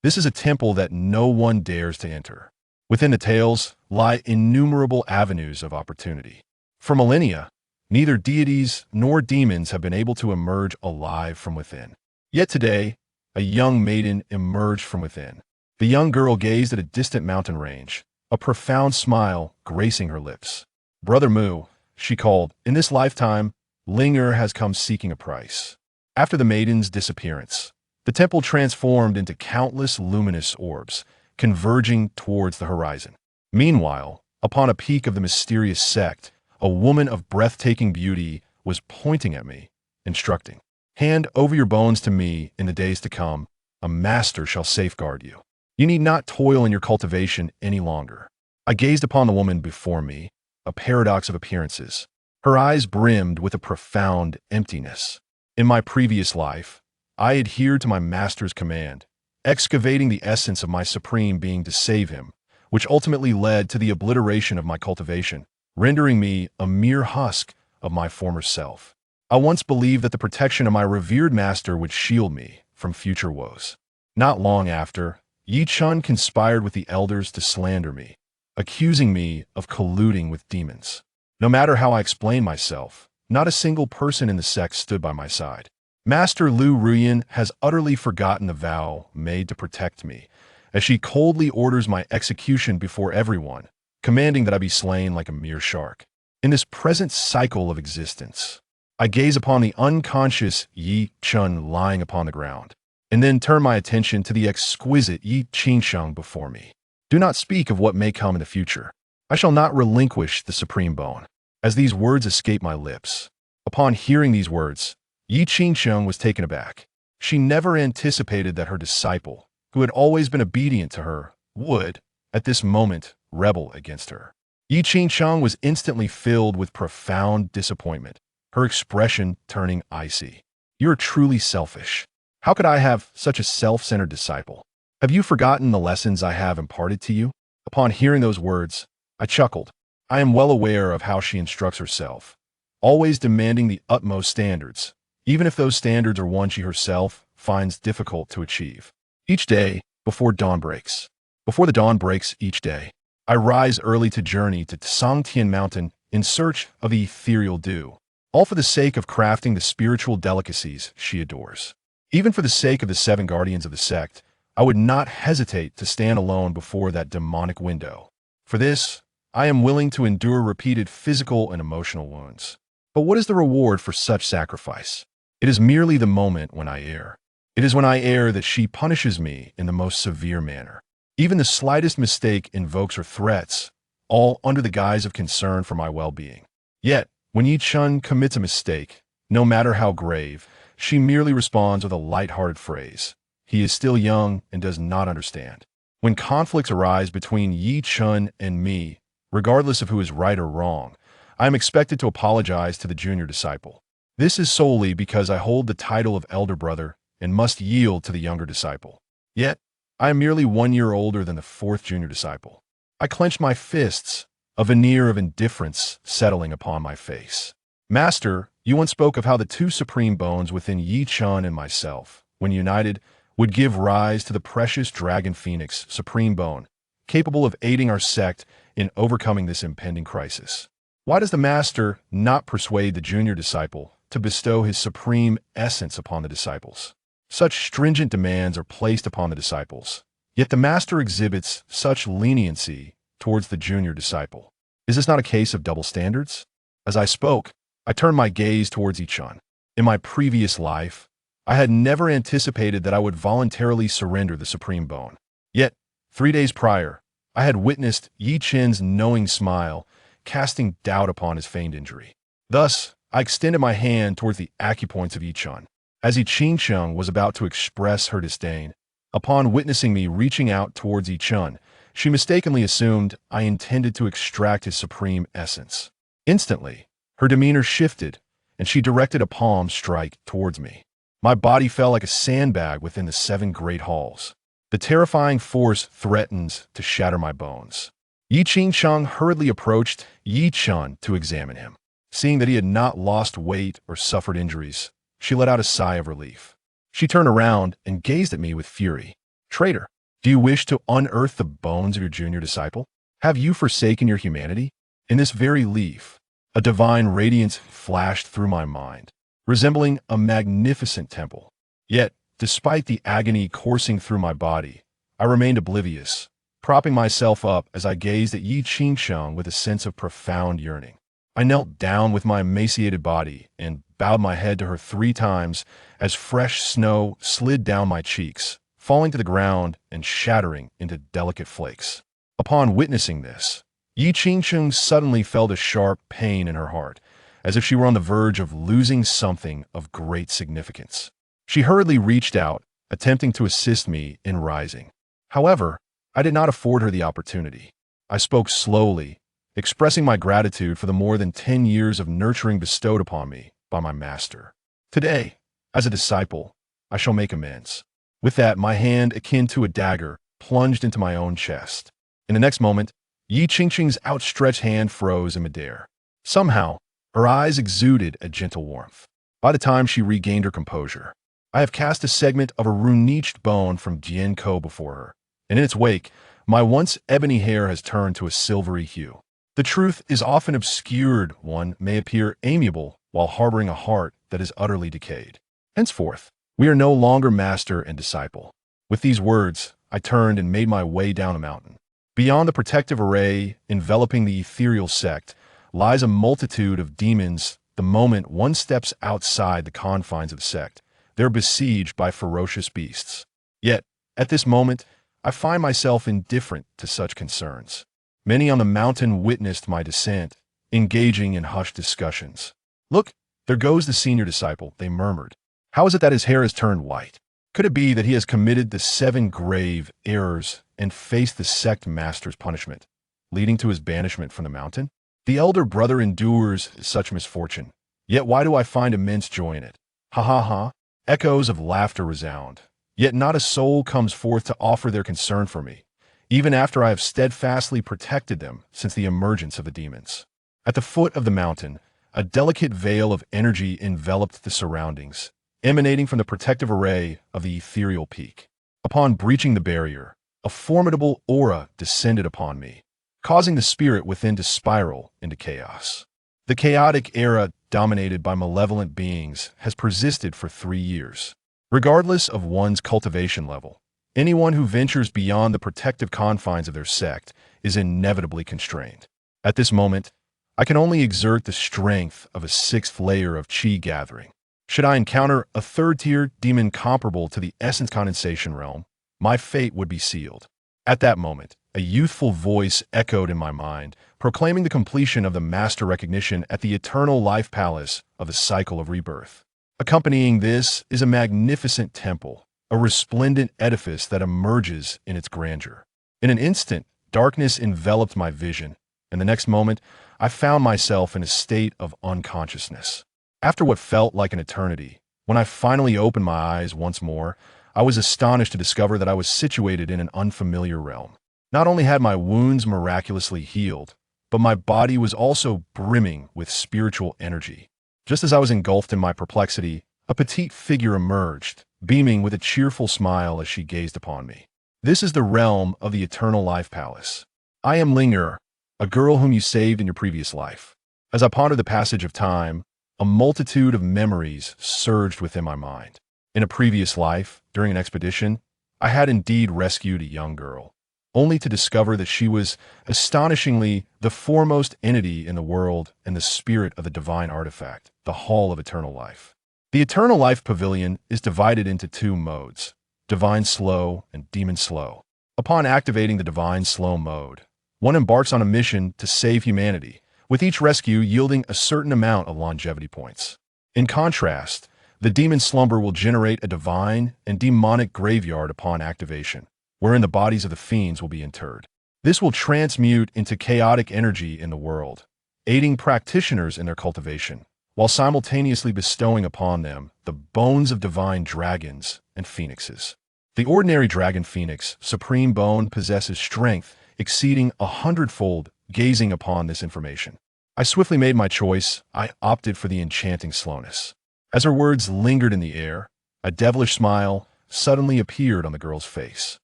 This is a temple that no one dares to enter. Within the tales lie innumerable avenues of opportunity. For millennia, neither deities nor demons have been able to emerge alive from within. Yet today, a young maiden emerged from within. The young girl gazed at a distant mountain range, a profound smile gracing her lips. "Brother Mu," she called, "in this lifetime, Linger has come seeking a price." After the maiden's disappearance, the temple transformed into countless luminous orbs, converging towards the horizon. Meanwhile, upon a peak of the mysterious sect, a woman of breathtaking beauty was pointing at me, instructing, "Hand over your bones to me in the days to come. A master shall safeguard you. You need not toil in your cultivation any longer." I gazed upon the woman before me, a paradox of appearances. Her eyes brimmed with a profound emptiness. In my previous life, I adhered to my master's command, excavating the essence of my supreme being to save him, which ultimately led to the obliteration of my cultivation, rendering me a mere husk of my former self. I once believed that the protection of my revered master would shield me from future woes. Not long after, Jian conspired with the elders to slander me, accusing me of colluding with demons. No matter how I explained myself, not a single person in the sect stood by my side. Master Lu Ruyan has utterly forgotten the vow made to protect me, as she coldly orders my execution before everyone, commanding that I be slain like a mere shark. In this present cycle of existence, I gaze upon the unconscious Yi Chun lying upon the ground, and then turn my attention to the exquisite Yi Qingsheng before me. Do not speak of what may come in the future. I shall not relinquish the supreme bone. As these words escape my lips, upon hearing these words, Yi Qingsheng was taken aback. She never anticipated that her disciple, who had always been obedient to her, would, at this moment, rebel against her. Yi Qingsheng was instantly filled with profound disappointment, her expression turning icy. "You're truly selfish. How could I have such a self-centered disciple? Have you forgotten the lessons I have imparted to you?" Upon hearing those words, I chuckled. I am well aware of how she instructs herself, always demanding the utmost standards, even if those standards are one she herself finds difficult to achieve. Each day, before the dawn breaks each day, I rise early to journey to Sangtian Mountain in search of the ethereal dew, all for the sake of crafting the spiritual delicacies she adores. Even for the sake of the 7 guardians of the sect, I would not hesitate to stand alone before that demonic window. For this, I am willing to endure repeated physical and emotional wounds. But what is the reward for such sacrifice? It is merely the moment when I err. It is when I err that she punishes me in the most severe manner. Even the slightest mistake invokes her threats, all under the guise of concern for my well-being. Yet, when Yi Chun commits a mistake, no matter how grave, she merely responds with a light-hearted phrase. "He is still young and does not understand." When conflicts arise between Yi Chun and me, regardless of who is right or wrong, I am expected to apologize to the junior disciple. This is solely because I hold the title of elder brother and must yield to the younger disciple. Yet, I am merely 1 year older than the 4th junior disciple. I clench my fists, a veneer of indifference settling upon my face. "Master, you once spoke of how the 2 supreme bones within Yi Chun and myself, when united, would give rise to the precious dragon phoenix supreme bone, capable of aiding our sect in overcoming this impending crisis. Why does the master not persuade the junior disciple to bestow his supreme essence upon the disciples? Such stringent demands are placed upon the disciples, yet the master exhibits such leniency towards the junior disciple. Is this not a case of double standards?" As I spoke, I turned my gaze towards Yi Chun. In my previous life, I had never anticipated that I would voluntarily surrender the supreme bone. Yet, 3 days prior, I had witnessed Yi Chun's knowing smile, casting doubt upon his feigned injury. Thus, I extended my hand towards the acupoints of Yi Chun. As Yi Qingsheng was about to express her disdain, upon witnessing me reaching out towards Yi Chun, she mistakenly assumed I intended to extract his supreme essence. Instantly, her demeanor shifted, and she directed a palm strike towards me. My body fell like a sandbag within the 7 great halls. The terrifying force threatens to shatter my bones. Yi Qingsheng hurriedly approached Yi Chun to examine him. Seeing that he had not lost weight or suffered injuries, she let out a sigh of relief. She turned around and gazed at me with fury. Traitor, do you wish to unearth the bones of your junior disciple? Have you forsaken your humanity? In this very leaf, a divine radiance flashed through my mind, resembling a magnificent temple. Yet, despite the agony coursing through my body, I remained oblivious, propping myself up as I gazed at Yi Qingsheng with a sense of profound yearning. I knelt down with my emaciated body and bowed my head to her 3 times as fresh snow slid down my cheeks, falling to the ground and shattering into delicate flakes. Upon witnessing this, Yi Qingsheng suddenly felt a sharp pain in her heart, as if she were on the verge of losing something of great significance. She hurriedly reached out, attempting to assist me in rising. However, I did not afford her the opportunity. I spoke slowly, expressing my gratitude for the more than 10 years of nurturing bestowed upon me by my master. Today, as a disciple, I shall make amends. With that, my hand, akin to a dagger, plunged into my own chest. In the next moment, Yi Qingsheng's outstretched hand froze in midair. Somehow, her eyes exuded a gentle warmth. By the time she regained her composure, I have cast a segment of a rune-niched bone from Jian before her, and in its wake, my once ebony hair has turned to a silvery hue. The truth is often obscured. One may appear amiable while harboring a heart that is utterly decayed. Henceforth, we are no longer master and disciple. With these words, I turned and made my way down a mountain. Beyond the protective array enveloping the ethereal sect lies a multitude of demons. The moment one steps outside the confines of the sect, they're besieged by ferocious beasts. Yet, at this moment, I find myself indifferent to such concerns. Many on the mountain witnessed my descent, engaging in hushed discussions. "Look, there goes the senior disciple," they murmured. "How is it that his hair has turned white? Could it be that he has committed the 7 grave errors and faced the sect master's punishment, leading to his banishment from the mountain? The elder brother endures such misfortune, yet why do I find immense joy in it? Ha ha ha!" Echoes of laughter resound, yet not a soul comes forth to offer their concern for me, even after I have steadfastly protected them since the emergence of the demons. At the foot of the mountain, a delicate veil of energy enveloped the surroundings, emanating from the protective array of the ethereal peak. Upon breaching the barrier, a formidable aura descended upon me, causing the spirit within to spiral into chaos. The chaotic era, dominated by malevolent beings, has persisted for 3 years. Regardless of one's cultivation level, anyone who ventures beyond the protective confines of their sect is inevitably constrained. At this moment, I can only exert the strength of a 6th layer of qi gathering. Should I encounter a 3rd-tier demon comparable to the essence condensation realm, my fate would be sealed. At that moment, a youthful voice echoed in my mind, proclaiming the completion of the master recognition at the eternal life palace of the cycle of rebirth. Accompanying this is a magnificent temple, a resplendent edifice that emerges in its grandeur. In an instant, darkness enveloped my vision, and the next moment, I found myself in a state of unconsciousness. After what felt like an eternity, when I finally opened my eyes once more, I was astonished to discover that I was situated in an unfamiliar realm. Not only had my wounds miraculously healed, but my body was also brimming with spiritual energy. Just as I was engulfed in my perplexity, a petite figure emerged, beaming with a cheerful smile as she gazed upon me. "This is the realm of the Eternal Life Palace. I am Linger, a girl whom you saved in your previous life." As I pondered the passage of time, a multitude of memories surged within my mind. In a previous life, during an expedition, I had indeed rescued a young girl, only to discover that she was astonishingly the foremost entity in the world and the spirit of the divine artifact, the Hall of Eternal Life. The Eternal Life Pavilion is divided into 2 modes, Divine Slow and Demon Slow. Upon activating the Divine Slow mode, one embarks on a mission to save humanity, with each rescue yielding a certain amount of longevity points. In contrast, the Demon Slumber will generate a divine and demonic graveyard upon activation, wherein the bodies of the fiends will be interred. This will transmute into chaotic energy in the world, aiding practitioners in their cultivation, while simultaneously bestowing upon them the bones of divine dragons and phoenixes. The ordinary dragon phoenix, supreme bone, possesses strength exceeding 100-fold. Gazing upon this information, I swiftly made my choice. I opted for the enchanting slowness. As her words lingered in the air, a devilish smile suddenly appeared on the girl's face.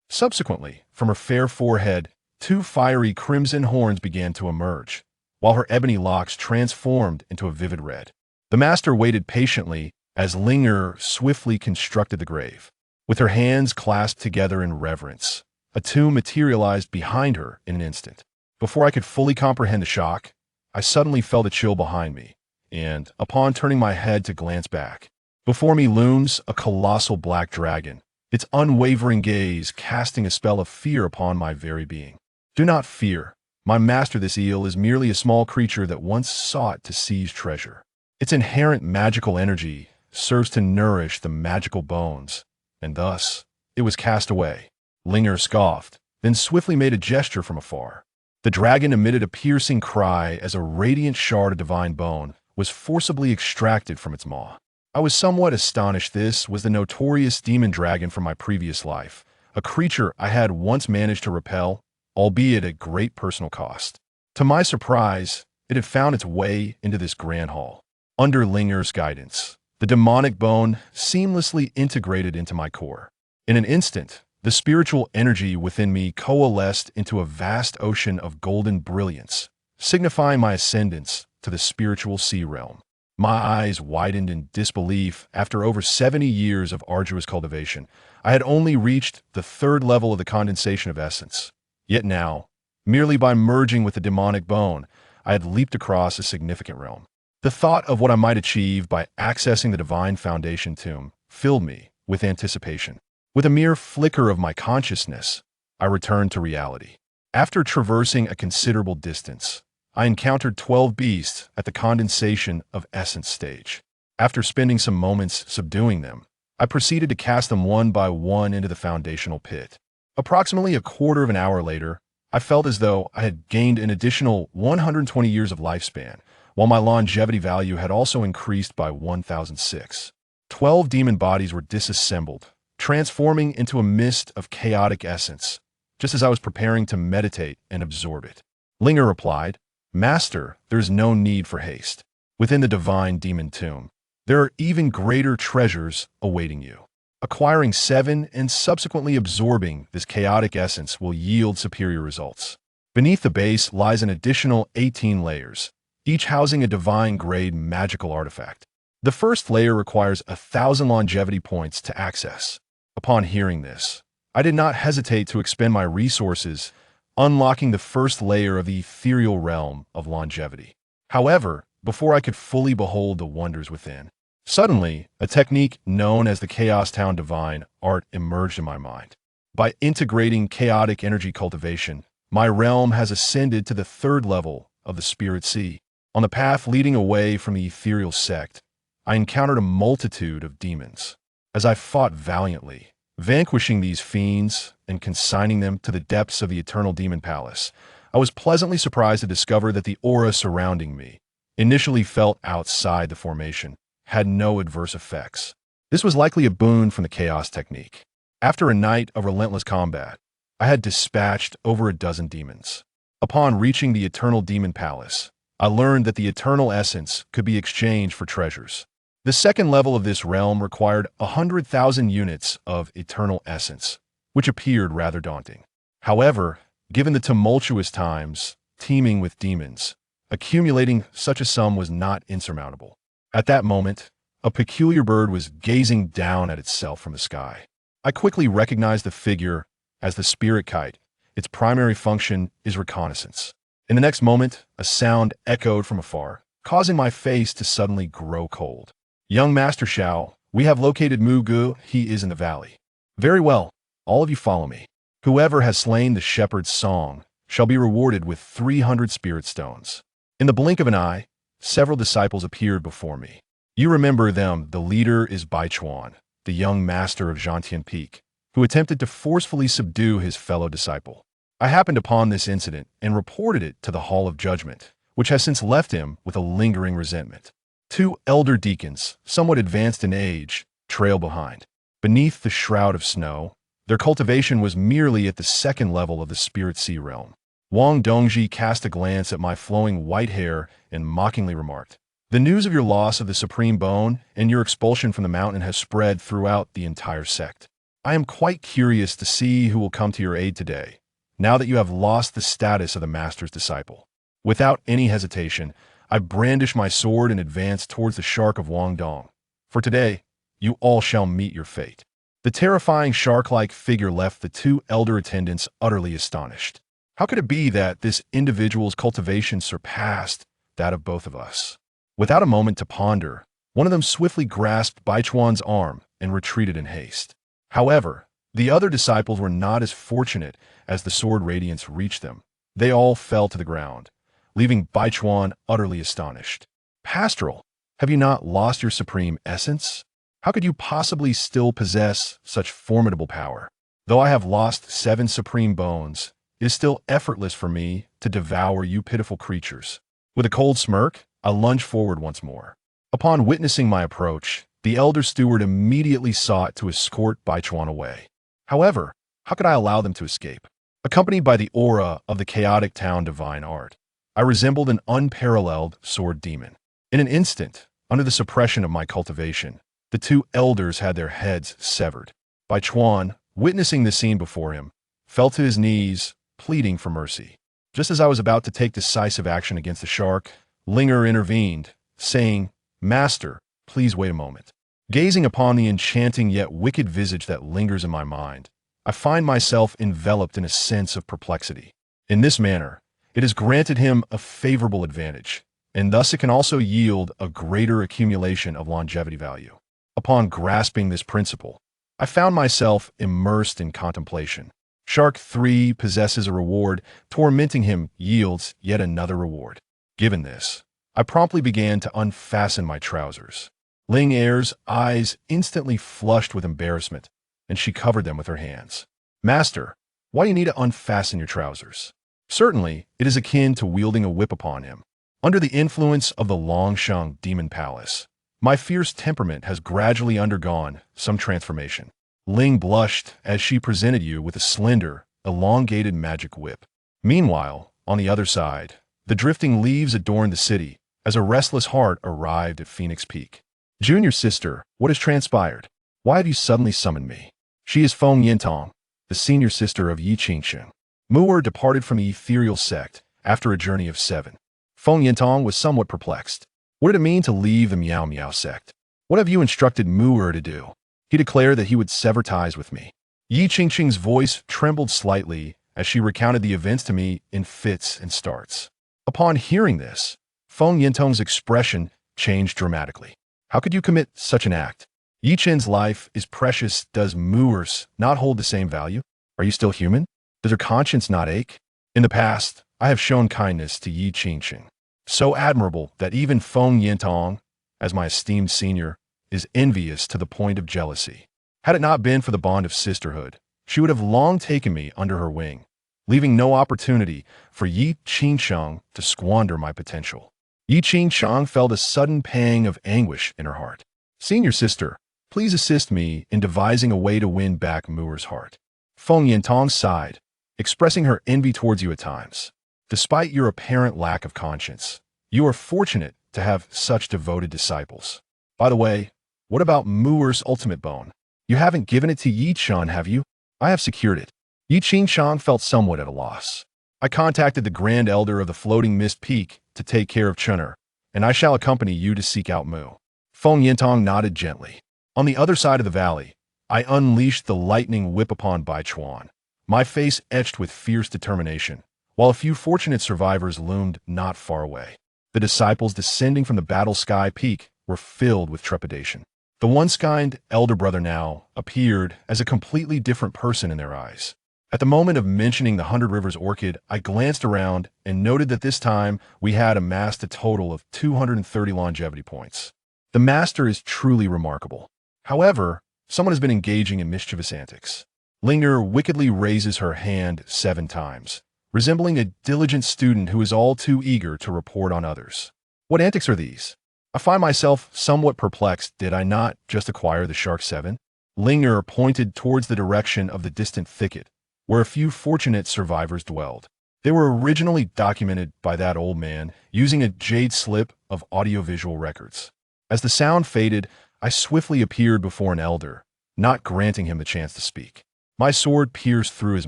Subsequently, from her fair forehead, two fiery crimson horns began to emerge, while her ebony locks transformed into a vivid red. The master waited patiently as Linger swiftly constructed the grave. With her hands clasped together in reverence, a tomb materialized behind her in an instant. Before I could fully comprehend the shock, I suddenly felt a chill behind me, and, upon turning my head to glance back, before me looms a colossal black dragon, its unwavering gaze casting a spell of fear upon my very being. Do not fear. My master, this eel, is merely a small creature that once sought to seize treasure. Its inherent magical energy serves to nourish the magical bones, and thus, it was cast away. Linger scoffed, then swiftly made a gesture from afar. The dragon emitted a piercing cry as a radiant shard of divine bone was forcibly extracted from its maw. I was somewhat astonished. This was the notorious demon dragon from my previous life, a creature I had once managed to repel, albeit at great personal cost. To my surprise, it had found its way into this grand hall. Under Linger's guidance, the demonic bone seamlessly integrated into my core. In an instant, the spiritual energy within me coalesced into a vast ocean of golden brilliance, signifying my ascendance to the spiritual sea realm. My eyes widened in disbelief. After over 70 years of arduous cultivation, I had only reached the third level of the condensation of essence. Yet now, merely by merging with the demonic bone, I had leaped across a significant realm. The thought of what I might achieve by accessing the divine foundation tomb filled me with anticipation. With a mere flicker of my consciousness, I returned to reality. After traversing a considerable distance, I encountered 12 beasts at the condensation of essence stage. After spending some moments subduing them, I proceeded to cast them one by one into the foundational pit. Approximately a quarter of an hour later, I felt as though I had gained an additional 120 years of lifespan, while my longevity value had also increased by 1006. 12 demon bodies were disassembled, transforming into a mist of chaotic essence, just as I was preparing to meditate and absorb it. Linger replied, "Master, there is no need for haste. Within the divine demon tomb, there are even greater treasures awaiting you. Acquiring 7 and subsequently absorbing this chaotic essence will yield superior results. Beneath the base lies an additional 18 layers, each housing a divine-grade magical artifact. The first layer requires 1,000 longevity points to access." Upon hearing this, I did not hesitate to expend my resources, unlocking the first layer of the ethereal realm of longevity. However, before I could fully behold the wonders within, suddenly, a technique known as the Chaos Town Divine Art emerged in my mind. By integrating chaotic energy cultivation, my realm has ascended to the third level of the Spirit Sea. On the path leading away from the ethereal sect, I encountered a multitude of demons. As I fought valiantly, vanquishing these fiends and consigning them to the depths of the eternal demon palace, I was pleasantly surprised to discover that the aura surrounding me, initially felt outside the formation, had no adverse effects. This was likely a boon from the chaos technique. After a night of relentless combat, I had dispatched over a dozen demons. Upon reaching the eternal demon palace, I learned that the eternal essence could be exchanged for treasures. The second level of this realm required 100,000 units of eternal essence, which appeared rather daunting. However, given the tumultuous times teeming with demons, accumulating such a sum was not insurmountable. At that moment, a peculiar bird was gazing down at itself from the sky. I quickly recognized the figure as the spirit kite. Its primary function is reconnaissance. In the next moment, a sound echoed from afar, causing my face to suddenly grow cold. "Young Master Shao, we have located Mugu. He is in the valley." "Very well. All of you follow me. Whoever has slain the shepherd's song shall be rewarded with 300 spirit stones." In the blink of an eye, several disciples appeared before me. You remember them. The leader is Baichuan, the young master of Zhantian Peak, who attempted to forcefully subdue his fellow disciple. I happened upon this incident and reported it to the Hall of Judgment, which has since left him with a lingering resentment. 2 elder deacons, somewhat advanced in age, trail behind. Beneath the shroud of snow, their cultivation was merely at the second level of the Spirit Sea realm. Wang Dongji cast a glance at my flowing white hair and mockingly remarked, "The news of your loss of the supreme bone and your expulsion from the mountain has spread throughout the entire sect. I am quite curious to see who will come to your aid today, now that you have lost the status of the master's disciple. Without any hesitation, I brandish my sword and advance towards the shark of Guangdong. For today, you all shall meet your fate. The terrifying shark-like figure left the two elder attendants utterly astonished. How could it be that this individual's cultivation surpassed that of both of us? Without a moment to ponder, one of them swiftly grasped Baichuan's arm and retreated in haste. However, the other disciples were not as fortunate as the sword radiance reached them. They all fell to the ground, leaving Baichuan utterly astonished. Pastoral, have you not lost your supreme essence? How could you possibly still possess such formidable power? Though I have lost 7 supreme bones, it is still effortless for me to devour you pitiful creatures. With a cold smirk, I lunge forward once more. Upon witnessing my approach, the elder steward immediately sought to escort Baichuan away. However, how could I allow them to escape? Accompanied by the aura of the chaotic town divine art, I resembled an unparalleled sword demon. In an instant, under the suppression of my cultivation, the two elders had their heads severed. Baichuan, witnessing the scene before him, fell to his knees, pleading for mercy. Just as I was about to take decisive action against the shark, Linger intervened, saying, "Master, please wait a moment." Gazing upon the enchanting yet wicked visage that lingers in my mind, I find myself enveloped in a sense of perplexity. In this manner, it has granted him a favorable advantage, and thus it can also yield a greater accumulation of longevity value. Upon grasping this principle, I found myself immersed in contemplation. Shark 3 possesses a reward, tormenting him yields yet another reward. Given this, I promptly began to unfasten my trousers. Ling Er's eyes instantly flushed with embarrassment, and she covered them with her hands. "Master, why do you need to unfasten your trousers?" Certainly, it is akin to wielding a whip upon him. Under the influence of the Longsheng Demon Palace, my fierce temperament has gradually undergone some transformation. Ling blushed as she presented you with a slender, elongated magic whip. Meanwhile, on the other side, the drifting leaves adorned the city as a restless heart arrived at Phoenix Peak. "Junior sister, what has transpired? Why have you suddenly summoned me?" She is Feng Yintong, the senior sister of Yi Qingsheng. Mu'er departed from the ethereal sect after a journey of 7. Feng Yintong was somewhat perplexed. What did it mean to leave the Miao Miao sect? What have you instructed Mu'er to do? He declared that he would sever ties with me. Yi Qingsheng's voice trembled slightly as she recounted the events to me in fits and starts. Upon hearing this, Feng Yintong's expression changed dramatically. How could you commit such an act? Yi Chen's life is precious. Does Mu'er's not hold the same value? Are you still human? Does her conscience not ache? In the past, I have shown kindness to Yi Qingsheng, so admirable that even Feng Yintong, as my esteemed senior, is envious to the point of jealousy. Had it not been for the bond of sisterhood, she would have long taken me under her wing, leaving no opportunity for Yi Qingsheng to squander my potential. Yi Qingsheng felt a sudden pang of anguish in her heart. "Senior sister, please assist me in devising a way to win back Mu'er's heart." Feng Yintong sighed, expressing her envy towards you at times. Despite your apparent lack of conscience, you are fortunate to have such devoted disciples. By the way, what about Mu'er's ultimate bone? You haven't given it to Yi Chen, have you? I have secured it. Yi Qingsheng felt somewhat at a loss. I contacted the Grand Elder of the Floating Mist Peak to take care of Chener, and I shall accompany you to seek out Mu. Feng Yintong nodded gently. On the other side of the valley, I unleashed the lightning whip upon Baichuan, my face etched with fierce determination, while a few fortunate survivors loomed not far away. The disciples descending from the battle sky peak were filled with trepidation. The once-kind elder brother now appeared as a completely different person in their eyes. At the moment of mentioning the 100 Rivers Orchid, I glanced around and noted that this time we had amassed a total of 230 longevity points. The master is truly remarkable. However, someone has been engaging in mischievous antics. Linger wickedly raises her hand 7 times, resembling a diligent student who is all too eager to report on others. What antics are these? I find myself somewhat perplexed. Did I not just acquire the Shark 7? Linger pointed towards the direction of the distant thicket, where a few fortunate survivors dwelled. They were originally documented by that old man using a jade slip of audiovisual records. As the sound faded, I swiftly appeared before an elder, not granting him the chance to speak. My sword pierced through his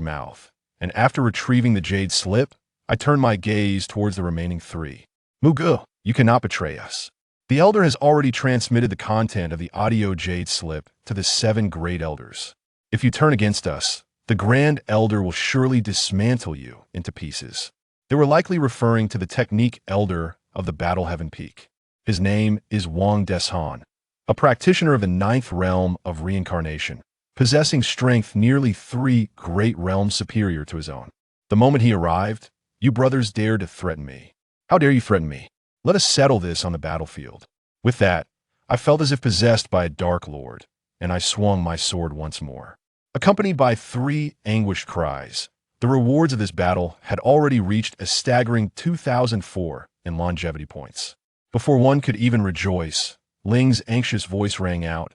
mouth, and after retrieving the jade slip, I turned my gaze towards the remaining three. Mugu, you cannot betray us. The elder has already transmitted the content of the audio jade slip to the 7 great elders. If you turn against us, the grand elder will surely dismantle you into pieces. They were likely referring to the technique elder of the Battle Heaven Peak. His name is Wang Deshan, a practitioner of the 9th realm of reincarnation, possessing strength nearly 3 great realms superior to his own. The moment he arrived, you brothers dared to threaten me. How dare you threaten me? Let us settle this on the battlefield. With that, I felt as if possessed by a dark lord, and I swung my sword once more. Accompanied by 3 anguished cries, the rewards of this battle had already reached a staggering 2,004 in longevity points. Before one could even rejoice, Ling's anxious voice rang out,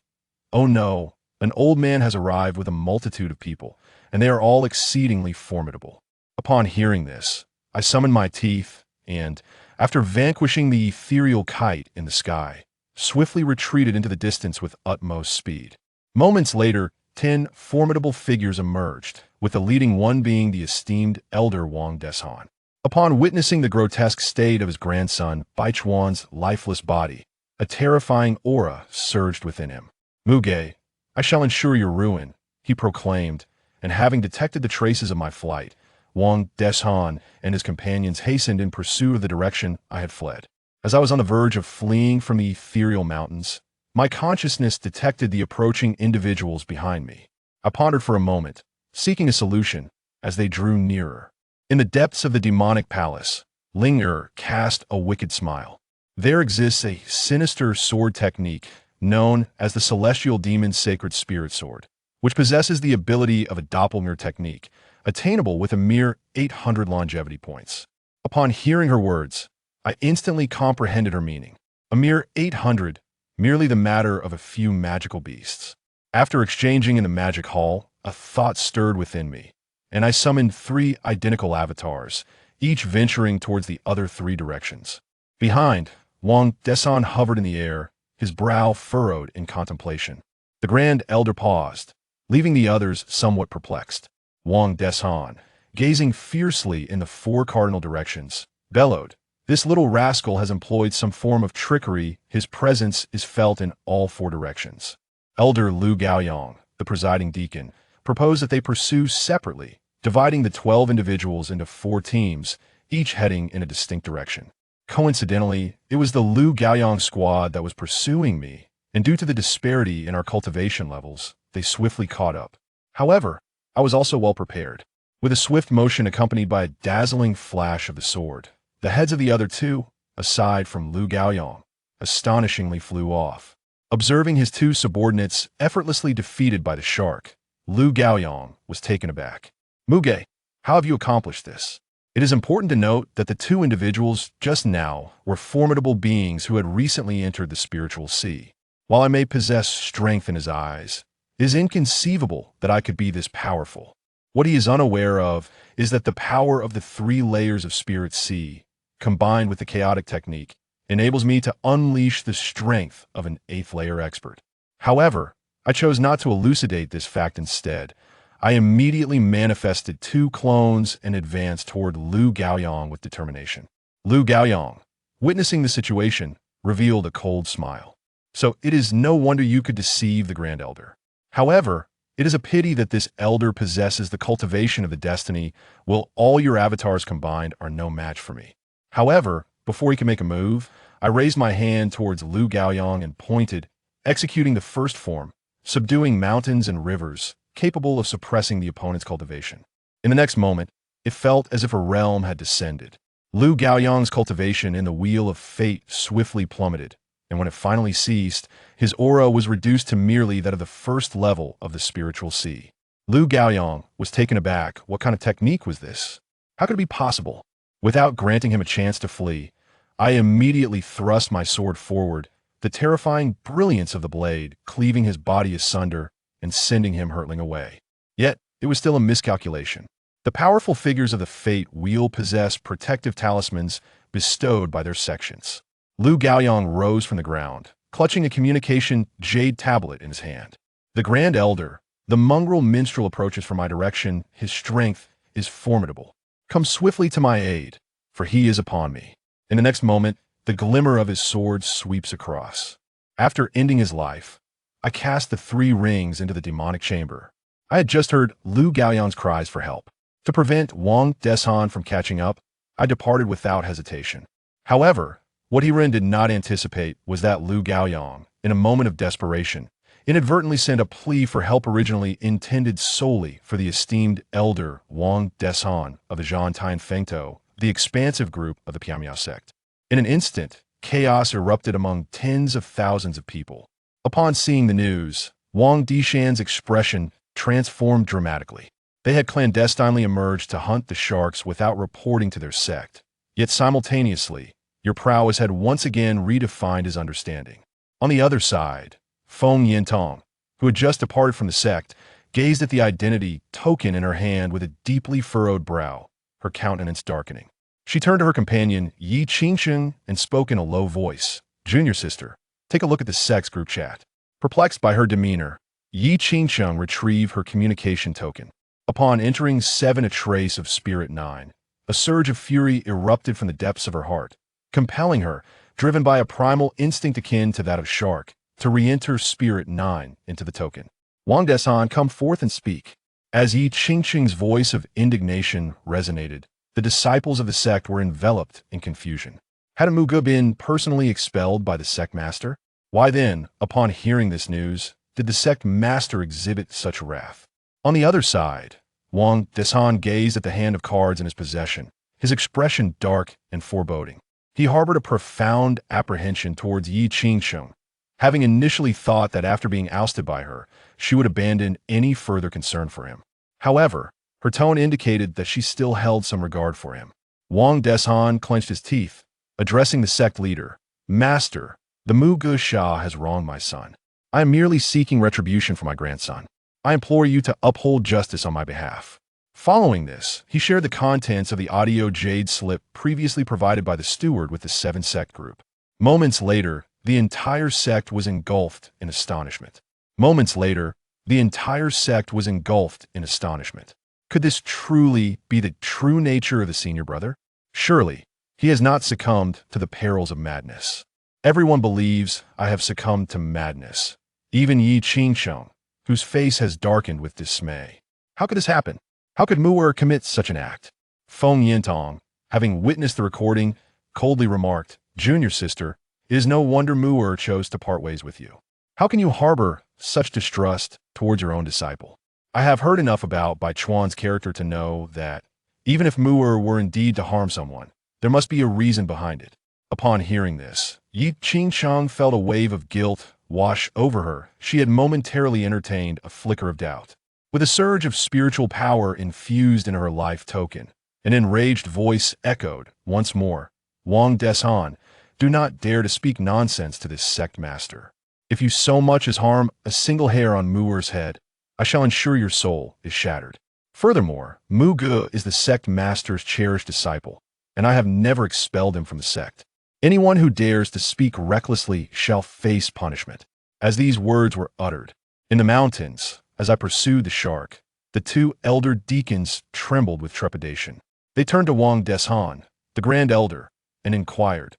"Oh no, an old man has arrived with a multitude of people, and they are all exceedingly formidable." Upon hearing this, I summoned my teeth and, after vanquishing the ethereal kite in the sky, swiftly retreated into the distance with utmost speed. Moments later, 10 formidable figures emerged, with the leading one being the esteemed elder Wang Deshan. Upon witnessing the grotesque state of his grandson, Baichuan's lifeless body, a terrifying aura surged within him. "Muge, I shall ensure your ruin," he proclaimed, and having detected the traces of my flight, Wang Deshan and his companions hastened in pursuit of the direction I had fled. As I was on the verge of fleeing from the ethereal mountains, my consciousness detected the approaching individuals behind me. I pondered for a moment, seeking a solution, as they drew nearer. In the depths of the demonic palace, Ling cast a wicked smile. There exists a sinister sword technique known as the Celestial Demon's Sacred Spirit Sword, which possesses the ability of a doppelganger technique, attainable with a mere 800 longevity points. Upon hearing her words, I instantly comprehended her meaning. A mere 800, merely the matter of a few magical beasts. After exchanging in the magic hall, a thought stirred within me, and I summoned 3 identical avatars, each venturing towards the other 3 directions. Behind, Wang Deshan hovered in the air, his brow furrowed in contemplation. The Grand Elder paused, leaving the others somewhat perplexed. Wang Deshan, gazing fiercely in the 4 cardinal directions, bellowed, "This little rascal has employed some form of trickery. His presence is felt in all 4 directions." Elder Lu Gaoyang, the presiding deacon, proposed that they pursue separately, dividing the 12 individuals into 4 teams, each heading in a distinct direction. Coincidentally, it was the Lu Gaoyang squad that was pursuing me, and due to the disparity in our cultivation levels, they swiftly caught up. However, I was also well prepared. With a swift motion accompanied by a dazzling flash of the sword, the heads of the other 2, aside from Lu Gaoyang, astonishingly flew off. Observing his 2 subordinates effortlessly defeated by the shark, Lu Gaoyang was taken aback. "Muge, how have you accomplished this?" It is important to note that the 2 individuals just now were formidable beings who had recently entered the spiritual sea. While I may possess strength in his eyes, it is inconceivable that I could be this powerful. What he is unaware of is that the power of the 3 layers of Spirit Sea, combined with the chaotic technique, enables me to unleash the strength of an 8th layer expert. However, I chose not to elucidate this fact instead. I immediately manifested 2 clones and advanced toward Lu Gaoyang with determination. Lu Gaoyang, witnessing the situation, revealed a cold smile. "So it is no wonder you could deceive the Grand Elder. However, it is a pity that this elder possesses the cultivation of the destiny, while all your avatars combined are no match for me." However, before he could make a move, I raised my hand towards Lu Gaoyang and pointed, executing the first form, subduing mountains and rivers, capable of suppressing the opponent's cultivation. In the next moment, it felt as if a realm had descended. Lu Gaoyang's cultivation in the wheel of fate swiftly plummeted, and when it finally ceased, his aura was reduced to merely that of the 1st level of the spiritual sea. Lu Gaoyang was taken aback. What kind of technique was this? How could it be possible? Without granting him a chance to flee, I immediately thrust my sword forward, the terrifying brilliance of the blade cleaving his body asunder and sending him hurtling away. Yet, it was still a miscalculation. The powerful figures of the fate wheel possess protective talismans bestowed by their sections. Lu Gaoyang rose from the ground, clutching a communication jade tablet in his hand. The Grand Elder, the mongrel minstrel approaches from my direction. His strength is formidable. Come swiftly to my aid, for he is upon me. In the next moment, the glimmer of his sword sweeps across. After ending his life, I cast the 3 rings into the demonic chamber. I had just heard Lu Gaoyan's cries for help. To prevent Wang Deshan from catching up, I departed without hesitation. However, what Ren did not anticipate was that Lu Gaoyang, in a moment of desperation, inadvertently sent a plea for help originally intended solely for the esteemed elder Wang Deshan of the Zhantai Fengtou, the expansive group of the Piamiao sect. In an instant, chaos erupted among tens of thousands of people. Upon seeing the news, Wang Dishan's expression transformed dramatically. They had clandestinely emerged to hunt the sharks without reporting to their sect. Yet simultaneously, your prowess had once again redefined his understanding. On the other side, Feng Yintong, who had just departed from the sect, gazed at the identity token in her hand with a deeply furrowed brow, her countenance darkening. She turned to her companion, Yi Qingsheng, and spoke in a low voice. Junior sister, take a look at the sect's group chat. Perplexed by her demeanor, Yi Qingsheng retrieved her communication token. Upon entering 7 a trace of Spirit 9, a surge of fury erupted from the depths of her heart, compelling her, driven by a primal instinct akin to that of shark, to re-enter Spirit 9 into the token. Wang Deshan, come forth and speak. As Yi Qingsheng's voice of indignation resonated, the disciples of the sect were enveloped in confusion. Had Mu Ge been personally expelled by the sect master? Why then, upon hearing this news, did the sect master exhibit such wrath? On the other side, Wang Deshan gazed at the hand of cards in his possession, his expression dark and foreboding. He harbored a profound apprehension towards Yi Qingsheng, having initially thought that after being ousted by her, she would abandon any further concern for him. However, her tone indicated that she still held some regard for him. Wang Deshan clenched his teeth, addressing the sect leader. Master, the Mu Ge Sha has wronged my son. I am merely seeking retribution for my grandson. I implore you to uphold justice on my behalf. Following this, he shared the contents of the audio jade slip previously provided by the steward with the 7 sect group. Moments later, the entire sect was engulfed in astonishment. Could this truly be the true nature of the senior brother? Surely, he has not succumbed to the perils of madness. Everyone believes I have succumbed to madness, even Yi Qingsheng, whose face has darkened with dismay. How could this happen? How could Mu'er commit such an act? Feng Yintong, having witnessed the recording, coldly remarked, Junior sister, it is no wonder Mu'er chose to part ways with you. How can you harbor such distrust towards your own disciple? I have heard enough about Bai Chuan's character to know that, even if Mu'er were indeed to harm someone, there must be a reason behind it. Upon hearing this, Yi Qingsheng felt a wave of guilt wash over her. She had momentarily entertained a flicker of doubt. With a surge of spiritual power infused in her life token, an enraged voice echoed once more, Wang Deshan, do not dare to speak nonsense to this sect master. If you so much as harm a single hair on Mu'er's head, I shall ensure your soul is shattered. Furthermore, Mu Ge is the sect master's cherished disciple, and I have never expelled him from the sect. Anyone who dares to speak recklessly shall face punishment. As these words were uttered, in the mountains, as I pursued the shark, the 2 elder deacons trembled with trepidation. They turned to Wang Deshan, the Grand Elder, and inquired,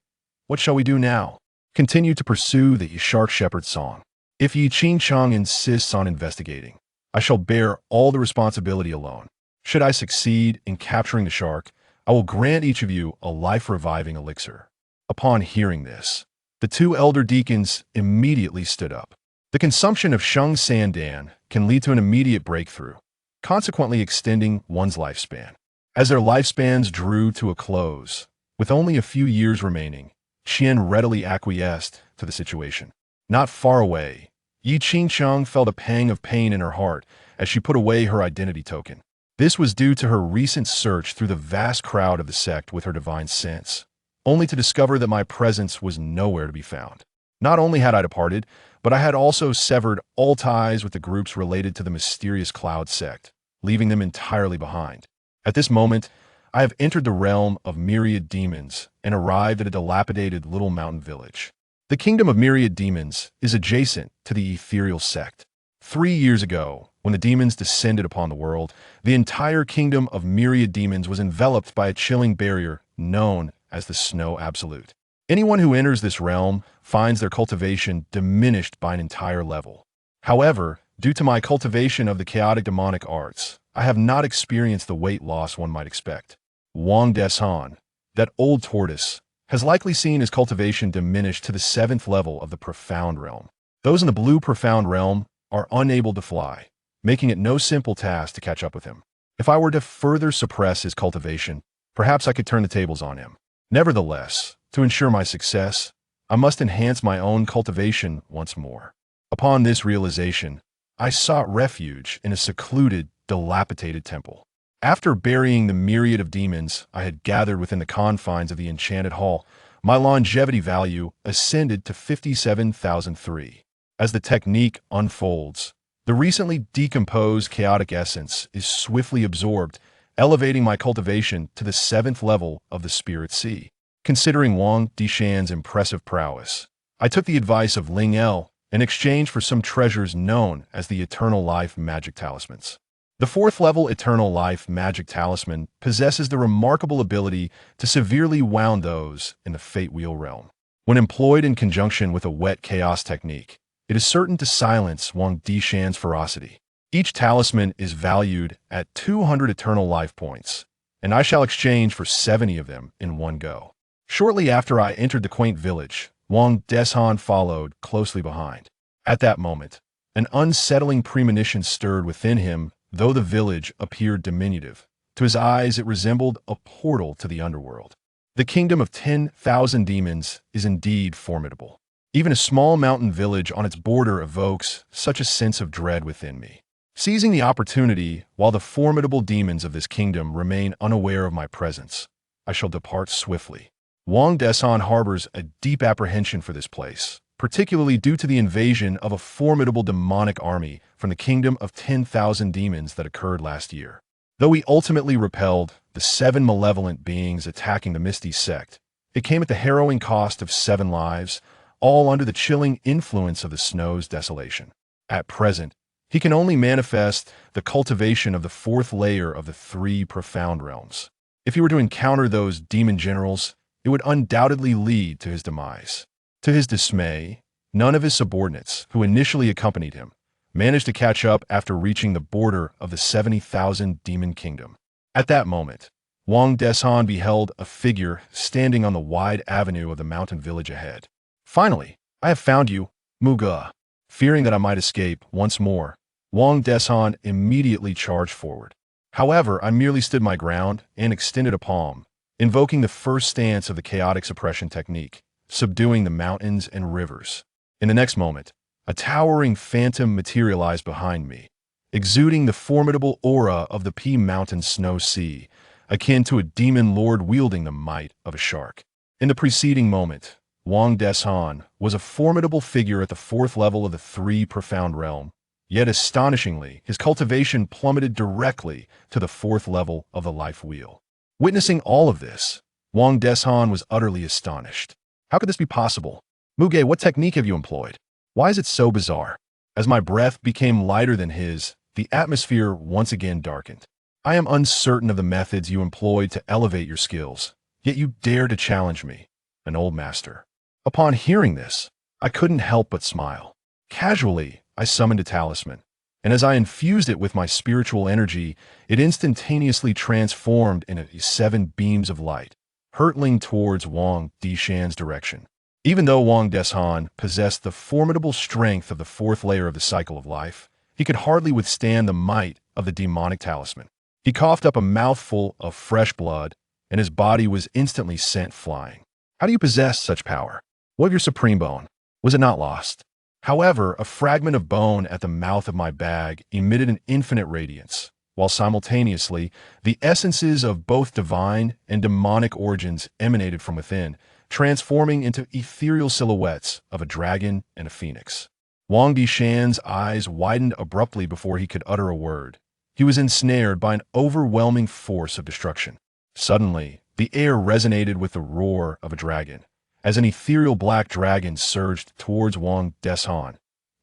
what shall we do now? Continue to pursue the shark shepherd song. If Yi Qingsheng insists on investigating, I shall bear all the responsibility alone. Should I succeed in capturing the shark, I will grant each of you a life-reviving elixir. Upon hearing this, the 2 elder deacons immediately stood up. The consumption of Sheng Sandan can lead to an immediate breakthrough, consequently extending one's lifespan. As their lifespans drew to a close, with only a few years remaining, Jian readily acquiesced to the situation. Not far away, Yi Qingsheng felt a pang of pain in her heart as she put away her identity token. This was due to her recent search through the vast crowd of the sect with her divine sense, only to discover that my presence was nowhere to be found. Not only had I departed, but I had also severed all ties with the groups related to the mysterious Cloud sect, leaving them entirely behind. At this moment, I have entered the realm of myriad demons and arrived at a dilapidated little mountain village. The kingdom of myriad demons is adjacent to the ethereal sect. 3 years ago, when the demons descended upon the world, the entire kingdom of myriad demons was enveloped by a chilling barrier known as the Snow Absolute. Anyone who enters this realm finds their cultivation diminished by an entire level. However, due to my cultivation of the chaotic demonic arts, I have not experienced the weight loss one might expect. Wang Deshan, that old tortoise, has likely seen his cultivation diminish to the 7th level of the profound realm. Those in the blue profound realm are unable to fly, making it no simple task to catch up with him. If I were to further suppress his cultivation, perhaps I could turn the tables on him. Nevertheless, to ensure my success, I must enhance my own cultivation once more. Upon this realization, I sought refuge in a secluded, dilapidated temple. After burying the myriad of demons I had gathered within the confines of the enchanted hall, my longevity value ascended to 57,003. As the technique unfolds, the recently decomposed chaotic essence is swiftly absorbed, elevating my cultivation to the 7th level of the Spirit Sea. Considering Wang Dishan's impressive prowess, I took the advice of Ling El in exchange for some treasures known as the Eternal Life Magic Talismans. The 4th level Eternal Life Magic Talisman possesses the remarkable ability to severely wound those in the Fate Wheel realm. When employed in conjunction with a wet chaos technique, it is certain to silence Wang Dishan's ferocity. Each talisman is valued at 200 Eternal Life points, and I shall exchange for 70 of them in one go. Shortly after I entered the quaint village, Wang Deshan followed closely behind. At that moment, an unsettling premonition stirred within him. Though the village appeared diminutive, to his eyes it resembled a portal to the underworld. The kingdom of 10,000 demons is indeed formidable. Even a small mountain village on its border evokes such a sense of dread within me. Seizing the opportunity, while the formidable demons of this kingdom remain unaware of my presence, I shall depart swiftly. Wang Deshan harbors a deep apprehension for this place, particularly due to the invasion of a formidable demonic army from the kingdom of 10,000 demons that occurred last year. Though he ultimately repelled the 7 malevolent beings attacking the Misty sect, it came at the harrowing cost of 7 lives, all under the chilling influence of the snow's desolation. At present, he can only manifest the cultivation of the 4th layer of the 3 profound realms. If he were to encounter those demon generals, it would undoubtedly lead to his demise. To his dismay, none of his subordinates, who initially accompanied him, managed to catch up after reaching the border of the 70,000 demon kingdom. At that moment, Wang Deshan beheld a figure standing on the wide avenue of the mountain village ahead. "Finally, I have found you, Muga." Fearing that I might escape once more, Wang Deshan immediately charged forward. However, I merely stood my ground and extended a palm, invoking the first stance of the chaotic suppression technique, subduing the mountains and rivers. In the next moment, a towering phantom materialized behind me, exuding the formidable aura of the P Mountain Snow Sea, akin to a demon lord wielding the might of a shark. In the preceding moment, Wang Deshan was a formidable figure at the 4th level of the 3 profound realm, yet astonishingly, his cultivation plummeted directly to the 4th level of the life wheel. Witnessing all of this, Wang Deshan was utterly astonished. How could this be possible? "Muge, what technique have you employed? Why is it so bizarre?" As my breath became lighter than his, the atmosphere once again darkened. "I am uncertain of the methods you employed to elevate your skills, yet you dare to challenge me, an old master." Upon hearing this, I couldn't help but smile. Casually, I summoned a talisman, and as I infused it with my spiritual energy, it instantaneously transformed into 7 beams of light, hurtling towards Wang Dishan's direction. Even though Wang Deshan possessed the formidable strength of the 4th layer of the cycle of life, he could hardly withstand the might of the demonic talisman. He coughed up a mouthful of fresh blood, and his body was instantly sent flying. "How do you possess such power? What of your supreme bone? Was it not lost?" However, a fragment of bone at the mouth of my bag emitted an infinite radiance, while simultaneously, the essences of both divine and demonic origins emanated from within, transforming into ethereal silhouettes of a dragon and a phoenix. Wang Dishan's eyes widened abruptly before he could utter a word. He was ensnared by an overwhelming force of destruction. Suddenly, the air resonated with the roar of a dragon, as an ethereal black dragon surged towards Wang Deshan,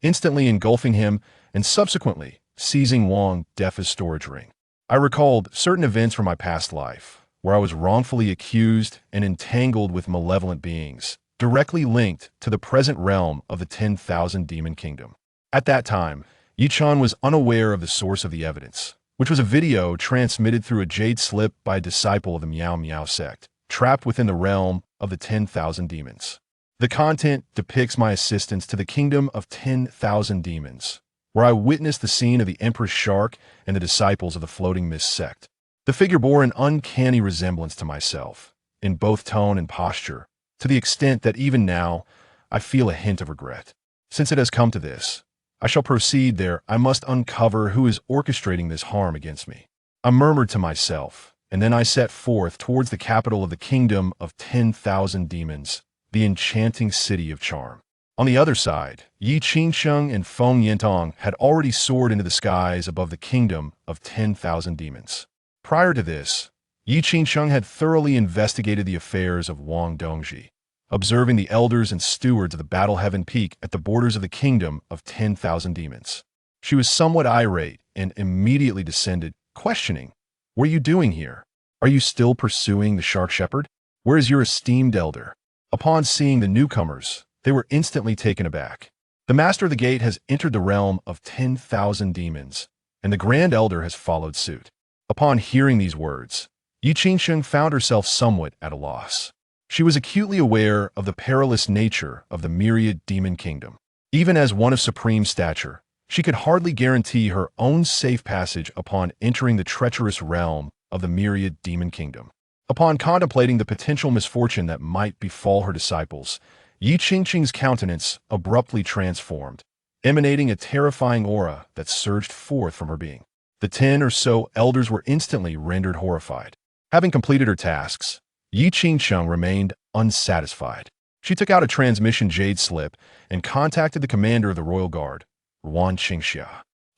instantly engulfing him and subsequently seizing Wang Defa's storage ring. I recalled certain events from my past life, where I was wrongfully accused and entangled with malevolent beings, directly linked to the present realm of the 10,000 Demon Kingdom. At that time, Yichun was unaware of the source of the evidence, which was a video transmitted through a jade slip by a disciple of the Miao Miao sect, trapped within the realm of the 10,000 demons. The content depicts my assistance to the kingdom of 10,000 demons, where I witnessed the scene of the Empress Shark and the disciples of the Floating Mist sect. The figure bore an uncanny resemblance to myself, in both tone and posture, to the extent that even now, I feel a hint of regret. Since it has come to this, I shall proceed there. I must uncover who is orchestrating this harm against me. I murmured to myself, and then I set forth towards the capital of the kingdom of 10,000 demons, the enchanting city of charm. On the other side, Yi Qingsheng and Feng Yintong had already soared into the skies above the kingdom of 10,000 demons. Prior to this, Yi Qingsheng had thoroughly investigated the affairs of Wang Dongji, observing the elders and stewards of the Battle Heaven Peak at the borders of the kingdom of 10,000 demons. She was somewhat irate and immediately descended, questioning, "What are you doing here? Are you still pursuing the Shark Shepherd? Where is your esteemed elder?" Upon seeing the newcomers, they were instantly taken aback. The Master of the Gate has entered the realm of 10,000 demons, and the Grand Elder has followed suit. Upon hearing these words, Yi Qingsheng found herself somewhat at a loss. She was acutely aware of the perilous nature of the myriad demon kingdom. Even as one of supreme stature, she could hardly guarantee her own safe passage upon entering the treacherous realm of the myriad demon kingdom. Upon contemplating the potential misfortune that might befall her disciples, Yi Qingsheng's countenance abruptly transformed, emanating a terrifying aura that surged forth from her being. The 10 or so elders were instantly rendered horrified. Having completed her tasks, Yi Qingsheng remained unsatisfied. She took out a transmission jade slip and contacted the commander of the Royal Guard, Ruan Qingxia.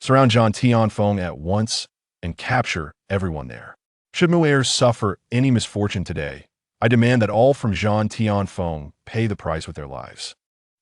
Surround Zhan Tianfeng at once and capture everyone there. Should Mu'er suffer any misfortune today, I demand that all from Zhan Tianfeng pay the price with their lives.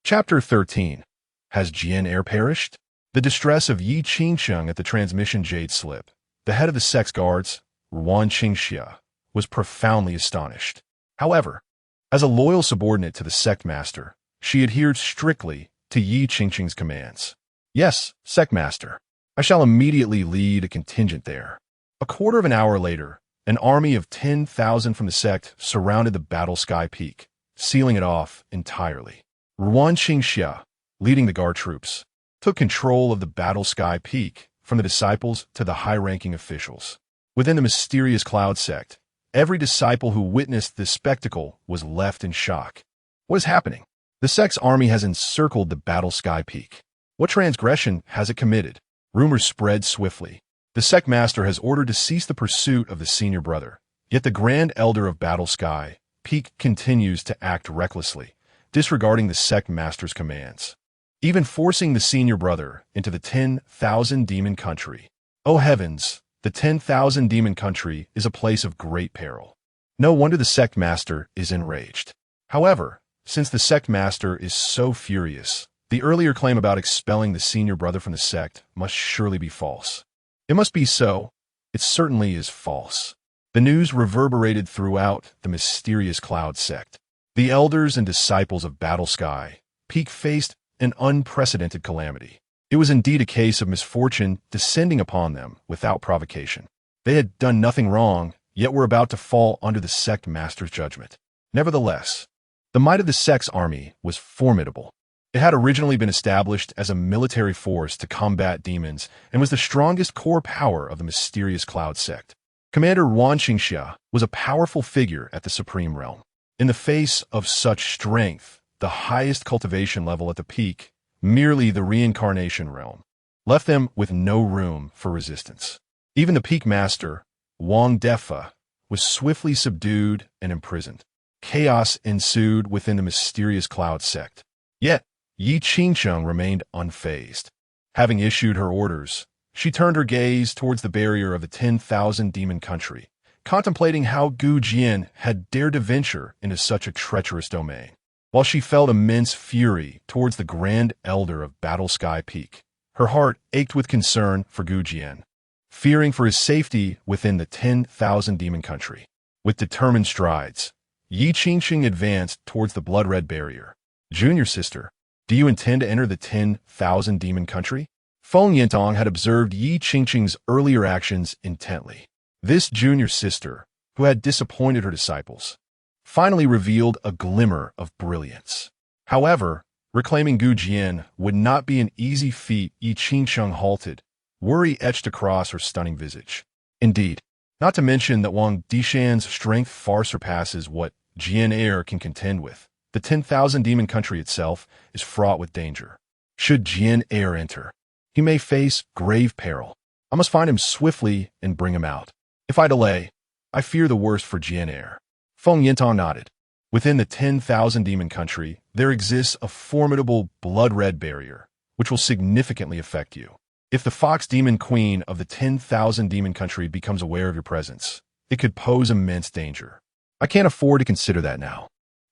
Chapter 13. Has Jian heir perished? The distress of Yi Qingsheng at the transmission jade slip. The head of the sect's guards, Ruan Qingxia, was profoundly astonished. However, as a loyal subordinate to the sect master, she adhered strictly to Yi Qingsheng's commands. "Yes, sect master. I shall immediately lead a contingent there." A quarter of an hour later, an army of 10,000 from the sect surrounded the Battle Sky Peak, sealing it off entirely. Ruan Qingxia, leading the guard troops, took control of the Battle Sky Peak, from the disciples to the high-ranking officials. Within the mysterious Cloud sect, every disciple who witnessed this spectacle was left in shock. What is happening? The sect's army has encircled the Battle Sky Peak. What transgression has it committed? Rumors spread swiftly. The sect master has ordered to cease the pursuit of the senior brother. Yet the Grand Elder of Battle Sky Peak continues to act recklessly, disregarding the sect master's commands, even forcing the senior brother into the 10,000 demon country. Oh heavens, the 10,000 demon country is a place of great peril. No wonder the sect master is enraged. However, since the sect master is so furious, the earlier claim about expelling the senior brother from the sect must surely be false. It must be so. It certainly is false. The news reverberated throughout the mysterious Cloud sect. The elders and disciples of Battle Sky Peak faced an unprecedented calamity. It was indeed a case of misfortune descending upon them without provocation. They had done nothing wrong, yet were about to fall under the sect master's judgment. Nevertheless, the might of the sect's army was formidable. It had originally been established as a military force to combat demons and was the strongest core power of the mysterious Cloud sect. Commander Ruan Qingxia was a powerful figure at the Supreme Realm. In the face of such strength, the highest cultivation level at the peak, merely the reincarnation realm, left them with no room for resistance. Even the peak master, Wang Defa, was swiftly subdued and imprisoned. Chaos ensued within the mysterious Cloud sect. Yet, Yi Qingsheng remained unfazed. Having issued her orders, she turned her gaze towards the barrier of the 10,000 demon country, contemplating how Gu Jian had dared to venture into such a treacherous domain. While she felt immense fury towards the Grand Elder of Battle Sky Peak, Her heart ached with concern for Gu Jian, fearing for his safety within the 10,000 demon country. With determined strides, Yi Qingqing advanced towards the blood-red barrier. Junior sister, do you intend to enter the 10,000 demon country? Feng Yintong had observed Yi Qingqing's earlier actions intently. This junior sister, who had disappointed her disciples, finally revealed a glimmer of brilliance. However, reclaiming Gu Jian would not be an easy feat. Yi Qingqing halted, worry etched across her stunning visage. Indeed, not to mention that Wang Dishan's strength far surpasses what Jian Air can contend with. The 10,000 demon country itself is fraught with danger. Should Jian Air enter, he may face grave peril. I must find him swiftly and bring him out. If I delay, I fear the worst for Jian Air. Feng Yintong nodded. Within the 10,000 demon country, there exists a formidable blood-red barrier, which will significantly affect you. If the Fox Demon Queen of the 10,000 demon country becomes aware of your presence, it could pose immense danger. I can't afford to consider that now.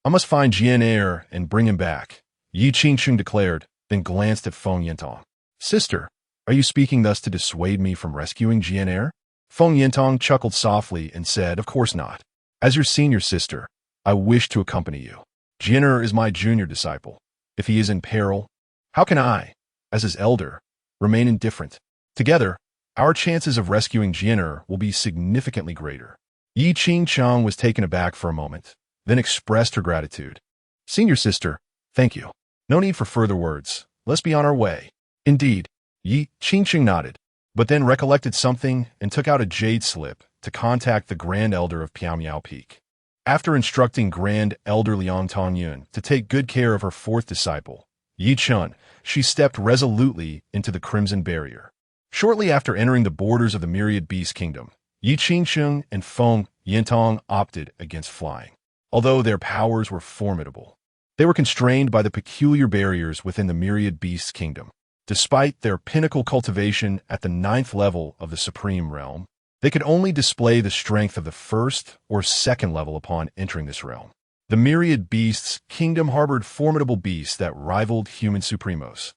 I must find Jian Air and bring him back, Yi Qingqing declared, then glanced at Feng Yintong. Sister, are you speaking thus to dissuade me from rescuing Jian Air? Feng Yintong chuckled softly and said, of course not. As your senior sister, I wish to accompany you. Jian Air is my junior disciple. If he is in peril, how can I, as his elder, remain indifferent? Together, our chances of rescuing Jian Air will be significantly greater. Yi Qingqing was taken aback for a moment, then expressed her gratitude. Senior sister, thank you. No need for further words. Let's be on our way. Indeed, Yi Qingqing nodded, but then recollected something and took out a jade slip to contact the Grand Elder of Piaomiao Peak. After instructing Grand Elder Liang Tongyun to take good care of her fourth disciple, Yi Chun, she stepped resolutely into the Crimson Barrier. Shortly after entering the borders of the Myriad Beast Kingdom, Yi Qingqing and Feng Yintong opted against flying. Although their powers were formidable, they were constrained by the peculiar barriers within the Myriad Beast Kingdom. Despite their pinnacle cultivation at the 9th level of the Supreme Realm, they could only display the strength of the 1st or 2nd level upon entering this realm. The Myriad Beasts Kingdom harbored formidable beasts that rivaled human supremos,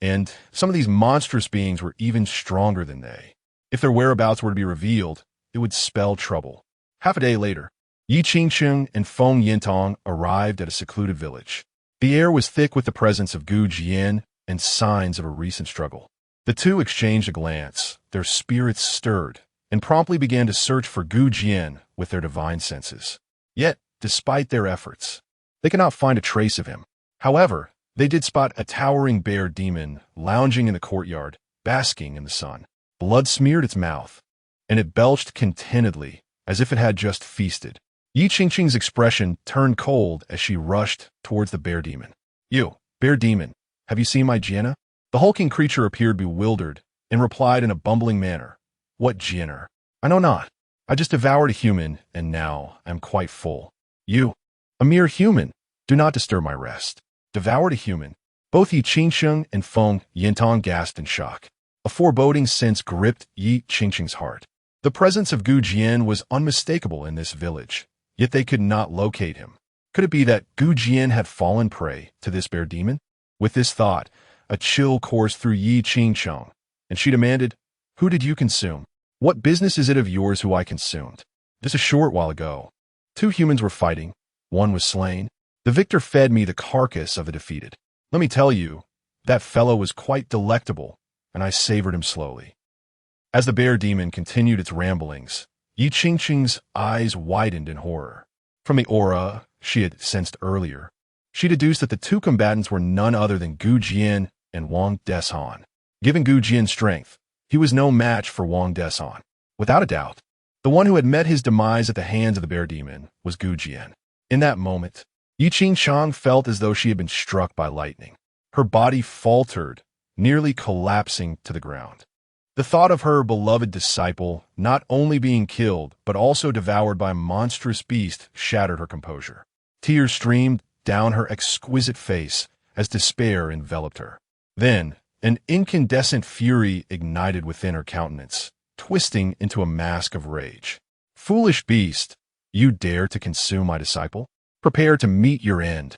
and some of these monstrous beings were even stronger than they. If their whereabouts were to be revealed, it would spell trouble. Half a day later, Yi Qingqing and Feng Yintong arrived at a secluded village. The air was thick with the presence of Gu Jian and signs of a recent struggle. The two exchanged a glance, their spirits stirred, and promptly began to search for Gu Jian with their divine senses. Yet, despite their efforts, they could not find a trace of him. However, they did spot a towering bear demon lounging in the courtyard, basking in the sun. Blood smeared its mouth, and it belched contentedly, as if it had just feasted. Yi Qingqing's expression turned cold as she rushed towards the bear demon. You, bear demon, have you seen my Jian? The hulking creature appeared bewildered and replied in a bumbling manner. What Jian? I know not. I just devoured a human, and now I am quite full. You, a mere human, do not disturb my rest. Devoured a human. Both Yi Qingqing and Feng Yintong gasped in shock. A foreboding sense gripped Yi Qingqing's heart. The presence of Gu Jian was unmistakable in this village, yet they could not locate him. Could it be that Gu Jian had fallen prey to this bear demon? With this thought, a chill coursed through Yi Qingqing, and she demanded, Who did you consume? What business is it of yours who I consumed? Just a short while ago, 2 humans were fighting. One was slain. The victor fed me the carcass of the defeated. Let me tell you, that fellow was quite delectable, and I savored him slowly. As the bear demon continued its ramblings, Yi Qingqing's eyes widened in horror. From the aura she had sensed earlier, she deduced that the 2 combatants were none other than Gu Jian and Wang Deshan. Given Gu Jian's strength, he was no match for Wang Deshan. Without a doubt, the one who had met his demise at the hands of the bear demon was Gu Jian. In that moment, Yi Qingqing felt as though she had been struck by lightning. Her body faltered, nearly collapsing to the ground. The thought of her beloved disciple not only being killed, but also devoured by a monstrous beast shattered her composure. Tears streamed down her exquisite face as despair enveloped her. Then, an incandescent fury ignited within her countenance, twisting into a mask of rage. Foolish beast, you dare to consume my disciple? Prepare to meet your end.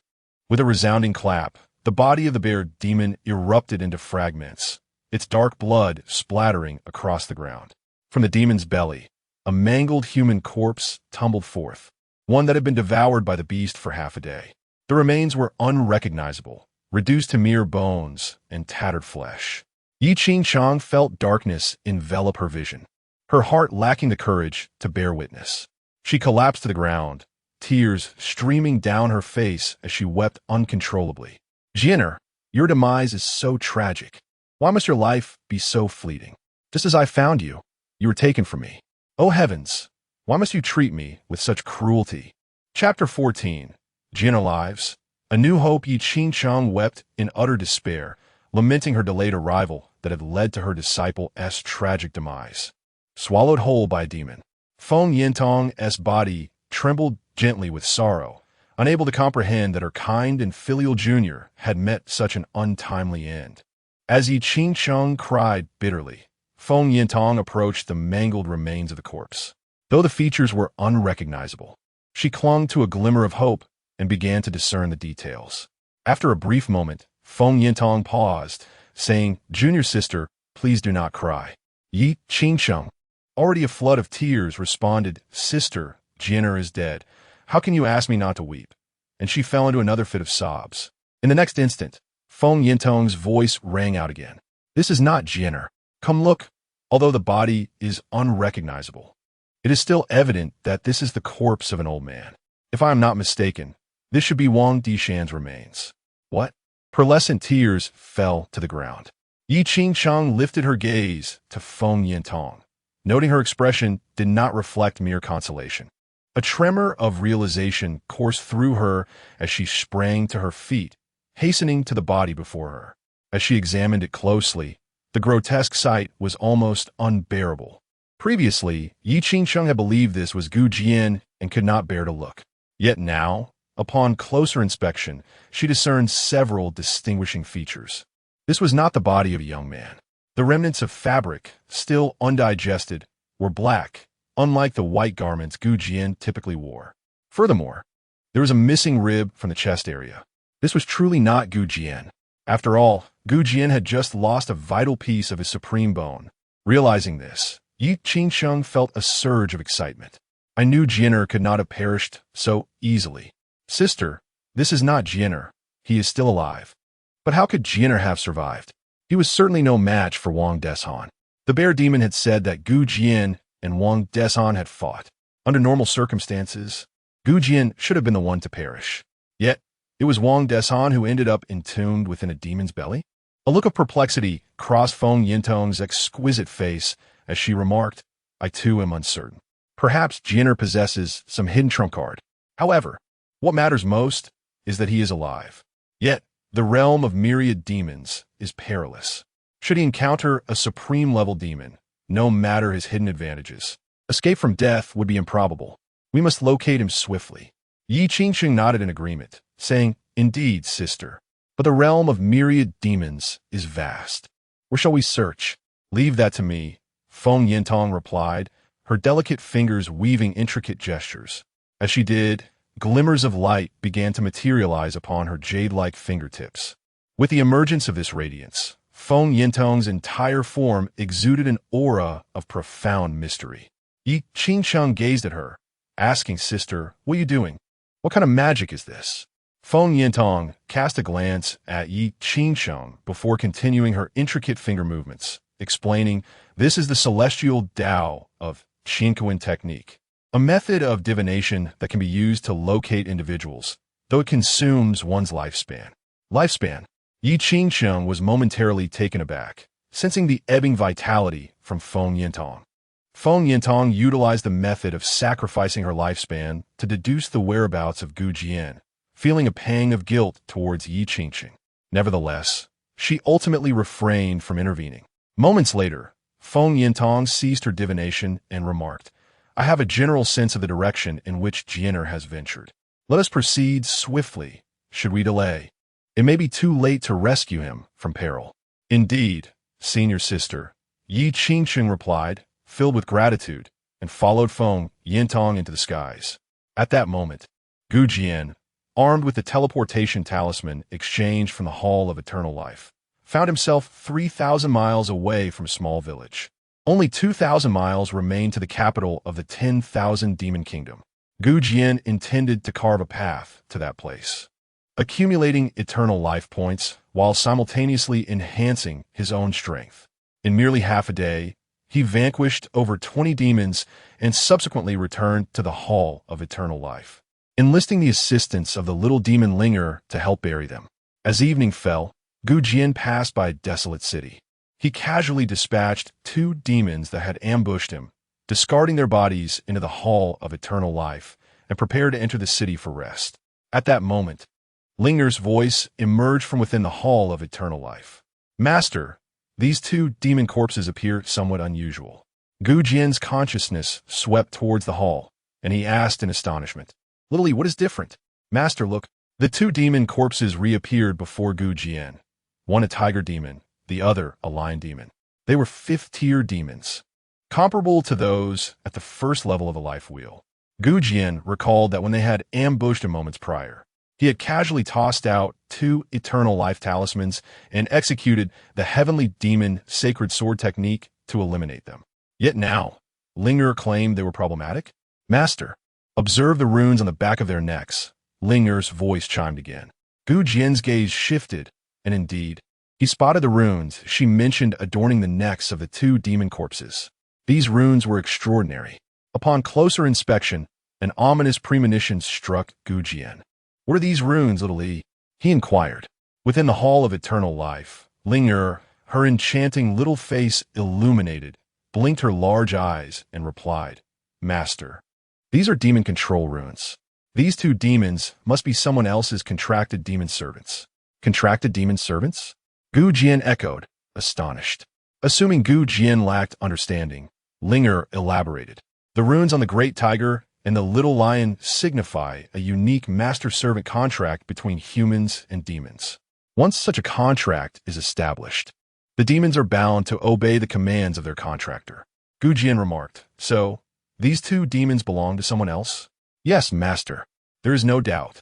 With a resounding clap, the body of the bear demon erupted into fragments, its dark blood splattering across the ground. From the demon's belly, a mangled human corpse tumbled forth, one that had been devoured by the beast for half a day. The remains were unrecognizable, reduced to mere bones and tattered flesh. Yi Qingchang felt darkness envelop her vision, her heart lacking the courage to bear witness. She collapsed to the ground, tears streaming down her face as she wept uncontrollably. Jian, your demise is so tragic. Why must your life be so fleeting? Just as I found you, you were taken from me. Oh heavens, why must you treat me with such cruelty? Chapter 14. Jian Lives. A New Hope. Yi Qingchang wept in utter despair, lamenting her delayed arrival that had led to her disciple's tragic demise. Swallowed whole by a demon, Feng Yintong's body trembled gently with sorrow, unable to comprehend that her kind and filial junior had met such an untimely end. As Yi Qingchang cried bitterly, Feng Yintong approached the mangled remains of the corpse. Though the features were unrecognizable, she clung to a glimmer of hope and began to discern the details. After a brief moment, Feng Yintong paused, saying, "Junior sister, please do not cry." Yi Qingchang, already a flood of tears, responded, "Sister, Jian is dead. How can you ask me not to weep?" And she fell into another fit of sobs. In the next instant, Feng Yintong's voice rang out again. "This is not Jian. Come look." Although the body is unrecognizable, it is still evident that this is the corpse of an old man. If I am not mistaken, this should be Wang Dishan's remains. What? Pearlescent tears fell to the ground. Yi Qingchang lifted her gaze to Feng Yintong, noting her expression did not reflect mere consolation. A tremor of realization coursed through her as she sprang to her feet, hastening to the body before her. As she examined it closely, the grotesque sight was almost unbearable. Previously, Yi Qingchang had believed this was Gu Jian and could not bear to look. Yet now, upon closer inspection, she discerned several distinguishing features. This was not the body of a young man. The remnants of fabric, still undigested, were black, unlike the white garments Gu Jian typically wore. Furthermore, there was a missing rib from the chest area. This was truly not Gu Jian. After all, Gu Jian had just lost a vital piece of his supreme bone. Realizing this, Yi Qingchang felt a surge of excitement. I knew Jian could not have perished so easily. Sister, this is not Jian. He is still alive. But how could Jian have survived? He was certainly no match for Wang Deshan. The bear demon had said that Gu Jian and Wang Deshan had fought. Under normal circumstances, Gu Jian should have been the one to perish. Yet, it was Wang Deshan who ended up entombed within a demon's belly? A look of perplexity crossed Feng Yintong's exquisite face as she remarked, "I too am uncertain. Perhaps Jian possesses some hidden trump card. However, what matters most is that he is alive. Yet, the realm of myriad demons is perilous. Should he encounter a supreme-level demon, no matter his hidden advantages, escape from death would be improbable. We must locate him swiftly." Yi Qingchang nodded in agreement, saying, "Indeed, sister. But the realm of myriad demons is vast. Where shall we search?" "Leave that to me," Feng Yintong replied, her delicate fingers weaving intricate gestures. As she did, glimmers of light began to materialize upon her jade-like fingertips. With the emergence of this radiance, Feng Yintong's entire form exuded an aura of profound mystery. Yi Qingchang gazed at her, asking, "Sister, what are you doing? What kind of magic is this?" Feng Yintong cast a glance at Yi Qingchang before continuing her intricate finger movements, explaining, "This is the celestial Tao of Qingkuan technique, a method of divination that can be used to locate individuals, though it consumes one's lifespan." Lifespan? Yi Qingchang was momentarily taken aback, sensing the ebbing vitality from Feng Yintong. Feng Yintong utilized the method of sacrificing her lifespan to deduce the whereabouts of Gu Jian, feeling a pang of guilt towards Yi Qingchang. Nevertheless, she ultimately refrained from intervening. Moments later, Feng Yintong ceased her divination and remarked, "I have a general sense of the direction in which Jian has ventured. Let us proceed swiftly. Should we delay, it may be too late to rescue him from peril." "Indeed, senior sister," Yi Qingchang replied, filled with gratitude, and followed Feng Yintong into the skies. At that moment, Gu Jian, armed with the teleportation talisman exchanged from the Hall of Eternal Life, found himself 3,000 miles away from a small village. Only 2,000 miles remained to the capital of the 10,000 demon kingdom. Jian intended to carve a path to that place, accumulating eternal life points while simultaneously enhancing his own strength. In merely half a day, he vanquished over 20 demons and subsequently returned to the Hall of Eternal Life, enlisting the assistance of the little demon Linger to help bury them. As evening fell, Jian passed by a desolate city. He casually dispatched 2 demons that had ambushed him, discarding their bodies into the Hall of Eternal Life, and prepared to enter the city for rest. At that moment, Linger's voice emerged from within the Hall of Eternal Life. "Master, these 2 demon corpses appear somewhat unusual." Jian's consciousness swept towards the hall, and he asked in astonishment, "Lily, what is different?" "Master, look." The 2 demon corpses reappeared before Jian, one a tiger demon, the other a lion demon. They were 5th-tier demons, comparable to those at the first level of a life wheel. Jian recalled that when they had ambushed him moments prior, he had casually tossed out 2 eternal life talismans and executed the heavenly demon sacred sword technique to eliminate them. Yet now, Linger claimed they were problematic. "Master, observe the runes on the back of their necks." Linger's voice chimed again. Jian's gaze shifted, and indeed, he spotted the runes she mentioned adorning the necks of the 2 demon corpses. These runes were extraordinary. Upon closer inspection, an ominous premonition struck Jian. "What are these runes, little E?" he inquired. Within the Hall of Eternal Life, Linger, her enchanting little face illuminated, blinked her large eyes, and replied, "Master, these are demon control runes. These 2 demons must be someone else's contracted demon servants." "Contracted demon servants?" Jian echoed, astonished. Assuming Jian lacked understanding, Linger elaborated. "The runes on the great tiger and the little lion signify a unique master-servant contract between humans and demons. Once such a contract is established, the demons are bound to obey the commands of their contractor." Jian remarked, "So, these 2 demons belong to someone else?" "Yes, master. There is no doubt,"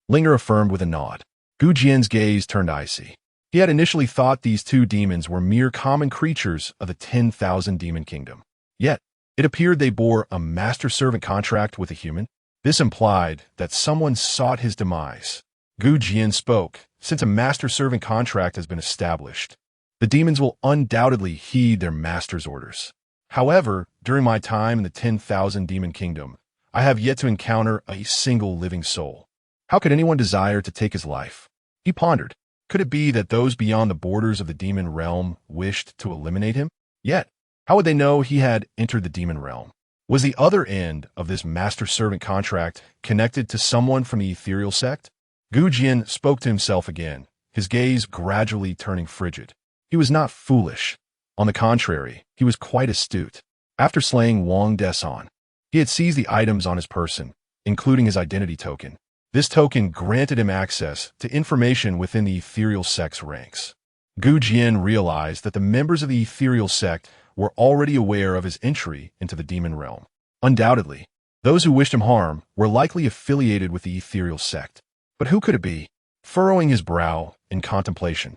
Linger affirmed with a nod. Jian's gaze turned icy. He had initially thought these 2 demons were mere common creatures of the 10,000 demon kingdom. Yet, it appeared they bore a master-servant contract with a human. This implied that someone sought his demise. Jian spoke, "Since a master-servant contract has been established, the demons will undoubtedly heed their master's orders. However, during my time in the 10,000 demon kingdom, I have yet to encounter a single living soul. How could anyone desire to take his life?" He pondered. Could it be that those beyond the borders of the demon realm wished to eliminate him? Yet, how would they know he had entered the demon realm? Was the other end of this master-servant contract connected to someone from the ethereal sect? Jian spoke to himself again, his gaze gradually turning frigid. He was not foolish. On the contrary, he was quite astute. After slaying Wang Desan, he had seized the items on his person, including his identity token. This token granted him access to information within the ethereal sect's ranks. Jian realized that the members of the ethereal sect were already aware of his entry into the demon realm. Undoubtedly, those who wished him harm were likely affiliated with the ethereal sect. But who could it be? Furrowing his brow in contemplation,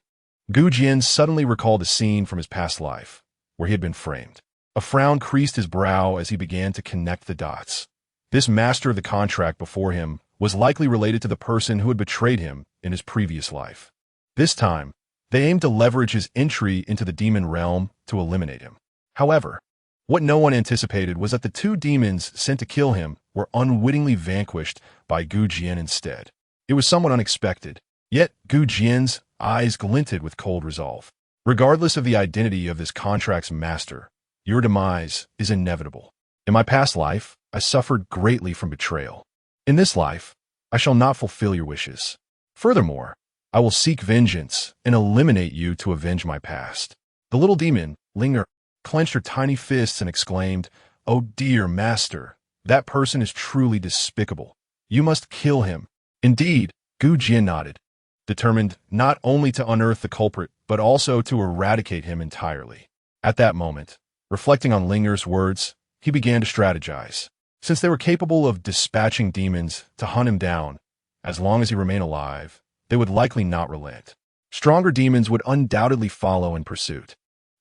Jian suddenly recalled a scene from his past life, where he had been framed. A frown creased his brow as he began to connect the dots. This master of the contract before him was likely related to the person who had betrayed him in his previous life. This time, they aimed to leverage his entry into the demon realm to eliminate him. However, what no one anticipated was that the 2 demons sent to kill him were unwittingly vanquished by Jian instead. It was somewhat unexpected, yet Jian's eyes glinted with cold resolve. "Regardless of the identity of this contract's master, your demise is inevitable. In my past life, I suffered greatly from betrayal. In this life, I shall not fulfill your wishes. Furthermore, I will seek vengeance and eliminate you to avenge my past." The little demon, Linger, clenched her tiny fists and exclaimed, "Oh dear master, that person is truly despicable. You must kill him." "Indeed," Jian nodded, determined not only to unearth the culprit, but also to eradicate him entirely. At that moment, reflecting on Linger's words, he began to strategize. Since they were capable of dispatching demons to hunt him down, as long as he remained alive, they would likely not relent. Stronger demons would undoubtedly follow in pursuit.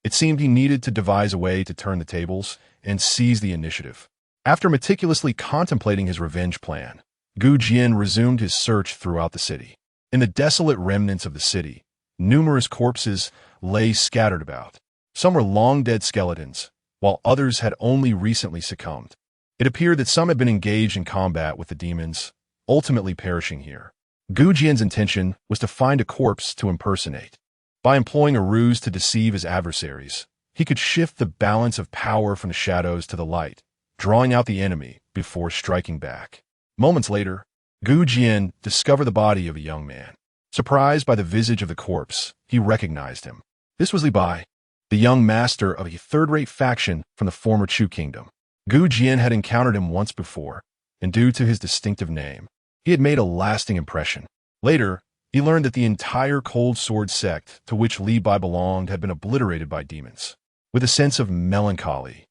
It seemed he needed to devise a way to turn the tables and seize the initiative. After meticulously contemplating his revenge plan, Jian resumed his search throughout the city. In the desolate remnants of the city, numerous corpses lay scattered about. Some were long-dead skeletons, while others had only recently succumbed. It appeared that some had been engaged in combat with the demons, ultimately perishing here. Jian's intention was to find a corpse to impersonate. By employing a ruse to deceive his adversaries, he could shift the balance of power from the shadows to the light, drawing out the enemy before striking back. Moments later, Jian discovered the body of a young man. Surprised by the visage of the corpse, he recognized him. This was Li Bai, the young master of a third-rate faction from the former Chu kingdom. Jian had encountered him once before, and due to his distinctive name, he had made a lasting impression. Later, he learned that the entire Cold Sword sect to which Li Bai belonged had been obliterated by demons. With a sense of melancholy,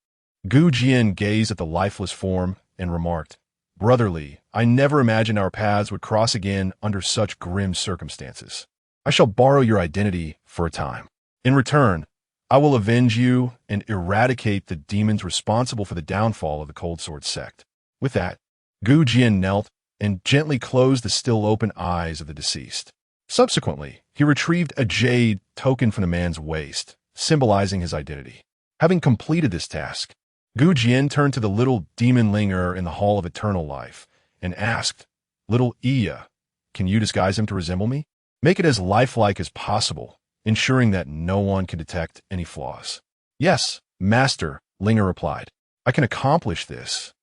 Jian gazed at the lifeless form and remarked, "Brother Li, I never imagined our paths would cross again under such grim circumstances. I shall borrow your identity for a time. In return, I will avenge you and eradicate the demons responsible for the downfall of the Cold Sword sect." With that, Jian knelt and gently closed the still open eyes of the deceased. Subsequently, he retrieved a jade token from the man's waist, symbolizing his identity. Having completed this task, Jian turned to the little demon linger in the Hall of Eternal Life and asked, "Little Iya, can you disguise him to resemble me? Make it as lifelike as possible, ensuring that no one can detect any flaws." "Yes, Master," Linger replied. "I can accomplish this,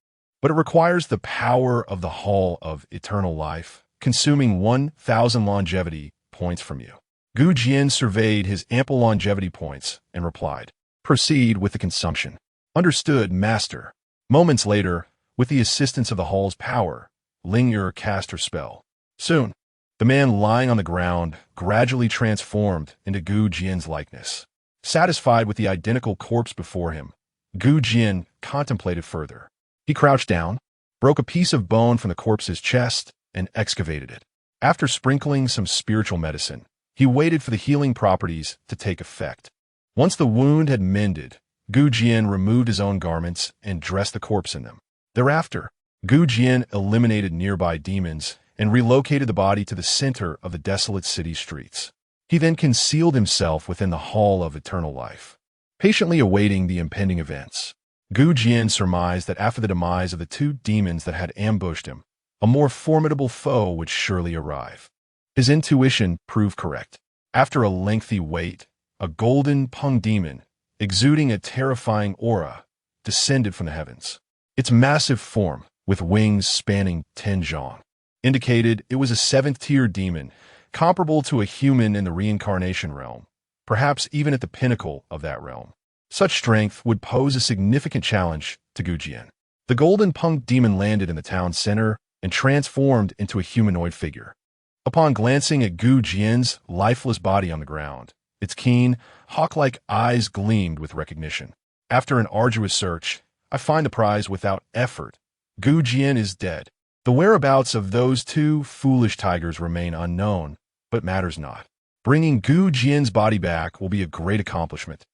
but it requires the power of the Hall of Eternal Life, consuming 1,000 longevity points from you." Jian surveyed his ample longevity points and replied, "Proceed with the consumption." "Understood, Master." Moments later, with the assistance of the hall's power, Linger cast her spell. Soon, the man lying on the ground gradually transformed into Jian's likeness. Satisfied with the identical corpse before him, Jian contemplated further. He crouched down, broke a piece of bone from the corpse's chest, and excavated it. After sprinkling some spiritual medicine, he waited for the healing properties to take effect. Once the wound had mended, Jian removed his own garments and dressed the corpse in them. Thereafter, Jian eliminated nearby demons and relocated the body to the center of the desolate city streets. He then concealed himself within the Hall of Eternal Life, patiently awaiting the impending events. Jian surmised that after the demise of the two demons that had ambushed him, a more formidable foe would surely arrive. His intuition proved correct. After a lengthy wait, a golden Peng demon, exuding a terrifying aura, descended from the heavens. Its massive form, with wings spanning 10 zhang, indicated it was a 7th-tier demon, comparable to a human in the reincarnation realm, perhaps even at the pinnacle of that realm. Such strength would pose a significant challenge to Jian. The golden Peng demon landed in the town center and transformed into a humanoid figure. Upon glancing at Jian's lifeless body on the ground, its keen, hawk-like eyes gleamed with recognition. "After an arduous search, I find the prize without effort. Jian is dead. The whereabouts of those two foolish tigers remain unknown, but matters not. Bringing Jian's body back will be a great accomplishment,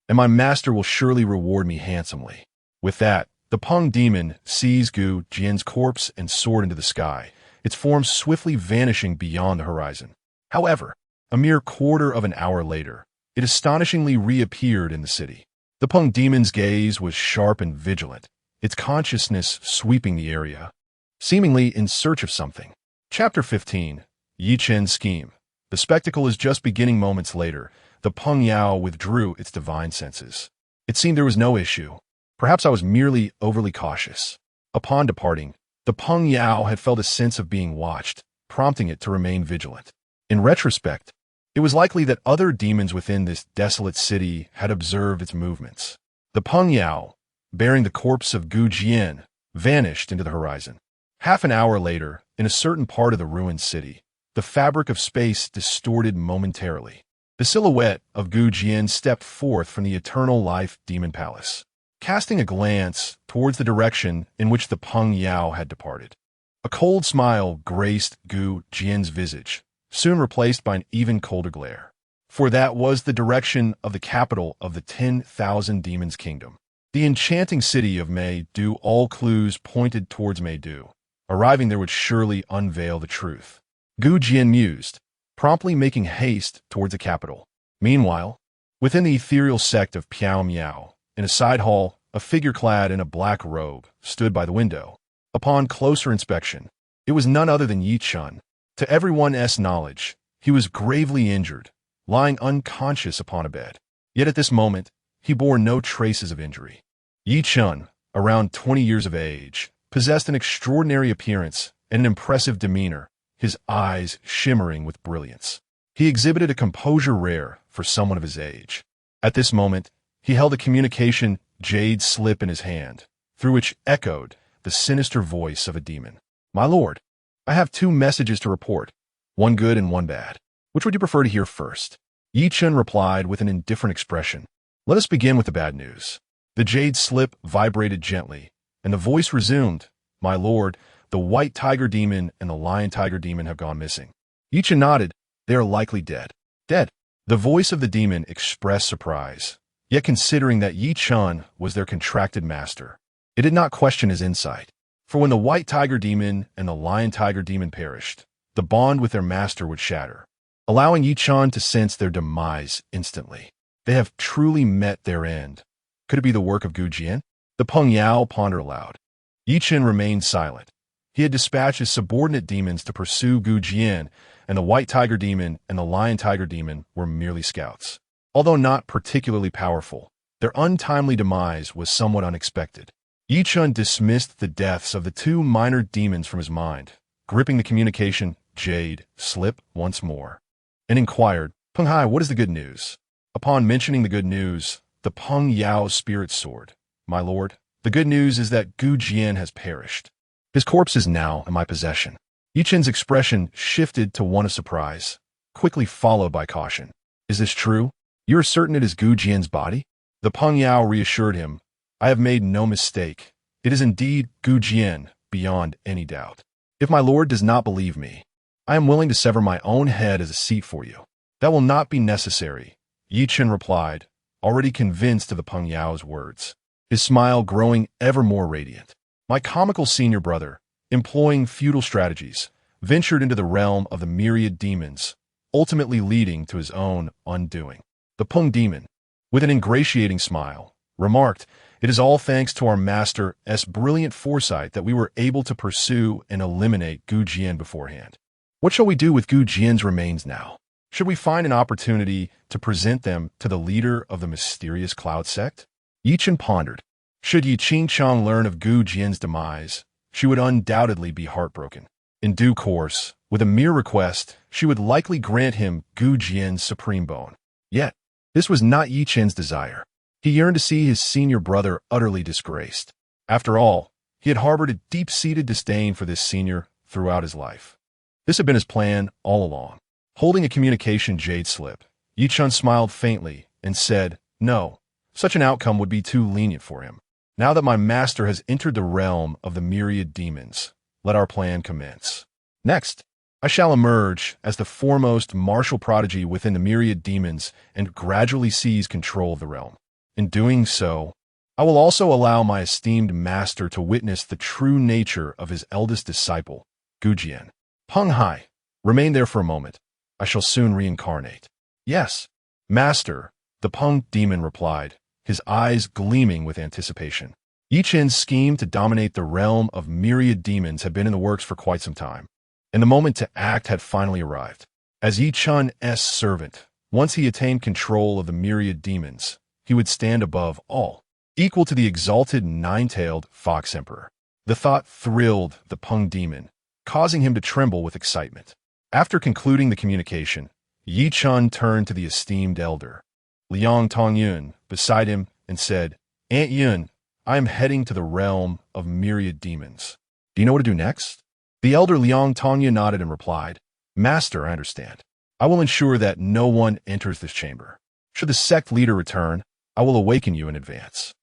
and my master will surely reward me handsomely." With that, the Peng demon seized Jian's corpse and soared into the sky, its form swiftly vanishing beyond the horizon. However, a mere quarter of an hour later, it astonishingly reappeared in the city. The Peng demon's gaze was sharp and vigilant, its consciousness sweeping the area, seemingly in search of something. Chapter 15. Yi Chen's Scheme. The spectacle is just beginning. Moments later, the Peng Yao withdrew its divine senses. It seemed there was no issue. Perhaps I was merely overly cautious. Upon departing, the Peng Yao had felt a sense of being watched, prompting it to remain vigilant. In retrospect, it was likely that other demons within this desolate city had observed its movements. The Peng Yao, bearing the corpse of Jian, vanished into the horizon. Half an hour later, in a certain part of the ruined city, the fabric of space distorted momentarily. The silhouette of Jian stepped forth from the Eternal Life Demon Palace, casting a glance towards the direction in which the Peng Yao had departed. A cold smile graced Jian's visage, soon replaced by an even colder glare. For that was the direction of the capital of the 10,000 Demons Kingdom. The enchanting city of Mei-Du. All clues pointed towards Mei-Du. Arriving there would surely unveil the truth. Gu Jian mused, promptly making haste towards the capital. Meanwhile, within the ethereal sect of Piao Miao, in a side hall, a figure clad in a black robe stood by the window. Upon closer inspection, it was none other than Yi Chun. To everyone's knowledge, he was gravely injured, lying unconscious upon a bed. Yet at this moment, he bore no traces of injury. Yi Chun, around 20 years of age, possessed an extraordinary appearance and an impressive demeanor, his eyes shimmering with brilliance. He exhibited a composure rare for someone of his age. At this moment, he held a communication jade slip in his hand, through which echoed the sinister voice of a demon. "My lord, I have 2 messages to report, one good and one bad. Which would you prefer to hear first?" Yi Chun replied with an indifferent expression. "Let us begin with the bad news." The jade slip vibrated gently, and the voice resumed, "My lord, the white tiger demon and the lion tiger demon have gone missing." Yi Chun nodded. "They are likely dead." "Dead?" The voice of the demon expressed surprise, yet considering that Yi Chun was their contracted master, it did not question his insight. For when the white tiger demon and the lion tiger demon perished, the bond with their master would shatter, allowing Yi Chun to sense their demise instantly. They have truly met their end. Could it be the work of Gu Jian? The Peng Yao pondered aloud. Yi Chun remained silent. He had dispatched his subordinate demons to pursue Gu Jian, and the white tiger demon and the lion tiger demon were merely scouts. Although not particularly powerful, their untimely demise was somewhat unexpected. Yi Chun dismissed the deaths of the 2 minor demons from his mind, gripping the communication jade slip once more, and inquired, "Peng Hai, what is the good news?" Upon mentioning the good news, the Peng Yao spirit soared. "My lord, the good news is that Gu Jian has perished. His corpse is now in my possession." Yi Chun's expression shifted to one of surprise, quickly followed by caution. "Is this true? You are certain it is Gu Jian's body?" The Peng Yao reassured him, "I have made no mistake. It is indeed Gu Jian, beyond any doubt. If my lord does not believe me, I am willing to sever my own head as a seat for you." "That will not be necessary," Yi Chun replied, already convinced of the Peng Yao's words, his smile growing ever more radiant. "My comical senior brother, employing futile strategies, ventured into the realm of the myriad demons, ultimately leading to his own undoing." The Peng demon, with an ingratiating smile, remarked, "It is all thanks to our master's brilliant foresight that we were able to pursue and eliminate Gu Jian beforehand. What shall we do with Gu Jian's remains now? Should we find an opportunity to present them to the leader of the mysterious Cloud sect?" Yi Chun pondered. Should Yi Ching-chang learn of Gu Jian's demise, she would undoubtedly be heartbroken. In due course, with a mere request, she would likely grant him Gu Jian's supreme bone. Yet, this was not Yi Chun's desire. He yearned to see his senior brother utterly disgraced. After all, he had harbored a deep-seated disdain for this senior throughout his life. This had been his plan all along. Holding a communication jade slip, Yi Chun smiled faintly and said, "No, such an outcome would be too lenient for him. Now that my master has entered the realm of the myriad demons, let our plan commence. Next, I shall emerge as the foremost martial prodigy within the myriad demons and gradually seize control of the realm. In doing so, I will also allow my esteemed master to witness the true nature of his eldest disciple, Gu Jian. Peng Hai, remain there for a moment. I shall soon reincarnate." "Yes, master," the Peng demon replied, his eyes gleaming with anticipation. Yi Chun's scheme to dominate the realm of myriad demons had been in the works for quite some time, and the moment to act had finally arrived. As Yi Chun's servant, once he attained control of the myriad demons, he would stand above all, equal to the exalted nine-tailed fox emperor. The thought thrilled the Peng demon, causing him to tremble with excitement. After concluding the communication, Yi Chun turned to the esteemed elder, Liang Tongyun, beside him and said, "Aunt Yun, I am heading to the realm of myriad demons. Do you know what to do next?" The elder Liang Tongyun nodded and replied, "Master, I understand. I will ensure that no one enters this chamber. Should the sect leader return, I will awaken you in advance."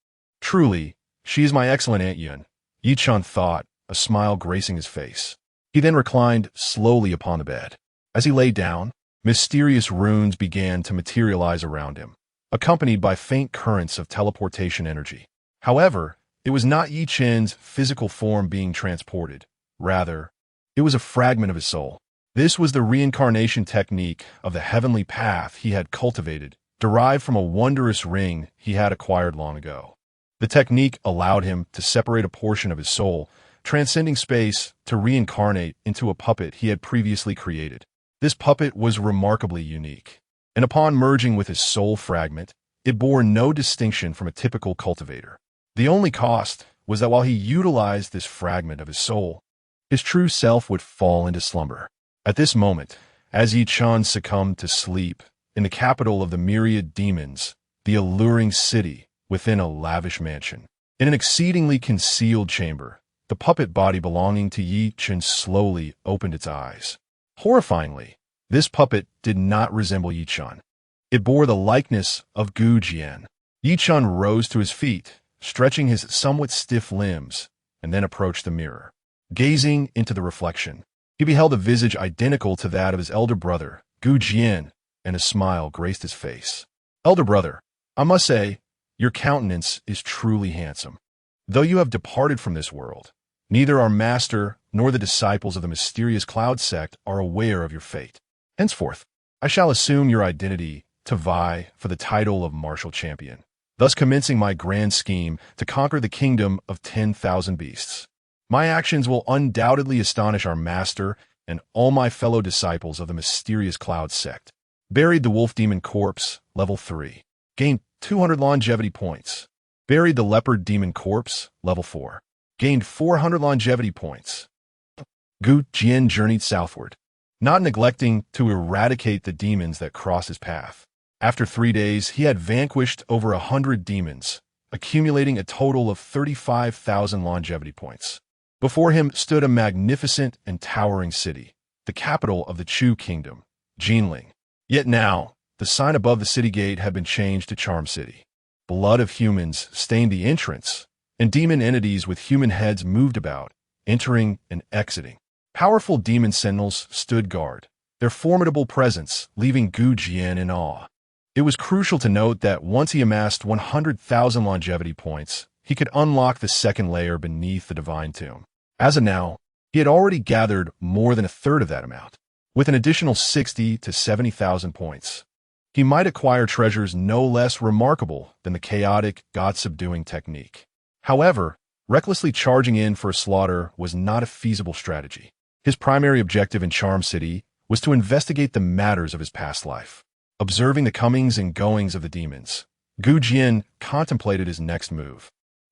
Truly, she is my excellent Aunt Yun, Yi Chun thought, a smile gracing his face. He then reclined slowly upon the bed. As he lay down, mysterious runes began to materialize around him, accompanied by faint currents of teleportation energy. However, it was not Yi Chen's physical form being transported. Rather, it was a fragment of his soul. This was the reincarnation technique of the heavenly path he had cultivated, derived from a wondrous ring he had acquired long ago. The technique allowed him to separate a portion of his soul, transcending space, to reincarnate into a puppet he had previously created. This puppet was remarkably unique, and upon merging with his soul fragment, it bore no distinction from a typical cultivator. The only cost was that while he utilized this fragment of his soul, his true self would fall into slumber. At this moment, as Yi Chen succumbed to sleep in the capital of the myriad demons, the alluring city within a lavish mansion, in an exceedingly concealed chamber, the puppet body belonging to Yi Chen slowly opened its eyes. Horrifyingly, this puppet did not resemble Yi Chen. It bore the likeness of Jian. Yi Chen rose to his feet, stretching his somewhat stiff limbs, and then approached the mirror. Gazing into the reflection, he beheld a visage identical to that of his elder brother, Jian, and a smile graced his face. "Elder brother, I must say, your countenance is truly handsome. Though you have departed from this world, neither our master nor the disciples of the mysterious Cloud sect are aware of your fate. Henceforth, I shall assume your identity to vie for the title of martial champion, thus commencing my grand scheme to conquer the kingdom of 10,000 beasts. My actions will undoubtedly astonish our master and all my fellow disciples of the mysterious Cloud sect." Buried the wolf demon corpse, level 3. Gained 200 longevity points. Buried the leopard demon corpse, level 4. Gained 400 longevity points. Jian journeyed southward, not neglecting to eradicate the demons that crossed his path. After 3 days, he had vanquished over 100 demons, accumulating a total of 35,000 longevity points. Before him stood a magnificent and towering city, the capital of the Chu kingdom, Jinling. Yet now, the sign above the city gate had been changed to Charm City. Blood of humans stained the entrance, and demon entities with human heads moved about, entering and exiting. Powerful demon sentinels stood guard, their formidable presence leaving Jian in awe. It was crucial to note that once he amassed 100,000 longevity points, he could unlock the second layer beneath the divine tomb. As of now, he had already gathered more than a third of that amount. With an additional 60 to 70,000 points, he might acquire treasures no less remarkable than the chaotic, god-subduing technique. However, recklessly charging in for a slaughter was not a feasible strategy. His primary objective in Charm City was to investigate the matters of his past life. Observing the comings and goings of the demons, Jian contemplated his next move.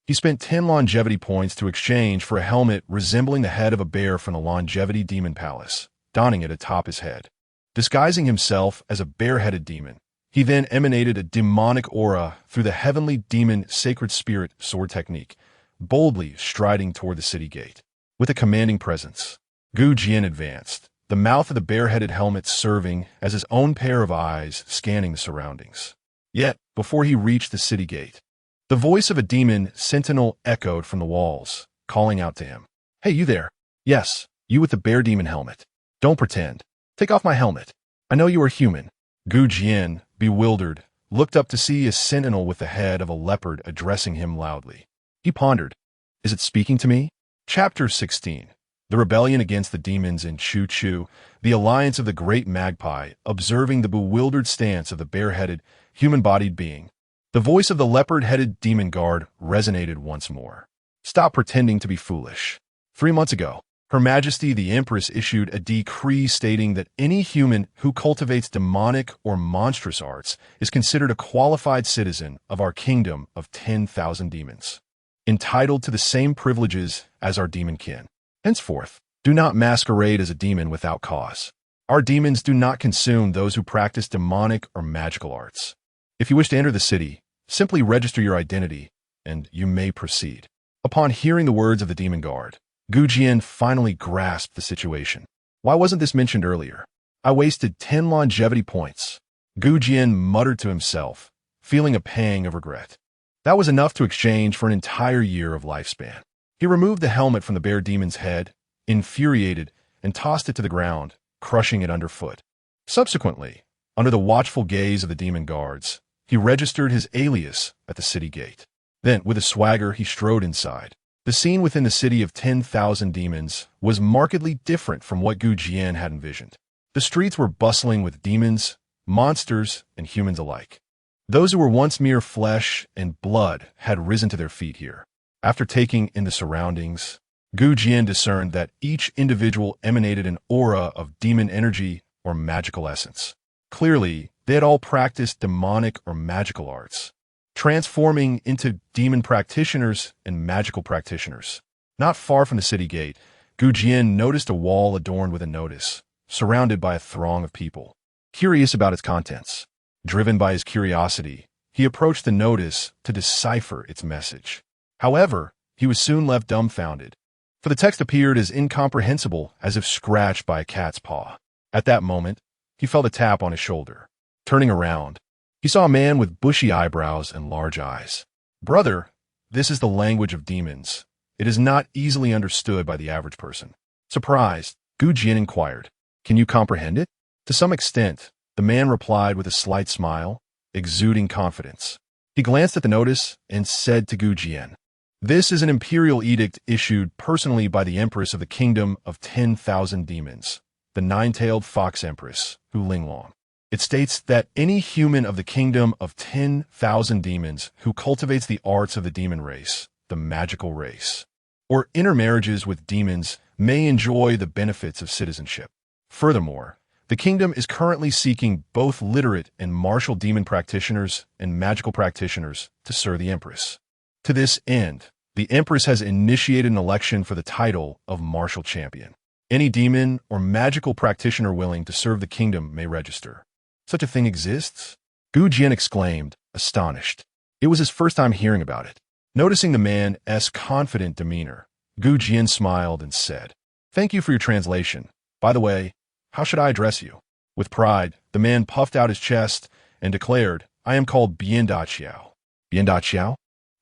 He spent 10 longevity points to exchange for a helmet resembling the head of a bear from the Longevity Demon Palace, donning it atop his head. Disguising himself as a bare-headed demon, he then emanated a demonic aura through the heavenly demon sacred spirit sword technique, boldly striding toward the city gate. With a commanding presence, Jian advanced, the mouth of the bare-headed helmet serving as his own pair of eyes scanning the surroundings. Yet, before he reached the city gate, the voice of a demon sentinel echoed from the walls, calling out to him. "Hey, you there. Yes, you with the bear demon helmet. Don't pretend. Take off my helmet. I know you are human." Jian, bewildered, looked up to see a sentinel with the head of a leopard addressing him loudly. He pondered, "Is it speaking to me?" Chapter 16. The rebellion against the demons in Chu Chu, the alliance of the great magpie, observing the bewildered stance of the bare-headed, human-bodied being. The voice of the leopard-headed demon guard resonated once more. "Stop pretending to be foolish. 3 months ago, Her Majesty the Empress issued a decree stating that any human who cultivates demonic or monstrous arts is considered a qualified citizen of our kingdom of 10,000 demons, entitled to the same privileges as our demon kin. Henceforth, do not masquerade as a demon without cause. Our demons do not consume those who practice demonic or magical arts. If you wish to enter the city, simply register your identity, and you may proceed." Upon hearing the words of the demon guard, Jian finally grasped the situation. "Why wasn't this mentioned earlier? I wasted 10 longevity points." Jian muttered to himself, feeling a pang of regret. That was enough to exchange for an entire year of lifespan. He removed the helmet from the bear demon's head, infuriated, and tossed it to the ground, crushing it underfoot. Subsequently, under the watchful gaze of the demon guards, he registered his alias at the city gate. Then, with a swagger, he strode inside. The scene within the city of 10,000 demons was markedly different from what Gu Jian had envisioned. The streets were bustling with demons, monsters, and humans alike. Those who were once mere flesh and blood had risen to their feet here. After taking in the surroundings, Gu Jian discerned that each individual emanated an aura of demon energy or magical essence. Clearly, they had all practiced demonic or magical arts, transforming into demon practitioners and magical practitioners. Not far from the city gate, Gu Jian noticed a wall adorned with a notice, surrounded by a throng of people, curious about its contents. Driven by his curiosity, he approached the notice to decipher its message. However, he was soon left dumbfounded, for the text appeared as incomprehensible as if scratched by a cat's paw. At that moment, he felt a tap on his shoulder. Turning around, he saw a man with bushy eyebrows and large eyes. "Brother, this is the language of demons. It is not easily understood by the average person." Surprised, Gu Jian inquired, "Can you comprehend it?" To some extent, the man replied with a slight smile, exuding confidence. He glanced at the notice and said to Gu Jian, "This is an imperial edict issued personally by the Empress of the Kingdom of 10,000 Demons, the nine-tailed fox empress, Hu Linglong. It states that any human of the Kingdom of 10,000 Demons who cultivates the arts of the demon race, the magical race, or intermarriages with demons may enjoy the benefits of citizenship. Furthermore, the kingdom is currently seeking both literate and martial demon practitioners and magical practitioners to serve the Empress. To this end, the Empress has initiated an election for the title of Martial Champion. Any demon or magical practitioner willing to serve the kingdom may register." "Such a thing exists?" Gu Jian exclaimed, astonished. It was his first time hearing about it. Noticing the man's confident demeanor, Gu Jian smiled and said, "Thank you for your translation. By the way, how should I address you?" With pride, the man puffed out his chest and declared, "I am called Bian Da Qiao." Bian Da Qiao?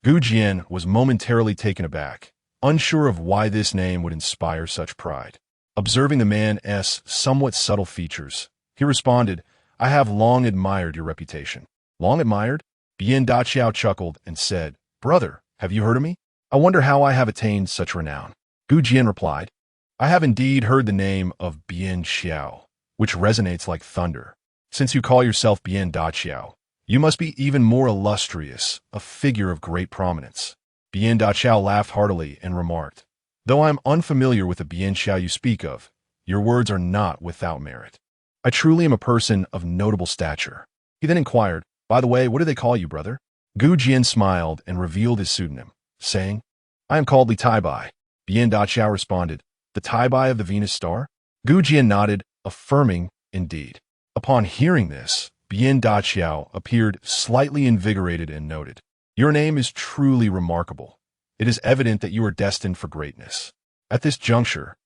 Gu Jian was momentarily taken aback, unsure of why this name would inspire such pride. Observing the man's somewhat subtle features, he responded, "I have long admired your reputation." "Long admired?" Bian Da Qiao chuckled and said, "Brother, have you heard of me? I wonder how I have attained such renown." Gu Jian replied, "I have indeed heard the name of Bian Xiao, which resonates like thunder. Since you call yourself Bian Da Qiao, you must be even more illustrious, a figure of great prominence." Bian Da Qiao laughed heartily and remarked, "Though I am unfamiliar with the Bian Xiao you speak of, your words are not without merit. I truly am a person of notable stature." He then inquired, "By the way, what do they call you, brother?" Gu Jian smiled and revealed his pseudonym, saying, "I am called Li Taibai." Bian Da Qiao responded, "The Taibai of the Venus star?" Gu Jian nodded, affirming, "Indeed." Upon hearing this, Bian Da Qiao appeared slightly invigorated and noted, "Your name is truly remarkable. It is evident that you are destined for greatness." At this juncture,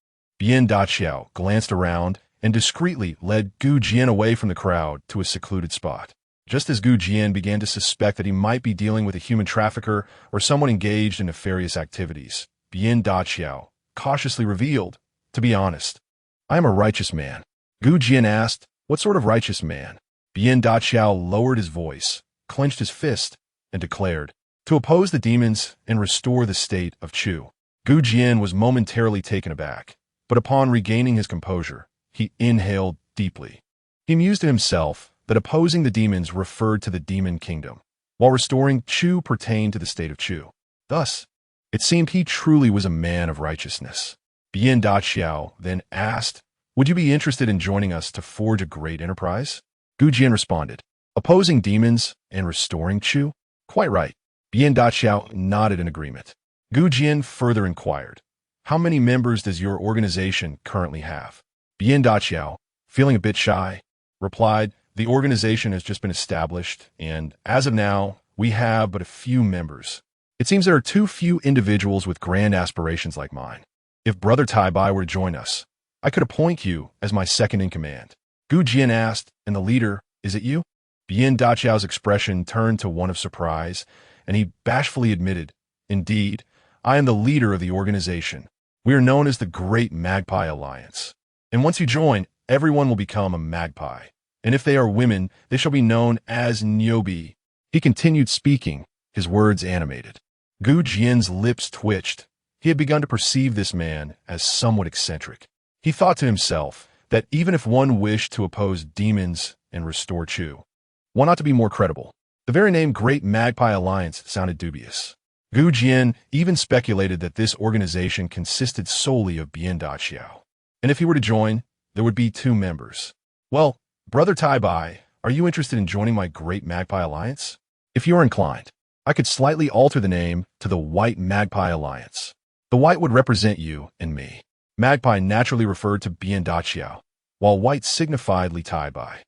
Bian Da Qiao glanced around and discreetly led Gu Jian away from the crowd to a secluded spot. Just as Gu Jian began to suspect that he might be dealing with a human trafficker or someone engaged in nefarious activities, Bian Da Qiao cautiously revealed, "To be honest, I am a righteous man." Gu Jian asked, "What sort of righteous man?" Bian Da Qiao lowered his voice, clenched his fist, and declared, "To oppose the demons and restore the state of Chu." Gu Jian was momentarily taken aback, but upon regaining his composure, he inhaled deeply. He mused to himself that opposing the demons referred to the demon kingdom, while restoring Chu pertained to the state of Chu. Thus, it seemed he truly was a man of righteousness. Bian Da Qiao then asked, "Would you be interested in joining us to forge a great enterprise?" Gu Jian responded, "Opposing demons and restoring Chu?" "Quite right." Bian Da Qiao nodded in agreement. Gu Jian further inquired, "How many members does your organization currently have?" Bian Da Qiao, feeling a bit shy, replied, "The organization has just been established, and as of now, we have but a few members. It seems there are too few individuals with grand aspirations like mine. If Brother Taibai were to join us, I could appoint you as my second in command." Gu Jian asked, "And the leader, is it you?" Bian Da Qiao's expression turned to one of surprise, and he bashfully admitted, "Indeed, I am the leader of the organization. We are known as the Great Magpie Alliance. And once you join, everyone will become a magpie, and if they are women, they shall be known as nyobi. He continued speaking, his words animated. Gu Jian's lips twitched. He had begun to perceive this man as somewhat eccentric. He thought to himself that even if one wished to oppose demons and restore Chu, one ought to be more credible. The very name Great Magpie Alliance sounded dubious. Gu Jian even speculated that this organization consisted solely of Bian Daqiao, and if he were to join, there would be 2 members. Well, Brother Tai Bai, are you interested in joining my Great Magpie Alliance? If you are inclined, I could slightly alter the name to the White Magpie Alliance. The white would represent you and me. Magpie naturally referred to Bian Daqiao, while white signified Li Tai Bai.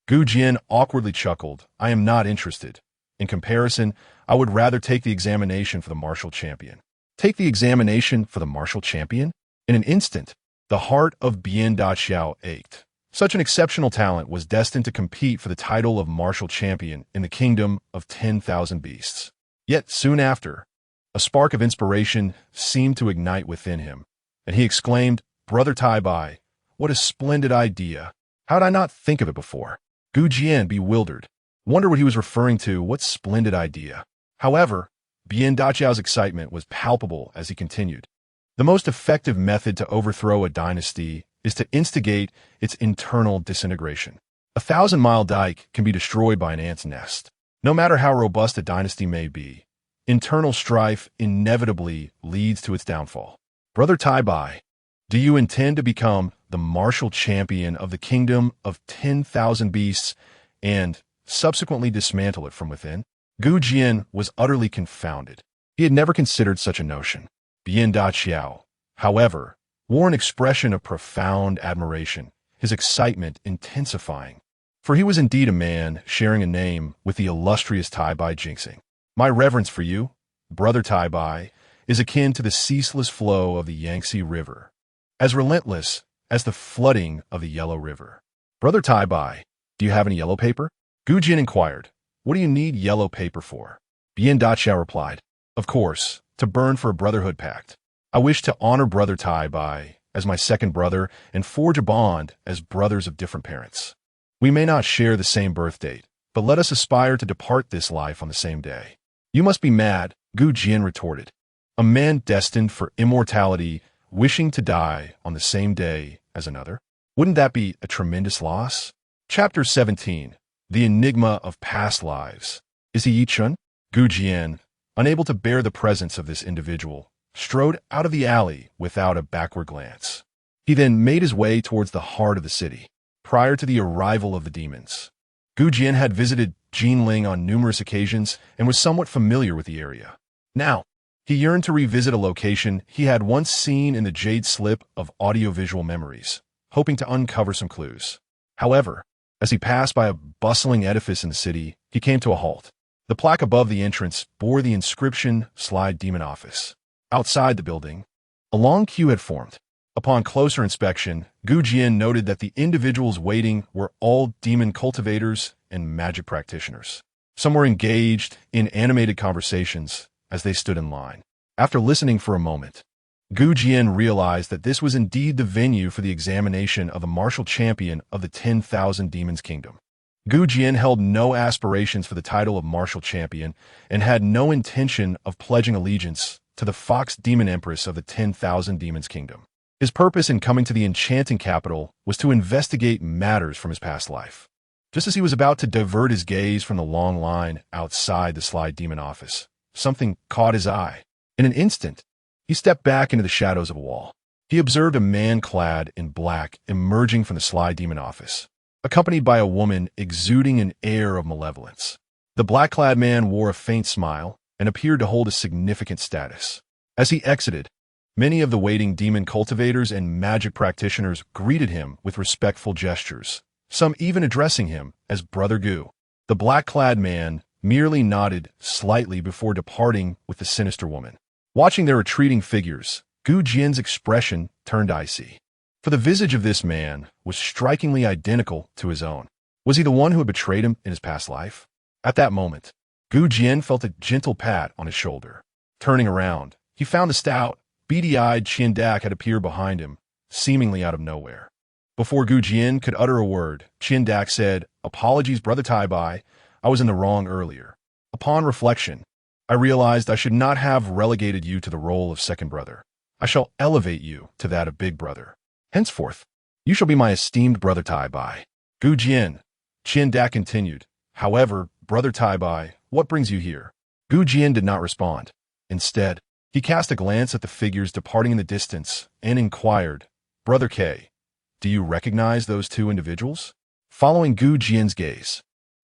Gu Jian awkwardly chuckled. I am not interested. In comparison, I would rather take the examination for the martial champion. Take the examination for the martial champion? In an instant, the heart of Bian Daqiao ached. Such an exceptional talent was destined to compete for the title of martial champion in the kingdom of 10,000 beasts. Yet soon after, a spark of inspiration seemed to ignite within him, and he exclaimed, Brother Tai Bai, what a splendid idea. How did I not think of it before? Gu Jian, bewildered, wondered what he was referring to. What splendid idea. However, Bian Daqiao's excitement was palpable as he continued. The most effective method to overthrow a dynasty is to instigate its internal disintegration. A 1,000-mile dike can be destroyed by an ant's nest. No matter how robust a dynasty may be, internal strife inevitably leads to its downfall. Brother Tai Bai, do you intend to become the martial champion of the kingdom of 10,000 beasts and subsequently dismantle it from within? Gu Jian was utterly confounded. He had never considered such a notion. Bian Daqiao, however, wore an expression of profound admiration, his excitement intensifying. For he was indeed a man sharing a name with the illustrious Tai Bai Jinxing. My reverence for you, Brother Tai Bai, is akin to the ceaseless flow of the Yangtze River, as relentless as the flooding of the Yellow River. Brother Tai Bai, do you have any yellow paper? Gu Jian inquired. What do you need yellow paper for? Bian Daqiao replied. Of course, to burn for a brotherhood pact. I wish to honor Brother Tai Bai as my second brother and forge a bond as brothers of different parents. We may not share the same birth date, but let us aspire to depart this life on the same day. You must be mad, Gu Jian retorted. A man destined for immortality wishing to die on the same day as another? Wouldn't that be a tremendous loss? Chapter 17. The Enigma of Past Lives. Is he Yi Chun? Gu Jian, unable to bear the presence of this individual, strode out of the alley without a backward glance. He then made his way towards the heart of the city. Prior to the arrival of the demons, Gu Jian had visited Jinling on numerous occasions and was somewhat familiar with the area. Now, he yearned to revisit a location he had once seen in the jade slip of audiovisual memories, hoping to uncover some clues. However, as he passed by a bustling edifice in the city, he came to a halt. The plaque above the entrance bore the inscription, Slide Demon Office. Outside the building, a long queue had formed. Upon closer inspection, Gu Jian noted that the individuals waiting were all demon cultivators and magic practitioners. Some were engaged in animated conversations as they stood in line. After listening for a moment, Gu Jian realized that this was indeed the venue for the examination of a martial champion of the 10,000 Demons Kingdom. Gu Jian held no aspirations for the title of martial champion and had no intention of pledging allegiance to the Fox Demon Empress of the 10,000 Demons Kingdom. His purpose in coming to the enchanting capital was to investigate matters from his past life. Just as he was about to divert his gaze from the long line outside the Slide Demon Office, something caught his eye. In an instant, he stepped back into the shadows of a wall. He observed a man clad in black emerging from the Slide Demon Office, accompanied by a woman exuding an air of malevolence. The black-clad man wore a faint smile and appeared to hold a significant status. As he exited, many of the waiting demon cultivators and magic practitioners greeted him with respectful gestures, some even addressing him as Brother Gu. The black-clad man merely nodded slightly before departing with the sinister woman. Watching their retreating figures, Gu Jian's expression turned icy. For the visage of this man was strikingly identical to his own. Was he the one who had betrayed him in his past life? At that moment, Gu Jian felt a gentle pat on his shoulder. Turning around, he found a stout, beady-eyed Qian Dak had appeared behind him, seemingly out of nowhere. Before Gu Jian could utter a word, Qian Dak said, "Apologies, Brother Tai Bai. I was in the wrong earlier. Upon reflection, I realized I should not have relegated you to the role of second brother. I shall elevate you to that of big brother. Henceforth, you shall be my esteemed Brother Tai Bai." Gu Jian, Qian Dak continued, "However, Brother Tai Bai, what brings you here?" Gu Jian did not respond. Instead, he cast a glance at the figures departing in the distance and inquired, "Brother K, do you recognize those two individuals?" Following Gu Jian's gaze,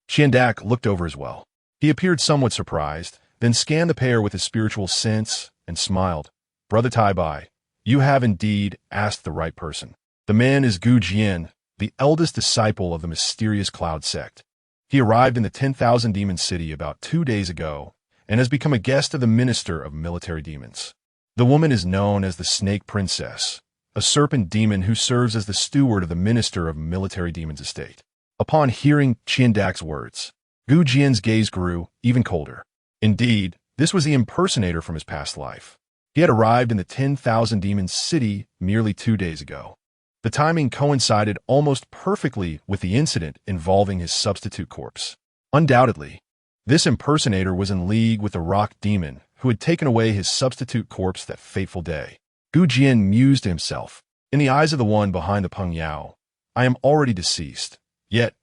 Qian Dak looked over as well. He appeared somewhat surprised, then scanned the pair with his spiritual sense and smiled. "Brother Tai Bai, you have indeed asked the right person. The man is Gu Jian, the eldest disciple of the mysterious Cloud sect. He arrived in the 10,000 Demon City about 2 days ago and has become a guest of the Minister of Military Demons. The woman is known as the Snake Princess, a serpent demon who serves as the steward of the Minister of Military Demons estate." Upon hearing Qian Dak's words, Gu Jian's gaze grew even colder. Indeed, this was the impersonator from his past life. He had arrived in the 10,000 Demon City merely 2 days ago. The timing coincided almost perfectly with the incident involving his substitute corpse. Undoubtedly, this impersonator was in league with the rock demon who had taken away his substitute corpse that fateful day. Gu Jian mused to himself, "In the eyes of the one behind the Peng Yao, I am already deceased. Yet,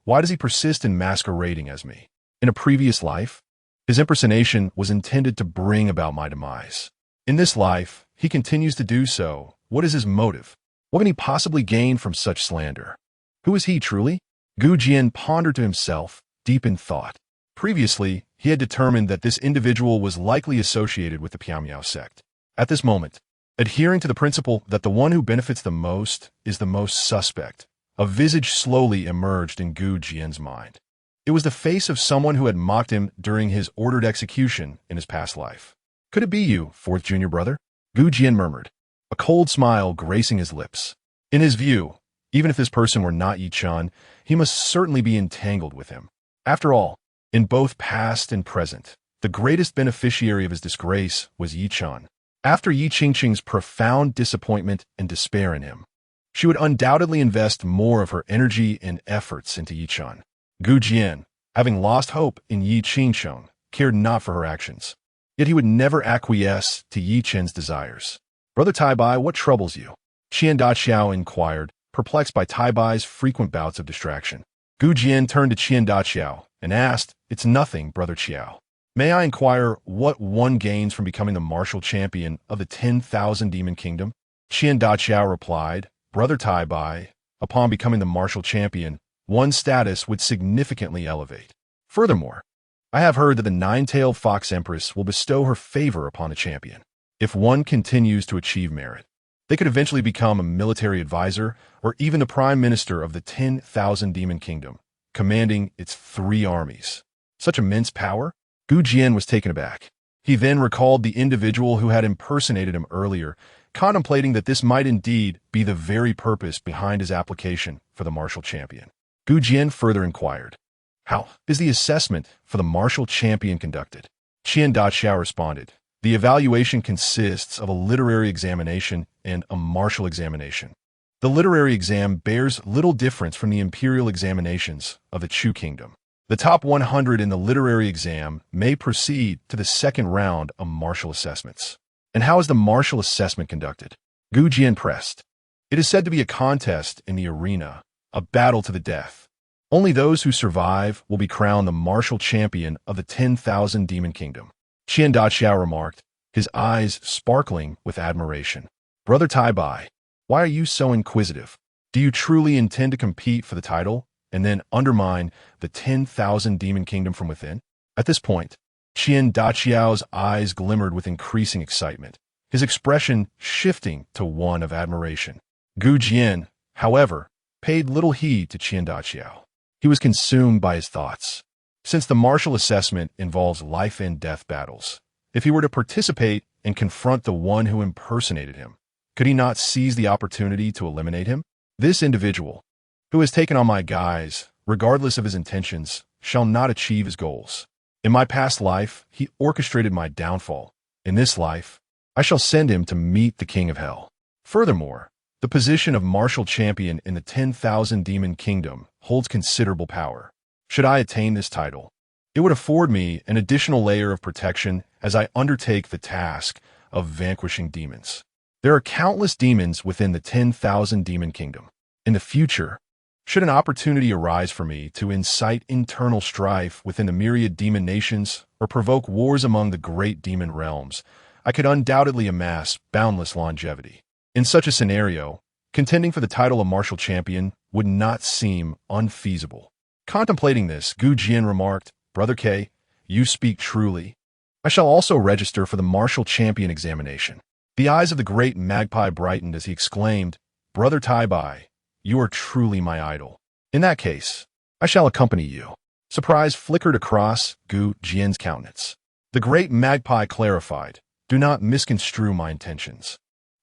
why does he persist in masquerading as me? In a previous life, his impersonation was intended to bring about my demise. In this life, he continues to do so. What is his motive? What can he possibly gain from such slander? Who is he truly?" Gu Jian pondered to himself, deep in thought. Previously, he had determined that this individual was likely associated with the Piamiao sect. At this moment, adhering to the principle that the one who benefits the most is the most suspect, a visage slowly emerged in Gu Jian's mind. It was the face of someone who had mocked him during his ordered execution in his past life. "Could it be you, fourth junior brother?" Gu Jian murmured, a cold smile gracing his lips. In his view, even if this person were not Yi Chan, he must certainly be entangled with him. After all, in both past and present, the greatest beneficiary of his disgrace was Yi Chan. After Yi Qingqing's profound disappointment and despair in him, she would undoubtedly invest more of her energy and efforts into Yi Chan. Gu Jian, having lost hope in Yi Qingqing, cared not for her actions. Yet he would never acquiesce to Yi Chen's desires. "Brother Tai Bai, what troubles you?" Qian Daqiao inquired, perplexed by Tai Bai's frequent bouts of distraction. Gu Jian turned to Qian Daqiao and asked, "It's nothing, Brother Qiao. May I inquire what one gains from becoming the martial champion of the 10,000 Demon Kingdom?" Qian Daqiao replied, "Brother Tai Bai, upon becoming the martial champion, one's status would significantly elevate. Furthermore, I have heard that the nine-tailed fox empress will bestow her favor upon the champion. If one continues to achieve merit, they could eventually become a military advisor or even the prime minister of the 10,000 Demon Kingdom, commanding its 3 armies. Such immense power?" Gu Jian was taken aback. He then recalled the individual who had impersonated him earlier, contemplating that this might indeed be the very purpose behind his application for the martial champion. Gu Jian further inquired, "How is the assessment for the martial champion conducted?" Qian Daqiao responded, "The evaluation consists of a literary examination and a martial examination. The literary exam bears little difference from the imperial examinations of the Chu Kingdom. The top 100 in the literary exam may proceed to the second round of martial assessments." "And how is the martial assessment conducted?" Gu Jian pressed. "It is said to be a contest in the arena, a battle to the death. Only those who survive will be crowned the martial champion of the 10,000 Demon Kingdom." Qian Daqiao remarked, his eyes sparkling with admiration. "Brother Tai Bai, why are you so inquisitive? Do you truly intend to compete for the title and then undermine the 10,000 Demon Kingdom from within?" At this point, Qian Daqiao's eyes glimmered with increasing excitement, his expression shifting to one of admiration. Gu Jian, however, paid little heed to Qian Daqiao. He was consumed by his thoughts. Since the martial assessment involves life and death battles, if he were to participate and confront the one who impersonated him, could he not seize the opportunity to eliminate him? "This individual, who has taken on my guise, regardless of his intentions, shall not achieve his goals. In my past life, he orchestrated my downfall. In this life, I shall send him to meet the King of Hell. Furthermore, The position of martial champion in the 10,000 Demon Kingdom holds considerable power. Should I attain this title, it would afford me an additional layer of protection as I undertake the task of vanquishing demons. There are countless demons within the 10,000 Demon Kingdom. In the future, should an opportunity arise for me to incite internal strife within the myriad demon nations or provoke wars among the great demon realms, I could undoubtedly amass boundless longevity. In such a scenario, contending for the title of martial champion would not seem unfeasible. Contemplating this, Jian remarked, "Brother K, you speak truly. I shall also register for the martial champion examination." The eyes of the great magpie brightened as he exclaimed, "Brother Tai, you are truly my idol. In that case, I shall accompany you." Surprise flickered across Jian's countenance. The great magpie clarified, "Do not misconstrue my intentions.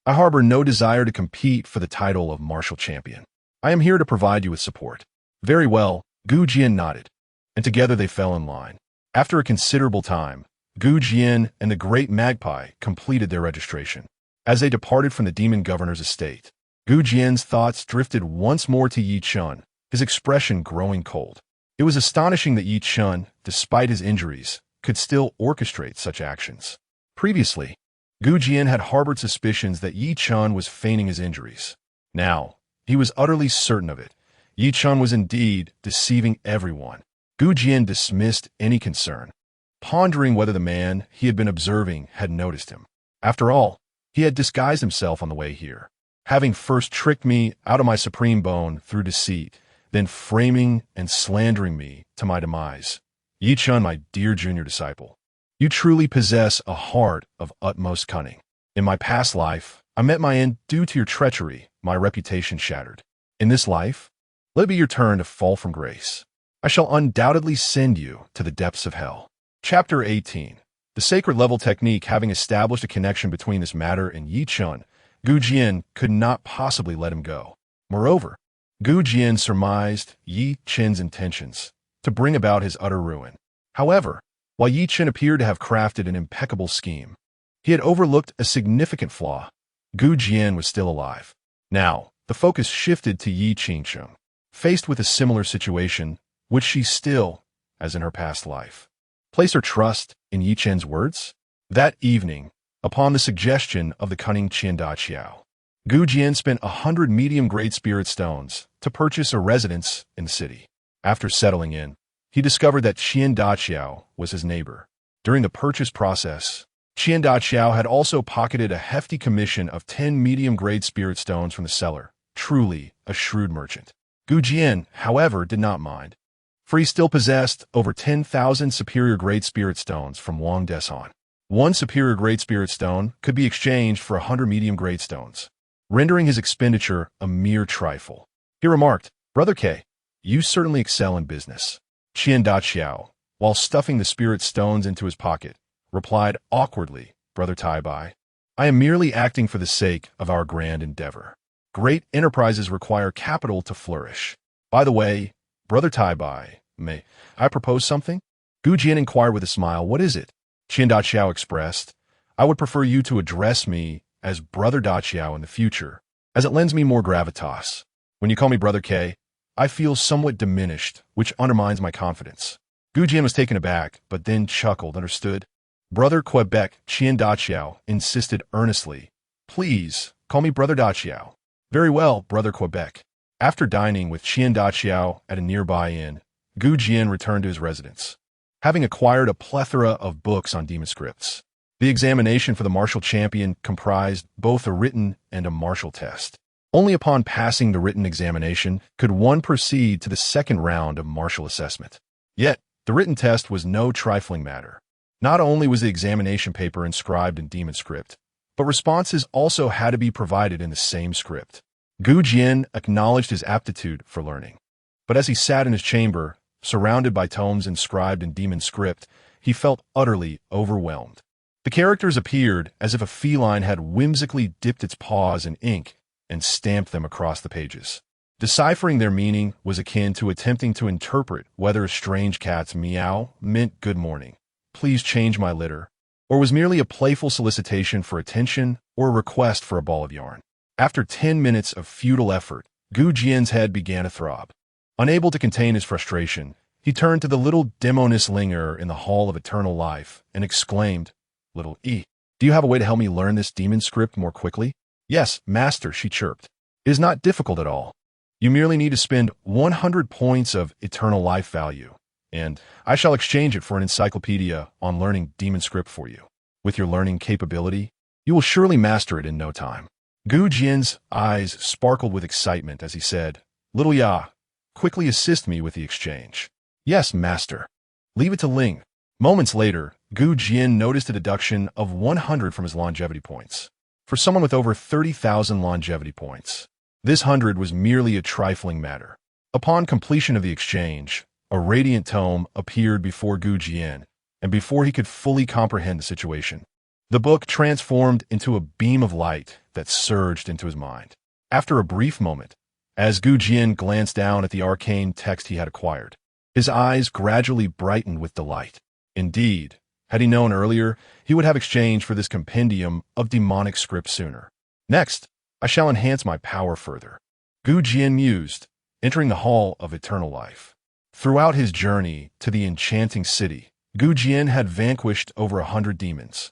I harbor no desire to compete for the title of martial champion. I am here to provide you with support." "Very well," Jian nodded, and together they fell in line. After a considerable time, Jian and the great magpie completed their registration. As they departed from the demon governor's estate, Jian's thoughts drifted once more to Yi Chun, his expression growing cold. It was astonishing that Yi Chun, despite his injuries, could still orchestrate such actions. Previously, Jian had harbored suspicions that Yi Chun was feigning his injuries. Now, he was utterly certain of it. Yi Chun was indeed deceiving everyone. Jian dismissed any concern, pondering whether the man he had been observing had noticed him. After all, he had disguised himself on the way here, having first tricked me out of my supreme bone through deceit, then framing and slandering me to my demise. Yi Chun, my dear junior disciple, you truly possess a heart of utmost cunning. In my past life, I met my end due to your treachery, my reputation shattered. In this life, let it be your turn to fall from grace. I shall undoubtedly send you to the depths of hell. Chapter 18. The sacred level technique. Having established a connection between this matter and Yi Chun, Jian could not possibly let him go. Moreover, Jian surmised Yi Chun's intentions to bring about his utter ruin. However, while Yi Chun appeared to have crafted an impeccable scheme, he had overlooked a significant flaw. Jian was still alive. Now, the focus shifted to Yi Chun. Faced with a similar situation, would she still, as in her past life, place her trust in Yi Chun's words? That evening, upon the suggestion of the cunning Qian, Jian spent 100 medium-grade spirit stones to purchase a residence in the city. After settling in, he discovered that Qian was his neighbor. During the purchase process, Qian had also pocketed a hefty commission of 10 medium-grade spirit stones from the seller. Truly a shrewd merchant. Jian, however, did not mind, for he still possessed over 10,000 superior-grade spirit stones from Wang Desan. One superior-grade spirit stone could be exchanged for 100 medium-grade stones, rendering his expenditure a mere trifle. He remarked, "Brother K, you certainly excel in business." Qian, while stuffing the spirit stones into his pocket, replied awkwardly, "Brother Tai, I am merely acting for the sake of our grand endeavor. Great enterprises require capital to flourish. By the way, Brother Tai, may I propose something?" Jian inquired with a smile. "What is it?" Qian expressed, "I would prefer you to address me as Brother Daqiao in the future, as it lends me more gravitas. When you call me Brother K, I feel somewhat diminished, which undermines my confidence." Jian was taken aback, but then chuckled. "Understood. Brother Quebec." Qian insisted earnestly, "Please, call me Brother Daqiao." "Very well, Brother Quebec." After dining with Qian at a nearby inn, Jian returned to his residence, having acquired a plethora of books on demon scripts. The examination for the martial champion comprised both a written and a martial test. Only upon passing the written examination could one proceed to the second round of martial assessment. Yet, the written test was no trifling matter. Not only was the examination paper inscribed in demon script, but responses also had to be provided in the same script. Jian acknowledged his aptitude for learning, but as he sat in his chamber, surrounded by tomes inscribed in demon script, he felt utterly overwhelmed. The characters appeared as if a feline had whimsically dipped its paws in ink and stamped them across the pages. Deciphering their meaning was akin to attempting to interpret whether a strange cat's meow meant "good morning, please change my litter," or was merely a playful solicitation for attention or a request for a ball of yarn. After 10 minutes of futile effort, Gu Jian's head began to throb. Unable to contain his frustration, he turned to the little demoness linger in the Hall of Eternal Life and exclaimed, "Little E, do you have a way to help me learn this demon script more quickly?" "Yes, master," she chirped. "It is not difficult at all. You merely need to spend 100 points of eternal life value, and I shall exchange it for an encyclopedia on learning demon script for you. With your learning capability, you will surely master it in no time." Gu Jian's eyes sparkled with excitement as he said, "Little Ya, quickly assist me with the exchange." "Yes, master." "Leave it to Ling." Moments later, Gu Jian noticed a deduction of 100 from his longevity points. For someone with over 30,000 longevity points, this 100 was merely a trifling matter. Upon completion of the exchange, a radiant tome appeared before Gu Jian, and before he could fully comprehend the situation, the book transformed into a beam of light that surged into his mind. After a brief moment, as Gu Jian glanced down at the arcane text he had acquired, his eyes gradually brightened with delight. Indeed, had he known earlier, he would have exchanged for this compendium of demonic script sooner. "Next, I shall enhance my power further," Gu Jian mused, entering the Hall of Eternal Life. Throughout his journey to the enchanting city, Gu Jian had vanquished over 100 demons.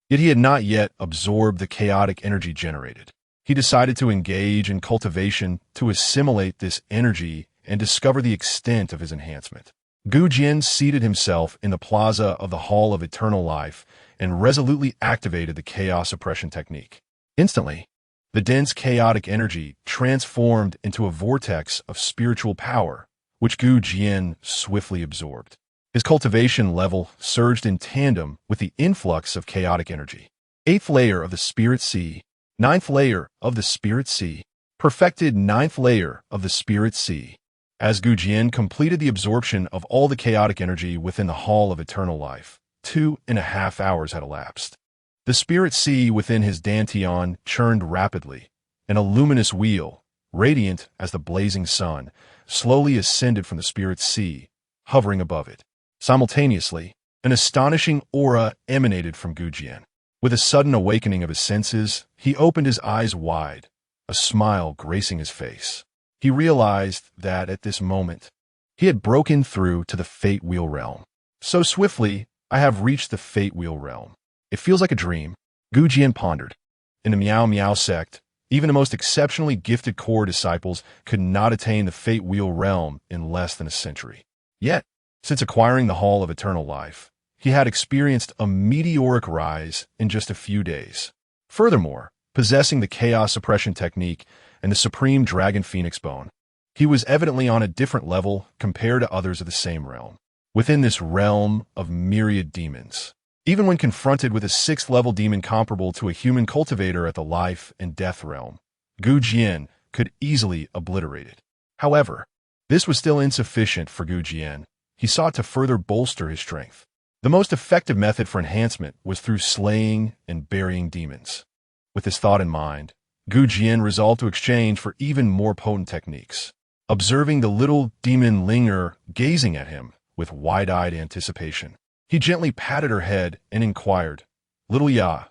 Yet he had not yet absorbed the chaotic energy generated. He decided to engage in cultivation to assimilate this energy and discover the extent of his enhancement. Gu Jian seated himself in the plaza of the Hall of Eternal Life and resolutely activated the chaos suppression technique. Instantly, the dense chaotic energy transformed into a vortex of spiritual power, which Gu Jian swiftly absorbed. His cultivation level surged in tandem with the influx of chaotic energy. 8th layer of the Spirit Sea, 9th layer of the Spirit Sea, perfected 9th layer of the Spirit Sea. As Gu Jian completed the absorption of all the chaotic energy within the Hall of Eternal Life, 2.5 hours had elapsed. The Spirit Sea within his dantian churned rapidly, and a luminous wheel, radiant as the blazing sun, slowly ascended from the Spirit Sea, hovering above it. Simultaneously, an astonishing aura emanated from Gu Jian. With a sudden awakening of his senses, he opened his eyes wide, a smile gracing his face. He realized that at this moment, he had broken through to the Fate Wheel realm. "So swiftly, I have reached the Fate Wheel realm. It feels like a dream," Gu Jian pondered. In the Miao Miao sect, even the most exceptionally gifted core disciples could not attain the Fate Wheel realm in less than a century. Yet, since acquiring the Hall of Eternal Life, he had experienced a meteoric rise in just a few days. Furthermore, possessing the chaos suppression technique and the supreme dragon phoenix bone, he was evidently on a different level compared to others of the same realm. Within this realm of myriad demons, even when confronted with a 6th-level demon comparable to a human cultivator at the life and death realm, Gu Jian could easily obliterate it. However, this was still insufficient for Gu Jian. He sought to further bolster his strength. The most effective method for enhancement was through slaying and burying demons. With this thought in mind, Gu Jian resolved to exchange for even more potent techniques. Observing the little demon linger gazing at him with wide-eyed anticipation, he gently patted her head and inquired, "Little Ya,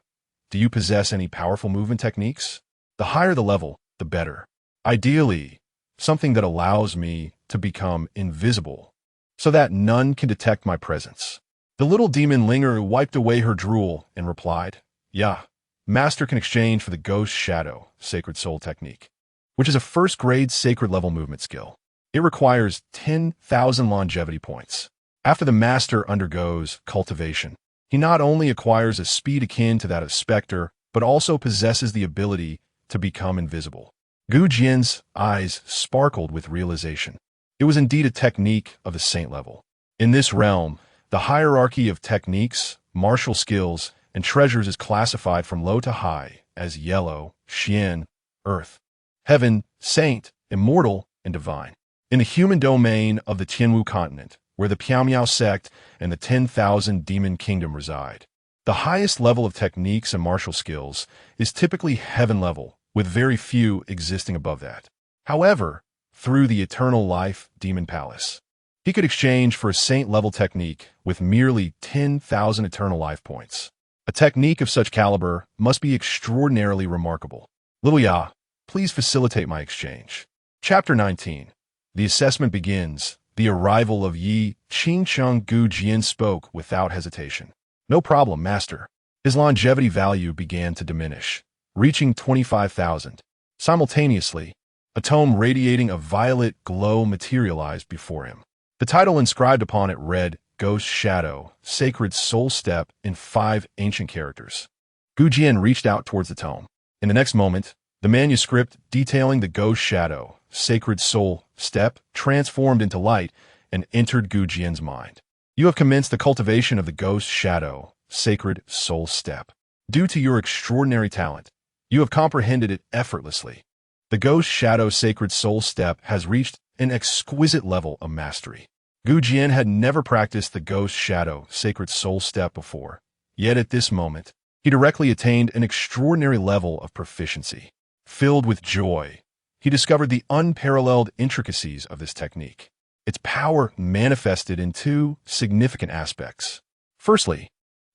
do you possess any powerful movement techniques? The higher the level, the better. Ideally, something that allows me to become invisible, so that none can detect my presence." The little demon linger wiped away her drool and replied, "Yeah, master can exchange for the Ghost Shadow Sacred Soul technique, which is a first-grade sacred-level movement skill. It requires 10,000 longevity points. After the master undergoes cultivation, he not only acquires a speed akin to that of Spectre, but also possesses the ability to become invisible." Gu Jian's eyes sparkled with realization. It was indeed a technique of the saint level. In this realm, the hierarchy of techniques, martial skills, and treasures is classified from low to high as yellow, Xian, earth, heaven, saint, immortal, and divine. In the human domain of the Tianwu continent, where the Piao Miao sect and the 10,000 demon kingdom reside, the highest level of techniques and martial skills is typically heaven level, with very few existing above that. However, through the Eternal Life Demon Palace, he could exchange for a saint-level technique with merely 10,000 Eternal Life points. A technique of such caliber must be extraordinarily remarkable. "Little Ya, please facilitate my exchange? Chapter 19. The assessment begins. The arrival of Yi Qingcheng. Gu Jian spoke without hesitation. No problem, master. His longevity value began to diminish, reaching 25,000. Simultaneously, a tome radiating a violet glow materialized before him. The title inscribed upon it read, Ghost Shadow, Sacred Soul Step, in 5 ancient characters. Gu Jian reached out towards the tome. In the next moment, the manuscript detailing the Ghost Shadow, Sacred Soul Step, transformed into light and entered Gu Jian's mind. You have commenced the cultivation of the Ghost Shadow, Sacred Soul Step. Due to your extraordinary talent, you have comprehended it effortlessly. The Ghost Shadow Sacred Soul Step has reached an exquisite level of mastery. Gu Jian had never practiced the Ghost Shadow Sacred Soul Step before, yet at this moment, he directly attained an extraordinary level of proficiency. Filled with joy, he discovered the unparalleled intricacies of this technique. Its power manifested in 2 significant aspects. Firstly,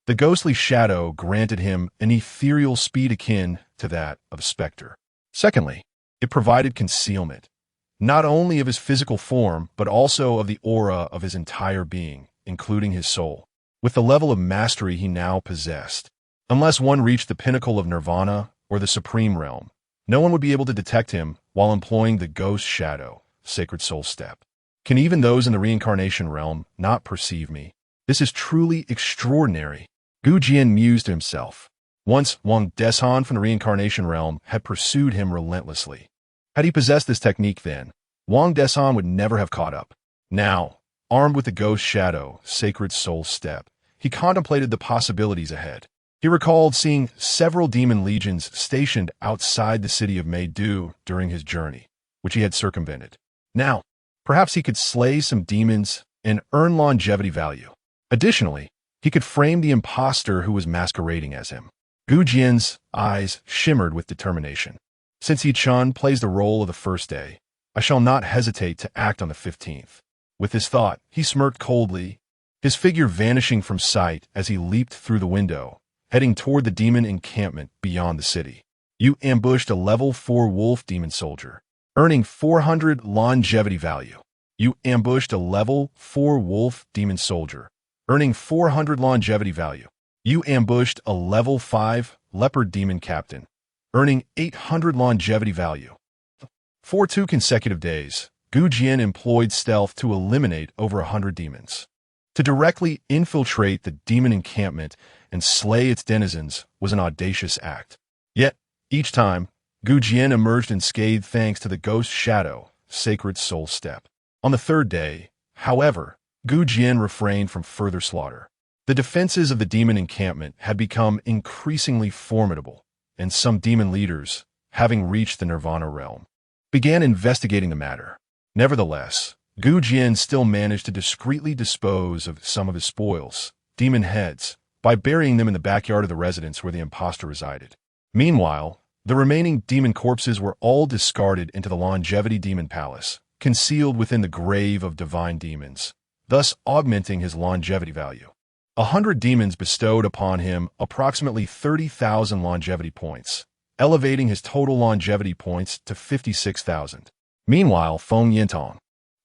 the ghostly shadow granted him an ethereal speed akin to that of a specter. Secondly, it provided concealment, not only of his physical form, but also of the aura of his entire being, including his soul. With the level of mastery he now possessed, unless one reached the pinnacle of nirvana or the supreme realm, no one would be able to detect him while employing the Ghost Shadow, Sacred Soul Step. Can even those in the reincarnation realm not perceive me? This is truly extraordinary. Gu Jian mused to himself. Once, Wang Deshan from the reincarnation realm had pursued him relentlessly. Had he possessed this technique then, Wang Deshan would never have caught up. Now, armed with the Ghost Shadow, Sacred Soul Step, he contemplated the possibilities ahead. He recalled seeing several demon legions stationed outside the city of Meidu during his journey, which he had circumvented. Now, perhaps he could slay some demons and earn longevity value. Additionally, he could frame the imposter who was masquerading as him. Gu Jian's eyes shimmered with determination. Since Yi Chun plays the role of the first day, I shall not hesitate to act on the 15th. With this thought, he smirked coldly, his figure vanishing from sight as he leaped through the window, heading toward the demon encampment beyond the city. You ambushed a level 4 wolf demon soldier, earning 400 longevity value. You ambushed a level 4 wolf demon soldier, earning 400 longevity value. You ambushed a level 5 leopard demon captain, earning 800 longevity value. For 2 consecutive days, Gu Jian employed stealth to eliminate over 100 demons. To directly infiltrate the demon encampment and slay its denizens was an audacious act. Yet, each time, Gu Jian emerged unscathed thanks to the Ghost Shadow, Sacred Soul Step. On the 3rd day, however, Gu Jian refrained from further slaughter. The defenses of the demon encampment had become increasingly formidable, and some demon leaders, having reached the Nirvana realm, began investigating the matter. Nevertheless, Gu Jian still managed to discreetly dispose of some of his spoils, demon heads, by burying them in the backyard of the residence where the imposter resided. Meanwhile, the remaining demon corpses were all discarded into the Longevity Demon Palace, concealed within the grave of divine demons, thus augmenting his longevity value. 100 demons bestowed upon him approximately 30,000 longevity points, elevating his total longevity points to 56,000. Meanwhile, Feng Yintong,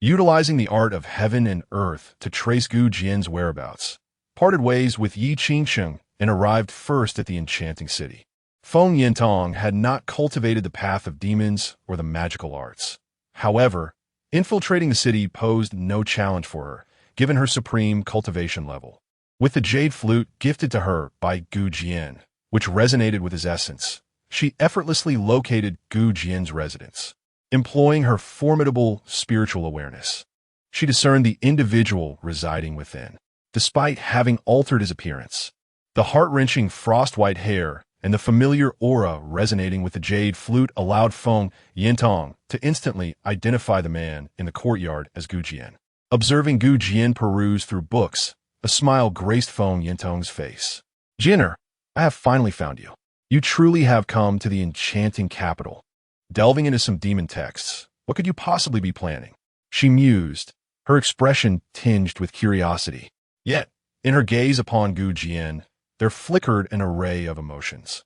utilizing the art of heaven and earth to trace Gu Jian's whereabouts, parted ways with Yi Qingcheng and arrived first at the enchanting city. Feng Yintong had not cultivated the path of demons or the magical arts. However, infiltrating the city posed no challenge for her, given her supreme cultivation level. With the jade flute gifted to her by Gu Jian, which resonated with his essence, she effortlessly located Gu Jian's residence. Employing her formidable spiritual awareness, she discerned the individual residing within. Despite having altered his appearance, the heart-wrenching frost-white hair and the familiar aura resonating with the jade flute allowed Feng Yintong to instantly identify the man in the courtyard as Gu Jian. Observing Gu Jian peruse through books, a smile graced Feng Yintong's face. "Jinner, I have finally found you. You truly have come to the enchanting capital. Delving into some demon texts, what could you possibly be planning?" She mused, her expression tinged with curiosity. Yet, in her gaze upon Gu Jian, there flickered an array of emotions.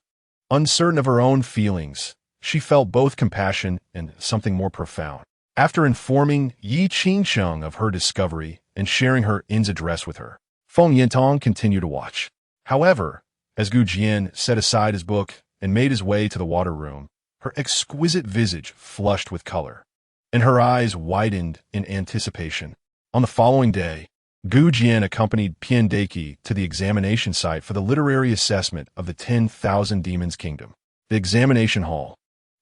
Uncertain of her own feelings, she felt both compassion and something more profound. After informing Yi Qingsheng of her discovery and sharing her In's address with her, Feng Yintong continued to watch. However, as Gu Jian set aside his book and made his way to the water room, her exquisite visage flushed with color, and her eyes widened in anticipation. On the following day, Gu Jian accompanied Pian Deqi to the examination site for the literary assessment of the 10,000 Demons Kingdom. The examination hall,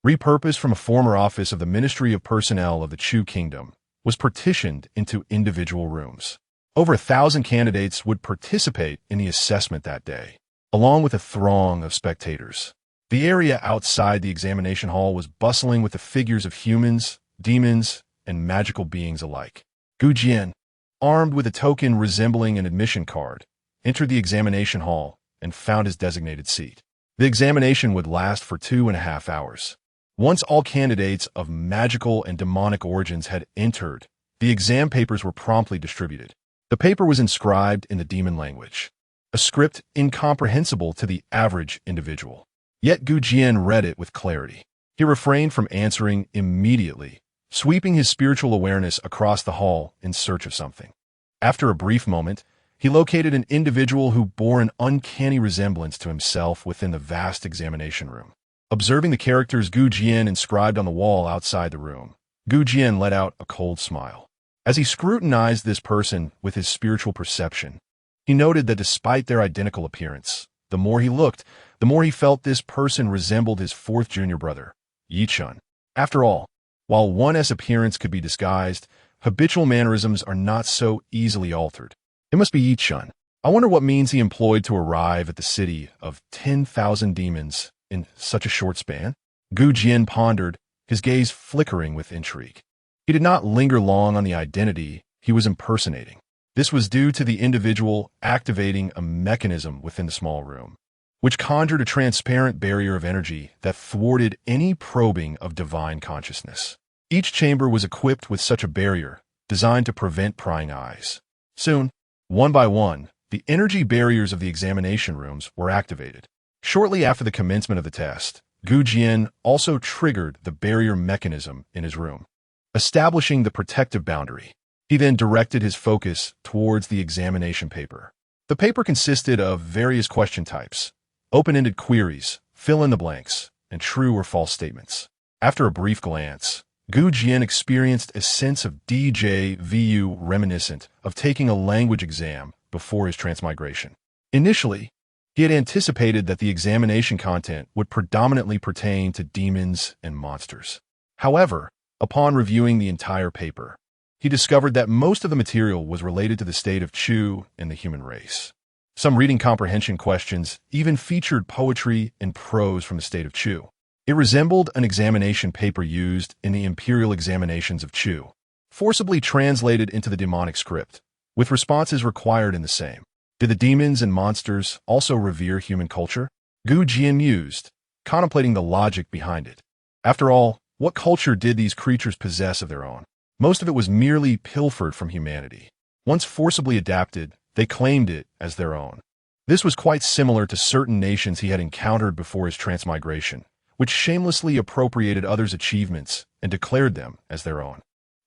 repurposed from a former office of the Ministry of Personnel of the Chu Kingdom, was partitioned into individual rooms. Over 1,000 candidates would participate in the assessment that day, along with a throng of spectators. The area outside the examination hall was bustling with the figures of humans, demons, and magical beings alike. Gu Jian, armed with a token resembling an admission card, entered the examination hall and found his designated seat. The examination would last for 2.5 hours. Once all candidates of magical and demonic origins had entered, the exam papers were promptly distributed. The paper was inscribed in the demon language, a script incomprehensible to the average individual. Yet Gu Jian read it with clarity. He refrained from answering immediately, sweeping his spiritual awareness across the hall in search of something. After a brief moment, he located an individual who bore an uncanny resemblance to himself within the vast examination room. Observing the characters Gu Jian inscribed on the wall outside the room, Gu Jian let out a cold smile. As he scrutinized this person with his spiritual perception, he noted that despite their identical appearance, the more he looked, the more he felt this person resembled his fourth junior brother, Yi Chun. After all, while one's appearance could be disguised, habitual mannerisms are not so easily altered. It must be Yi Chun. I wonder what means he employed to arrive at the city of 10,000 demons in such a short span. Gu Jian pondered, his gaze flickering with intrigue. He did not linger long on the identity he was impersonating. This was due to the individual activating a mechanism within the small room, which conjured a transparent barrier of energy that thwarted any probing of divine consciousness. Each chamber was equipped with such a barrier, designed to prevent prying eyes. Soon, one by one, the energy barriers of the examination rooms were activated. Shortly after the commencement of the test, Gu Jian also triggered the barrier mechanism in his room, establishing the protective boundary. He then directed his focus towards the examination paper. The paper consisted of various question types, open-ended queries, fill-in-the-blanks, and true or false statements. After a brief glance, Gu Jian experienced a sense of déjà vu reminiscent of taking a language exam before his transmigration. Initially, he had anticipated that the examination content would predominantly pertain to demons and monsters. However, upon reviewing the entire paper, he discovered that most of the material was related to the state of Chu and the human race. Some reading comprehension questions even featured poetry and prose from the state of Chu. It resembled an examination paper used in the imperial examinations of Chu, forcibly translated into the demonic script, with responses required in the same. Did the demons and monsters also revere human culture? Gu Jian mused, contemplating the logic behind it. After all, what culture did these creatures possess of their own? Most of it was merely pilfered from humanity. Once forcibly adapted, they claimed it as their own. This was quite similar to certain nations he had encountered before his transmigration, which shamelessly appropriated others' achievements and declared them as their own.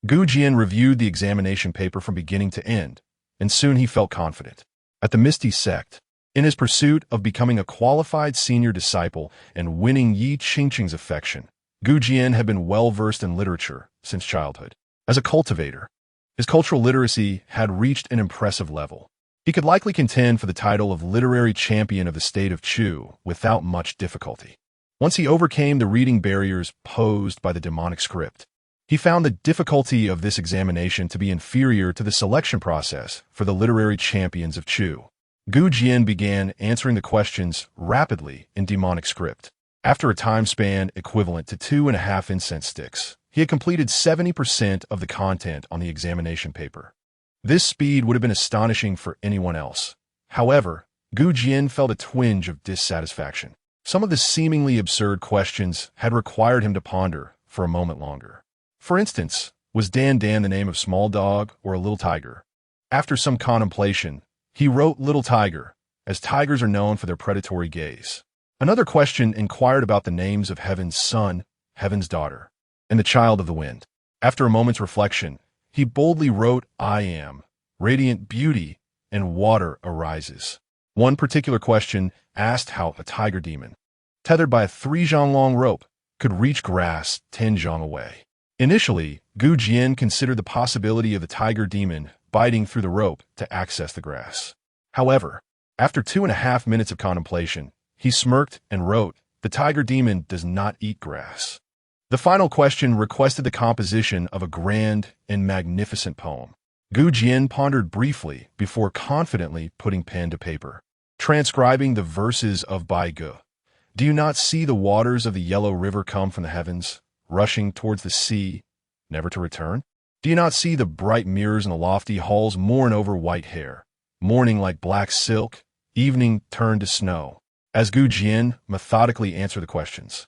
Gu Jian reviewed the examination paper from beginning to end, and soon he felt confident. At the Misty Sect, in his pursuit of becoming a qualified senior disciple and winning Yi Qingqing's affection, Gu Jian had been well-versed in literature since childhood. As a cultivator, his cultural literacy had reached an impressive level. He could likely contend for the title of literary champion of the state of Chu without much difficulty. Once he overcame the reading barriers posed by the demonic script, he found the difficulty of this examination to be inferior to the selection process for the literary champions of Chu. Gu Jian began answering the questions rapidly in demonic script. After a time span equivalent to 2.5 incense sticks, he had completed 70% of the content on the examination paper. This speed would have been astonishing for anyone else. However, Gu Jian felt a twinge of dissatisfaction. Some of the seemingly absurd questions had required him to ponder for a moment longer. For instance, was Dan Dan the name of small dog or a little tiger? After some contemplation, he wrote little tiger, as tigers are known for their predatory gaze. Another question inquired about the names of Heaven's son, Heaven's daughter, and the child of the wind. After a moment's reflection, he boldly wrote, I am, radiant beauty, and water arises. One particular question asked how a tiger demon, tethered by a 3-zhang-long rope, could reach grass 10 zhang away. Initially, Jian considered the possibility of the tiger demon biting through the rope to access the grass. However, after 2.5 minutes of contemplation, he smirked and wrote, the tiger demon does not eat grass. The final question requested the composition of a grand and magnificent poem. Jian pondered briefly before confidently putting pen to paper, transcribing the verses of Bai Gu. Do you not see the waters of the yellow river come from the heavens, rushing towards the sea, never to return? Do you not see the bright mirrors in the lofty halls mourn over white hair, morning like black silk, evening turned to snow? As Jian methodically answered the questions,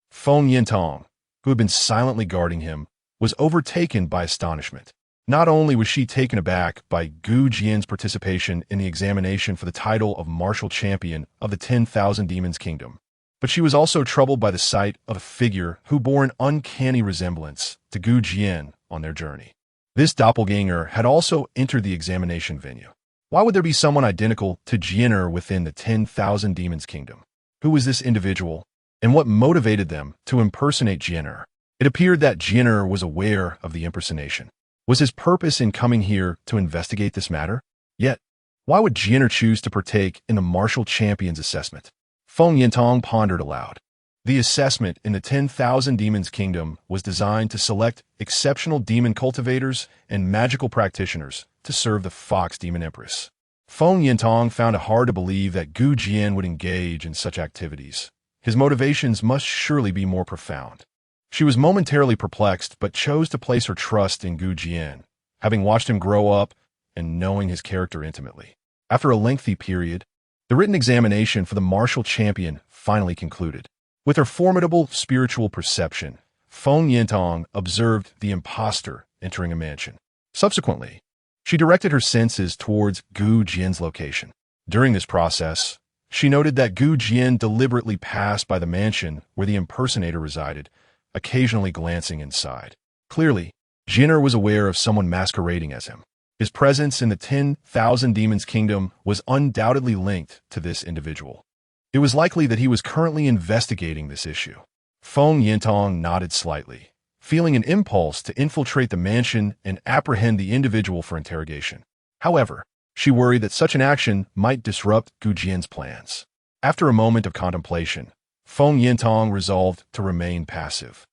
Feng Yintong, who had been silently guarding him, was overtaken by astonishment. Not only was she taken aback by Jian's participation in the examination for the title of martial champion of the 10,000 Demons Kingdom, but she was also troubled by the sight of a figure who bore an uncanny resemblance to Jian on their journey. This doppelganger had also entered the examination venue. Why would there be someone identical to Jian within the 10,000 Demons Kingdom? Who was this individual, and what motivated them to impersonate Jian? It appeared that Jian was aware of the impersonation. Was his purpose in coming here to investigate this matter? Yet, why would Jian choose to partake in the martial champion's assessment? Feng Yintong pondered aloud. The assessment in the 10,000 Demons Kingdom was designed to select exceptional demon cultivators and magical practitioners to serve the Fox Demon Empress. Feng Yintong found it hard to believe that Jian would engage in such activities. His motivations must surely be more profound. She was momentarily perplexed, but chose to place her trust in Jian, having watched him grow up and knowing his character intimately. After a lengthy period, the written examination for the martial champion finally concluded. With her formidable spiritual perception, Feng Yintong observed the impostor entering a mansion. Subsequently, she directed her senses towards Jian's location. During this process, she noted that Jian deliberately passed by the mansion where the impersonator resided, occasionally glancing inside. Clearly, Jian was aware of someone masquerading as him. His presence in the 10,000 Demons Kingdom was undoubtedly linked to this individual. It was likely that he was currently investigating this issue. Feng Yintong nodded slightly, feeling an impulse to infiltrate the mansion and apprehend the individual for interrogation. However, she worried that such an action might disrupt Jian's plans. After a moment of contemplation, Feng Yintong resolved to remain passive.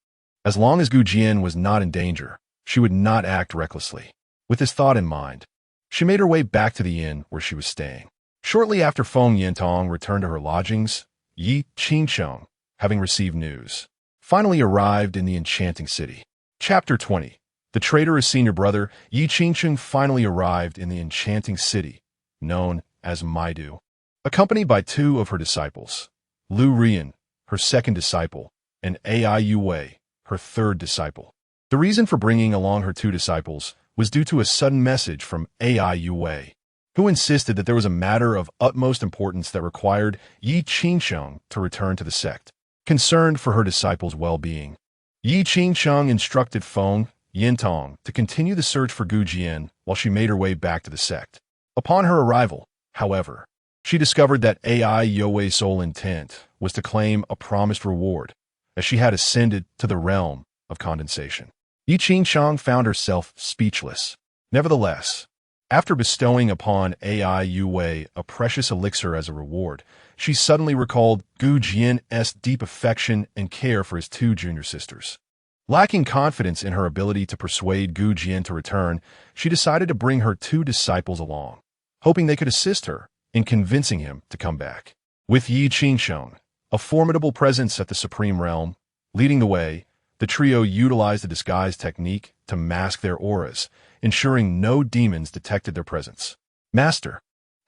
As long as Jian was not in danger, she would not act recklessly. With this thought in mind, she made her way back to the inn where she was staying. Shortly after Feng Yintong returned to her lodgings, Yi Qingsheng, having received news, finally arrived in the enchanting city. Chapter 20. The traitorous senior brother, Yi Qingsheng, finally arrived in the enchanting city, known as Maidu, accompanied by 2 of her disciples, Lu Rian, her second disciple, and Ai Yue, her third disciple. The reason for bringing along her 2 disciples was due to a sudden message from Ai Yue, who insisted that there was a matter of utmost importance that required Yi Qingsheng to return to the sect. Concerned for her disciples' well-being, Yi Qingsheng instructed Feng Yintong to continue the search for Jian while she made her way back to the sect. Upon her arrival, however, she discovered that Ai Yue's sole intent was to claim a promised reward, as she had ascended to the realm of condensation. Yi Qingsheng found herself speechless. Nevertheless, after bestowing upon Ai Yue a precious elixir as a reward, she suddenly recalled Jian's deep affection and care for his 2 junior sisters. Lacking confidence in her ability to persuade Jian to return, she decided to bring her 2 disciples along, hoping they could assist her in convincing him to come back. With Yi Qingsheng, a formidable presence at the Supreme Realm, leading the way, the trio utilized the disguise technique to mask their auras, ensuring no demons detected their presence. Master,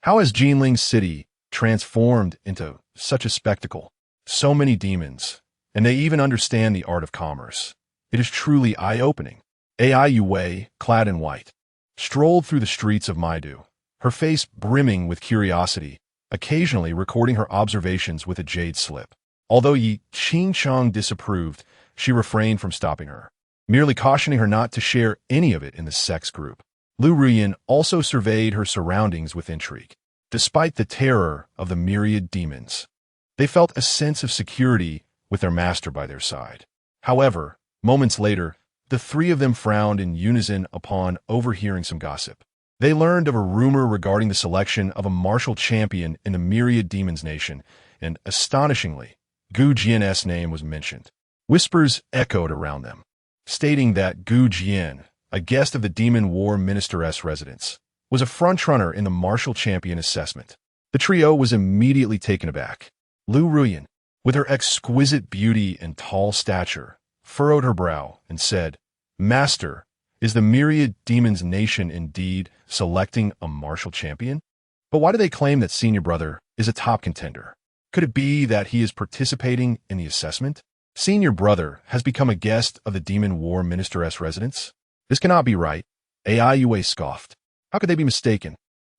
how has Jinling's city transformed into such a spectacle? So many demons, and they even understand the art of commerce. It is truly eye-opening. Ai Yue, clad in white, strolled through the streets of Maidu, her face brimming with curiosity occasionally recording her observations with a jade slip. Although Yi Qingcheng disapproved, she refrained from stopping her, merely cautioning her not to share any of it in the sex group. Lu Ruyan also surveyed her surroundings with intrigue. Despite the terror of the myriad demons, they felt a sense of security with their master by their side. However, moments later, the three of them frowned in unison upon overhearing some gossip. They learned of a rumor regarding the selection of a martial champion in the myriad demons nation, and astonishingly, Gu Jian's name was mentioned. Whispers echoed around them, stating that Gu Jian, a guest of the Demon War Minister's residence, was a frontrunner in the martial champion assessment. The trio was immediately taken aback. Lu Ruyan, with her exquisite beauty and tall stature, furrowed her brow and said, "Master, is the myriad demons nation indeed selecting a martial champion? But why do they claim that senior brother is a top contender? Could it be that he is participating in the assessment? Senior brother has become a guest of the Demon War Minister's residence? This cannot be right." Aiua scoffed. "How could they be mistaken?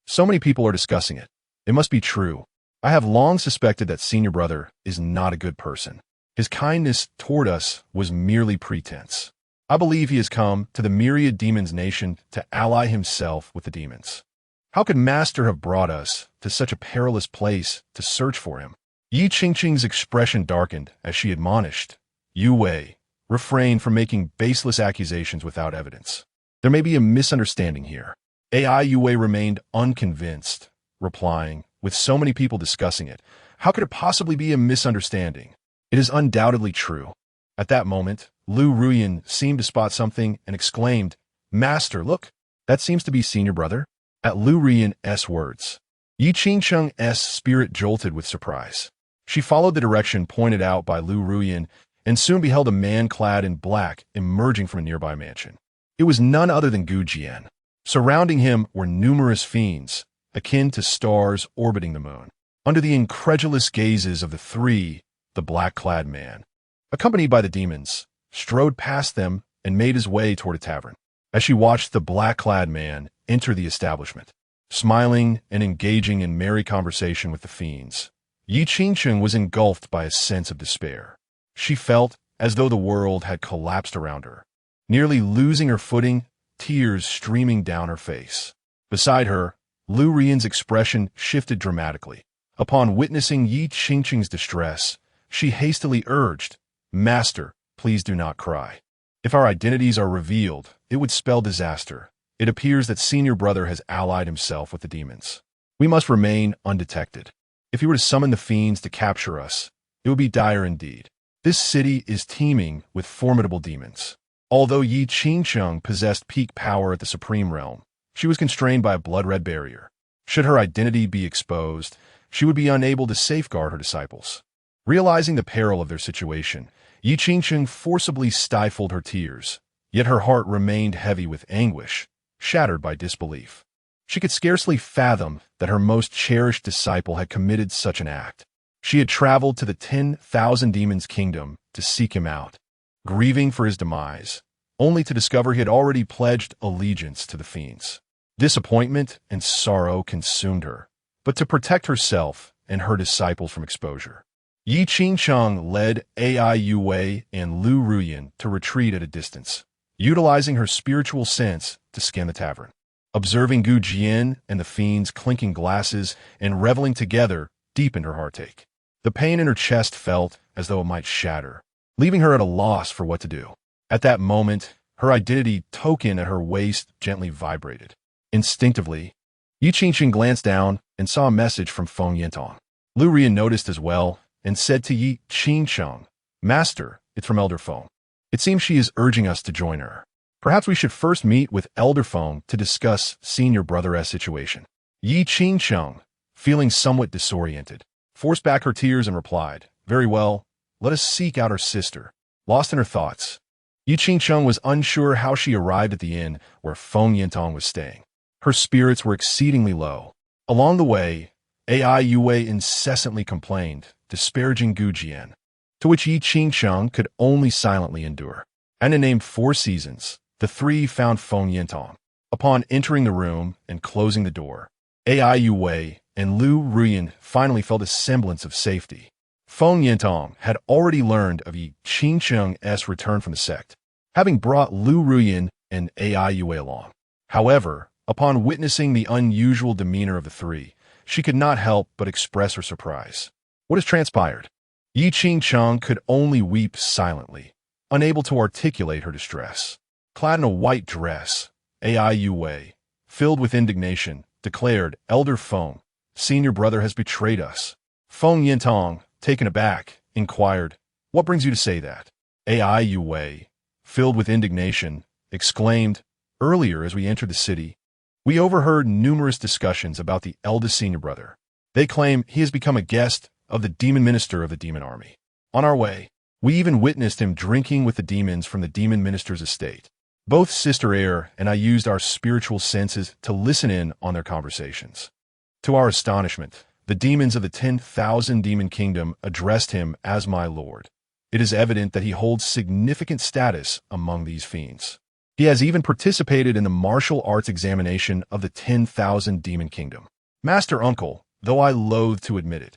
So many people are discussing it. It must be true. I have long suspected that senior brother is not a good person. His kindness toward us was merely pretense. I believe he has come to the myriad demons nation to ally himself with the demons. How could Master have brought us to such a perilous place to search for him?" Yi Qingqing's expression darkened as she admonished, "Yu Wei, refrain from making baseless accusations without evidence. There may be a misunderstanding here." Aiua remained unconvinced, replying, "With so many people discussing it, how could it possibly be a misunderstanding? It is undoubtedly true." At that moment, Lu Ruyan seemed to spot something and exclaimed, "Master, look, that seems to be senior brother." At Lu Ruyan's words, Yi Qingcheng's spirit jolted with surprise. She followed the direction pointed out by Lu Ruyan and soon beheld a man clad in black emerging from a nearby mansion. It was none other than Gu Jian. Surrounding him were numerous fiends, akin to stars orbiting the moon. Under the incredulous gazes of the three, the black-clad man, accompanied by the demons, strode past them and made his way toward a tavern. As she watched the black-clad man enter the establishment, smiling and engaging in merry conversation with the fiends, Yi Qingcheng was engulfed by a sense of despair. She felt as though the world had collapsed around her, nearly losing her footing, tears streaming down her face. Beside her, Lu Ruyan's expression shifted dramatically. Upon witnessing Yi Qingcheng's distress, she hastily urged, "Master, please do not cry. If our identities are revealed, it would spell disaster. It appears that senior brother has allied himself with the demons. We must remain undetected. If he were to summon the fiends to capture us, it would be dire indeed. This city is teeming with formidable demons." Although Yi Qingcheng possessed peak power at the Supreme Realm, she was constrained by a blood-red barrier. Should her identity be exposed, she would be unable to safeguard her disciples. Realizing the peril of their situation, Yi Qingcheng forcibly stifled her tears, yet her heart remained heavy with anguish, shattered by disbelief. She could scarcely fathom that her most cherished disciple had committed such an act. She had traveled to the 10,000 Demons' kingdom to seek him out, grieving for his demise, only to discover he had already pledged allegiance to the fiends. Disappointment and sorrow consumed her, but to protect herself and her disciples from exposure, Yi Qingcheng led Aiua and Lu Ruyan to retreat at a distance, utilizing her spiritual sense to scan the tavern. Observing Gu Jian and the fiends clinking glasses and reveling together deepened her heartache. The pain in her chest felt as though it might shatter, leaving her at a loss for what to do. At that moment, her identity token at her waist gently vibrated. Instinctively, Yi Qingqing glanced down and saw a message from Feng Yintong. Lu Ruyan noticed as well and said to Yi Qingcheng, "Master, it's from Elder Feng. It seems she is urging us to join her. Perhaps we should first meet with Elder Feng to discuss senior brother's situation." Yi Qingcheng, feeling somewhat disoriented, forced back her tears and replied, "Very well, let us seek out her sister." Lost in her thoughts, Yi Qingcheng was unsure how she arrived at the inn where Feng Yintong was staying. Her spirits were exceedingly low. Along the way, Aiua incessantly complained, disparaging Gu Jian, to which Yi Qingcheng could only silently endure. And in named 4 seasons, the three found Feng Yintong. Upon entering the room and closing the door, Aiua and Lu Ruyan finally felt a semblance of safety. Feng Yintong had already learned of Yi Qingcheng's return from the sect, having brought Lu Ruyan and Ai Yue along. However, upon witnessing the unusual demeanor of the three, she could not help but express her surprise. What has transpired? Yi Qingcheng could only weep silently, unable to articulate her distress. Clad in a white dress, Ai Yue, filled with indignation, declared, "Elder Feng, senior brother has betrayed us." Feng Yintong, taken aback, inquired, "What brings you to say that?" Ai Yue, filled with indignation, exclaimed, "Earlier as we entered the city, we overheard numerous discussions about the eldest senior brother. They claim he has become a guest of the demon minister of the demon army. On our way, we even witnessed him drinking with the demons from the demon minister's estate. Both Sister Air and I used our spiritual senses to listen in on their conversations. To our astonishment, the demons of the 10,000 demon kingdom addressed him as my lord. It is evident that he holds significant status among these fiends. He has even participated in the martial arts examination of the 10,000 demon kingdom. Master Uncle, though I loathe to admit it,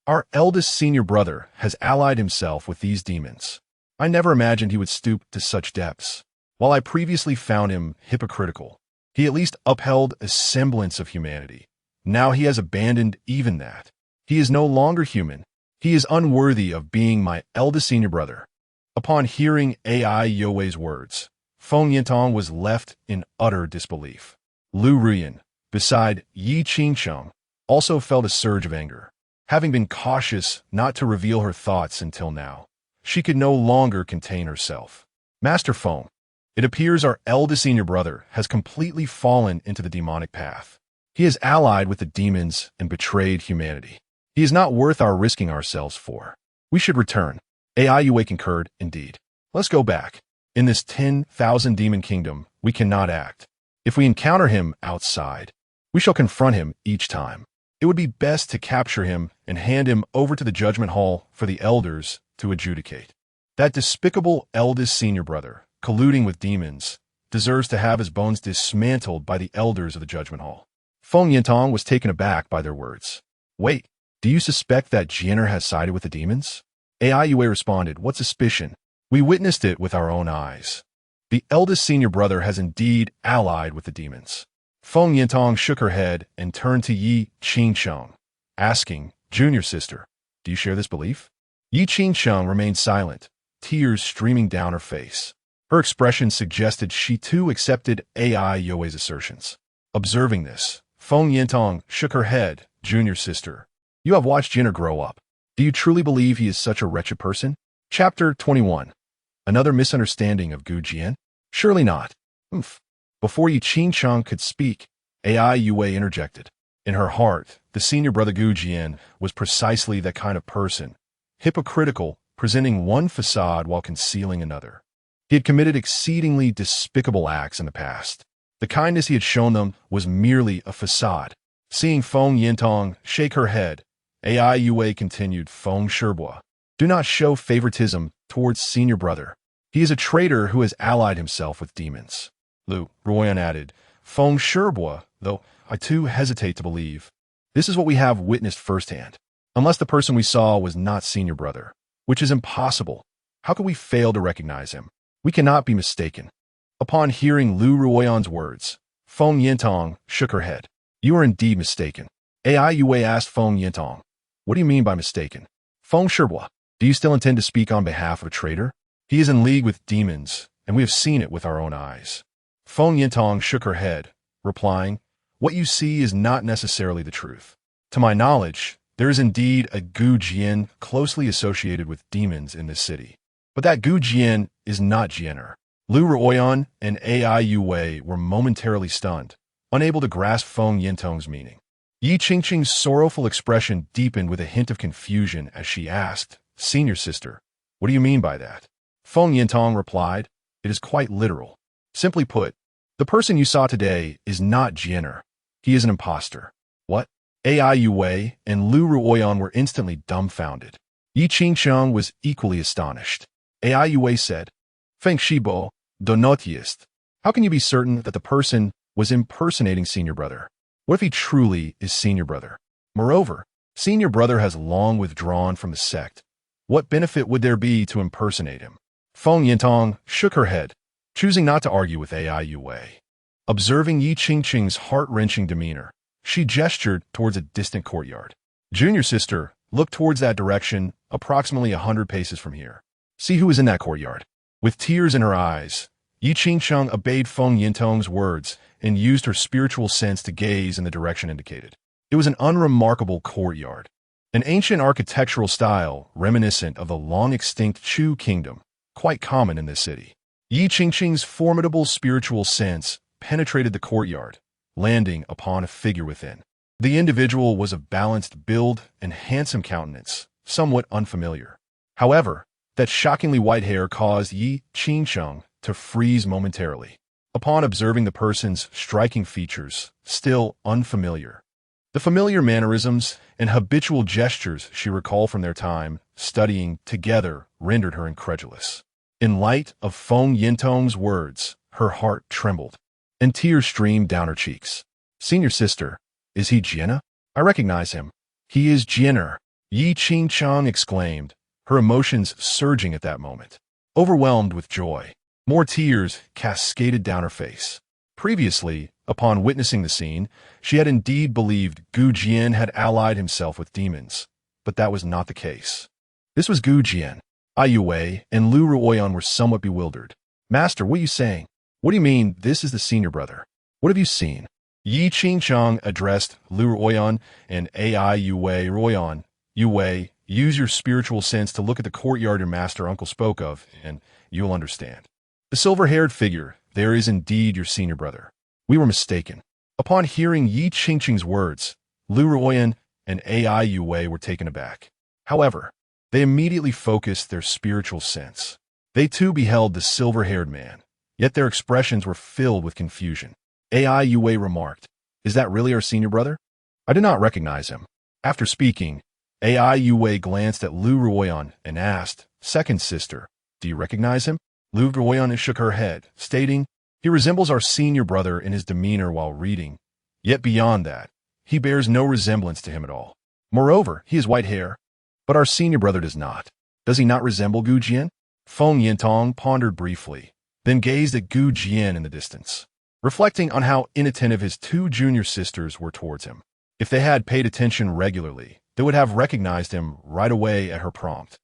our eldest senior brother has allied himself with these demons. I never imagined he would stoop to such depths. While I previously found him hypocritical, he at least upheld a semblance of humanity. Now he has abandoned even that. He is no longer human. He is unworthy of being my eldest senior brother." Upon hearing Ai Yue's words, Feng Yintong was left in utter disbelief. Lu Ruyan, beside Yi Qingcheng, also felt a surge of anger. Having been cautious not to reveal her thoughts until now, she could no longer contain herself. "Master Feng, it appears our eldest senior brother has completely fallen into the demonic path. He is allied with the demons and betrayed humanity. He is not worth our risking ourselves for. We should return." Ai Yue concurred, "Indeed. Let's go back. In this 10,000 demon kingdom, we cannot act. If we encounter him outside, we shall confront him each time. It would be best to capture him and hand him over to the judgment hall for the elders to adjudicate. That despicable eldest senior brother, colluding with demons, deserves to have his bones dismantled by the elders of the judgment hall." Feng Yintong was taken aback by their words. "Wait, do you suspect that Jian has sided with the demons?" Ai Yue responded, "What suspicion? We witnessed it with our own eyes. The eldest senior brother has indeed allied with the demons." Feng Yintong shook her head and turned to Yi Qingcheng, asking, "Junior sister, do you share this belief?" Yi Qingcheng remained silent, tears streaming down her face. Her expression suggested she too accepted Ai Yue's assertions. Observing this, Feng Yintong shook her head. "Junior sister, you have watched Jian grow up. Do you truly believe he is such a wretched person?" Chapter 21. Another misunderstanding of Gu Jian? Surely not. Before Yi Qingcheng could speak, Ai Yue interjected. In her heart, the senior brother Gu Jian was precisely that kind of person, hypocritical, presenting one facade while concealing another. He had committed exceedingly despicable acts in the past. The kindness he had shown them was merely a facade. Seeing Feng Yintong shake her head, Ai Yue continued, "Feng Shibua, do not show favoritism towards senior brother. He is a traitor who has allied himself with demons." Lu Ruyan added, "Feng Shibua, though I too hesitate to believe. This is what we have witnessed firsthand. Unless the person we saw was not senior brother, which is impossible, how could we fail to recognize him? We cannot be mistaken." Upon hearing Lu Ruoyan's words, Feng Yintong shook her head. "You are indeed mistaken." Ai Yue asked Feng Yintong, "What do you mean by mistaken?" "Feng Shibua, do you still intend to speak on behalf of a traitor? He is in league with demons, and we have seen it with our own eyes." Feng Yintong shook her head, replying, "What you see is not necessarily the truth. To my knowledge, there is indeed a Gu Jian closely associated with demons in this city. But that Gu Jian is not Jianer." Lu Ruoyan and Ai Yue were momentarily stunned, unable to grasp Feng Yintong's meaning. Yi Qingcheng's sorrowful expression deepened with a hint of confusion as she asked, "Senior sister, what do you mean by that?" Feng Yintong replied, "It is quite literal. Simply put, the person you saw today is not Jianer. He is an impostor." "What?" Ai Yue and Lu Ruoyan were instantly dumbfounded. Yi Qingcheng was equally astonished. Ai Yue said, "Feng Shibo, Donotist, how can you be certain that the person was impersonating senior brother? What if he truly is senior brother?" Moreover, senior brother has long withdrawn from the sect. What benefit would there be to impersonate him? Feng Yintong shook her head, choosing not to argue with AI Yue. Observing Yi Qingqing's heart-wrenching demeanor, she gestured towards a distant courtyard. Junior sister, look towards that direction, approximately 100 paces from here. See who is in that courtyard. With tears in her eyes, Yi Qingqing obeyed Feng Yintong's words and used her spiritual sense to gaze in the direction indicated. It was an unremarkable courtyard, an ancient architectural style reminiscent of the long-extinct Chu kingdom, quite common in this city. Yi Qingqing's formidable spiritual sense penetrated the courtyard, landing upon a figure within. The individual was of balanced build and handsome countenance, somewhat unfamiliar. However, that shockingly white hair caused Yi Qingqing to freeze momentarily. Upon observing the person's striking features, still unfamiliar, the familiar mannerisms and habitual gestures she recalled from their time studying together rendered her incredulous. In light of Feng Yintong's words, her heart trembled, and tears streamed down her cheeks. Senior sister, is he Jian? I recognize him. He is Jian. Yi Qingqing exclaimed, her emotions surging at that moment. Overwhelmed with joy, more tears cascaded down her face. Previously, upon witnessing the scene, she had indeed believed Gu Jian had allied himself with demons, but that was not the case. This was Gu Jian. Ai Yue and Lu Ruoyan were somewhat bewildered. Master, what are you saying? What do you mean this is the senior brother? What have you seen? Yi Qingqing addressed Lu Ruoyan and Ai Yue. Ruoyan, Yue, use your spiritual sense to look at the courtyard your master uncle spoke of, and you'll understand. The silver-haired figure, there is indeed your senior brother. We were mistaken. Upon hearing Yi Qingqing's words, Lu Ruoyan and Ai Yue were taken aback. However, they immediately focused their spiritual sense. They too beheld the silver-haired man, yet their expressions were filled with confusion. Ai Yue remarked, is that really our senior brother? I did not recognize him. After speaking, Ai Yue glanced at Lu Ruoyan and asked, second sister, do you recognize him? Lu Ruoyan shook her head, stating, he resembles our senior brother in his demeanor while reading, yet beyond that, he bears no resemblance to him at all. Moreover, he has white hair, but our senior brother does not. Does he not resemble Gu Jian? Feng Yintong pondered briefly, then gazed at Gu Jian in the distance, reflecting on how inattentive his two junior sisters were towards him. If they had paid attention regularly, they would have recognized him right away at her prompt,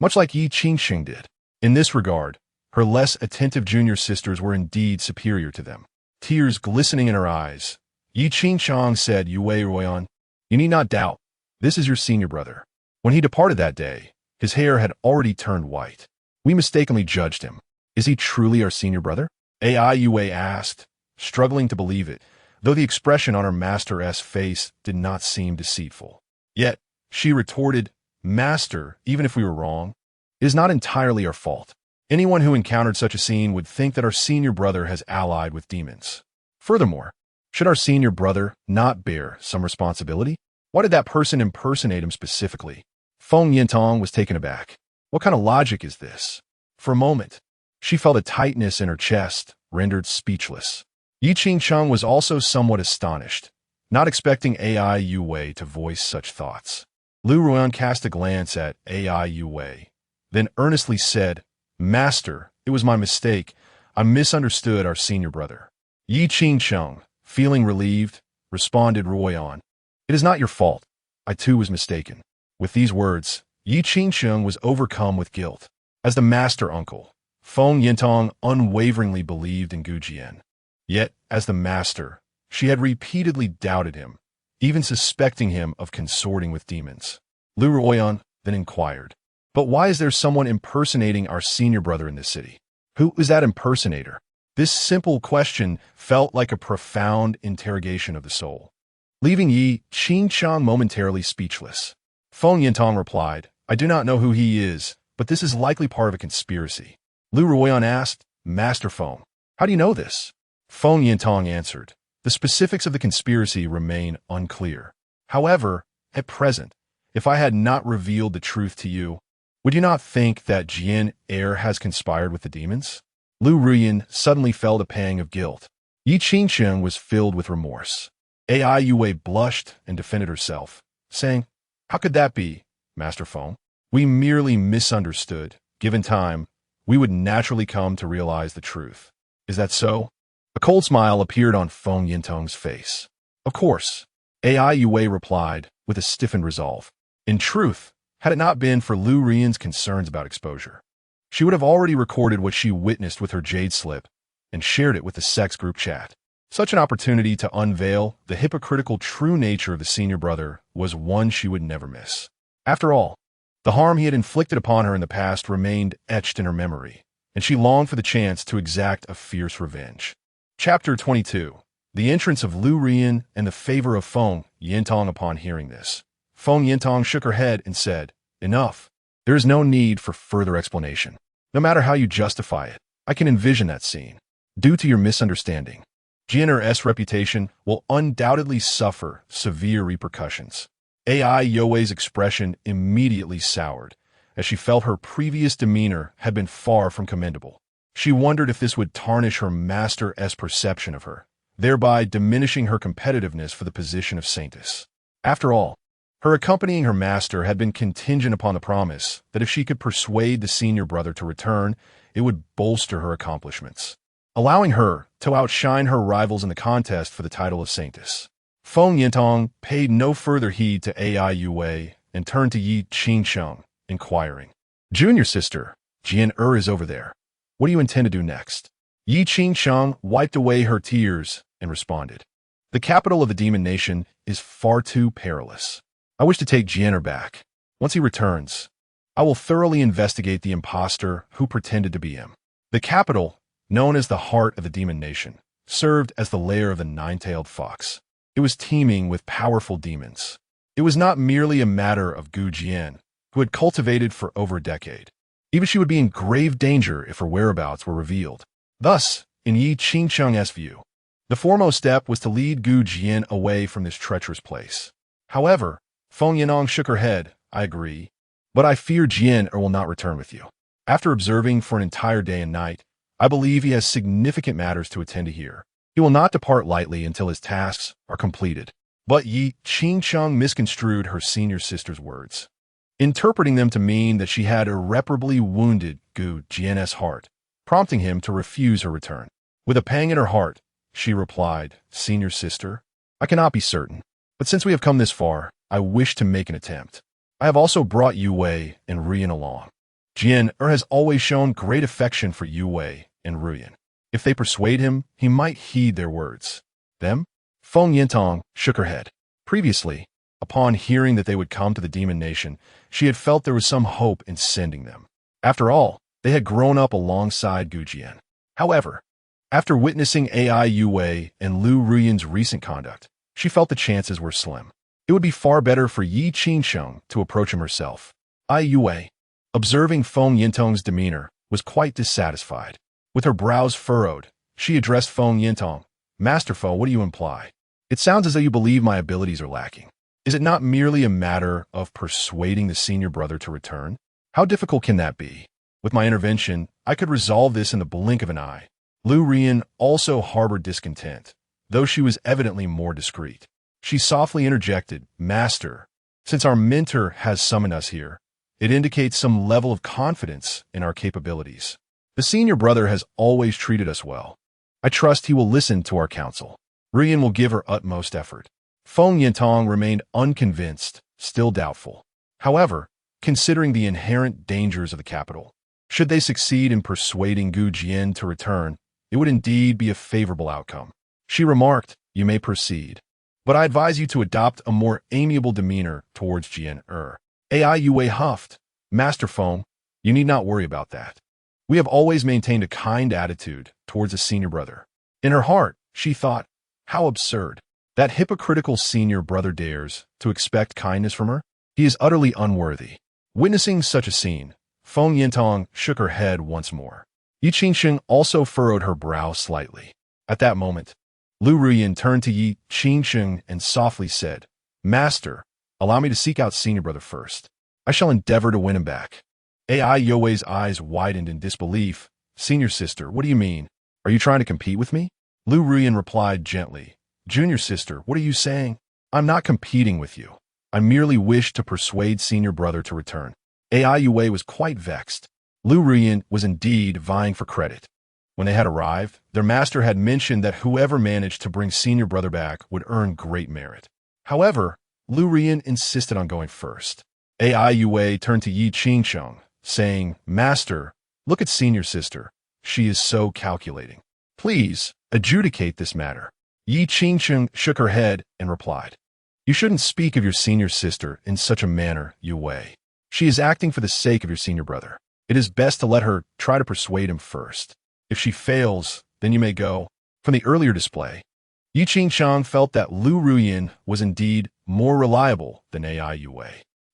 much like Yi Qingqing did. In this regard, her less attentive junior sisters were indeed superior to them. Tears glistening in her eyes, Yi Qingqing said, Yue Ruoyan, you need not doubt, this is your senior brother. When he departed that day, his hair had already turned white. We mistakenly judged him. Is he truly our senior brother? Ai Yue asked, struggling to believe it, though the expression on her master's face did not seem deceitful. Yet, she retorted, Master, even if we were wrong, it is not entirely our fault. Anyone who encountered such a scene would think that our senior brother has allied with demons. Furthermore, should our senior brother not bear some responsibility? Why did that person impersonate him specifically? Feng Yintong was taken aback. What kind of logic is this? For a moment, she felt a tightness in her chest, rendered speechless. Yi Qingqing was also somewhat astonished, not expecting Ai Yue to voice such thoughts. Lu Ruoyan cast a glance at Ai Yue, then earnestly said, Master, it was my mistake. I misunderstood our senior brother. Yi Qingqing, feeling relieved, responded Ruoyan, it is not your fault. I too was mistaken. With these words, Yi Qingqing was overcome with guilt. As the master uncle, Feng Yintong unwaveringly believed in Gu Jian. Yet, as the master, she had repeatedly doubted him, even suspecting him of consorting with demons. Lu Ruoyan then inquired, but why is there someone impersonating our senior brother in this city? Who is that impersonator? This simple question felt like a profound interrogation of the soul, leaving Yi Qingqing momentarily speechless. Feng Yintong replied, I do not know who he is, but this is likely part of a conspiracy. Lu Ruoyan asked, Master Feng, how do you know this? Feng Yintong answered, the specifics of the conspiracy remain unclear. However, at present, if I had not revealed the truth to you, would you not think that Jian has conspired with the demons? Lu Ruoyan suddenly felt a pang of guilt. Yi Qingqing was filled with remorse. Ai Yue blushed and defended herself, saying, "How could that be, Master Feng? We merely misunderstood. Given time, we would naturally come to realize the truth. Is that so?" A cold smile appeared on Feng Yintong's face. "Of course," AI Yue replied with a stiffened resolve. In truth, had it not been for Lu Rian's concerns about exposure, she would have already recorded what she witnessed with her jade slip and shared it with the sect's group chat. Such an opportunity to unveil the hypocritical true nature of the senior brother was one she would never miss. After all, the harm he had inflicted upon her in the past remained etched in her memory, and she longed for the chance to exact a fierce revenge. Chapter 22. The entrance of Lu Rian and the favor of Feng Yintong. Upon hearing this, Feng Yintong shook her head and said, "Enough. There is no need for further explanation. No matter how you justify it, I can envision that scene. Due to your misunderstanding, Jian's reputation will undoubtedly suffer severe repercussions." AI Yue's expression immediately soured, as she felt her previous demeanor had been far from commendable. She wondered if this would tarnish her master's perception of her, thereby diminishing her competitiveness for the position of saintess. After all, her accompanying her master had been contingent upon the promise that if she could persuade the senior brother to return, it would bolster her accomplishments, allowing her to outshine her rivals in the contest for the title of saintess. Feng Yintong paid no further heed to AI Yue and turned to Yi Qingsheng, inquiring, "Junior sister, Jian is over there. What do you intend to do next?" Yi Qingsheng wiped away her tears and responded, "The capital of the demon nation is far too perilous. I wish to take Jian back. Once he returns, I will thoroughly investigate the impostor who pretended to be him." The capital, known as the heart of the demon nation, served as the lair of the nine-tailed fox. It was teeming with powerful demons. It was not merely a matter of Gu Jian, who had cultivated for over a decade. Even she would be in grave danger if her whereabouts were revealed. Thus, in Yi Qingsheng's view, the foremost step was to lead Gu Jian away from this treacherous place. However, Feng Yintong shook her head. "I agree, but I fear Jian will not return with you. After observing for an entire day and night, I believe he has significant matters to attend to here. He will not depart lightly until his tasks are completed." But Yi Qingsheng misconstrued her senior sister's words, interpreting them to mean that she had irreparably wounded Gu Jian's heart, prompting him to refuse her return. With a pang in her heart, she replied, "Senior sister, I cannot be certain, but since we have come this far, I wish to make an attempt. I have also brought Yue and Ruyan along. Jian has always shown great affection for Yue and Ruyan. If they persuade him, he might heed their words." "Them?" Feng Yintong shook her head. Previously, upon hearing that they would come to the demon nation, she had felt there was some hope in sending them. After all, they had grown up alongside Gu Jian. However, after witnessing AI Yue and Lu Ruyan's recent conduct, she felt the chances were slim. It would be far better for Yi Qingsheng to approach him herself. Ai Yue, observing Feng Yintong's demeanor, was quite dissatisfied. With her brows furrowed, she addressed Feng Yintong. "Master Feng, what do you imply? It sounds as though you believe my abilities are lacking. Is it not merely a matter of persuading the senior brother to return? How difficult can that be? With my intervention, I could resolve this in the blink of an eye." Lu Rian also harbored discontent, though she was evidently more discreet. She softly interjected, "Master, since our mentor has summoned us here, it indicates some level of confidence in our capabilities. The senior brother has always treated us well. I trust he will listen to our counsel. Ruyan will give her utmost effort." Feng Yintong remained unconvinced, still doubtful. However, considering the inherent dangers of the capital, should they succeed in persuading Gu Jian to return, it would indeed be a favorable outcome. She remarked, "You may proceed, but I advise you to adopt a more amiable demeanor towards Jian." AI Yue huffed, "Master Feng, you need not worry about that. We have always maintained a kind attitude towards a senior brother." In her heart, she thought, how absurd. That hypocritical senior brother dares to expect kindness from her? He is utterly unworthy. Witnessing such a scene, Feng Yintong shook her head once more. Yi Qingsheng also furrowed her brow slightly. At that moment, Lu Ruyan turned to Yi Qingsheng and softly said, "Master, allow me to seek out senior brother first. I shall endeavor to win him back." AI Yue's eyes widened in disbelief. "Senior sister, what do you mean? Are you trying to compete with me?" Lu Ruyan replied gently, "Junior sister, what are you saying? I'm not competing with you. I merely wished to persuade senior brother to return. AI Yue was quite vexed. Lu Ruyan was indeed vying for credit. When they had arrived, their master had mentioned that whoever managed to bring senior brother back would earn great merit. However, Lu Ruyan insisted on going first. AI Yue turned to Yi Qingsheng, saying, "Master, look at senior sister. She is so calculating. Please, adjudicate this matter." Yi Qingsheng shook her head and replied, "You shouldn't speak of your senior sister in such a manner, Yue. She is acting for the sake of your senior brother. It is best to let her try to persuade him first. If she fails, then you may go." From the earlier display, Yi Qingsheng felt that Lu Ruyan was indeed more reliable than AI Yue.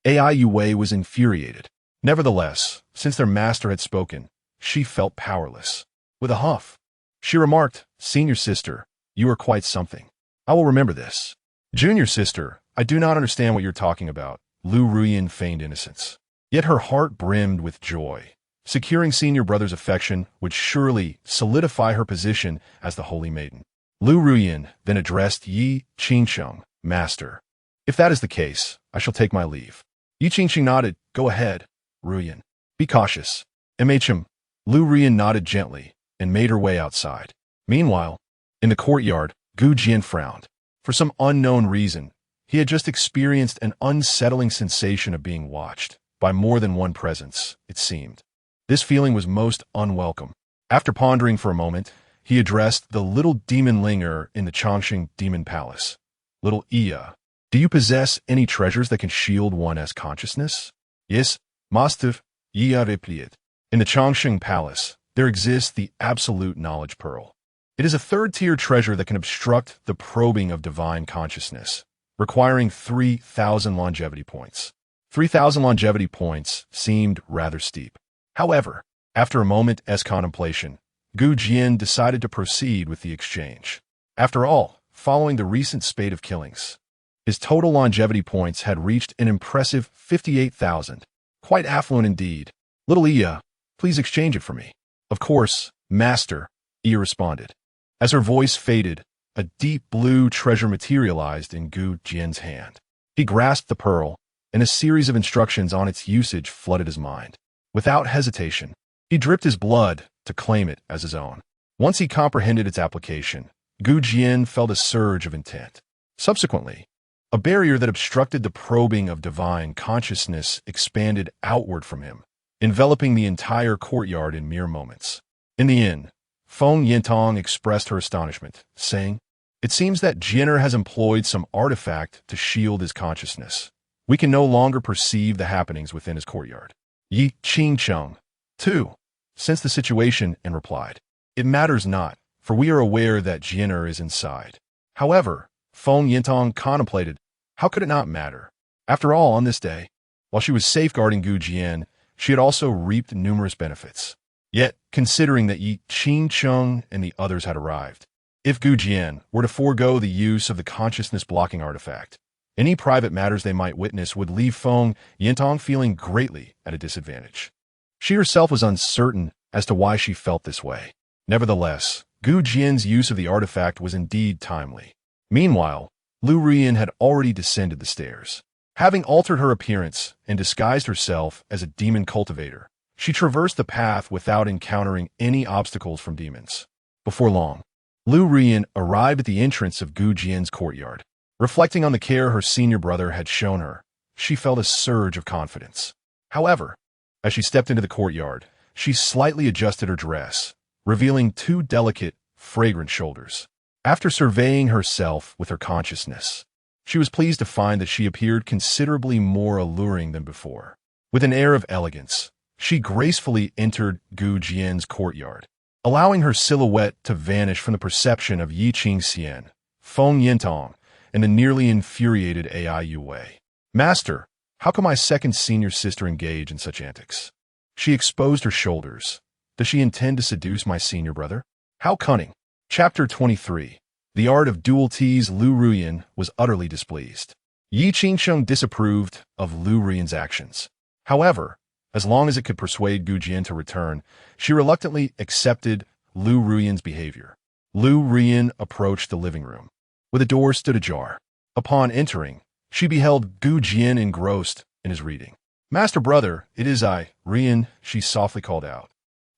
AI Yue was infuriated. Nevertheless, since their master had spoken, she felt powerless. With a huff, she remarked, "Senior sister, you are quite something. I will remember this." "Junior sister, I do not understand what you're talking about." Lu Ruyan feigned innocence. Yet her heart brimmed with joy. Securing senior brother's affection would surely solidify her position as the holy maiden. Lu Ruyan then addressed Yi Qingsheng, "Master, if that is the case, I shall take my leave." Yi Qingsheng nodded. "Go ahead, Ruyan. Be cautious." MHM. Lu Ruyan nodded gently and made her way outside. Meanwhile, in the courtyard, Jian frowned. For some unknown reason, he had just experienced an unsettling sensation of being watched by more than one presence, it seemed. This feeling was most unwelcome. After pondering for a moment, he addressed the little demon linger in the Chongqing Demon Palace. "Little Iya, do you possess any treasures that can shield one as consciousness?" "Yes, master," Iya replied. "In the Chongqing Palace, there exists the Absolute Knowledge Pearl. It is a third-tier treasure that can obstruct the probing of divine consciousness, requiring 3,000 longevity points." 3,000 longevity points seemed rather steep. However, after a moment's contemplation, Jian decided to proceed with the exchange. After all, following the recent spate of killings, his total longevity points had reached an impressive 58,000. Quite affluent indeed. "Little Iya, please exchange it for me." "Of course, master," Iya responded. As her voice faded, a deep blue treasure materialized in Jian's hand. He grasped the pearl, and a series of instructions on its usage flooded his mind. Without hesitation, he dripped his blood to claim it as his own. Once he comprehended its application, Jian felt a surge of intent. Subsequently, a barrier that obstructed the probing of divine consciousness expanded outward from him, enveloping the entire courtyard in mere moments. In the end, Feng Yintong expressed her astonishment, saying, "It seems that Jian has employed some artifact to shield his consciousness. We can no longer perceive the happenings within his courtyard." Yi Qingsheng, too, sensed the situation and replied, "It matters not, for we are aware that Jian is inside." However, Feng Yintong contemplated, how could it not matter? After all, on this day, while she was safeguarding Jian, she had also reaped numerous benefits. Yet, considering that Yi Qingsheng and the others had arrived, if Jian were to forego the use of the consciousness-blocking artifact, any private matters they might witness would leave Feng Yintong feeling greatly at a disadvantage. She herself was uncertain as to why she felt this way. Nevertheless, Jian's use of the artifact was indeed timely. Meanwhile, Lu Ruyan had already descended the stairs. Having altered her appearance and disguised herself as a demon cultivator, she traversed the path without encountering any obstacles from demons. Before long, Lu Ruyan arrived at the entrance of Jian's courtyard. Reflecting on the care her senior brother had shown her, she felt a surge of confidence. However, as she stepped into the courtyard, she slightly adjusted her dress, revealing two delicate, fragrant shoulders. After surveying herself with her consciousness, she was pleased to find that she appeared considerably more alluring than before. With an air of elegance, she gracefully entered Jian's courtyard, allowing her silhouette to vanish from the perception of Yi Qingxian, Feng Yintong, and the nearly infuriated AI Yue. "Master, how can my second senior sister engage in such antics?" She exposed her shoulders. "Does she intend to seduce my senior brother? How cunning." Chapter 23. The Art of Dual Tease. Lu Ruyan was utterly displeased. Yi Qingsheng disapproved of Lu Ruyan's actions. However, as long as it could persuade Jian to return, she reluctantly accepted Lu Ruyan's behavior. Lu Ruyan approached the living room, where the door stood ajar. Upon entering, she beheld Gu Jian engrossed in his reading. "Master brother, it is I, Rian," she softly called out.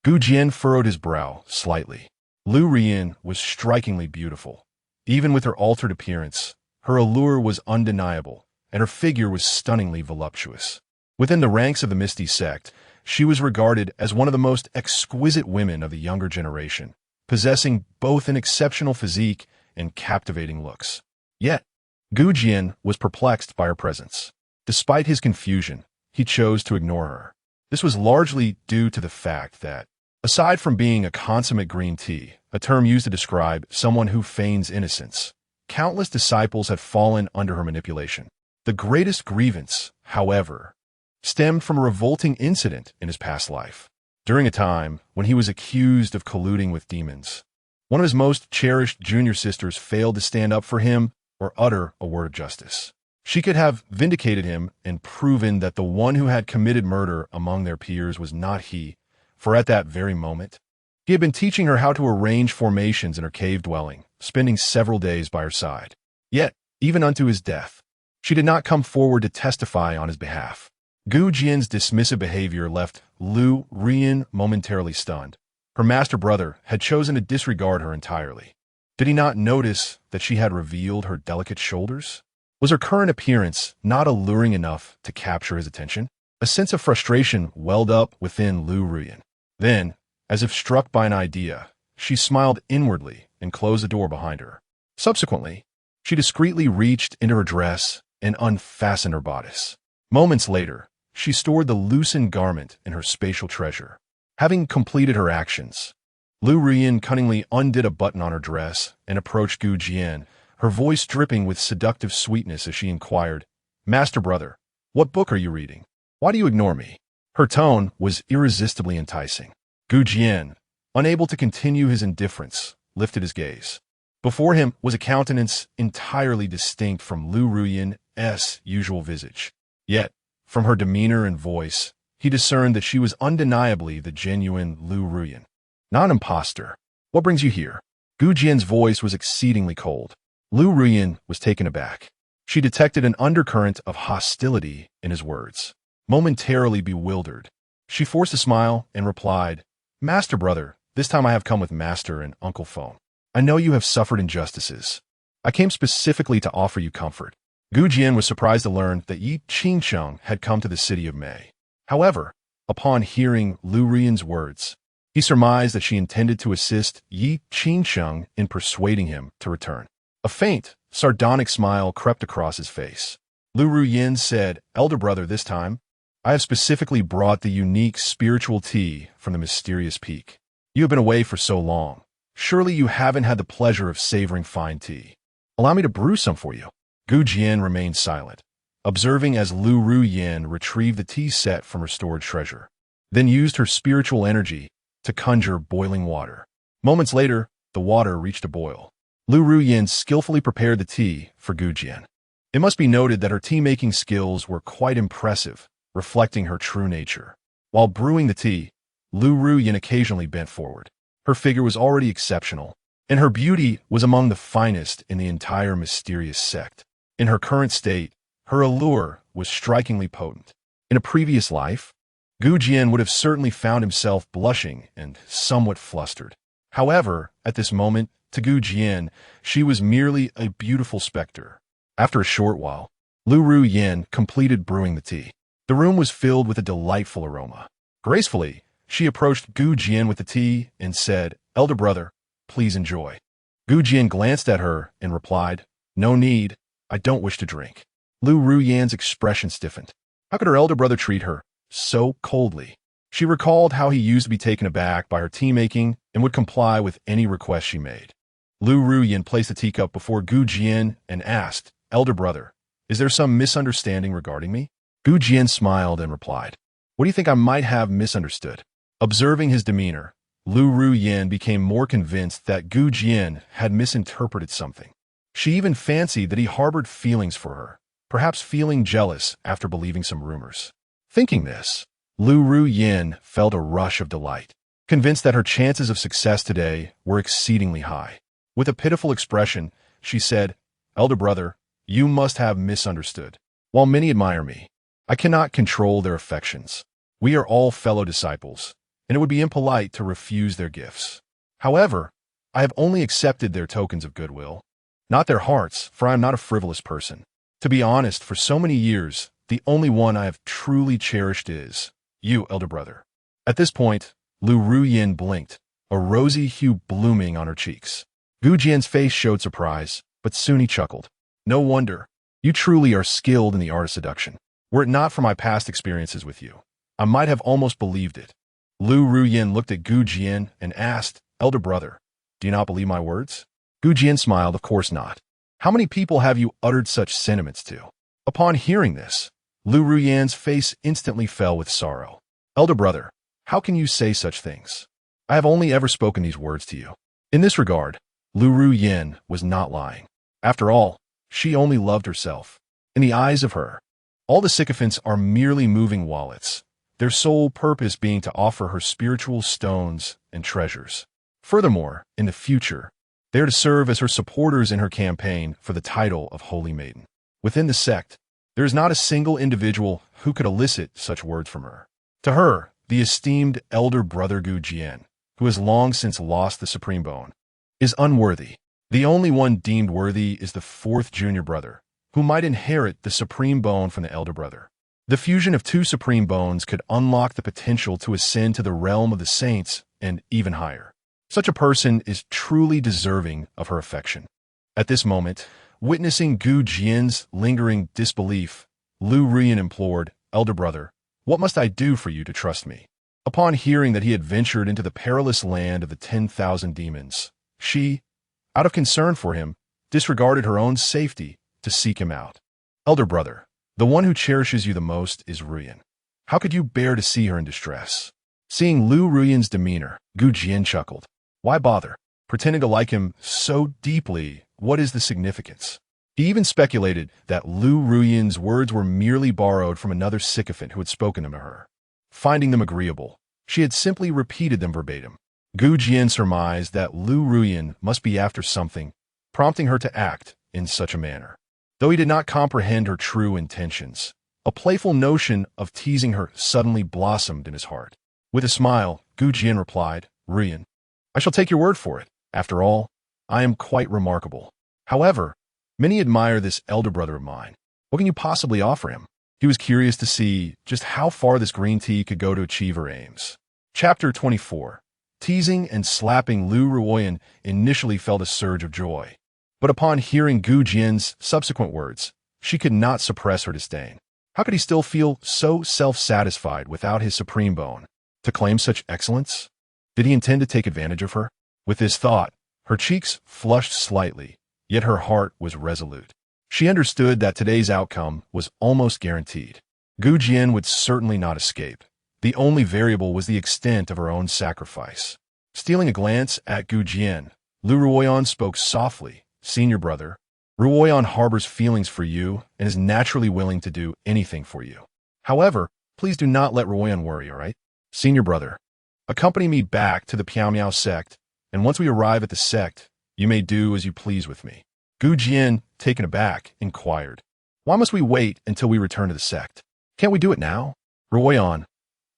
Gu Jian furrowed his brow slightly. Lu Rian was strikingly beautiful. Even with her altered appearance, her allure was undeniable, and her figure was stunningly voluptuous. Within the ranks of the Misty sect, she was regarded as one of the most exquisite women of the younger generation, possessing both an exceptional physique and captivating looks. Yet, Gu Jian was perplexed by her presence. Despite his confusion, he chose to ignore her. This was largely due to the fact that, aside from being a consummate green tea, a term used to describe someone who feigns innocence, countless disciples had fallen under her manipulation. The greatest grievance, however, stemmed from a revolting incident in his past life. During a time when he was accused of colluding with demons, one of his most cherished junior sisters failed to stand up for him or utter a word of justice. She could have vindicated him and proven that the one who had committed murder among their peers was not he, for at that very moment, he had been teaching her how to arrange formations in her cave dwelling, spending several days by her side. Yet, even unto his death, she did not come forward to testify on his behalf. Gu Jian's dismissive behavior left Lu Rian momentarily stunned. Her master brother had chosen to disregard her entirely. Did he not notice that she had revealed her delicate shoulders? Was her current appearance not alluring enough to capture his attention? A sense of frustration welled up within Lu Rian. Then, as if struck by an idea, she smiled inwardly and closed the door behind her. Subsequently, she discreetly reached into her dress and unfastened her bodice. Moments later, she stored the loosened garment in her spatial treasure. Having completed her actions, Lu Rian cunningly undid a button on her dress and approached Gu Jian, her voice dripping with seductive sweetness as she inquired, "Master brother, what book are you reading? Why do you ignore me?" Her tone was irresistibly enticing. Gu Jian, unable to continue his indifference, lifted his gaze. Before him was a countenance entirely distinct from Lu Rian's usual visage. Yet, from her demeanor and voice, he discerned that she was undeniably the genuine Lu Rian. Not an imposter. "What brings you here?" Gu Jian's voice was exceedingly cold. Lu Rian was taken aback. She detected an undercurrent of hostility in his words. Momentarily bewildered, she forced a smile and replied, "Master brother, this time I have come with Master and Uncle Phone. I know you have suffered injustices. I came specifically to offer you comfort." Gu Jian was surprised to learn that Yi Qingsheng had come to the city of Mei. However, upon hearing Lu Rian's words, he surmised that she intended to assist Yi Qingsheng in persuading him to return. A faint, sardonic smile crept across his face. Lu Rian said, "Elder brother, this time, I have specifically brought the unique spiritual tea from the mysterious peak. You have been away for so long. Surely you haven't had the pleasure of savoring fine tea. Allow me to brew some for you." Gu Jian remained silent, observing as Lu Rian retrieved the tea set from her stored treasure, then used her spiritual energy to conjure boiling water. Moments later, the water reached a boil. Lu Rian skillfully prepared the tea for Gu Jian. It must be noted that her tea-making skills were quite impressive, reflecting her true nature. While brewing the tea, Lu Rian occasionally bent forward. Her figure was already exceptional, and her beauty was among the finest in the entire mysterious sect. In her current state, her allure was strikingly potent. In a previous life, Gu Jian would have certainly found himself blushing and somewhat flustered. However, at this moment, to Gu Jian, she was merely a beautiful specter. After a short while, Lu Rian completed brewing the tea. The room was filled with a delightful aroma. Gracefully, she approached Gu Jian with the tea and said, "Elder brother, please enjoy." Gu Jian glanced at her and replied, "No need. I don't wish to drink." Lu Rian's expression stiffened. How could her elder brother treat her so coldly? She recalled how he used to be taken aback by her tea-making and would comply with any request she made. Lu Rian placed the teacup before Gu Jian and asked, "Elder brother, is there some misunderstanding regarding me?" Gu Jian smiled and replied, "What do you think I might have misunderstood?" Observing his demeanor, Lu Rian became more convinced that Gu Jian had misinterpreted something. She even fancied that he harbored feelings for her, perhaps feeling jealous after believing some rumors. Thinking this, Lu Rian felt a rush of delight, convinced that her chances of success today were exceedingly high. With a pitiful expression, she said, "Elder brother, You must have misunderstood. While many admire me, I cannot control their affections. We are all fellow disciples, and it would be impolite to refuse their gifts. However, I have only accepted their tokens of goodwill, not their hearts, for I am not a frivolous person. To be honest, for so many years, the only one I have truly cherished is you, elder brother. At this point, Lu Ruyin blinked, a rosy hue blooming on her cheeks. Gu Jian's face showed surprise, but soon he chuckled. No wonder. You truly are skilled in the art of seduction. Were it not for my past experiences with you, I might have almost believed it. Lu Ruyin looked at Gu Jian and asked, Elder brother, do you not believe my words? Gu Jian smiled, of course not. How many people have you uttered such sentiments to? Upon hearing this, Lu Ruyan's face instantly fell with sorrow. Elder brother, how can you say such things? I have only ever spoken these words to you. In this regard, Lu Ruyin was not lying. After all, she only loved herself. In the eyes of her, all the sycophants are merely moving wallets, their sole purpose being to offer her spiritual stones and treasures. Furthermore, in the future, they are to serve as her supporters in her campaign for the title of Holy Maiden. Within the sect, there is not a single individual who could elicit such words from her. To her, the esteemed elder brother Gu Jian, who has long since lost the supreme bone, is unworthy. The only one deemed worthy is the fourth junior brother, who might inherit the supreme bone from the elder brother. The fusion of two supreme bones could unlock the potential to ascend to the realm of the saints and even higher. Such a person is truly deserving of her affection. At this moment, witnessing Gu Jian's lingering disbelief, Lu Ruyin implored, Elder brother, what must I do for you to trust me? Upon hearing that he had ventured into the perilous land of the 10,000 demons, she, out of concern for him, disregarded her own safety to seek him out. Elder brother, the one who cherishes you the most is Ruyin. How could you bear to see her in distress? Seeing Lu Ruyin's demeanor, Gu Jian chuckled. Why bother? Pretending to like him so deeply, what is the significance? He even speculated that Lu Ruyin's words were merely borrowed from another sycophant who had spoken them to her. Finding them agreeable, she had simply repeated them verbatim. Gu Jian surmised that Lu Ruyin must be after something, prompting her to act in such a manner. Though he did not comprehend her true intentions, a playful notion of teasing her suddenly blossomed in his heart. With a smile, Gu Jian replied, Ruyin, I shall take your word for it. After all, I am quite remarkable. However, many admire this elder brother of mine. What can you possibly offer him? He was curious to see just how far this green tea could go to achieve her aims. Chapter 24. Teasing and slapping Lu Ruoyan initially felt a surge of joy. But upon hearing Gu Jian's subsequent words, she could not suppress her disdain. How could he still feel so self-satisfied without his supreme bone? To claim such excellence? Did he intend to take advantage of her? With this thought, her cheeks flushed slightly, yet her heart was resolute. She understood that today's outcome was almost guaranteed. Gu Jian would certainly not escape. The only variable was the extent of her own sacrifice. Stealing a glance at Gu Jian, Lu Ruoyan spoke softly, Senior brother, Ruoyan harbors feelings for you and is naturally willing to do anything for you. However, please do not let Ruoyan worry, all right? Senior brother, accompany me back to the Piao Miao sect, and once we arrive at the sect, you may do as you please with me. Gu Jian, taken aback, inquired, why must we wait until we return to the sect? Can't we do it now? Ruoyan,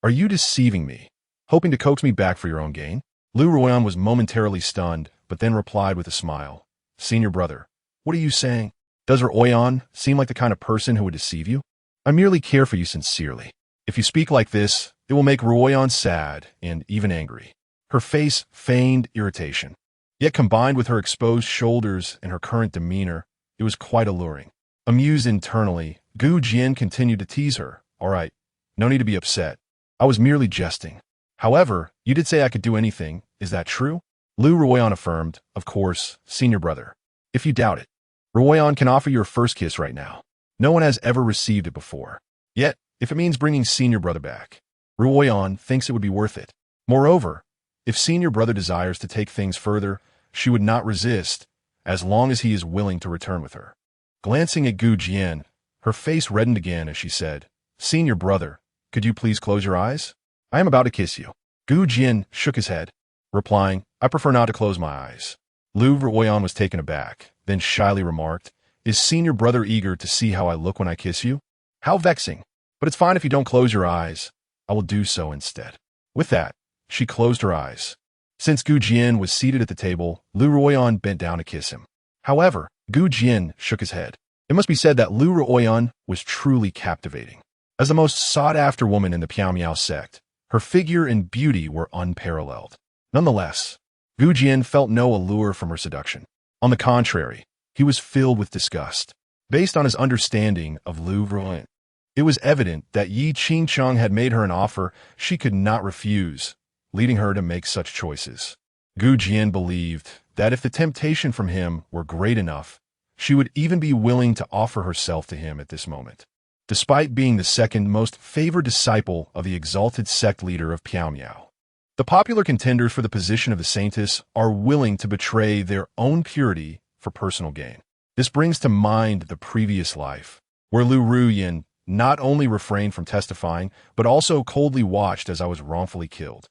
are you deceiving me, hoping to coax me back for your own gain? Lu Ruoyan was momentarily stunned, but then replied with a smile, Senior brother, what are you saying? Does Ruoyan seem like the kind of person who would deceive you? I merely care for you sincerely. If you speak like this, it will make Ruoyan sad and even angry. Her face feigned irritation. Yet combined with her exposed shoulders and her current demeanor, it was quite alluring. Amused internally, Gu Jian continued to tease her. All right, no need to be upset. I was merely jesting. However, you did say I could do anything. Is that true? Lu Ruoyan affirmed, of course, senior brother. If you doubt it, Ruoyan can offer you a first kiss right now. No one has ever received it before. Yet, if it means bringing senior brother back, Ruoyan thinks it would be worth it. Moreover, if senior brother desires to take things further, she would not resist, as long as he is willing to return with her. Glancing at Gu Jian, her face reddened again as she said, Senior brother, could you please close your eyes? I am about to kiss you. Gu Jian shook his head, replying, I prefer not to close my eyes. Lu Ruoyan was taken aback, then shyly remarked, Is senior brother eager to see how I look when I kiss you? How vexing. But it's fine if you don't close your eyes. I will do so instead. With that, she closed her eyes. Since Gu Jian was seated at the table, Lu Ruoyan bent down to kiss him. However, Gu Jian shook his head. It must be said that Lu Ruoyan was truly captivating. As the most sought-after woman in the Piao Miao sect, her figure and beauty were unparalleled. Nonetheless, Gu Jian felt no allure from her seduction. On the contrary, he was filled with disgust. Based on his understanding of Lu Ruoyan, it was evident that Yi Qingcheng had made her an offer she could not refuse, leading her to make such choices. Gu Jian believed that if the temptation from him were great enough, she would even be willing to offer herself to him at this moment. Despite being the second most favored disciple of the exalted sect leader of Piao Miao, the popular contenders for the position of the saintess are willing to betray their own purity for personal gain. This brings to mind the previous life, where Lu Ruoyan not only refrained from testifying, but also coldly watched as I was wrongfully killed.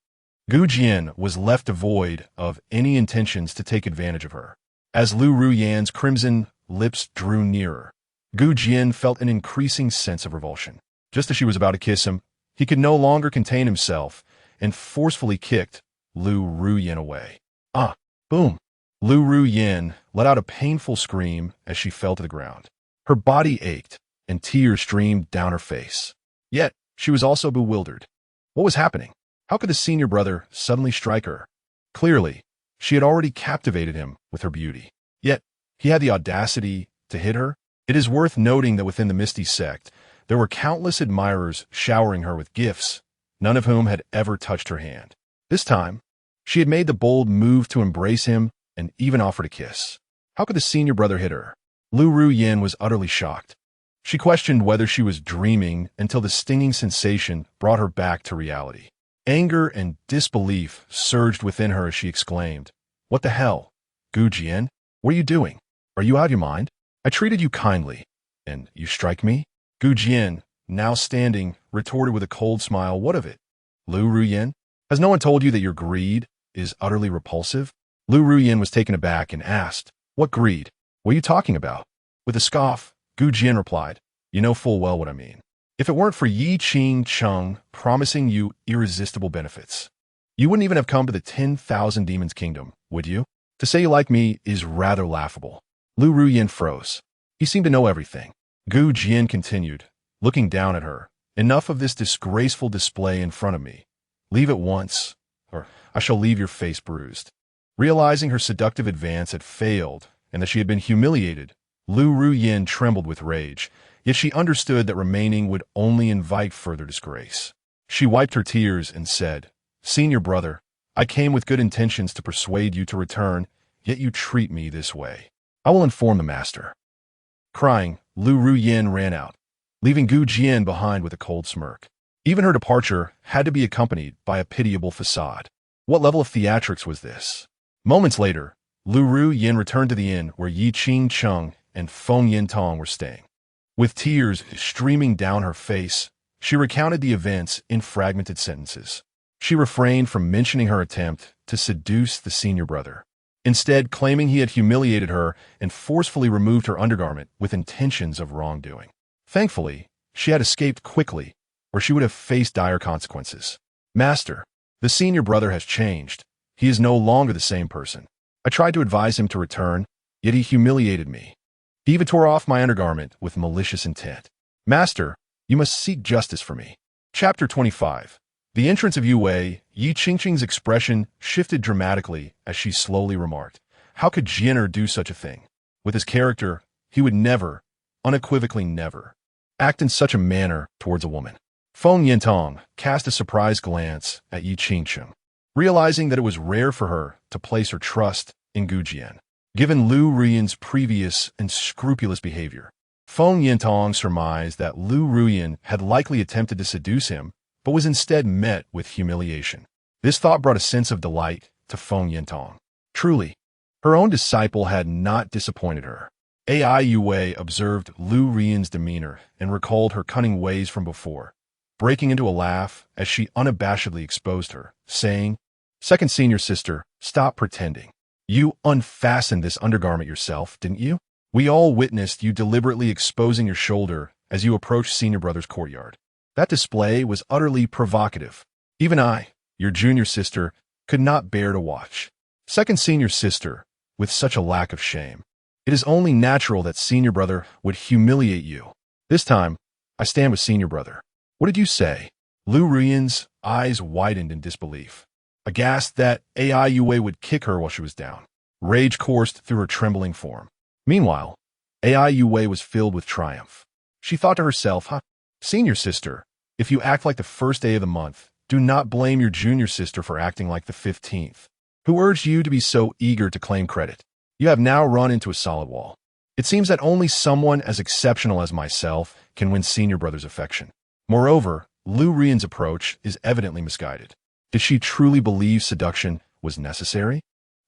Gu Jian was left devoid of any intentions to take advantage of her. As Lu Ruoyan's crimson lips drew nearer, Gu Jian felt an increasing sense of revulsion. Just as she was about to kiss him, he could no longer contain himself and forcefully kicked Lu Ruoyan away. Ah! Boom! Lu Ruoyan let out a painful scream as she fell to the ground. Her body ached, and tears streamed down her face. Yet, she was also bewildered. What was happening? How could the senior brother suddenly strike her? Clearly, she had already captivated him with her beauty. Yet, he had the audacity to hit her? It is worth noting that within the Misty sect, there were countless admirers showering her with gifts, none of whom had ever touched her hand. This time, she had made the bold move to embrace him and even offered a kiss. How could the senior brother hit her? Lu Ruoyan was utterly shocked. She questioned whether she was dreaming until the stinging sensation brought her back to reality. Anger and disbelief surged within her as she exclaimed, "What the hell? Gu Jian, what are you doing? Are you out of your mind? I treated you kindly, and you strike me?" Gu Jian, now standing, retorted with a cold smile, "What of it? Lu Ruoyan, has no one told you that your greed is utterly repulsive?" Lu Ruoyan was taken aback and asked, "What greed? What are you talking about?" With a scoff, Gu Jian replied, "You know full well what I mean. If it weren't for Yi Qingcheng promising you irresistible benefits, you wouldn't even have come to the 10,000 Demons Kingdom, would you? To say you like me is rather laughable." Lu Ruoyan froze. He seemed to know everything. Gu Jian continued, looking down at her. "Enough of this disgraceful display in front of me. Leave at once, or I shall leave your face bruised." Realizing her seductive advance had failed and that she had been humiliated, Lu Ruoyan trembled with rage, yet she understood that remaining would only invite further disgrace. She wiped her tears and said, "Senior brother, I came with good intentions to persuade you to return, yet you treat me this way. I will inform the master." Crying, Lu Ruoyan ran out, leaving Gu Jian behind with a cold smirk. Even her departure had to be accompanied by a pitiable facade. What level of theatrics was this? Moments later, Lu Ruoyan returned to the inn where Yi Qingcheng and Feng Yintong were staying. With tears streaming down her face, she recounted the events in fragmented sentences. She refrained from mentioning her attempt to seduce the senior brother, instead claiming he had humiliated her and forcefully removed her undergarment with intentions of wrongdoing. Thankfully, she had escaped quickly, or she would have faced dire consequences. "Master, the senior brother has changed. He is no longer the same person. I tried to advise him to return, yet he humiliated me. He even tore off my undergarment with malicious intent. Master, you must seek justice for me." Chapter 25. The entrance of Yue Wei, Yi Qingqing's expression shifted dramatically as she slowly remarked, "How could Jian do such a thing? With his character, he would never, unequivocally never, act in such a manner towards a woman." Feng Yintong cast a surprised glance at Yi Qingqing, realizing that it was rare for her to place her trust in Gu Jian. Given Lu Ruoyan's previous and scrupulous behavior, Feng Yintong surmised that Lu Ruoyan had likely attempted to seduce him, but was instead met with humiliation. This thought brought a sense of delight to Feng Yintong. Truly, her own disciple had not disappointed her. Ai Yue observed Lu Ruoyan's demeanor and recalled her cunning ways from before, breaking into a laugh as she unabashedly exposed her, saying, "Second senior sister, stop pretending. You unfastened this undergarment yourself, didn't you?" We all witnessed you deliberately exposing your shoulder as you approached senior brother's courtyard. That display was utterly provocative. Even I, your junior sister, could not bear to watch. Second senior sister, with such a lack of shame. It is only natural that senior brother would humiliate you. This time, I stand with senior brother. What did you say? Lu Ruiyan's eyes widened in disbelief. Aghast that Ai Yue would kick her while she was down. Rage coursed through her trembling form. Meanwhile, Ai Yue was filled with triumph. She thought to herself, Senior sister, if you act like the first day of the month, do not blame your junior sister for acting like the 15th. Who urged you to be so eager to claim credit? You have now run into a solid wall. It seems that only someone as exceptional as myself can win senior brother's affection. Moreover, Lu Ruiyan's approach is evidently misguided. Did she truly believe seduction was necessary?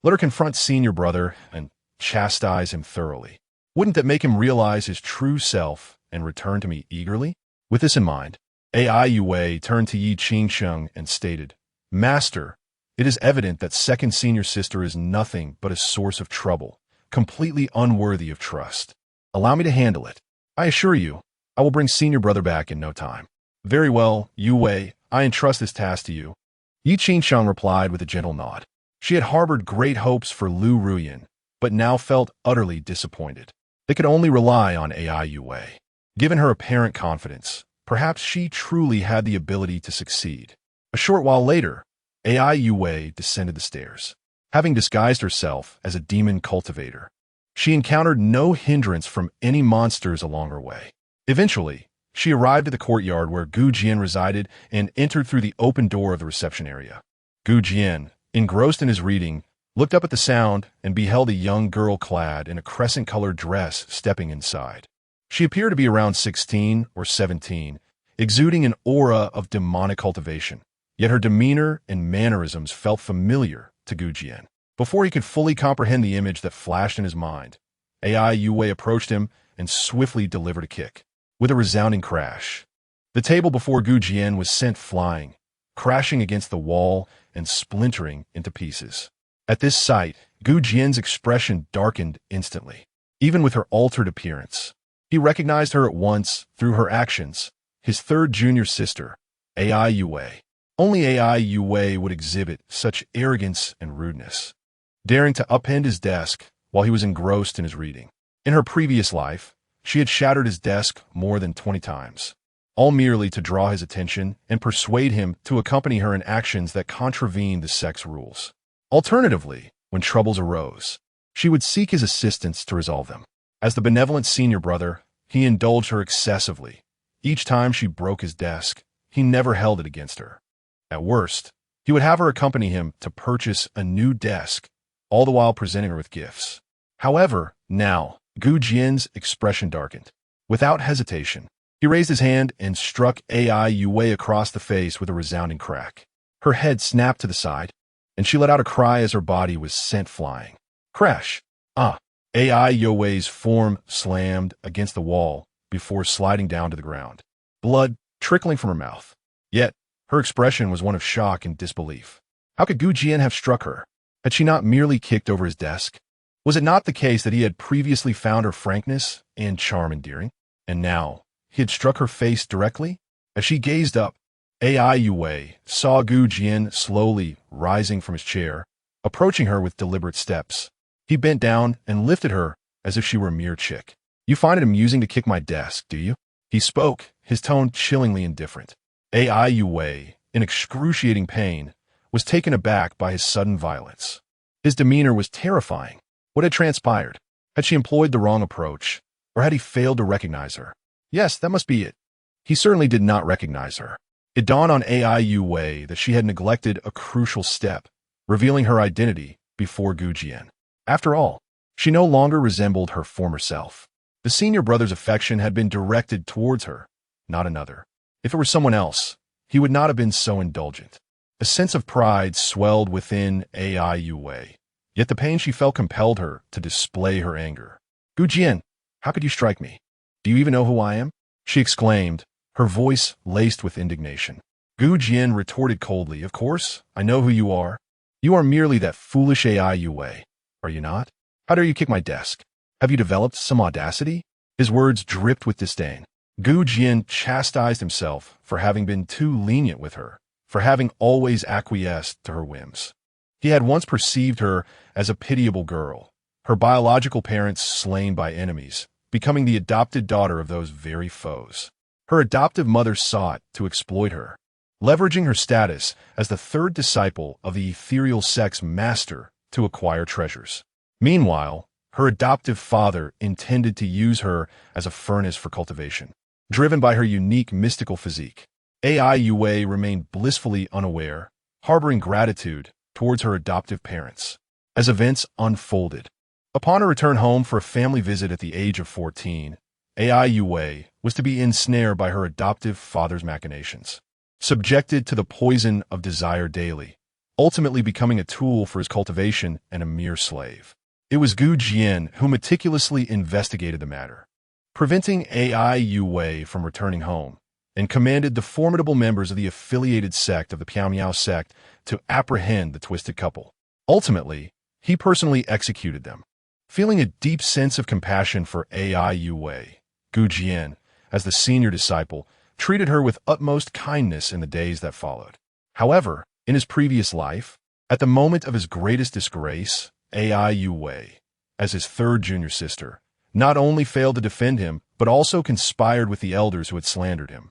Let her confront senior brother and chastise him thoroughly. Wouldn't that make him realize his true self and return to me eagerly? With this in mind, Ai Yue turned to Yi Qingsheng and stated, Master, it is evident that second senior sister is nothing but a source of trouble, completely unworthy of trust. Allow me to handle it. I assure you, I will bring senior brother back in no time. Very well, Yue, I entrust this task to you. Yi Qingsheng replied with a gentle nod. She had harbored great hopes for Lu Ruiyan, but now felt utterly disappointed. They could only rely on Ai Yue. Given her apparent confidence, perhaps she truly had the ability to succeed. A short while later, Ai Yue descended the stairs. Having disguised herself as a demon cultivator, she encountered no hindrance from any monsters along her way. Eventually, she arrived at the courtyard where Gu Jian resided and entered through the open door of the reception area. Gu Jian, engrossed in his reading, looked up at the sound and beheld a young girl clad in a crescent-colored dress stepping inside. She appeared to be around 16 or 17, exuding an aura of demonic cultivation. Yet her demeanor and mannerisms felt familiar to Gu Jian. Before he could fully comprehend the image that flashed in his mind, Ai Yue approached him and swiftly delivered a kick. With a resounding crash, the table before Gu Jian was sent flying, crashing against the wall and splintering into pieces. At this sight, Gu Jian's expression darkened instantly. Even with her altered appearance, he recognized her at once through her actions, his third junior sister, Ai Yue. Only Ai Yue would exhibit such arrogance and rudeness, daring to upend his desk while he was engrossed in his reading. In her previous life, she had shattered his desk more than 20 times, all merely to draw his attention and persuade him to accompany her in actions that contravened the sect's rules. Alternatively, when troubles arose, she would seek his assistance to resolve them. As the benevolent senior brother, he indulged her excessively. Each time she broke his desk, he never held it against her. At worst, he would have her accompany him to purchase a new desk, all the while presenting her with gifts. However, now, Gu Jian's expression darkened. Without hesitation, he raised his hand and struck Ai Yue across the face with a resounding crack. Her head snapped to the side, and she let out a cry as her body was sent flying. Crash! Ai Yue's form slammed against the wall before sliding down to the ground, blood trickling from her mouth. Yet, her expression was one of shock and disbelief. How could Gu Jian have struck her? Had she not merely kicked over his desk? Was it not the case that he had previously found her frankness and charm endearing? And now, he had struck her face directly? As she gazed up, Ai Yue saw Gu Jian slowly rising from his chair, approaching her with deliberate steps. He bent down and lifted her as if she were a mere chick. You find it amusing to kick my desk, do you? He spoke, his tone chillingly indifferent. Ai Yue, in excruciating pain, was taken aback by his sudden violence. His demeanor was terrifying. What had transpired? Had she employed the wrong approach, or had he failed to recognize her? Yes, that must be it. He certainly did not recognize her. It dawned on Ai Yue that she had neglected a crucial step, revealing her identity before Gu Jian. After all, she no longer resembled her former self. The senior brother's affection had been directed towards her, not another. If it were someone else, he would not have been so indulgent. A sense of pride swelled within Ai Yue, yet the pain she felt compelled her to display her anger. Gu Jian, how could you strike me? Do you even know who I am? She exclaimed, her voice laced with indignation. Gu Jian retorted coldly, of course, I know who you are. You are merely that foolish Ai Yue, are you not? How dare you kick my desk? Have you developed some audacity? His words dripped with disdain. Jian chastised himself for having been too lenient with her, for having always acquiesced to her whims. He had once perceived her as a pitiable girl, her biological parents slain by enemies, becoming the adopted daughter of those very foes. Her adoptive mother sought to exploit her, leveraging her status as the third disciple of the ethereal sect's master to acquire treasures. Meanwhile, her adoptive father intended to use her as a furnace for cultivation. Driven by her unique mystical physique, AI Yue remained blissfully unaware, harboring gratitude towards her adoptive parents. As events unfolded, upon her return home for a family visit at the age of 14, AI Yue was to be ensnared by her adoptive father's machinations. Subjected to the poison of desire daily, ultimately becoming a tool for his cultivation and a mere slave. It was Jian who meticulously investigated the matter, preventing AI Yue from returning home, and commanded the formidable members of the affiliated sect of the Piao sect to apprehend the twisted couple. Ultimately, he personally executed them. Feeling a deep sense of compassion for AI Yue, Jian, as the senior disciple, treated her with utmost kindness in the days that followed. However, in his previous life, at the moment of his greatest disgrace, AI Yue, as his third junior sister, not only failed to defend him, but also conspired with the elders who had slandered him.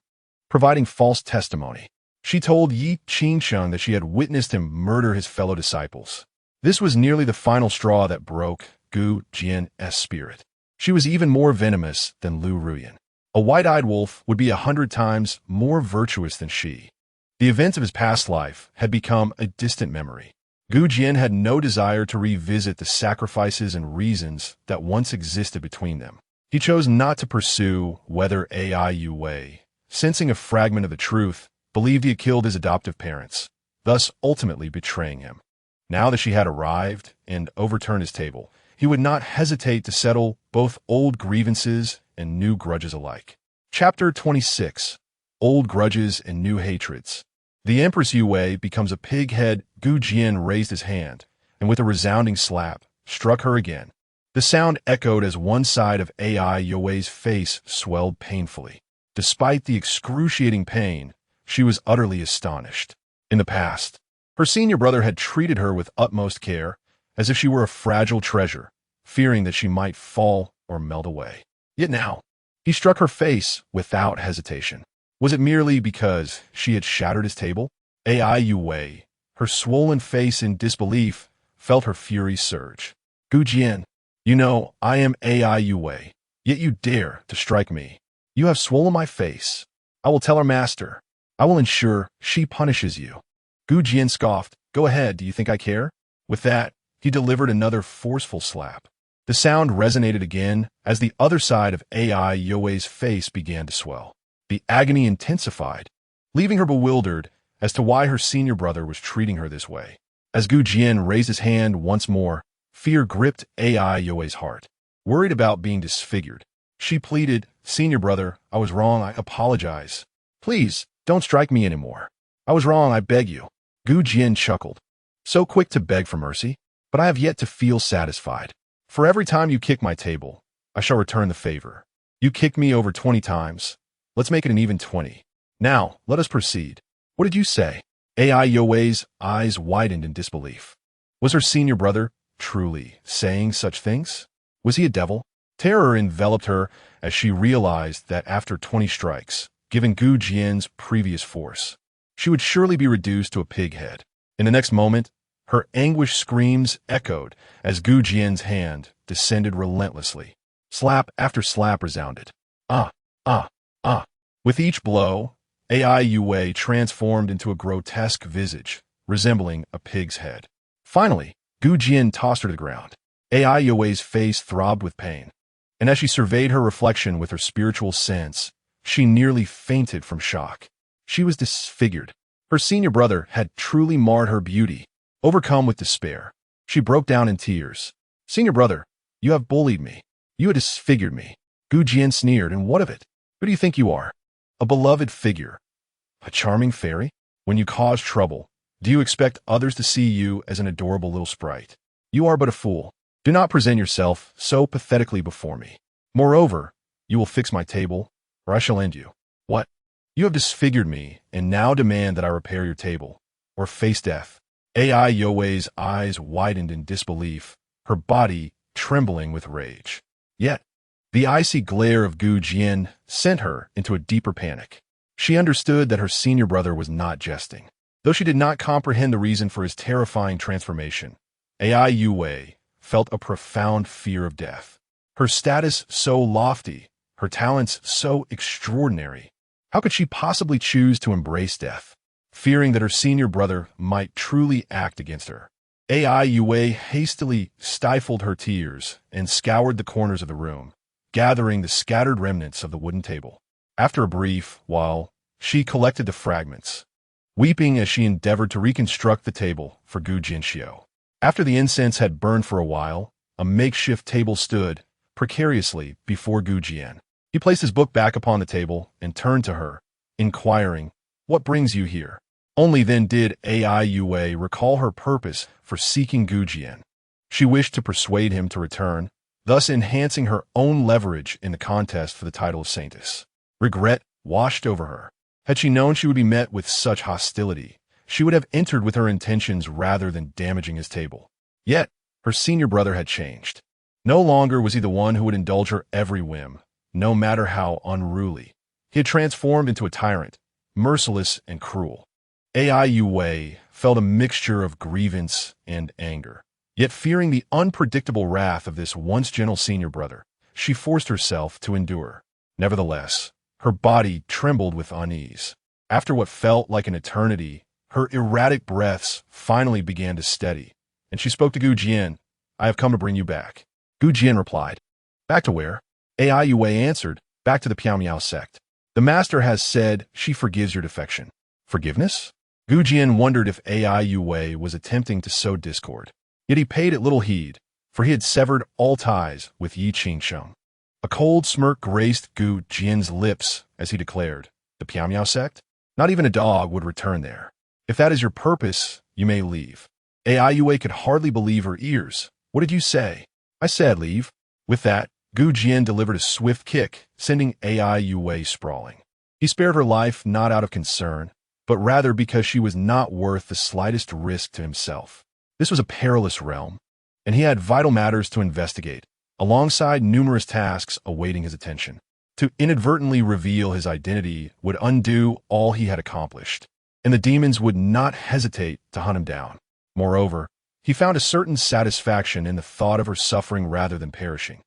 Providing false testimony, she told Yi Qingsheng that she had witnessed him murder his fellow disciples. This was nearly the final straw that broke Jian's spirit. She was even more venomous than Lu Ruyan. A white-eyed wolf would be 100 times more virtuous than she. The events of his past life had become a distant memory. Jian had no desire to revisit the sacrifices and reasons that once existed between them. He chose not to pursue whether AI Yue, sensing a fragment of the truth, believed he had killed his adoptive parents, thus ultimately betraying him. Now that she had arrived and overturned his table, he would not hesitate to settle both old grievances and new grudges alike. Chapter 26. Old Grudges and New Hatreds. The Empress Yue becomes a pig-head. Jian raised his hand, and with a resounding slap, struck her again. The sound echoed as one side of AI Yue's face swelled painfully. Despite the excruciating pain, she was utterly astonished. In the past, her senior brother had treated her with utmost care, as if she were a fragile treasure, fearing that she might fall or melt away. Yet now, he struck her face without hesitation. Was it merely because she had shattered his table? AI Yue, her swollen face in disbelief, felt her fury surge. Jian, you know I am AI Yue, yet you dare to strike me. You have swollen my face. I will tell our master. I will ensure she punishes you. Jian scoffed. Go ahead, do you think I care? With that, he delivered another forceful slap. The sound resonated again as the other side of AI Yue's face began to swell. The agony intensified, leaving her bewildered as to why her senior brother was treating her this way. As Jian raised his hand once more, fear gripped AI Yue's heart. Worried about being disfigured, she pleaded, Senior brother, I was wrong, I apologize. Please, don't strike me anymore. I was wrong, I beg you. Jian chuckled. So quick to beg for mercy, but I have yet to feel satisfied. For every time you kick my table, I shall return the favor. You kicked me over 20 times. Let's make it an even 20. Now, let us proceed. What did you say? AI Yue's eyes widened in disbelief. Was her senior brother truly saying such things? Was he a devil? Terror enveloped her as she realized that after 20 strikes, given Jian's previous force, she would surely be reduced to a pig head. In the next moment, her anguished screams echoed as Jian's hand descended relentlessly. Slap after slap resounded. Ah, ah, ah. With each blow, AI Yue transformed into a grotesque visage, resembling a pig's head. Finally, Jian tossed her to the ground. AI Yue's face throbbed with pain, and as she surveyed her reflection with her spiritual sense, she nearly fainted from shock. She was disfigured. Her senior brother had truly marred her beauty. Overcome with despair, she broke down in tears. Senior brother, you have bullied me. You have disfigured me. Jian sneered, and what of it? Who do you think you are? A beloved figure. A charming fairy? When you cause trouble, do you expect others to see you as an adorable little sprite? You are but a fool. Do not present yourself so pathetically before me. Moreover, you will fix my table, or I shall end you. What? You have disfigured me, and now demand that I repair your table, or face death. AI Yue's eyes widened in disbelief, her body trembling with rage. Yet, the icy glare of Jian sent her into a deeper panic. She understood that her senior brother was not jesting. Though she did not comprehend the reason for his terrifying transformation, AI Yue felt a profound fear of death. Her status so lofty, her talents so extraordinary. How could she possibly choose to embrace death, fearing that her senior brother might truly act against her? AI Yue hastily stifled her tears and scoured the corners of the room, gathering the scattered remnants of the wooden table. After a brief while, she collected the fragments, weeping as she endeavored to reconstruct the table for Gu Jinxiu. After the incense had burned for a while, a makeshift table stood precariously before Gu Jian. He placed his book back upon the table and turned to her, inquiring, "What brings you here?" Only then did AI Yue recall her purpose for seeking Gu Jian. She wished to persuade him to return, thus enhancing her own leverage in the contest for the title of Saintess. Regret washed over her. Had she known she would be met with such hostility, she would have entered with her intentions rather than damaging his table. Yet, her senior brother had changed. No longer was he the one who would indulge her every whim, no matter how unruly. He had transformed into a tyrant, merciless and cruel. AI Yue felt a mixture of grievance and anger. Yet fearing the unpredictable wrath of this once gentle senior brother, she forced herself to endure. Nevertheless, her body trembled with unease. After what felt like an eternity, her erratic breaths finally began to steady, and she spoke to Gu Jian. "I have come to bring you back." Gu Jian replied, "Back to where?" AI Yue answered, "Back to the Piao sect. The master has said she forgives your defection." Forgiveness? Gu Jian wondered if AI Yue was attempting to sow discord. Yet he paid it little heed, for he had severed all ties with Yi Qingsheng. A cold smirk graced Gu Jian's lips as he declared, "The Piao sect? Not even a dog would return there. If that is your purpose, you may leave." AI Yue could hardly believe her ears. "What did you say?" "I said leave." With that, Gu Jian delivered a swift kick, sending AI Yue sprawling. He spared her life not out of concern, but rather because she was not worth the slightest risk to himself. This was a perilous realm, and he had vital matters to investigate, alongside numerous tasks awaiting his attention. To inadvertently reveal his identity would undo all he had accomplished, and the demons would not hesitate to hunt him down. Moreover, he found a certain satisfaction in the thought of her suffering rather than perishing.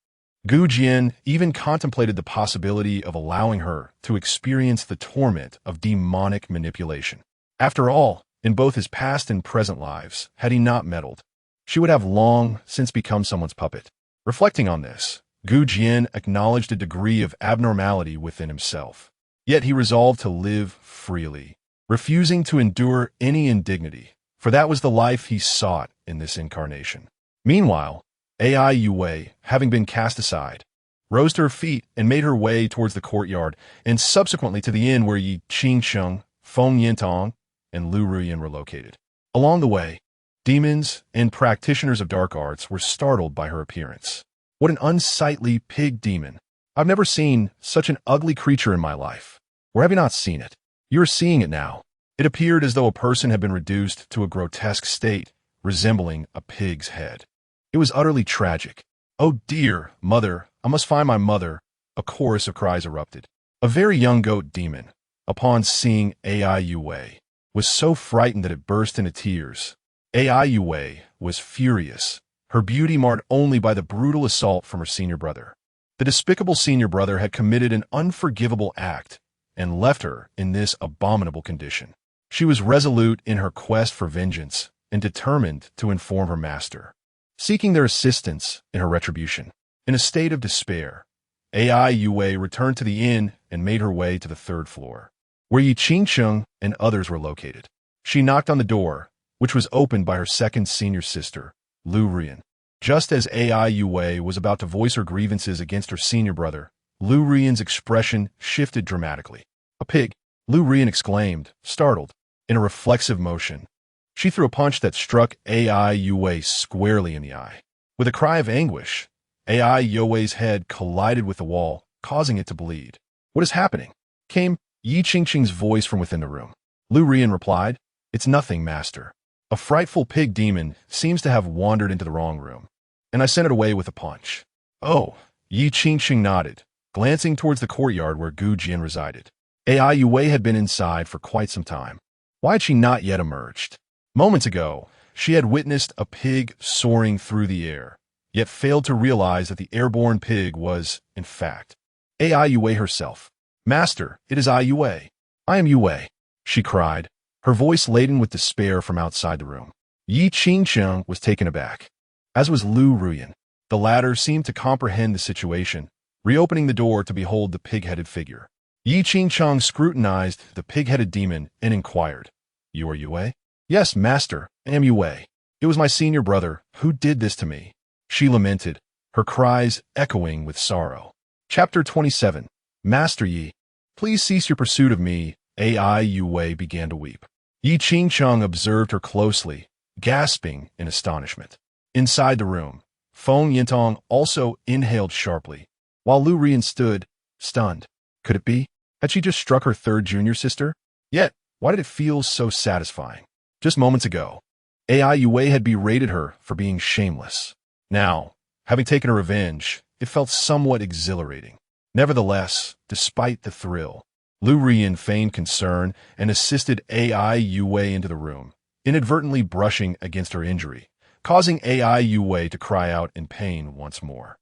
Gu Jian even contemplated the possibility of allowing her to experience the torment of demonic manipulation. After all, in both his past and present lives, had he not meddled, she would have long since become someone's puppet. Reflecting on this, Gu Jian acknowledged a degree of abnormality within himself. Yet he resolved to live freely, refusing to endure any indignity, for that was the life he sought in this incarnation. Meanwhile, AI Yue, having been cast aside, rose to her feet and made her way towards the courtyard and subsequently to the inn where Yi Qingsheng, Feng Yintong, and Lu Ruyan were located. Along the way, demons and practitioners of dark arts were startled by her appearance. "What an unsightly pig demon! I've never seen such an ugly creature in my life. Or have you not seen it? You are seeing it now." It appeared as though a person had been reduced to a grotesque state, resembling a pig's head. It was utterly tragic. "Oh dear, mother, I must find my mother," a chorus of cries erupted. A very young goat demon, upon seeing AI Yue, was so frightened that it burst into tears. AI Yue was furious, her beauty marred only by the brutal assault from her senior brother. The despicable senior brother had committed an unforgivable act and left her in this abominable condition. She was resolute in her quest for vengeance and determined to inform her master, seeking their assistance in her retribution. In a state of despair, AI Yue returned to the inn and made her way to the third floor, where Yi Qingsheng and others were located. She knocked on the door, which was opened by her second senior sister, Lu Ruyan. Just as AI Yue was about to voice her grievances against her senior brother, Lu Ruyan's expression shifted dramatically. "A pig!" Lu Ruyan exclaimed, startled. In a reflexive motion, she threw a punch that struck AI Yue squarely in the eye. With a cry of anguish, AI Youwei's head collided with the wall, causing it to bleed. "What is happening?" came Yi Qingqing's voice from within the room. Lu Rian replied, "It's nothing, master. A frightful pig demon seems to have wandered into the wrong room, and I sent it away with a punch." "Oh," Yi Qingqing nodded, glancing towards the courtyard where Gu Jian resided. AI Yue had been inside for quite some time. Why had she not yet emerged? Moments ago, she had witnessed a pig soaring through the air, yet failed to realize that the airborne pig was, in fact, AI Yue herself. "Master, it is I Yue. I am Yue," she cried, her voice laden with despair from outside the room. Yi Qingqiang was taken aback, as was Lu Ruyan. The latter seemed to comprehend the situation, reopening the door to behold the pig-headed figure. Yi Qingqiang scrutinized the pig-headed demon and inquired, "You are Yue?" "Yes, master, I am Yue. It was my senior brother who did this to me," she lamented, her cries echoing with sorrow. Chapter 27. "Master Yi, please cease your pursuit of me." AI Yue began to weep. Yi Qingqiang observed her closely, gasping in astonishment. Inside the room, Feng Yintong also inhaled sharply, while Lu Rian stood, stunned. Could it be? Had she just struck her third junior sister? Yet, why did it feel so satisfying? Just moments ago, AI Yue had berated her for being shameless. Now, having taken her revenge, it felt somewhat exhilarating. Nevertheless, despite the thrill, Lu Rian feigned concern and assisted AI Yue into the room, inadvertently brushing against her injury, causing AI Yue to cry out in pain once more.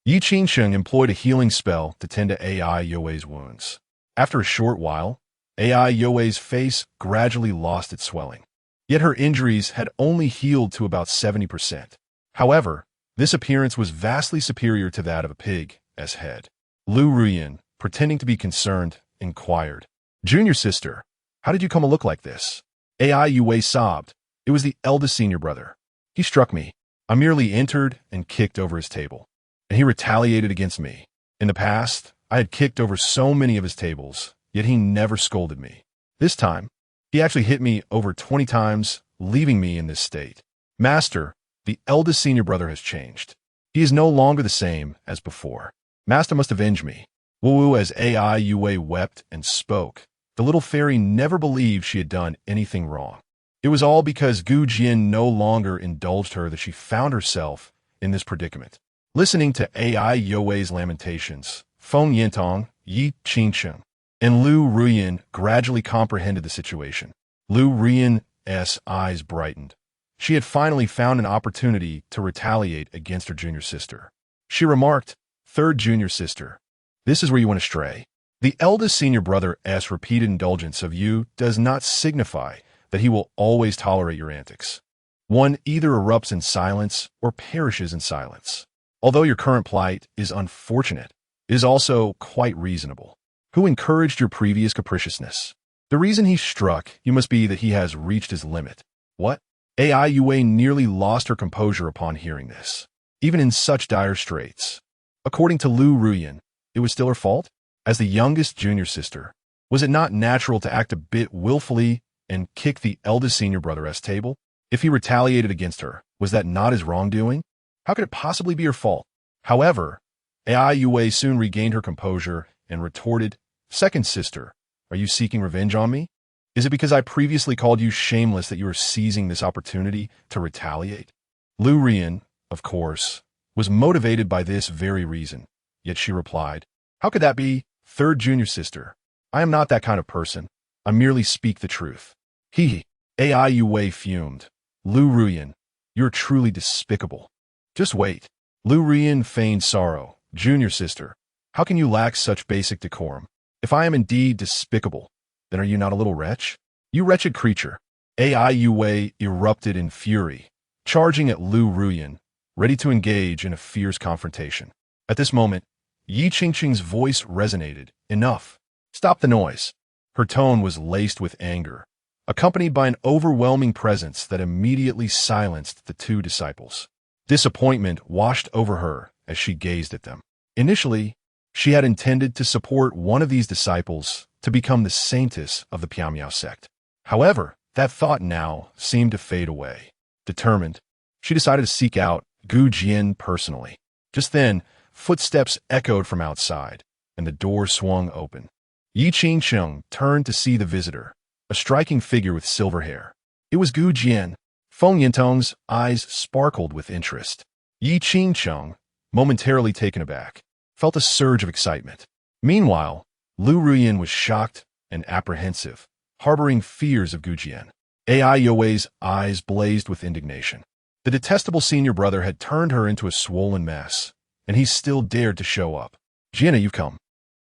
Yi Qingqiang employed a healing spell to tend to AI Youe's wounds. After a short while, AI Youe's face gradually lost its swelling. Yet her injuries had only healed to about 70%. However, this appearance was vastly superior to that of a pig's head. Lu Ruyan, pretending to be concerned, inquired, "Junior sister, how did you come to look like this?" AI Yue sobbed. "It was the eldest senior brother. He struck me. I merely entered and kicked over his table, and he retaliated against me. In the past, I had kicked over so many of his tables, yet he never scolded me. This time, he actually hit me over 20 times, leaving me in this state. Master, the eldest senior brother has changed. He is no longer the same as before. Master must avenge me." Wu as AI Yue wept and spoke. The little fairy never believed she had done anything wrong. It was all because Gu Jian no longer indulged her that she found herself in this predicament. Listening to AI Youe's lamentations, Feng Yintong, Yi Qingqiang, and Lu Ruyan gradually comprehended the situation. Lu Ruyan's eyes brightened. She had finally found an opportunity to retaliate against her junior sister. She remarked, "Third junior sister, this is where you went astray. The eldest senior brother's repeated indulgence of you does not signify that he will always tolerate your antics. One either erupts in silence or perishes in silence. Although your current plight is unfortunate, it is also quite reasonable. Who encouraged your previous capriciousness? The reason he struck you must be that he has reached his limit." "What?" AI Yue nearly lost her composure upon hearing this. Even in such dire straits, according to Lu Ruyan, it was still her fault? As the youngest junior sister, was it not natural to act a bit willfully and kick the eldest senior brother's table? If he retaliated against her, was that not his wrongdoing? How could it possibly be her fault? However, AI Yue soon regained her composure and retorted, "Second sister, are you seeking revenge on me? Is it because I previously called you shameless that you are seizing this opportunity to retaliate?" Lu Rian, of course, was motivated by this very reason, yet she replied, "How could that be, third junior sister? I am not that kind of person. I merely speak the truth." He, AI Yue fumed. "Lu Ruyan, you're truly despicable." "Just wait." Lu Rian feigned sorrow. "Junior sister, how can you lack such basic decorum? If I am indeed despicable, then are you not a little wretch? You wretched creature." AI Yue erupted in fury, charging at Lu Ruyan, ready to engage in a fierce confrontation. At this moment, Yi Qingqing's voice resonated. "Enough. Stop the noise." Her tone was laced with anger, accompanied by an overwhelming presence that immediately silenced the two disciples. Disappointment washed over her as she gazed at them. Initially, she had intended to support one of these disciples to become the saintess of the Piamiao sect. However, that thought now seemed to fade away. Determined, she decided to seek out Gu Jian personally. Just then, footsteps echoed from outside, and the door swung open. Yi Qingsheng turned to see the visitor, a striking figure with silver hair. It was Gu Jian. Feng Yintong's eyes sparkled with interest. Yi Qingsheng, momentarily taken aback, felt a surge of excitement. Meanwhile, Lu Ruyan was shocked and apprehensive, harboring fears of Gu Jian. Ai Youwei's eyes blazed with indignation. The detestable senior brother had turned her into a swollen mess, and he still dared to show up. Jian, you've come.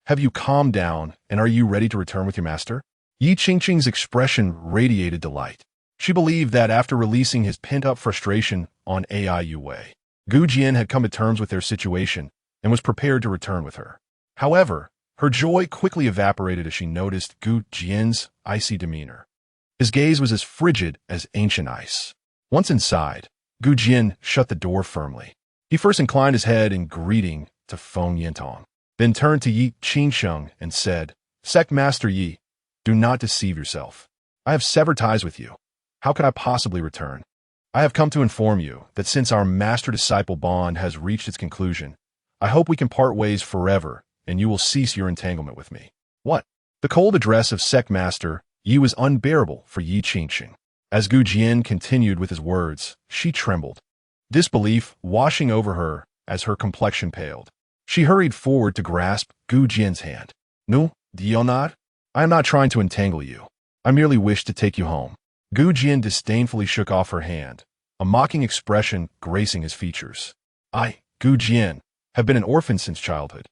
Have you calmed down, and are you ready to return with your master? Yi Qingqing's expression radiated delight. She believed that after releasing his pent-up frustration on Ai Youwei, Gu Jian had come to terms with their situation and was prepared to return with her. However, her joy quickly evaporated as she noticed Gu Jian's icy demeanor. His gaze was as frigid as ancient ice. Once inside, Gu Jian shut the door firmly. He first inclined his head in greeting to Feng Yintong, then turned to Yi Qingsheng and said, "Sect Master Yi, do not deceive yourself. I have severed ties with you. How could I possibly return? I have come to inform you that since our master-disciple bond has reached its conclusion, I hope we can part ways forever and you will cease your entanglement with me." What? The cold address of Sect Master Yi was unbearable for Yi Qingsheng. As Gu Jian continued with his words, she trembled, disbelief washing over her as her complexion paled. She hurried forward to grasp Gu Jian's hand. "No, do you not? I am not trying to entangle you. I merely wish to take you home." Gu Jian disdainfully shook off her hand, a mocking expression gracing his features. "I, Gu Jian, have been an orphan since childhood.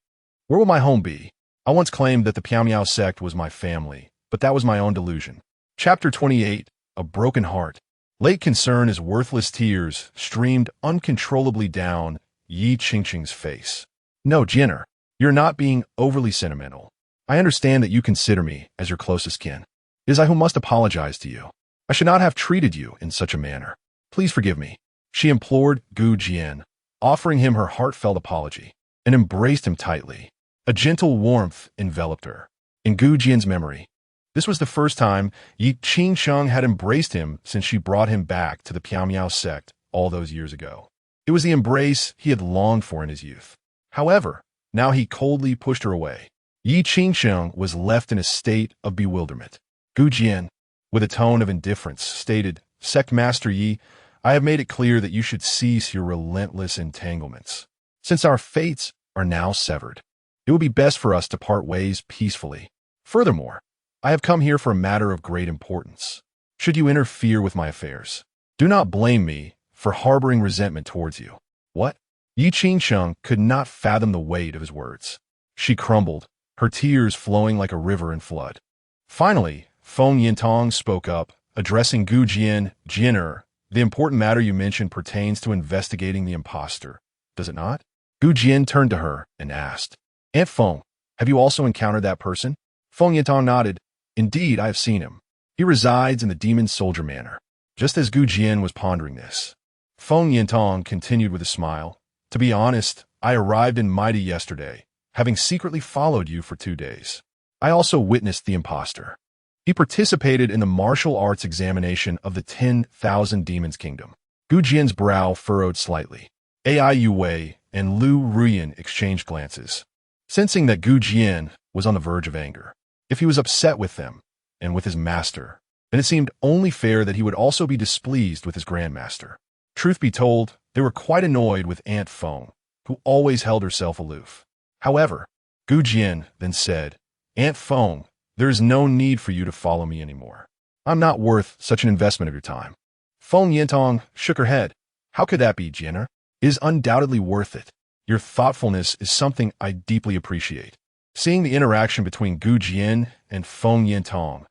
Where will my home be? I once claimed that the Piao sect was my family, but that was my own delusion." Chapter 28, A Broken Heart. Late concern as worthless tears streamed uncontrollably down Yi Qingqing's face. "No, Jianer, you're not being overly sentimental. I understand that you consider me as your closest kin. It is I who must apologize to you. I should not have treated you in such a manner. Please forgive me," she implored Gu Jian, offering him her heartfelt apology, and embraced him tightly. A gentle warmth enveloped her. In Gu Jian's memory, this was the first time Yi Qingsheng had embraced him since she brought him back to the Piao sect all those years ago. It was the embrace he had longed for in his youth. However, now he coldly pushed her away. Yi Qingsheng was left in a state of bewilderment. Gu Jian, with a tone of indifference, stated, "Sect Master Yi, I have made it clear that you should cease your relentless entanglements. Since our fates are now severed, it would be best for us to part ways peacefully. Furthermore, I have come here for a matter of great importance. Should you interfere with my affairs, do not blame me for harboring resentment towards you." What? Yi Qingsheng could not fathom the weight of his words. She crumbled, her tears flowing like a river in flood. Finally, Feng Yintong spoke up, addressing Gu Jian. "Jianer, the important matter you mentioned pertains to investigating the impostor, does it not?" Gu Jian turned to her and asked, "Aunt Feng, have you also encountered that person?" Feng Yintong nodded. "Indeed, I have seen him. He resides in the Demon Soldier Manor." Just as Gu Jian was pondering this, Feng Yintong continued with a smile, "To be honest, I arrived in Mighty yesterday, having secretly followed you for 2 days. I also witnessed the impostor. He participated in the martial arts examination of the 10,000 Demons Kingdom." Gu Jian's brow furrowed slightly. Ai Youwei and Lu Ruyan exchanged glances, sensing that Gu Jian was on the verge of anger. If he was upset with them and with his master, then it seemed only fair that he would also be displeased with his grandmaster. Truth be told, they were quite annoyed with Aunt Feng, who always held herself aloof. However, Gu Jian then said, "Aunt Feng, there is no need for you to follow me anymore. I'm not worth such an investment of your time." Feng Yintong shook her head. "How could that be, Jianer? It is undoubtedly worth it. Your thoughtfulness is something I deeply appreciate." Seeing the interaction between Gu Jian and Feng Yintong,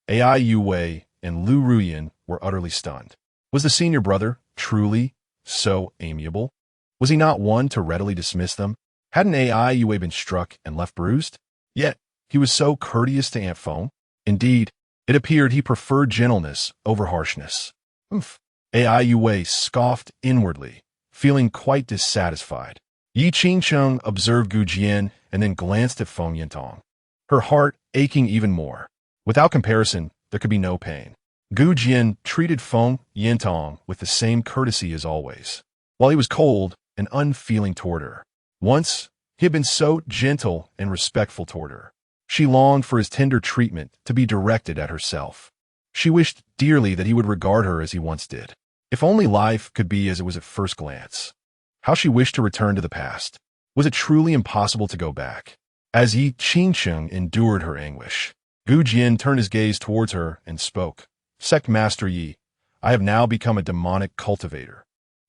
Ai Youwei and Lu Ruyan were utterly stunned. Was the senior brother truly so amiable? Was he not one to readily dismiss them? Hadn't Ai Youwei been struck and left bruised? Yet, he was so courteous to Aunt Feng. Indeed, it appeared he preferred gentleness over harshness. Ai Youwei scoffed inwardly, feeling quite dissatisfied. Yi Qingsheng observed Gu Jian and then glanced at Feng Yintong, her heart aching even more. Without comparison, there could be no pain. Gu Jian treated Feng Yintong with the same courtesy as always. while he was cold and unfeeling toward her. Once, he had been so gentle and respectful toward her. She longed for his tender treatment to be directed at herself. She wished dearly that he would regard her as he once did. If only life could be as it was at first glance. How she wished to return to the past. Was it truly impossible to go back? As Yi Qingsheng endured her anguish, Gu Jian turned his gaze towards her and spoke. Sect Master Yi, I have now become a demonic cultivator.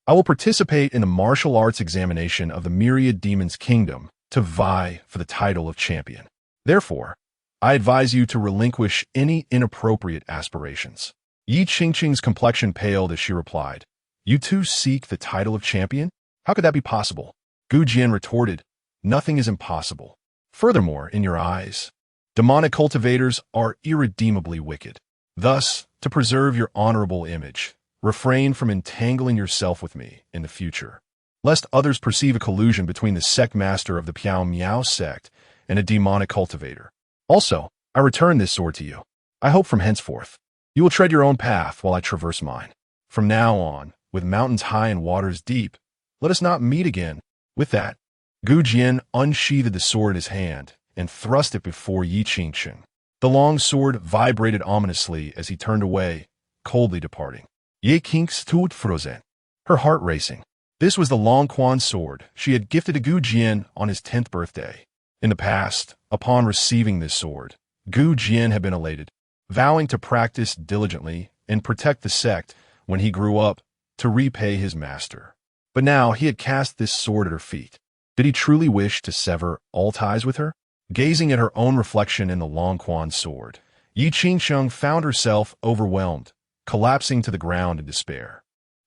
I will participate in the martial arts examination of the myriad demons' kingdom to vie for the title of champion. Therefore, I advise you to relinquish any inappropriate aspirations. Yi Qingqing's complexion paled as she replied, You too seek the title of champion? How could that be possible? Gu Jian retorted, Nothing is impossible. Furthermore, in your eyes, demonic cultivators are irredeemably wicked. Thus, to preserve your honorable image, refrain from entangling yourself with me in the future, lest others perceive a collusion between the sect master of the Piao Miao sect and a demonic cultivator. Also, I return this sword to you. I hope from henceforth, you will tread your own path while I traverse mine. From now on, with mountains high and waters deep, let us not meet again. With that, Gu Jian unsheathed the sword in his hand and thrust it before Yi Qingsheng. The long sword vibrated ominously as he turned away, coldly departing. Ye Qing's tooth frozen, her heart racing. This was the Long Quan sword she had gifted to Gu Jian on his 10th birthday. In the past, upon receiving this sword, Gu Jian had been elated, vowing to practice diligently and protect the sect when he grew up to repay his master. But now he had cast this sword at her feet. Did he truly wish to sever all ties with her? Gazing at her own reflection in the Long Quan sword, Yi Qingsheng found herself overwhelmed, collapsing to the ground in despair.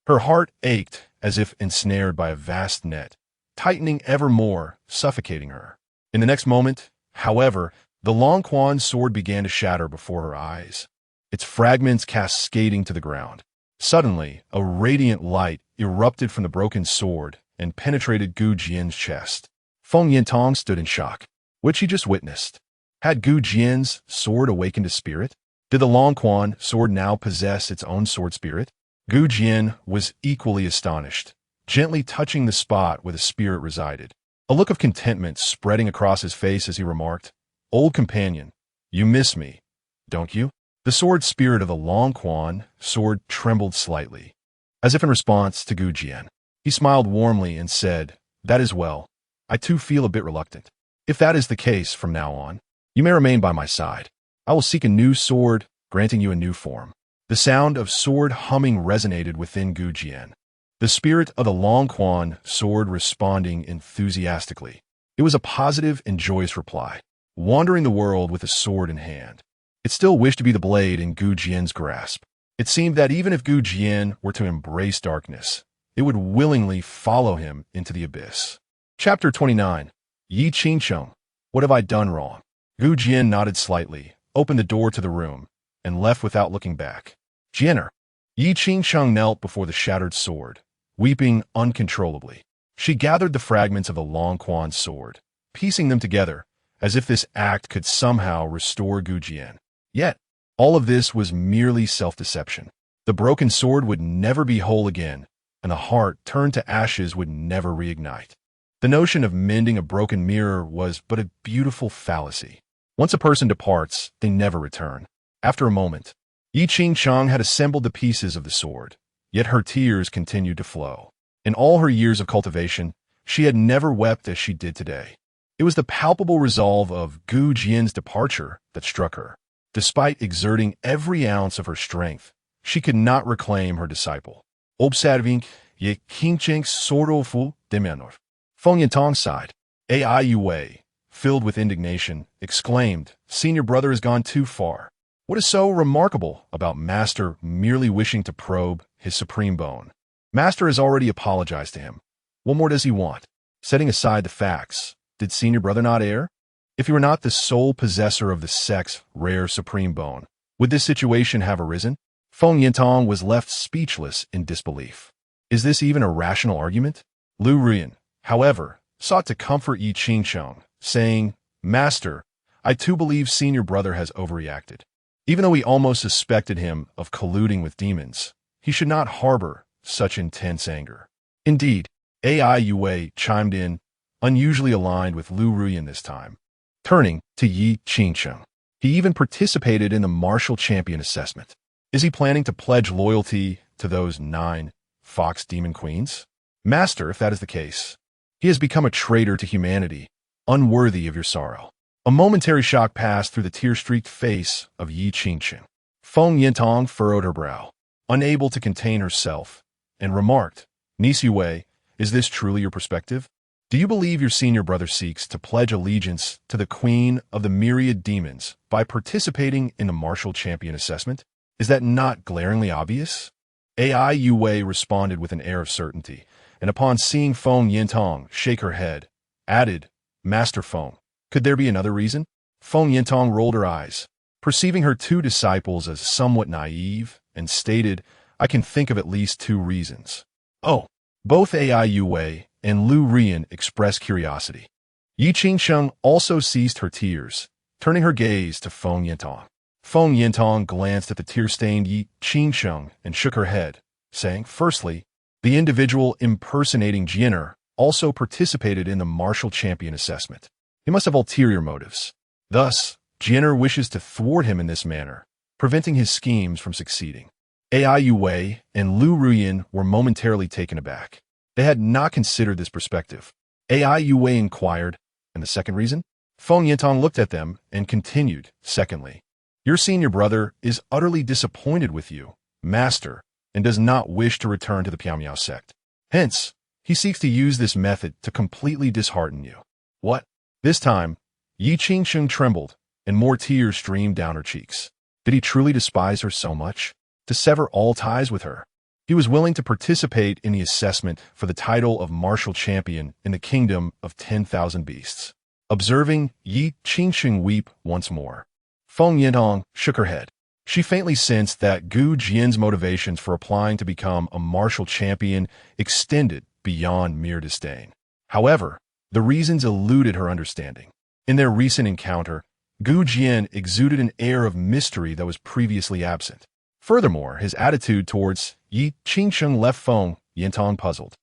Her heart ached as if ensnared by a vast net, tightening ever more, suffocating her. In the next moment, however, the Long Quan sword began to shatter before her eyes, its fragments cascading to the ground. Suddenly, a radiant light erupted from the broken sword and penetrated Gu Jian's chest. Feng Yintong stood in shock. What she just witnessed? Had Gu Jian's sword awakened a spirit? Did the Long Quan sword now possess its own sword spirit? Gu Jian was equally astonished, gently touching the spot where the spirit resided. A look of contentment spreading across his face as he remarked, Old companion, you miss me, don't you? The sword spirit of the Long Quan sword trembled slightly, as if in response to Gu Jian. He smiled warmly and said, That is well. I too feel a bit reluctant. If that is the case from now on, you may remain by my side. I will seek a new sword, granting you a new form. The sound of sword humming resonated within Gu Jian, the spirit of the Long Quan sword responding enthusiastically. It was a positive and joyous reply, wandering the world with a sword in hand. It still wished to be the blade in Gu Jian's grasp. It seemed that even if Gu Jian were to embrace darkness, it would willingly follow him into the abyss. Chapter 29. Yi Qingsheng, what have I done wrong? Gu Jian nodded slightly, opened the door to the room, and left without looking back. Jianer. Yi Qingsheng knelt before the shattered sword, weeping uncontrollably. She gathered the fragments of the Long Quan sword, piecing them together, as if this act could somehow restore Gu Jian. Yet, all of this was merely self-deception. The broken sword would never be whole again, and the heart turned to ashes would never reignite. The notion of mending a broken mirror was but a beautiful fallacy. Once a person departs, they never return. After a moment, Yi Qingsheng had assembled the pieces of the sword, yet her tears continued to flow. In all her years of cultivation, she had never wept as she did today. It was the palpable resolve of Gu Jian's departure that struck her. Despite exerting every ounce of her strength, she could not reclaim her disciple. Observing Ye Qingcheng's sorrowful demeanor, Feng Yintong sighed. Ai Yue, filled with indignation, exclaimed, Senior brother has gone too far. What is so remarkable about Master merely wishing to probe his supreme bone? Master has already apologized to him. What more does he want? Setting aside the facts, did Senior brother not err? If he were not the sole possessor of the sect's rare supreme bone, would this situation have arisen? Feng Yintong was left speechless in disbelief. Is this even a rational argument? Lu Ruyan, however, sought to comfort Yi Qingsheng, saying, Master, I too believe Senior brother has overreacted. Even though we almost suspected him of colluding with demons, he should not harbor such intense anger. Indeed, AI Yue chimed in, unusually aligned with Lu Ruyan this time. Turning to Yi Qingsheng, he even participated in the martial champion assessment. Is he planning to pledge loyalty to those 9 fox demon queens? Master, if that is the case, he has become a traitor to humanity, unworthy of your sorrow. A momentary shock passed through the tear-streaked face of Yi Qingsheng. Feng Yintong furrowed her brow, unable to contain herself, and remarked, Niece Yue, is this truly your perspective? Do you believe your senior brother seeks to pledge allegiance to the queen of the myriad demons by participating in the martial champion assessment? Is that not glaringly obvious? AI Yue responded with an air of certainty, and upon seeing Feng Yintong shake her head, added, Master Feng, could there be another reason? Feng Yintong rolled her eyes, perceiving her 2 disciples as somewhat naive, and stated, I can think of at least 2 reasons. Oh, both AI Yue and Lu Ruyan expressed curiosity. Yi Qingsheng also ceased her tears, turning her gaze to Feng Yintong. Feng Yintong glanced at the tear-stained Yi Qingsheng and shook her head, saying, Firstly, the individual impersonating Jian also participated in the martial champion assessment. He must have ulterior motives. Thus, Jian wishes to thwart him in this manner, preventing his schemes from succeeding. AI Yue and Lu Ruyan were momentarily taken aback. They had not considered this perspective. AI Yue inquired, and the second reason? Feng Yintong looked at them and continued, Secondly, your senior brother is utterly disappointed with you, Master, and does not wish to return to the Piaomiao sect. Hence, he seeks to use this method to completely dishearten you. What? This time, Yi Qingsheng trembled, and more tears streamed down her cheeks. Did he truly despise her so much? To sever all ties with her? He was willing to participate in the assessment for the title of martial champion in the kingdom of 10,000 beasts. Observing Yi Qingsheng weep once more, Feng Yintong shook her head. She faintly sensed that Gu Jian's motivations for applying to become a martial champion extended beyond mere disdain. However, the reasons eluded her understanding. In their recent encounter, Gu Jian exuded an air of mystery that was previously absent. Furthermore, his attitude towards Yi Qingsheng left Feng Yintong puzzled.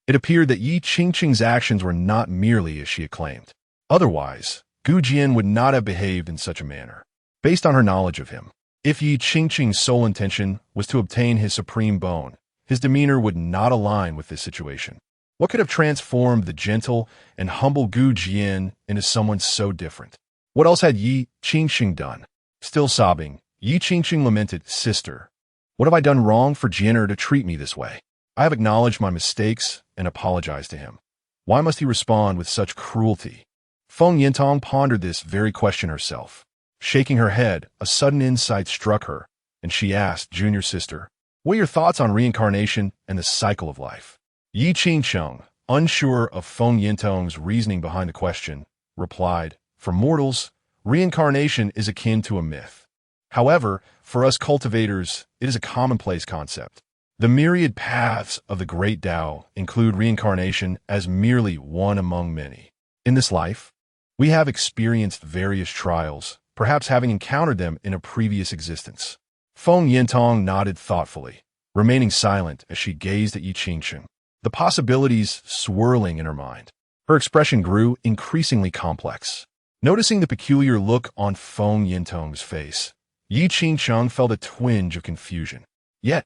It appeared that Yi Qingsheng's actions were not merely as she had claimed. Otherwise, Gu Jian would not have behaved in such a manner. Based on her knowledge of him, if Yi Qingsheng's sole intention was to obtain his supreme bone, his demeanor would not align with this situation. What could have transformed the gentle and humble Gu Jian into someone so different? What else had Yi Qingsheng done? Still sobbing, Yi Qingsheng lamented, Sister, what have I done wrong for Jian to treat me this way? I have acknowledged my mistakes and apologized to him. Why must he respond with such cruelty? Feng Yintong pondered this very question herself. Shaking her head, a sudden insight struck her, and she asked, Junior sister, what are your thoughts on reincarnation and the cycle of life? Yi Qingsheng, unsure of Feng Yintong's reasoning behind the question, replied, For mortals, reincarnation is akin to a myth. However, for us cultivators, it is a commonplace concept. The myriad paths of the great Tao include reincarnation as merely one among many. In this life, we have experienced various trials, perhaps having encountered them in a previous existence. Feng Yintong nodded thoughtfully, remaining silent as she gazed at Yi Qingsheng, the possibilities swirling in her mind. Her expression grew increasingly complex. Noticing the peculiar look on Feng Yintong's face, Yi Qingsheng felt a twinge of confusion. Yet,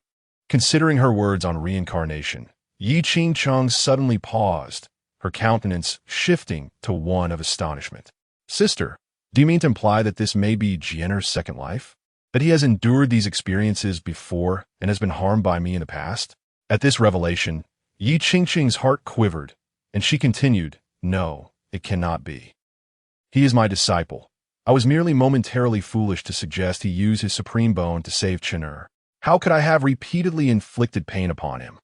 considering her words on reincarnation, Yi Qingsheng suddenly paused, her countenance shifting to one of astonishment. Sister, do you mean to imply that this may be Jian's second life? That he has endured these experiences before and has been harmed by me in the past? At this revelation, Yi Qingsheng's heart quivered, and she continued, No, it cannot be. He is my disciple. I was merely momentarily foolish to suggest he use his supreme bone to save Chen. How could I have repeatedly inflicted pain upon him?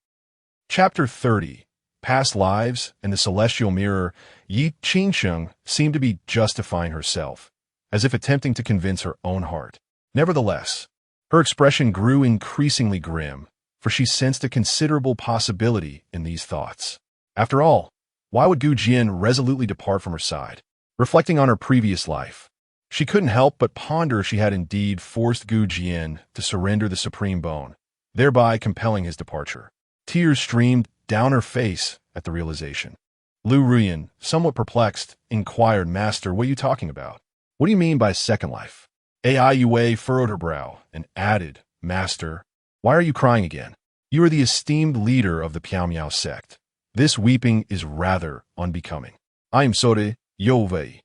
Chapter 30. Past Lives and the Celestial Mirror. Yi Qingsheng seemed to be justifying herself, as if attempting to convince her own heart. Nevertheless, her expression grew increasingly grim, for she sensed a considerable possibility in these thoughts. After all, why would Gu Jian resolutely depart from her side? Reflecting on her previous life, she couldn't help but ponder if she had indeed forced Gu Jian to surrender the supreme bone, thereby compelling his departure. Tears streamed down her face at the realization. Lu Ruyan, somewhat perplexed, inquired, "Master, what are you talking about? What do you mean by second life?" Ai Yue furrowed her brow and added, "Master, why are you crying again? You are the esteemed leader of the Piao sect. This weeping is rather unbecoming." "I am sorry, Yovei."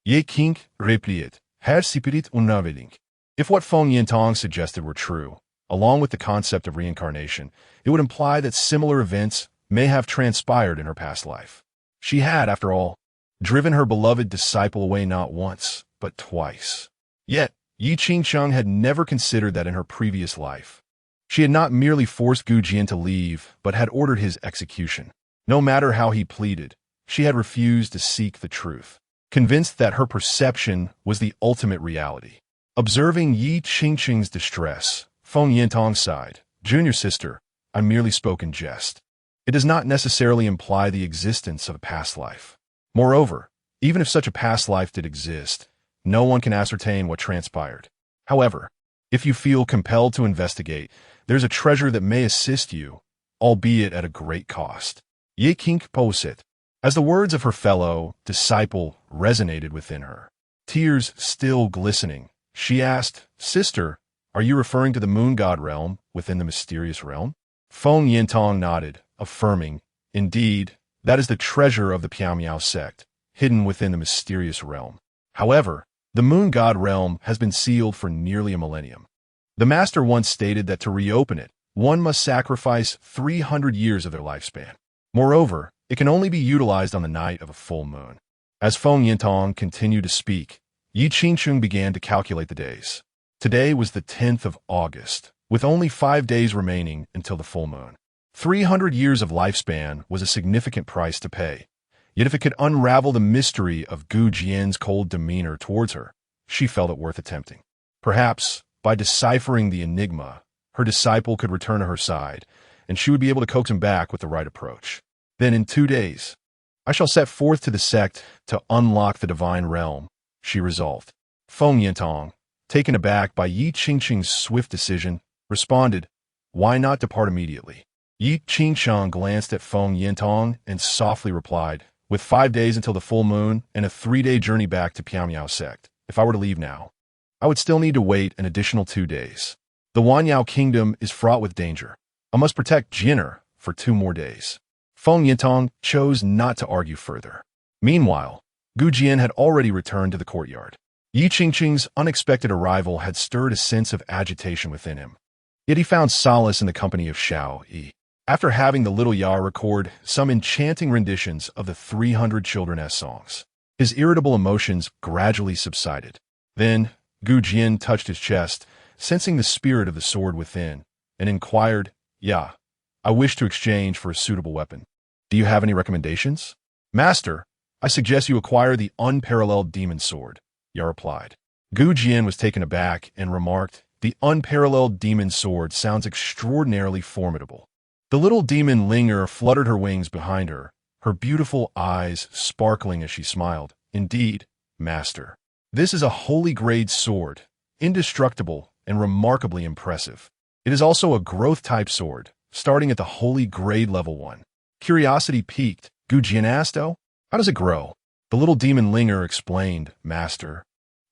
Ye King replied, "Her spirit unraveling." If what Feng Yintong suggested were true, along with the concept of reincarnation, it would imply that similar events may have transpired in her past life. She had, after all, driven her beloved disciple away not once, but twice. Yet, Yi Qingsheng had never considered that in her previous life. She had not merely forced Gu Jian to leave, but had ordered his execution. No matter how he pleaded, she had refused to seek the truth, convinced that her perception was the ultimate reality. Observing Yi Qingsheng's distress, Feng Yintong sighed, "Junior sister, I merely spoke in jest. It does not necessarily imply the existence of a past life. Moreover, even if such a past life did exist, no one can ascertain what transpired. However, if you feel compelled to investigate, there's a treasure that may assist you, albeit at a great cost." Ye King posit. As the words of her fellow disciple resonated within her, tears still glistening, she asked, "Sister, are you referring to the moon god realm within the mysterious realm?" Feng Yintong nodded, affirming, "Indeed, that is the treasure of the Piao sect, hidden within the mysterious realm. However, the moon god realm has been sealed for nearly a millennium. The master once stated that to reopen it, one must sacrifice 300 years of their lifespan. Moreover, it can only be utilized on the night of a full moon." As Feng Yintong continued to speak, Yi Qingsheng began to calculate the days. Today was the 10th of August, with only 5 days remaining until the full moon. 300 years of lifespan was a significant price to pay. Yet if it could unravel the mystery of Gu Jian's cold demeanor towards her, she felt it worth attempting. Perhaps, by deciphering the enigma, her disciple could return to her side, and she would be able to coax him back with the right approach. Then in 2 days, I shall set forth to the sect to unlock the divine realm, she resolved. Feng Yintong, taken aback by Yi Qingsheng's swift decision, responded, "Why not depart immediately?" Yi Qingsheng glanced at Feng Yintong and softly replied, "With 5 days until the full moon and a 3-day journey back to Piao sect, if I were to leave now, I would still need to wait an additional 2 days. The Wanyao kingdom is fraught with danger. I must protect Jian for 2 more days." Feng Yintong chose not to argue further. Meanwhile, Gu Jian had already returned to the courtyard. Yi Qingsheng's unexpected arrival had stirred a sense of agitation within him. Yet he found solace in the company of Xiao Yi. After having the little Ya record some enchanting renditions of the 300 children's songs, his irritable emotions gradually subsided. Then, Gu Jian touched his chest, sensing the spirit of the sword within, and inquired, "Ya, I wish to exchange for a suitable weapon. Do you have any recommendations?" "Master, I suggest you acquire the unparalleled demon sword," Ya replied. Gu Jian was taken aback and remarked, "The unparalleled demon sword sounds extraordinarily formidable." The little demon Linger fluttered her wings behind her, her beautiful eyes sparkling as she smiled. "Indeed, master. This is a holy grade sword, indestructible and remarkably impressive. It is also a growth-type sword, starting at the holy grade level 1. Curiosity piqued, Gu Jian asked, "Oh, how does it grow?" The little demon Linger explained, "Master,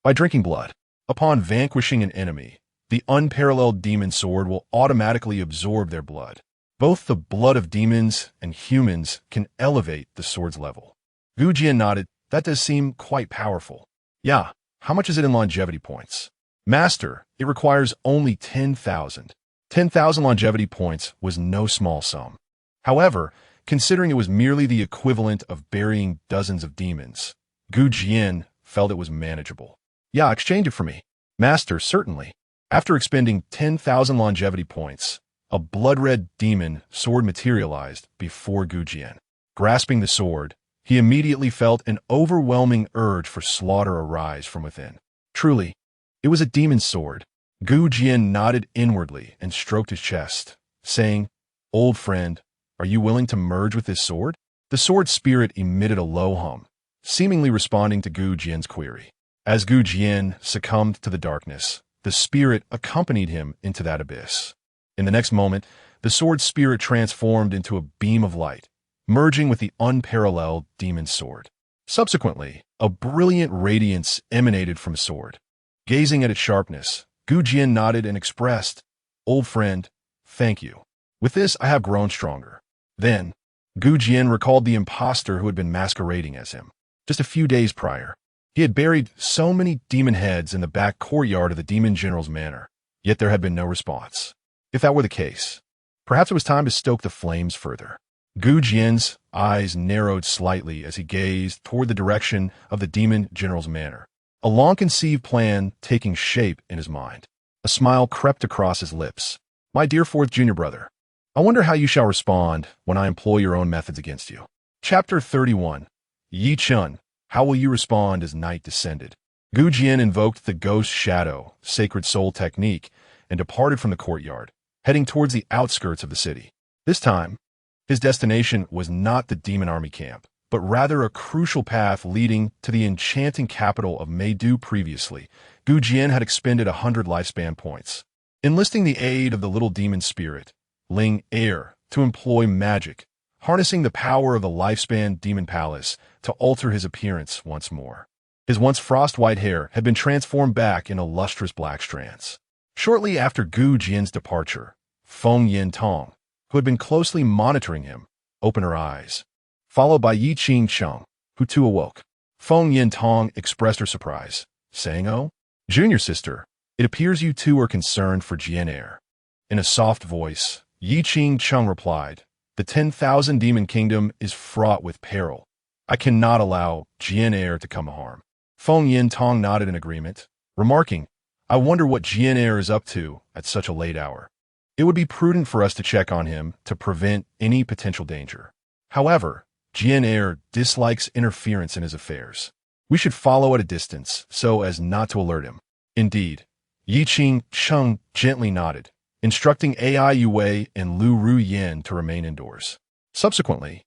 by drinking blood. Upon vanquishing an enemy, the unparalleled demon sword will automatically absorb their blood. Both the blood of demons and humans can elevate the sword's level." Gu Jian nodded. "That does seem quite powerful." "Yeah, how much is it in longevity points?" "Master, it requires only 10,000. 10,000 longevity points was no small sum. However, considering it was merely the equivalent of burying dozens of demons, Gu Jian felt it was manageable. "Yeah, exchange it for me." "Master, certainly." After expending 10,000 longevity points, a blood-red demon sword materialized before Gu Jian. Grasping the sword, he immediately felt an overwhelming urge for slaughter arise from within. Truly, it was a demon sword. Gu Jian nodded inwardly and stroked his chest, saying, "Old friend, are you willing to merge with this sword?" The sword spirit emitted a low hum, seemingly responding to Gu Jian's query. As Gu Jian succumbed to the darkness, the spirit accompanied him into that abyss. In the next moment, the sword spirit transformed into a beam of light, merging with the unparalleled demon sword. Subsequently, a brilliant radiance emanated from the sword. Gazing at its sharpness, Jian nodded and expressed, "Old friend, thank you. With this, I have grown stronger." Then, Jian recalled the impostor who had been masquerading as him. Just a few days prior, he had buried so many demon heads in the back courtyard of the demon general's manor, yet there had been no response. If that were the case, perhaps it was time to stoke the flames further. Jian's eyes narrowed slightly as he gazed toward the direction of the demon general's manor, a long-conceived plan taking shape in his mind. A smile crept across his lips. "My dear fourth junior brother, I wonder how you shall respond when I employ your own methods against you." Chapter 31. Yi Chun, how will you respond as night descended? Jian invoked the ghost shadow, sacred soul technique, and departed from the courtyard, heading towards the outskirts of the city. This time, his destination was not the demon army camp, but rather a crucial path leading to the enchanting capital of Meidu. Previously, Jian had expended 100 lifespan points, enlisting the aid of the little demon spirit, Ling Air, to employ magic, harnessing the power of the lifespan demon palace to alter his appearance once more. His once frost-white hair had been transformed back into lustrous black strands. Shortly after Jian's departure, Feng Yin Tong, who had been closely monitoring him, opened her eyes, followed by Yi Qing Cheng, who too awoke. Feng Yin Tong expressed her surprise, saying, "Oh, junior sister, it appears you two are concerned for Jian Air." In a soft voice, Yi Qing Cheng replied, "The 10,000 demon kingdom is fraught with peril. I cannot allow Jian Air to come to harm." Feng Yin Tong nodded in agreement, remarking, "I wonder what Jian Air is up to at such a late hour. It would be prudent for us to check on him to prevent any potential danger. However, Jian Air dislikes interference in his affairs. We should follow at a distance so as not to alert him." Indeed, Yi Qing Cheng gently nodded, instructing Ai Yue and Lu Ru Yin to remain indoors. Subsequently,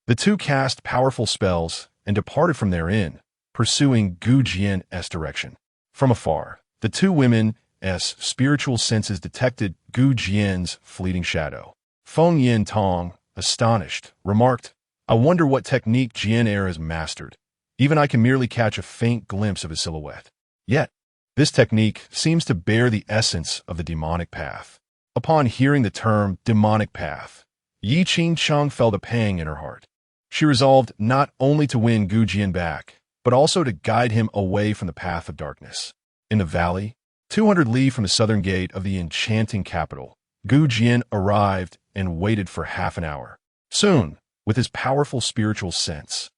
the two cast powerful spells and departed from their inn, pursuing Jian's direction. From afar, the two women's spiritual senses detected Jian's fleeting shadow. Feng Yin Tong, astonished, remarked, "I wonder what technique Jian Air has mastered. Even I can merely catch a faint glimpse of his silhouette. Yet, this technique seems to bear the essence of the demonic path." Upon hearing the term demonic path, Yi Qing Cheng felt a pang in her heart. She resolved not only to win Jian back, but also to guide him away from the path of darkness. In the valley, 200 li from the southern gate of the enchanting capital, Jian arrived and waited for half an hour. Soon, with his powerful spiritual sense,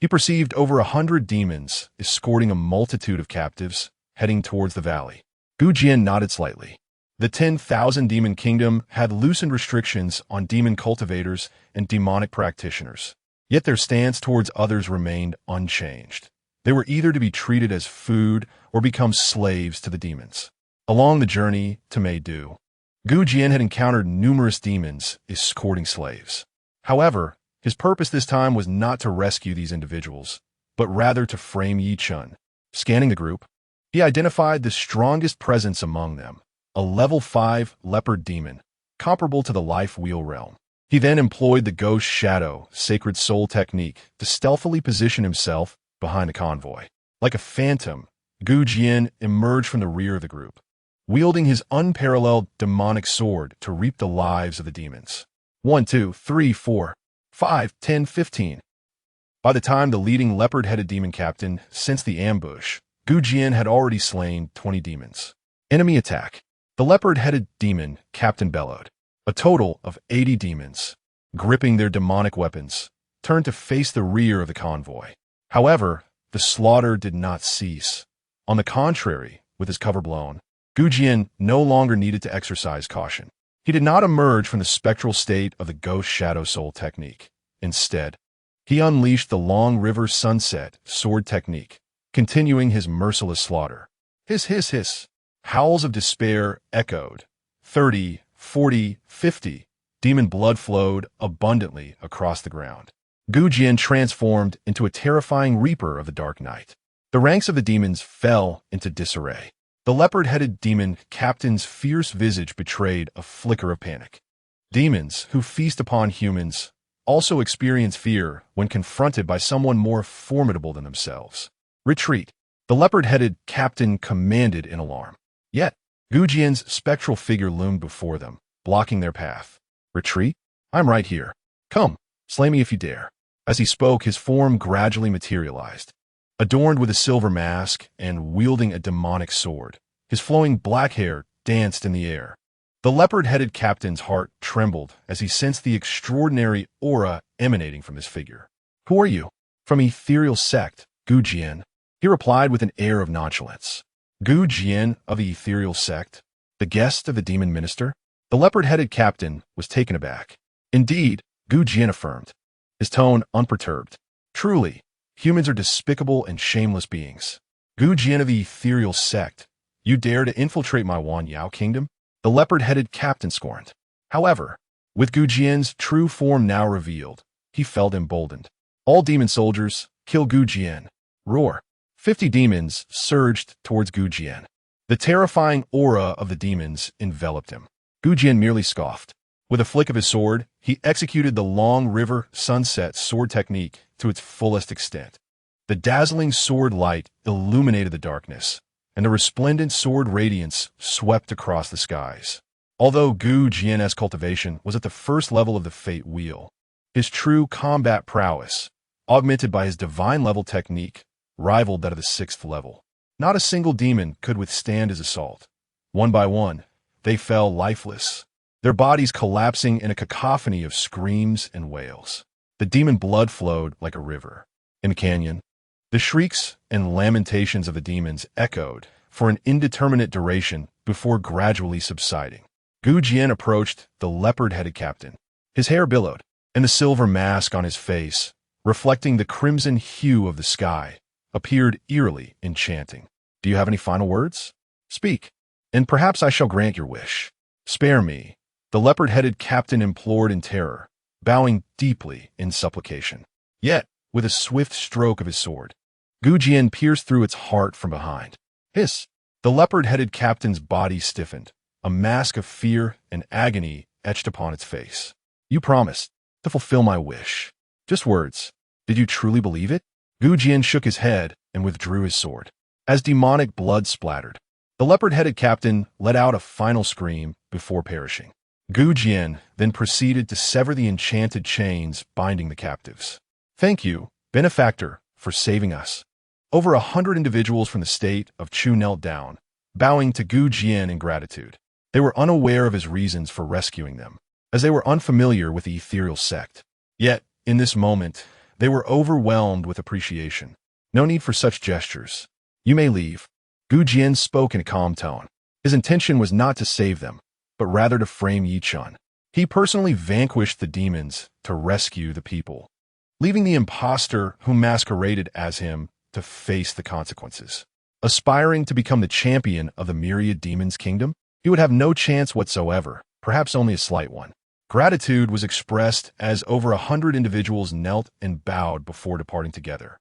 he perceived over 100 demons escorting a multitude of captives heading towards the valley. Jian nodded slightly. The 10,000 demon kingdom had loosened restrictions on demon cultivators and demonic practitioners, yet their stance towards others remained unchanged. They were either to be treated as food or become slaves to the demons. Along the journey to Meidu, Jian had encountered numerous demons escorting slaves. However, his purpose this time was not to rescue these individuals, but rather to frame Yi Chun. Scanning the group, he identified the strongest presence among them, a level 5 leopard demon, comparable to the life wheel realm. He then employed the ghost shadow, sacred soul technique to stealthily position himself behind the convoy. Like a phantom, Jian emerged from the rear of the group, wielding his unparalleled demonic sword to reap the lives of the demons. 1, 2, 3, 4, 5, 10, 15. By the time the leading leopard-headed demon captain sensed the ambush, Jian had already slain 20 demons. Enemy attack. The leopard-headed demon captain bellowed. A total of 80 demons, gripping their demonic weapons, turned to face the rear of the convoy. However, the slaughter did not cease. On the contrary, with his cover blown, Jian no longer needed to exercise caution. He did not emerge from the spectral state of the ghost shadow soul technique. Instead, he unleashed the long river sunset sword technique, continuing his merciless slaughter. Hiss, hiss, hiss. Howls of despair echoed. 30, 40, 50. Demon blood flowed abundantly across the ground. Jian transformed into a terrifying reaper of the dark night. The ranks of the demons fell into disarray. The leopard-headed demon captain's fierce visage betrayed a flicker of panic. Demons, who feast upon humans, also experience fear when confronted by someone more formidable than themselves. Retreat. The leopard-headed captain commanded in alarm. Yet, Jian's spectral figure loomed before them, blocking their path. Retreat? I'm right here. Come, slay me if you dare. As he spoke, his form gradually materialized. Adorned with a silver mask and wielding a demonic sword, his flowing black hair danced in the air. The leopard-headed captain's heart trembled as he sensed the extraordinary aura emanating from this figure. Who are you? From ethereal sect, Jian. He replied with an air of nonchalance. Jian of the ethereal sect? The guest of the demon minister? The leopard-headed captain was taken aback. Indeed, Jian affirmed, his tone unperturbed. Truly, humans are despicable and shameless beings. Jian of the ethereal sect, you dare to infiltrate my Wan Yao kingdom? The leopard-headed captain scorned. However, with Jian's true form now revealed, he felt emboldened. All demon soldiers, kill Jian. Roar. 50 demons surged towards Jian. The terrifying aura of the demons enveloped him. Jian merely scoffed. With a flick of his sword, he executed the long river sunset sword technique to its fullest extent. The dazzling sword light illuminated the darkness, and the resplendent sword radiance swept across the skies. Although Jian's cultivation was at the first level of the fate wheel, his true combat prowess, augmented by his divine-level technique, rivaled that of the 6th level. Not a single demon could withstand his assault. One by one, they fell lifeless, their bodies collapsing in a cacophony of screams and wails. The demon blood flowed like a river. In the canyon, the shrieks and lamentations of the demons echoed for an indeterminate duration before gradually subsiding. Jian approached the leopard-headed captain. His hair billowed, and the silver mask on his face, reflecting the crimson hue of the sky, appeared eerily enchanting. Do you have any final words? Speak, and perhaps I shall grant your wish. Spare me, the leopard-headed captain implored in terror, bowing deeply in supplication. Yet, with a swift stroke of his sword, Jian pierced through its heart from behind. Hiss! The leopard-headed captain's body stiffened, a mask of fear and agony etched upon its face. You promised to fulfill my wish. Just words. Did you truly believe it? Jian shook his head and withdrew his sword. As demonic blood splattered, the leopard-headed captain let out a final scream before perishing. Jian then proceeded to sever the enchanted chains binding the captives. Thank you, benefactor, for saving us. Over 100 individuals from the state of Chu knelt down, bowing to Jian in gratitude. They were unaware of his reasons for rescuing them, as they were unfamiliar with the ethereal sect. Yet, in this moment, they were overwhelmed with appreciation. No need for such gestures. You may leave. Jian spoke in a calm tone. His intention was not to save them, but rather to frame Yichun. He personally vanquished the demons to rescue the people, leaving the impostor who masqueraded as him to face the consequences. Aspiring to become the champion of the myriad demons' kingdom, he would have no chance whatsoever, perhaps only a slight one. Gratitude was expressed as over 100 individuals knelt and bowed before departing together.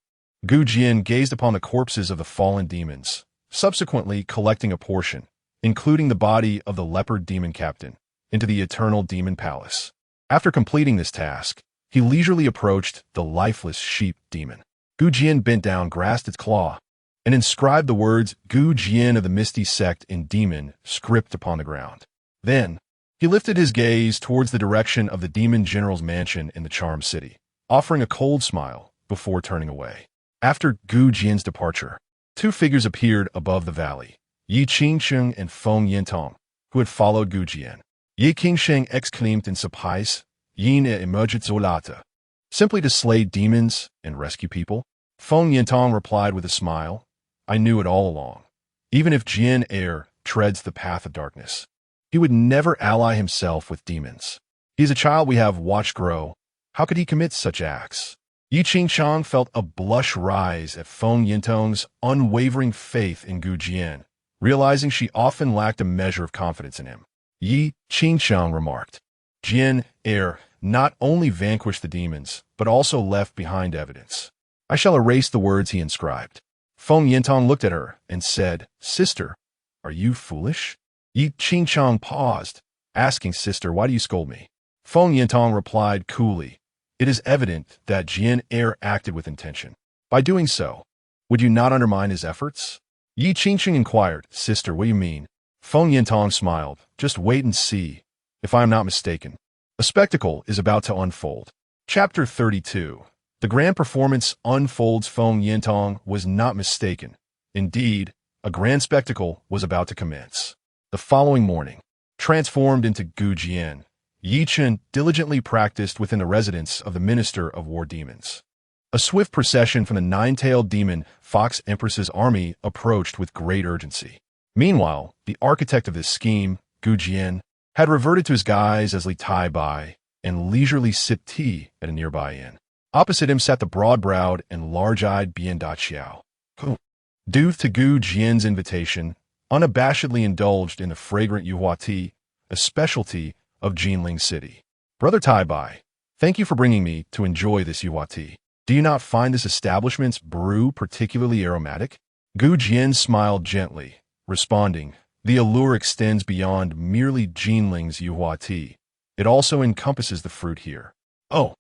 Jian gazed upon the corpses of the fallen demons, subsequently collecting a portion, including the body of the leopard demon captain, into the eternal demon palace. After completing this task, he leisurely approached the lifeless sheep demon. Jian bent down, grasped its claw, and inscribed the words Jian of the Misty Sect in demon script upon the ground. Then, he lifted his gaze towards the direction of the demon general's mansion in the Charmed City, offering a cold smile before turning away. After Jian's departure, two figures appeared above the valley, Yi Qingsheng and Feng Yintong, who had followed Jian. Yi Qingsheng exclaimed in surprise, Yin emerged Zolata. Simply to slay demons and rescue people? Feng Yintong replied with a smile, I knew it all along. Even if Jian Air treads the path of darkness, he would never ally himself with demons. He is a child we have watched grow. How could he commit such acts? Yi Qingsheng felt a blush rise at Feng Yintong's unwavering faith in Jian, realizing she often lacked a measure of confidence in him. Yi Qingsheng remarked, Jian Air not only vanquished the demons, but also left behind evidence. I shall erase the words he inscribed. Feng Yintong looked at her and said, Sister, Are you foolish? Yi Qingchang paused, asking, Sister, why do you scold me? Feng Yintong replied coolly, It is evident that Jian acted with intention. By doing so, would you not undermine his efforts? Yi Qingchang inquired, Sister, what do you mean? Feng Yintong smiled, Just wait and see, if I am not mistaken. A spectacle is about to unfold. Chapter 32. The grand performance unfolds. Feng Yintong was not mistaken. Indeed, a grand spectacle was about to commence. The following morning, transformed into Gu Jian, Yi Chen diligently practiced within the residence of the Minister of War Demons. A swift procession from the nine-tailed demon Fox Empress's army approached with great urgency. Meanwhile, the architect of this scheme, Gu Jian, had reverted to his guise as Li Tai Bai and leisurely sipped tea at a nearby inn. Opposite him sat the broad-browed and large-eyed Bian Daqiao, who, due to Gu Jian's invitation, unabashedly indulged in the fragrant Yuhua tea, a specialty of Jinling City. Brother Tai Bai, thank you for bringing me to enjoy this Yuhua tea. Do you not find this establishment's brew particularly aromatic? Gu Jian smiled gently, responding, The allure extends beyond merely Jinling's Yuhua tea. It also encompasses the fruit here. Oh,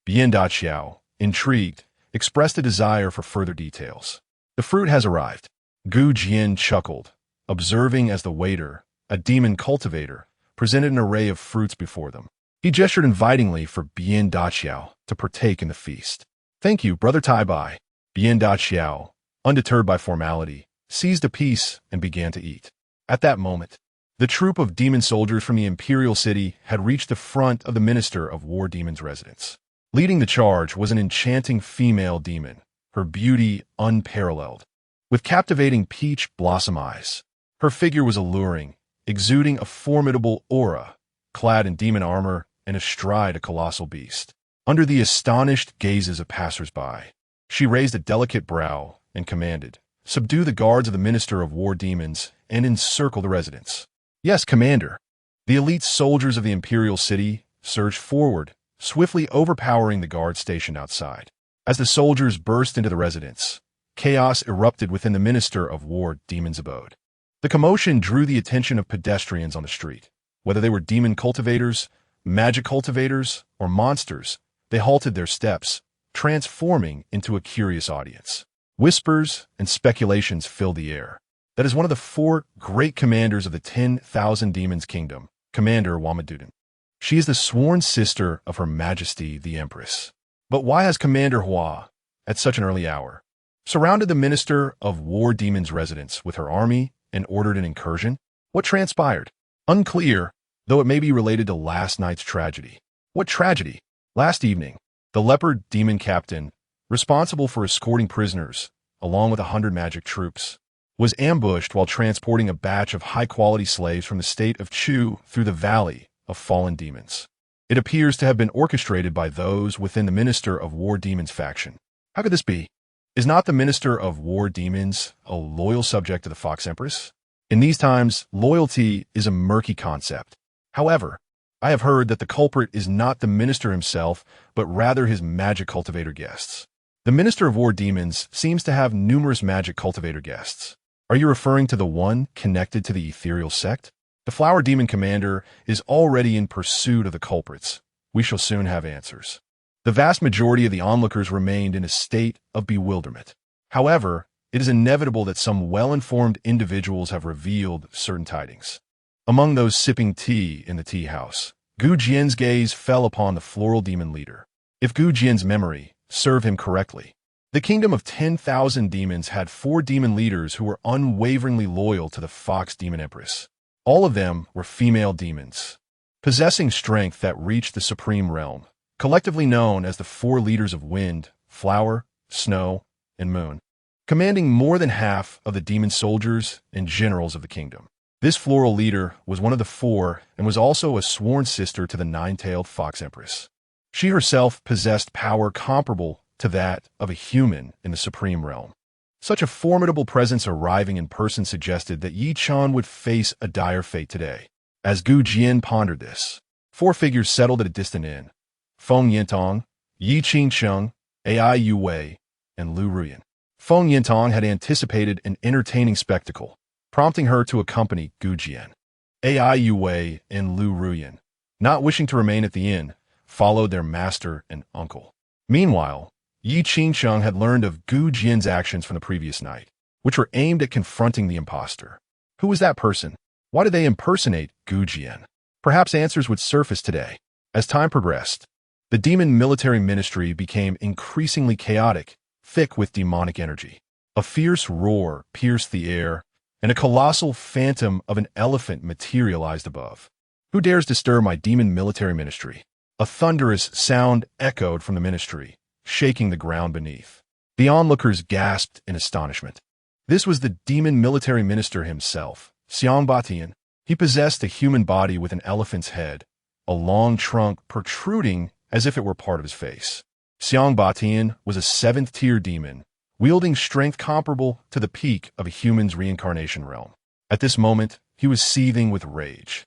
Bian Daqiao, intrigued, expressed a desire for further details. The fruit has arrived. Gu Jian chuckled, observing as the waiter, a demon cultivator, presented an array of fruits before them. He gestured invitingly for Bian Daqiao to partake in the feast. Thank you, Brother Tai Bai. Bian Daqiao, undeterred by formality, seized a piece and began to eat. At that moment, the troop of demon soldiers from the Imperial City had reached the front of the Minister of War Demons' residence. Leading the charge was an enchanting female demon, her beauty unparalleled. With captivating peach blossom eyes, her figure was alluring, exuding a formidable aura, clad in demon armor and astride a colossal beast. Under the astonished gazes of passers-by, she raised a delicate brow and commanded, Subdue the guards of the Minister of War Demons and encircle the residence. Yes, Commander. The elite soldiers of the Imperial City surged forward, swiftly overpowering the guards stationed outside. As the soldiers burst into the residence, chaos erupted within the Minister of War Demons' abode. The commotion drew the attention of pedestrians on the street. Whether they were demon cultivators, magic cultivators, or monsters, they halted their steps, transforming into a curious audience. Whispers and speculations filled the air. That is one of the 4 great commanders of the 10,000 Demons Kingdom, Commander Wamaduden. She is the sworn sister of Her Majesty the Empress. But why has Commander Hua, at such an early hour, surrounded the Minister of War Demons' residence with her army and ordered an incursion? What transpired? Unclear, though it may be related to last night's tragedy. What tragedy? Last evening, the leopard demon captain, responsible for escorting prisoners, along with 100 magic troops, was ambushed while transporting a batch of high-quality slaves from the state of Chu through the Valley of Fallen Demons. It appears to have been orchestrated by those within the Minister of War Demons faction. How could this be? Is not the Minister of War Demons a loyal subject to the Fox Empress? In these times, loyalty is a murky concept. However, I have heard that the culprit is not the minister himself, but rather his magic cultivator guests. The Minister of War Demons seems to have numerous magic cultivator guests. Are you referring to the one connected to the ethereal sect? The Flower Demon Commander is already in pursuit of the culprits. We shall soon have answers. The vast majority of the onlookers remained in a state of bewilderment. However, it is inevitable that some well-informed individuals have revealed certain tidings. Among those sipping tea in the tea house, Gu Jian's gaze fell upon the floral demon leader. If Gu Jian's memory serve him correctly, the kingdom of 10,000 demons had 4 demon leaders who were unwaveringly loyal to the Fox Demon Empress. All of them were female demons, possessing strength that reached the supreme realm, collectively known as the 4 leaders of wind, flower, snow, and moon, commanding more than half of the demon soldiers and generals of the kingdom. This floral leader was one of the 4 and was also a sworn sister to the 9-tailed Fox Empress. She herself possessed power comparable to that of a human in the supreme realm. Such a formidable presence arriving in person suggested that Yi Chan would face a dire fate today. As Gu Jian pondered this, 4 figures settled at a distant inn: Feng Yintong, Yi Qingcheng, Ai Yu Wei, and Lu Ruyan. Feng Yintong had anticipated an entertaining spectacle, prompting her to accompany Gu Jian. Ai Yue and Lu Ruyan, not wishing to remain at the inn, followed their master and uncle. Meanwhile, Yi Qingsheng had learned of Gu Jian's actions from the previous night, which were aimed at confronting the impostor. Who was that person? Why did they impersonate Gu Jian? Perhaps answers would surface today. As time progressed, the demon military ministry became increasingly chaotic, thick with demonic energy. A fierce roar pierced the air, and a colossal phantom of an elephant materialized above. Who dares disturb my demon military ministry? A thunderous sound echoed from the ministry, shaking the ground beneath. The onlookers gasped in astonishment. This was the demon military minister himself, Xiang Batian. He possessed a human body with an elephant's head, a long trunk protruding as if it were part of his face. Xiang Batian was a 7th-tier demon, wielding strength comparable to the peak of a human's reincarnation realm. At this moment, he was seething with rage.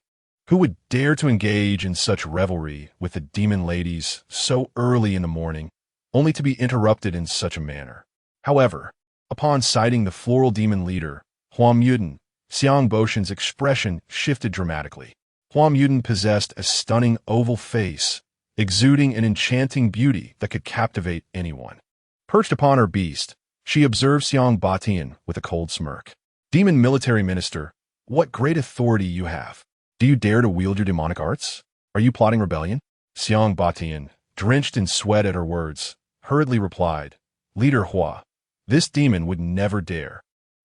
Who would dare to engage in such revelry with the demon ladies so early in the morning, only to be interrupted in such a manner? However, upon sighting the floral demon leader, Huang Yuden, Xiang Boshan's expression shifted dramatically. Huang Yuden possessed a stunning oval face, exuding an enchanting beauty that could captivate anyone. Perched upon her beast, she observed Xiang Batian with a cold smirk. Demon military minister, what great authority you have. Do you dare to wield your demonic arts? Are you plotting rebellion? Xiang Batian, drenched in sweat at her words, hurriedly replied, Leader Hua, this demon would never dare.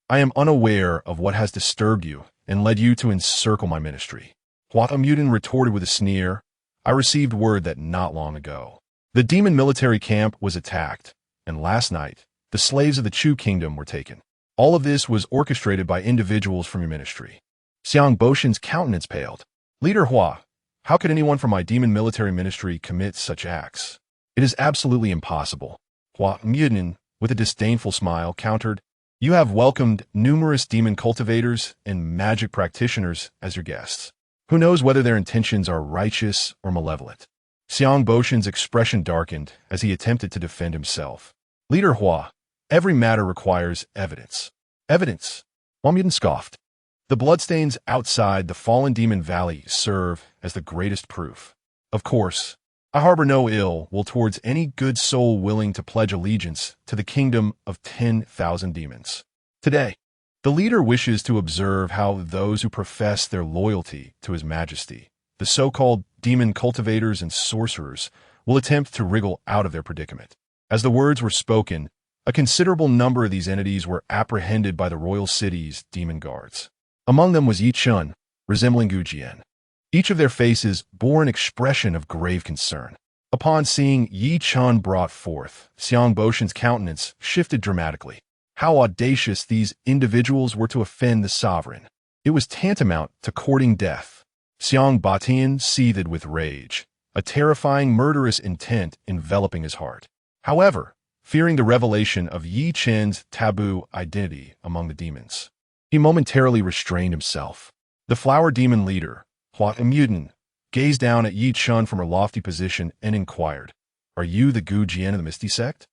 I am unaware of what has disturbed you and led you to encircle my ministry. Hua Yuden retorted with a sneer, I received word that not long ago, the demon military camp was attacked, and last night, the slaves of the Chu kingdom were taken. All of this was orchestrated by individuals from your ministry. Xiang Boshan's countenance paled. Leader Hua, how could anyone from my demon military ministry commit such acts? It is absolutely impossible. Hua Yuden, with a disdainful smile, countered, You have welcomed numerous demon cultivators and magic practitioners as your guests. Who knows whether their intentions are righteous or malevolent? Xiang Boshan's expression darkened as he attempted to defend himself. Leader Hua, every matter requires evidence. Evidence? Huang Yuden scoffed. The bloodstains outside the fallen demon valley serve as the greatest proof. Of course, I harbor no ill will towards any good soul willing to pledge allegiance to the kingdom of 10,000 demons. Today, the leader wishes to observe how those who profess their loyalty to His Majesty, the so-called demon cultivators and sorcerers, will attempt to wriggle out of their predicament. As the words were spoken, a considerable number of these entities were apprehended by the royal city's demon guards. Among them was Yi Chun, resembling Gu Jian. Each of their faces bore an expression of grave concern. Upon seeing Yi Chun brought forth, Xiang Boshan's countenance shifted dramatically. How audacious these individuals were to offend the sovereign. It was tantamount to courting death. Xiang Batian seethed with rage, a terrifying murderous intent enveloping his heart. However, fearing the revelation of Yi Chen's taboo identity among the demons, he momentarily restrained himself. The flower demon leader, Hua Yuden, gazed down at Yi Chun from her lofty position and inquired, Are you the Gu Jian of the Misty Sect?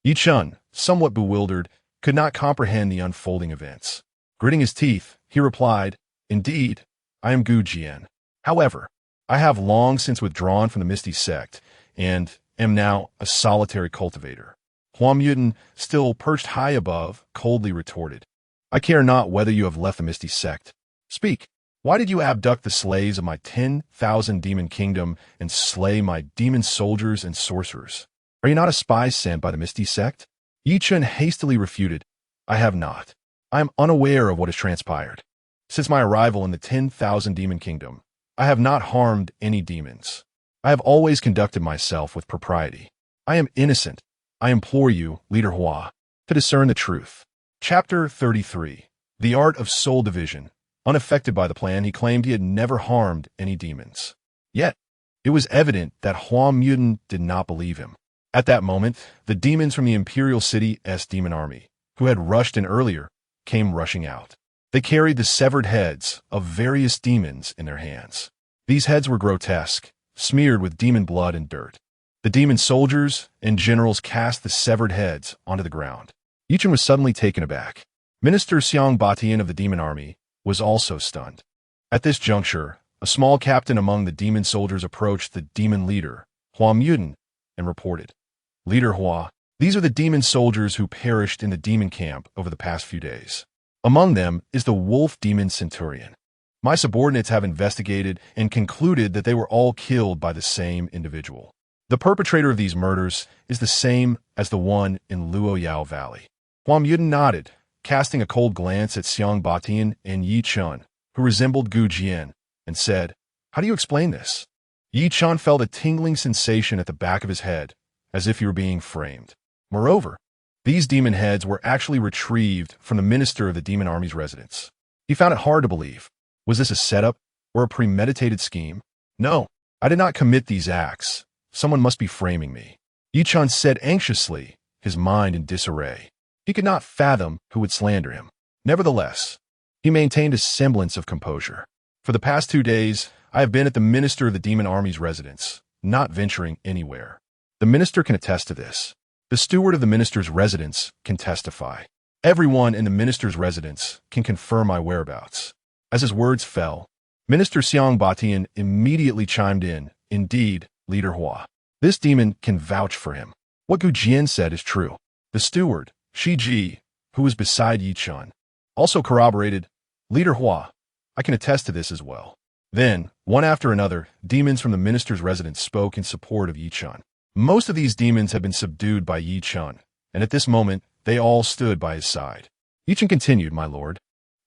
Yi Chun, somewhat bewildered, could not comprehend the unfolding events. Gritting his teeth, he replied, Indeed, I am Gu Jian. However, I have long since withdrawn from the Misty Sect and am now a solitary cultivator. Huang Yuden, still perched high above, coldly retorted, I care not whether you have left the Misty Sect. Speak. Why did you abduct the slaves of my 10,000 demon kingdom and slay my demon soldiers and sorcerers? Are you not a spy sent by the Misty Sect? Yi Chun hastily refuted, I have not. I am unaware of what has transpired. Since my arrival in the 10,000 demon kingdom, I have not harmed any demons. I have always conducted myself with propriety. I am innocent. I implore you, Leader Hua, to discern the truth. Chapter 33. The Art of Soul Division. Unaffected by the plan, he claimed he had never harmed any demons. Yet, it was evident that Huang Yuden did not believe him. At that moment, the demons from the Imperial City's demon army, who had rushed in earlier, came rushing out. They carried the severed heads of various demons in their hands. These heads were grotesque, smeared with demon blood and dirt. The demon soldiers and generals cast the severed heads onto the ground. Yi Chun was suddenly taken aback. Minister Xiang Batian of the demon army, was also stunned. At this juncture, a small captain among the demon soldiers approached the demon leader, Hua Mutant, and reported, "Leader Hua, these are the demon soldiers who perished in the demon camp over the past few days. Among them is the wolf demon centurion. My subordinates have investigated and concluded that they were all killed by the same individual. The perpetrator of these murders is the same as the one in Luoyao Valley." Hua Mutant nodded, casting a cold glance at Xiang Batian and Yi Chun, who resembled Gu Jian, and said, "How do you explain this?" Yi Chun felt a tingling sensation at the back of his head, as if he were being framed. Moreover, these demon heads were actually retrieved from the minister of the demon army's residence. He found it hard to believe. Was this a setup or a premeditated scheme? "No, I did not commit these acts. Someone must be framing me," Yi Chun said anxiously, his mind in disarray. He could not fathom who would slander him. Nevertheless, he maintained a semblance of composure. "For the past 2 days, I have been at the minister of the demon army's residence, not venturing anywhere. The minister can attest to this. The steward of the minister's residence can testify. Everyone in the minister's residence can confirm my whereabouts." As his words fell, Minister Xiang Batian immediately chimed in, "Indeed, Leader Hua. This demon can vouch for him. What Gu Jian said is true." The steward, Shi Ji, who was beside Yi Chun, also corroborated, "Leader Hua, I can attest to this as well." Then, one after another, demons from the minister's residence spoke in support of Yi Chun. Most of these demons had been subdued by Yi Chun, and at this moment, they all stood by his side. Yi Chun continued, "My lord,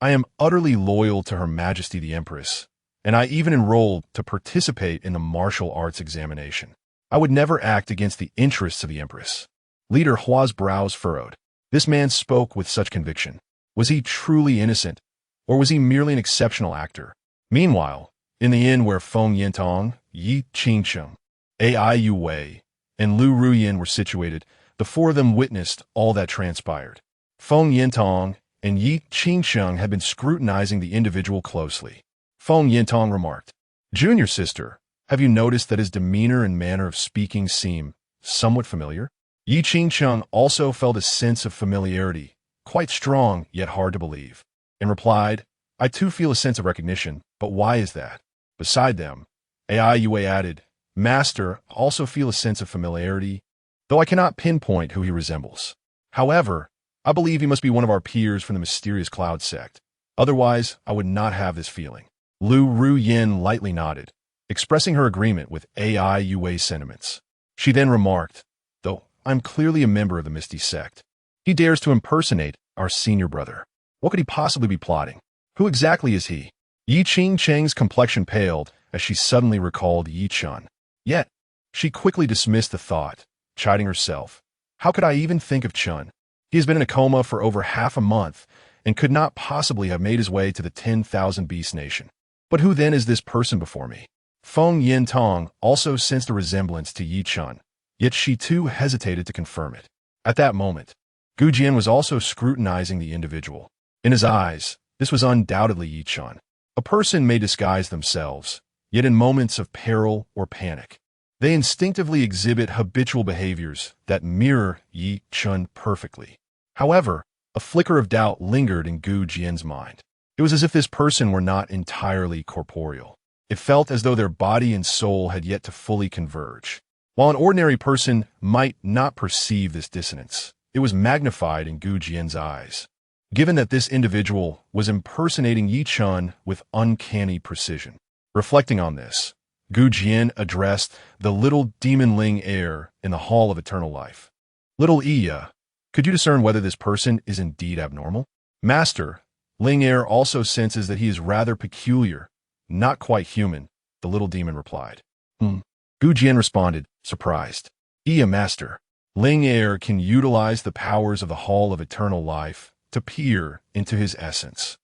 I am utterly loyal to Her Majesty the Empress, and I even enrolled to participate in the martial arts examination. I would never act against the interests of the Empress." Leader Hua's brows furrowed. This man spoke with such conviction. Was he truly innocent, or was he merely an exceptional actor? Meanwhile, in the inn where Feng Yintong, Yi Qingcheng, Ai Yu Wei, and Lu Ruyin were situated, the four of them witnessed all that transpired. Feng Yintong and Yi Qingcheng had been scrutinizing the individual closely. Feng Yintong remarked, "Junior sister, have you noticed that his demeanor and manner of speaking seem somewhat familiar?" Yi Qingcheng also felt a sense of familiarity, quite strong yet hard to believe, and replied, "I too feel a sense of recognition, but why is that?" Beside them, Ai Yue added, "Master, I also feel a sense of familiarity, though I cannot pinpoint who he resembles. However, I believe he must be one of our peers from the mysterious Cloud sect. Otherwise, I would not have this feeling." Lu Ruyin lightly nodded, expressing her agreement with Ai Yue's sentiments. She then remarked, "Though I'm clearly a member of the Misty sect, he dares to impersonate our senior brother. What could he possibly be plotting? Who exactly is he?" Yi Qingcheng's complexion paled as she suddenly recalled Yi Chun. Yet, she quickly dismissed the thought, chiding herself. "How could I even think of Chun? He has been in a coma for over half a month and could not possibly have made his way to the 10,000 Beast Nation. But who then is this person before me?" Feng Yintong also sensed a resemblance to Yi Chun, yet she too hesitated to confirm it. At that moment, Gu Jian was also scrutinizing the individual. In his eyes, this was undoubtedly Yi Chun. A person may disguise themselves, yet in moments of peril or panic, they instinctively exhibit habitual behaviors that mirror Yi Chun perfectly. However, a flicker of doubt lingered in Gu Jian's mind. It was as if this person were not entirely corporeal. It felt as though their body and soul had yet to fully converge. While an ordinary person might not perceive this dissonance, it was magnified in Gu Jian's eyes, given that this individual was impersonating Yi Chun with uncanny precision. Reflecting on this, Gu Jian addressed the little demon Ling heir in the Hall of Eternal Life. "Little Iya, could you discern whether this person is indeed abnormal?" "Master, Ling heir also senses that he is rather peculiar, not quite human," the little demon replied. Gu Jian responded, surprised. "Iya, master, Ling heir can utilize the powers of the Hall of Eternal Life to peer into his essence,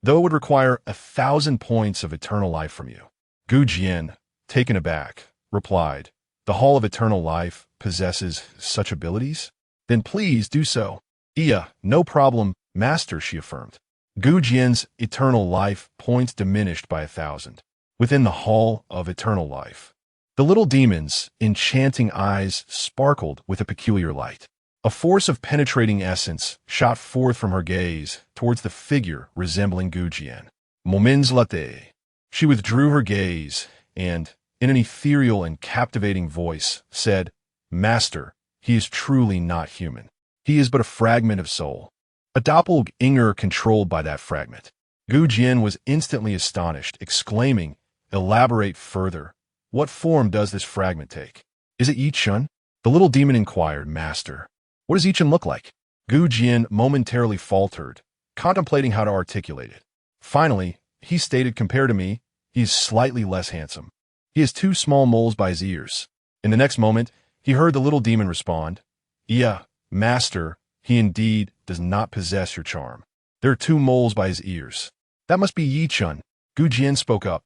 though it would require 1,000 points of eternal life from you." Gu Jian, taken aback, replied, "The Hall of Eternal Life possesses such abilities? Then please do so." "Iya, no problem, master," she affirmed. Gu Jian's eternal life points diminished by 1,000. Within the Hall of Eternal Life, the little demon's enchanting eyes sparkled with a peculiar light. A force of penetrating essence shot forth from her gaze towards the figure resembling Gu Jian. Moments latte. She withdrew her gaze and, in an ethereal and captivating voice, said, Master, he is truly not human. He is but a fragment of soul. A doppelganger controlled by that fragment. Gu Jian was instantly astonished, exclaiming, Elaborate further. What form does this fragment take? Is it Yi Chun? The little demon inquired, Master. What does Yi Chun look like? Gu Jian momentarily faltered, contemplating how to articulate it. Finally, he stated, Compared to me, he is slightly less handsome. He has 2 small moles by his ears. In the next moment, he heard the little demon respond, Yeah, Master, he indeed does not possess your charm. There are 2 moles by his ears. That must be Yi Chun. Gu Jian spoke up,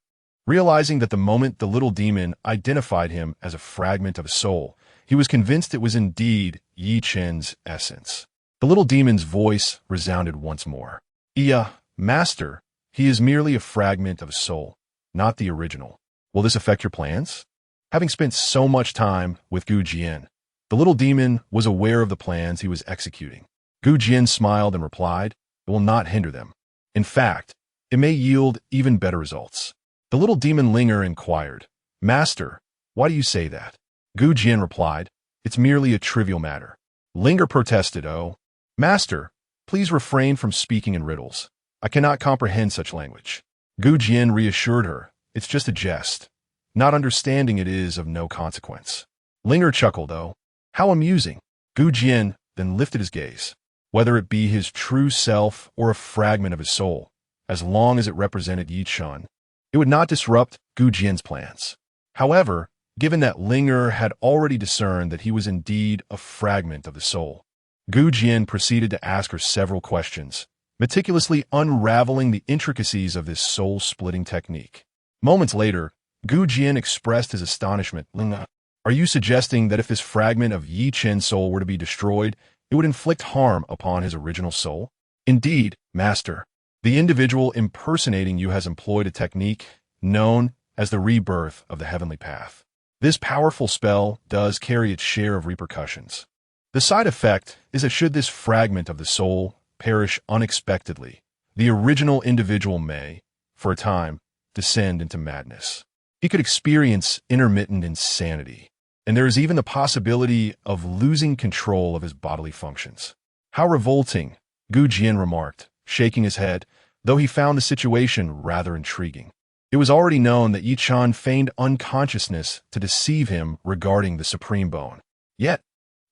realizing that the moment the little demon identified him as a fragment of a soul, he was convinced it was indeed Yi Chun's essence. The little demon's voice resounded once more. Yeah, Master, he is merely a fragment of a soul, not the original. Will this affect your plans? Having spent so much time with Gu Jian, the little demon was aware of the plans he was executing. Gu Jian smiled and replied, It will not hinder them. In fact, it may yield even better results. The little demon Linger inquired, Master, why do you say that? Gu Jian replied, It's merely a trivial matter. Linger protested, Oh, Master, please refrain from speaking in riddles. I cannot comprehend such language. Gu Jian reassured her, It's just a jest. Not understanding it is of no consequence. Linger chuckled, Oh, how amusing. Gu Jian then lifted his gaze. Whether it be his true self or a fragment of his soul, as long as it represented Yi Chun, it would not disrupt Gu Jian's plans. However, given that Linger had already discerned that he was indeed a fragment of the soul, Gu Jian proceeded to ask her several questions, meticulously unraveling the intricacies of this soul-splitting technique. Moments later, Gu Jian expressed his astonishment. Linger, are you suggesting that if this fragment of Yi Chun's soul were to be destroyed, it would inflict harm upon his original soul? Indeed, Master. The individual impersonating you has employed a technique known as the rebirth of the heavenly path. This powerful spell does carry its share of repercussions. The side effect is that should this fragment of the soul perish unexpectedly, the original individual may, for a time, descend into madness. He could experience intermittent insanity, and there is even the possibility of losing control of his bodily functions. How revolting, Gu Jian remarked, shaking his head, though he found the situation rather intriguing. It was already known that Yi Chun feigned unconsciousness to deceive him regarding the supreme bone. Yet,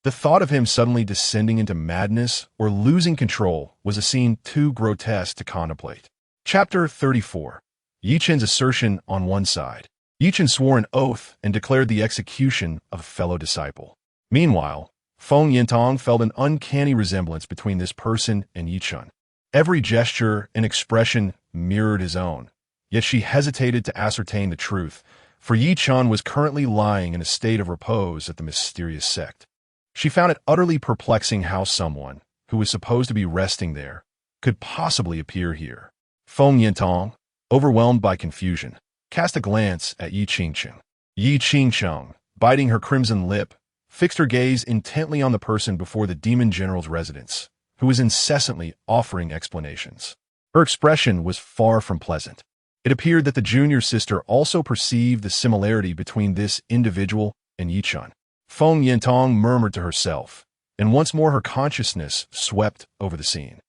the thought of him suddenly descending into madness or losing control was a scene too grotesque to contemplate. Chapter 34. Yi Chun's assertion on one side. Yi Chun swore an oath and declared the execution of a fellow disciple. Meanwhile, Feng Yintong felt an uncanny resemblance between this person and Yi Chun. Every gesture and expression mirrored his own, yet she hesitated to ascertain the truth, for Yi Chun was currently lying in a state of repose at the mysterious sect. She found it utterly perplexing how someone, who was supposed to be resting there, could possibly appear here. Feng Yintong, overwhelmed by confusion, cast a glance at Yi Qingcheng. Yi Qingcheng, biting her crimson lip, fixed her gaze intently on the person before the demon general's residence, who was incessantly offering explanations. Her expression was far from pleasant. It appeared that the junior sister also perceived the similarity between this individual and Yi Chun. Feng Yintong murmured to herself, and once more her consciousness swept over the scene.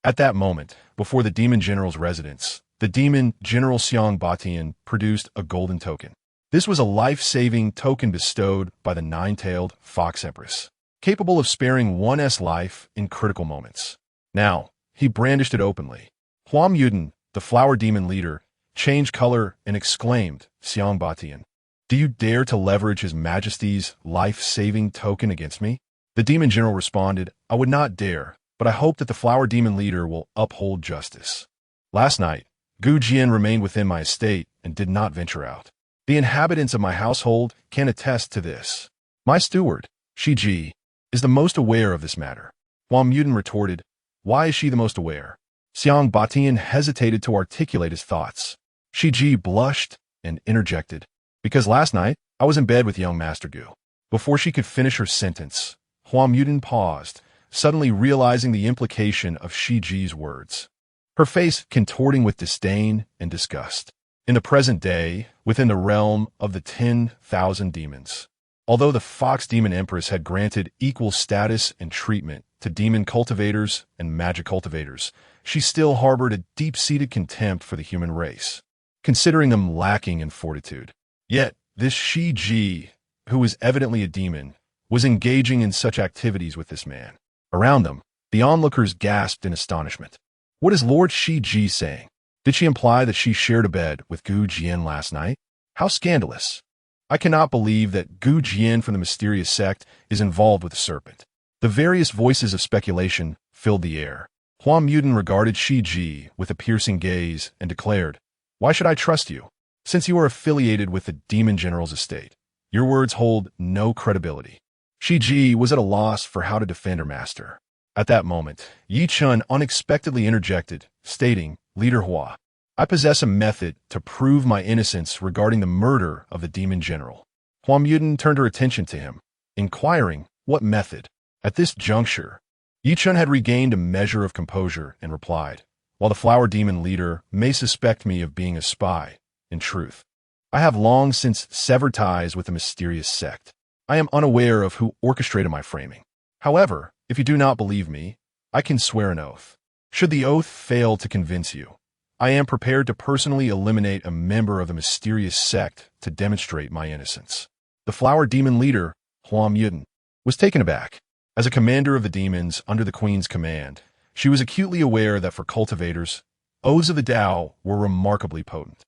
At that moment, before the demon general's residence, the demon General Xiang Batian produced a golden token. This was a life-saving token bestowed by the nine-tailed Fox Empress, capable of sparing one's life in critical moments. Now, he brandished it openly. Huam Yuden, the flower demon leader, changed color and exclaimed, Xiang Batian, do you dare to leverage His Majesty's life-saving token against me? The demon general responded, I would not dare, but I hope that the flower demon leader will uphold justice. Last night, Gu Jian remained within my estate and did not venture out. The inhabitants of my household can attest to this. My steward, Jie Jie, is the most aware of this matter. Huam Yuden retorted, why is she the most aware? Xiang Batian hesitated to articulate his thoughts. Jie Jie blushed and interjected, because last night I was in bed with young Master Gu. Before she could finish her sentence, Huam Yuden paused, suddenly realizing the implication of Jie Jie's words. her face contorting with disdain and disgust. In the present day, within the realm of the 10,000 demons, although the Fox Demon Empress had granted equal status and treatment to demon cultivators and magic cultivators, she still harbored a deep-seated contempt for the human race, considering them lacking in fortitude. Yet, this Jie Jie, who was evidently a demon, was engaging in such activities with this man. Around them, the onlookers gasped in astonishment. What is Lord Jie Jie saying? Did she imply that she shared a bed with Jian last night? How scandalous! I cannot believe that Jian from the mysterious sect is involved with the serpent. The various voices of speculation filled the air. Huang Yuden regarded Jie Jie with a piercing gaze and declared, "Why should I trust you? Since you are affiliated with the demon general's estate, your words hold no credibility." Jie Jie was at a loss for how to defend her master. At that moment, Yi Chun unexpectedly interjected, stating, "Leader Hua, I possess a method to prove my innocence regarding the murder of the demon general." Huang Yuden turned her attention to him, inquiring, "What method?" At this juncture, Yi Chun had regained a measure of composure and replied, "While the flower demon leader may suspect me of being a spy, in truth, I have long since severed ties with the mysterious sect. I am unaware of who orchestrated my framing. However, if you do not believe me, I can swear an oath. Should the oath fail to convince you, I am prepared to personally eliminate a member of the mysterious sect to demonstrate my innocence." The flower demon leader, Huang Yuden, was taken aback. As a commander of the demons under the queen's command, she was acutely aware that for cultivators, oaths of the Tao were remarkably potent.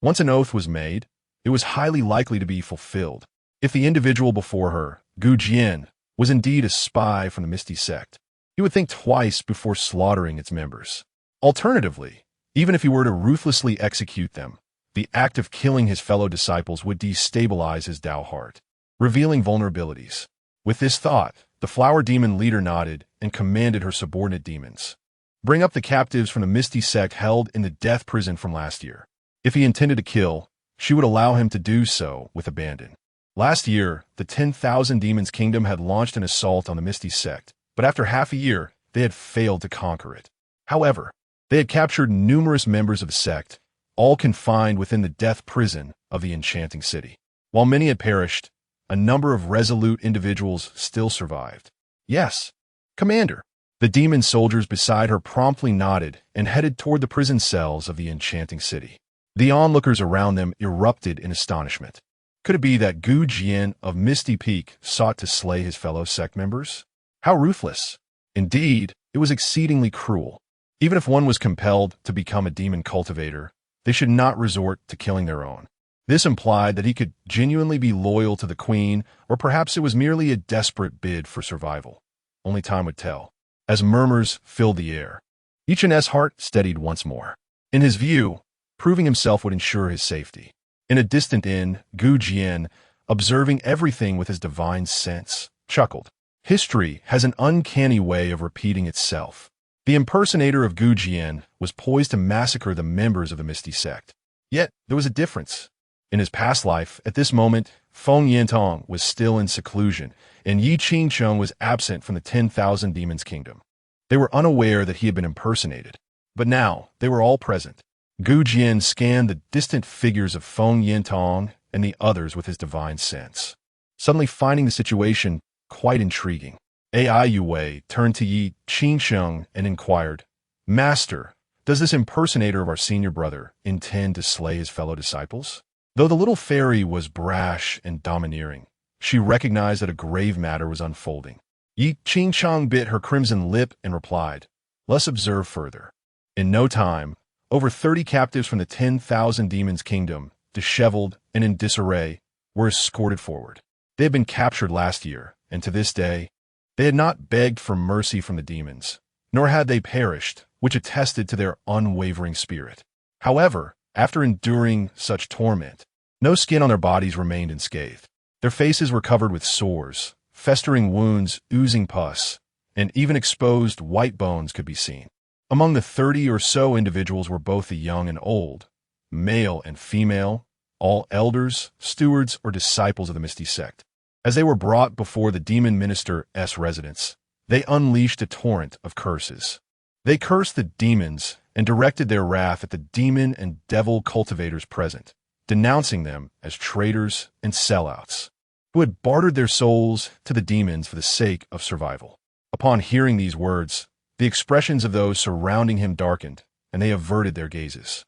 Once an oath was made, it was highly likely to be fulfilled. If the individual before her, Jian, was indeed a spy from the Misty sect, he would think twice before slaughtering its members. Alternatively, even if he were to ruthlessly execute them, the act of killing his fellow disciples would destabilize his Tao heart, revealing vulnerabilities. With this thought, the flower demon leader nodded and commanded her subordinate demons, "Bring up the captives from the Misty sect held in the death prison from last year." If he intended to kill, she would allow him to do so with abandon. Last year, the 10,000 Demons Kingdom had launched an assault on the Misty sect, but after half a year, they had failed to conquer it. However, they had captured numerous members of the sect, all confined within the death prison of the enchanting city. While many had perished, a number of resolute individuals still survived. "Yes, Commander." The demon soldiers beside her promptly nodded and headed toward the prison cells of the enchanting city. The onlookers around them erupted in astonishment. Could it be that Jian of Misty Peak sought to slay his fellow sect members? How ruthless! Indeed, it was exceedingly cruel. Even if one was compelled to become a demon cultivator, they should not resort to killing their own. This implied that he could genuinely be loyal to the queen, or perhaps it was merely a desperate bid for survival. Only time would tell. As murmurs filled the air, Ichin's heart steadied once more. In his view, proving himself would ensure his safety. In a distant inn, Jian, observing everything with his divine sense, chuckled. History has an uncanny way of repeating itself. The impersonator of Jian was poised to massacre the members of the Misty sect. Yet, there was a difference. In his past life, at this moment, Feng Yintong was still in seclusion, and Yi Qingcheng was absent from the 10,000 Demons Kingdom. They were unaware that he had been impersonated. But now, they were all present. Jian scanned the distant figures of Feng Yintong and the others with his divine sense, suddenly finding the situation quite intriguing. Ai Yue turned to Yi Qingcheng and inquired, "Master, does this impersonator of our senior brother intend to slay his fellow disciples?" Though the little fairy was brash and domineering, she recognized that a grave matter was unfolding. Yi Qingcheng bit her crimson lip and replied, "Let's observe further." In no time, over 30 captives from the 10,000 Demons Kingdom, disheveled and in disarray, were escorted forward. They had been captured last year, and to this day, they had not begged for mercy from the demons, nor had they perished, which attested to their unwavering spirit. However, after enduring such torment, no skin on their bodies remained unscathed. Their faces were covered with sores, festering wounds oozing pus, and even exposed white bones could be seen. Among the 30 or so individuals were both the young and old, male and female, all elders, stewards, or disciples of the Misty sect. As they were brought before the demon minister's residence, they unleashed a torrent of curses. They cursed the demons and directed their wrath at the demon and devil cultivators present, denouncing them as traitors and sellouts, who had bartered their souls to the demons for the sake of survival. Upon hearing these words, the expressions of those surrounding him darkened, and they averted their gazes.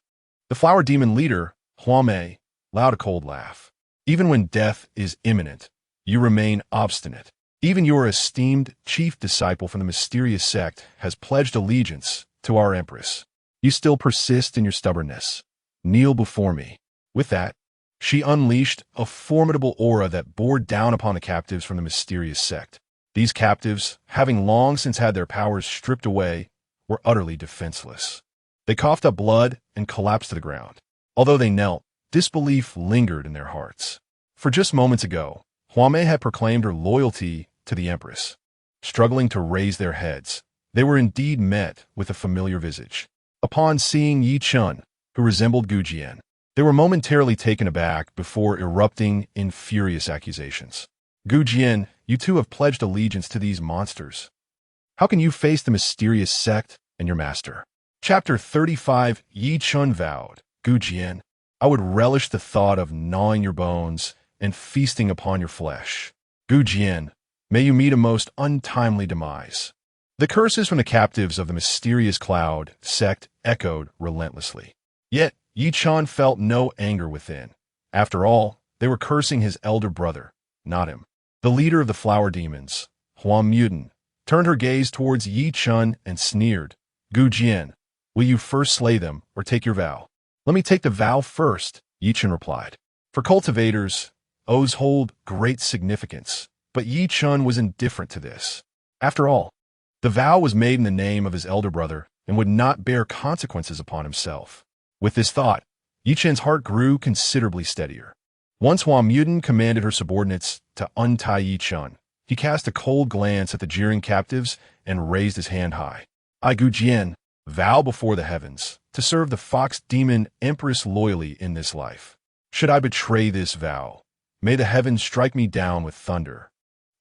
The flower demon leader, Huame, allowed a cold laugh. Even when death is imminent, you remain obstinate. Even your esteemed chief disciple from the mysterious sect has pledged allegiance to our empress. You still persist in your stubbornness. Kneel before me. With that, she unleashed a formidable aura that bore down upon the captives from the mysterious sect. These captives, having long since had their powers stripped away, were utterly defenseless. They coughed up blood and collapsed to the ground. Although they knelt, disbelief lingered in their hearts. For just moments ago, Huame had proclaimed her loyalty to the empress. Struggling to raise their heads, they were indeed met with a familiar visage. Upon seeing Yi Chun, who resembled Gu Jian, they were momentarily taken aback before erupting in furious accusations. Gu Jian, you too have pledged allegiance to these monsters. How can you face the mysterious sect and your master? Chapter 35. Yi Chun vowed, Gu Jian, I would relish the thought of gnawing your bones and feasting upon your flesh. Gu Jian, may you meet a most untimely demise. The curses from the captives of the mysterious cloud sect echoed relentlessly. Yet Yi Chun felt no anger within. After all, they were cursing his elder brother, not him. The leader of the flower demons, Huang Muden, turned her gaze towards Yi Chun and sneered, Gu Jian, will you first slay them or take your vow? Let me take the vow first, Yi Chun replied. For cultivators, oaths hold great significance, but Yi Chun was indifferent to this. After all, the vow was made in the name of his elder brother and would not bear consequences upon himself. With this thought, Yi Chun's heart grew considerably steadier. Once Huang Muden commanded her subordinates to untie Yi Chun, he cast a cold glance at the jeering captives and raised his hand high. I, Gu Jian, vow before the heavens to serve the fox demon empress loyally in this life. Should I betray this vow, may the heavens strike me down with thunder,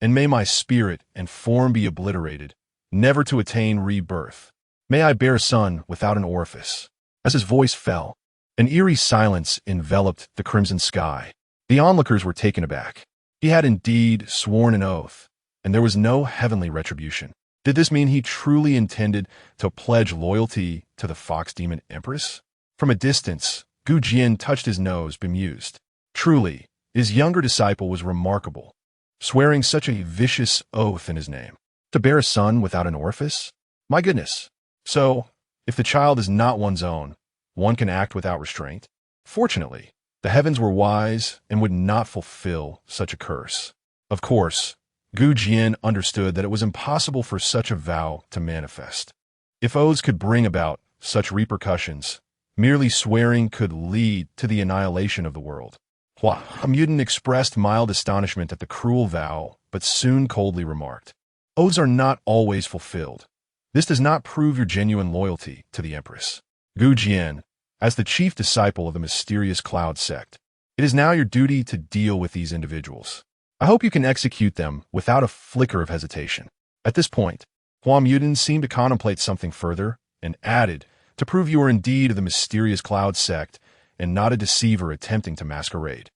and may my spirit and form be obliterated, never to attain rebirth. May I bear a son without an orifice. As his voice fell, an eerie silence enveloped the crimson sky. The onlookers were taken aback. He had indeed sworn an oath, and there was no heavenly retribution. Did this mean he truly intended to pledge loyalty to the fox demon empress? From a distance, Gu Jian touched his nose, bemused. Truly, his younger disciple was remarkable, swearing such a vicious oath in his name. To bear a son without an orifice? My goodness. So, if the child is not one's own, one can act without restraint? Fortunately, the heavens were wise and would not fulfill such a curse. Of course, Gu Jian understood that it was impossible for such a vow to manifest. If oaths could bring about such repercussions, merely swearing could lead to the annihilation of the world. Huang Muden expressed mild astonishment at the cruel vow, but soon coldly remarked, oaths are not always fulfilled. This does not prove your genuine loyalty to the empress. Gu Jian, as the chief disciple of the mysterious cloud sect, it is now your duty to deal with these individuals. I hope you can execute them without a flicker of hesitation. At this point, Huang Muden seemed to contemplate something further and added, to prove you are indeed of the mysterious cloud sect and not a deceiver attempting to masquerade.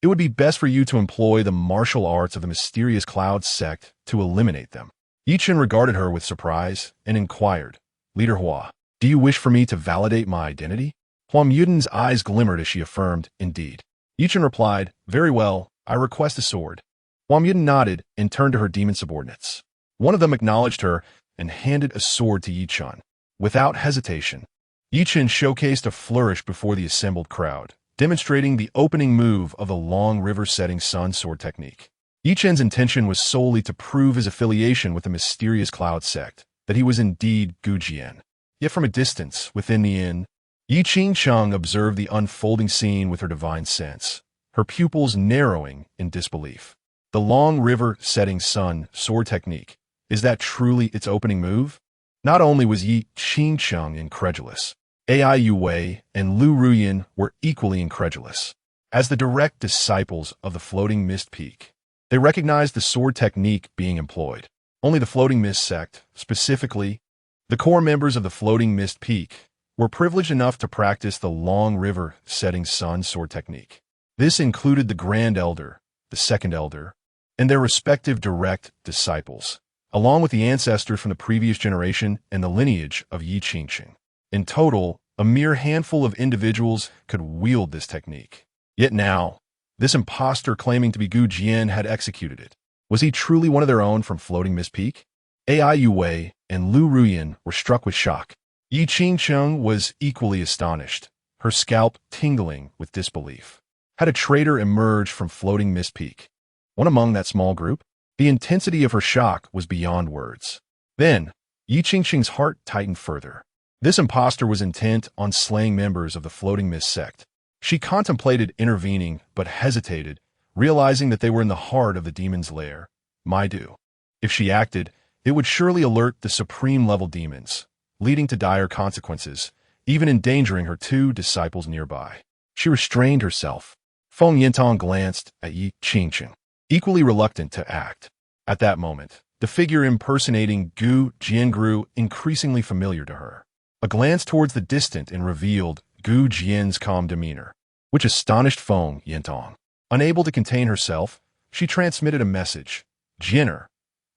It would be best for you to employ the martial arts of the mysterious cloud sect to eliminate them. Yi Chun regarded her with surprise and inquired, Leader Hua, do you wish for me to validate my identity? Huang Muden's eyes glimmered as she affirmed, indeed. Yi Chun replied, very well, I request a sword. Huang Muden nodded and turned to her demon subordinates. One of them acknowledged her and handed a sword to Yi Chun. Without hesitation, Yi Chun showcased a flourish before the assembled crowd, demonstrating the opening move of the long river-setting sun sword technique. Yi Chun's intention was solely to prove his affiliation with the mysterious cloud sect, that he was indeed Gu Jian. Yet from a distance, within the inn, Yi Ching observed the unfolding scene with her divine sense, her pupils narrowing in disbelief. The long river-setting sun sword technique, is that truly its opening move? Not only was Yi Ching incredulous, Ai Yu Wei and Lu Ruyan were equally incredulous. As the direct disciples of the Floating Mist Peak, they recognized the sword technique being employed. Only the Floating Mist sect, specifically, the core members of the Floating Mist Peak, were privileged enough to practice the long river setting sun sword technique. This included the Grand Elder, the Second Elder, and their respective direct disciples, along with the ancestors from the previous generation and the lineage of Yi Qingxing. In total, a mere handful of individuals could wield this technique. Yet now, this impostor claiming to be Gu Jian had executed it. Was he truly one of their own from Floating Mist Peak? Ai Yue and Lu Ruyan were struck with shock. Yi Qingcheng was equally astonished, her scalp tingling with disbelief. Had a traitor emerged from Floating Mist Peak? One among that small group? The intensity of her shock was beyond words. Then, Yi Qingcheng's heart tightened further. This impostor was intent on slaying members of the Floating Mist sect. She contemplated intervening, but hesitated, realizing that they were in the heart of the demon's lair, Maidu. If she acted, it would surely alert the supreme-level demons, leading to dire consequences, even endangering her two disciples nearby. She restrained herself. Feng Yintong glanced at Yi Qingcheng, equally reluctant to act. At that moment, the figure impersonating Gu Jian grew increasingly familiar to her. A glance towards the distant and revealed Gu Jian's calm demeanor, which astonished Feng Yintong. Unable to contain herself, she transmitted a message. "Jianer,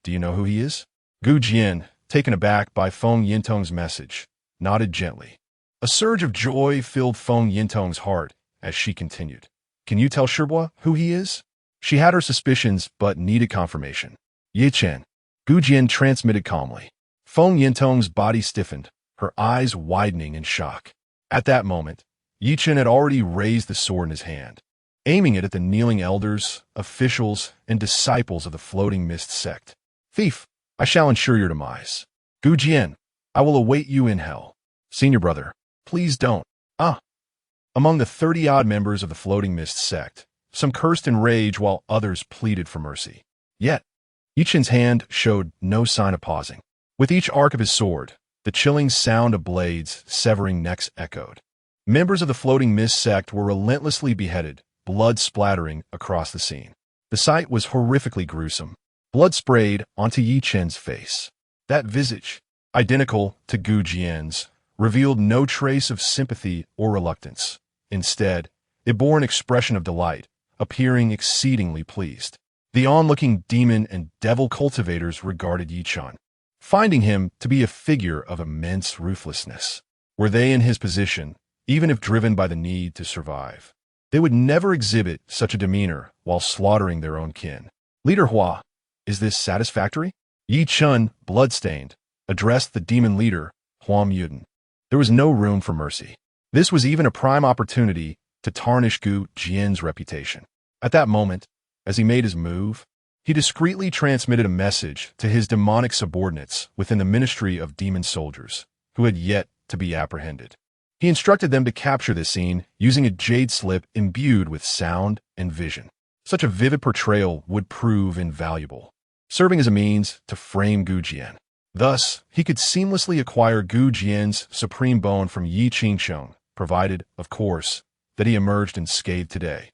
do you know who he is?" Gu Jian, taken aback by Feng Yintong's message, nodded gently. A surge of joy filled Feng Yintong's heart as she continued. "Can you tell Shibua who he is?" She had her suspicions but needed confirmation. "Ye Chen," Gu Jian transmitted calmly. Feng Yintong's body stiffened, her eyes widening in shock. At that moment, Yi Chen had already raised the sword in his hand, aiming it at the kneeling elders, officials, and disciples of the Floating Mist sect. "Thief, I shall ensure your demise. Gu Jian, I will await you in hell. Senior brother, please don't." Among the 30-odd members of the Floating Mist sect, some cursed in rage while others pleaded for mercy. Yet, Yi Chen's hand showed no sign of pausing. With each arc of his sword, the chilling sound of blades severing necks echoed. Members of the Floating Mist sect were relentlessly beheaded, blood splattering across the scene. The sight was horrifically gruesome. Blood sprayed onto Yi Chen's face. That visage, identical to Gu Jian's, revealed no trace of sympathy or reluctance. Instead, it bore an expression of delight, appearing exceedingly pleased. The onlooking demon and devil cultivators regarded Yi Chen, finding him to be a figure of immense ruthlessness. Were they in his position, even if driven by the need to survive, they would never exhibit such a demeanor while slaughtering their own kin. "Leader Hua, is this satisfactory?" Yi Chen, bloodstained, addressed the demon leader, Huang Yuden. There was no room for mercy. This was even a prime opportunity to tarnish Gu Jian's reputation. At that moment, as he made his move, he discreetly transmitted a message to his demonic subordinates within the Ministry of Demon Soldiers, who had yet to be apprehended. He instructed them to capture this scene using a jade slip imbued with sound and vision. Such a vivid portrayal would prove invaluable, serving as a means to frame Gu Jian. Thus, he could seamlessly acquire Gu Jian's supreme bone from Yi Qingcheng, provided, of course, that he emerged unscathed today.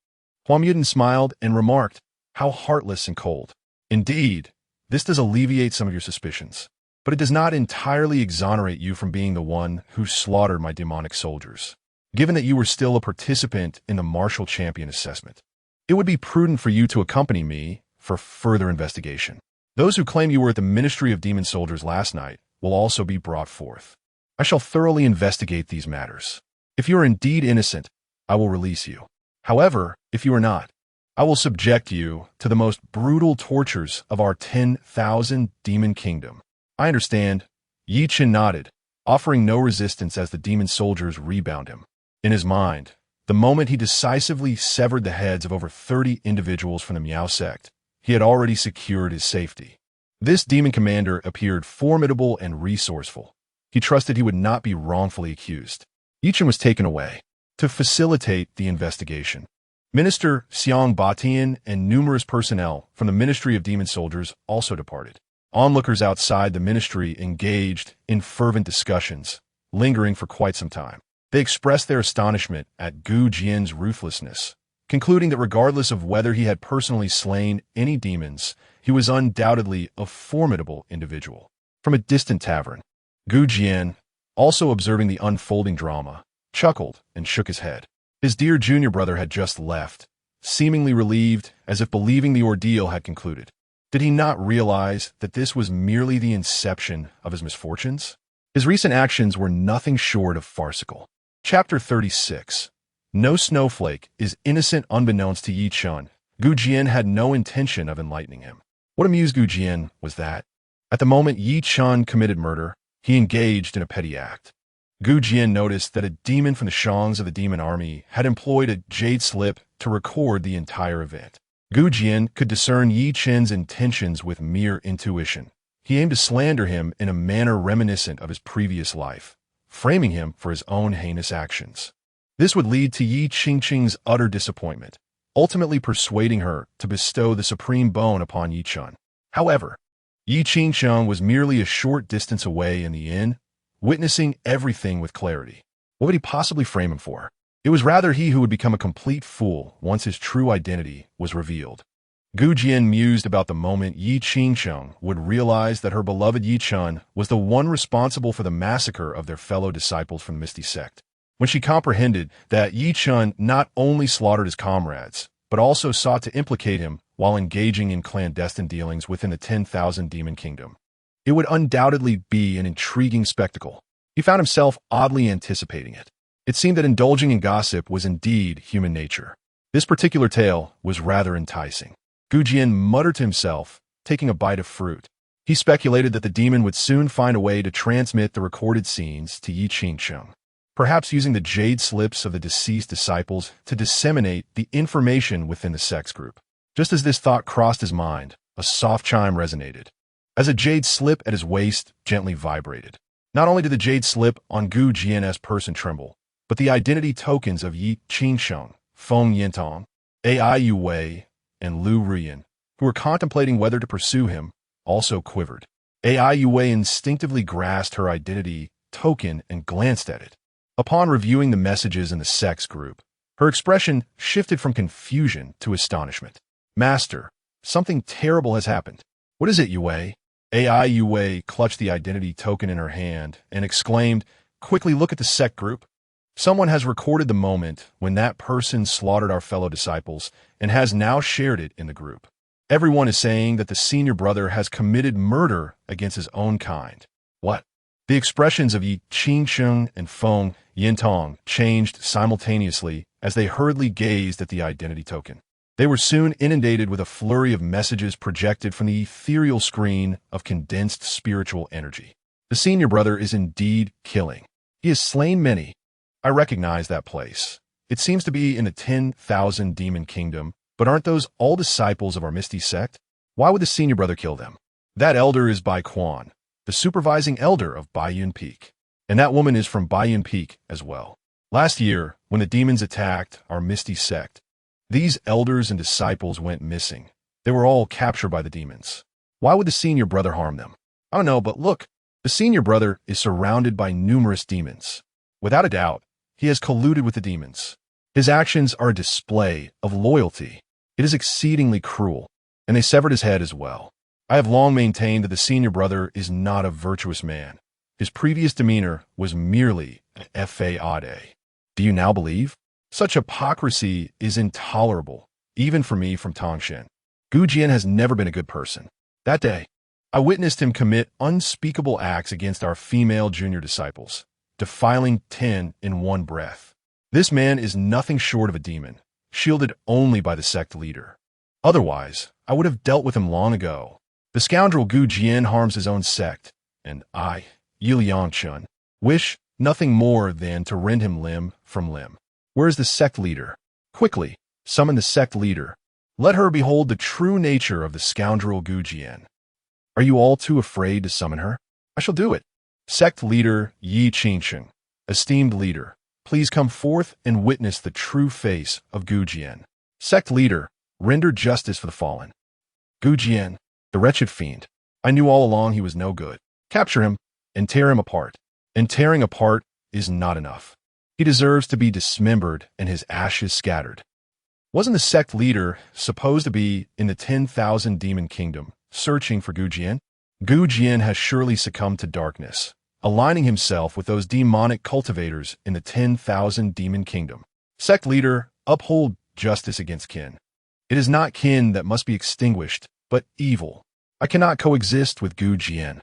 Huang Yuden smiled and remarked, "How heartless and cold. Indeed, this does alleviate some of your suspicions, but it does not entirely exonerate you from being the one who slaughtered my demonic soldiers. Given that you were still a participant in the martial champion assessment, it would be prudent for you to accompany me for further investigation. Those who claim you were at the Ministry of Demon Soldiers last night will also be brought forth. I shall thoroughly investigate these matters. If you are indeed innocent, I will release you. However, if you are not, I will subject you to the most brutal tortures of our 10,000 demon kingdom." "I understand." Yi Chen nodded, offering no resistance as the demon soldiers rebound him. In his mind, the moment he decisively severed the heads of over 30 individuals from the Miao sect, he had already secured his safety. This demon commander appeared formidable and resourceful. He trusted he would not be wrongfully accused. Yi Chen was taken away to facilitate the investigation. Minister Xiang Batian and numerous personnel from the Ministry of Demon Soldiers also departed. Onlookers outside the ministry engaged in fervent discussions, lingering for quite some time. They expressed their astonishment at Gu Jian's ruthlessness, concluding that regardless of whether he had personally slain any demons, he was undoubtedly a formidable individual. From a distant tavern, Gu Jian, also observing the unfolding drama, chuckled and shook his head. His dear junior brother had just left, seemingly relieved, as if believing the ordeal had concluded. Did he not realize that this was merely the inception of his misfortunes? His recent actions were nothing short of farcical. Chapter 36. No snowflake is innocent unbeknownst to Yi Chun. Gu Jian had no intention of enlightening him. What amused Gu Jian was that, at the moment Yi Chun committed murder, he engaged in a petty act. Gu Jian noticed that a demon from the Shangs of the demon army had employed a jade slip to record the entire event. Gu Jian could discern Yi Chen's intentions with mere intuition. He aimed to slander him in a manner reminiscent of his previous life, framing him for his own heinous actions. This would lead to Yi Qingqing's utter disappointment, ultimately persuading her to bestow the supreme bone upon Yi Chun. However, Yi Qingqing was merely a short distance away in the inn, witnessing everything with clarity. What would he possibly frame him for? It was rather he who would become a complete fool once his true identity was revealed. Gu Jian mused about the moment Yi Qingqing would realize that her beloved Yi Chun was the one responsible for the massacre of their fellow disciples from the Misty Sect. When she comprehended that Yi Chun not only slaughtered his comrades, but also sought to implicate him while engaging in clandestine dealings within the 10,000 demon kingdom, it would undoubtedly be an intriguing spectacle. He found himself oddly anticipating it. It seemed that indulging in gossip was indeed human nature. This particular tale was rather enticing. Gu Jian muttered to himself, taking a bite of fruit. He speculated that the demon would soon find a way to transmit the recorded scenes to Yi Qingqing, perhaps using the jade slips of the deceased disciples to disseminate the information within the sect's group. Just as this thought crossed his mind, a soft chime resonated, as a jade slip at his waist gently vibrated. Not only did the jade slip on Gu Jian's person tremble, but the identity tokens of Yi Qingsheng, Feng Yintong, Ai Yu Wei, and Lu Ruyan, who were contemplating whether to pursue him, also quivered. Ai Yu Wei instinctively grasped her identity token and glanced at it. Upon reviewing the messages in the sect's group, her expression shifted from confusion to astonishment. Master, something terrible has happened. What is it, Yu Wei? Ai Yu Wei clutched the identity token in her hand and exclaimed, "Quickly look at the sect group. Someone has recorded the moment when that person slaughtered our fellow disciples and has now shared it in the group. Everyone is saying that the senior brother has committed murder against his own kind." What? The expressions of Yi Qingsheng and Feng Yintong changed simultaneously as they hurriedly gazed at the identity token. They were soon inundated with a flurry of messages projected from the ethereal screen of condensed spiritual energy. The senior brother is indeed killing. He has slain many. I recognize that place. It seems to be in the 10,000 demon kingdom, but aren't those all disciples of our Misty Sect? Why would the senior brother kill them? That elder is Bai Quan, the supervising elder of Baiyun Peak. And that woman is from Baiyun Peak as well. Last year, when the demons attacked our Misty Sect, these elders and disciples went missing. They were all captured by the demons. Why would the senior brother harm them? I don't know, but look, the senior brother is surrounded by numerous demons. Without a doubt, he has colluded with the demons. His actions are a display of loyalty. It is exceedingly cruel, and they severed his head as well. I have long maintained that the senior brother is not a virtuous man. His previous demeanor was merely an fade. Do you now believe? Such hypocrisy is intolerable, even for me from Tongshan. Gu Jian has never been a good person. That day, I witnessed him commit unspeakable acts against our female junior disciples, defiling 10 in one breath. This man is nothing short of a demon, shielded only by the sect leader. Otherwise, I would have dealt with him long ago. The scoundrel Gu Jian harms his own sect, and I, Yi Liangchun, wish nothing more than to rend him limb from limb. Where is the sect leader? Quickly, summon the sect leader. Let her behold the true nature of the scoundrel Gu Jian. Are you all too afraid to summon her? I shall do it. Sect leader Yi Qingqing, esteemed leader, please come forth and witness the true face of Gu Jian. Sect leader, render justice for the fallen. Gu Jian, the wretched fiend. I knew all along he was no good. Capture him and tear him apart. And tearing apart is not enough. He deserves to be dismembered and his ashes scattered. Wasn't the sect leader supposed to be in the 10,000 demon kingdom, searching for Gu Jian? Gu Jian has surely succumbed to darkness, aligning himself with those demonic cultivators in the 10,000 demon kingdom. Sect leader, uphold justice against kin. It is not kin that must be extinguished, but evil. I cannot coexist with Gu Jian.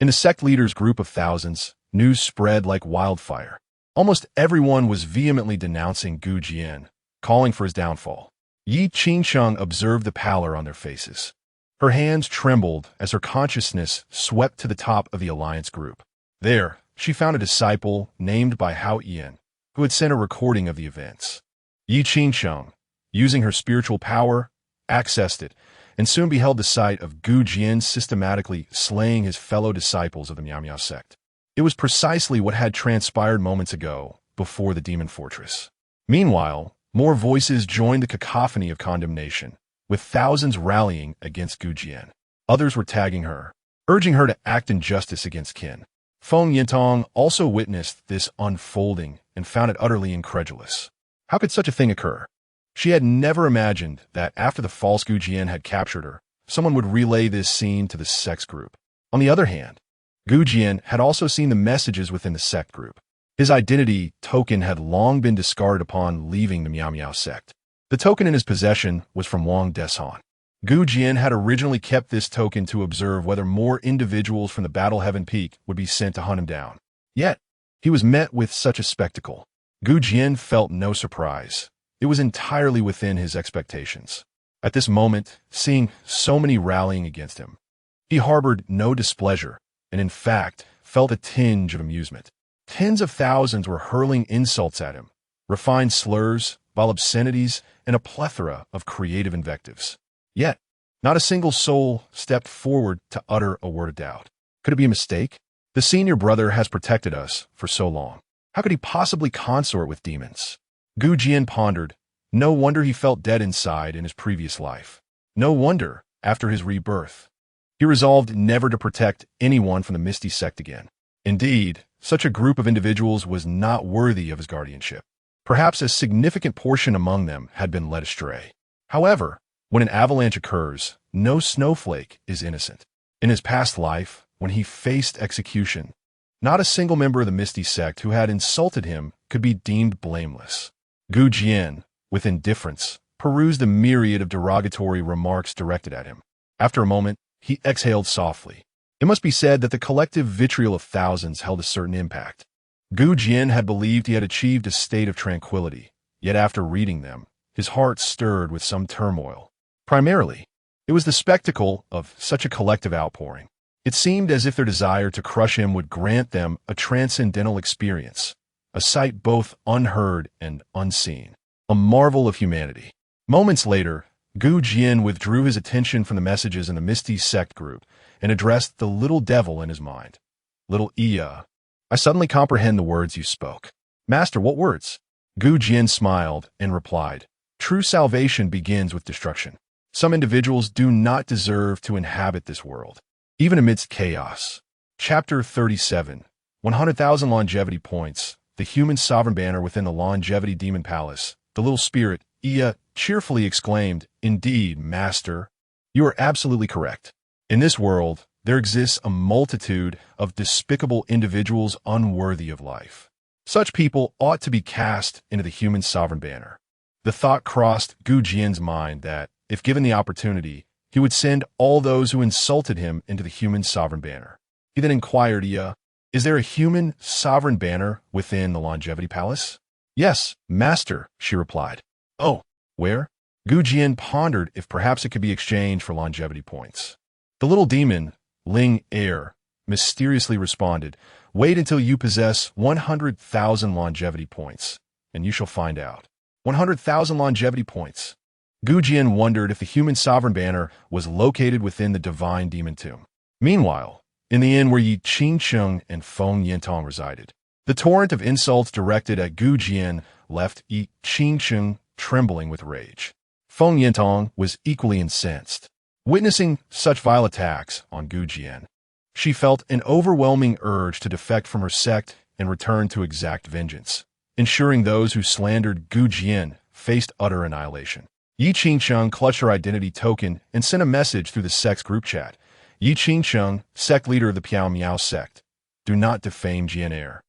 In the sect leader's group of thousands, news spread like wildfire. Almost everyone was vehemently denouncing Gu Jian, calling for his downfall. Yi Qingsheng observed the pallor on their faces. Her hands trembled as her consciousness swept to the top of the alliance group. There, she found a disciple named by Hao Yan, who had sent a recording of the events. Yi Qingsheng, using her spiritual power, accessed it, and soon beheld the sight of Gu Jian systematically slaying his fellow disciples of the Miao Miao sect. It was precisely what had transpired moments ago, before the demon fortress. Meanwhile, more voices joined the cacophony of condemnation, with thousands rallying against Gu Jian. Others were tagging her, urging her to act in justice against kin. Feng Yintong also witnessed this unfolding and found it utterly incredulous. How could such a thing occur? She had never imagined that after the false Gu Jian had captured her, someone would relay this scene to the sect's group. On the other hand, Gu Jian had also seen the messages within the sect group. His identity token had long been discarded upon leaving the Miao Miao sect. The token in his possession was from Wang Deshan. Gu Jian had originally kept this token to observe whether more individuals from the Battle Heaven Peak would be sent to hunt him down. Yet, he was met with such a spectacle. Gu Jian felt no surprise. It was entirely within his expectations. At this moment, seeing so many rallying against him, he harbored no displeasure, and in fact, felt a tinge of amusement. Tens of thousands were hurling insults at him, refined slurs, vile obscenities, and a plethora of creative invectives. Yet, not a single soul stepped forward to utter a word of doubt. Could it be a mistake? The senior brother has protected us for so long. How could he possibly consort with demons? Gu Jian pondered. No wonder he felt dead inside in his previous life. No wonder, after his rebirth, he resolved never to protect anyone from the Misty sect again. Indeed, such a group of individuals was not worthy of his guardianship. Perhaps a significant portion among them had been led astray. However, when an avalanche occurs, no snowflake is innocent. In his past life, when he faced execution, not a single member of the Misty sect who had insulted him could be deemed blameless. Gu Jian, with indifference, perused the myriad of derogatory remarks directed at him. After a moment, he exhaled softly. It must be said that the collective vitriol of thousands held a certain impact. Gu Jian had believed he had achieved a state of tranquility, yet after reading them, his heart stirred with some turmoil. Primarily, it was the spectacle of such a collective outpouring. It seemed as if their desire to crush him would grant them a transcendental experience, a sight both unheard and unseen, a marvel of humanity. Moments later, Gu Jian withdrew his attention from the messages in the Misty sect group and addressed the little devil in his mind. Little Iya, I suddenly comprehend the words you spoke. Master, what words? Gu Jian smiled and replied, true salvation begins with destruction. Some individuals do not deserve to inhabit this world, even amidst chaos. Chapter 37, 100,000 longevity points, the human sovereign banner within the longevity demon palace. The little spirit, Iya, cheerfully exclaimed, indeed, master, you are absolutely correct. In this world, there exists a multitude of despicable individuals unworthy of life. Such people ought to be cast into the human sovereign banner. The thought crossed Gu Jian's mind that, if given the opportunity, he would send all those who insulted him into the human sovereign banner. He then inquired, Iya, is there a human sovereign banner within the longevity palace? Yes, master, she replied. Oh, where? Gu Jian pondered if perhaps it could be exchanged for longevity points. The little demon, Ling Air, mysteriously responded, wait until you possess 100,000 longevity points, and you shall find out. 100,000 longevity points. Gu Jian wondered if the human sovereign banner was located within the divine demon tomb. Meanwhile, in the inn where Yi Qingsheng and Feng Yintong resided, the torrent of insults directed at Gu Jian left Yi Qingsheng trembling with rage. Feng Yintong was equally incensed. Witnessing such vile attacks on Gu Jian, she felt an overwhelming urge to defect from her sect and return to exact vengeance, ensuring those who slandered Gu Jian faced utter annihilation. Yi Qingsheng clutched her identity token and sent a message through the sect's group chat. Yi Qingsheng, sect leader of the Piao Miao sect. do not defame Jian.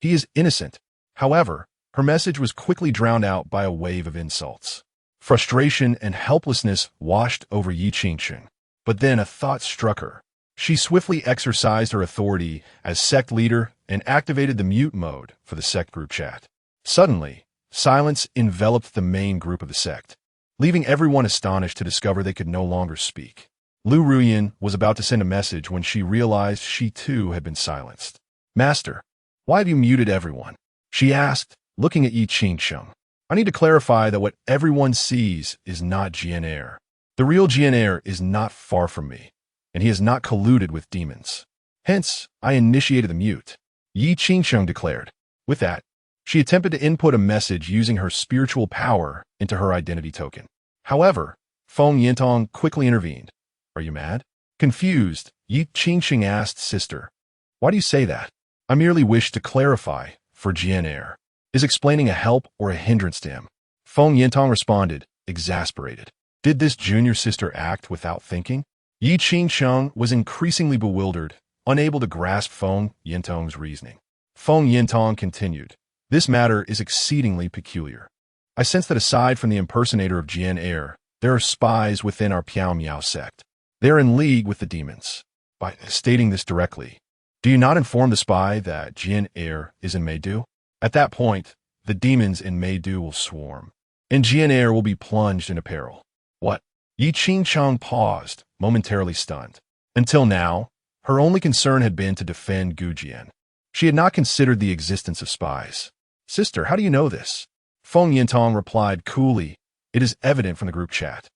He is innocent. However, her message was quickly drowned out by a wave of insults. Frustration and helplessness washed over Yi Qingsheng. But then a thought struck her. She swiftly exercised her authority as sect leader and activated the mute mode for the sect group chat. Suddenly, silence enveloped the main group of the sect, leaving everyone astonished to discover they could no longer speak. Lu Ruyan was about to send a message when she realized she too had been silenced. "Master, why have you muted everyone?" she asked, looking at Yi Qingsheng. "I need to clarify that what everyone sees is not Jian. The real Jian is not far from me, and he has not colluded with demons. Hence, I initiated the mute," Yi Qingsheng declared. With that, she attempted to input a message using her spiritual power into her identity token. However, Feng Yintong quickly intervened. "Are you mad?" Confused, Yi Qingsheng asked, "Sister, why do you say that?" "I merely wish to clarify for Jian. Is explaining a help or a hindrance to him?" Feng Yintong responded, exasperated. Did this junior sister act without thinking? Yi Qingsheng was increasingly bewildered, unable to grasp Feng Yintong's reasoning. Feng Yintong continued, "This matter is exceedingly peculiar. I sense that aside from the impersonator of Jian, there are spies within our Piao Miao sect. They are in league with the demons. By stating this directly, do you not inform the spy that Jian is in Meidu? At that point, the demons in Meidu will swarm, and Jian will be plunged in peril." "What?" Yi Qingsheng paused, momentarily stunned. Until now, her only concern had been to defend Gu Jian. She had not considered the existence of spies. "Sister, how do you know this?" Feng Yintong replied coolly, "It is evident from the group chat.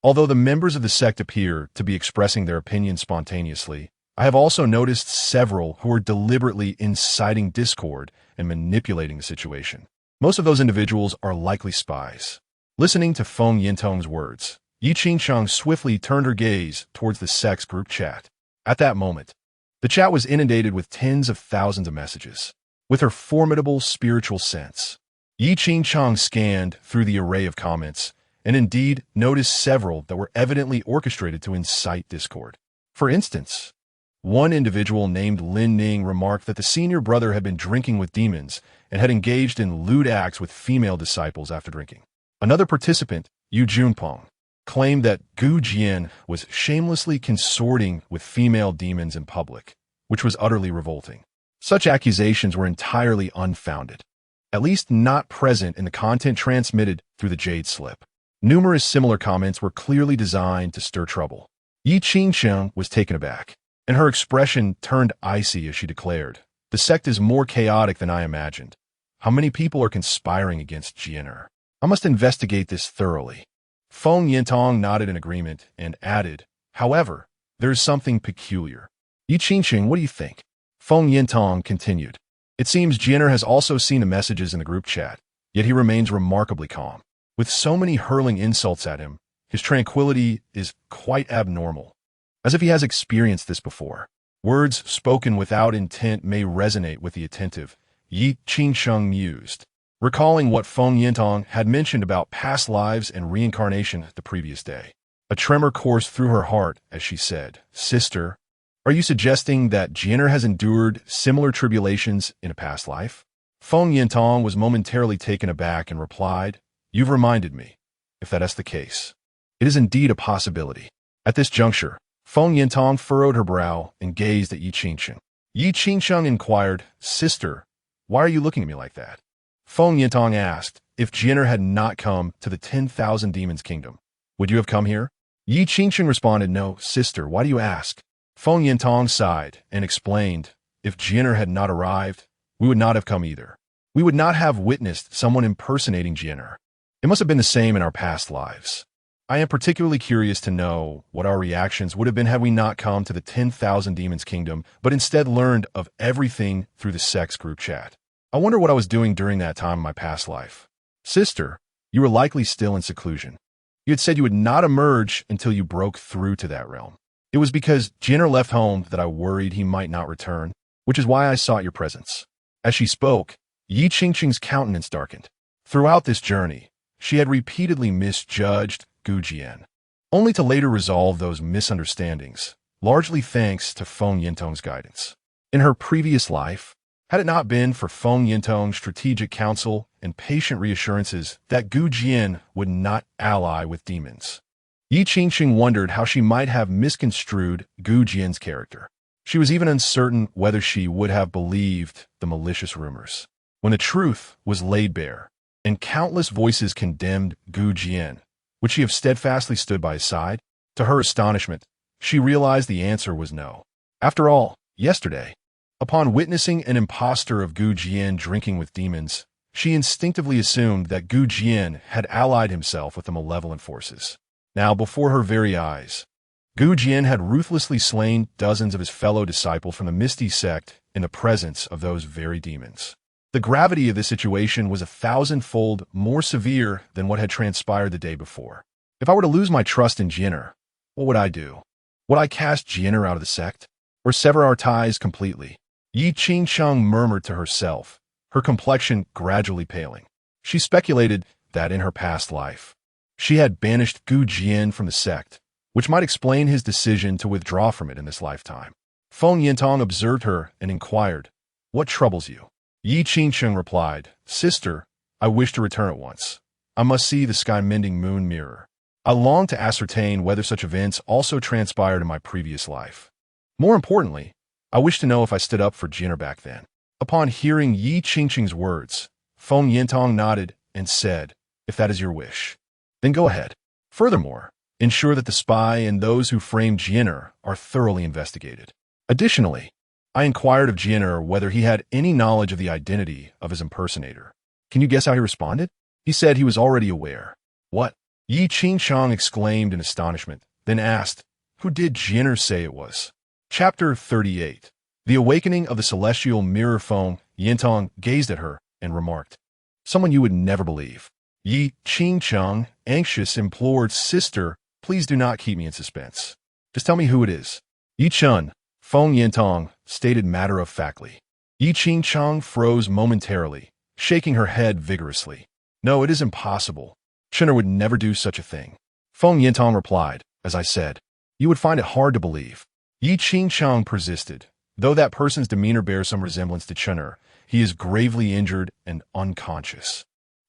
Although the members of the sect appear to be expressing their opinions spontaneously, I have also noticed several who are deliberately inciting discord and manipulating the situation. Most of those individuals are likely spies." Listening to Feng Yintong's words, Yi Qingsheng swiftly turned her gaze towards the sect's group chat. At that moment, the chat was inundated with tens of thousands of messages. With her formidable spiritual sense, Yi Qingsheng scanned through the array of comments and indeed noticed several that were evidently orchestrated to incite discord. For instance, one individual named Lin Ning remarked that the senior brother had been drinking with demons and had engaged in lewd acts with female disciples after drinking. Another participant, Yu Junpeng, claimed that Gu Jian was shamelessly consorting with female demons in public, which was utterly revolting. Such accusations were entirely unfounded, at least not present in the content transmitted through the Jade Slip. Numerous similar comments were clearly designed to stir trouble. Yi Qingsheng was taken aback, and her expression turned icy as she declared, "The sect is more chaotic than I imagined. How many people are conspiring against Jian? I must investigate this thoroughly." Feng Yintong nodded in agreement and added, "However, there is something peculiar." "Yi Qingsheng, what do you think?" Feng Yintong continued, "It seems Jian has also seen the messages in the group chat, yet he remains remarkably calm. With so many hurling insults at him, his tranquility is quite abnormal, as if he has experienced this before. Words spoken without intent may resonate with the attentive," Yi Qingsheng mused, recalling what Feng Yintong had mentioned about past lives and reincarnation the previous day. A tremor coursed through her heart as she said, "Sister, are you suggesting that Jian has endured similar tribulations in a past life?" Feng Yintong was momentarily taken aback and replied, "You've reminded me. If that is the case, it is indeed a possibility." At this juncture, Feng Yintong furrowed her brow and gazed at Yi Qingsheng. Yi Qingsheng inquired, "Sister, why are you looking at me like that?" Feng Yintong asked, "If Jian had not come to the 10,000 Demons Kingdom, would you have come here?" Yi Qingsheng responded, "No, sister, why do you ask?" Feng Yintong sighed and explained, "If Jian had not arrived, we would not have come either. We would not have witnessed someone impersonating Jian. It must have been the same in our past lives. I am particularly curious to know what our reactions would have been had we not come to the 10,000 Demons Kingdom, but instead learned of everything through the sect's group chat. I wonder what I was doing during that time in my past life." "Sister, you were likely still in seclusion. You had said you would not emerge until you broke through to that realm. It was because Jian left home that I worried he might not return, which is why I sought your presence." As she spoke, Yi Qingsheng's countenance darkened. Throughout this journey, she had repeatedly misjudged Gu Jian, only to later resolve those misunderstandings, largely thanks to Feng Yintong's guidance. In her previous life, had it not been for Feng Yintong's strategic counsel and patient reassurances that Gu Jian would not ally with demons, Yi Qingxing wondered how she might have misconstrued Gu Jian's character. She was even uncertain whether she would have believed the malicious rumors. When the truth was laid bare, and countless voices condemned Gu Jian, would she have steadfastly stood by his side? To her astonishment, she realized the answer was no. After all, yesterday, upon witnessing an impostor of Gu Jian drinking with demons, she instinctively assumed that Gu Jian had allied himself with the malevolent forces. Now, before her very eyes, Gu Jian had ruthlessly slain dozens of his fellow disciples from the Misty sect in the presence of those very demons. The gravity of this situation was 1,000-fold more severe than what had transpired the day before. If I were to lose my trust in Jian, what would I do? Would I cast Jian out of the sect? Or sever our ties completely? Yi Qingcheng murmured to herself, her complexion gradually paling. She speculated that in her past life, she had banished Gu Jian from the sect, which might explain his decision to withdraw from it in this lifetime. Feng Yintong observed her and inquired, "What troubles you?" Yi Qingcheng replied, "Sister, I wish to return at once. I must see the sky-mending moon mirror. I long to ascertain whether such events also transpired in my previous life. More importantly, I wish to know if I stood up for Jian back then." Upon hearing Yi Qingcheng's words, Feng Yintong nodded and said, "If that is your wish, then go ahead. Furthermore, ensure that the spy and those who framed Jian are thoroughly investigated. Additionally, I inquired of Jian whether he had any knowledge of the identity of his impersonator. Can you guess how he responded? He said he was already aware." "What?" Yi Qingcheng exclaimed in astonishment, then asked, "Who did Jian say it was?" Chapter 38. The Awakening of the Celestial Mirror. Feng Yintong gazed at her and remarked, "Someone you would never believe." Yi Qingcheng, anxious, implored, "Sister, please do not keep me in suspense. Just tell me who it is." "Yi Chun," Feng Yintong stated matter-of-factly. Yi Qingcheng froze momentarily, shaking her head vigorously. "No, it is impossible. Chun would never do such a thing." Feng Yintong replied, "As I said, you would find it hard to believe." Yi Qingcheng persisted, "Though that person's demeanor bears some resemblance to Chun, he is gravely injured and unconscious.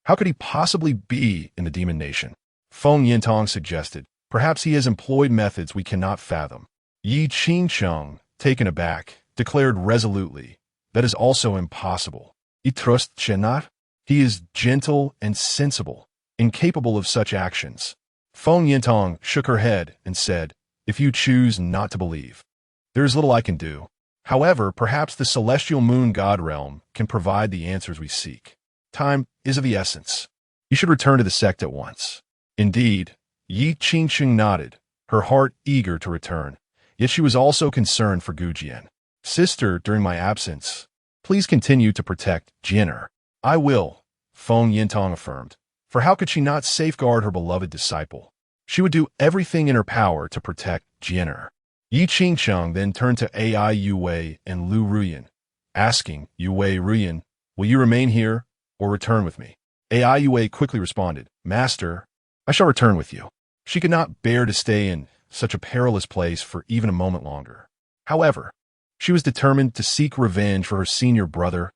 How could he possibly be in the demon nation?" Feng Yintong suggested, "Perhaps he has employed methods we cannot fathom." Yi Qingcheng, taken aback, declared resolutely, "That is also impossible. I trust Chenat. He is gentle and sensible, incapable of such actions." Feng Yintong shook her head and said, "If you choose not to believe, there is little I can do. However, perhaps the celestial moon god realm can provide the answers we seek. Time is of the essence. You should return to the sect at once." Indeed, Yi Qingxing nodded, her heart eager to return, yet she was also concerned for Gu Jian. "Sister, during my absence, please continue to protect Jian." "I will," Feng Yintong affirmed, for how could she not safeguard her beloved disciple? She would do everything in her power to protect Jian. Yi Qingcheng then turned to Ai Yue and Lu Ruyan, asking, "Yue Ruyan, will you remain here or return with me?" Ai Yue quickly responded, "Master, I shall return with you." She could not bear to stay in such a perilous place for even a moment longer. However, she was determined to seek revenge for her senior brother's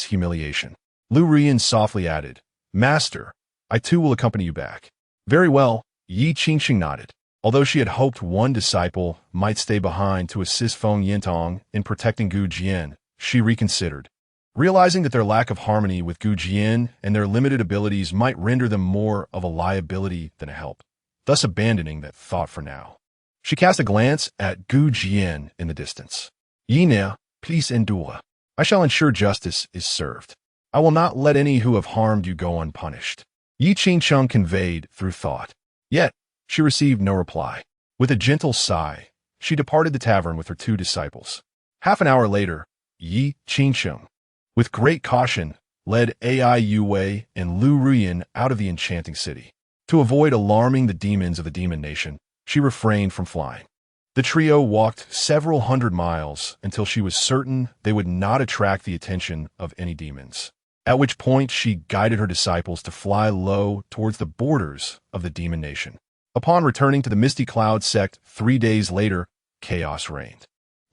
humiliation. Lu Ruyan softly added, "Master, I too will accompany you back." "Very well," Yi Qingxing nodded. Although she had hoped one disciple might stay behind to assist Feng Yintong in protecting Gu Jian, she reconsidered. Realizing that their lack of harmony with Gu Jian and their limited abilities might render them more of a liability than a help, thus abandoning that thought for now. She cast a glance at Gu Jian in the distance. "Yina, please endure. I shall ensure justice is served. I will not let any who have harmed you go unpunished." Yi Qingcheng conveyed through thought. Yet, she received no reply. With a gentle sigh, she departed the tavern with her two disciples. Half an hour later, Yi Qingcheng, with great caution, led Ai Yue and Lu Ruyan out of the enchanting city. To avoid alarming the demons of the demon nation, she refrained from flying. The trio walked several hundred miles until she was certain they would not attract the attention of any demons, at which point she guided her disciples to fly low towards the borders of the demon nation. Upon returning to the Misty Cloud sect 3 days later, chaos reigned.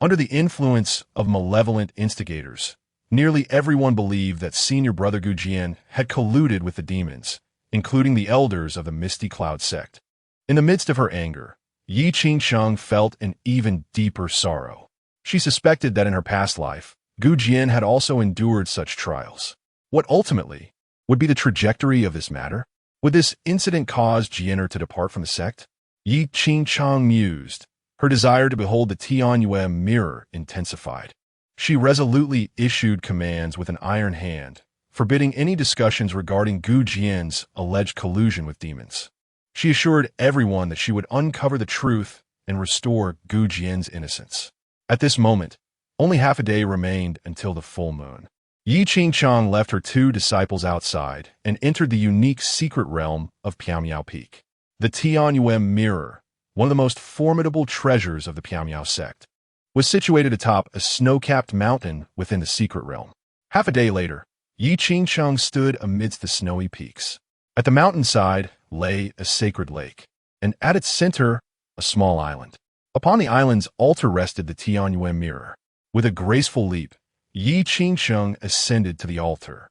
Under the influence of malevolent instigators, nearly everyone believed that senior brother Gu Jian had colluded with the demons, including the elders of the Misty Cloud sect. In the midst of her anger, Yi Qingsheng felt an even deeper sorrow. She suspected that in her past life, Gu Jian had also endured such trials. What ultimately would be the trajectory of this matter? Would this incident cause Jian to depart from the sect? Yi Qingchang mused. Her desire to behold the Tianyue mirror intensified. She resolutely issued commands with an iron hand, forbidding any discussions regarding Gu Jian's alleged collusion with demons. She assured everyone that she would uncover the truth and restore Gu Jian's innocence. At this moment, only half a day remained until the full moon. Yi Qingchang left her 2 disciples outside and entered the unique secret realm of Piamiao Peak. The Tianyue mirror, one of the most formidable treasures of the Piamiao sect, was situated atop a snow-capped mountain within the secret realm. Half a day later, Yi Qingcheng stood amidst the snowy peaks. At the mountainside lay a sacred lake, and at its center, a small island. Upon the island's altar rested the Tianyue mirror. With a graceful leap, Yi Qingcheng ascended to the altar.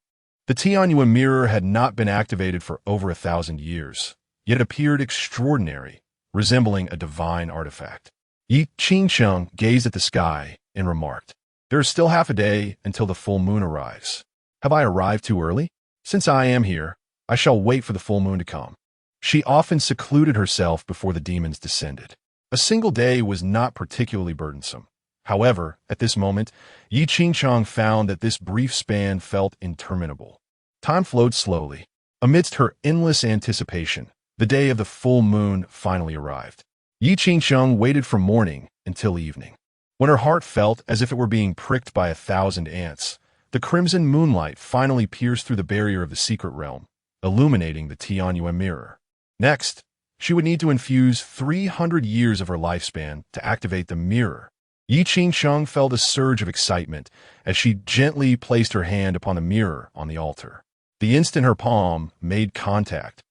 The Tianyue mirror had not been activated for over 1,000 years, yet it appeared extraordinary, resembling a divine artifact. Yi Qingcheng gazed at the sky and remarked, "There is still half a day until the full moon arrives. Have I arrived too early? Since I am here, I shall wait for the full moon to come." She often secluded herself before the demons descended. A single day was not particularly burdensome. However, at this moment, Yi Qingcheng found that this brief span felt interminable. Time flowed slowly. Amidst her endless anticipation, the day of the full moon finally arrived. Yi Qingcheng waited from morning until evening. When her heart felt as if it were being pricked by 1,000 ants, the crimson moonlight finally pierced through the barrier of the secret realm, illuminating the Tianyue mirror. Next, she would need to infuse 300 years of her lifespan to activate the mirror. Yi Qingcheng felt a surge of excitement as she gently placed her hand upon the mirror on the altar. The instant her palm made contact,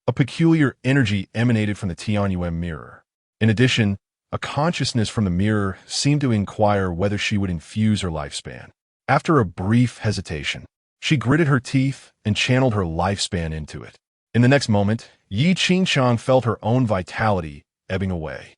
a peculiar energy emanated from the Tianyue mirror. In addition, a consciousness from the mirror seemed to inquire whether she would infuse her lifespan. After a brief hesitation, she gritted her teeth and channeled her lifespan into it. In the next moment, Yi Qingcheng felt her own vitality ebbing away.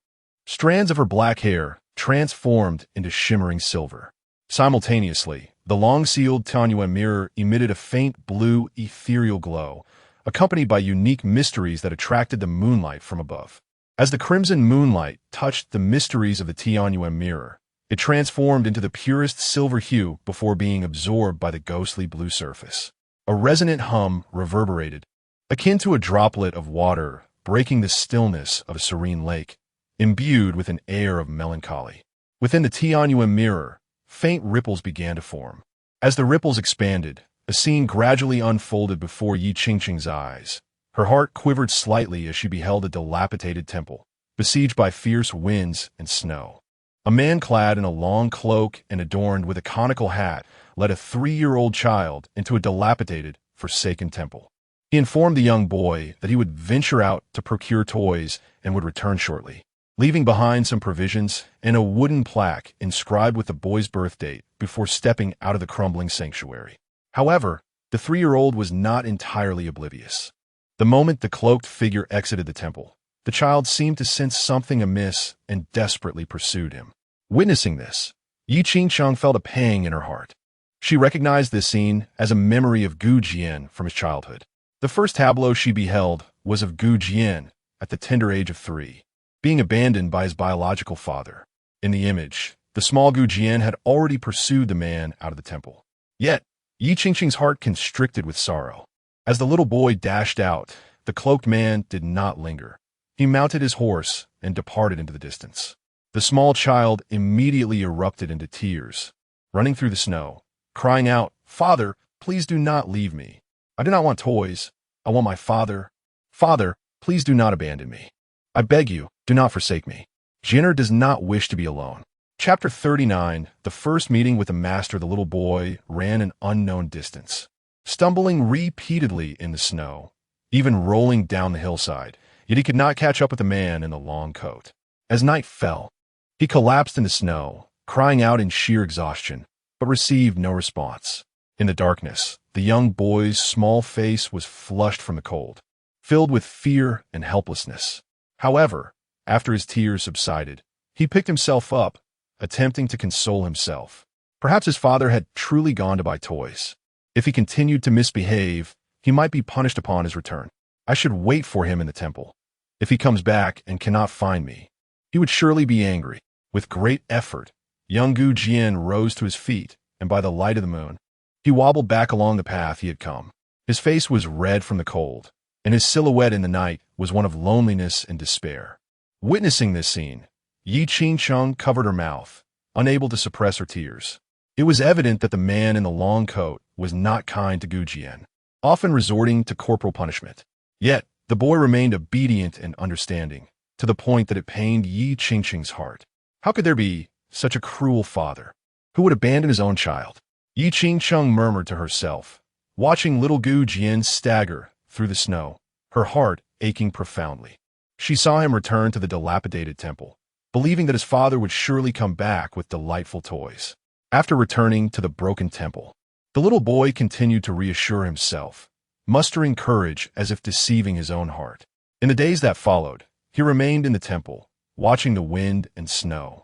Strands of her black hair transformed into shimmering silver. Simultaneously, the long-sealed Tianyue mirror emitted a faint blue, ethereal glow, accompanied by unique mysteries that attracted the moonlight from above. As the crimson moonlight touched the mysteries of the Tianyue mirror, it transformed into the purest silver hue before being absorbed by the ghostly blue surface. A resonant hum reverberated, akin to a droplet of water breaking the stillness of a serene lake, imbued with an air of melancholy. Within the Tianyue mirror, faint ripples began to form. As the ripples expanded, a scene gradually unfolded before Yi Qingcheng's eyes. Her heart quivered slightly as she beheld a dilapidated temple, besieged by fierce winds and snow. A man clad in a long cloak and adorned with a conical hat led a 3-year-old child into a dilapidated, forsaken temple. He informed the young boy that he would venture out to procure toys and would return shortly, leaving behind some provisions and a wooden plaque inscribed with the boy's birth date before stepping out of the crumbling sanctuary. However, the 3-year-old was not entirely oblivious. The moment the cloaked figure exited the temple, the child seemed to sense something amiss and desperately pursued him. Witnessing this, Yi Qingcheng felt a pang in her heart. She recognized this scene as a memory of Gu Jian from his childhood. The first tableau she beheld was of Gu Jian at the tender age of 3, being abandoned by his biological father. In the image, the small Gu Jian had already pursued the man out of the temple. Yet, Yi Qingcheng's heart constricted with sorrow. As the little boy dashed out, the cloaked man did not linger. He mounted his horse and departed into the distance. The small child immediately erupted into tears, running through the snow, crying out, "Father, please do not leave me. I do not want toys. I want my father. Father, please do not abandon me. I beg you, do not forsake me." Jian does not wish to be alone. Chapter 39, the first meeting with the master. The little boy ran an unknown distance, stumbling repeatedly in the snow, even rolling down the hillside, yet he could not catch up with the man in the long coat. As night fell, he collapsed in the snow, crying out in sheer exhaustion, but received no response. In the darkness, the young boy's small face was flushed from the cold, filled with fear and helplessness. However, after his tears subsided, he picked himself up, attempting to console himself. Perhaps his father had truly gone to buy toys. If he continued to misbehave, he might be punished upon his return. I should wait for him in the temple. If he comes back and cannot find me, he would surely be angry. With great effort, young Jian rose to his feet, and by the light of the moon, he wobbled back along the path he had come. His face was red from the cold, and his silhouette in the night was one of loneliness and despair. Witnessing this scene, Yi Qingcheng covered her mouth, unable to suppress her tears. It was evident that the man in the long coat was not kind to Jian, often resorting to corporal punishment. Yet, the boy remained obedient and understanding, to the point that it pained Yi Qingcheng's heart. How could there be such a cruel father who would abandon his own child? Yi Qingcheng murmured to herself, watching little Jian stagger through the snow, her heart aching profoundly. She saw him return to the dilapidated temple, believing that his father would surely come back with delightful toys. After returning to the broken temple, the little boy continued to reassure himself, mustering courage as if deceiving his own heart. In the days that followed, he remained in the temple, watching the wind and snow,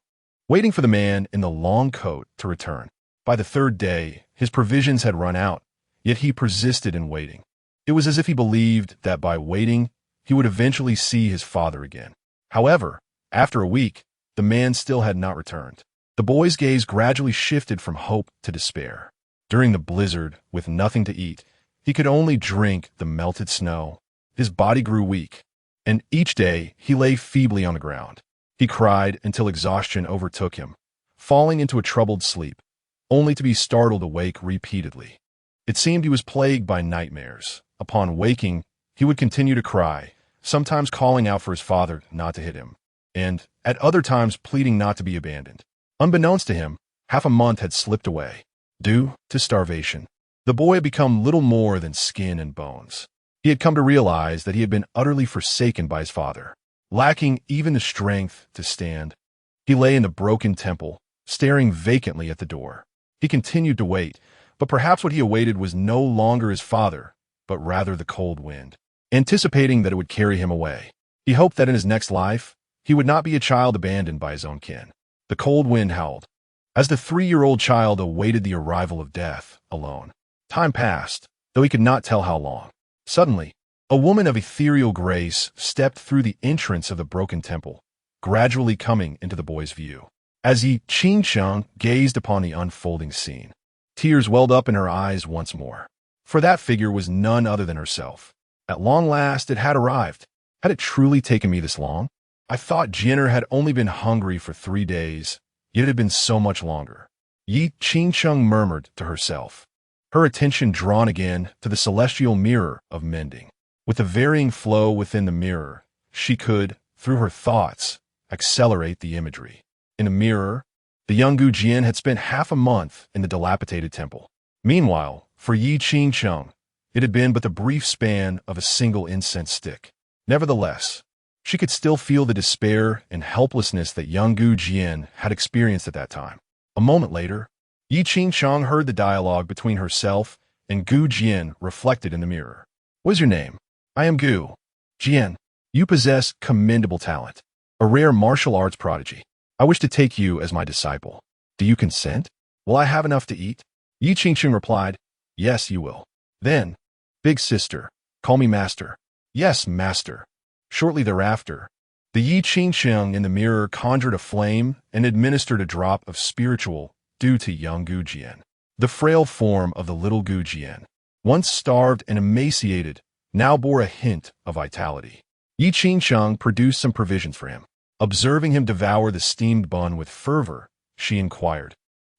waiting for the man in the long coat to return. By the third day, his provisions had run out, yet he persisted in waiting. It was as if he believed that by waiting, he would eventually see his father again. However, after a week, the man still had not returned. The boy's gaze gradually shifted from hope to despair. During the blizzard, with nothing to eat, he could only drink the melted snow. His body grew weak, and each day he lay feebly on the ground. He cried until exhaustion overtook him, falling into a troubled sleep, only to be startled awake repeatedly. It seemed he was plagued by nightmares. Upon waking, he would continue to cry, sometimes calling out for his father not to hit him, and at other times pleading not to be abandoned. Unbeknownst to him, half a month had slipped away. Due to starvation, the boy had become little more than skin and bones. He had come to realize that he had been utterly forsaken by his father, lacking even the strength to stand. He lay in the broken temple, staring vacantly at the door. He continued to wait, but perhaps what he awaited was no longer his father, but rather the cold wind, anticipating that it would carry him away. He hoped that in his next life, he would not be a child abandoned by his own kin. The cold wind howled, as the 3-year-old child awaited the arrival of death, alone. Time passed, though he could not tell how long. Suddenly, a woman of ethereal grace stepped through the entrance of the broken temple, gradually coming into the boy's view. As Yi Qingcheng gazed upon the unfolding scene, tears welled up in her eyes once more. For that figure was none other than herself. At long last it had arrived. Had it truly taken me this long? I thought Jian had only been hungry for 3 days, yet it had been so much longer. Yi Qingcheng murmured to herself, her attention drawn again to the celestial mirror of mending. With the varying flow within the mirror, she could, through her thoughts, accelerate the imagery. In the mirror, the young Jian had spent half a month in the dilapidated temple. Meanwhile, for Yi Qingcheng, it had been but the brief span of a single incense stick. Nevertheless, she could still feel the despair and helplessness that young Jian had experienced at that time. A moment later, Yi Qingcheng heard the dialogue between herself and Jian reflected in the mirror. "What is your name?" "I am Jian. You possess commendable talent, a rare martial arts prodigy. I wish to take you as my disciple. Do you consent? Will I have enough to eat?" Yi Qingcheng replied, "Yes, you will." Then, "Big sister, call me master." "Yes, master." Shortly thereafter, the Yi Qingcheng in the mirror conjured a flame and administered a drop of spiritual due to young Jian. The frail form of the little Jian, once starved and emaciated, now bore a hint of vitality. Yi Qingcheng produced some provisions for him. Observing him devour the steamed bun with fervor, she inquired,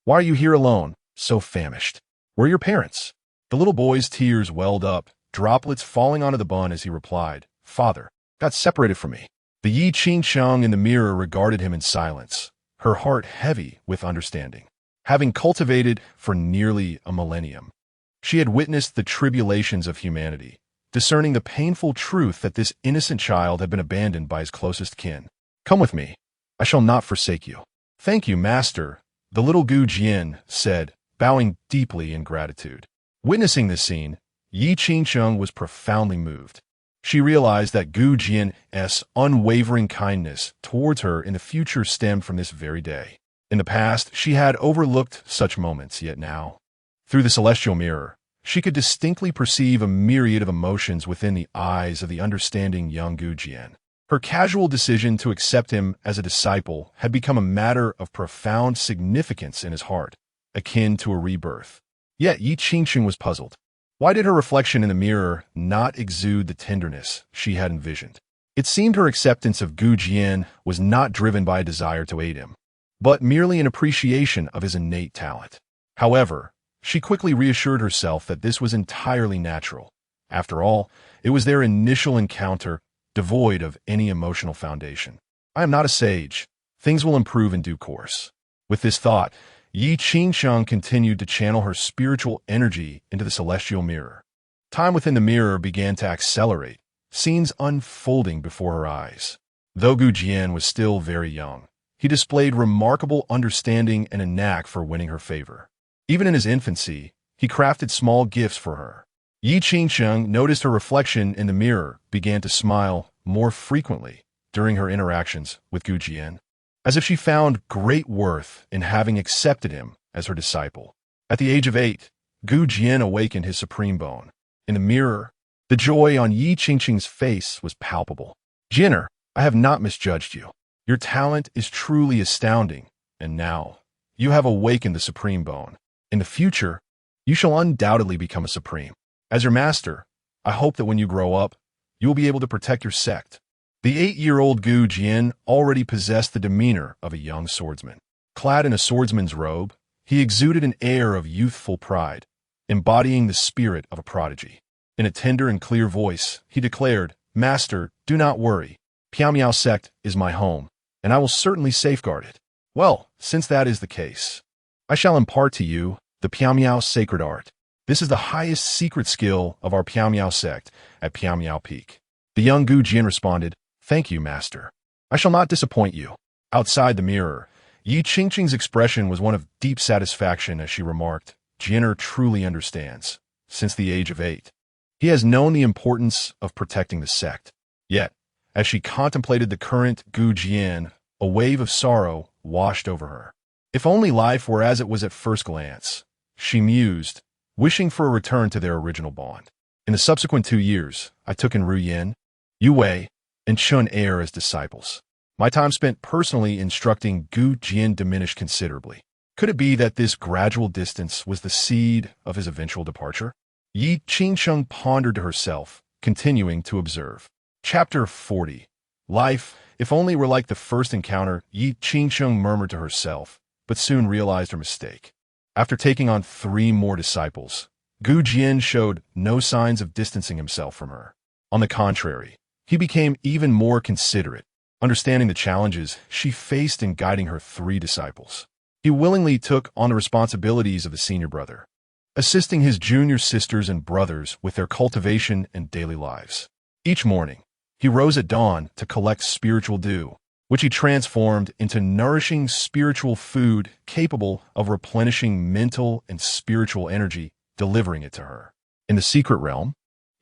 "Why are you here alone, so famished? Where are your parents?" The little boy's tears welled up, droplets falling onto the bun as he replied, "Father got separated from me." The Yi Qingcheng in the mirror regarded him in silence, her heart heavy with understanding. Having cultivated for nearly a millennium, she had witnessed the tribulations of humanity, discerning the painful truth that this innocent child had been abandoned by his closest kin. "Come with me. I shall not forsake you." "Thank you, master," the little Gu Jian said, bowing deeply in gratitude. Witnessing this scene, Yi Qingsheng was profoundly moved. She realized that Gu Jian's unwavering kindness towards her in the future stemmed from this very day. In the past, she had overlooked such moments, yet now, through the celestial mirror, she could distinctly perceive a myriad of emotions within the eyes of the understanding young Gu Jian. Her casual decision to accept him as a disciple had become a matter of profound significance in his heart, akin to a rebirth. Yet Yi Qingsheng was puzzled. Why did her reflection in the mirror not exude the tenderness she had envisioned? It seemed her acceptance of Gu Jian was not driven by a desire to aid him, but merely an appreciation of his innate talent. However, she quickly reassured herself that this was entirely natural. After all, it was their initial encounter, devoid of any emotional foundation. I am not a sage. Things will improve in due course. With this thought, Yi Qingsheng continued to channel her spiritual energy into the celestial mirror. Time within the mirror began to accelerate, scenes unfolding before her eyes. Though Gu Jian was still very young, he displayed remarkable understanding and a knack for winning her favor. Even in his infancy, he crafted small gifts for her. Yi Qingsheng noticed her reflection in the mirror began to smile more frequently during her interactions with Gu Jian, as if she found great worth in having accepted him as her disciple. At the age of 8, Gu Jian awakened his supreme bone. In the mirror, the joy on Yi Qingsheng's face was palpable. "Jianer, I have not misjudged you. Your talent is truly astounding, and now you have awakened the supreme bone. In the future, you shall undoubtedly become a supreme. As your master, I hope that when you grow up, you will be able to protect your sect." The 8-year-old Gu Jian already possessed the demeanor of a young swordsman. Clad in a swordsman's robe, he exuded an air of youthful pride, embodying the spirit of a prodigy. In a tender and clear voice, he declared, "Master, do not worry. Piao sect is my home, and I will certainly safeguard it. Well, since that is the case, I shall impart to you the Piao sacred art. This is the highest secret skill of our Piao sect at Piao Peak." The young Gu Jian responded, "Thank you, master. I shall not disappoint you." Outside the mirror, Yi Qingsheng's expression was one of deep satisfaction as she remarked, "Jianer truly understands. Since the age of 8, he has known the importance of protecting the sect." Yet, as she contemplated the current Gu Jian, a wave of sorrow washed over her. If only life were as it was at first glance, she mused, wishing for a return to their original bond. In the subsequent 2 years, I took in Ruyan, Yu Wei, and Chun Er as disciples. My time spent personally instructing Gu Jian diminished considerably. Could it be that this gradual distance was the seed of his eventual departure? Yi Qingsheng pondered to herself, continuing to observe. Chapter 40. Life, if only were like the first encounter, Yi Qingsheng murmured to herself, but soon realized her mistake. After taking on 3 more disciples, Gu Jian showed no signs of distancing himself from her. On the contrary, he became even more considerate, understanding the challenges she faced in guiding her 3 disciples. He willingly took on the responsibilities of the senior brother, assisting his junior sisters and brothers with their cultivation and daily lives. Each morning, he rose at dawn to collect spiritual dew, which he transformed into nourishing spiritual food capable of replenishing mental and spiritual energy, delivering it to her. In the secret realm,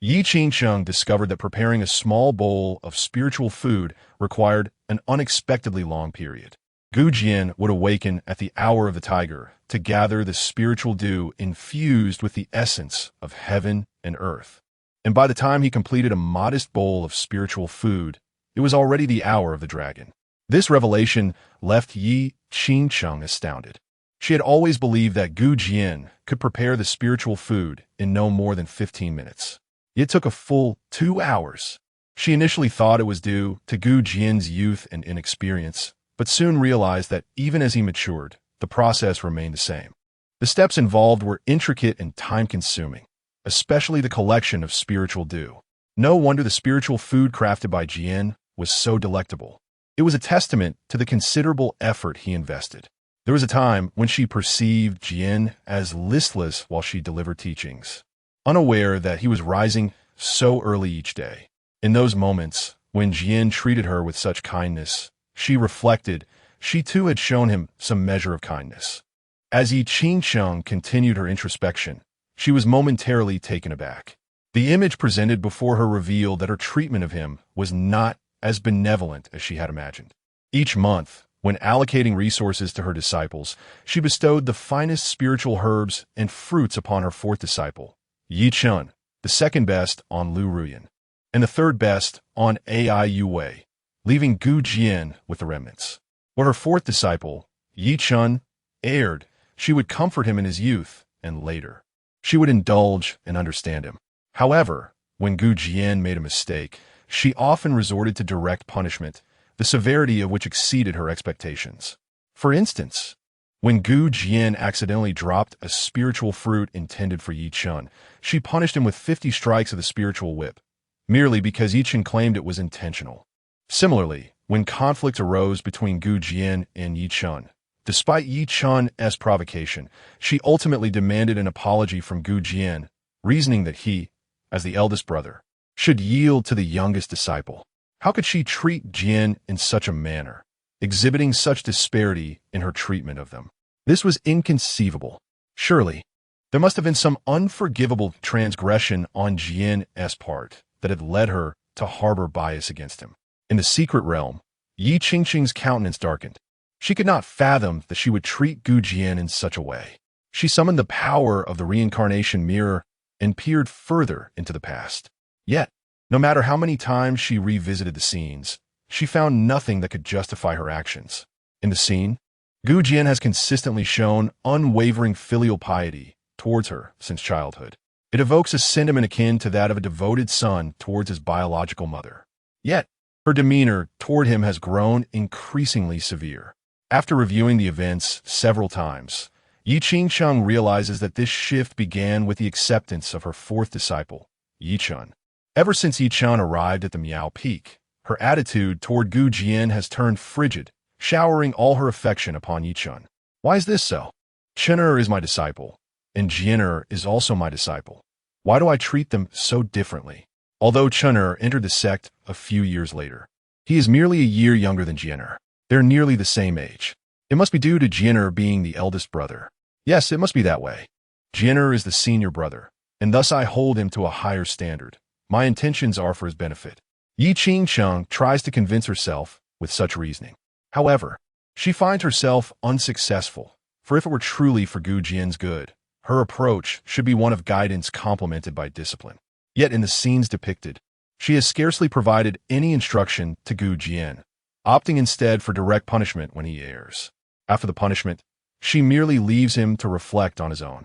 Yi Qingsheng discovered that preparing a small bowl of spiritual food required an unexpectedly long period. Gu Jian would awaken at the hour of the tiger to gather the spiritual dew infused with the essence of heaven and earth. And by the time he completed a modest bowl of spiritual food, it was already the hour of the dragon. This revelation left Yi Qingsheng astounded. She had always believed that Gu Jian could prepare the spiritual food in no more than 15 minutes. It took a full 2 hours. She initially thought it was due to Gu Jian's youth and inexperience, but soon realized that even as he matured, the process remained the same. The steps involved were intricate and time-consuming, especially the collection of spiritual dew. No wonder the spiritual food crafted by Jian was so delectable. It was a testament to the considerable effort he invested. There was a time when she perceived Jian as listless while she delivered teachings, unaware that he was rising so early each day. In those moments, when Jian treated her with such kindness, she reflected, she too had shown him some measure of kindness. As Yi Qingsheng continued her introspection, she was momentarily taken aback. The image presented before her revealed that her treatment of him was not as benevolent as she had imagined. Each month, when allocating resources to her disciples, she bestowed the finest spiritual herbs and fruits upon her fourth disciple, Yi Chun, the second best on Lu Ruyan, and the third best on Ai Yu Wei, leaving Gu Jian with the remnants. What her fourth disciple, Yi Chun, erred, she would comfort him in his youth, and later, she would indulge and understand him. However, when Gu Jian made a mistake, she often resorted to direct punishment, the severity of which exceeded her expectations. For instance, when Gu Jian accidentally dropped a spiritual fruit intended for Yi Chun, she punished him with 50 strikes of the spiritual whip, merely because Yi Chun claimed it was intentional. Similarly, when conflict arose between Gu Jian and Yi Chun, despite Yi Chun's provocation, she ultimately demanded an apology from Gu Jian, reasoning that he, as the eldest brother, should yield to the youngest disciple. How could she treat Jian in such a manner, exhibiting such disparity in her treatment of them? This was inconceivable. Surely, there must have been some unforgivable transgression on Jian's part that had led her to harbor bias against him. In the secret realm, Yi Qingqing's countenance darkened. She could not fathom that she would treat Gu Jian in such a way. She summoned the power of the reincarnation mirror and peered further into the past. Yet, no matter how many times she revisited the scenes, she found nothing that could justify her actions. In the scene, Gu Jian has consistently shown unwavering filial piety towards her since childhood. It evokes a sentiment akin to that of a devoted son towards his biological mother. Yet, her demeanor toward him has grown increasingly severe. After reviewing the events several times, Yi Qingsheng realizes that this shift began with the acceptance of her fourth disciple, Yi Chun. Ever since Yi Chun arrived at the Miao Peak, her attitude toward Gu Jian has turned frigid, showering all her affection upon Yi Chun. Why is this so? Chun'er is my disciple, and Jian'er is also my disciple. Why do I treat them so differently? Although Chun'er entered the sect a few years later, he is merely a year younger than Jian'er. They're nearly the same age. It must be due to Jian'er being the eldest brother. Yes, it must be that way. Jian'er is the senior brother, and thus I hold him to a higher standard. My intentions are for his benefit. Yi Qingsheng tries to convince herself with such reasoning. However, she finds herself unsuccessful, for if it were truly for Gu Jian's good, her approach should be one of guidance complemented by discipline. Yet in the scenes depicted, she has scarcely provided any instruction to Gu Jian, opting instead for direct punishment when he errs. After the punishment, she merely leaves him to reflect on his own.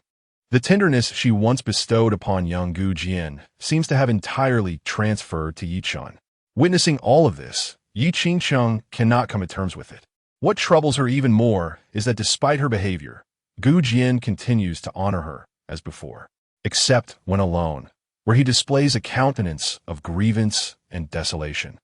The tenderness she once bestowed upon young Gu Jian seems to have entirely transferred to Yi Chun. Witnessing all of this, Yi Qingsheng cannot come to terms with it. What troubles her even more is that despite her behavior, Gu Jian continues to honor her as before, except when alone, where he displays a countenance of grievance and desolation.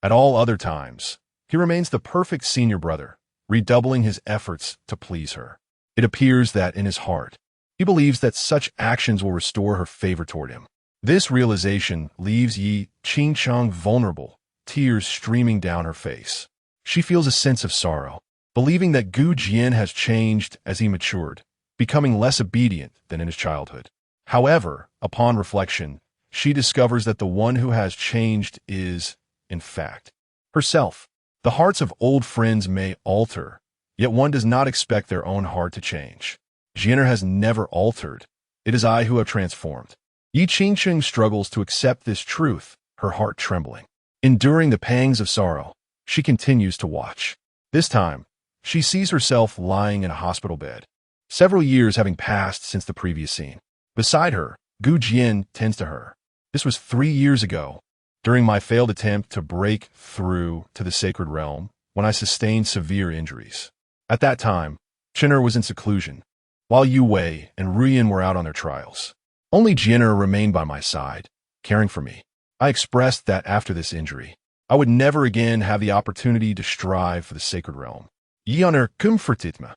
At all other times, he remains the perfect senior brother, redoubling his efforts to please her. It appears that in his heart, he believes that such actions will restore her favor toward him. This realization leaves Yi Qingsheng vulnerable, tears streaming down her face. She feels a sense of sorrow, believing that Gu Jian has changed as he matured, becoming less obedient than in his childhood. However, upon reflection, she discovers that the one who has changed is, in fact, herself. The hearts of old friends may alter, yet one does not expect their own heart to change. Jian'er has never altered. It is I who have transformed. Yi Qingsheng struggles to accept this truth, her heart trembling. Enduring the pangs of sorrow, she continues to watch. This time, she sees herself lying in a hospital bed, several years having passed since the previous scene. Beside her, Gu Jian tends to her. This was 3 years ago, during my failed attempt to break through to the sacred realm, when I sustained severe injuries. At that time, Chun'er was in seclusion, while Yu Wei and Ruyan were out on their trials. Only Jian'er remained by my side, caring for me. I expressed that after this injury, I would never again have the opportunity to strive for the sacred realm. Jian'er comforted me,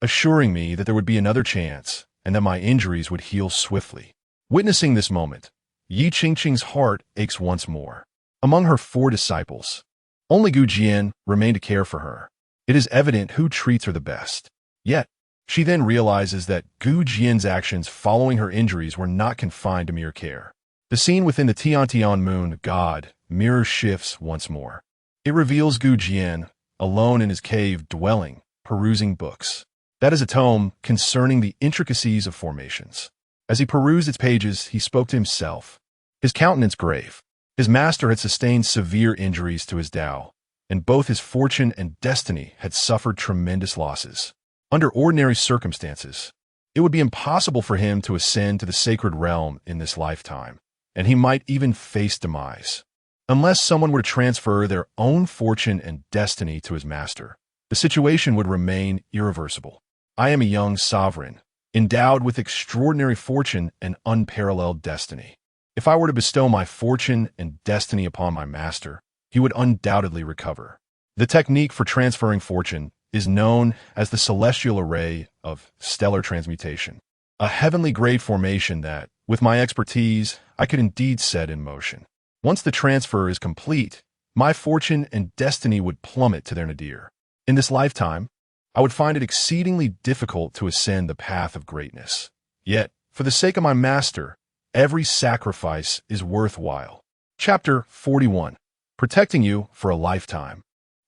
assuring me that there would be another chance and that my injuries would heal swiftly. Witnessing this moment, Yi Qingqing's heart aches once more. Among her 4 disciples, only Gu Jian remained to care for her. It is evident who treats her the best. Yet, she then realizes that Gu Jian's actions following her injuries were not confined to mere care. The scene within the Tiantian moon god mirror shifts once more. It reveals Gu Jian, alone in his cave dwelling, perusing books. That is a tome concerning the intricacies of formations. As he perused its pages, he spoke to himself, his countenance grave. His master had sustained severe injuries to his Tao, and both his fortune and destiny had suffered tremendous losses. Under ordinary circumstances, it would be impossible for him to ascend to the sacred realm in this lifetime, and he might even face demise. Unless someone were to transfer their own fortune and destiny to his master, the situation would remain irreversible. I am a young sovereign, endowed with extraordinary fortune and unparalleled destiny. If I were to bestow my fortune and destiny upon my master, he would undoubtedly recover. The technique for transferring fortune is known as the celestial array of stellar transmutation, a heavenly grade formation that, with my expertise, I could indeed set in motion. Once the transfer is complete, my fortune and destiny would plummet to their nadir. In this lifetime, I would find it exceedingly difficult to ascend the path of greatness. Yet, for the sake of my master, every sacrifice is worthwhile. Chapter 41. Protecting you for a lifetime.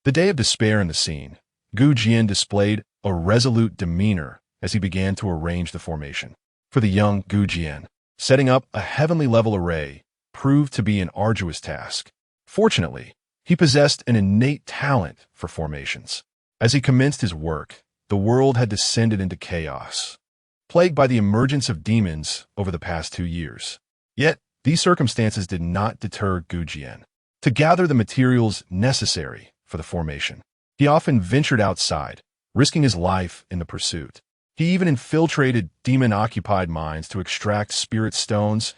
The day of despair in the scene, Gu Jian displayed a resolute demeanor as he began to arrange the formation. For the young Gu Jian, setting up a heavenly level array proved to be an arduous task. Fortunately, he possessed an innate talent for formations. As he commenced his work, the world had descended into chaos, plagued by the emergence of demons over the past 2 years. Yet, these circumstances did not deter Gu Jian. To gather the materials necessary for the formation, he often ventured outside, risking his life in the pursuit. He even infiltrated demon-occupied mines to extract spirit stones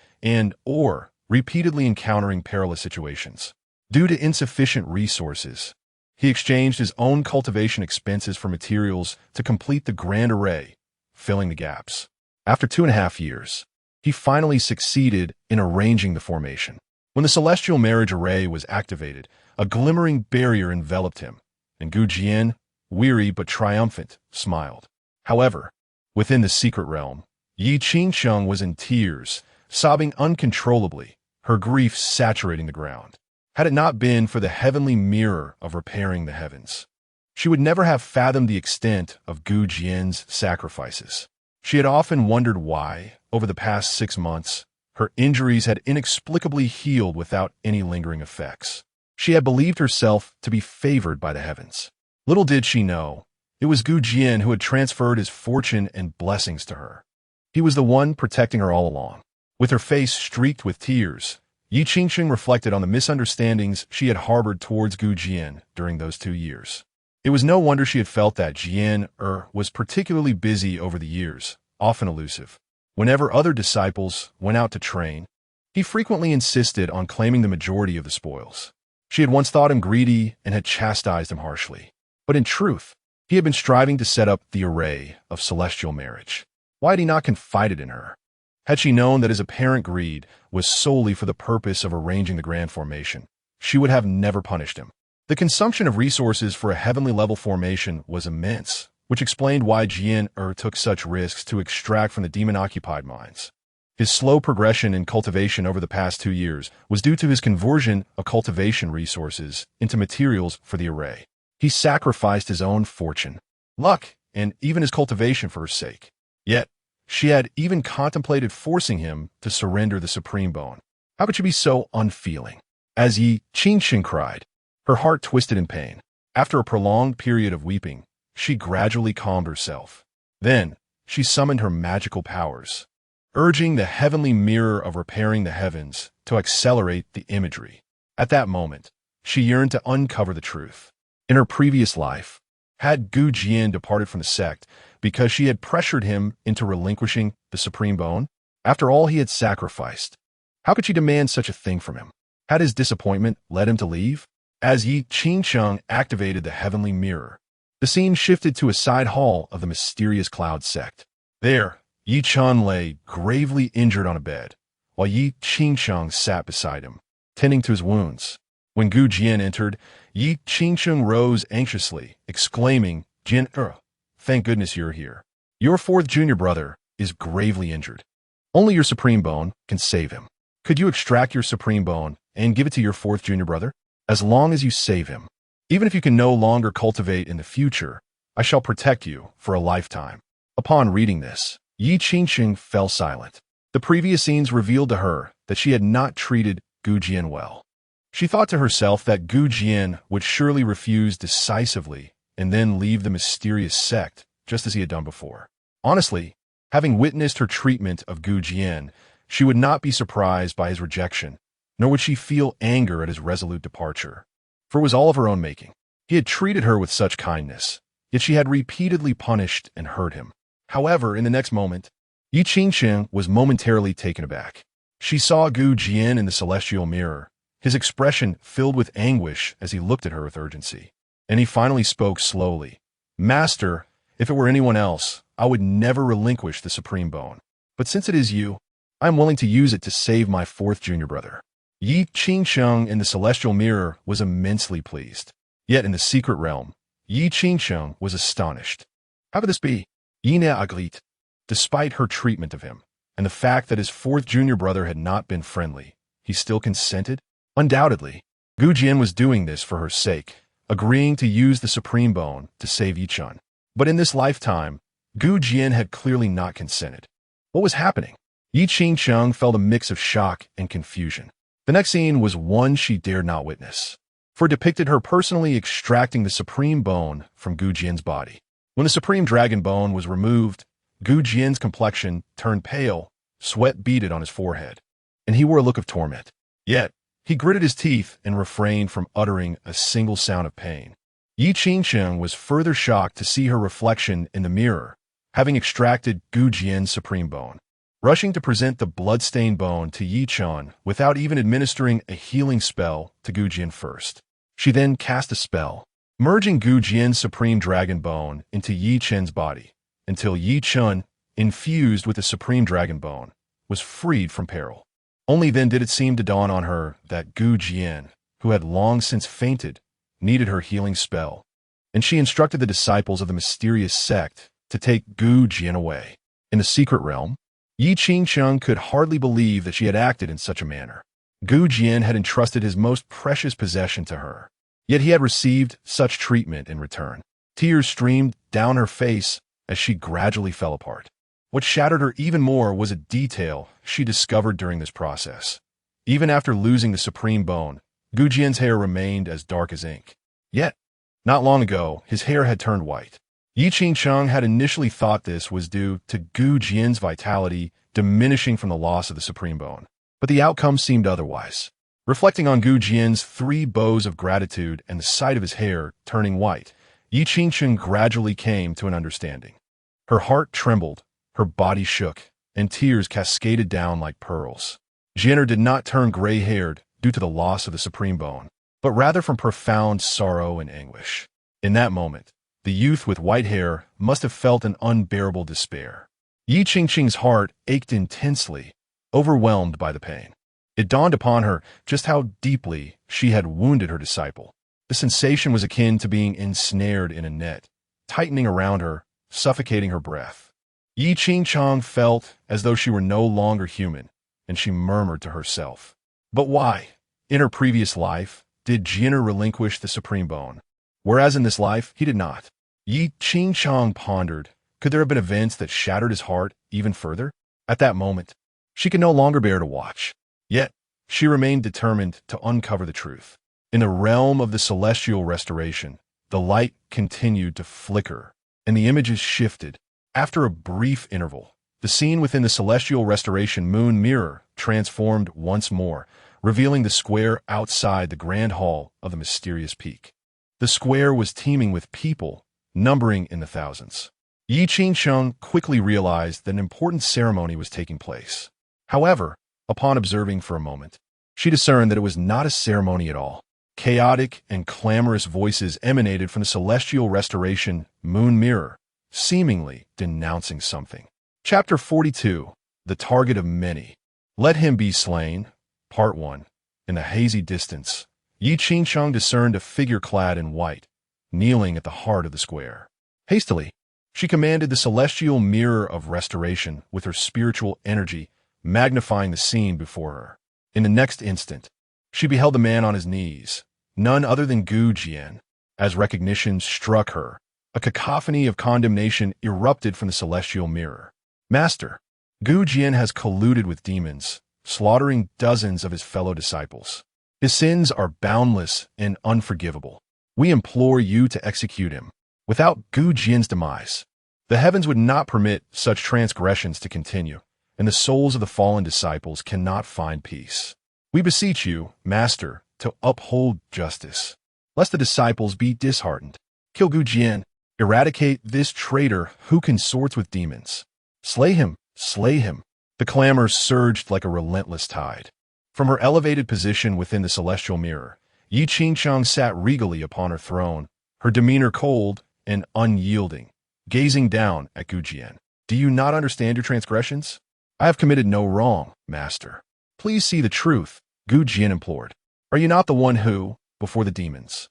or repeatedly encountering perilous situations. Due to insufficient resources, he exchanged his own cultivation expenses for materials to complete the grand array, filling the gaps. After 2.5 years, he finally succeeded in arranging the formation. When the celestial marriage array was activated, a glimmering barrier enveloped him, and Gu Jian, weary but triumphant, smiled. However, within the secret realm, Yi Qingsheng was in tears, sobbing uncontrollably, her grief saturating the ground. Had it not been for the heavenly mirror of repairing the heavens, she would never have fathomed the extent of Gu Jian's sacrifices. She had often wondered why, over the past 6 months, her injuries had inexplicably healed without any lingering effects. She had believed herself to be favored by the heavens. Little did she know, it was Gu Jian who had transferred his fortune and blessings to her. He was the one protecting her all along. With her face streaked with tears, Yi Qingsheng reflected on the misunderstandings she had harbored towards Gu Jian during those 2 years. It was no wonder she had felt that Jian was particularly busy over the years, often elusive. Whenever other disciples went out to train, he frequently insisted on claiming the majority of the spoils. She had once thought him greedy and had chastised him harshly. But in truth, he had been striving to set up the array of celestial marriage. Why had he not confided in her? Had she known that his apparent greed was solely for the purpose of arranging the grand formation, she would have never punished him. The consumption of resources for a heavenly level formation was immense, which explained why Jian took such risks to extract from the demon-occupied mines. His slow progression in cultivation over the past 2 years was due to his conversion of cultivation resources into materials for the array. He sacrificed his own fortune, luck, and even his cultivation for her sake. Yet, she had even contemplated forcing him to surrender the supreme bone. How could she be so unfeeling? As Yi Qingsheng cried, her heart twisted in pain. After a prolonged period of weeping, she gradually calmed herself. Then, she summoned her magical powers, urging the heavenly mirror of repairing the heavens to accelerate the imagery. At that moment, she yearned to uncover the truth. In her previous life, had Gu Jian departed from the sect because she had pressured him into relinquishing the supreme bone? After all he had sacrificed, how could she demand such a thing from him? Had his disappointment led him to leave? As Yi Qingsheng activated the heavenly mirror, the scene shifted to a side hall of the mysterious Cloud sect. There, Yi Chen lay gravely injured on a bed, while Yi Qingsheng sat beside him, tending to his wounds. When Gu Jian entered, Yi Qingsheng rose anxiously, exclaiming, Jian, thank goodness you're here. Your fourth junior brother is gravely injured. Only your supreme bone can save him. Could you extract your supreme bone and give it to your fourth junior brother? As long as you save him. Even if you can no longer cultivate in the future, I shall protect you for a lifetime. Upon reading this, Yi Qingsheng fell silent. The previous scenes revealed to her that she had not treated Gu Jian well. She thought to herself that Gu Jian would surely refuse decisively and then leave the mysterious sect just as he had done before. Honestly, having witnessed her treatment of Gu Jian, she would not be surprised by his rejection, nor would she feel anger at his resolute departure. For it was all of her own making. He had treated her with such kindness, yet she had repeatedly punished and hurt him. However, in the next moment, Yi Qingsheng was momentarily taken aback. She saw Gu Jian in the celestial mirror, his expression filled with anguish as he looked at her with urgency. And he finally spoke slowly. Master, if it were anyone else, I would never relinquish the supreme bone. But since it is you, I am willing to use it to save my fourth junior brother. Yi Qingsheng in the celestial mirror was immensely pleased. Yet in the secret realm, Yi Qingsheng was astonished. How could this be? Yi ne aglit. Despite her treatment of him, and the fact that his fourth junior brother had not been friendly, he still consented? Undoubtedly, Gu Jian was doing this for her sake, agreeing to use the supreme bone to save Yichun. But in this lifetime, Gu Jian had clearly not consented. What was happening? Yi Qingsheng felt a mix of shock and confusion. The next scene was one she dared not witness, for it depicted her personally extracting the supreme bone from Gu Jian's body. When the supreme dragon bone was removed, Gu Jian's complexion turned pale, sweat beaded on his forehead, and he wore a look of torment. Yet, he gritted his teeth and refrained from uttering a single sound of pain. Yi Qingsheng was further shocked to see her reflection in the mirror, having extracted Gu Jian's supreme bone. Rushing to present the blood-stained bone to Yi Chun without even administering a healing spell to Gu Jian first. She then cast a spell, merging Gu Jian's supreme dragon bone into Yi Chen's body, until Yi Chun, infused with the supreme dragon bone, was freed from peril. Only then did it seem to dawn on her that Gu Jian, who had long since fainted, needed her healing spell, and she instructed the disciples of the mysterious sect to take Gu Jian away. In the secret realm, Yi Qingsheng could hardly believe that she had acted in such a manner. Gu Jian had entrusted his most precious possession to her, yet he had received such treatment in return. Tears streamed down her face as she gradually fell apart. What shattered her even more was a detail she discovered during this process. Even after losing the supreme bone, Gu Jian's hair remained as dark as ink. Yet, not long ago, his hair had turned white. Yi Qingsheng had initially thought this was due to Gu Jian's vitality diminishing from the loss of the supreme bone, but the outcome seemed otherwise. Reflecting on Gu Jian's 3 bows of gratitude and the sight of his hair turning white, Yi Qingsheng gradually came to an understanding. Her heart trembled, her body shook, and tears cascaded down like pearls. Jian did not turn gray-haired due to the loss of the supreme bone, but rather from profound sorrow and anguish. In that moment, the youth with white hair must have felt an unbearable despair. Yi Qingsheng's heart ached intensely, overwhelmed by the pain. It dawned upon her just how deeply she had wounded her disciple. The sensation was akin to being ensnared in a net, tightening around her, suffocating her breath. Yi Qingsheng felt as though she were no longer human, and she murmured to herself, "But why? In her previous life, did Jian relinquish the supreme bone, whereas in this life he did not?" Yi Qingsheng pondered, could there have been events that shattered his heart even further? At that moment, she could no longer bear to watch. Yet, she remained determined to uncover the truth. In the realm of the celestial restoration, the light continued to flicker, and the images shifted. After a brief interval, the scene within the celestial restoration moon mirror transformed once more, revealing the square outside the grand hall of the mysterious peak. The square was teeming with people, numbering in the thousands. Yi Qingsheng quickly realized that an important ceremony was taking place. However, upon observing for a moment, she discerned that it was not a ceremony at all. Chaotic and clamorous voices emanated from the celestial restoration moon mirror, seemingly denouncing something. Chapter 42, The Target of Many. Let Him Be Slain, Part 1. In the hazy distance, Yi Qingsheng discerned a figure clad in white, kneeling at the heart of the square. Hastily, she commanded the celestial mirror of restoration with her spiritual energy, magnifying the scene before her. In the next instant, she beheld the man on his knees, none other than Gu Jian. As recognition struck her, a cacophony of condemnation erupted from the celestial mirror. Master, Gu Jian has colluded with demons, slaughtering dozens of his fellow disciples. His sins are boundless and unforgivable. We implore you to execute him. Without Gu Jian's demise, the heavens would not permit such transgressions to continue, and the souls of the fallen disciples cannot find peace. We beseech you, Master, to uphold justice, lest the disciples be disheartened. Kill Gu Jian. Eradicate this traitor who consorts with demons. Slay him, slay him. The clamor surged like a relentless tide. From her elevated position within the celestial mirror, Yi Qingsheng sat regally upon her throne, her demeanor cold and unyielding, gazing down at Gu Jian. Do you not understand your transgressions? I have committed no wrong, Master. Please see the truth, Gu Jian implored. Are you not the one who, before the demons,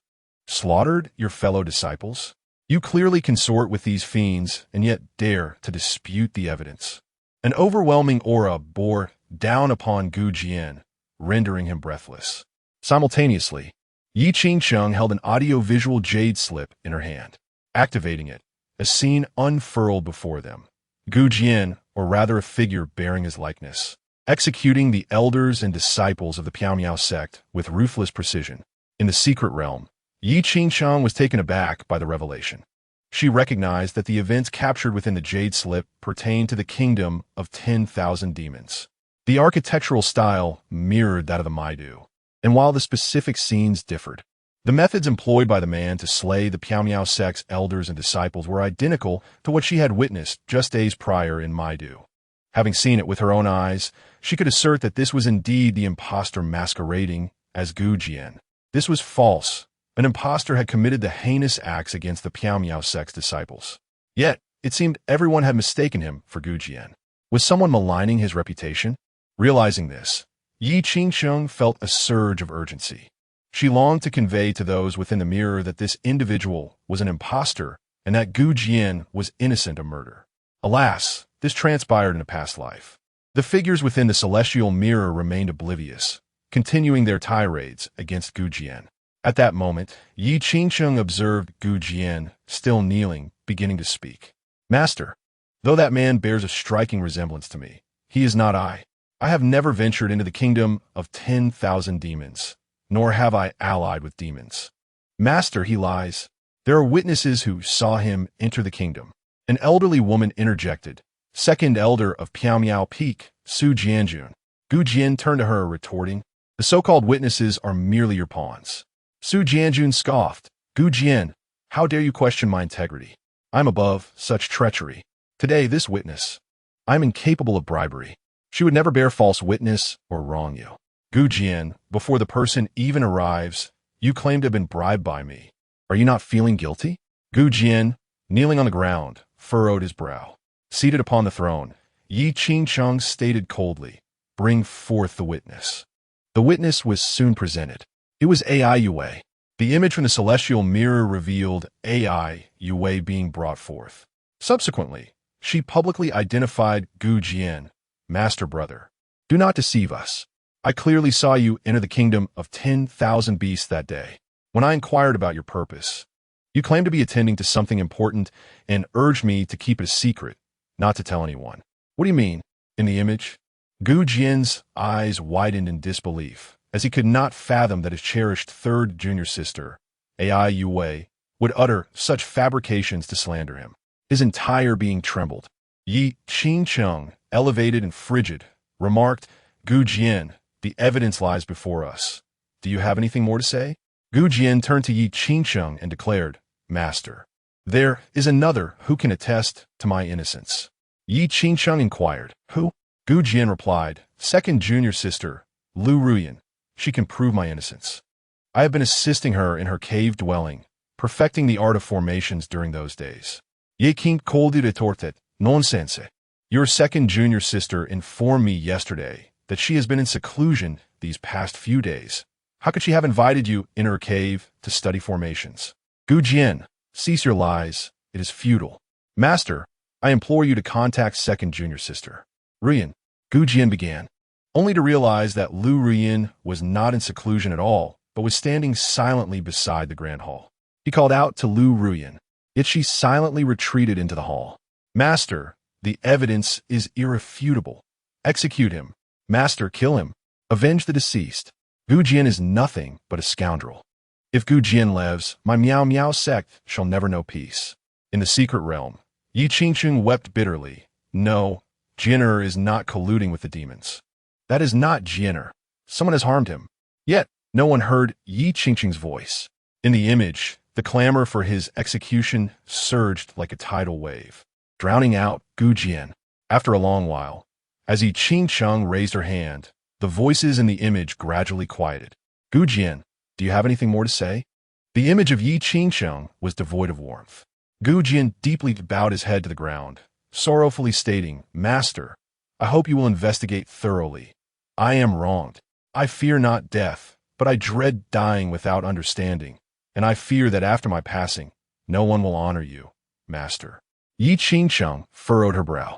slaughtered your fellow disciples? You clearly consort with these fiends and yet dare to dispute the evidence. An overwhelming aura bore down upon Gu Jian, rendering him breathless. Simultaneously, Yi Qingsheng held an audio-visual jade slip in her hand. Activating it, a scene unfurled before them. Gu Jian, or rather a figure bearing his likeness, executing the elders and disciples of the Piao sect with ruthless precision. In the secret realm, Yi Qingsheng was taken aback by the revelation. She recognized that the events captured within the jade slip pertained to the kingdom of 10,000 demons. The architectural style mirrored that of the Maidu, and while the specific scenes differed, the methods employed by the man to slay the Piao sect's elders and disciples were identical to what she had witnessed just days prior in Maidu. Having seen it with her own eyes, she could assert that this was indeed the impostor masquerading as Gu Jian. This was false. An impostor had committed the heinous acts against the Piao sect's disciples. Yet, it seemed everyone had mistaken him for Gu Jian. Was someone maligning his reputation? Realizing this, Yi Qingsheng felt a surge of urgency. She longed to convey to those within the mirror that this individual was an impostor and that Gu Jian was innocent of murder. Alas, this transpired in a past life. The figures within the celestial mirror remained oblivious, continuing their tirades against Gu Jian. At that moment, Yi Qingsheng observed Gu Jian, still kneeling, beginning to speak. Master, though that man bears a striking resemblance to me, he is not I. I have never ventured into the kingdom of 10,000 demons, nor have I allied with demons. Master, he lies. There are witnesses who saw him enter the kingdom. An elderly woman interjected, second elder of Piao Peak, Su Jianjun. Gu Jian turned to her, retorting, the so-called witnesses are merely your pawns. Su Jianjun scoffed, Gu Jian, how dare you question my integrity? I'm above such treachery. Today, this witness, I'm incapable of bribery. She would never bear false witness or wrong you. Gu Jian, before the person even arrives, you claim to have been bribed by me. Are you not feeling guilty? Gu Jian, kneeling on the ground, furrowed his brow. Seated upon the throne, Yi Qingsheng stated coldly, bring forth the witness. The witness was soon presented. It was AI Yue. The image from the celestial mirror revealed AI Yue being brought forth. Subsequently, she publicly identified Gu Jian, Master Brother. Do not deceive us. I clearly saw you enter the kingdom of 10,000 beasts that day. When I inquired about your purpose, you claimed to be attending to something important and urged me to keep it a secret, not to tell anyone. What do you mean? In the image, Gu Jian's eyes widened in disbelief, as he could not fathom that his cherished third junior sister, Ai Yue, would utter such fabrications to slander him. His entire being trembled. Yi Qingsheng, elevated and frigid, remarked, Gu Jian, the evidence lies before us. Do you have anything more to say? Gu Jian turned to Yi Qingsheng and declared, Master, there is another who can attest to my innocence. Yi Qingsheng inquired, who? Gu Jian replied, second junior sister, Lu Ruyan. She can prove my innocence. I have been assisting her in her cave dwelling, perfecting the art of formations during those days. Ye King coldi retorted, nonsense. Your second junior sister informed me yesterday that she has been in seclusion these past few days, How could she have invited you in her cave to study formations? Gu Jian, cease your lies. It is futile. Master, I implore you to contact second junior sister. Ruyan, Gu Jian began, only to realize that Lu Ruyan was not in seclusion at all, but was standing silently beside the grand hall. He called out to Lu Ruyan, yet she silently retreated into the hall. Master, the evidence is irrefutable. Execute him. Master, kill him. Avenge the deceased. Gu Jian is nothing but a scoundrel. If Gu Jian lives, my Miao Miao sect shall never know peace. In the secret realm, Yi Qingqing wept bitterly. No, Jian is not colluding with the demons. That is not Jian. Someone has harmed him. Yet, no one heard Yi Qingqing's voice. In the image, the clamor for his execution surged like a tidal wave, drowning out Gu Jian. After a long while, as Yi Qingqing raised her hand, the voices in the image gradually quieted. Gu Jian, do you have anything more to say? The image of Yi Qingqing was devoid of warmth. Gu Jian deeply bowed his head to the ground, sorrowfully stating, Master, I hope you will investigate thoroughly. I am wronged. I fear not death, but I dread dying without understanding, and I fear that after my passing, no one will honor you, Master. Yi Qingqing furrowed her brow.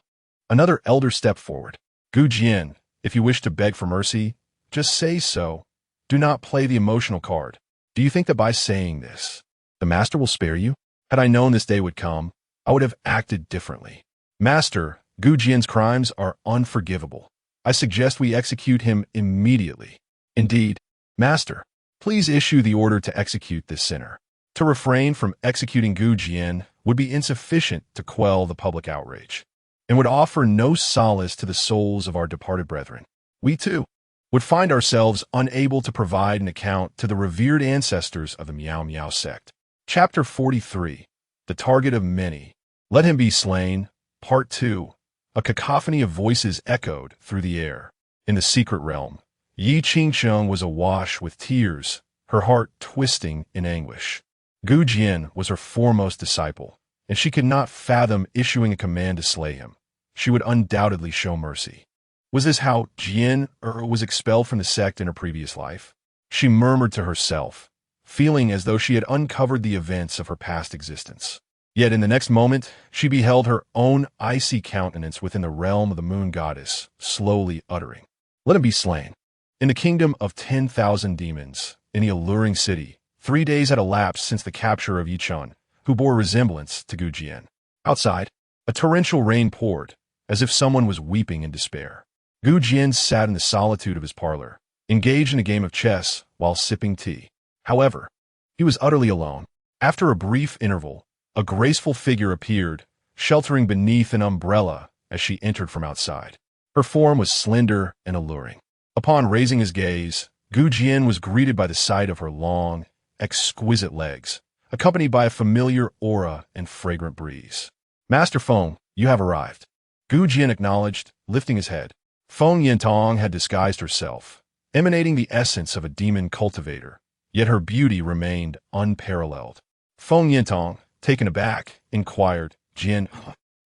Another elder stepped forward. Gu Jian, if you wish to beg for mercy, just say so. Do not play the emotional card. Do you think that by saying this, the Master will spare you? Had I known this day would come, I would have acted differently. Master, Gu Jian's crimes are unforgivable. I suggest we execute him immediately. Indeed, Master, please issue the order to execute this sinner. To refrain from executing Gu Jian would be insufficient to quell the public outrage, and would offer no solace to the souls of our departed brethren. We, too, would find ourselves unable to provide an account to the revered ancestors of the Miao Miao sect. Chapter 43. The Target of Many. Let him be slain. Part 2. A cacophony of voices echoed through the air. In the secret realm, Yi Qingqing was awash with tears, her heart twisting in anguish. Gu Jian was her foremost disciple, and she could not fathom issuing a command to slay him. She would undoubtedly show mercy. Was this how Jian was expelled from the sect in her previous life? She murmured to herself, feeling as though she had uncovered the events of her past existence. Yet in the next moment, she beheld her own icy countenance within the realm of the moon goddess, slowly uttering, Let him be slain. In the kingdom of 10,000 demons, in the alluring city, 3 days had elapsed since the capture of Yichun, who bore resemblance to Gu Jian. Outside, a torrential rain poured, as if someone was weeping in despair. Gu Jian sat in the solitude of his parlor, engaged in a game of chess while sipping tea. However, he was utterly alone. After a brief interval, a graceful figure appeared, sheltering beneath an umbrella as she entered from outside. Her form was slender and alluring. Upon raising his gaze, Gu Jian was greeted by the sight of her long, exquisite legs, accompanied by a familiar aura and fragrant breeze. Master Feng, you have arrived. Gu Jian acknowledged, lifting his head. Feng Yintong had disguised herself, emanating the essence of a demon cultivator, yet her beauty remained unparalleled. Feng Yintong, taken aback, inquired, Jian,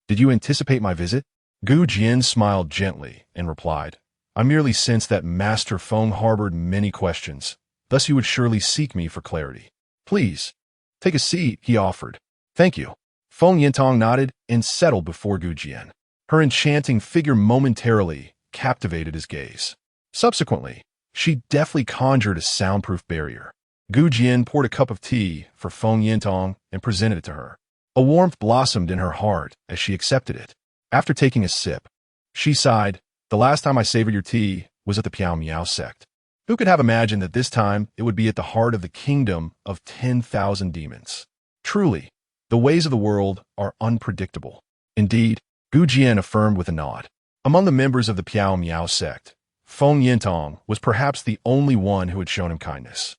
did you anticipate my visit? Gu Jian smiled gently and replied, I merely sensed that Master Feng harbored many questions, thus he would surely seek me for clarity. Please, take a seat, he offered. Thank you. Feng Yintong nodded and settled before Gu Jian. Her enchanting figure momentarily captivated his gaze. Subsequently, she deftly conjured a soundproof barrier. Gu Jian poured a cup of tea for Feng Yintong and presented it to her. A warmth blossomed in her heart as she accepted it. After taking a sip, she sighed, The last time I savored your tea was at the Miao Miao sect. Who could have imagined that this time it would be at the heart of the kingdom of 10,000 demons? Truly, the ways of the world are unpredictable. Indeed, Gu Jian affirmed with a nod. Among the members of the Miao Miao sect, Feng Yintong was perhaps the only one who had shown him kindness.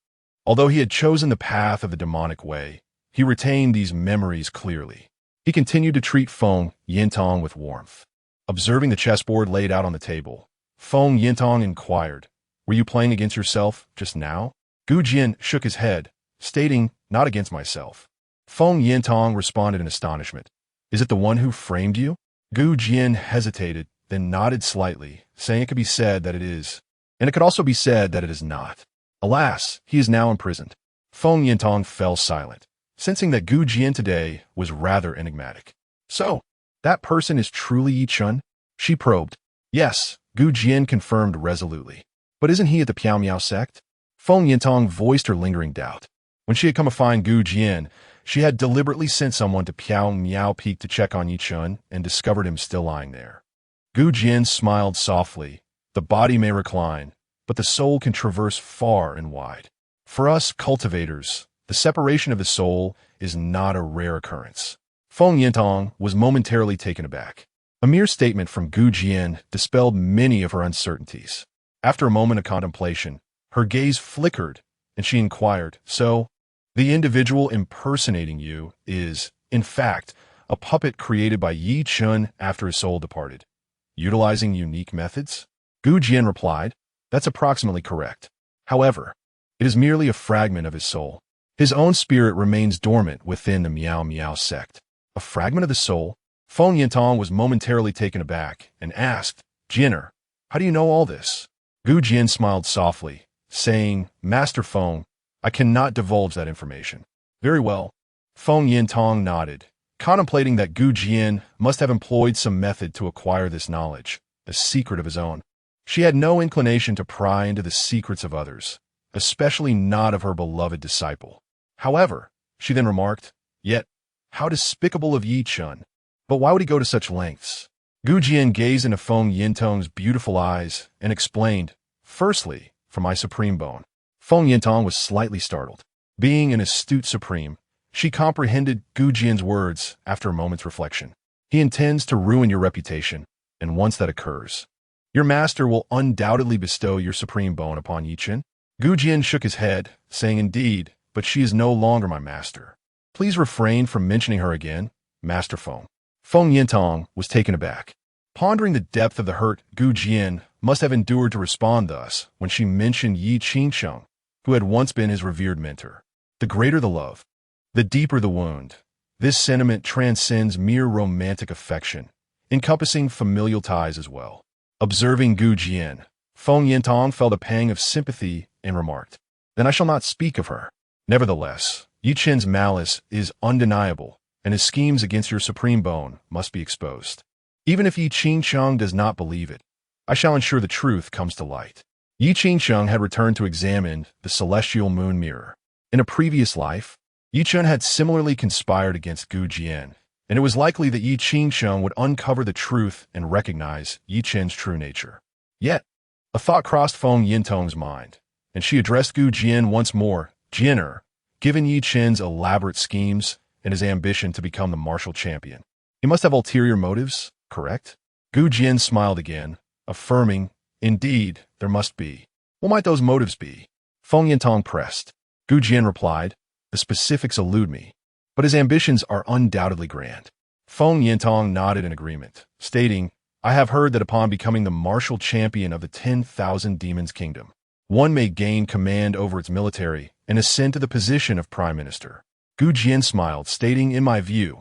Although he had chosen the path of the demonic way, he retained these memories clearly. He continued to treat Feng Yintong with warmth. Observing the chessboard laid out on the table, Feng Yintong inquired, Were you playing against yourself just now? Gu Jian shook his head, stating, Not against myself. Feng Yintong responded in astonishment. Is it the one who framed you? Gu Jian hesitated, then nodded slightly, saying it could be said that it is, and it could also be said that it is not. Alas, he is now imprisoned. Feng Yintong fell silent, sensing that Gu Jian today was rather enigmatic. So, that person is truly Yi Chun? She probed. Yes, Gu Jian confirmed resolutely. But isn't he at the Piao Miao sect? Feng Yintong voiced her lingering doubt. When she had come to find Gu Jian, she had deliberately sent someone to Piao Miao Peak to check on Yi Chun and discovered him still lying there. Gu Jian smiled softly. The body may recline, but the soul can traverse far and wide. For us cultivators, the separation of the soul is not a rare occurrence. Feng Yintong was momentarily taken aback. A mere statement from Gu Jian dispelled many of her uncertainties. After a moment of contemplation, her gaze flickered, and she inquired, "So, the individual impersonating you is, in fact, a puppet created by Yi Chun after his soul departed, utilizing unique methods?" Gu Jian replied, "That's approximately correct. However, it is merely a fragment of his soul. His own spirit remains dormant within the Miao Miao sect." A fragment of the soul? Feng Yintong was momentarily taken aback and asked, "Jianer, how do you know all this?" Gu Jian smiled softly, saying, "Master Feng, I cannot divulge that information." "Very well." Feng Yintong nodded, contemplating that Gu Jian must have employed some method to acquire this knowledge, a secret of his own. She had no inclination to pry into the secrets of others, especially not of her beloved disciple. However, she then remarked, "Yet, how despicable of Yi Chun. But why would he go to such lengths?" Gu Jian gazed into Feng Yintong's beautiful eyes and explained, "Firstly, for my supreme bone." Feng Yintong was slightly startled. Being an astute supreme, she comprehended Gu Jian's words after a moment's reflection. "He intends to ruin your reputation, and once that occurs, your master will undoubtedly bestow your supreme bone upon Yi Chun." Gu Jian shook his head, saying, "Indeed, but she is no longer my master. Please refrain from mentioning her again, Master Feng." Feng Yintong was taken aback. Pondering the depth of the hurt Gu Jian must have endured to respond thus when she mentioned Yi Qingsheng, who had once been his revered mentor. The greater the love, the deeper the wound. This sentiment transcends mere romantic affection, encompassing familial ties as well. Observing Gu Jian, Feng Yintong felt a pang of sympathy and remarked, "Then I shall not speak of her. Nevertheless, Yi Chun's malice is undeniable, and his schemes against your supreme bone must be exposed. Even if Yi Qingsheng does not believe it, I shall ensure the truth comes to light." Yi Qingsheng had returned to examine the celestial moon mirror. In a previous life, Yi Chun had similarly conspired against Gu Jian, and it was likely that Yi Qingsheng would uncover the truth and recognize Yi Chun's true nature. Yet, a thought crossed Feng Yintong's mind, and she addressed Gu Jian once more, "Jianer, given Yi Chun's elaborate schemes and his ambition to become the martial champion, he must have ulterior motives, correct?" Gu Jian smiled again, affirming, "Indeed, there must be." "What might those motives be?" Feng Yintong pressed. Gu Jian replied, "The specifics elude me, but his ambitions are undoubtedly grand." Feng Yintong nodded in agreement, stating, "I have heard that upon becoming the martial champion of the 10,000 Demons Kingdom, one may gain command over its military and ascend to the position of prime minister." Gu Jian smiled, stating, "In my view,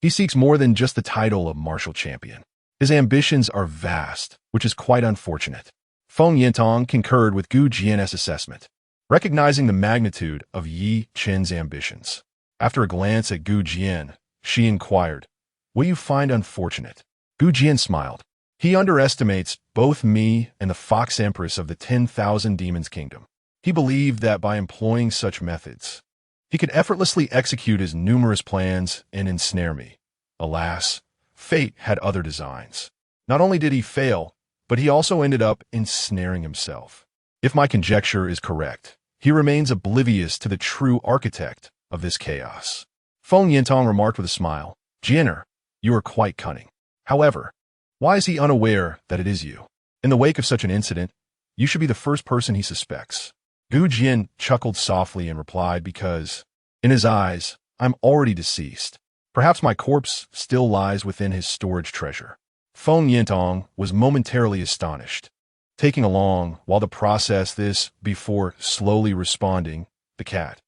he seeks more than just the title of martial champion. His ambitions are vast, which is quite unfortunate." Feng Yintong concurred with Gu Jian's assessment, recognizing the magnitude of Yi Chun's ambitions. After a glance at Gu Jian, she inquired, "What do you find unfortunate?" Gu Jian smiled. "He underestimates both me and the Fox Empress of the 10,000 Demons Kingdom. He believed that by employing such methods, he could effortlessly execute his numerous plans and ensnare me. Alas, fate had other designs. Not only did he fail, but he also ended up ensnaring himself. If my conjecture is correct, he remains oblivious to the true architect of this chaos." Feng Yintong remarked with a smile, "Jianer, you are quite cunning. However, why is he unaware that it is you? In the wake of such an incident, you should be the first person he suspects." Gu Jian chuckled softly and replied, "Because, in his eyes, I'm already deceased. Perhaps my corpse still lies within his storage treasure." Feng Yintong was momentarily astonished, taking along while the process this before slowly responding, "The cat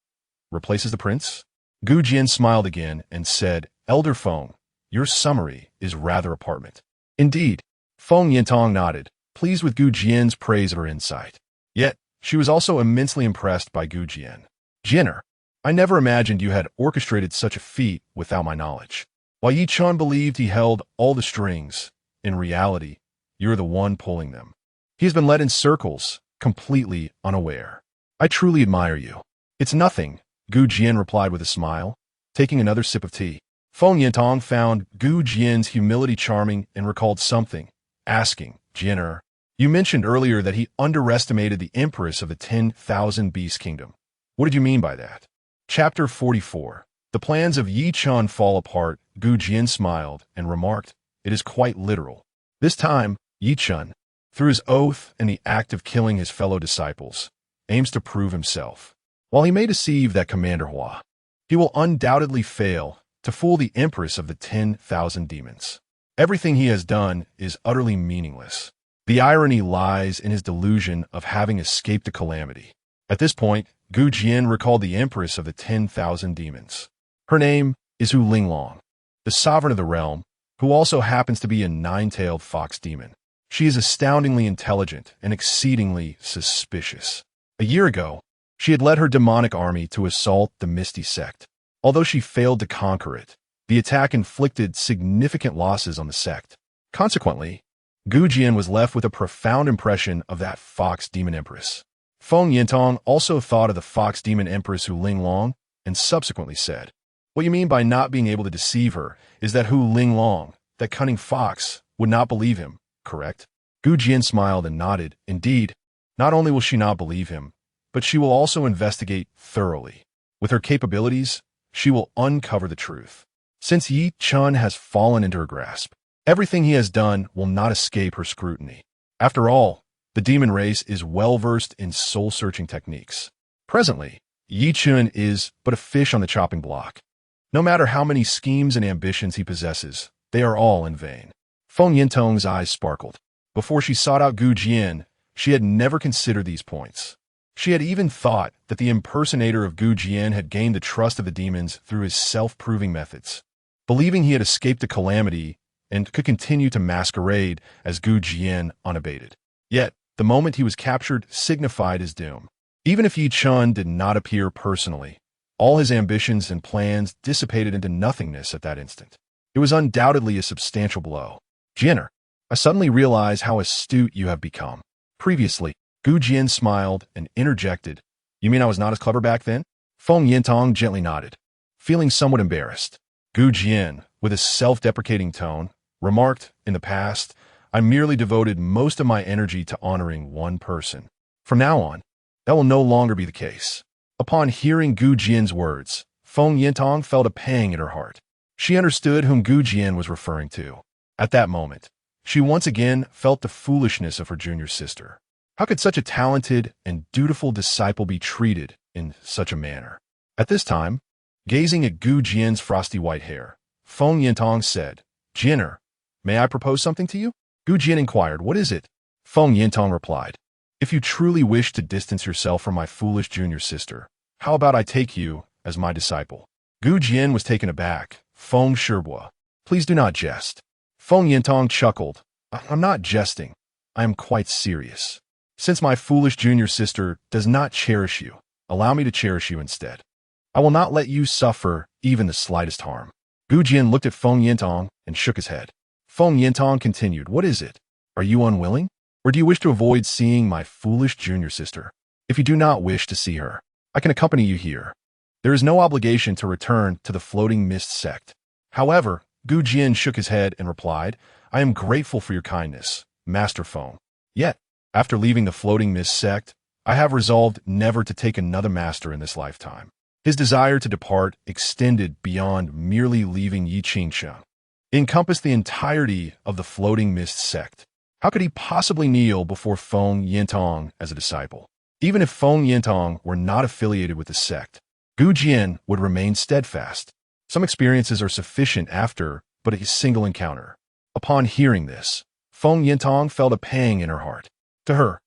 replaces the prince?" Gu Jian smiled again and said, "Elder Feng, your summary is rather apartment." "Indeed." Feng Yintong nodded, pleased with Gu Jian's praise of her insight. Yet, She was also immensely impressed by Gu Jian. Jian, I never imagined you had orchestrated such a feat without my knowledge. While Yi Chun believed he held all the strings, in reality, you're the one pulling them. He has been led in circles, completely unaware. I truly admire you. It's nothing, Gu Jian replied with a smile, taking another sip of tea. Feng Yintong found Gu Jian's humility charming and recalled something, asking, Jian, you mentioned earlier that he underestimated the Empress of the 10,000 Beast Kingdom. What did you mean by that? Chapter 44. The plans of Yi Chun fall apart. Gu Jian smiled and remarked, it is quite literal. This time, Yi Chun, through his oath and the act of killing his fellow disciples, aims to prove himself. While he may deceive that Commander Hua, he will undoubtedly fail to fool the Empress of the 10,000 demons. Everything he has done is utterly meaningless. The irony lies in his delusion of having escaped a calamity. At this point, Gu Jian recalled the Empress of the 10,000 demons. Her name is Hu Linglong, the sovereign of the realm, who also happens to be a nine-tailed fox demon. She is astoundingly intelligent and exceedingly suspicious. A year ago, she had led her demonic army to assault the Misty Sect. Although she failed to conquer it, the attack inflicted significant losses on the sect. Consequently, Gu Jian was left with a profound impression of that fox demon empress. Feng Yintong also thought of the fox demon empress Hu Linglong and subsequently said, what you mean by not being able to deceive her is that Hu Linglong, that cunning fox, would not believe him, correct? Gu Jian smiled and nodded. Indeed, not only will she not believe him, but she will also investigate thoroughly. With her capabilities, she will uncover the truth. Since Yi Chun has fallen into her grasp, everything he has done will not escape her scrutiny. After all, the demon race is well-versed in soul-searching techniques. Presently, Yi Chun is but a fish on the chopping block. No matter how many schemes and ambitions he possesses, they are all in vain. Feng Yintong's eyes sparkled. Before she sought out Gu Jian, she had never considered these points. She had even thought that the impersonator of Gu Jian had gained the trust of the demons through his self-proving methods. Believing he had escaped a calamity and could continue to masquerade as Gu Jian unabated. Yet, the moment he was captured signified his doom. Even if Yi Chun did not appear personally, all his ambitions and plans dissipated into nothingness at that instant. It was undoubtedly a substantial blow. Jian, I suddenly realize how astute you have become. Previously, Gu Jian smiled and interjected, you mean I was not as clever back then? Feng Yintong gently nodded, feeling somewhat embarrassed. Gu Jian, with a self-deprecating tone, remarked, in the past, I merely devoted most of my energy to honoring one person. From now on, that will no longer be the case. Upon hearing Gu Jian's words, Feng Yintong felt a pang in her heart. She understood whom Gu Jian was referring to. At that moment, she once again felt the foolishness of her junior sister. How could such a talented and dutiful disciple be treated in such a manner? At this time, gazing at Gu Jian's frosty white hair, Feng Yintong said, Jian, may I propose something to you? Gu Jian inquired, what is it? Feng Yintong replied, if you truly wish to distance yourself from my foolish junior sister, how about I take you as my disciple? Gu Jian was taken aback. Feng Shibua, please do not jest. Feng Yintong chuckled. I'm not jesting. I am quite serious. Since my foolish junior sister does not cherish you, allow me to cherish you instead. I will not let you suffer even the slightest harm. Gu Jian looked at Feng Yintong and shook his head. Feng Yintong continued, what is it? Are you unwilling? Or do you wish to avoid seeing my foolish junior sister? If you do not wish to see her, I can accompany you here. There is no obligation to return to the Floating Mist sect. However, Gu Jian shook his head and replied, I am grateful for your kindness, Master Feng. Yet, after leaving the Floating Mist sect, I have resolved never to take another master in this lifetime. His desire to depart extended beyond merely leaving Yi Qingsheng. It encompassed the entirety of the Floating Mist sect. How could he possibly kneel before Feng Yintong as a disciple? Even if Feng Yintong were not affiliated with the sect, Gu Jian would remain steadfast. Some experiences are sufficient after but a single encounter. Upon hearing this, Feng Yintong felt a pang in her heart. To her,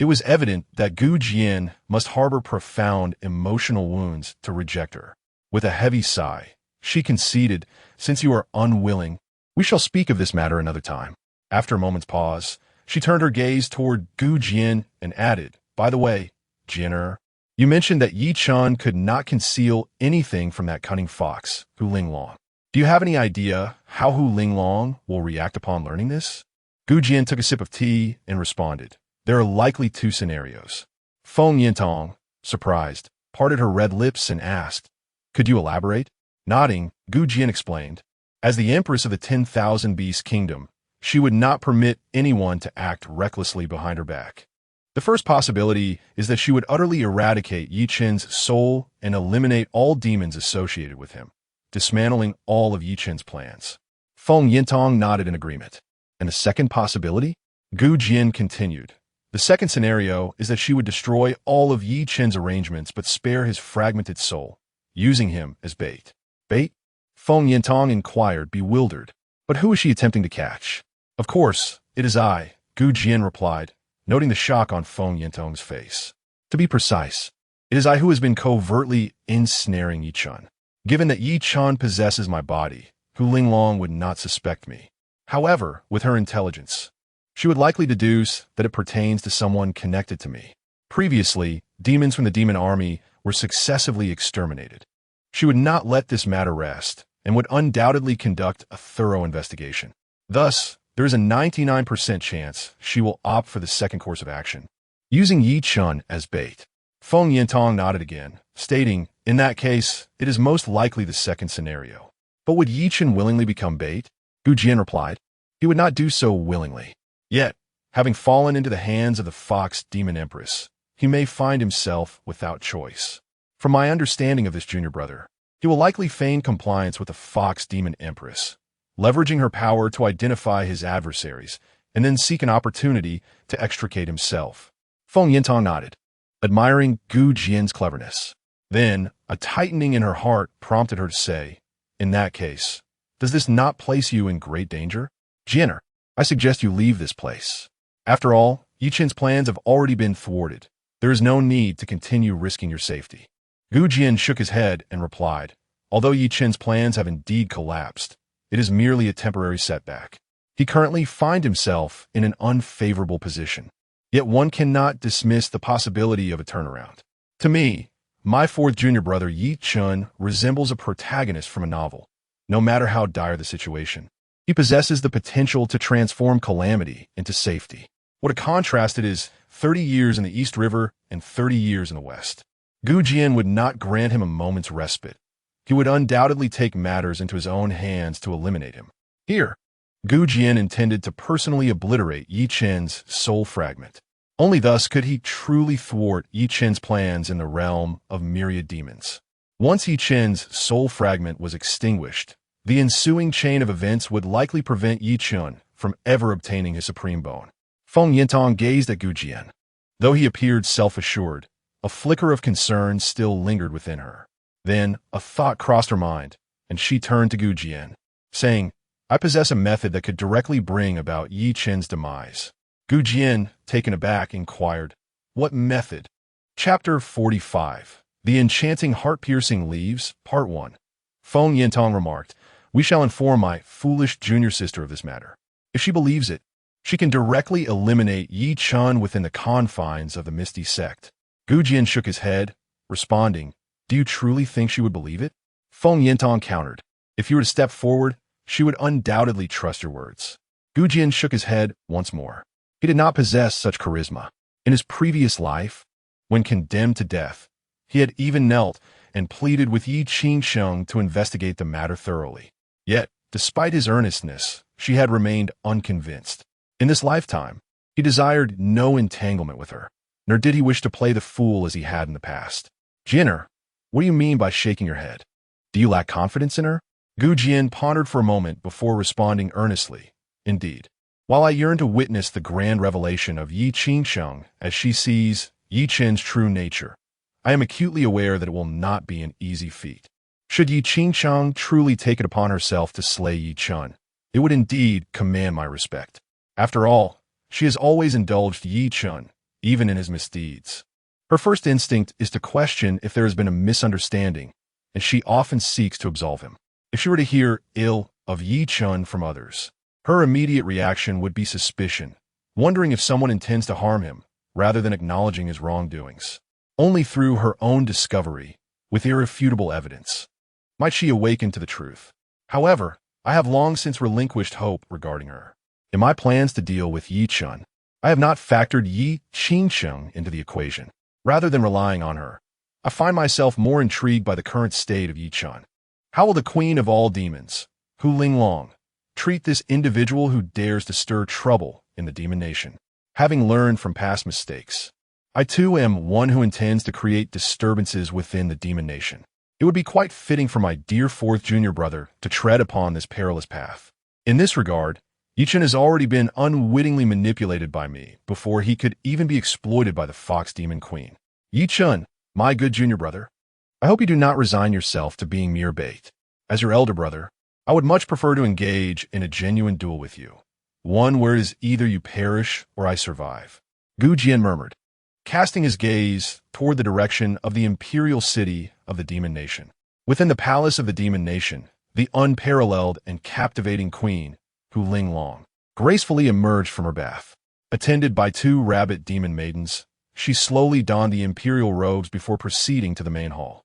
it was evident that Gu Jian must harbor profound emotional wounds to reject her. With a heavy sigh, she conceded, since you are unwilling, we shall speak of this matter another time. After a moment's pause, she turned her gaze toward Gu Jian and added, by the way, Jian, you mentioned that Yi Chun could not conceal anything from that cunning fox, Hu Linglong. Do you have any idea how Hu Linglong will react upon learning this? Gu Jian took a sip of tea and responded. There are likely two scenarios. Feng Yintong, surprised, parted her red lips and asked, "Could you elaborate?" Nodding, Gu Jian explained, "As the Empress of the 10,000 Beast Kingdom, she would not permit anyone to act recklessly behind her back. The first possibility is that she would utterly eradicate Yi Chen's soul and eliminate all demons associated with him, dismantling all of Yi Chen's plans." Feng Yintong nodded in agreement. And the second possibility? Gu Jian continued. The second scenario is that she would destroy all of Yi Chen's arrangements but spare his fragmented soul, using him as bait. Bait? Feng Yintong inquired, bewildered. But who is she attempting to catch? Of course, it is I, Gu Jian replied, noting the shock on Feng Yintong's face. To be precise, it is I who has been covertly ensnaring Yi Chun. Given that Yi Chun possesses my body, Hu Linglong would not suspect me. However, with her intelligence, she would likely deduce that it pertains to someone connected to me. Previously, demons from the demon army were successively exterminated. She would not let this matter rest and would undoubtedly conduct a thorough investigation. Thus, there is a 99% chance she will opt for the second course of action, using Yi Chun as bait. Feng Yintong nodded again, stating, "In that case, it is most likely the second scenario." But would Yi Chun willingly become bait? Gu Jian replied, "He would not do so willingly. Yet, having fallen into the hands of the Fox Demon Empress, he may find himself without choice. From my understanding of this junior brother, he will likely feign compliance with the Fox Demon Empress, leveraging her power to identify his adversaries, and then seek an opportunity to extricate himself." Feng Yintong nodded, admiring Gu Jian's cleverness. Then, a tightening in her heart prompted her to say, "In that case, does this not place you in great danger? Jian, I suggest you leave this place. After all, Yi Chen's plans have already been thwarted. There is no need to continue risking your safety." Gu Jian shook his head and replied, "Although Yi Chen's plans have indeed collapsed, it is merely a temporary setback. He currently finds himself in an unfavorable position. Yet one cannot dismiss the possibility of a turnaround. To me, my fourth junior brother Yi Chun resembles a protagonist from a novel, no matter how dire the situation. He possesses the potential to transform calamity into safety. What a contrast it is, 30 years in the East River and 30 years in the West." Gu Jian would not grant him a moment's respite. He would undoubtedly take matters into his own hands to eliminate him. Here, Gu Jian intended to personally obliterate Yi Chen's soul fragment. Only thus could he truly thwart Yi Chen's plans in the realm of myriad demons. Once Yi Chen's soul fragment was extinguished, the ensuing chain of events would likely prevent Yi Chun from ever obtaining his supreme bone. Feng Yintong gazed at Gu Jian. Though he appeared self-assured, a flicker of concern still lingered within her. Then, a thought crossed her mind, and she turned to Gu Jian, saying, "I possess a method that could directly bring about Yi Chen's demise." Gu Jian, taken aback, inquired, "What method?" Chapter 45. The Enchanting Heart-Piercing Leaves, Part 1. Feng Yintong remarked, "We shall inform my foolish junior sister of this matter. If she believes it, she can directly eliminate Yi Chun within the confines of the Misty Sect." Gu Jian shook his head, responding, "Do you truly think she would believe it?" Feng Yintong countered, "If you were to step forward, she would undoubtedly trust your words." Gu Jian shook his head once more. He did not possess such charisma. In his previous life, when condemned to death, he had even knelt and pleaded with Yi Qingsheng to investigate the matter thoroughly. Yet, despite his earnestness, she had remained unconvinced. In this lifetime, he desired no entanglement with her, nor did he wish to play the fool as he had in the past. "Jian, what do you mean by shaking your head? Do you lack confidence in her?" Gu Jian pondered for a moment before responding earnestly, "Indeed. While I yearn to witness the grand revelation of Yi Qingsheng as she sees Yi Chen's true nature, I am acutely aware that it will not be an easy feat. Should Yi Qingsheng truly take it upon herself to slay Yi Chun, it would indeed command my respect. After all, she has always indulged Yi Chun, even in his misdeeds. Her first instinct is to question if there has been a misunderstanding, and she often seeks to absolve him. If she were to hear ill of Yi Chun from others, her immediate reaction would be suspicion, wondering if someone intends to harm him, rather than acknowledging his wrongdoings. only through her own discovery, with irrefutable evidence, might she awaken to the truth. However, I have long since relinquished hope regarding her. In my plans to deal with Yi Chun, I have not factored Yi Qingsheng into the equation. Rather than relying on her, I find myself more intrigued by the current state of Yi Chun. How will the queen of all demons, Hu Linglong, treat this individual who dares to stir trouble in the demon nation? Having learned from past mistakes, I too am one who intends to create disturbances within the demon nation. It would be quite fitting for my dear fourth junior brother to tread upon this perilous path. In this regard, Yi Chun has already been unwittingly manipulated by me before he could even be exploited by the Fox Demon Queen. Yi Chun, my good junior brother, I hope you do not resign yourself to being mere bait. As your elder brother, I would much prefer to engage in a genuine duel with you, one where it is either you perish or I survive. Gu Jian murmured, casting his gaze toward the direction of the imperial city of the demon nation. Within the palace of the demon nation, the unparalleled and captivating queen, Hu Linglong, gracefully emerged from her bath. Attended by two rabbit demon maidens, she slowly donned the imperial robes before proceeding to the main hall.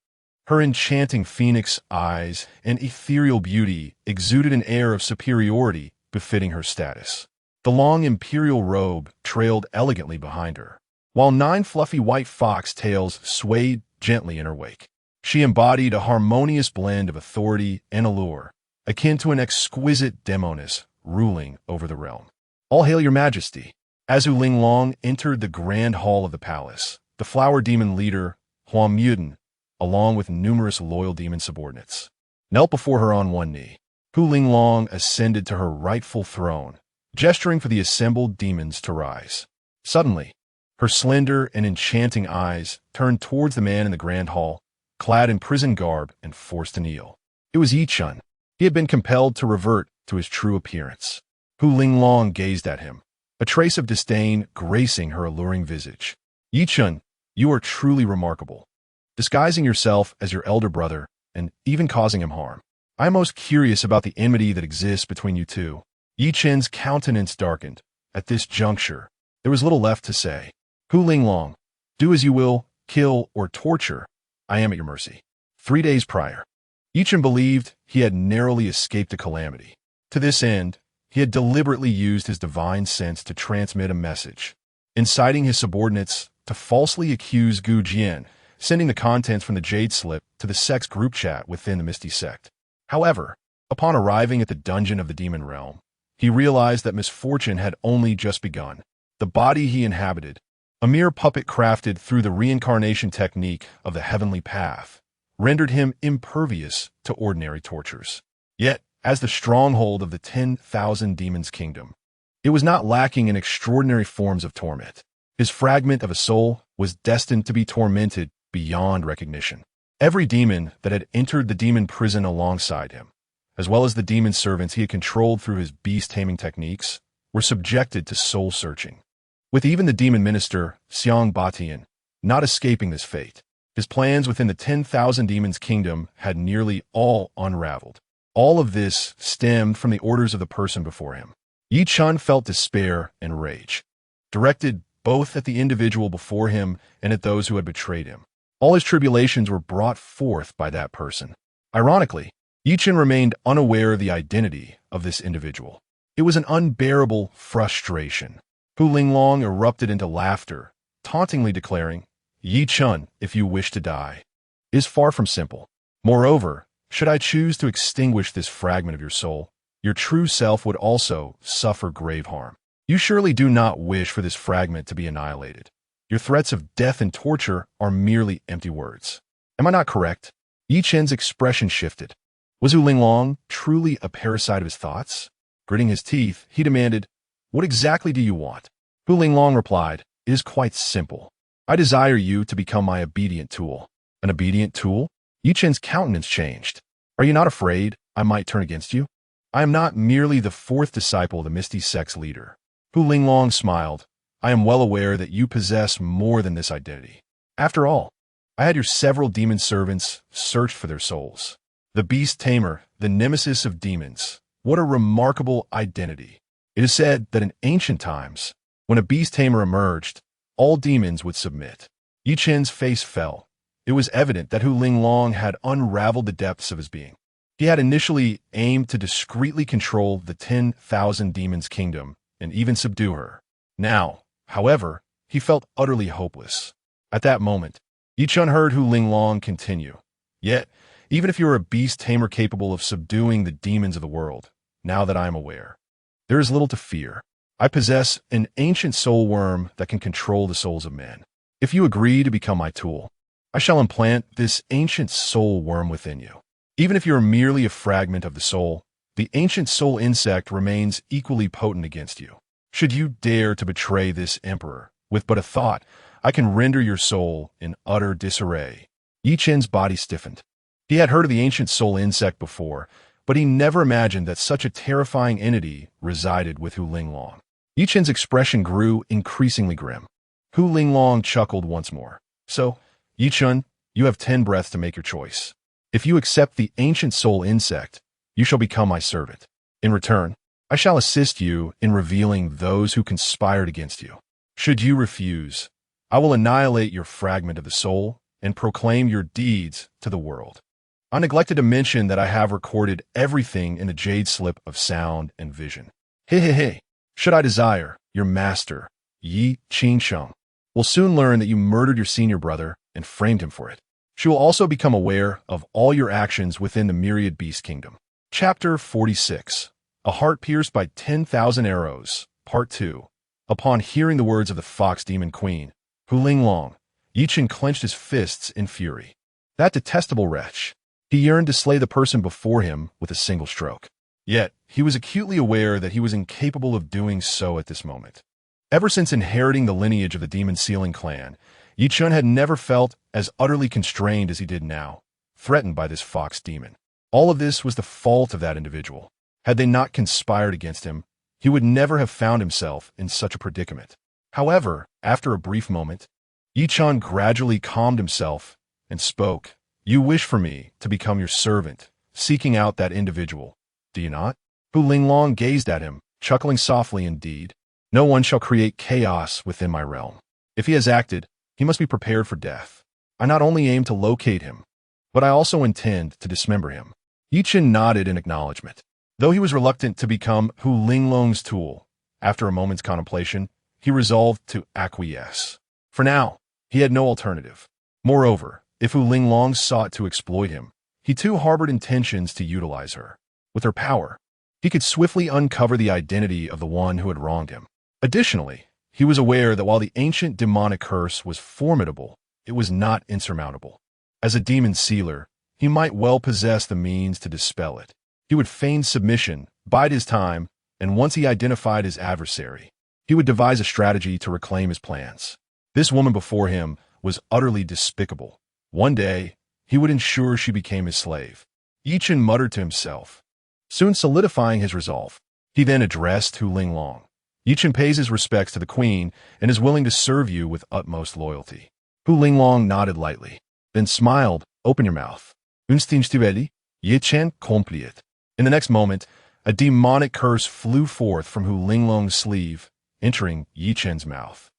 Her enchanting phoenix eyes and ethereal beauty exuded an air of superiority befitting her status. The long imperial robe trailed elegantly behind her, while 9 fluffy white fox tails swayed gently in her wake. She embodied a harmonious blend of authority and allure, akin to an exquisite demoness ruling over the realm. All hail your majesty. As Hu Linglong entered the grand hall of the palace, the flower demon leader, Huang Muden, along with numerous loyal demon subordinates, knelt before her on one knee. Hu Linglong ascended to her rightful throne, gesturing for the assembled demons to rise. Suddenly, her slender and enchanting eyes turned towards the man in the grand hall, clad in prison garb and forced to kneel. It was Yi Chun. He had been compelled to revert to his true appearance. Hu Linglong gazed at him, a trace of disdain gracing her alluring visage. Yi Chun, you are truly remarkable, disguising yourself as your elder brother and even causing him harm. I am most curious about the enmity that exists between you two. Yi Chun's countenance darkened. At this juncture, there was little left to say. Hu Linglong, do as you will, kill or torture. I am at your mercy. 3 days prior, Yi Chun believed he had narrowly escaped a calamity. To this end, he had deliberately used his divine sense to transmit a message, inciting his subordinates to falsely accuse Gu Jian, sending the contents from the Jade Slip to the sect's group chat within the Misty Sect. However, upon arriving at the dungeon of the demon realm, he realized that misfortune had only just begun. The body he inhabited, a mere puppet crafted through the reincarnation technique of the heavenly path, rendered him impervious to ordinary tortures. Yet, as the stronghold of the 10,000 demons kingdom, it was not lacking in extraordinary forms of torment. His fragment of a soul was destined to be tormented beyond recognition. Every demon that had entered the demon prison alongside him, as well as the demon servants he had controlled through his beast-taming techniques, were subjected to soul-searching. With even the demon minister, Xiang Batian, not escaping this fate, his plans within the 10,000 demons kingdom had nearly all unraveled. All of this stemmed from the orders of the person before him. Yi Chun felt despair and rage, directed both at the individual before him and at those who had betrayed him. All his tribulations were brought forth by that person. Ironically, Yi Chun remained unaware of the identity of this individual. It was an unbearable frustration. Hu Linglong erupted into laughter, tauntingly declaring, Yi Chun, if you wish to die, is far from simple. Moreover, should I choose to extinguish this fragment of your soul, your true self would also suffer grave harm. You surely do not wish for this fragment to be annihilated. Your threats of death and torture are merely empty words. Am I not correct? Yi Chun's expression shifted. Was Hu Linglong truly a parasite of his thoughts? Gritting his teeth, he demanded, What exactly do you want? Hu Linglong replied, It is quite simple. I desire you to become my obedient tool. An obedient tool? Yi Chun's countenance changed. Are you not afraid I might turn against you? I am not merely the 4th disciple of the Misty Sect's leader. Hu Linglong smiled. I am well aware that you possess more than this identity. After all, I had your several demon servants search for their souls. The beast tamer, the nemesis of demons. What a remarkable identity. It is said that in ancient times, when a beast tamer emerged, all demons would submit. Yi Chen's face fell. It was evident that Hu Linglong had unraveled the depths of his being. He had initially aimed to discreetly control the 10,000 demons' kingdom and even subdue her. Now, however, he felt utterly hopeless. At that moment, Yi Chen heard Hu Linglong continue. Yet, even if you are a beast tamer capable of subduing the demons of the world, now that I am aware, there is little to fear. I possess an ancient soul worm that can control the souls of men. If you agree to become my tool, I shall implant this ancient soul worm within you. Even if you are merely a fragment of the soul, the ancient soul insect remains equally potent against you. Should you dare to betray this emperor, with but a thought, I can render your soul in utter disarray. Yi Chen's body stiffened. He had heard of the ancient soul insect before, but he never imagined that such a terrifying entity resided with Hu Linglong. Yi Chen's expression grew increasingly grim. Hu Linglong chuckled once more. So, Yi Chen, you have 10 breaths to make your choice. If you accept the ancient soul insect, you shall become my servant. In return, I shall assist you in revealing those who conspired against you. Should you refuse, I will annihilate your fragment of the soul and proclaim your deeds to the world. I neglected to mention that I have recorded everything in the jade slip of sound and vision. Hey. Should I desire, your master, Yi Qingsheng, will soon learn that you murdered your senior brother and framed him for it. She will also become aware of all your actions within the myriad beast kingdom. Chapter 46. A Heart Pierced by 10,000 Arrows, Part 2. Upon hearing the words of the fox demon queen, Hu Linglong, Yi Chen clenched his fists in fury. That detestable wretch. He yearned to slay the person before him with a single stroke. Yet, he was acutely aware that he was incapable of doing so at this moment. Ever since inheriting the lineage of the Demon Sealing clan, Yi Chen had never felt as utterly constrained as he did now, threatened by this fox demon. All of this was the fault of that individual. Had they not conspired against him, he would never have found himself in such a predicament. However, after a brief moment, Yi Chen gradually calmed himself and spoke. You wish for me to become your servant, seeking out that individual, do you not? Hu Linglong gazed at him, chuckling softly indeed. No one shall create chaos within my realm. If he has acted, he must be prepared for death. I not only aim to locate him, but I also intend to dismember him. Yi Chen nodded in acknowledgement. Though he was reluctant to become Hu Linglong's tool, after a moment's contemplation, he resolved to acquiesce. For now, he had no alternative. Moreover, if Hu Linglong sought to exploit him, he too harbored intentions to utilize her. With her power, he could swiftly uncover the identity of the one who had wronged him. Additionally, he was aware that while the ancient demonic curse was formidable, it was not insurmountable. As a demon sealer, he might well possess the means to dispel it. He would feign submission, bide his time, and once he identified his adversary, he would devise a strategy to reclaim his plans. This woman before him was utterly despicable. One day, he would ensure she became his slave. Yi Chen muttered to himself, soon solidifying his resolve. He then addressed Hu Linglong. Yi Chen pays his respects to the queen and is willing to serve you with utmost loyalty. Hu Linglong nodded lightly, then smiled. Open your mouth. Instigation, Yi Chen compliet. In the next moment, a demonic curse flew forth from Hu Linglong's sleeve, entering Yi Chen's mouth.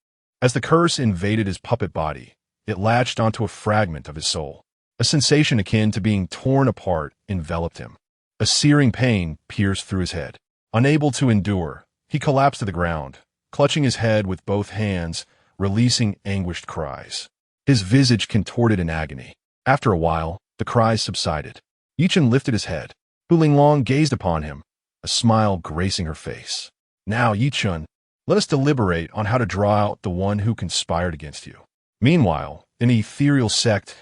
As the curse invaded his puppet body, it latched onto a fragment of his soul. A sensation akin to being torn apart enveloped him. A searing pain pierced through his head. Unable to endure, he collapsed to the ground, clutching his head with both hands, releasing anguished cries. His visage contorted in agony. After a while, the cries subsided. Yi Chen lifted his head. Hu Linglong gazed upon him, a smile gracing her face. Now, Yi Chen, let us deliberate on how to draw out the one who conspired against you. Meanwhile, in the ethereal sect's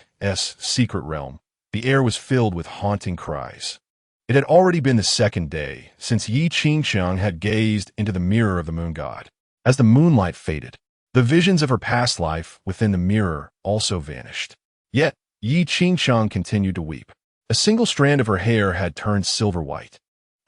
secret realm, the air was filled with haunting cries. It had already been the second day since Yi Qingsheng had gazed into the mirror of the moon god. As the moonlight faded, the visions of her past life within the mirror also vanished. Yet, Yi Qingsheng continued to weep. A single strand of her hair had turned silver white.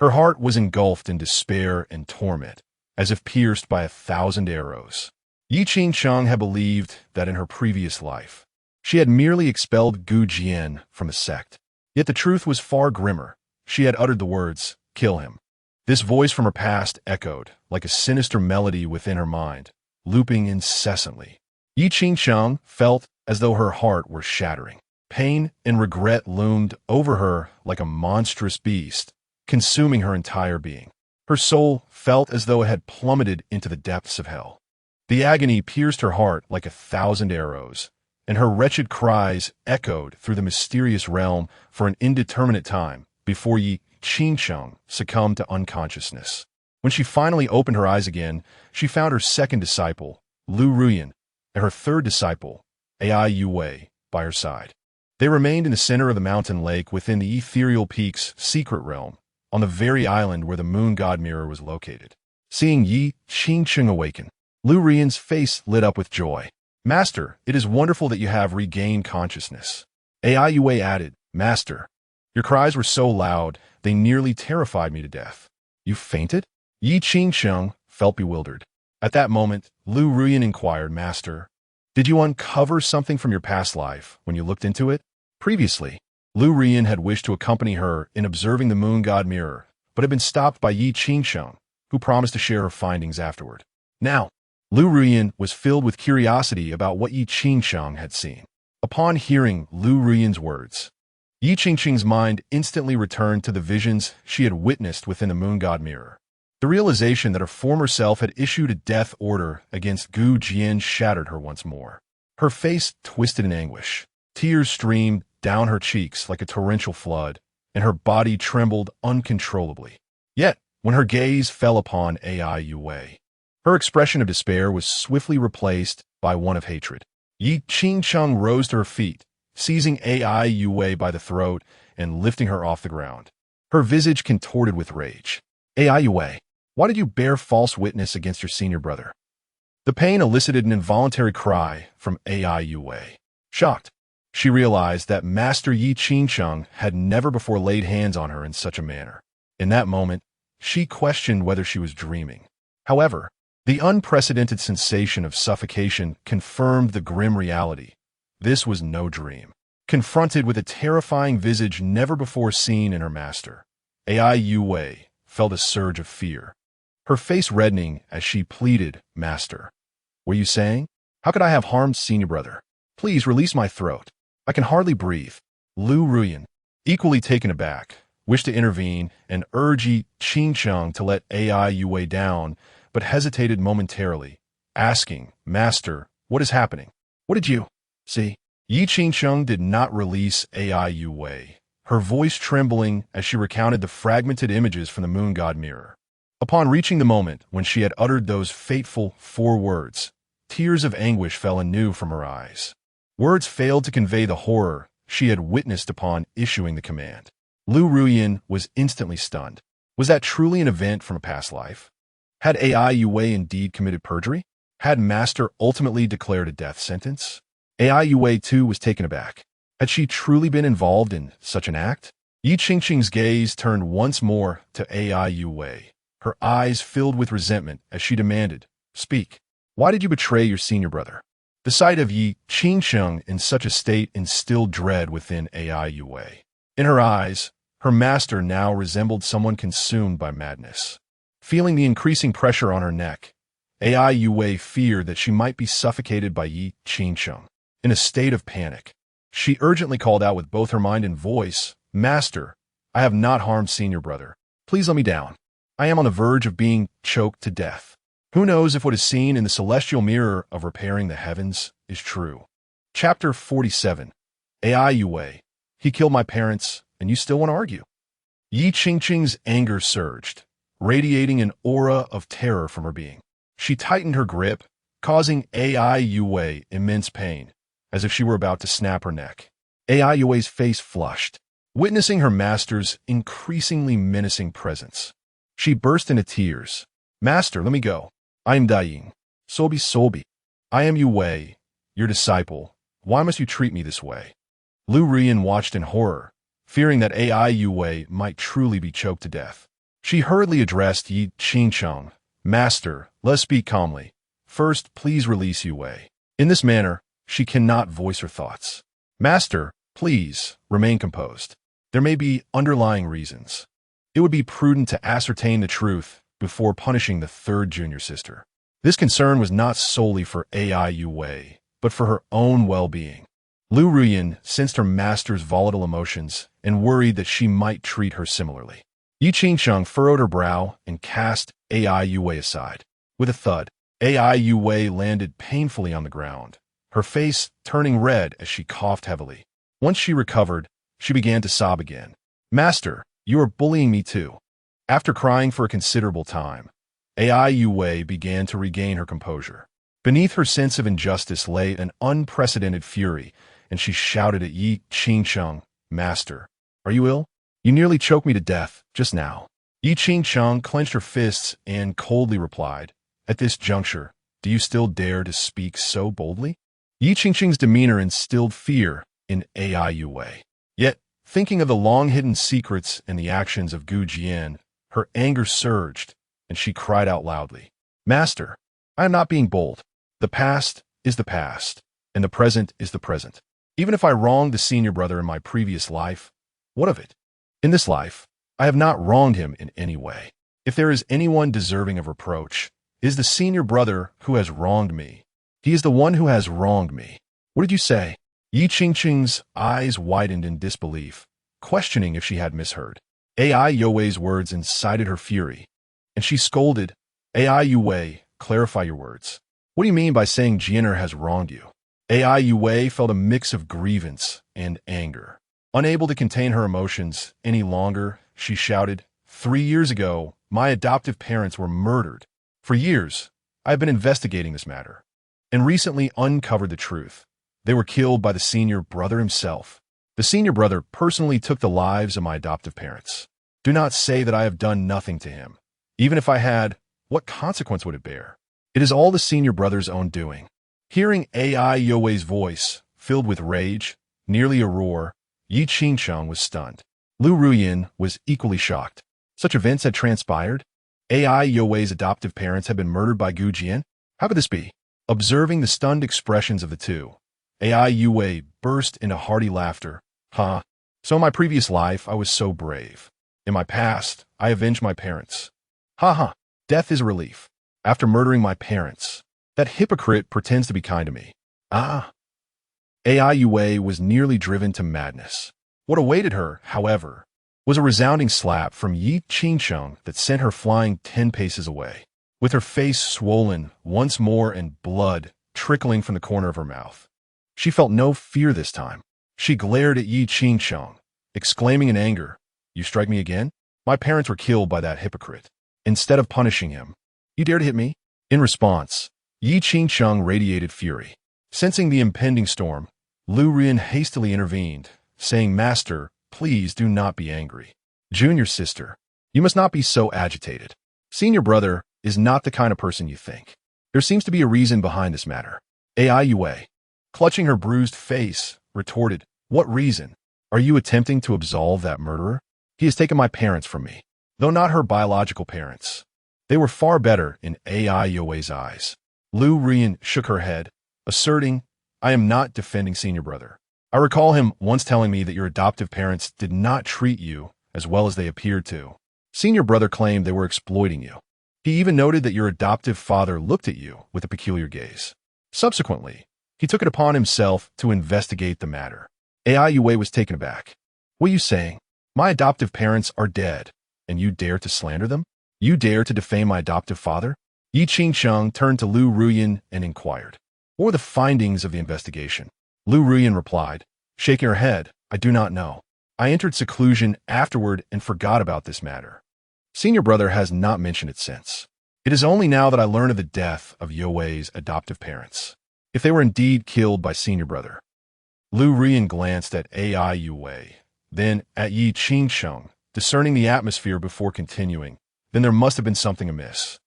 Her heart was engulfed in despair and torment, as if pierced by 1,000 arrows. Yi Qingsheng had believed that in her previous life, she had merely expelled Gu Jian from the sect. Yet the truth was far grimmer. She had uttered the words, "Kill him." This voice from her past echoed like a sinister melody within her mind, looping incessantly. Yi Qingxiang felt as though her heart were shattering. Pain and regret loomed over her like a monstrous beast, consuming her entire being. Her soul felt as though it had plummeted into the depths of hell. The agony pierced her heart like 1,000 arrows, and her wretched cries echoed through the mysterious realm for an indeterminate time before Yi Qingxiang succumbed to unconsciousness. When she finally opened her eyes again, she found her second disciple, Lu Ruyan, and her third disciple, Ai Yue, by her side. They remained in the center of the mountain lake within the ethereal peak's secret realm, on the very island where the moon god mirror was located. Seeing Yi Qingxiang awaken, Lu Ruyan's face lit up with joy. Master, it is wonderful that you have regained consciousness. Ai Yue added, Master, your cries were so loud, they nearly terrified me to death. You fainted? Yi Qingxiang felt bewildered. At that moment, Lu Ruyan inquired, Master, did you uncover something from your past life when you looked into it? Previously, Lu Ruyan had wished to accompany her in observing the moon god mirror, but had been stopped by Yi Qingxiang, who promised to share her findings afterward. Now, Lu Ruyan was filled with curiosity about what Yi Qingxiang had seen. Upon hearing Lu Ruyan's words, Yi Qingxiang's mind instantly returned to the visions she had witnessed within the moon god mirror. The realization that her former self had issued a death order against Gu Jian shattered her once more. Her face twisted in anguish. Tears streamed down her cheeks like a torrential flood, and her body trembled uncontrollably. Yet, when her gaze fell upon Ai Yue, her expression of despair was swiftly replaced by one of hatred. Yi Qingxiang rose to her feet, seizing Ai Yue by the throat and lifting her off the ground. Her visage contorted with rage. Ai Yue, why did you bear false witness against your senior brother? The pain elicited an involuntary cry from Ai Yue. Shocked, she realized that Master Yi Qingxiang had never before laid hands on her in such a manner. In that moment, she questioned whether she was dreaming. However, the unprecedented sensation of suffocation confirmed the grim reality. This was no dream. Confronted with a terrifying visage never before seen in her master, Ai Yue felt a surge of fear. Her face reddening as she pleaded, Master, were you saying? How could I have harmed senior brother? Please release my throat. I can hardly breathe. Lu Ruyan, equally taken aback, wished to intervene and urge Yi Qingxiang to let Ai Yue down, but hesitated momentarily, asking, Master, what is happening? What did you see? Yi Qingxiang did not release Ai Yue, her voice trembling as she recounted the fragmented images from the moon god mirror. Upon reaching the moment when she had uttered those fateful 4 words, tears of anguish fell anew from her eyes. Words failed to convey the horror she had witnessed upon issuing the command. Lu Ruyan was instantly stunned. Was that truly an event from a past life? Had Ai Yue indeed committed perjury? Had Master ultimately declared a death sentence? Ai Yue too was taken aback. Had she truly been involved in such an act? Yi Qingxiang's gaze turned once more to Ai Yue, her eyes filled with resentment as she demanded, Speak. Why did you betray your senior brother? The sight of Yi Qingxiang in such a state instilled dread within Ai Yue. In her eyes, her master now resembled someone consumed by madness. Feeling the increasing pressure on her neck, Ai Yue feared that she might be suffocated by Yi Qingxiang. In a state of panic, she urgently called out with both her mind and voice, Master, I have not harmed senior brother. Please let me down. I am on the verge of being choked to death. Who knows if what is seen in the celestial mirror of repairing the heavens is true. Chapter 47. Ai Yue. He killed my parents, and you still want to argue. Yi Qingxiang's anger surged, radiating an aura of terror from her being. She tightened her grip, causing Ai Yue immense pain, as if she were about to snap her neck. Ai Yue's face flushed, witnessing her master's increasingly menacing presence. She burst into tears. Master, let me go. I am dying. Sobi. I am Yue, your disciple. Why must you treat me this way? Lu Ruyan watched in horror, fearing that Ai Yue might truly be choked to death. She hurriedly addressed Yi Qingxiang. Master, let us speak calmly. First, please release Yue. In this manner, she cannot voice her thoughts. Master, please, remain composed. There may be underlying reasons. It would be prudent to ascertain the truth before punishing the third junior sister. This concern was not solely for Ai Yue, but for her own well-being. Lu Ruyan sensed her master's volatile emotions and worried that she might treat her similarly. Yi Qingsheng furrowed her brow and cast Ai Yue aside. With a thud, Ai Yue landed painfully on the ground, her face turning red as she coughed heavily. Once she recovered, she began to sob again. "Master, you are bullying me too." After crying for a considerable time, Ai Yue began to regain her composure. Beneath her sense of injustice lay an unprecedented fury, and she shouted at Yi Qingsheng, "Master, are you ill? You nearly choked me to death just now." Yi Qingsheng clenched her fists and coldly replied, "At this juncture, do you still dare to speak so boldly?" Yi Qingsheng's demeanor instilled fear in Ai Yue. Yet, thinking of the long-hidden secrets and the actions of Gu Jian, her anger surged, and she cried out loudly, "Master, I am not being bold. The past is the past, and the present is the present. Even if I wronged the senior brother in my previous life, what of it? In this life, I have not wronged him in any way. If there is anyone deserving of reproach, it is the senior brother who has wronged me. He is the one who has wronged me." "What did you say?" Yi Qingsheng's eyes widened in disbelief, questioning if she had misheard. Ai Yue's words incited her fury, and she scolded, "Ai Yue, clarify your words. What do you mean by saying Jian has wronged you?" Ai Yue felt a mix of grievance and anger. Unable to contain her emotions any longer, she shouted, 3 years ago, my adoptive parents were murdered. For years, I have been investigating this matter, and recently uncovered the truth. They were killed by the senior brother himself. The senior brother personally took the lives of my adoptive parents. Do not say that I have done nothing to him. Even if I had, what consequence would it bear? It is all the senior brother's own doing." Hearing Ai Yue's voice, filled with rage, nearly a roar, Yi Qingsheng was stunned. Lu Ruyan was equally shocked. Such events had transpired? Ai Yue's adoptive parents had been murdered by Gu Jian? How could this be? Observing the stunned expressions of the two, Ai Yue burst into hearty laughter. "Huh. So in my previous life, I was so brave. In my past, I avenged my parents. Ha ha. Death is a relief. After murdering my parents, that hypocrite pretends to be kind to me. Ah." Ai Yue was nearly driven to madness. What awaited her, however, was a resounding slap from Yi Qingsheng that sent her flying 10 paces away. With her face swollen once more and blood trickling from the corner of her mouth, she felt no fear this time. She glared at Yi Qingsheng, exclaiming in anger, "You strike me again? My parents were killed by that hypocrite. Instead of punishing him, you dare to hit me?" In response, Yi Qingsheng radiated fury. Sensing the impending storm, Lu Ruyan hastily intervened, saying, "Master, please do not be angry. Junior sister, you must not be so agitated. Senior brother is not the kind of person you think. There seems to be a reason behind this matter." Ai Yue, clutching her bruised face, retorted, "What reason? Are you attempting to absolve that murderer? He has taken my parents from me, though not her biological parents. They were far better in Ai Yue's eyes." Lu Ruyan shook her head, asserting, "I am not defending senior brother. I recall him once telling me that your adoptive parents did not treat you as well as they appeared to. Senior brother claimed they were exploiting you. He even noted that your adoptive father looked at you with a peculiar gaze. Subsequently, he took it upon himself to investigate the matter." Ai Yue was taken aback. "What are you saying? My adoptive parents are dead, and you dare to slander them? You dare to defame my adoptive father?" Yi Qingsheng turned to Lu Ruyan and inquired, "What were the findings of the investigation?" Lu Ruyan replied, shaking her head, "I do not know. I entered seclusion afterward and forgot about this matter. Senior brother has not mentioned it since. It is only now that I learn of the death of Yue's adoptive parents, if they were indeed killed by senior brother." Lu Ruyan glanced at Ai Yue, then at Yi Qingsheng, discerning the atmosphere before continuing. Then there must have been something amiss.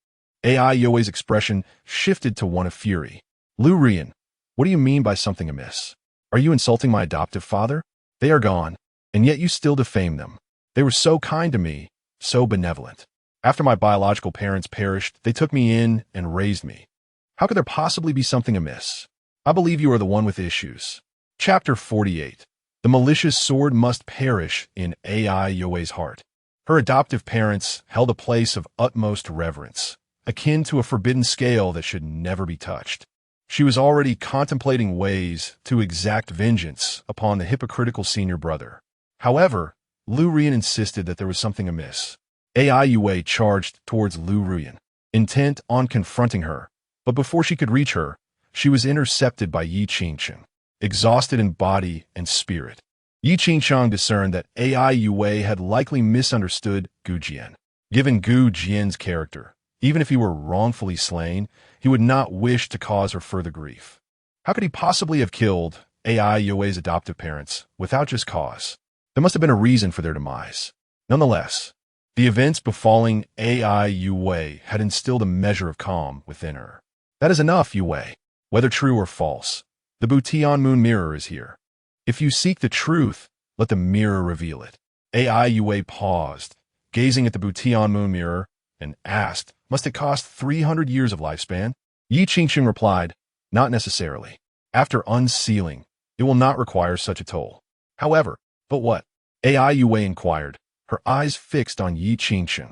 Ai Yue's expression shifted to one of fury. "Lu Ruyan, what do you mean by something amiss? Are you insulting my adoptive father? They are gone, and yet you still defame them. They were so kind to me, so benevolent. After my biological parents perished, they took me in and raised me. How could there possibly be something amiss? I believe you are the one with issues." Chapter 48. The malicious sword must perish in Ai Yue's heart. Her adoptive parents held a place of utmost reverence, akin to a forbidden scale that should never be touched. She was already contemplating ways to exact vengeance upon the hypocritical senior brother. However, Lu Ruyan insisted that there was something amiss. Ai Yue charged towards Lu Ruyan, intent on confronting her, but before she could reach her, she was intercepted by Yi Qingcheng, exhausted in body and spirit. Yi Qingcheng discerned that Ai Yue had likely misunderstood Gu Jian. Given Gu Jian's character, even if he were wrongfully slain, he would not wish to cause her further grief. How could he possibly have killed Ai Yue's adoptive parents without just cause? There must have been a reason for their demise. Nonetheless, the events befalling Ai Yue had instilled a measure of calm within her. That is enough, Yue. Whether true or false, the Butian Moon Mirror is here. If you seek the truth, let the mirror reveal it. Ai Yue paused, gazing at the Butian Moon Mirror, and asked, must it cost 300 years of lifespan? Yi Qingcheng replied, not necessarily. After unsealing, it will not require such a toll. However, but what? Ai Yue inquired, her eyes fixed on Yi Qingcheng.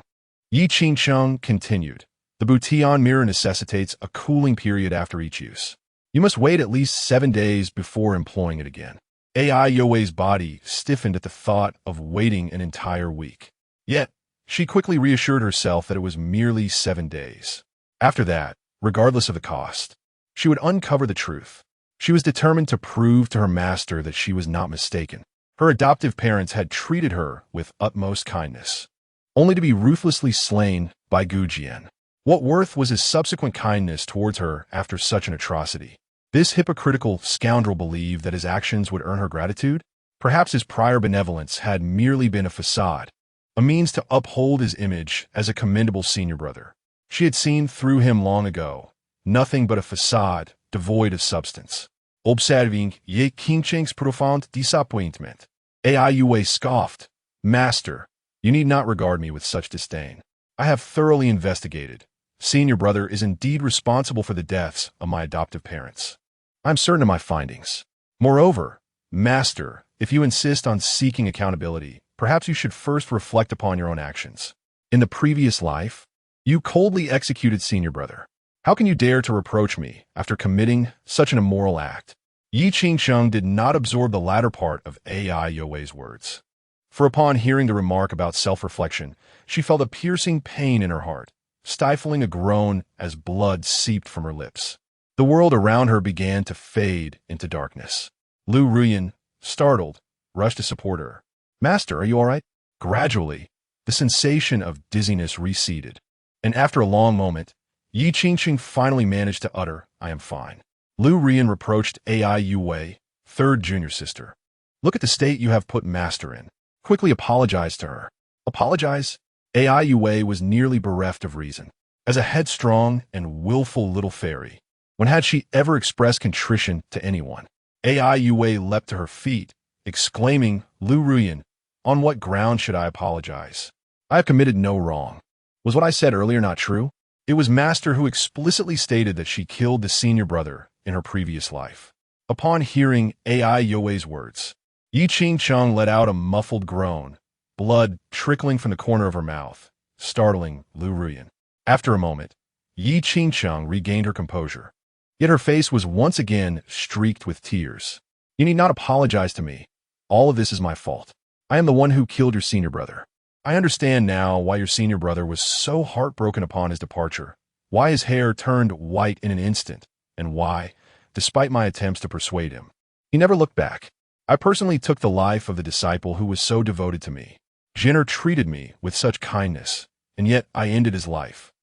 Yi Qingcheng continued, the Butian mirror necessitates a cooling period after each use. You must wait at least 7 days before employing it again. Ai Yue's body stiffened at the thought of waiting an entire week. Yet, she quickly reassured herself that it was merely 7 days. After that, regardless of the cost, she would uncover the truth. She was determined to prove to her master that she was not mistaken. Her adoptive parents had treated her with utmost kindness, only to be ruthlessly slain by Gu Jian. What worth was his subsequent kindness towards her after such an atrocity? This hypocritical scoundrel believed that his actions would earn her gratitude? Perhaps his prior benevolence had merely been a facade, a means to uphold his image as a commendable senior brother. She had seen through him long ago, nothing but a facade devoid of substance. Observing Yi Qingcheng's profound disappointment, Ai Yue scoffed, Master, you need not regard me with such disdain. I have thoroughly investigated. Senior brother is indeed responsible for the deaths of my adoptive parents. I am certain of my findings. Moreover, Master, if you insist on seeking accountability, perhaps you should first reflect upon your own actions. In the previous life, you coldly executed senior brother. How can you dare to reproach me after committing such an immoral act? Yi Qingcheng did not absorb the latter part of Ai Yue's words. For upon hearing the remark about self-reflection, she felt a piercing pain in her heart, stifling a groan as blood seeped from her lips. The world around her began to fade into darkness. Lu Ruyan, startled, rushed to support her. Master, are you all right? Gradually, the sensation of dizziness receded, and after a long moment, Yi Qingcheng finally managed to utter, I am fine. Lu Ruyan reproached Ai Yue, third junior sister. Look at the state you have put Master in. Quickly apologize to her. Apologize? Ai Yue was nearly bereft of reason. As a headstrong and willful little fairy, when had she ever expressed contrition to anyone? Ai Yue leapt to her feet, exclaiming, Lu Ruyan, on what ground should I apologize? I have committed no wrong. Was what I said earlier not true? It was Master who explicitly stated that she killed the senior brother in her previous life. Upon hearing Ai Yue's words, Yi Qingcheng let out a muffled groan, blood trickling from the corner of her mouth, startling Lu Ruyan. After a moment, Yi Qingcheng regained her composure. Yet her face was once again streaked with tears. You need not apologize to me. All of this is my fault. I am the one who killed your senior brother. I understand now why your senior brother was so heartbroken upon his departure, why his hair turned white in an instant, and why, despite my attempts to persuade him, he never looked back. I personally took the life of the disciple who was so devoted to me. Jian treated me with such kindness, and yet I ended his life.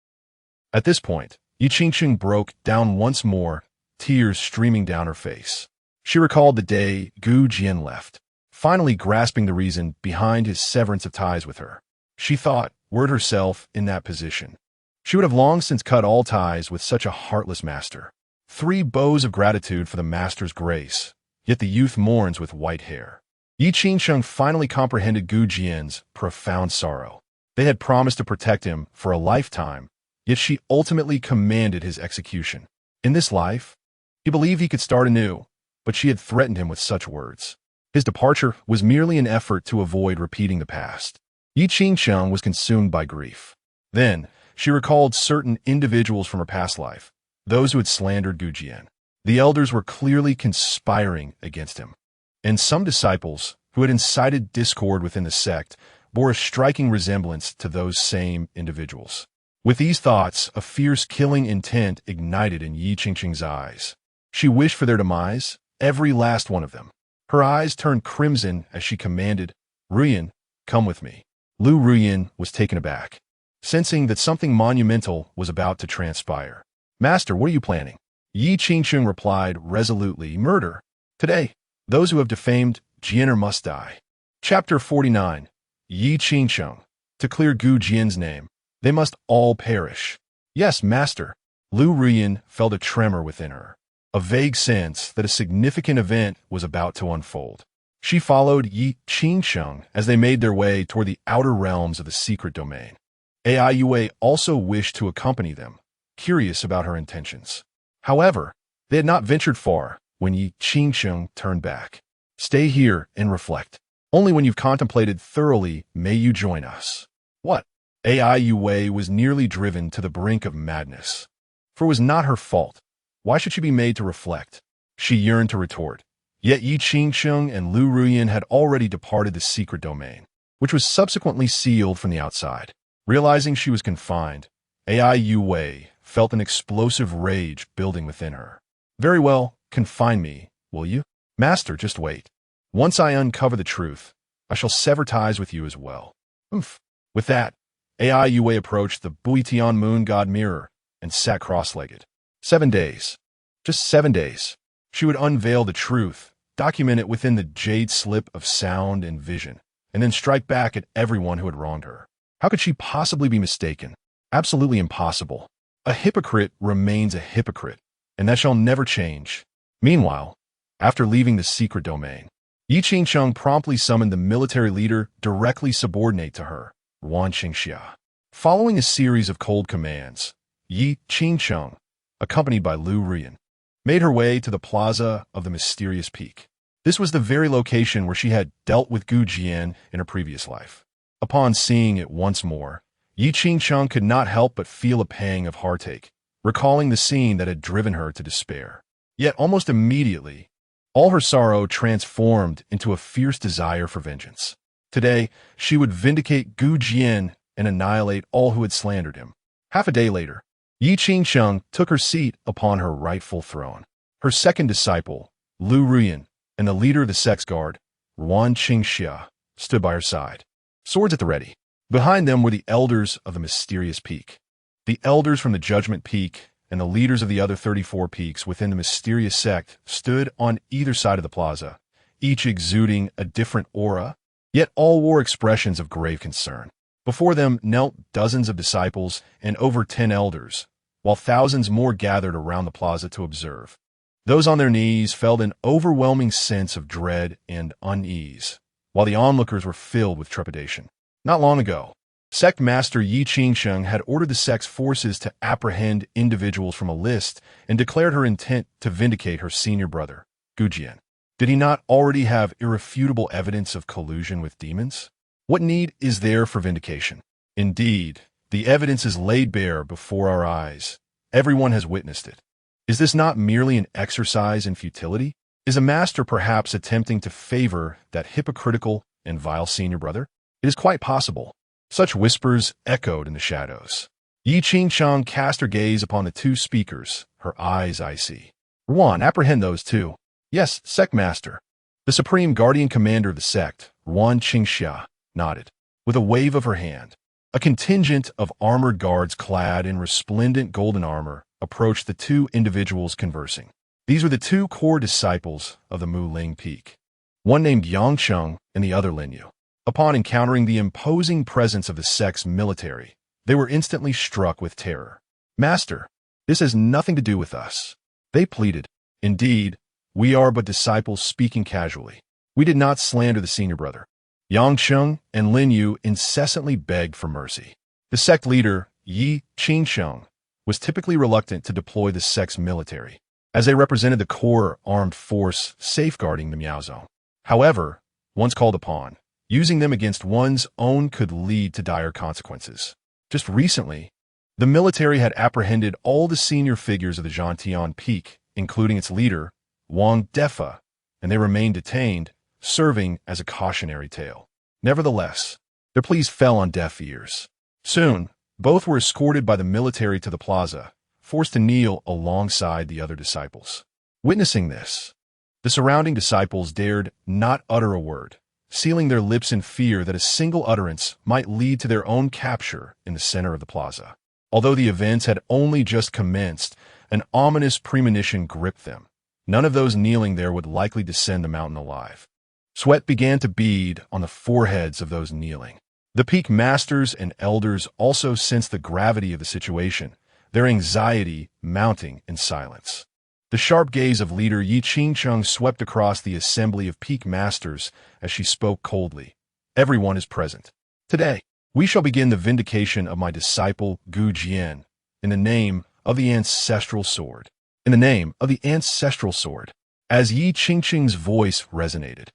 At this point, Yi Qingcheng broke down once more, tears streaming down her face. She recalled the day Gu Jian left, finally grasping the reason behind his severance of ties with her. She thought, were herself in that position, she would have long since cut all ties with such a heartless master. 3 bows of gratitude for the master's grace, yet the youth mourns with white hair. Yi Qingcheng finally comprehended Gu Jian's profound sorrow. They had promised to protect him for a lifetime, yet she ultimately commanded his execution. In this life, he believed he could start anew, but she had threatened him with such words. His departure was merely an effort to avoid repeating the past. Yi Qingcheng was consumed by grief. Then, she recalled certain individuals from her past life, those who had slandered Gu Jian. The elders were clearly conspiring against him, and some disciples, who had incited discord within the sect, bore a striking resemblance to those same individuals. With these thoughts, a fierce killing intent ignited in Yi Qingqing's eyes. She wished for their demise, every last one of them. Her eyes turned crimson as she commanded, "Ruyan, come with me." Lu Ruyan was taken aback, sensing that something monumental was about to transpire. "Master, what are you planning?" Yi Qingqing replied resolutely, "Murder. Today, those who have defamed Jian must die." Chapter 49. Yi Qingqing. To clear Gu Jian's name, they must all perish. "Yes, master." Lu Ruyan felt a tremor within her, a vague sense that a significant event was about to unfold. She followed Yi Qingqing as they made their way toward the outer realms of the secret domain. Ai Yue also wished to accompany them, curious about her intentions. However, they had not ventured far when Yi Qingqing turned back. "Stay here and reflect. Only when you've contemplated thoroughly may you join us." What? Ai Yue was nearly driven to the brink of madness. For it was not her fault. Why should she be made to reflect? She yearned to retort. Yet Yi Qingqing and Lu Ruyan had already departed the secret domain, which was subsequently sealed from the outside. Realizing she was confined, Ai Yue felt an explosive rage building within her. "Very well, confine me, will you? Master, just wait. Once I uncover the truth, I shall sever ties with you as well." Oomph. With that, Ai Yue approached the Buitian moon god mirror and sat cross-legged. 7 days. Just 7 days. She would unveil the truth, document it within the jade slip of sound and vision, and then strike back at everyone who had wronged her. How could she possibly be mistaken? Absolutely impossible. A hypocrite remains a hypocrite, and that shall never change. Meanwhile, after leaving the secret domain, Yi Qingqing promptly summoned the military leader directly subordinate to her, Ruan Qingxia. Following a series of cold commands, Yi Qingqing, accompanied by Lu Ruyan, made her way to the plaza of the mysterious peak. This was the very location where she had dealt with Gu Jian in her previous life. Upon seeing it once more, Yi Qingqing could not help but feel a pang of heartache, recalling the scene that had driven her to despair. Yet almost immediately, all her sorrow transformed into a fierce desire for vengeance. Today, she would vindicate Gu Jian and annihilate all who had slandered him. Half a day later, Yi Qingqing took her seat upon her rightful throne. Her second disciple, Lu Ruyan, and the leader of the sect's guard, Ruan Qingxia, stood by her side, swords at the ready. Behind them were the elders of the mysterious peak. The elders from the Judgment Peak and the leaders of the other 34 peaks within the mysterious sect stood on either side of the plaza, each exuding a different aura, yet all wore expressions of grave concern. Before them knelt dozens of disciples and over 10 elders, while thousands more gathered around the plaza to observe. Those on their knees felt an overwhelming sense of dread and unease, while the onlookers were filled with trepidation. Not long ago, Sect Master Yi Qingqing had ordered the sect's forces to apprehend individuals from a list and declared her intent to vindicate her senior brother, Gu Jian. Did he not already have irrefutable evidence of collusion with demons? What need is there for vindication? Indeed, the evidence is laid bare before our eyes. Everyone has witnessed it. Is this not merely an exercise in futility? Is a master perhaps attempting to favor that hypocritical and vile senior brother? It is quite possible. Such whispers echoed in the shadows. Yi Qingqing cast her gaze upon the two speakers, her eyes icy. "Ruan, apprehend those two." "Yes, sect master." The supreme guardian commander of the sect, Ruan Qingxia, nodded, with a wave of her hand. A contingent of armored guards clad in resplendent golden armor approached the two individuals conversing. These were the two core disciples of the Muling Peak, one named Yangcheng and the other Linyu. Upon encountering the imposing presence of the sect's military, they were instantly struck with terror. "Master, this has nothing to do with us," they pleaded. "Indeed, we are but disciples speaking casually. We did not slander the senior brother." Yangcheng and Linyu incessantly begged for mercy. The sect leader, Yi Qingqing, was typically reluctant to deploy the sect's military, as they represented the core armed force safeguarding the Miaozong. However, once called upon, using them against one's own could lead to dire consequences. Just recently, the military had apprehended all the senior figures of the Zhantian Peak including its leader, Wang Defa, and they remained detained, serving as a cautionary tale. Nevertheless, their pleas fell on deaf ears. Soon, both were escorted by the military to the plaza, forced to kneel alongside the other disciples. Witnessing this, the surrounding disciples dared not utter a word, sealing their lips in fear that a single utterance might lead to their own capture in the center of the plaza. Although the events had only just commenced, an ominous premonition gripped them. None of those kneeling there would likely descend the mountain alive. Sweat began to bead on the foreheads of those kneeling. The peak masters and elders also sensed the gravity of the situation, their anxiety mounting in silence. The sharp gaze of leader Yi Qingcheng swept across the assembly of peak masters as she spoke coldly. Everyone is present. Today, we shall begin the vindication of my disciple Gu Jian in the name of the ancestral sword. In the name of the ancestral sword. As Yi Qingcheng's voice resonated,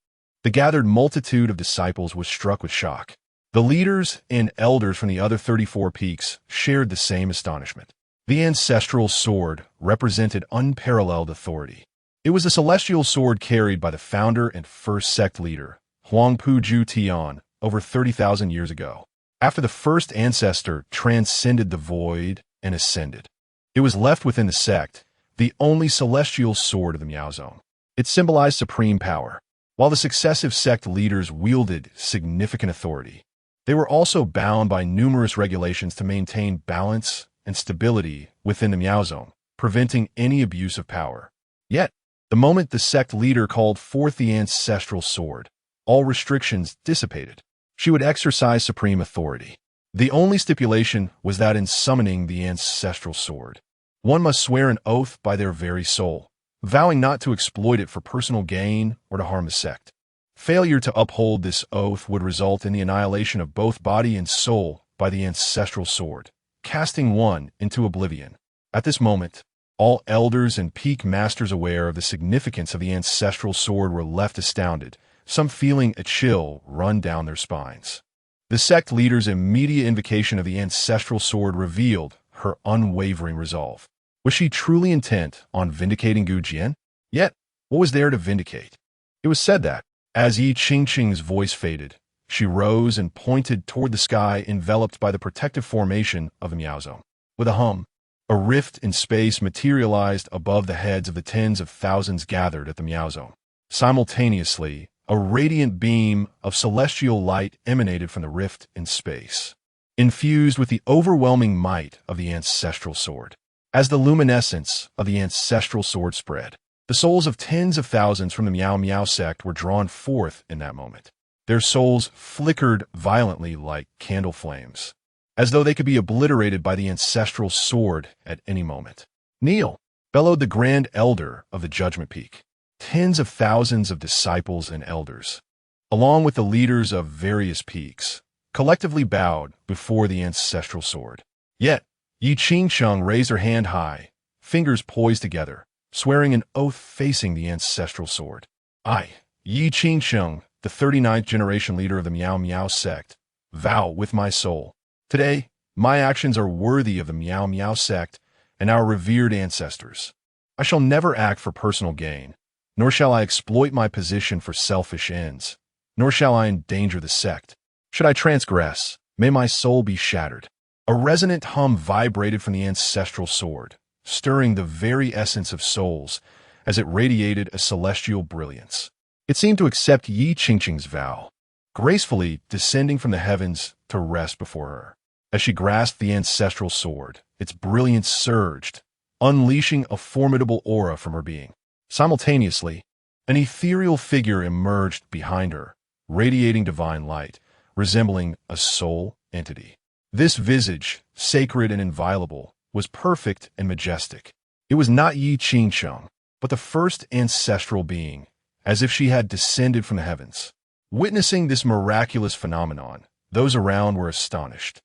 the gathered multitude of disciples was struck with shock. The leaders and elders from the other 34 peaks shared the same astonishment. The ancestral sword represented unparalleled authority. It was a celestial sword carried by the founder and first sect leader, Huangpu Ju Tian, over 30,000 years ago. After the first ancestor transcended the void and ascended, it was left within the sect, the only celestial sword of the Miaozong. It symbolized supreme power. While the successive sect leaders wielded significant authority, they were also bound by numerous regulations to maintain balance and stability within the Miaozong, preventing any abuse of power. Yet, the moment the sect leader called forth the ancestral sword, all restrictions dissipated. She would exercise supreme authority. The only stipulation was that in summoning the ancestral sword, one must swear an oath by their very soul, vowing not to exploit it for personal gain or to harm the sect. Failure to uphold this oath would result in the annihilation of both body and soul by the ancestral sword, casting one into oblivion. At this moment, all elders and peak masters aware of the significance of the ancestral sword were left astounded, some feeling a chill run down their spines. The sect leader's immediate invocation of the ancestral sword revealed her unwavering resolve. Was she truly intent on vindicating Gu Jian? Yet, what was there to vindicate? It was said that, as Yi Qingcheng's voice faded, she rose and pointed toward the sky enveloped by the protective formation of the Miaozong. With a hum, a rift in space materialized above the heads of the tens of thousands gathered at the Miaozong. Simultaneously, a radiant beam of celestial light emanated from the rift in space, infused with the overwhelming might of the ancestral sword. As the luminescence of the ancestral sword spread, the souls of tens of thousands from the Miao Miao sect were drawn forth in that moment. Their souls flickered violently like candle flames, as though they could be obliterated by the ancestral sword at any moment. Kneel, bellowed the grand elder of the Judgment Peak. Tens of thousands of disciples and elders, along with the leaders of various peaks, collectively bowed before the ancestral sword. Yet, Yi Qingcheng raised her hand high, fingers poised together, swearing an oath facing the ancestral sword. I, Yi Qingcheng, the 39th generation leader of the Miao Miao sect, vow with my soul. Today, my actions are worthy of the Miao Miao sect and our revered ancestors. I shall never act for personal gain, nor shall I exploit my position for selfish ends, nor shall I endanger the sect. Should I transgress, may my soul be shattered. A resonant hum vibrated from the ancestral sword, stirring the very essence of souls as it radiated a celestial brilliance. It seemed to accept Yi Qingcheng's vow, gracefully descending from the heavens to rest before her. As she grasped the ancestral sword, its brilliance surged, unleashing a formidable aura from her being. Simultaneously, an ethereal figure emerged behind her, radiating divine light, resembling a soul entity. This visage, sacred and inviolable, was perfect and majestic. It was not Yi Qingcheng, but the first ancestral being, as if she had descended from the heavens. Witnessing this miraculous phenomenon, those around were astonished.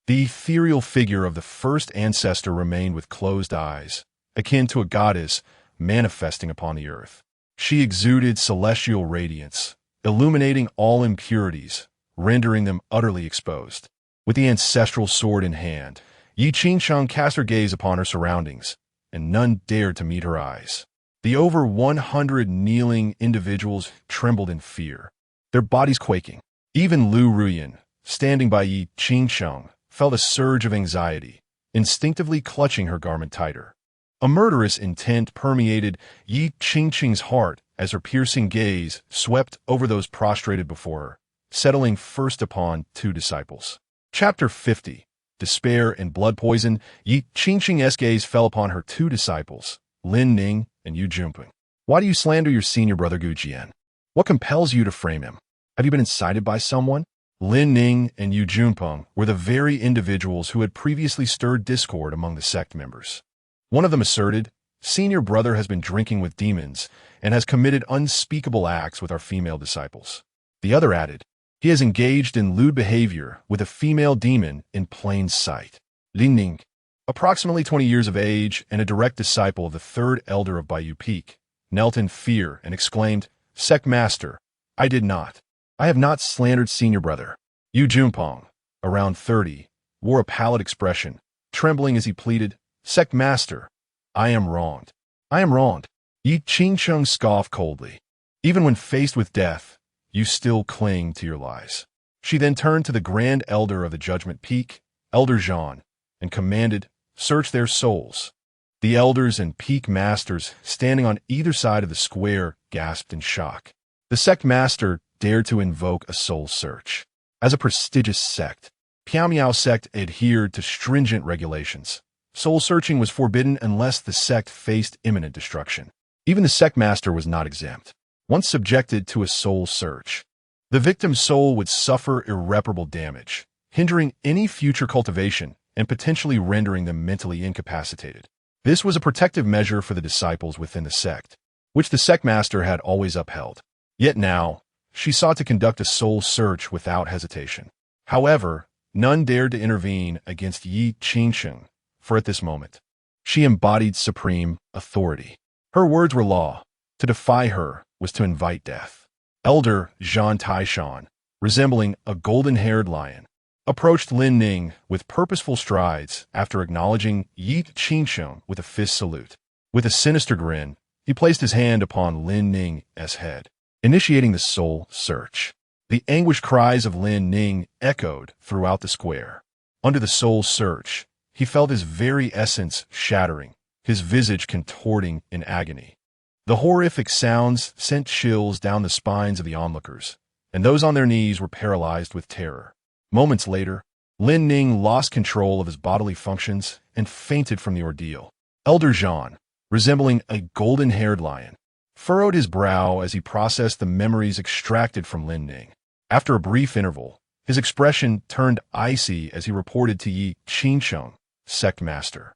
The ethereal figure of the first ancestor remained with closed eyes, akin to a goddess manifesting upon the earth. She exuded celestial radiance, illuminating all impurities, rendering them utterly exposed. With the ancestral sword in hand, Yi Qingcheng cast her gaze upon her surroundings, and none dared to meet her eyes. The over 100 kneeling individuals trembled in fear, their bodies quaking. Even Lu Ruyan, standing by Yi Qingsheng, felt a surge of anxiety, instinctively clutching her garment tighter. A murderous intent permeated Yi Qingsheng's heart as her piercing gaze swept over those prostrated before her, settling first upon two disciples. Chapter 50. Despair and blood poison. Yi Qingsheng's gaze fell upon her two disciples, Lin Ning and Yu Junpeng. Why do you slander your senior brother Gu Jian? What compels you to frame him? Have you been incited by someone? Lin Ning and Yu Junpeng were the very individuals who had previously stirred discord among the sect members. One of them asserted, "Senior brother has been drinking with demons and has committed unspeakable acts with our female disciples." The other added, "He has engaged in lewd behavior with a female demon in plain sight." Lin Ning, approximately 20 years of age and a direct disciple of the third elder of Baiyu Peak, knelt in fear and exclaimed, "Sect master, I did not. I have not slandered senior brother." Yu Junpeng, around 30, wore a pallid expression, trembling as he pleaded, "Sect master, I am wronged. I am wronged." Yi Qingsheng scoffed coldly. "Even when faced with death, you still cling to your lies." She then turned to the grand elder of the Judgment Peak, Elder Jian, and commanded, "Search their souls." The elders and peak masters standing on either side of the square gasped in shock. The sect master dared to invoke a soul search. As a prestigious sect, Piaomiao sect adhered to stringent regulations. Soul searching was forbidden unless the sect faced imminent destruction. Even the sect master was not exempt. Once subjected to a soul search, the victim's soul would suffer irreparable damage, hindering any future cultivation and potentially rendering them mentally incapacitated. This was a protective measure for the disciples within the sect, which the sect master had always upheld. Yet now, she sought to conduct a soul search without hesitation. However, none dared to intervene against Yi Qingsheng, for at this moment, she embodied supreme authority. Her words were law. To defy her was to invite death. Elder Zhan Taishan, resembling a golden-haired lion, approached Lin Ning with purposeful strides after acknowledging Yi Qingsheng with a fist salute. With a sinister grin, he placed his hand upon Lin Ning's head, initiating the soul search. The anguished cries of Lin Ning echoed throughout the square. Under the soul search, he felt his very essence shattering, his visage contorting in agony. The horrific sounds sent chills down the spines of the onlookers, and those on their knees were paralyzed with terror. Moments later, Lin Ning lost control of his bodily functions and fainted from the ordeal. Elder Jian, resembling a golden-haired lion, furrowed his brow as he processed the memories extracted from Lin Ning. After a brief interval, his expression turned icy as he reported to Yi Qingsheng, sect master.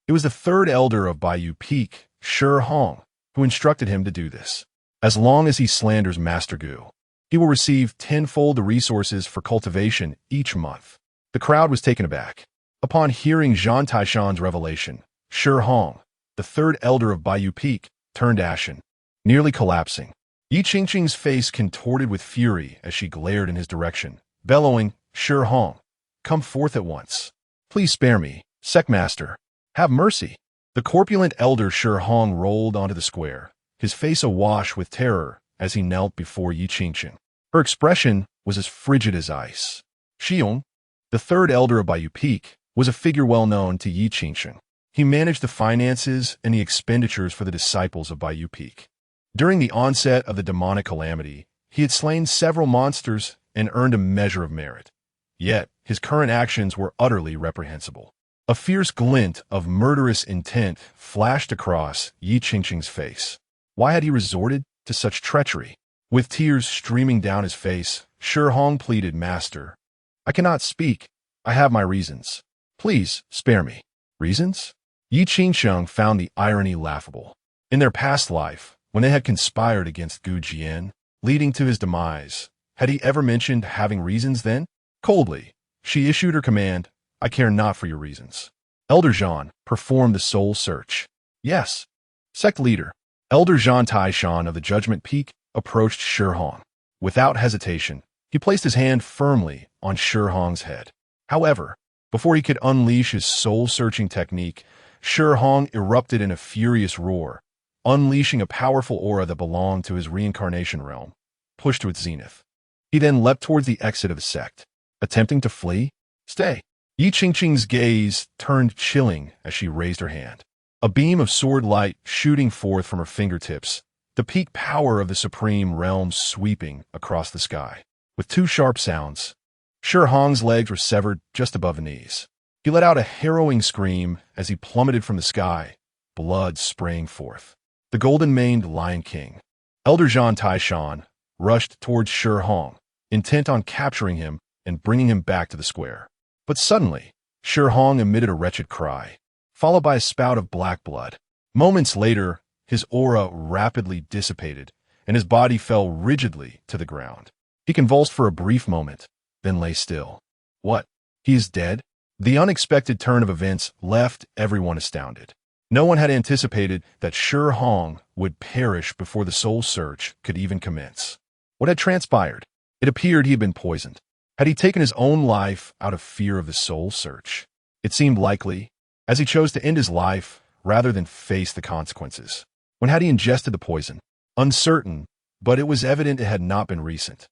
It was the third elder of Baiyu Peak, Shi Hong, who instructed him to do this. As long as he slanders Master Gu, he will receive tenfold the resources for cultivation each month. The crowd was taken aback. Upon hearing Zhan Taishan's revelation, Shi Hong, the third elder of Baiyu Peak, turned ashen, nearly collapsing. Yi Qingsheng's face contorted with fury as she glared in his direction, bellowing, "Shi Hong, come forth at once. Please spare me, sect master. Have mercy." The corpulent elder Shi Hong rolled onto the square, his face awash with terror as he knelt before Yi Qingsheng. Her expression was as frigid as ice. Xiong, the third elder of Baiyu Peak, was a figure well known to Yi Qingsheng. He managed the finances and the expenditures for the disciples of Baiyu Peak. During the onset of the demonic calamity, he had slain several monsters and earned a measure of merit. Yet, his current actions were utterly reprehensible. A fierce glint of murderous intent flashed across Yi Qingsheng's face. Why had he resorted to such treachery? With tears streaming down his face, Shi Hong pleaded, "Master, I cannot speak. I have my reasons. Please, spare me." Reasons? Yi Qingsheng found the irony laughable. In their past life, when they had conspired against Gu Jian, leading to his demise, had he ever mentioned having reasons then? Coldly, she issued her command, "I care not for your reasons." Elder Jian performed the soul search. Yes. Sect leader, Elder Zhan Taishan of the Judgment Peak, approached Shi Hong. Without hesitation, he placed his hand firmly on Shi Hong's head. However, before he could unleash his soul-searching technique, Shi Hong erupted in a furious roar, unleashing a powerful aura that belonged to his reincarnation realm, pushed to its zenith. He then leapt towards the exit of the sect, attempting to flee. Stay! Yi Qingqing's gaze turned chilling as she raised her hand. A beam of sword light shooting forth from her fingertips, the peak power of the supreme realm sweeping across the sky. With two sharp sounds, Shi Hong's legs were severed just above the knees. He let out a harrowing scream as he plummeted from the sky, blood spraying forth. The golden-maned Lion King, Elder Jian Taishan, rushed towards Shi Hong, intent on capturing him and bringing him back to the square. But suddenly, Shi Hong emitted a wretched cry, followed by a spout of black blood. Moments later, his aura rapidly dissipated, and his body fell rigidly to the ground. He convulsed for a brief moment, then lay still. What? He is dead? The unexpected turn of events left everyone astounded. No one had anticipated that Shi Hong would perish before the soul search could even commence. What had transpired? It appeared he had been poisoned. Had he taken his own life out of fear of the soul search? It seemed likely, as he chose to end his life rather than face the consequences. When had he ingested the poison? Uncertain, but it was evident it had not been recent.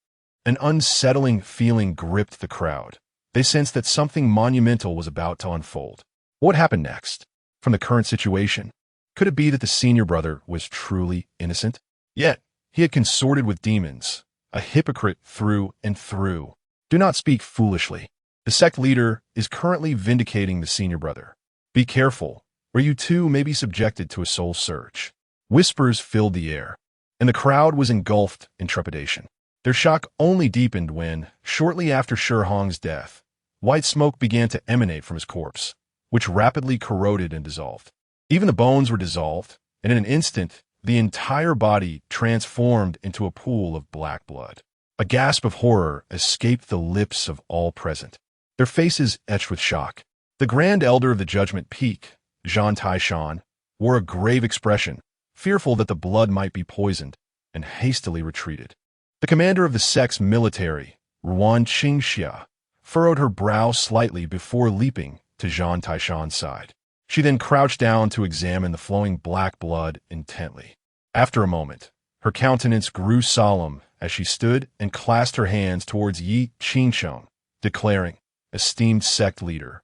An unsettling feeling gripped the crowd. They sensed that something monumental was about to unfold. What happened next? From the current situation, could it be that the senior brother was truly innocent? Yet, he had consorted with demons, a hypocrite through and through. Do not speak foolishly. The sect leader is currently vindicating the senior brother. Be careful, or you too may be subjected to a soul search. Whispers filled the air, and the crowd was engulfed in trepidation. Their shock only deepened when, shortly after Shi Hong's death, white smoke began to emanate from his corpse, which rapidly corroded and dissolved. Even the bones were dissolved, and in an instant, the entire body transformed into a pool of black blood. A gasp of horror escaped the lips of all present, their faces etched with shock. The Grand Elder of the Judgment Peak, Jian Taishan, wore a grave expression, fearful that the blood might be poisoned, and hastily retreated. The commander of the sect's military, Ruan Qingxia, furrowed her brow slightly before leaping to Jian Taishan's side. She then crouched down to examine the flowing black blood intently. After a moment, her countenance grew solemn as she stood and clasped her hands towards Yi Qingsheng, declaring, "Esteemed sect leader,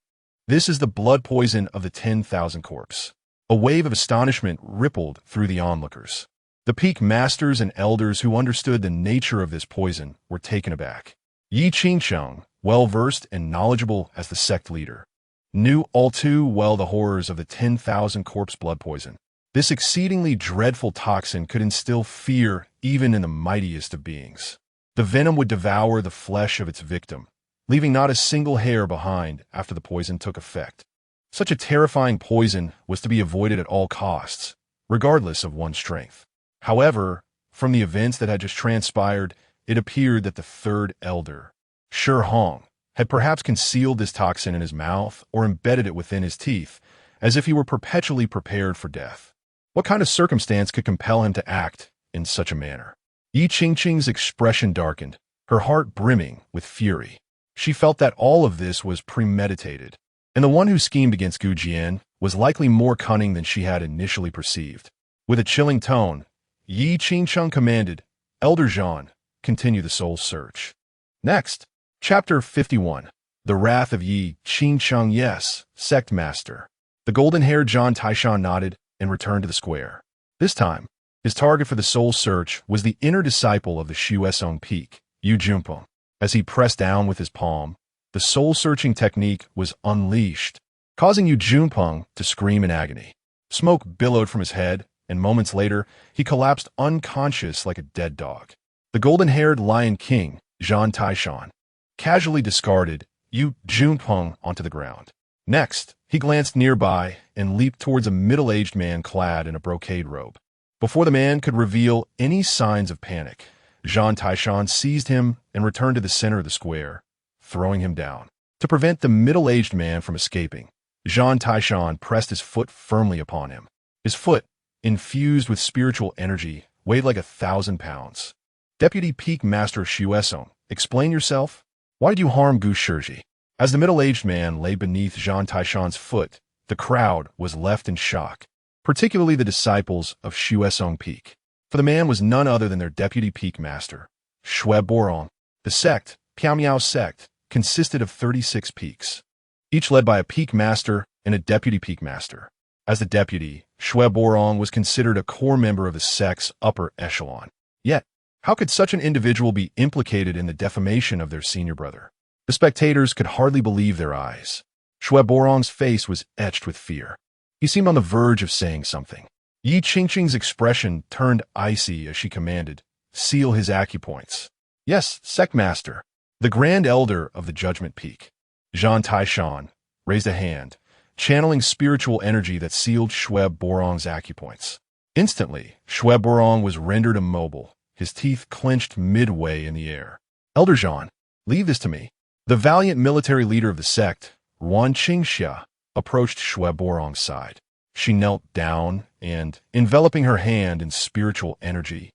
this is the blood poison of the 10,000 corpse." A wave of astonishment rippled through the onlookers. The peak masters and elders who understood the nature of this poison were taken aback. Yi Qingsheng, well-versed and knowledgeable as the sect leader, knew all too well the horrors of the 10,000 corpse blood poison. This exceedingly dreadful toxin could instill fear even in the mightiest of beings. The venom would devour the flesh of its victim, leaving not a single hair behind after the poison took effect. Such a terrifying poison was to be avoided at all costs, regardless of one's strength. However, from the events that had just transpired, it appeared that the third elder, Shi Hong, had perhaps concealed this toxin in his mouth or embedded it within his teeth, as if he were perpetually prepared for death. What kind of circumstance could compel him to act in such a manner? Yi Qingqing's expression darkened, her heart brimming with fury. She felt that all of this was premeditated, and the one who schemed against Gu Jian was likely more cunning than she had initially perceived. With a chilling tone, Yi Qingsheng commanded, "Elder Jian, continue the soul search." Next, Chapter 51. The Wrath of Yi Qingsheng. Yes, Sect Master. The golden-haired Jian Taishan nodded and returned to the square. This time, his target for the soul search was the inner disciple of the Shuesong Peak, Yu Junpeng. As he pressed down with his palm, the soul-searching technique was unleashed, causing Yu Junpeng to scream in agony. Smoke billowed from his head, and moments later, he collapsed unconscious like a dead dog. The golden-haired Lion King, Jian Taishan, casually discarded Yu Junpeng onto the ground. Next, he glanced nearby and leaped towards a middle-aged man clad in a brocade robe. Before the man could reveal any signs of panic, Jian Taishan seized him and returned to the center of the square, throwing him down. To prevent the middle-aged man from escaping, Jian Taishan pressed his foot firmly upon him. His foot, infused with spiritual energy, weighed like 1,000 pounds. Deputy Peak Master Shuesong, explain yourself? Why did you harm Gu Shiji? As the middle-aged man lay beneath Jian Taishan's foot, the crowd was left in shock, particularly the disciples of Xuesong Peak. For the man was none other than their deputy peak master, Shui Borong. The sect, Piao sect, consisted of 36 peaks, each led by a peak master and a deputy peak master. As the deputy, Shui Borong was considered a core member of the sect's upper echelon. Yet, how could such an individual be implicated in the defamation of their senior brother? The spectators could hardly believe their eyes. Shui Borong's face was etched with fear. He seemed on the verge of saying something. Yi Qingqing's expression turned icy as she commanded, "Seal his acupoints." "Yes, sect master." The Grand Elder of the Judgment Peak, Jian Taishan, raised a hand, channeling spiritual energy that sealed Shui Borong's acupoints. Instantly, Shui Borong was rendered immobile, his teeth clenched midway in the air. "Elder Jian, leave this to me." The valiant military leader of the sect, Ruan Qingxia, approached Shui Borong's side. She knelt down and, enveloping her hand in spiritual energy,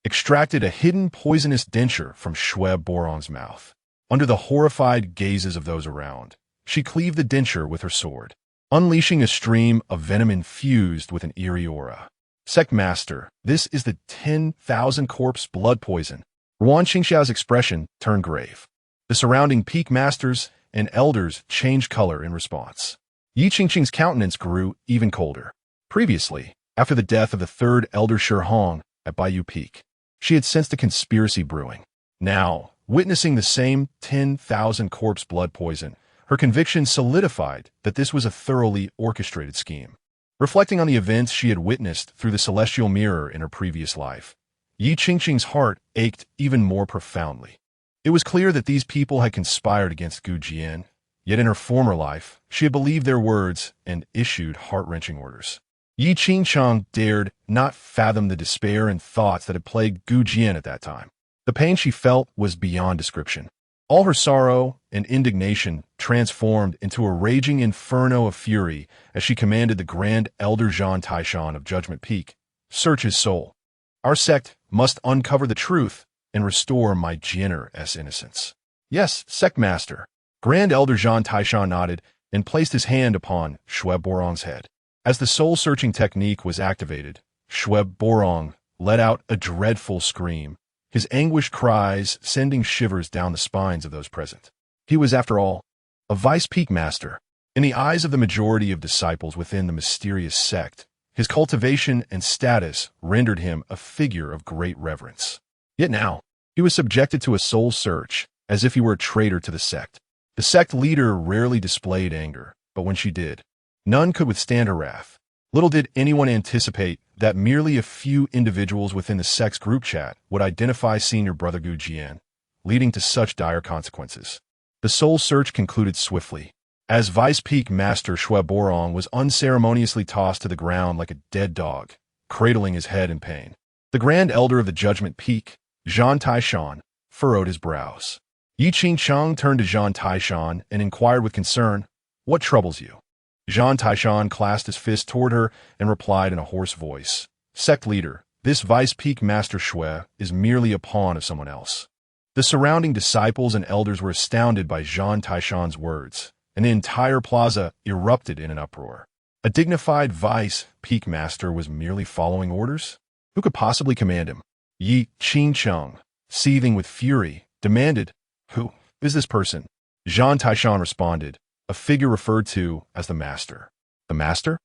extracted a hidden poisonous denture from Shui Borong's mouth. Under the horrified gazes of those around, she cleaved the denture with her sword, unleashing a stream of venom infused with an eerie aura. "Sect master, this is the 10,000 corpse blood poison." Ruan Qingxia's expression turned grave. The surrounding peak masters and elders changed color in response. Yi Qingqing's countenance grew even colder. Previously, after the death of the third Elder Shihong at Baiyu Peak, she had sensed a conspiracy brewing. Now, witnessing the same 10,000 corpse blood poison, her conviction solidified that this was a thoroughly orchestrated scheme. Reflecting on the events she had witnessed through the celestial mirror in her previous life, Yi Qingqing's heart ached even more profoundly. It was clear that these people had conspired against Gu Jian, yet in her former life, she had believed their words and issued heart-wrenching orders. Yi Qingqing dared not fathom the despair and thoughts that had plagued Gu Jian at that time. The pain she felt was beyond description. All her sorrow and indignation transformed into a raging inferno of fury as she commanded the Grand Elder Jian Taishan of Judgment Peak, "Search his soul. Our sect must uncover the truth and restore my Jianer's innocence." "Yes, sect master." Grand Elder Jian Taishan nodded and placed his hand upon Shui Borong's head. As the soul-searching technique was activated, Shui Borong let out a dreadful scream, his anguished cries sending shivers down the spines of those present. He was, after all, a vice peak master. In the eyes of the majority of disciples within the mysterious sect, his cultivation and status rendered him a figure of great reverence. Yet now, he was subjected to a soul search, as if he were a traitor to the sect. The sect leader rarely displayed anger, but when she did, none could withstand her wrath. Little did anyone anticipate that merely a few individuals within the sect's group chat would identify senior brother Gu Jian, leading to such dire consequences. The soul search concluded swiftly, as Vice Peak Master Shui Borong was unceremoniously tossed to the ground like a dead dog, cradling his head in pain. The Grand Elder of the Judgment Peak, Jian Taishan, furrowed his brows. Yi Qingqing turned to Jian Taishan and inquired with concern, "What troubles you?" Jian Taishan clasped his fist toward her and replied in a hoarse voice, "Sect leader, this Vice Peak Master Shui is merely a pawn of someone else." The surrounding disciples and elders were astounded by Jian Taishan's words, and the entire plaza erupted in an uproar. A dignified Vice Peak Master was merely following orders? Who could possibly command him? Yi Qingqing, seething with fury, demanded, "Who is this person?" Jian Taishan responded, "A figure referred to as the Master." "The Master?"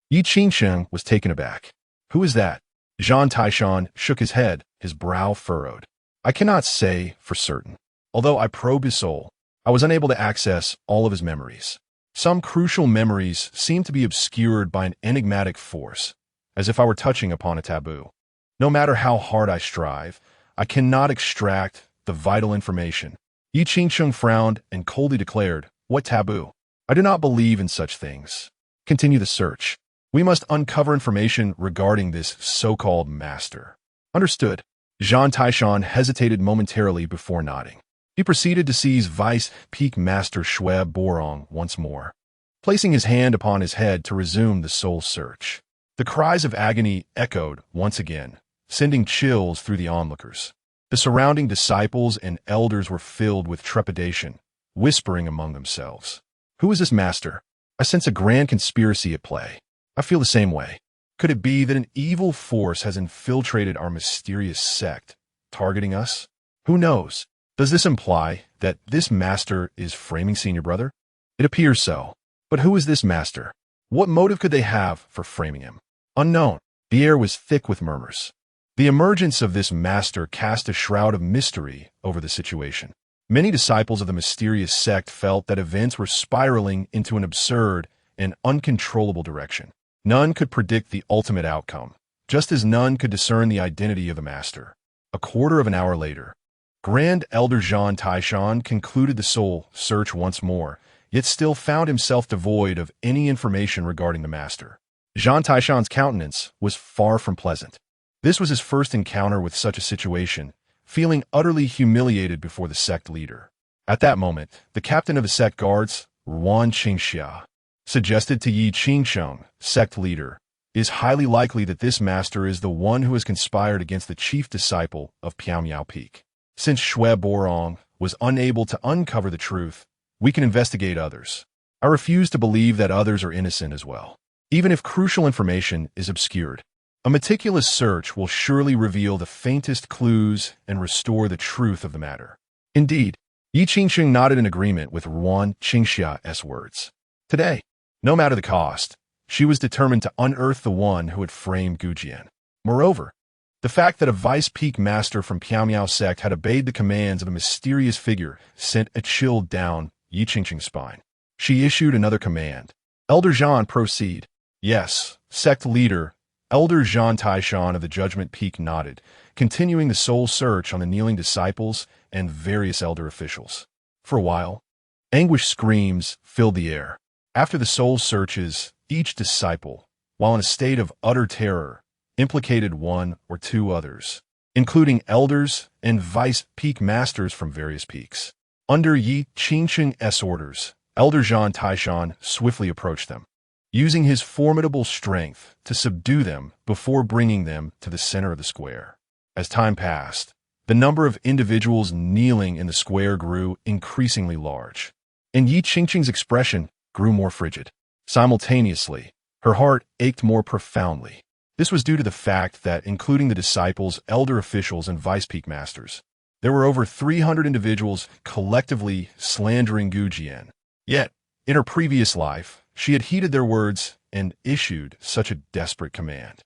Yi Qingqing was taken aback. "Who is that?" Jian Taishan shook his head, his brow furrowed. "I cannot say for certain. Although I probed his soul, I was unable to access all of his memories. Some crucial memories seemed to be obscured by an enigmatic force, as if I were touching upon a taboo. No matter how hard I strive, I cannot extract the vital information." Yi Qingqing frowned and coldly declared, "What taboo? I do not believe in such things. Continue the search. We must uncover information regarding this so-called master." "Understood." Jian Taishan hesitated momentarily before nodding. He proceeded to seize Vice Peak Master Shui Borong once more, placing his hand upon his head to resume the soul search. The cries of agony echoed once again, sending chills through the onlookers. The surrounding disciples and elders were filled with trepidation, whispering among themselves, "Who is this master? I sense a grand conspiracy at play. I feel the same way. Could it be that an evil force has infiltrated our mysterious sect, targeting us? Who knows? Does this imply that this master is framing Senior Brother? It appears so. But who is this master? What motive could they have for framing him? Unknown. The air was thick with murmurs. The emergence of this master cast a shroud of mystery over the situation. Many disciples of the mysterious sect felt that events were spiraling into an absurd and uncontrollable direction. None could predict the ultimate outcome, just as none could discern the identity of the master. A quarter of an hour later, Grand Elder Jian Taishan concluded the soul search once more, yet still found himself devoid of any information regarding the master. Jian Taishan's countenance was far from pleasant. This was his first encounter with such a situation, feeling utterly humiliated before the sect leader. At that moment, the captain of the sect guards, Ruan Qingxia, suggested to Yi Qingsheng, sect leader, "It is highly likely that this master is the one who has conspired against the chief disciple of Piaomiao Peak. Since Xue Borong was unable to uncover the truth, we can investigate others. I refuse to believe that others are innocent as well. Even if crucial information is obscured, a meticulous search will surely reveal the faintest clues and restore the truth of the matter." Indeed, Yi Qingsheng nodded in agreement with Ruan Qingxia's words. Today, no matter the cost, she was determined to unearth the one who had framed Gu Jian. Moreover, the fact that a vice peak master from Piaomiao sect had obeyed the commands of a mysterious figure sent a chill down Yi Qingsheng's spine. She issued another command. "Elder Jian, proceed." "Yes, sect leader." Elder Jian Taishan of the Judgment Peak nodded, continuing the soul search on the kneeling disciples and various elder officials. For a while, anguished screams filled the air. After the soul searches, each disciple, while in a state of utter terror, implicated one or two others, including elders and vice peak masters from various peaks. Under Yi Qingsheng's orders, Elder Jian Taishan swiftly approached them, using his formidable strength to subdue them before bringing them to the center of the square. As time passed, the number of individuals kneeling in the square grew increasingly large, and Yi Qingsheng's expression grew more frigid. Simultaneously, her heart ached more profoundly. This was due to the fact that, including the disciples, elder officials, and vice peak masters, there were over 300 individuals collectively slandering Gu Jian. Yet, in her previous life, she had heeded their words and issued such a desperate command.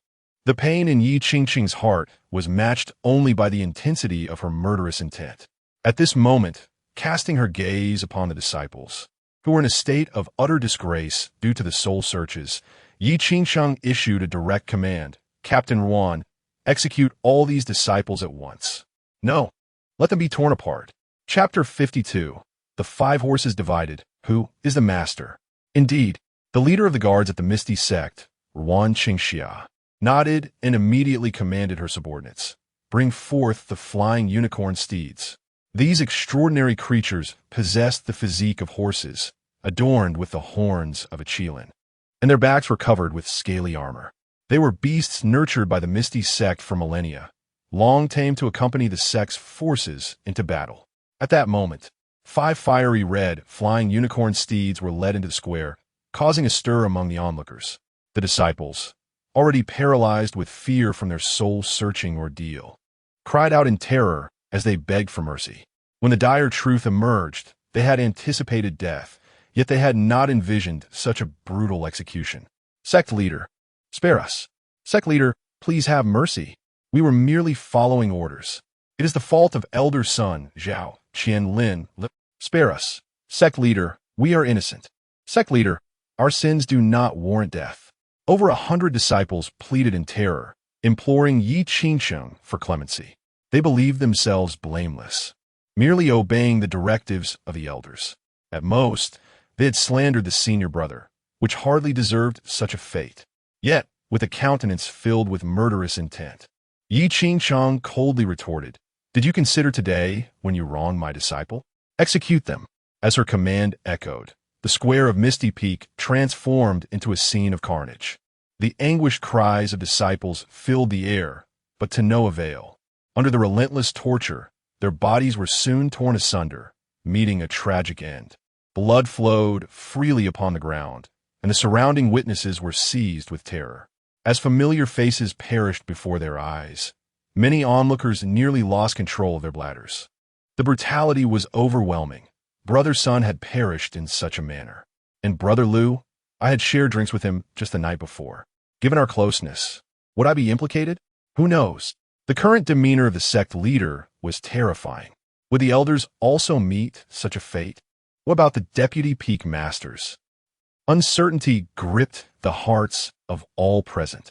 The pain in Yi Qingsheng's heart was matched only by the intensity of her murderous intent. At this moment, casting her gaze upon the disciples, who were in a state of utter disgrace due to the soul searches, Yi Qingsheng issued a direct command. "Captain Ruan, execute all these disciples at once. No, let them be torn apart." Chapter 52. The Five Horses Divided. Who is the master? Indeed, the leader of the guards at the Misty Sect, Ruan Qingxia, nodded and immediately commanded her subordinates, "Bring forth the flying unicorn steeds." These extraordinary creatures possessed the physique of horses, adorned with the horns of a qilin, and their backs were covered with scaly armor. They were beasts nurtured by the Misty Sect for millennia, long tamed to accompany the sect's forces into battle. At that moment, 5 fiery red, flying unicorn steeds were led into the square, causing a stir among the onlookers. The disciples, already paralyzed with fear from their soul-searching ordeal, cried out in terror as they begged for mercy. When the dire truth emerged, they had anticipated death, yet they had not envisioned such a brutal execution. "Sect leader, spare us. Sect leader, please have mercy. We were merely following orders. It is the fault of elder son, Zhao Qianlin. Spare us. Sect leader, we are innocent. Sect leader, our sins do not warrant death." Over 100 disciples pleaded in terror, imploring Yi Qingsheng for clemency. They believed themselves blameless, merely obeying the directives of the elders. At most, they had slandered the senior brother, which hardly deserved such a fate. Yet, with a countenance filled with murderous intent, Yi Qingsheng coldly retorted, "Did you consider today when you wronged my disciple? Execute them." As her command echoed, the square of Misty Peak transformed into a scene of carnage. The anguished cries of disciples filled the air, but to no avail. Under the relentless torture, their bodies were soon torn asunder, meeting a tragic end. Blood flowed freely upon the ground, and the surrounding witnesses were seized with terror. As familiar faces perished before their eyes, many onlookers nearly lost control of their bladders. The brutality was overwhelming. Brother Sun had perished in such a manner. And Brother Liu, I had shared drinks with him just the night before. Given our closeness, would I be implicated? Who knows? The current demeanor of the sect leader was terrifying. Would the elders also meet such a fate? What about the deputy peak masters? Uncertainty gripped the hearts of all present.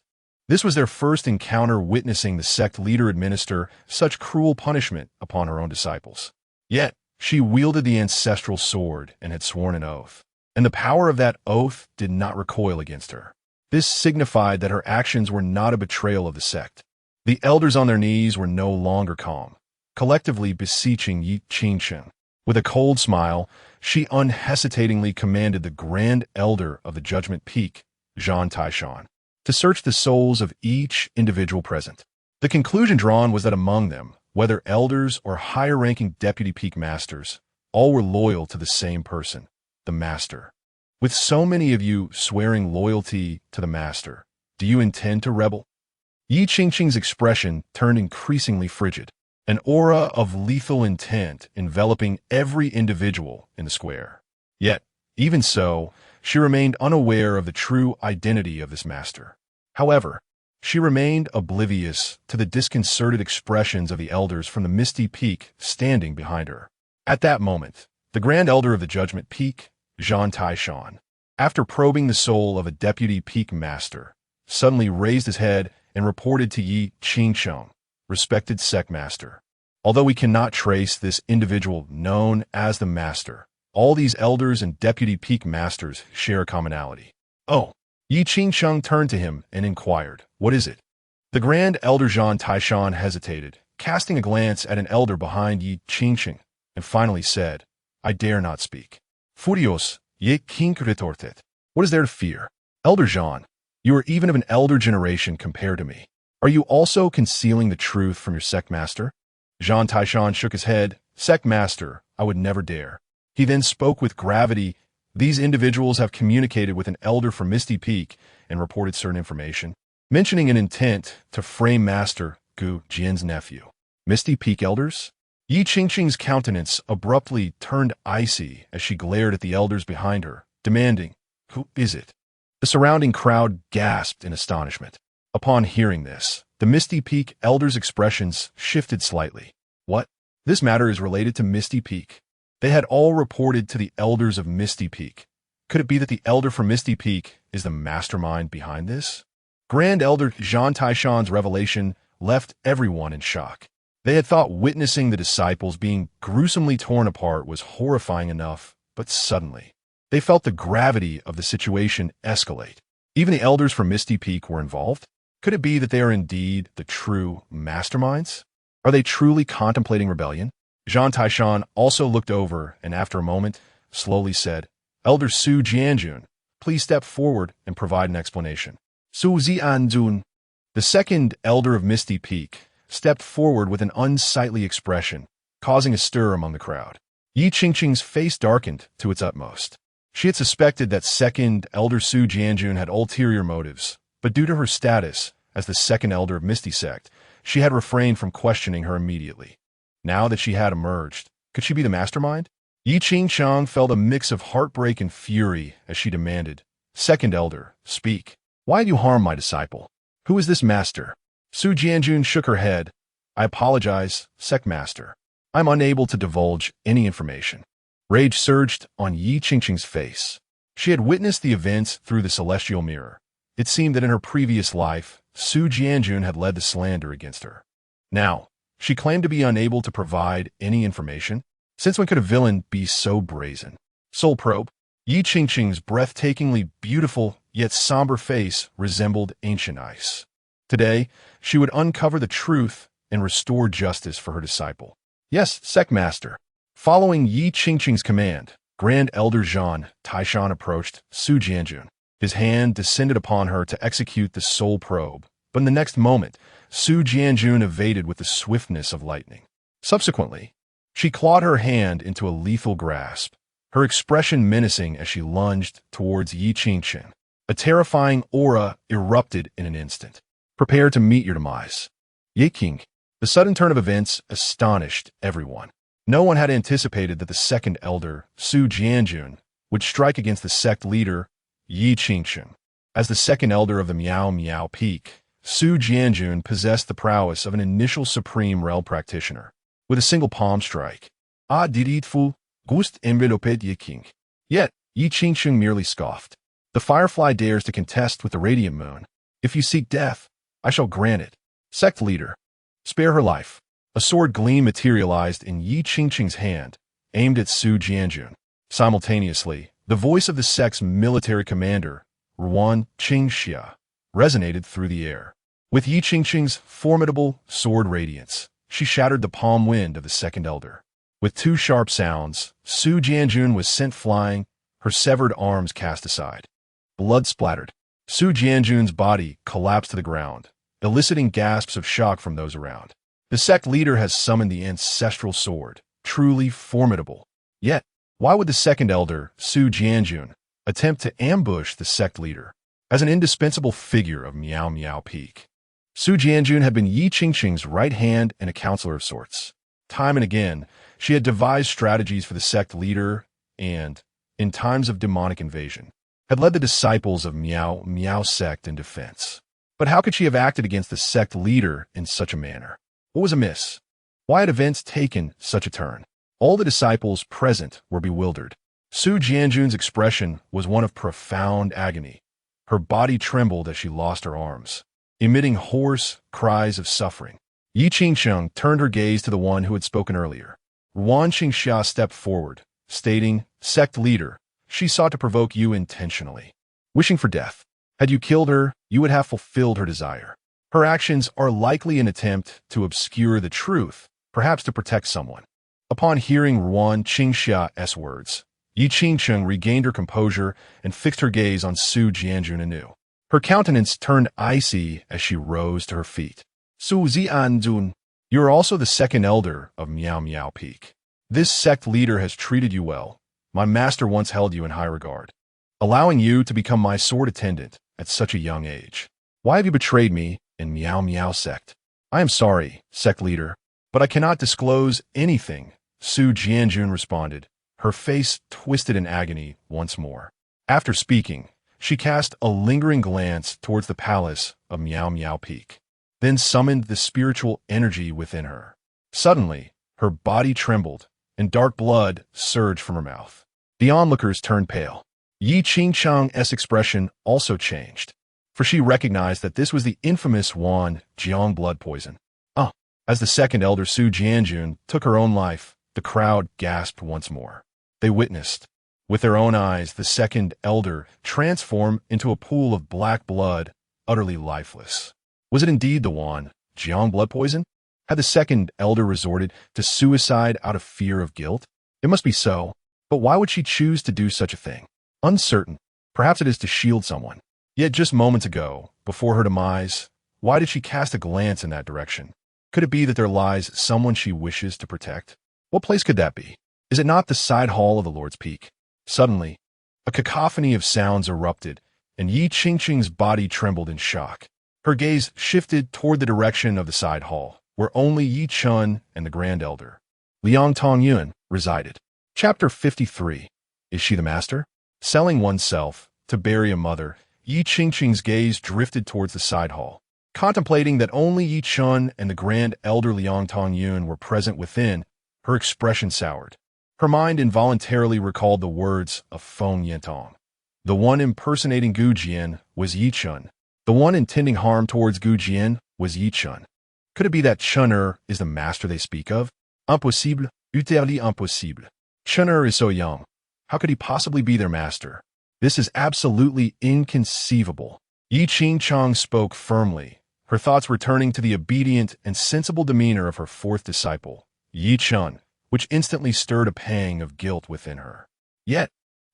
This was their first encounter witnessing the sect leader administer such cruel punishment upon her own disciples. Yet, she wielded the ancestral sword and had sworn an oath, and the power of that oath did not recoil against her. This signified that her actions were not a betrayal of the sect. The elders on their knees were no longer calm, collectively beseeching Yi Qingsheng. With a cold smile, she unhesitatingly commanded the Grand Elder of the Judgment Peak, Jian Taishan, to search the souls of each individual present. The conclusion drawn was that among them, whether elders or higher-ranking deputy peak masters, all were loyal to the same person, the master. With so many of you swearing loyalty to the master, do you intend to rebel? Yi Qingqing's expression turned increasingly frigid, an aura of lethal intent enveloping every individual in the square. Yet, even so, she remained unaware of the true identity of this master. However, she remained oblivious to the disconcerted expressions of the elders from the misty peak standing behind her. At that moment, the Grand Elder of the Judgment Peak, Jian Taishan, after probing the soul of a deputy peak master, suddenly raised his head and reported to Yi Qingsheng, respected sect master. Although we cannot trace this individual known as the master, all these elders and deputy peak masters share a commonality. Oh, Yi Qingsheng turned to him and inquired, "What is it?" The Grand Elder Jian Taishan hesitated, casting a glance at an elder behind Yi Qingsheng, and finally said, "I dare not speak." Furios, Ye King retorted, "What is there to fear? Elder Jian, you are even of an elder generation compared to me. Are you also concealing the truth from your sect master?" Jian Taishan shook his head. "Sect master, I would never dare." He then spoke with gravity. "These individuals have communicated with an elder from Misty Peak and reported certain information, mentioning an intent to frame Master Gu Jian's nephew." Misty Peak elders? Yi Qingqing's countenance abruptly turned icy as she glared at the elders behind her, demanding, "Who is it?" The surrounding crowd gasped in astonishment. Upon hearing this, the Misty Peak elders' expressions shifted slightly. What? This matter is related to Misty Peak. They had all reported to the elders of Misty Peak. Could it be that the elder from Misty Peak is the mastermind behind this? Grand Elder Jian Taishan's revelation left everyone in shock. They had thought witnessing the disciples being gruesomely torn apart was horrifying enough, but suddenly, they felt the gravity of the situation escalate. Even the elders from Misty Peak were involved? Could it be that they are indeed the true masterminds? Are they truly contemplating rebellion? Jian Taishan also looked over and after a moment, slowly said, "Elder Su Jianjun, please step forward and provide an explanation." Su Jianjun, the second elder of Misty Peak, stepped forward with an unsightly expression, causing a stir among the crowd. Yi Qingqing's face darkened to its utmost. She had suspected that second elder Su Jianjun had ulterior motives, but due to her status as the second elder of Misty Sect, she had refrained from questioning her immediately. Now that she had emerged, could she be the mastermind? Yi Qingsheng felt a mix of heartbreak and fury as she demanded, "Second elder, speak. Why did you harm my disciple? Who is this master?" Su Jianjun shook her head. "I apologize, sect master. I'm unable to divulge any information." Rage surged on Yi Qingqing's face. She had witnessed the events through the celestial mirror. It seemed that in her previous life, Su Jianjun had led the slander against her. Now, she claimed to be unable to provide any information. Since when could a villain be so brazen? Soul probe. Yi Qingqing's breathtakingly beautiful yet somber face resembled ancient ice. Today, she would uncover the truth and restore justice for her disciple. "Yes, sect master." Following Yi Qingqing's command, Grand Elder Jian Taishan approached Su Jianjun. His hand descended upon her to execute the soul probe, but in the next moment, Su Jianjun evaded with the swiftness of lightning. Subsequently, she clawed her hand into a lethal grasp. her expression menacing as she lunged towards Yi Qingqing. A terrifying aura erupted in an instant. Prepare to meet your demise. Ye King. The sudden turn of events astonished everyone. No one had anticipated that the second elder, Su Jianjun, would strike against the sect leader, Yi Qingqing. As the second elder of the Miao Miao Peak, Su Jianjun possessed the prowess of an initial supreme rel practitioner. With a single palm strike, diditfu, gust enveloped Ye King. Yet, Yi Qingqing merely scoffed. The firefly dares to contest with the radiant moon. If you seek death, I shall grant it. Sect leader. Spare her life. A sword gleam materialized in Yi Qingqing's hand, aimed at Su Jianjun. Simultaneously, the voice of the sect's military commander, Ruan Qingxia, resonated through the air. With Yi Qingqing's formidable sword radiance, she shattered the palm wind of the second elder. With two sharp sounds, Su Jianjun was sent flying, her severed arms cast aside. Blood splattered. Su Jianjun's body collapsed to the ground, eliciting gasps of shock from those around. The sect leader has summoned the ancestral sword, truly formidable. Yet, why would the second elder, Su Jianjun, attempt to ambush the sect leader? As an indispensable figure of Miao Miao Peak, Su Jianjun had been Yi Qingqing's right hand and a counselor of sorts. Time and again, she had devised strategies for the sect leader and, in times of demonic invasion, had led the disciples of Miao Miao sect in defense. But how could she have acted against the sect leader in such a manner? What was amiss? Why had events taken such a turn? All the disciples present were bewildered. Su Jianjun's expression was one of profound agony. Her body trembled as she lost her arms, emitting hoarse cries of suffering. Yi Qingqing turned her gaze to the one who had spoken earlier. Ruan Qingxia stepped forward, stating, "Sect leader, she sought to provoke you intentionally, wishing for death. Had you killed her, you would have fulfilled her desire. Her actions are likely an attempt to obscure the truth, perhaps to protect someone." Upon hearing Ruan Qingxia's words, Yi Qingqing regained her composure and fixed her gaze on Su Jianjun anew. Her countenance turned icy as she rose to her feet. "Su Jianjun, you are also the second elder of Miao Miao Peak. This sect leader has treated you well. My master once held you in high regard, allowing you to become my sword attendant at such a young age. Why have you betrayed me in Miao Miao sect?" "I am sorry, sect leader, but I cannot disclose anything," Su Jianjun responded, her face twisted in agony once more. After speaking, she cast a lingering glance towards the palace of Miao Miao Peak, then summoned the spiritual energy within her. Suddenly, her body trembled, and dark blood surged from her mouth. The onlookers turned pale. Yi Qingqing's expression also changed, for she recognized that this was the infamous Wan Jiang blood poison. As the second elder Su Jianjun took her own life, the crowd gasped once more. They witnessed, with their own eyes, the second elder transform into a pool of black blood, utterly lifeless. Was it indeed the Wan Jiang blood poison? Had the second elder resorted to suicide out of fear of guilt? It must be so, but why would she choose to do such a thing? Uncertain. Perhaps it is to shield someone. Yet just moments ago, before her demise, why did she cast a glance in that direction? Could it be that there lies someone she wishes to protect? What place could that be? Is it not the side hall of the Lord's Peak? Suddenly, a cacophony of sounds erupted, and Yi Qingqing's body trembled in shock. Her gaze shifted toward the direction of the side hall, where only Yi Chun and the Grand Elder, Liang Tongyun, resided. Chapter 53. Is she the master? Selling oneself to bury a mother, Yi Qingqing's gaze drifted towards the side hall. Contemplating that only Yi Chun and the Grand Elder Liang Tongyun were present within, her expression soured. Her mind involuntarily recalled the words of Feng Yentong. The one impersonating Gu Jian was Yi Chun. The one intending harm towards Gu Jian was Yi Chun. Could it be that Chun is the master they speak of? Impossible, utterly impossible. Chun is so young. How could he possibly be their master? This is absolutely inconceivable. Yi Qingqing spoke firmly, her thoughts returning to the obedient and sensible demeanor of her fourth disciple, Yi Chun, which instantly stirred a pang of guilt within her. Yet,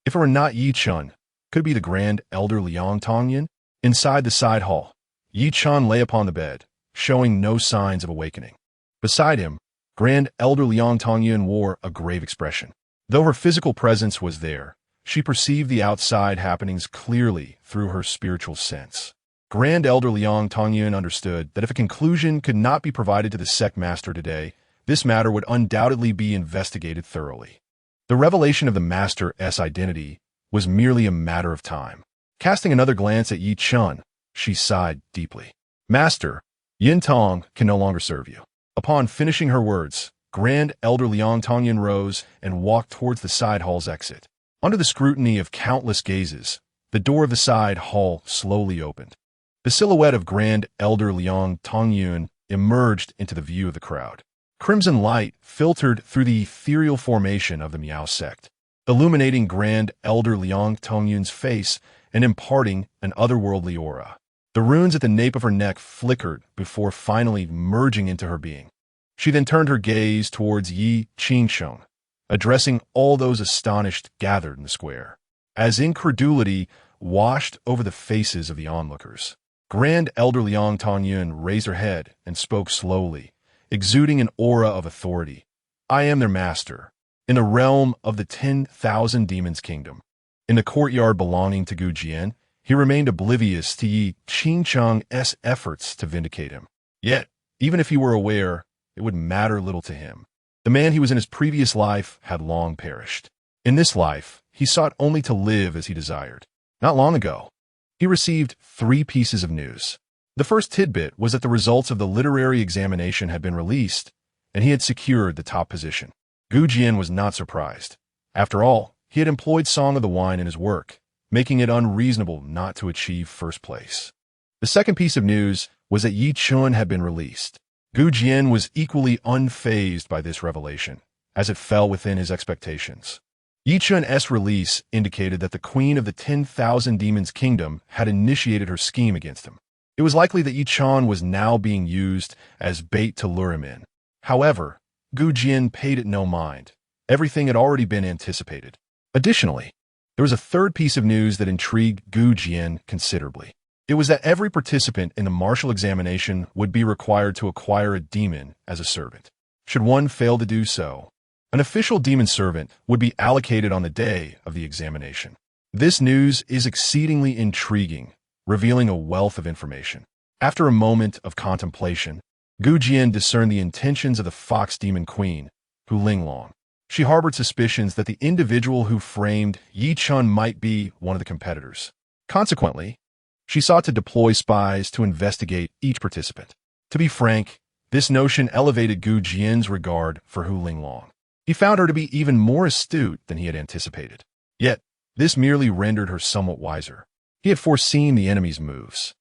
if it were not Yi Chun, could it be the Grand Elder Liang Tongyun? Inside the side hall, Yi Chun lay upon the bed, showing no signs of awakening. Beside him, Grand Elder Liang Tongyun wore a grave expression. Though her physical presence was there, she perceived the outside happenings clearly through her spiritual sense. Grand Elder Liang Tongyun understood that if a conclusion could not be provided to the sect master today, this matter would undoubtedly be investigated thoroughly. The revelation of the master's identity was merely a matter of time. Casting another glance at Yi Chun, she sighed deeply. Master, Yin Tong can no longer serve you. Upon finishing her words, Grand Elder Liang Tongyun rose and walked towards the side hall's exit. Under the scrutiny of countless gazes, the door of the side hall slowly opened. The silhouette of Grand Elder Liang Tongyun emerged into the view of the crowd. Crimson light filtered through the ethereal formation of the Miao sect, illuminating Grand Elder Liang Tongyun's face and imparting an otherworldly aura. The runes at the nape of her neck flickered before finally merging into her being. She then turned her gaze towards Yi Qingsheng, addressing all those astonished gathered in the square. As incredulity washed over the faces of the onlookers, Grand Elder Liang Tongyun raised her head and spoke slowly, exuding an aura of authority. I am their master, in the realm of the 10,000 Demons Kingdom. In the courtyard belonging to Gu Jian, he remained oblivious to Yi Qingcheng's efforts to vindicate him. Yet, even if he were aware, it would matter little to him. The man he was in his previous life had long perished. In this life, he sought only to live as he desired. Not long ago, he received 3 pieces of news. The first tidbit was that the results of the literary examination had been released, and he had secured the top position. Gu Jian was not surprised. After all, he had employed Song of the Wine in his work, making it unreasonable not to achieve first place. The second piece of news was that Yi Chun had been released. Gu Jian was equally unfazed by this revelation, as it fell within his expectations. Yi Chun's release indicated that the Queen of the 10,000 Demons Kingdom had initiated her scheme against him. It was likely that Yi Chun was now being used as bait to lure him in. However, Gu Jian paid it no mind. Everything had already been anticipated. Additionally, there was a third piece of news that intrigued Gu Jian considerably. It was that every participant in the martial examination would be required to acquire a demon as a servant. Should one fail to do so, an official demon servant would be allocated on the day of the examination. This news is exceedingly intriguing, revealing a wealth of information. After a moment of contemplation, Gu Jian discerned the intentions of the Fox Demon Queen, Hu Linglong. She harbored suspicions that the individual who framed Yi Chun might be one of the competitors. Consequently, she sought to deploy spies to investigate each participant. To be frank, this notion elevated Gu Jian's regard for Hu Linglong. He found her to be even more astute than he had anticipated. Yet, this merely rendered her somewhat wiser. He had foreseen the enemy's moves.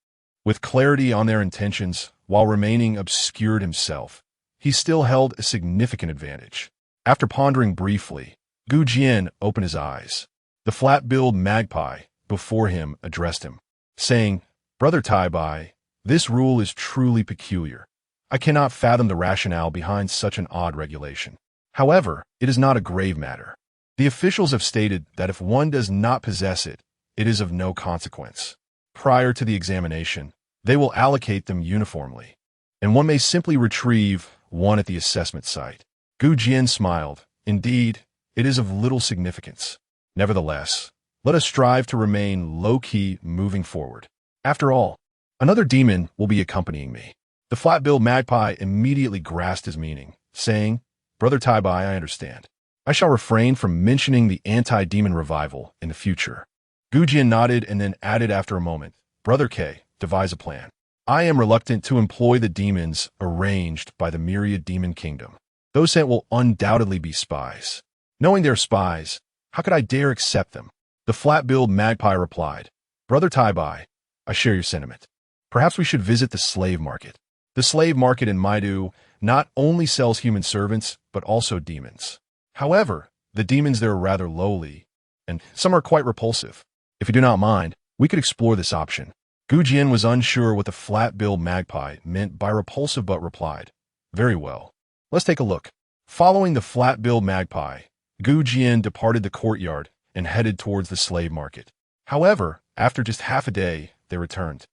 With clarity on their intentions, while remaining obscured himself, he still held a significant advantage. After pondering briefly, Gu Jian opened his eyes. The flat-billed magpie before him addressed him, saying, Brother Tai Bai, this rule is truly peculiar. I cannot fathom the rationale behind such an odd regulation. However, it is not a grave matter. The officials have stated that if one does not possess it, it is of no consequence. Prior to the examination, they will allocate them uniformly, and one may simply retrieve one at the assessment site. Gu Jian smiled. Indeed, it is of little significance. Nevertheless, let us strive to remain low-key moving forward. After all, another demon will be accompanying me. The flat-billed magpie immediately grasped his meaning, saying, Brother Tai Bai, I understand. I shall refrain from mentioning the anti-demon revival in the future. Gu Jian nodded and then added after a moment, Brother K, devise a plan. I am reluctant to employ the demons arranged by the myriad demon kingdom. Those sent will undoubtedly be spies. Knowing they're spies, how could I dare accept them? The flat-billed magpie replied, Brother Tai Bai, I share your sentiment. Perhaps we should visit the slave market. The slave market in Maidu not only sells human servants, but also demons. However, the demons there are rather lowly, and some are quite repulsive. If you do not mind, we could explore this option. Gu Jian was unsure what the flat-billed magpie meant by repulsive but replied, Very well. Let's take a look. Following the flat-billed magpie, Gu Jian departed the courtyard and headed towards the slave market. However, after just half a day, they returned.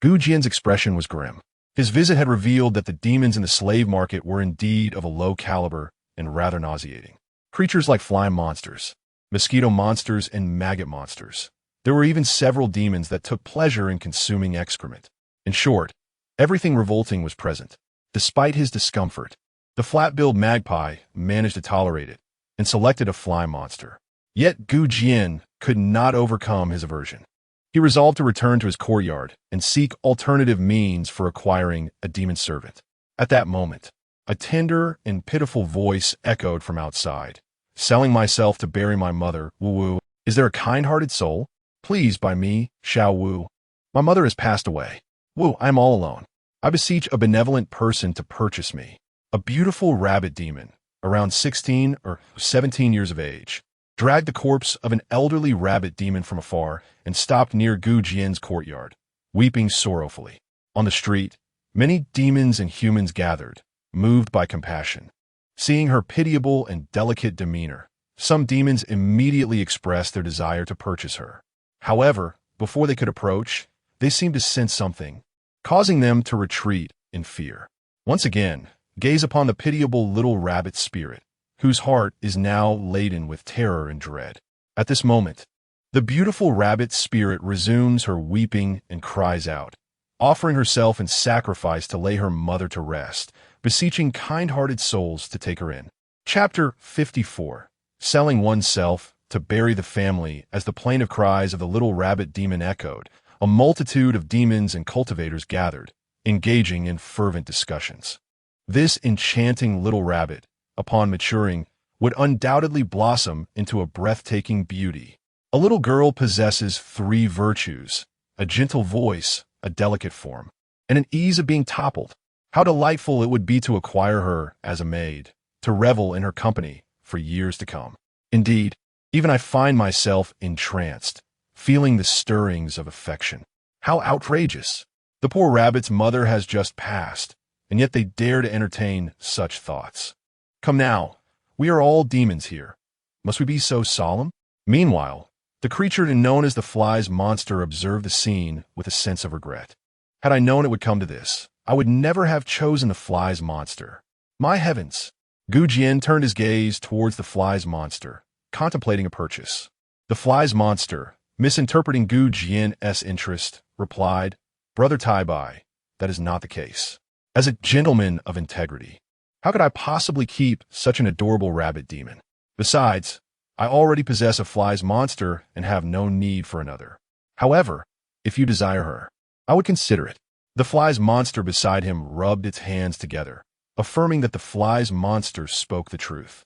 Gu Jian's expression was grim. His visit had revealed that the demons in the slave market were indeed of a low caliber and rather nauseating. Creatures like fly monsters, mosquito monsters, and maggot monsters. There were even several demons that took pleasure in consuming excrement. In short, everything revolting was present. Despite his discomfort, the flat-billed magpie managed to tolerate it and selected a fly monster. Yet Gu Jian could not overcome his aversion. He resolved to return to his courtyard and seek alternative means for acquiring a demon servant. At that moment, a tender and pitiful voice echoed from outside. Selling myself to bury my mother, Wu Wu. Is there a kind-hearted soul? Please buy me, Xiao Wu. My mother has passed away. Wu, I am all alone. I beseech a benevolent person to purchase me. A beautiful rabbit demon, around 16 or 17 years of age, dragged the corpse of an elderly rabbit demon from afar and stopped near Gu Jian's courtyard, weeping sorrowfully. On the street, many demons and humans gathered, moved by compassion. Seeing her pitiable and delicate demeanor, some demons immediately expressed their desire to purchase her. However, before they could approach, they seemed to sense something, causing them to retreat in fear. Once again, gaze upon the pitiable little rabbit spirit, whose heart is now laden with terror and dread. At this moment, the beautiful rabbit spirit resumes her weeping and cries out, offering herself in sacrifice to lay her mother to rest, beseeching kind-hearted souls to take her in. Chapter 54. Selling oneself to bury the family. As the plaintive cries of the little rabbit demon echoed, a multitude of demons and cultivators gathered, engaging in fervent discussions. This enchanting little rabbit, upon maturing, would undoubtedly blossom into a breathtaking beauty. A little girl possesses 3 virtues: a gentle voice, a delicate form, and an ease of being toppled. How delightful it would be to acquire her as a maid, to revel in her company for years to come. Indeed, even I find myself entranced, feeling the stirrings of affection. How outrageous! The poor rabbit's mother has just passed, and yet they dare to entertain such thoughts. Come now, we are all demons here. Must we be so solemn? Meanwhile, the creature known as the fly's monster observed the scene with a sense of regret. Had I known it would come to this, I would never have chosen the fly's monster. My heavens! Gu Jian turned his gaze towards the fly's monster, contemplating a purchase. The fly's monster, misinterpreting Gu Jian's interest, replied, Brother Tai Bai, that is not the case. As a gentleman of integrity, how could I possibly keep such an adorable rabbit demon? Besides, I already possess a fly's monster and have no need for another. However, if you desire her, I would consider it. The fly's monster beside him rubbed its hands together, affirming that the fly's monster spoke the truth.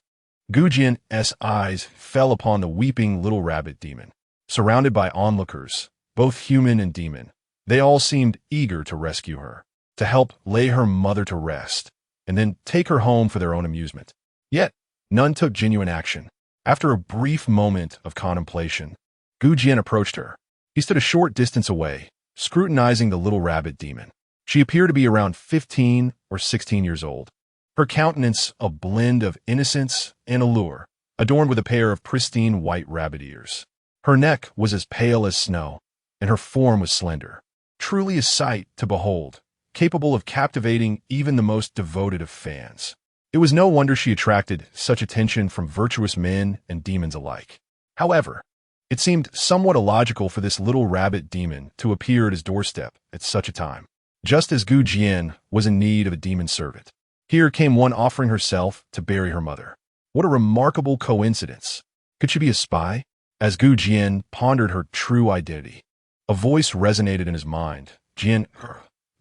Gu Jian's eyes fell upon the weeping little rabbit demon. Surrounded by onlookers, both human and demon, they all seemed eager to rescue her, to help lay her mother to rest, and then take her home for their own amusement. Yet, none took genuine action. After a brief moment of contemplation, Gu Jian approached her. He stood a short distance away, scrutinizing the little rabbit demon. She appeared to be around 15 or 16 years old. Her countenance a blend of innocence and allure, adorned with a pair of pristine white rabbit ears. Her neck was as pale as snow, and her form was slender. Truly a sight to behold, capable of captivating even the most devoted of fans. It was no wonder she attracted such attention from virtuous men and demons alike. However, it seemed somewhat illogical for this little rabbit demon to appear at his doorstep at such a time, just as Gu Jian was in need of a demon servant. Here came one offering herself to bury her mother. What a remarkable coincidence. Could she be a spy? As Gu Jian pondered her true identity, a voice resonated in his mind. Jian,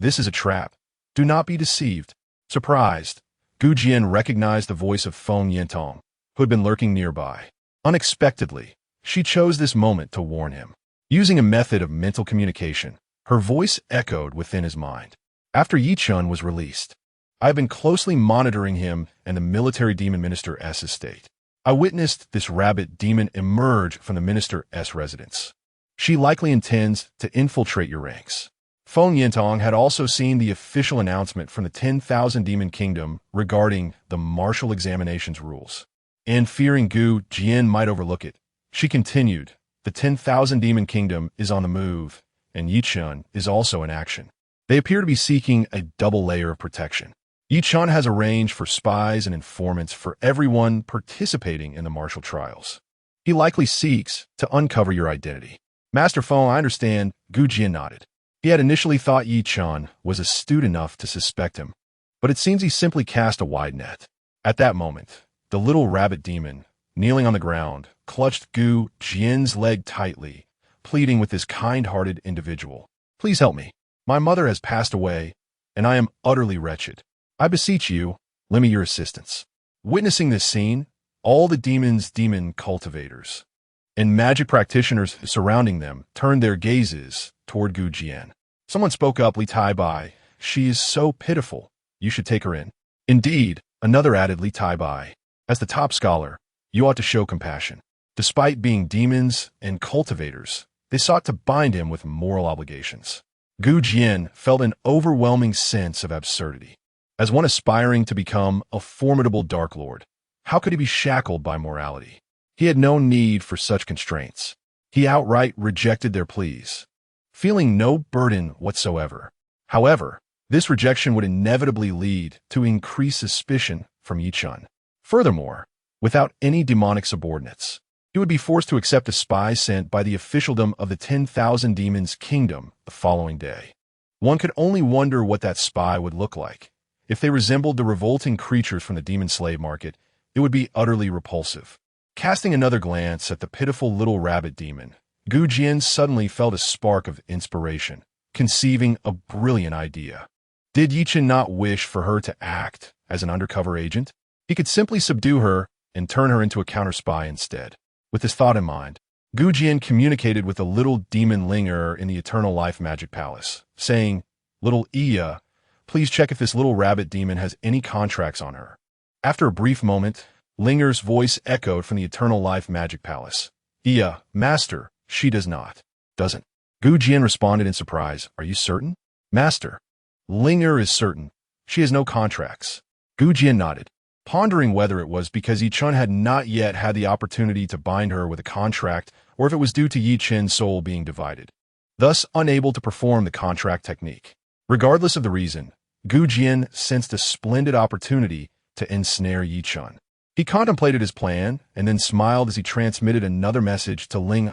this is a trap. Do not be deceived. Surprised, Gu Jian recognized the voice of Feng Yintong, who had been lurking nearby. Unexpectedly, she chose this moment to warn him. Using a method of mental communication, her voice echoed within his mind. After Yichun was released, I have been closely monitoring him and the military demon minister's estate. I witnessed this rabbit demon emerge from the minister's residence. She likely intends to infiltrate your ranks. Feng Yintong had also seen the official announcement from the 10,000 Demon Kingdom regarding the martial examinations rules. And fearing Gu Jian might overlook it, she continued, the 10,000 Demon Kingdom is on the move, and Yichun is also in action. They appear to be seeking a double layer of protection. Jian has arranged for spies and informants for everyone participating in the martial trials. He likely seeks to uncover your identity. Master Feng, I understand, Gu Jian nodded. He had initially thought Jian was astute enough to suspect him, but it seems he simply cast a wide net. At that moment, the little rabbit demon, kneeling on the ground, clutched Gu Jian's leg tightly, pleading with this kind-hearted individual. Please help me. My mother has passed away, and I am utterly wretched. I beseech you, lend me your assistance. Witnessing this scene, all the demon cultivators and magic practitioners surrounding them turned their gazes toward Gu Jian. Someone spoke up, Li Tai Bai. She is so pitiful. You should take her in. Indeed, another added, Li Tai Bai. As the top scholar, you ought to show compassion. Despite being demons and cultivators, they sought to bind him with moral obligations. Gu Jian felt an overwhelming sense of absurdity. As one aspiring to become a formidable Dark Lord, how could he be shackled by morality? He had no need for such constraints. He outright rejected their pleas, feeling no burden whatsoever. However, this rejection would inevitably lead to increased suspicion from Jian. Furthermore, without any demonic subordinates, he would be forced to accept a spy sent by the officialdom of the 10,000 Demons Kingdom the following day. One could only wonder what that spy would look like. If they resembled the revolting creatures from the demon slave market, it would be utterly repulsive. Casting another glance at the pitiful little rabbit demon, Gu Jian suddenly felt a spark of inspiration, conceiving a brilliant idea. Did Jian not wish for her to act as an undercover agent? He could simply subdue her and turn her into a counter-spy instead. With this thought in mind, Gu Jian communicated with the little demon lingerer in the Eternal Life Magic Palace, saying, Little Iya, please check if this little rabbit demon has any contracts on her. After a brief moment, Linger's voice echoed from the Eternal Life Magic Palace. Iya, Master, she does not. Doesn't. Gu Jian responded in surprise. Are you certain? Master. Linger is certain. She has no contracts. Gu Jian nodded, pondering whether it was because Jian had not yet had the opportunity to bind her with a contract or if it was due to Jian's soul being divided, thus unable to perform the contract technique. Regardless of the reason, Gu Jian sensed a splendid opportunity to ensnare Jian. He contemplated his plan and then smiled as he transmitted another message to Ling.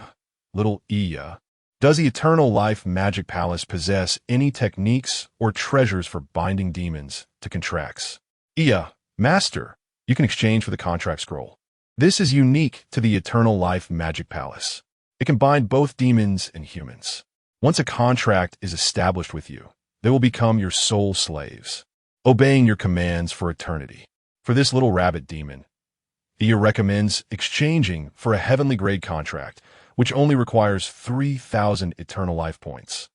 Little Iya, does the Eternal Life Magic Palace possess any techniques or treasures for binding demons to contracts? Iya, Master, you can exchange for the contract scroll. This is unique to the Eternal Life Magic Palace. It can bind both demons and humans. Once a contract is established with you, they will become your sole slaves, obeying your commands for eternity. For this little rabbit demon, Iya recommends exchanging for a heavenly grade contract, which only requires 3,000 Eternal Life points.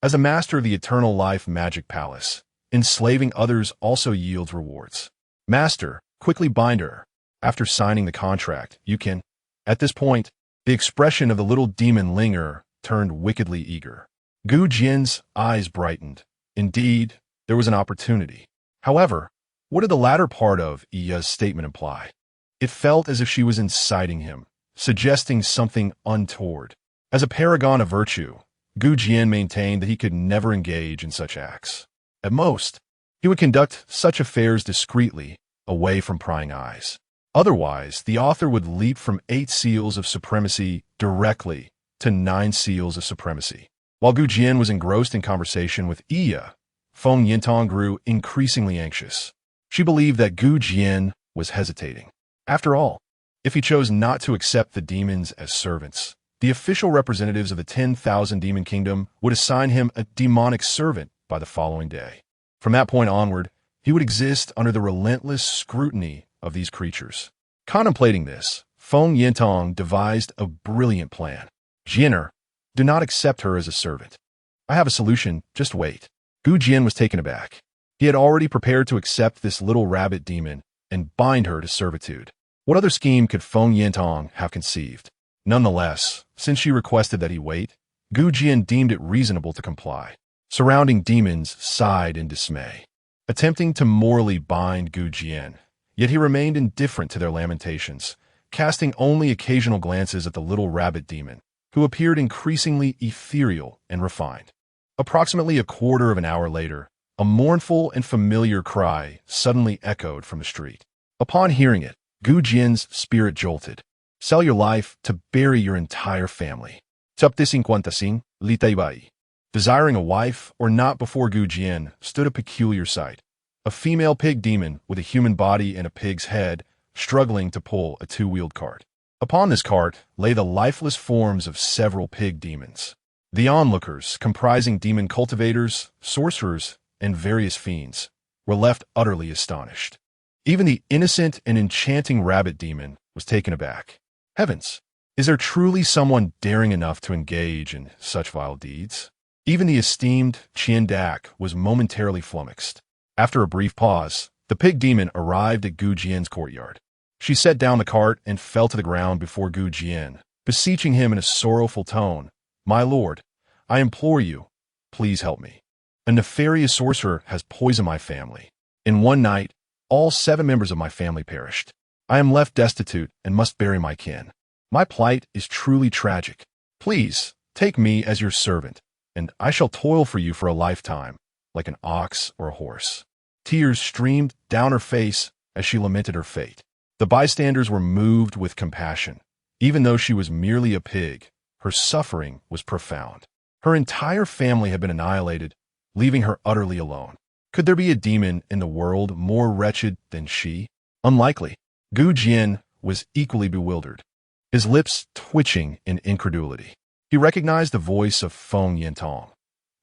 As a master of the Eternal Life Magic Palace, enslaving others also yields rewards. Master, quickly bind her. After signing the contract, you can. At this point, the expression of the little demon Linger turned wickedly eager. Gu Jian's eyes brightened. Indeed, there was an opportunity. However, what did the latter part of Iya's statement imply? It felt as if she was inciting him, suggesting something untoward. As a paragon of virtue, Gu Jian maintained that he could never engage in such acts. At most, he would conduct such affairs discreetly, away from prying eyes. Otherwise, the author would leap from 8 seals of supremacy directly to 9 seals of supremacy. While Gu Jian was engrossed in conversation with Iya, Feng Yintong grew increasingly anxious. She believed that Gu Jian was hesitating. After all, if he chose not to accept the demons as servants, the official representatives of the 10,000 Demon Kingdom would assign him a demonic servant by the following day. From that point onward, he would exist under the relentless scrutiny of these creatures. Contemplating this, Feng Yintong devised a brilliant plan. Jianer, do not accept her as a servant. I have a solution, just wait. Gu Jian was taken aback. He had already prepared to accept this little rabbit demon and bind her to servitude. What other scheme could Feng Yintong have conceived? Nonetheless, since she requested that he wait, Gu Jian deemed it reasonable to comply. Surrounding demons sighed in dismay, attempting to morally bind Gu Jian, yet he remained indifferent to their lamentations, casting only occasional glances at the little rabbit demon, who appeared increasingly ethereal and refined. Approximately a quarter of an hour later, A mournful and familiar cry suddenly echoed from the street. Upon hearing it, Gu Jian's spirit jolted. Sell your life to bury your entire family. Chapter 55, Litaibai. Desiring a wife or not before Gu Jian stood a peculiar sight. A female pig demon with a human body and a pig's head, struggling to pull a two-wheeled cart. Upon this cart lay the lifeless forms of several pig demons. The onlookers, comprising demon cultivators, sorcerers, and various fiends, were left utterly astonished. Even the innocent and enchanting rabbit demon was taken aback. Heavens! Is there truly someone daring enough to engage in such vile deeds? Even the esteemed Qian Dak was momentarily flummoxed. After a brief pause, the pig demon arrived at Gu Jian's courtyard. She set down the cart and fell to the ground before Gu Jian, beseeching him in a sorrowful tone, "My lord, I implore you, please help me. A nefarious sorcerer has poisoned my family. In one night, all 7 members of my family perished. I am left destitute and must bury my kin. My plight is truly tragic. Please, take me as your servant, and I shall toil for you for a lifetime, like an ox or a horse." Tears streamed down her face as she lamented her fate. The bystanders were moved with compassion. Even though she was merely a pig, her suffering was profound. Her entire family had been annihilated, leaving her utterly alone. Could there be a demon in the world more wretched than she? Unlikely. Gu Jian was equally bewildered, his lips twitching in incredulity. He recognized the voice of Feng Yintong.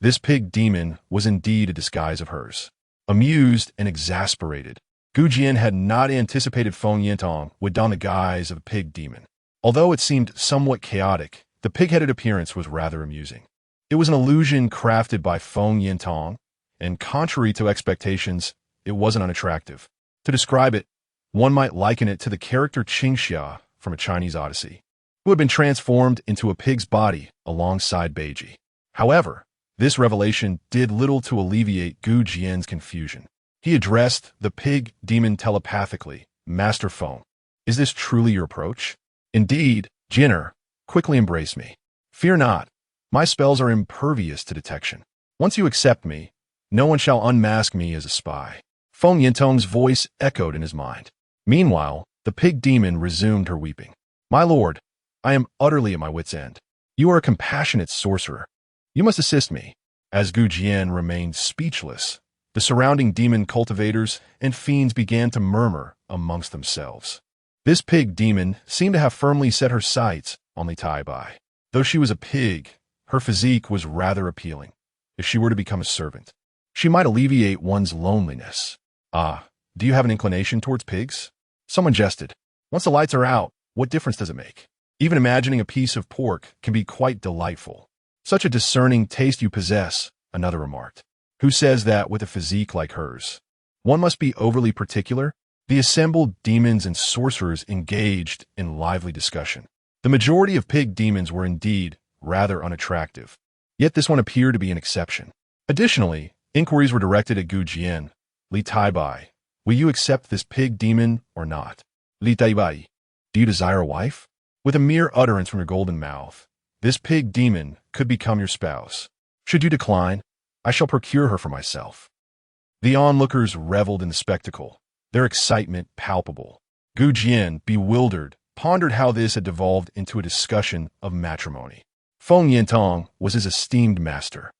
This pig demon was indeed a disguise of hers. Amused and exasperated, Gu Jian had not anticipated Feng Yintong would don the guise of a pig demon. Although it seemed somewhat chaotic, the pig-headed appearance was rather amusing. It was an illusion crafted by Feng Yintong, and contrary to expectations, it wasn't unattractive. To describe it, one might liken it to the character Qingxia from a Chinese Odyssey, who had been transformed into a pig's body alongside Beiji. However, this revelation did little to alleviate Gu Jian's confusion. He addressed the pig demon telepathically. "Master Feng, is this truly your approach?" "Indeed, Jinner, quickly embrace me. Fear not, my spells are impervious to detection. Once you accept me, no one shall unmask me as a spy." Feng Yintong's voice echoed in his mind. Meanwhile, the pig demon resumed her weeping. "My lord, I am utterly at my wit's end. You are a compassionate sorcerer. You must assist me." As Gu Jian remained speechless, the surrounding demon cultivators and fiends began to murmur amongst themselves. This pig demon seemed to have firmly set her sights on Li Taibai. Though she was a pig, her physique was rather appealing. If she were to become a servant, she might alleviate one's loneliness. "Ah, do you have an inclination towards pigs?" Someone jested. "Once the lights are out, what difference does it make? Even imagining a piece of pork can be quite delightful." "Such a discerning taste you possess," another remarked. "Who says that with a physique like hers? One must be overly particular." The assembled demons and sorcerers engaged in lively discussion. The majority of pig demons were indeed rather unattractive, yet this one appeared to be an exception. Additionally, inquiries were directed at Gu Jian. "Li Taibai, will you accept this pig demon or not? Li Taibai, do you desire a wife?" With a mere utterance from your golden mouth, this pig demon could become your spouse. Should you decline, I shall procure her for myself. The onlookers reveled in the spectacle, their excitement palpable. Gu Jian, bewildered, pondered how this had devolved into a discussion of matrimony. Feng Yintong was his esteemed master.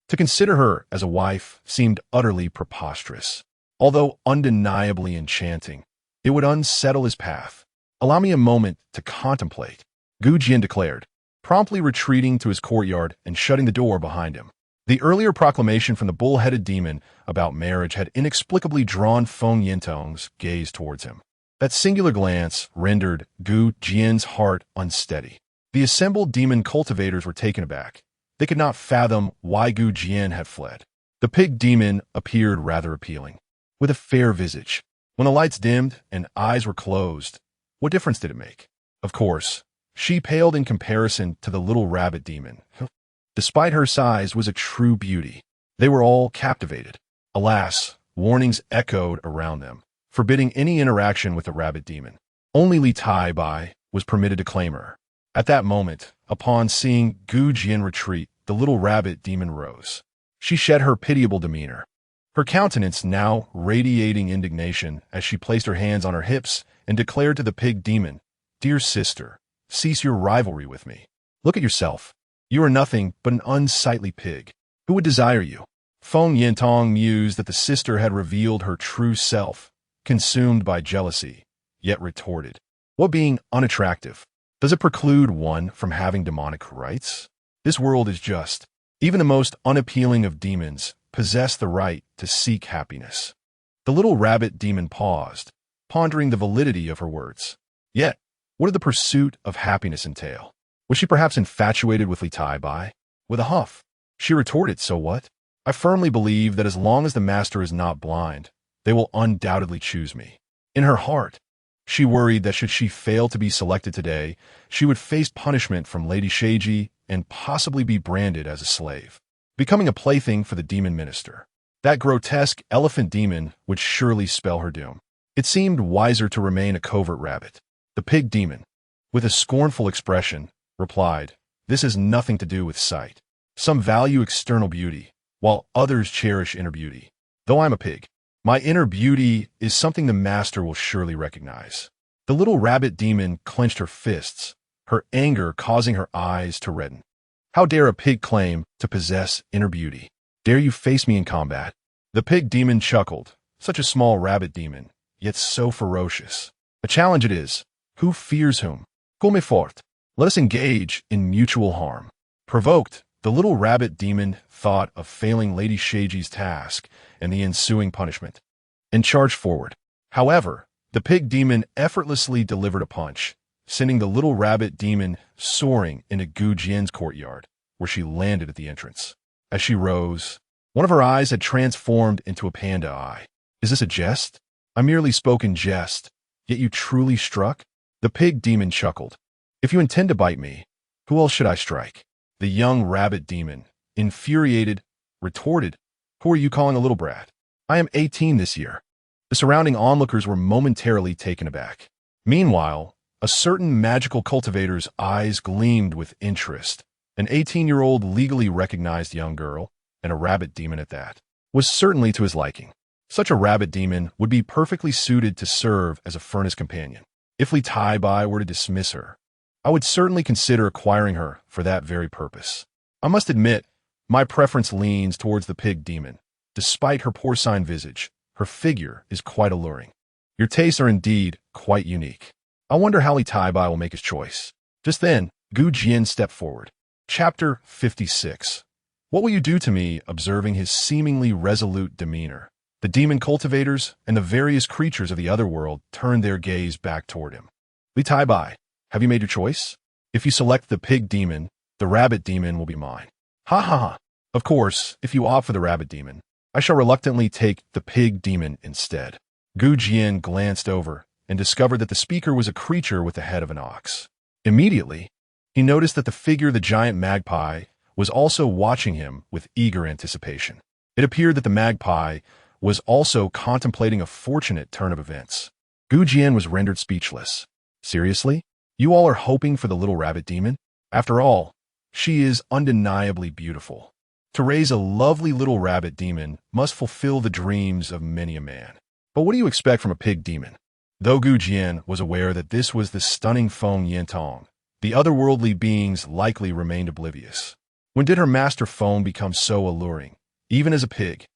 To consider her as a wife seemed utterly preposterous. Although undeniably enchanting, it would unsettle his path. "Allow me a moment to contemplate," Gu Jian declared, promptly retreating to his courtyard and shutting the door behind him. The earlier proclamation from the bull-headed demon about marriage had inexplicably drawn Feng Yintong's gaze towards him. That singular glance rendered Gu Jian's heart unsteady. The assembled demon cultivators were taken aback. They could not fathom why Gu Jian had fled. The pig demon appeared rather appealing, with a fair visage. When the lights dimmed and eyes were closed, what difference did it make? Of course, she paled in comparison to the little rabbit demon. Despite her size, was a true beauty. They were all captivated. Alas, warnings echoed around them, forbidding any interaction with the rabbit demon. Only Li Taibai was permitted to claim her. At that moment, upon seeing Gu Jian retreat, the little rabbit demon rose. She shed her pitiable demeanor. her countenance now radiating indignation as she placed her hands on her hips and declared to the pig demon, "Dear sister, cease your rivalry with me. Look at yourself. You are nothing but an unsightly pig. Who would desire you?" Feng Yintong mused that the sister had revealed her true self, consumed by jealousy, yet retorted, "What being unattractive? Does it preclude one from having demonic rights? This world is just. Even the most unappealing of demons possess the right to seek happiness." The little rabbit demon paused, pondering the validity of her words. Yet, what did the pursuit of happiness entail? Was she perhaps infatuated with Li Tai Bai? With a huff, she retorted, "So what? I firmly believe that as long as the master is not blind, they will undoubtedly choose me." In her heart, she worried that should she fail to be selected today, she would face punishment from Lady Sheiji and possibly be branded as a slave, becoming a plaything for the demon minister. That grotesque elephant demon would surely spell her doom. It seemed wiser to remain a covert rabbit. The pig demon, with a scornful expression, replied, "This has nothing to do with sight. Some value external beauty, while others cherish inner beauty. Though I'm a pig, my inner beauty is something the master will surely recognize." The little rabbit demon clenched her fists, her anger causing her eyes to redden. "How dare a pig claim to possess inner beauty? Dare you face me in combat?" The pig demon chuckled. Such a small rabbit demon, yet so ferocious. A challenge it is. Who fears whom? Come fort. Let us engage in mutual harm. Provoked, the little rabbit demon thought of failing Lady Sheiji's task and the ensuing punishment, and charged forward. However, the pig demon effortlessly delivered a punch, sending the little rabbit demon soaring into Gu Jian's courtyard, where she landed at the entrance. As she rose, one of her eyes had transformed into a panda eye. "Is this a jest? I merely spoke in jest, yet you truly struck?" The pig demon chuckled. "If you intend to bite me, who else should I strike?" The young rabbit demon, infuriated, retorted, "Who are you calling a little brat? I am 18 this year." The surrounding onlookers were momentarily taken aback. Meanwhile, a certain magical cultivator's eyes gleamed with interest. An 18-year-old legally recognized young girl, and a rabbit demon at that, was certainly to his liking. Such a rabbit demon would be perfectly suited to serve as a furnace companion. If Li Tai Bai were to dismiss her, I would certainly consider acquiring her for that very purpose. I must admit, my preference leans towards the pig demon. Despite her porcine visage, her figure is quite alluring. Your tastes are indeed quite unique. I wonder how Li Tai Bai will make his choice. Just then, Gu Jian stepped forward. Chapter 56. What will you do to me? Observing his seemingly resolute demeanor, the demon cultivators and the various creatures of the other world turned their gaze back toward him. Li Tai Bai, have you made your choice? If you select the pig demon, the rabbit demon will be mine. Ha ha ha. Of course, if you opt for the rabbit demon, I shall reluctantly take the pig demon instead. Gu Jian glanced over and discovered that the speaker was a creature with the head of an ox. Immediately, he noticed that the figure the giant magpie was also watching him with eager anticipation. It appeared that the magpie was also contemplating a fortunate turn of events. Gu Jian was rendered speechless. Seriously? You all are hoping for the little rabbit demon? After all, she is undeniably beautiful. To raise a lovely little rabbit demon must fulfill the dreams of many a man. But what do you expect from a pig demon? Though Gu Jian was aware that this was the stunning Feng Yintong, the otherworldly beings likely remained oblivious. When did her master Feng become so alluring, even as a pig?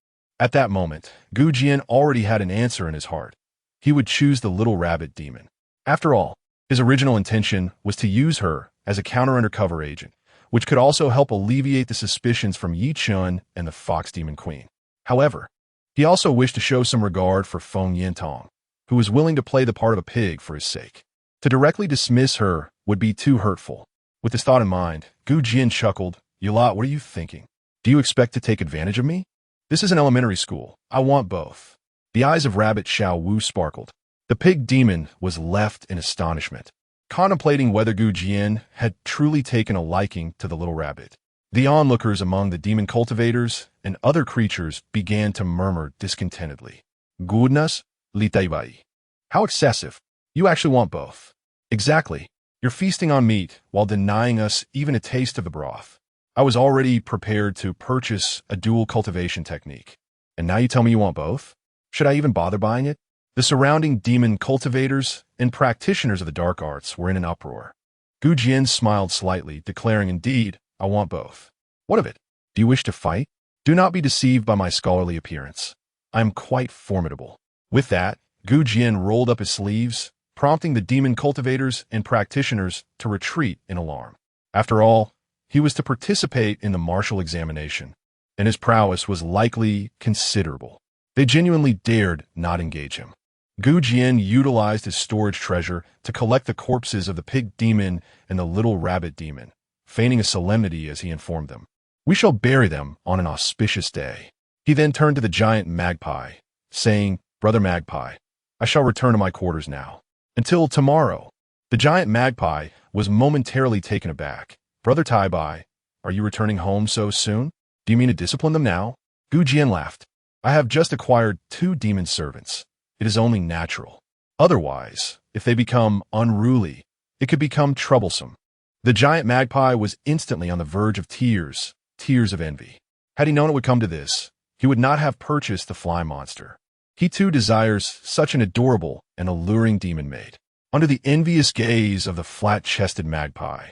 At that moment, Gu Jian already had an answer in his heart. He would choose the little rabbit demon. After all, his original intention was to use her as a counter-undercover agent, which could also help alleviate the suspicions from Yi Chun and the Fox Demon Queen. However, he also wished to show some regard for Feng Yintong, who was willing to play the part of a pig for his sake. To directly dismiss her would be too hurtful. With this thought in mind, Gu Jian chuckled. "You lot, what are you thinking? Do you expect to take advantage of me? This is an elementary school. I want both." The eyes of Rabbit Xiao Wu sparkled. The pig demon was left in astonishment, contemplating whether Gu Jian had truly taken a liking to the little rabbit. The onlookers among the demon cultivators and other creatures began to murmur discontentedly. "Goodness, Li Tai Bai. How excessive. You actually want both." "Exactly. You're feasting on meat while denying us even a taste of the broth. I was already prepared to purchase a dual cultivation technique. And now you tell me you want both? Should I even bother buying it? The surrounding demon cultivators and practitioners of the dark arts were in an uproar. Gu Jian smiled slightly, declaring, "Indeed, I want both." "What of it? Do you wish to fight?" "Do not be deceived by my scholarly appearance. I am quite formidable." With that, Gu Jian rolled up his sleeves, prompting the demon cultivators and practitioners to retreat in alarm. After all, he was to participate in the martial examination, and his prowess was likely considerable. They genuinely dared not engage him. Gu Jian utilized his storage treasure to collect the corpses of the pig demon and the little rabbit demon, feigning a solemnity as he informed them. "We shall bury them on an auspicious day." He then turned to the giant magpie, saying, "Brother Magpie, I shall return to my quarters now. Until tomorrow." The giant magpie was momentarily taken aback. "Brother Tai Bai, are you returning home so soon? Do you mean to discipline them now?" Gu Jian laughed. "I have just acquired 2 demon servants. It is only natural. Otherwise, if they become unruly, it could become troublesome." The giant magpie was instantly on the verge of tears of envy. Had he known it would come to this, he would not have purchased the fly monster. He too desires such an adorable and alluring demon mate. Under the envious gaze of the flat-chested magpie,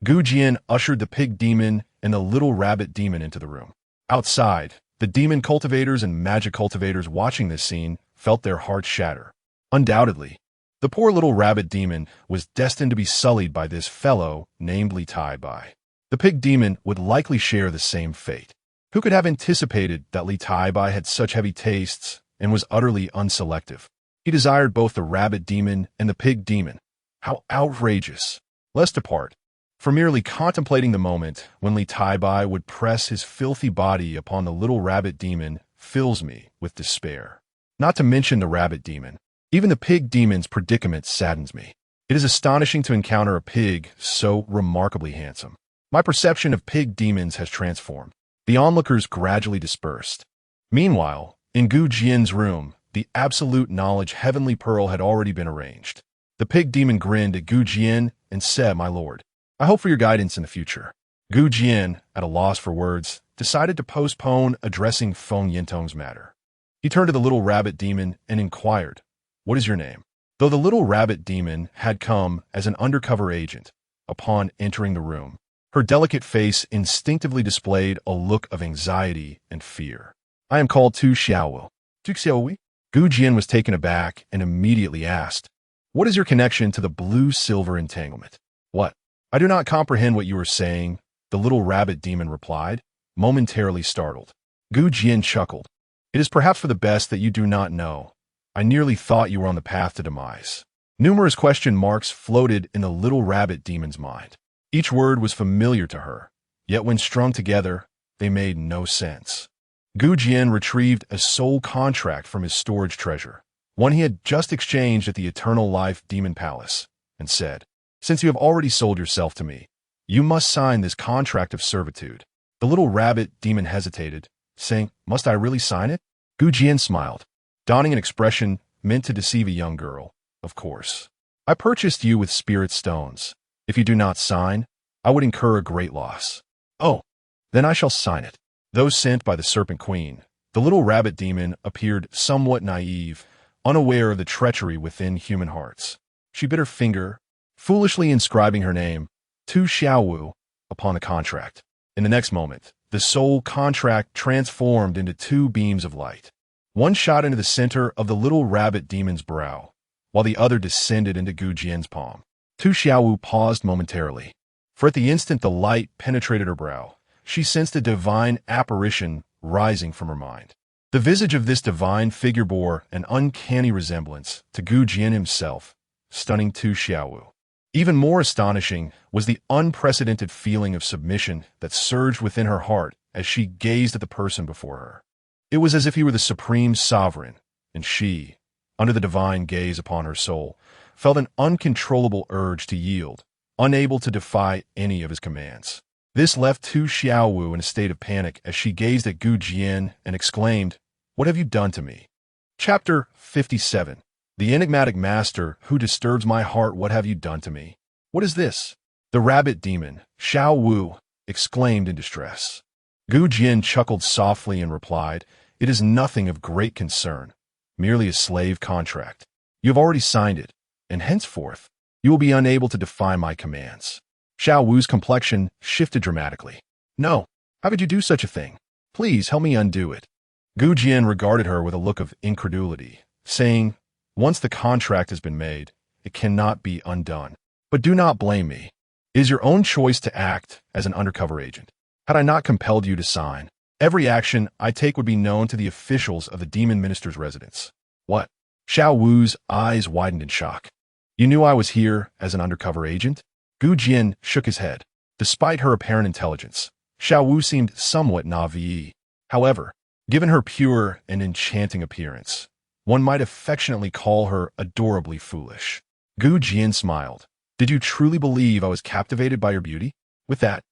Gu Jian ushered the pig demon and the little rabbit demon into the room. Outside, the demon cultivators and magic cultivators watching this scene felt their hearts shatter. Undoubtedly, the poor little rabbit demon was destined to be sullied by this fellow named Li Tai Bai. The pig demon would likely share the same fate. Who could have anticipated that Li Tai Bai had such heavy tastes and was utterly unselective? He desired both the rabbit demon and the pig demon. How outrageous! Let's depart. For merely contemplating the moment when Li Tai Bai would press his filthy body upon the little rabbit demon fills me with despair. Not to mention the rabbit demon. Even the pig demon's predicament saddens me. It is astonishing to encounter a pig so remarkably handsome. My perception of pig demons has transformed. The onlookers gradually dispersed. Meanwhile, in Gu Jian's room, the absolute knowledge heavenly pearl had already been arranged. The pig demon grinned at Gu Jian and said, "My lord, I hope for your guidance in the future." Gu Jian, at a loss for words, decided to postpone addressing Feng Yintong's matter. He turned to the little rabbit demon and inquired, "What is your name?" Though the little rabbit demon had come as an undercover agent, upon entering the room, her delicate face instinctively displayed a look of anxiety and fear. "I am called Tu Xiaowu." Tu Xiaowu? Gu Jian was taken aback and immediately asked, "What is your connection to the blue-silver entanglement?" "What? I do not comprehend what you are saying," the little rabbit demon replied, momentarily startled. Gu Jian chuckled. "It is perhaps for the best that you do not know. I nearly thought you were on the path to demise." Numerous question marks floated in the little rabbit demon's mind. Each word was familiar to her, yet when strung together, they made no sense. Gu Jian retrieved a soul contract from his storage treasure, one he had just exchanged at the Eternal Life Demon Palace, and said, "Since you have already sold yourself to me, you must sign this contract of servitude." The little rabbit demon hesitated, saying, "Must I really sign it?" Gu Jian smiled, donning an expression meant to deceive a young girl. "Of course. I purchased you with spirit stones. If you do not sign, I would incur a great loss." "Oh, then I shall sign it." Though sent by the Serpent Queen, the little rabbit demon appeared somewhat naive, unaware of the treachery within human hearts. She bit her finger, foolishly inscribing her name, Tu Xiaowu, upon the contract. In the next moment, the soul contract transformed into 2 beams of light. One shot into the center of the little rabbit demon's brow, while the other descended into Gu Jian's palm. Tu Xiaowu paused momentarily, for at the instant the light penetrated her brow, she sensed a divine apparition rising from her mind. The visage of this divine figure bore an uncanny resemblance to Gu Jian himself, stunning Tu Xiaowu. Even more astonishing was the unprecedented feeling of submission that surged within her heart as she gazed at the person before her. It was as if he were the supreme sovereign, and she, under the divine gaze upon her soul, felt an uncontrollable urge to yield, unable to defy any of his commands. This left Tu Xiaowu in a state of panic as she gazed at Gu Jian and exclaimed, "What have you done to me?" Chapter 57. The enigmatic master who disturbs my heart, what have you done to me? What is this? The rabbit demon, Xiao Wu, exclaimed in distress. Gu Jian chuckled softly and replied, It is nothing of great concern, merely a slave contract. You have already signed it, and henceforth, you will be unable to defy my commands. Xiao Wu's complexion shifted dramatically. No, how could you do such a thing? Please help me undo it. Gu Jian regarded her with a look of incredulity, saying, once the contract has been made, it cannot be undone. But do not blame me. It is your own choice to act as an undercover agent. Had I not compelled you to sign, every action I take would be known to the officials of the demon minister's residence. What? Xiao Wu's eyes widened in shock. You knew I was here as an undercover agent? Gu Jian shook his head. Despite her apparent intelligence, Xiao Wu seemed somewhat naive. However, given her pure and enchanting appearance, one might affectionately call her adorably foolish. Gu Jian smiled. Did you truly believe I was captivated by your beauty? With that,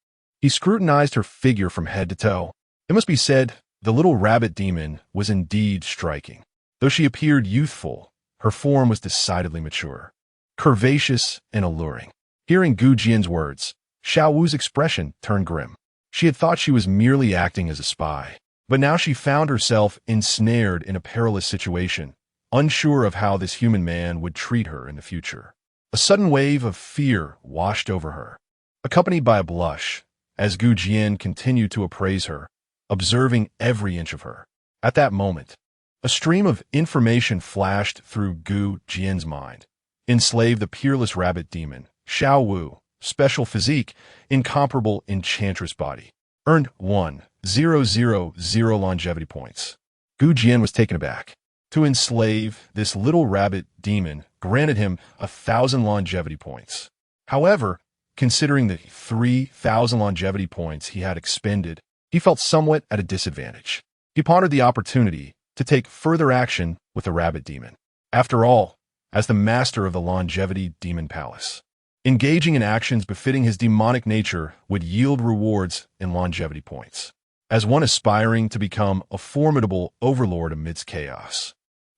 he scrutinized her figure from head to toe. It must be said, the little rabbit demon was indeed striking. Though she appeared youthful, her form was decidedly mature, curvaceous and alluring. Hearing Gu Jian's words, Xiao Wu's expression turned grim. She had thought she was merely acting as a spy, but now she found herself ensnared in a perilous situation, unsure of how this human man would treat her in the future. A sudden wave of fear washed over her, accompanied by a blush, as Gu Jian continued to appraise her, observing every inch of her. At that moment, a stream of information flashed through Gu Jian's mind. Enslave the peerless rabbit demon, Xiao Wu, special physique, incomparable enchantress body. Earned 1,000 longevity points. Gu Jian was taken aback. To enslave this little rabbit demon granted him 1,000 longevity points. However, considering the 3,000 longevity points he had expended, he felt somewhat at a disadvantage. He pondered the opportunity to take further action with the rabbit demon. After all, as the master of the longevity demon palace, engaging in actions befitting his demonic nature would yield rewards in longevity points. As one aspiring to become a formidable overlord amidst chaos,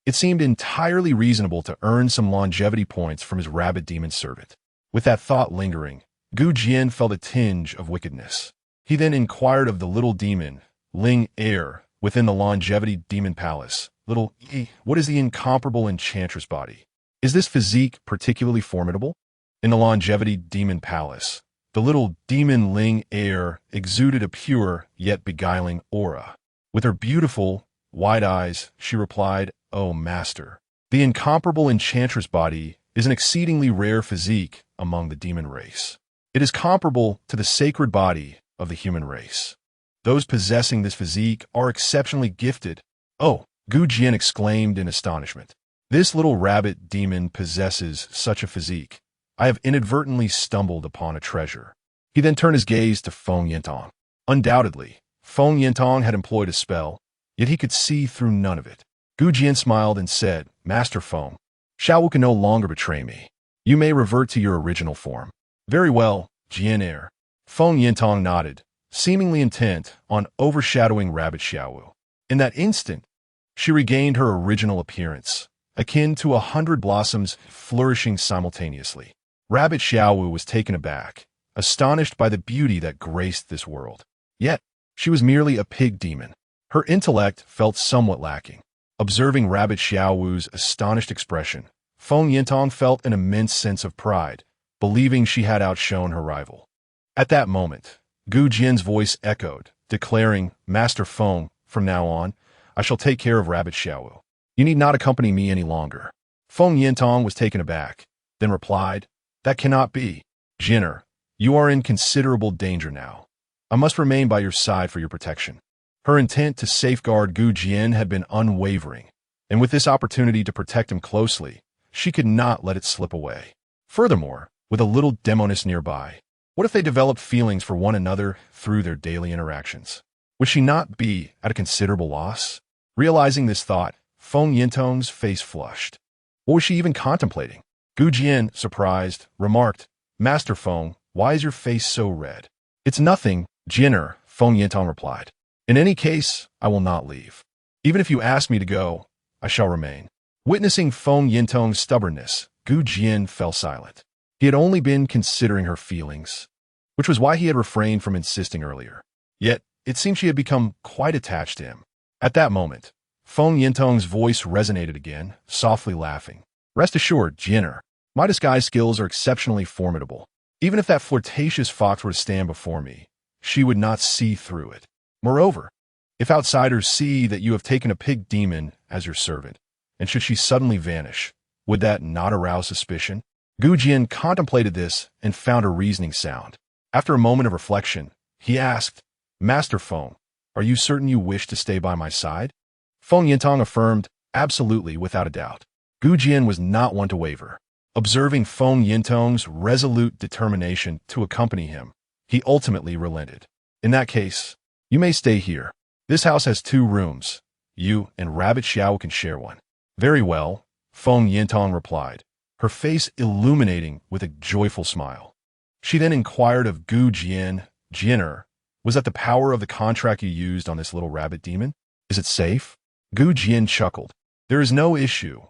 it seemed entirely reasonable to earn some longevity points from his rabbit demon servant. With that thought lingering, Gu Jian felt a tinge of wickedness. He then inquired of the little demon, Ling Air, within the longevity demon palace. Little E, what is the incomparable enchantress body? Is this physique particularly formidable? In the longevity demon palace, the little demon Ling Air exuded a pure yet beguiling aura. With her beautiful, wide eyes, she replied, "Oh, master, the incomparable enchantress body is an exceedingly rare physique among the demon race. It is comparable to the sacred body of the human race. Those possessing this physique are exceptionally gifted." "Oh," Gu Jian exclaimed in astonishment. "This little rabbit demon possesses such a physique. I have inadvertently stumbled upon a treasure." He then turned his gaze to Feng Yintong. Undoubtedly, Feng Yintong had employed a spell, yet he could see through none of it. Gu Jian smiled and said, "Master Feng, Xiao Wu can no longer betray me. You may revert to your original form." "Very well, Jian Air." Feng Yintong nodded, seemingly intent on overshadowing rabbit Xiao Wu. In that instant, she regained her original appearance, akin to 100 blossoms flourishing simultaneously. Rabbit Xiao Wu was taken aback, astonished by the beauty that graced this world. Yet, she was merely a pig demon. Her intellect felt somewhat lacking. Observing Rabbit Xiao Wu's astonished expression, Feng Yintong felt an immense sense of pride, believing she had outshone her rival. At that moment, Gu Jian's voice echoed, declaring, "Master Feng, from now on, I shall take care of Rabbit Xiao Wu. You need not accompany me any longer." Feng Yintong was taken aback, then replied, "That cannot be. Jinner, you are in considerable danger now. I must remain by your side for your protection." Her intent to safeguard Gu Jian had been unwavering, and with this opportunity to protect him closely, she could not let it slip away. Furthermore, with a little demoness nearby, what if they developed feelings for one another through their daily interactions? Would she not be at a considerable loss? Realizing this thought, Feng Yintong's face flushed. What was she even contemplating? Gu Jian, surprised, remarked, "Master Feng, why is your face so red?" "It's nothing, Jinner," Feng Yintong replied. "In any case, I will not leave. Even if you ask me to go, I shall remain." Witnessing Feng Yintong's stubbornness, Gu Jian fell silent. He had only been considering her feelings, which was why he had refrained from insisting earlier. Yet, it seemed she had become quite attached to him. At that moment, Feng Yintong's voice resonated again, softly laughing. Rest assured, Jian, my disguise skills are exceptionally formidable. Even if that flirtatious fox were to stand before me, she would not see through it. Moreover, if outsiders see that you have taken a pig demon as your servant, and should she suddenly vanish, would that not arouse suspicion? Gu Jian contemplated this and found a reasoning sound. After a moment of reflection, he asked, Master Feng, are you certain you wish to stay by my side? Feng Yintong affirmed, absolutely, without a doubt. Gu Jian was not one to waver. Observing Feng Yintong's resolute determination to accompany him, he ultimately relented. In that case, you may stay here. This house has 2 rooms. You and Rabbit Xiao can share one. Very well, Feng Yintong replied, her face illuminating with a joyful smile. She then inquired of Gu Jian, Jian, was that the power of the contract you used on this little rabbit demon? Is it safe? Gu Jian chuckled. There is no issue.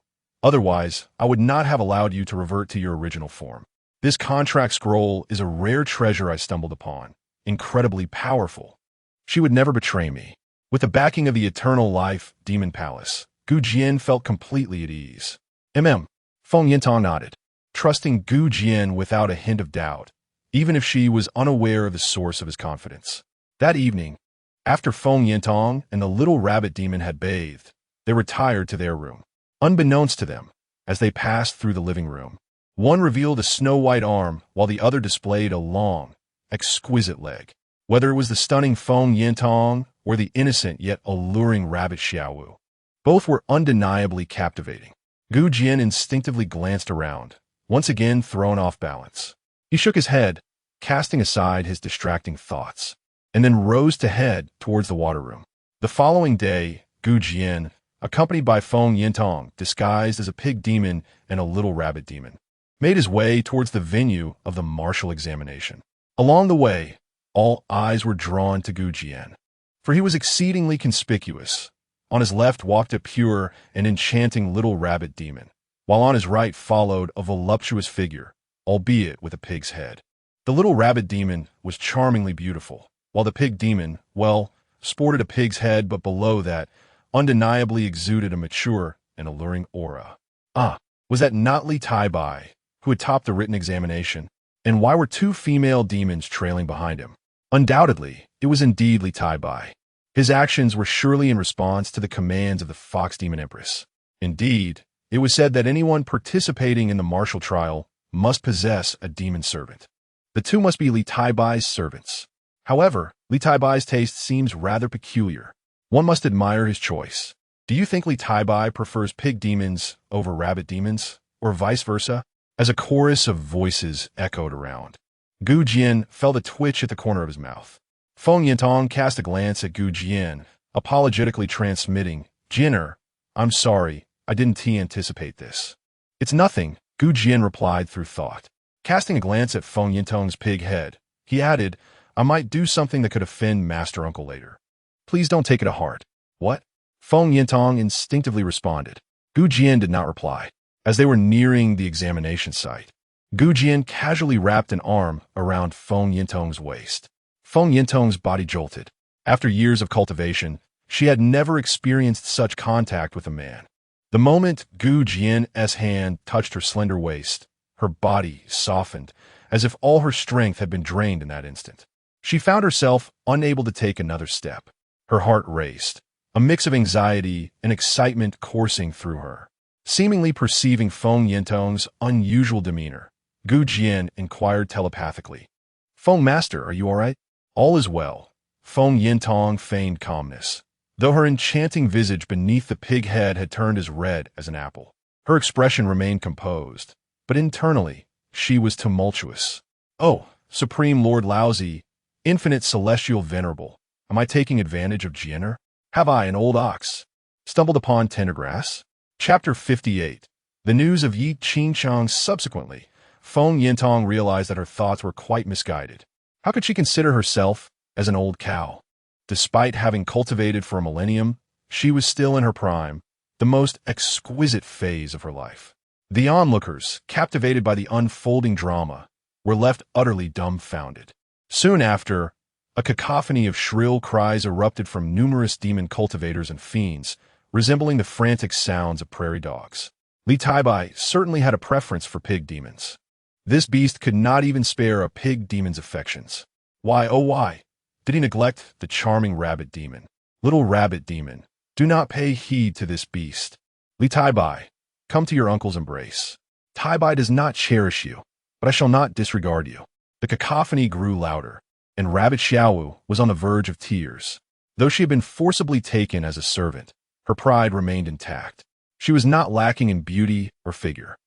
Otherwise, I would not have allowed you to revert to your original form. This contract scroll is a rare treasure I stumbled upon, incredibly powerful. She would never betray me. With the backing of the Eternal Life Demon Palace, Gu Jian felt completely at ease. Feng Yintong nodded, trusting Gu Jian without a hint of doubt, even if she was unaware of the source of his confidence. That evening, after Feng Yintong and the little rabbit demon had bathed, they retired to their room. Unbeknownst to them, as they passed through the living room, one revealed a snow-white arm while the other displayed a long, exquisite leg. Whether it was the stunning Feng Yintong or the innocent yet alluring rabbit Xiaowu, both were undeniably captivating. Gu Jian instinctively glanced around, once again thrown off balance. He shook his head, casting aside his distracting thoughts, and then rose to head towards the water room. The following day, Gu Jian, accompanied by Feng Yintong, disguised as a pig demon and a little rabbit demon, made his way towards the venue of the martial examination. Along the way, all eyes were drawn to Gu Jian, for he was exceedingly conspicuous. On his left walked a pure and enchanting little rabbit demon, while on his right followed a voluptuous figure, albeit with a pig's head. The little rabbit demon was charmingly beautiful, while the pig demon, well, sported a pig's head, but below that, undeniably exuded a mature and alluring aura. Was that not Li Tai Bai, who had topped the written examination? And why were 2 female demons trailing behind him? Undoubtedly, it was indeed Li Tai Bai. His actions were surely in response to the commands of the Fox Demon Empress. Indeed, it was said that anyone participating in the martial trial must possess a demon servant. The 2 must be Li Tai Bai's servants. However, Li Tai Bai's taste seems rather peculiar. One must admire his choice. Do you think Li Tai Bai prefers pig demons over rabbit demons, or vice versa? As a chorus of voices echoed around, Gu Jian felt a twitch at the corner of his mouth. Feng Yintong cast a glance at Gu Jian, apologetically transmitting, Jian, I'm sorry, I didn't anticipate this. It's nothing, Gu Jian replied through thought. Casting a glance at Feng Yintong's pig head, he added, I might do something that could offend Master Uncle later. Please don't take it to heart. What? Feng Yintong instinctively responded. Gu Jian did not reply. As they were nearing the examination site, Gu Jian casually wrapped an arm around Feng Yintong's waist. Feng Yintong's body jolted. After years of cultivation, she had never experienced such contact with a man. The moment Gu Jian's hand touched her slender waist, her body softened, as if all her strength had been drained in that instant. She found herself unable to take another step. Her heart raced, a mix of anxiety and excitement coursing through her. Seemingly perceiving Feng Yintong's unusual demeanor, Gu Jian inquired telepathically, Feng Master, are you all right? All is well. Feng Yintong feigned calmness, though her enchanting visage beneath the pig head had turned as red as an apple. Her expression remained composed, but internally, she was tumultuous. Oh, Supreme Lord Laozi, Infinite Celestial Venerable, am I taking advantage of Jian? Have I, an old ox, stumbled upon tender grass? Chapter 58. The news of Yi Qingchang. Subsequently, Feng Yintong realized that her thoughts were quite misguided. How could she consider herself as an old cow? Despite having cultivated for a millennium, she was still in her prime, the most exquisite phase of her life. The onlookers, captivated by the unfolding drama, were left utterly dumbfounded. Soon after, A cacophony of shrill cries erupted from numerous demon cultivators and fiends, resembling the frantic sounds of prairie dogs. Li Taibai certainly had a preference for pig demons. This beast could not even spare a pig demon's affections. Why, oh why, did he neglect the charming rabbit demon? Little rabbit demon, do not pay heed to this beast. Li Taibai, come to your uncle's embrace. Taibai does not cherish you, but I shall not disregard you. The cacophony grew louder, and Rabbit Xiaowu was on the verge of tears. Though she had been forcibly taken as a servant, her pride remained intact. She was not lacking in beauty or figure.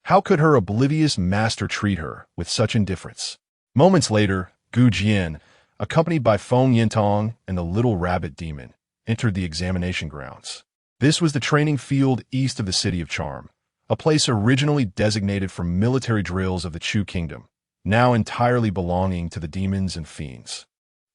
How could her oblivious master treat her with such indifference? Moments later, Gu Jian, accompanied by Feng Yintong and the little rabbit demon, entered the examination grounds. This was the training field east of the City of Charm, a place originally designated for military drills of the Chu Kingdom, now entirely belonging to the demons and fiends.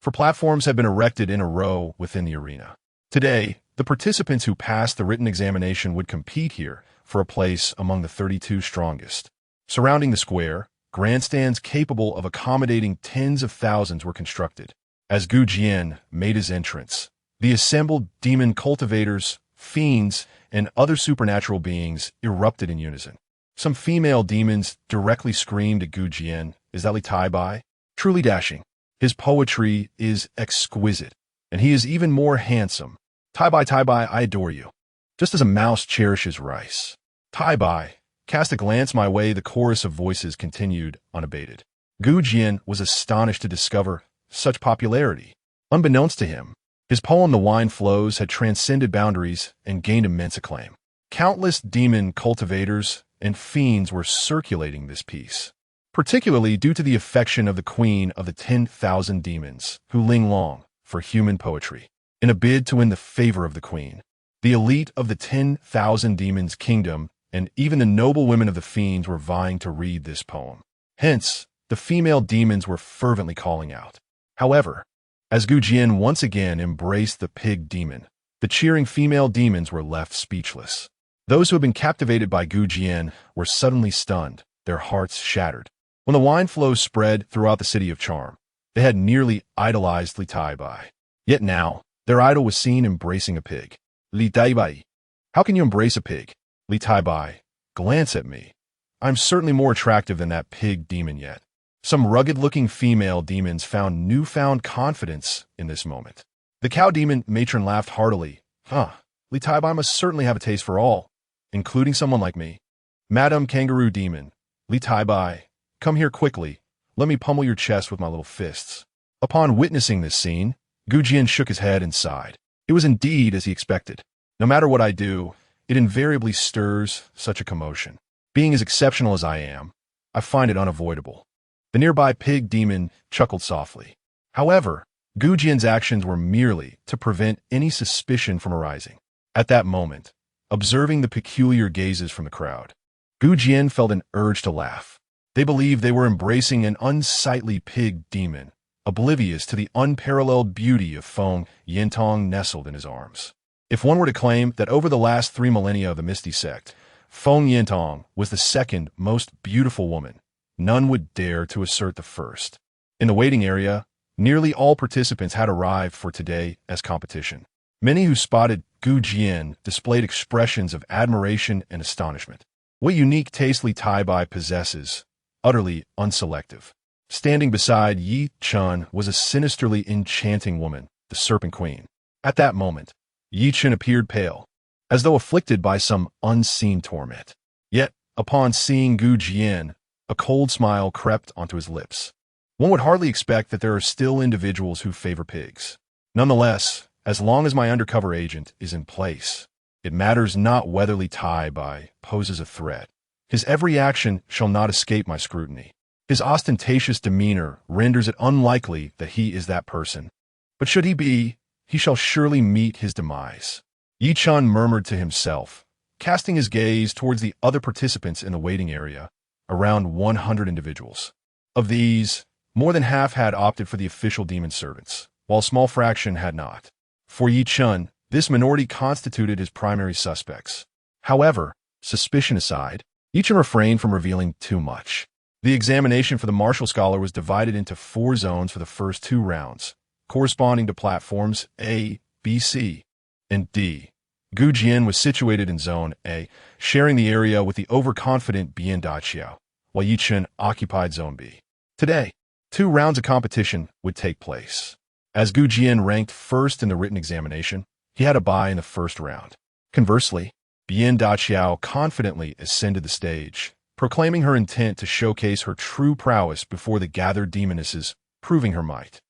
For platforms had been erected in a row within the arena. Today, the participants who passed the written examination would compete here for a place among the 32 strongest. Surrounding the square, grandstands capable of accommodating tens of thousands were constructed. As Gu Jian made his entrance, the assembled demon cultivators, fiends, and other supernatural beings erupted in unison. Some female demons directly screamed at Gu Jian, "Is that Li Taibai? Truly dashing. His poetry is exquisite, and he is even more handsome. Taibai, Taibai, I adore you. Just as a mouse cherishes rice." Taibai, cast a glance my way, the chorus of voices continued unabated. Gu Jian was astonished to discover such popularity. Unbeknownst to him, his poem The Wine Flows had transcended boundaries and gained immense acclaim. Countless demon cultivators and fiends were circulating this piece, particularly due to the affection of the queen of the 10,000 demons, Hu Ling Long, for human poetry. In a bid to win the favor of the queen, the elite of the 10,000 demons' kingdom and even the noble women of the fiends were vying to read this poem. Hence, the female demons were fervently calling out. However, as Gu Jian once again embraced the pig demon, the cheering female demons were left speechless. Those who had been captivated by Gu Jian were suddenly stunned, their hearts shattered. When the wine flows spread throughout the City of Charm, they had nearly idolized Li Taibai. Yet now, their idol was seen embracing a pig. Li Taibai, how can you embrace a pig? Li Taibai, glance at me. I'm certainly more attractive than that pig demon yet. Some rugged-looking female demons found newfound confidence in this moment. The cow demon matron laughed heartily. Li Taibai must certainly have a taste for all, including someone like me. Madam Kangaroo Demon, Li Taibai, come here quickly. Let me pummel your chest with my little fists. Upon witnessing this scene, Gu Jian shook his head and sighed. It was indeed as he expected. No matter what I do, it invariably stirs such a commotion. Being as exceptional as I am, I find it unavoidable. The nearby pig demon chuckled softly. However, Gu Jian's actions were merely to prevent any suspicion from arising. At that moment, observing the peculiar gazes from the crowd, Gu Jian felt an urge to laugh. They believed they were embracing an unsightly pig demon, oblivious to the unparalleled beauty of Feng Yintong nestled in his arms. If one were to claim that over the last 3 millennia of the Misty Sect, Feng Yintong was the second most beautiful woman, none would dare to assert the first. In the waiting area, nearly all participants had arrived for today as competition. Many who spotted Gu Jian displayed expressions of admiration and astonishment. What unique taste Li Taibai possesses, utterly unselective. Standing beside Yi Chun was a sinisterly enchanting woman, the Serpent Queen. At that moment, Yi Chun appeared pale, as though afflicted by some unseen torment. Yet, upon seeing Gu Jian, a cold smile crept onto his lips. One would hardly expect that there are still individuals who favor pigs. Nonetheless, as long as my undercover agent is in place, it matters not whether Li Taibai poses a threat. His every action shall not escape my scrutiny. His ostentatious demeanor renders it unlikely that he is that person. But should he be, he shall surely meet his demise. Yi Chun murmured to himself, casting his gaze towards the other participants in the waiting area, around 100 individuals. Of these, more than half had opted for the official demon servants, while a small fraction had not. For Yi Chun, this minority constituted his primary suspects. However, suspicion aside, Yi Chun refrained from revealing too much. The examination for the martial scholar was divided into 4 zones for the first 2 rounds, corresponding to platforms A, B, C, and D. Gu Jian was situated in Zone A, sharing the area with the overconfident Bian Daqiao, while Yi Chen occupied Zone B. Today, 2 rounds of competition would take place. As Gu Jian ranked first in the written examination, he had a bye in the first round. Conversely, Bian Daqiao confidently ascended the stage, proclaiming her intent to showcase her true prowess before the gathered demonesses, proving her might.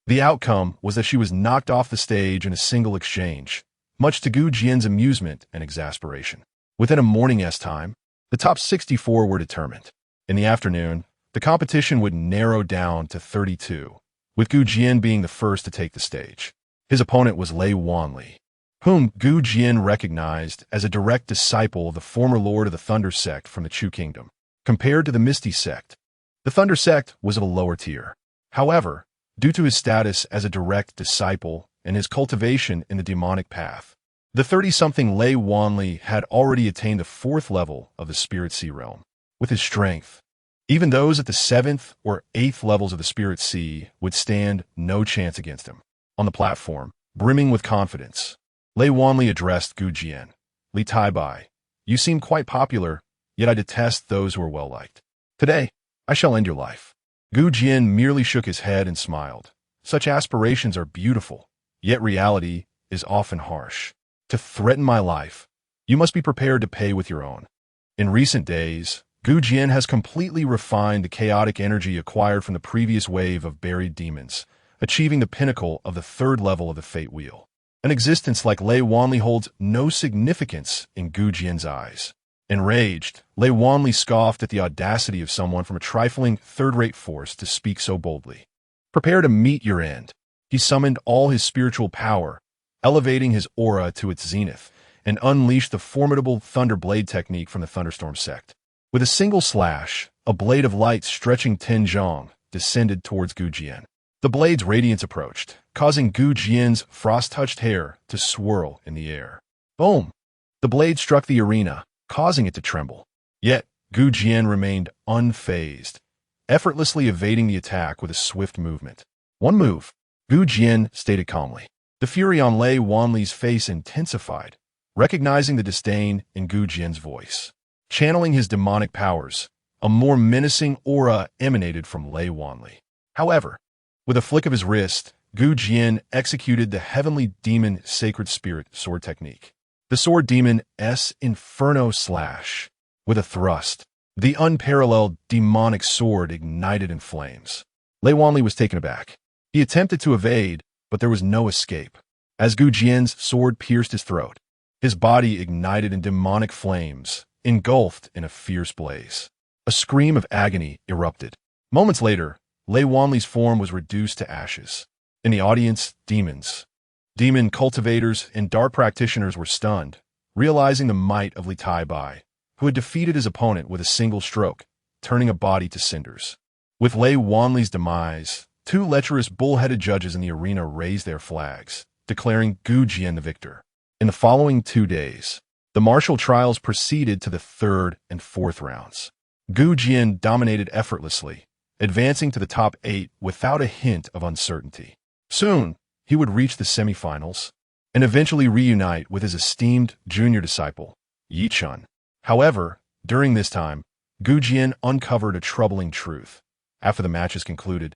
The outcome was that she was knocked off the stage in a single exchange, much to Gu Jian's amusement and exasperation. Within a morning's time, the top 64 were determined. In the afternoon, the competition would narrow down to 32, with Gu Jian being the first to take the stage. His opponent was Lei Wanli, whom Gu Jian recognized as a direct disciple of the former lord of the Thunder sect from the Chu Kingdom. Compared to the Misty sect, the Thunder sect was of a lower tier. However, due to his status as a direct disciple and his cultivation in the demonic path, the 30-something Lei Wanli had already attained the 4th level of the Spirit Sea realm. With his strength, even those at the 7th or 8th levels of the Spirit Sea would stand no chance against him. On the platform, brimming with confidence, Lei Wanli addressed Gu Jian. Li Taibai, you seem quite popular, yet I detest those who are well-liked. Today, I shall end your life. Gu Jian merely shook his head and smiled. Such aspirations are beautiful, yet reality is often harsh. To threaten my life, you must be prepared to pay with your own. In recent days, Gu Jian has completely refined the chaotic energy acquired from the previous wave of buried demons, achieving the pinnacle of the 3rd level of the Fate Wheel. An existence like Lei Wanli holds no significance in Gu Jian's eyes. Enraged, Lei Wanli scoffed at the audacity of someone from a trifling third-rate force to speak so boldly. Prepare to meet your end. He summoned all his spiritual power, elevating his aura to its zenith, and unleashed the formidable Thunder Blade technique from the Thunderstorm sect. With a single slash, a blade of light stretching 10 zhong descended towards Gu Jian. The blade's radiance approached, causing Gu Jian's frost-touched hair to swirl in the air. Boom! The blade struck the arena, causing it to tremble. Yet, Gu Jian remained unfazed, effortlessly evading the attack with a swift movement. One move, Gu Jian stated calmly. The fury on Lei Wanli's face intensified, recognizing the disdain in Gu Jian's voice. Channeling his demonic powers, a more menacing aura emanated from Lei Wanli. However, with a flick of his wrist, Gu Jian executed the Heavenly Demon Sacred Spirit sword technique. The sword demon's Inferno Slash. With a thrust, the unparalleled demonic sword ignited in flames. Lei Wanli was taken aback. He attempted to evade, but there was no escape. As Gu Jian's sword pierced his throat, his body ignited in demonic flames, engulfed in a fierce blaze. A scream of agony erupted. Moments later, Lei Wanli's form was reduced to ashes. In the audience, demon cultivators, and dark practitioners were stunned, realizing the might of Li Taibai, who had defeated his opponent with a single stroke, turning a body to cinders. With Lei Wanli's demise, 2 lecherous bull-headed judges in the arena raised their flags, declaring Gu Jian the victor. In the following 2 days, the martial trials proceeded to the 3rd and 4th rounds. Gu Jian dominated effortlessly, advancing to the top 8 without a hint of uncertainty. Soon, he would reach the semifinals and eventually reunite with his esteemed junior disciple, Yi Chen. However, during this time, Gu Jian uncovered a troubling truth. After the matches concluded,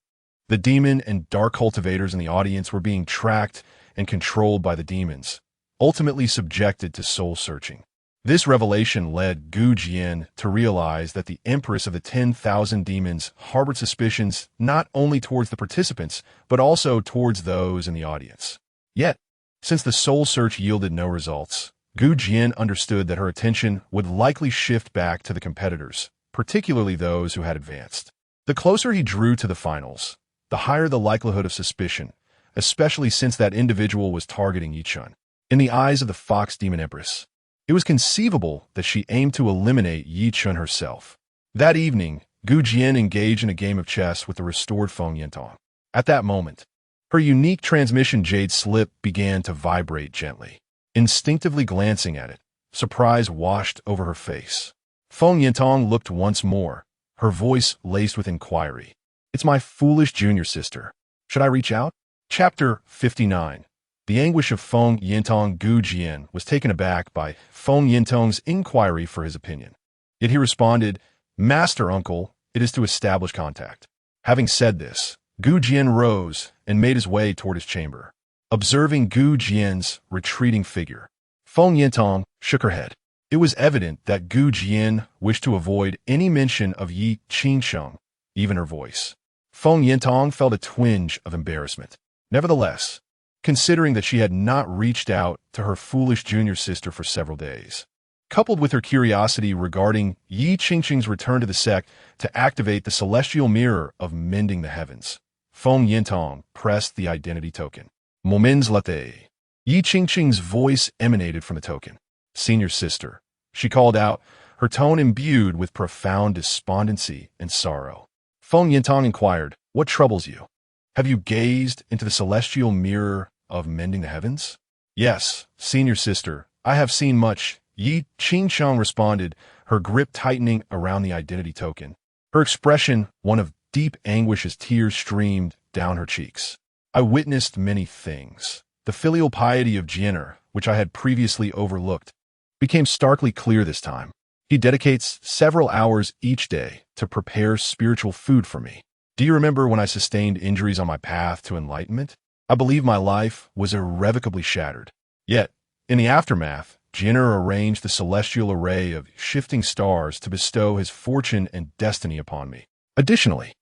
the demon and dark cultivators in the audience were being tracked and controlled by the demons, ultimately subjected to soul-searching. This revelation led Gu Jian to realize that the Empress of the 10,000 Demons harbored suspicions not only towards the participants, but also towards those in the audience. Yet, since the soul search yielded no results, Gu Jian understood that her attention would likely shift back to the competitors, particularly those who had advanced. The closer he drew to the finals, the higher the likelihood of suspicion, especially since that individual was targeting Yi Chen. In the eyes of the Fox Demon Empress, it was conceivable that she aimed to eliminate Yi Chen herself. That evening, Gu Jian engaged in a game of chess with the restored Feng Yintong. At that moment, her unique transmission jade slip began to vibrate gently. Instinctively glancing at it, surprise washed over her face. Feng Yintong looked once more, her voice laced with inquiry. "It's my foolish junior sister. Should I reach out?" Chapter 59. The anguish of Feng Yintong Gu Jian was taken aback by Feng Yintong's inquiry for his opinion. Yet he responded, "Master uncle, it is to establish contact." Having said this, Gu Jian rose and made his way toward his chamber. Observing Gu Jian's retreating figure, Feng Yintong shook her head. It was evident that Gu Jian wished to avoid any mention of Yi Qingsheng, even her voice. Feng Yintong felt a twinge of embarrassment. Nevertheless, considering that she had not reached out to her foolish junior sister for several days, coupled with her curiosity regarding Yi Qingsheng's return to the sect to activate the celestial mirror of mending the heavens, Feng Yintong pressed the identity token. Moments later, Yi Qingsheng's voice emanated from the token. "Senior sister," she called out, her tone imbued with profound despondency and sorrow. Feng Yintong inquired, "What troubles you? Have you gazed into the celestial mirror of mending the heavens?" "Yes, senior sister, I have seen much," Yi Qingsheng responded, her grip tightening around the identity token. Her expression one of deep anguish as tears streamed down her cheeks. "I witnessed many things. The filial piety of Jian, which I had previously overlooked, became starkly clear this time. He dedicates several hours each day to prepare spiritual food for me. Do you remember when I sustained injuries on my path to enlightenment? I believe my life was irrevocably shattered. Yet, in the aftermath, Jian arranged the celestial array of shifting stars to bestow his fortune and destiny upon me. Additionally,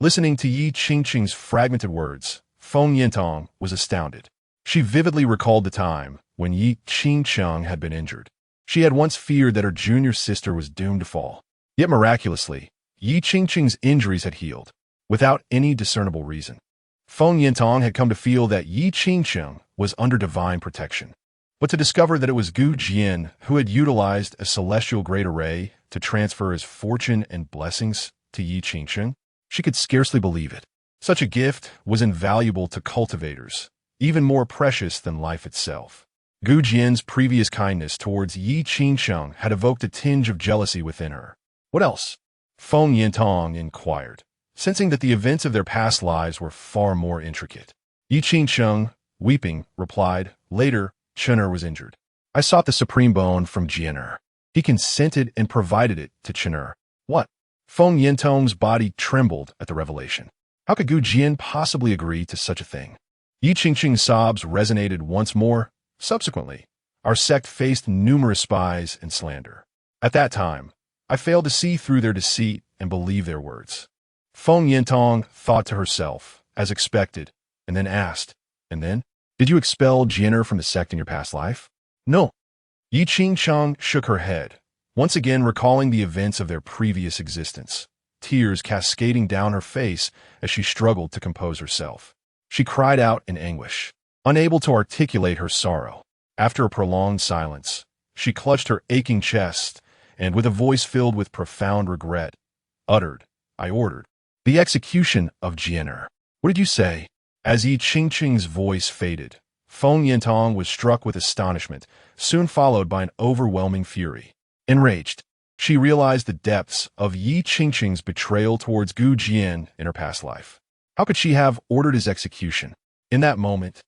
listening to Yi Qingsheng's fragmented words, Feng Yintong was astounded. She vividly recalled the time when Yi Qingsheng had been injured. She had once feared that her junior sister was doomed to fall. Yet miraculously, Yi Qingsheng's injuries had healed, without any discernible reason. Feng Yintong had come to feel that Yi Qingsheng was under divine protection. But to discover that it was Gu Jian who had utilized a celestial great array to transfer his fortune and blessings to Yi Qingsheng, she could scarcely believe it. Such a gift was invaluable to cultivators, even more precious than life itself. Gu Jian's previous kindness towards Yi Qingsheng had evoked a tinge of jealousy within her. What else? Feng Yintong inquired, sensing that the events of their past lives were far more intricate. Yi Qingsheng, weeping, replied, "Later, Chen was injured. I sought the supreme bone from Jian. He consented and provided it to Chen." What? Feng Yintong's body trembled at the revelation. How could Gu Jian possibly agree to such a thing? Yi Qingsheng's sobs resonated once more. Subsequently, our sect faced numerous spies and slander. At that time, I failed to see through their deceit and believe their words. Feng Yintong thought to herself, as expected, and then asked, "And then? Did you expel Jian from the sect in your past life?" "No." Yi Qingsheng shook her head, once again recalling the events of their previous existence, tears cascading down her face as she struggled to compose herself. She cried out in anguish, unable to articulate her sorrow. After a prolonged silence, she clutched her aching chest and, with a voice filled with profound regret, uttered, "I ordered the execution of Jian." "What did you say?" As Yi Qingsheng's voice faded, Feng Yintong was struck with astonishment, soon followed by an overwhelming fury. Enraged, she realized the depths of Yi Qingsheng's betrayal towards Gu Jian in her past life. How could she have ordered his execution? In that moment,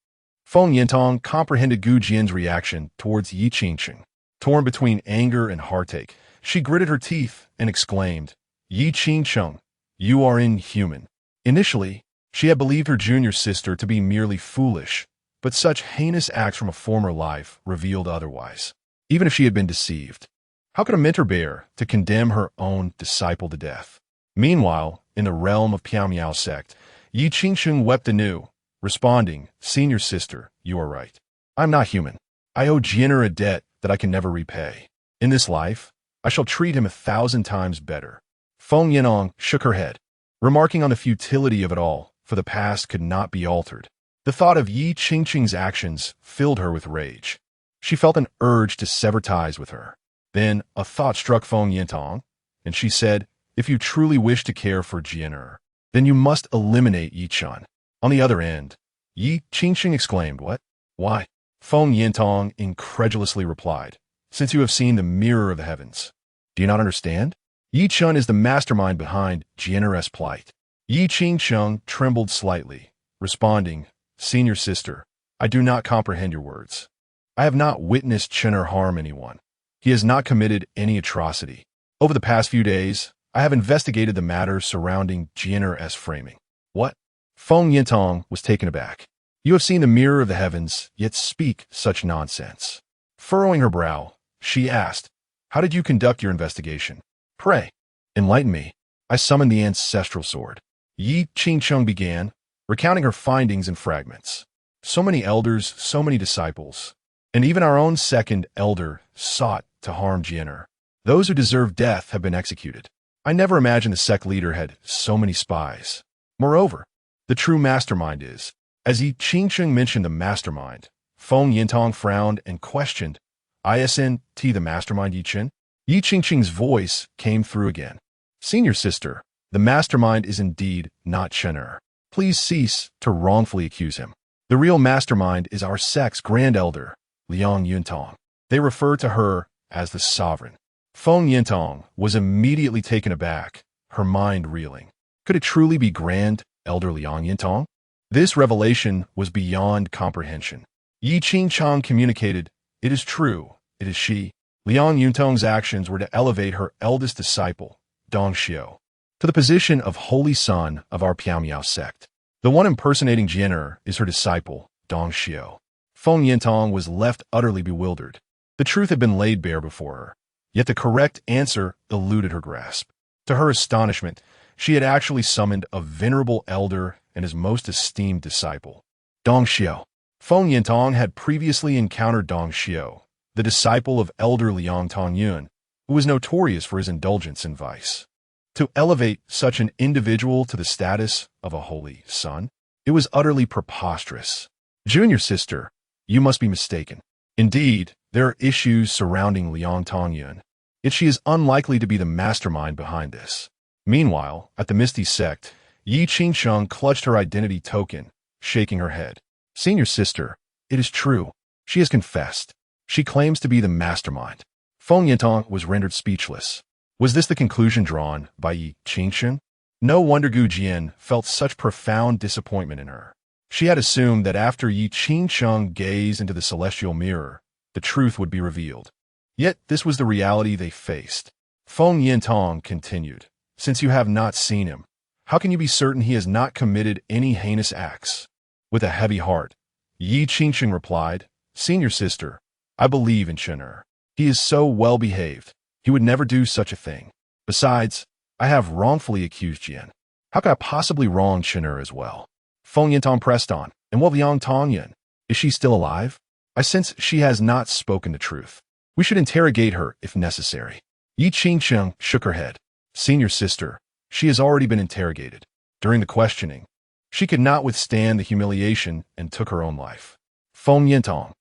Feng Yintong comprehended Gu Jian's reaction towards Yi Qingsheng. Torn between anger and heartache, she gritted her teeth and exclaimed, "Yi Qingsheng, you are inhuman." Initially, she had believed her junior sister to be merely foolish, but such heinous acts from a former life revealed otherwise. Even if she had been deceived, how could a mentor bear to condemn her own disciple to death? Meanwhile, in the realm of Piao sect, Yi Qingsheng wept anew, responding, "Senior sister, you are right. I'm not human. I owe Jian a debt that I can never repay. In this life, I shall treat him 1,000 times better." Feng Yintong shook her head, remarking on the futility of it all, for the past could not be altered. The thought of Yi Qingsheng's actions filled her with rage. She felt an urge to sever ties with her. Then a thought struck Feng Yintong, and she said, "If you truly wish to care for Jian, then you must eliminate Yi Chen." On the other end, Yi Qingsheng exclaimed, "What? Why?" Feng Yintong incredulously replied, "Since you have seen the mirror of the heavens, do you not understand? Yi Chen is the mastermind behind Jian's plight." Yi Qingsheng trembled slightly, responding, Senior sister, I do not comprehend your words. I have not witnessed Chen'er harm anyone. He has not committed any atrocity. Over the past few days, I have investigated the matter surrounding Jian's framing. What? Feng Yintong was taken aback. You have seen the mirror of the heavens, yet speak such nonsense. Furrowing her brow, she asked, how did you conduct your investigation? Pray, enlighten me. I summoned the ancestral sword. Yi Qingcheng began, recounting her findings in fragments. So many elders, so many disciples, and even our own second elder sought to harm Jian. Those who deserve death have been executed. I never imagined the sect leader had so many spies. Moreover, the true mastermind is, as Yi Qingcheng mentioned the mastermind, Feng Yintong frowned and questioned, ISNT the mastermind Yi Qin? Yi Qingcheng's voice came through again. Senior sister, the mastermind is indeed not Chen'er. Please cease to wrongfully accuse him. The real mastermind is our sect's grand elder, Liang Yuntong. They refer to her as the sovereign. Feng Yintong was immediately taken aback, her mind reeling. Could it truly be grand elder Liang Yuntong? This revelation was beyond comprehension. Yi Qingcheng communicated, it is true, it is she. Liang Yuntong's actions were to elevate her eldest disciple, Dong Xiu, to the position of holy son of our Piaomiao sect. The one impersonating Jian is her disciple, Dong Xiu. Feng Yintong was left utterly bewildered. The truth had been laid bare before her, yet the correct answer eluded her grasp. To her astonishment, she had actually summoned a venerable elder and his most esteemed disciple, Dong Xiu. Feng Yintong had previously encountered Dong Xiu, the disciple of elder Liang Tongyun, who was notorious for his indulgence in vice. To elevate such an individual to the status of a holy son, it was utterly preposterous. Junior sister, you must be mistaken. Indeed, there are issues surrounding Liang Tongyun, yet she is unlikely to be the mastermind behind this. Meanwhile, at the Misty sect, Yi Qingcheng clutched her identity token, shaking her head. Senior sister, it is true. She has confessed. She claims to be the mastermind. Feng Yintong was rendered speechless. Was this the conclusion drawn by Yi Qingcheng? No wonder Gu Jian felt such profound disappointment in her. She had assumed that after Yi Qingcheng gazed into the celestial mirror, the truth would be revealed. Yet this was the reality they faced. Feng Yintong continued, since you have not seen him, how can you be certain he has not committed any heinous acts? With a heavy heart, Yi Qingcheng replied, Senior sister, I believe in Chen'er. He is so well behaved. He would never do such a thing. Besides, I have wrongfully accused Jian. How could I possibly wrong Chen'er as well? Feng Yintong pressed on, and what of Liang Tongyun? Is she still alive? I sense she has not spoken the truth. We should interrogate her if necessary. Yi Qingcheng shook her head. Senior sister, she has already been interrogated. During the questioning, she could not withstand the humiliation and took her own life. Feng Yintong.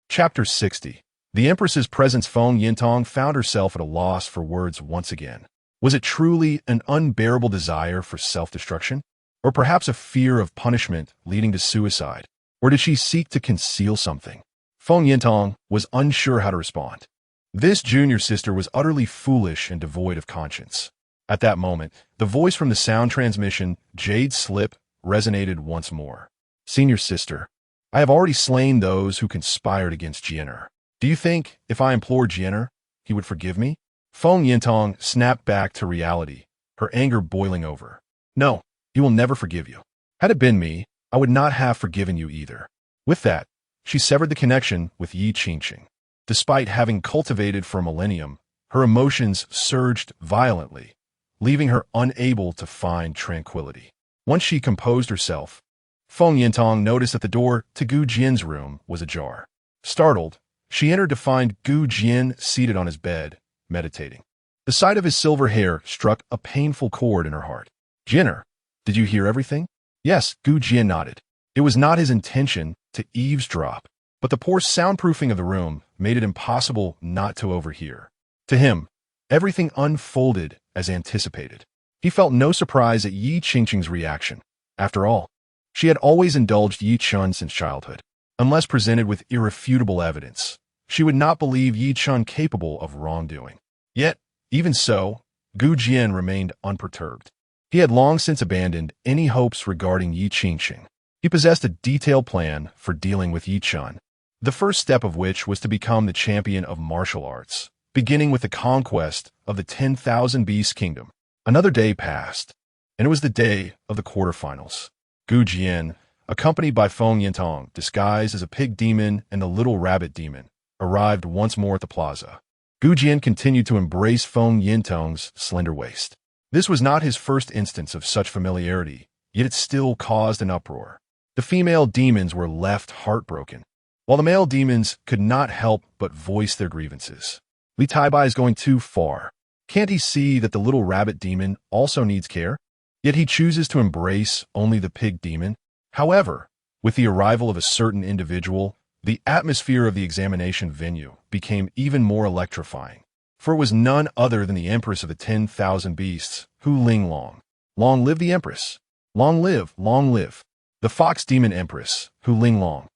Chapter 60. The Empress's presence. Feng Yintong found herself at a loss for words once again. Was it truly an unbearable desire for self-destruction? Or perhaps a fear of punishment leading to suicide? Or did she seek to conceal something? Feng Yintong was unsure how to respond. This junior sister was utterly foolish and devoid of conscience. At that moment, the voice from the sound transmission, Jade Slip, resonated once more. Senior sister, I have already slain those who conspired against Jian. Do you think, if I implored Jian, he would forgive me? Feng Yintong snapped back to reality, her anger boiling over. No, he will never forgive you. Had it been me, I would not have forgiven you either. With that, she severed the connection with Yi Qingcheng. Despite having cultivated for a millennium, her emotions surged violently, leaving her unable to find tranquility. Once she composed herself, Feng Yintong noticed that the door to Gu Jian's room was ajar. Startled, she entered to find Gu Jian seated on his bed, meditating. The sight of his silver hair struck a painful chord in her heart. Jian, did you hear everything? Yes, Gu Jian nodded. It was not his intention to eavesdrop, but the poor soundproofing of the room made it impossible not to overhear. To him, everything unfolded as anticipated. He felt no surprise at Yi Qingcheng's reaction. After all, she had always indulged Yi Chun since childhood. Unless presented with irrefutable evidence, she would not believe Yi Chun capable of wrongdoing. Yet, even so, Gu Jian remained unperturbed. He had long since abandoned any hopes regarding Yi Qingcheng. He possessed a detailed plan for dealing with Jian, the first step of which was to become the champion of martial arts, beginning with the conquest of the 10,000 Beast Kingdom. Another day passed, and it was the day of the quarterfinals. Jian, accompanied by Feng Yintong, disguised as a pig demon and the little rabbit demon, arrived once more at the plaza. Jian continued to embrace Feng Yintong's slender waist. This was not his first instance of such familiarity, yet it still caused an uproar. The female demons were left heartbroken, while the male demons could not help but voice their grievances. Li Taibai is going too far. Can't he see that the little rabbit demon also needs care? Yet he chooses to embrace only the pig demon. However, with the arrival of a certain individual, the atmosphere of the examination venue became even more electrifying, for it was none other than the Empress of the 10,000 Beasts, Hu Linglong. Long live the Empress! Long live, long live! The Fox Demon Empress, Hu Linglong,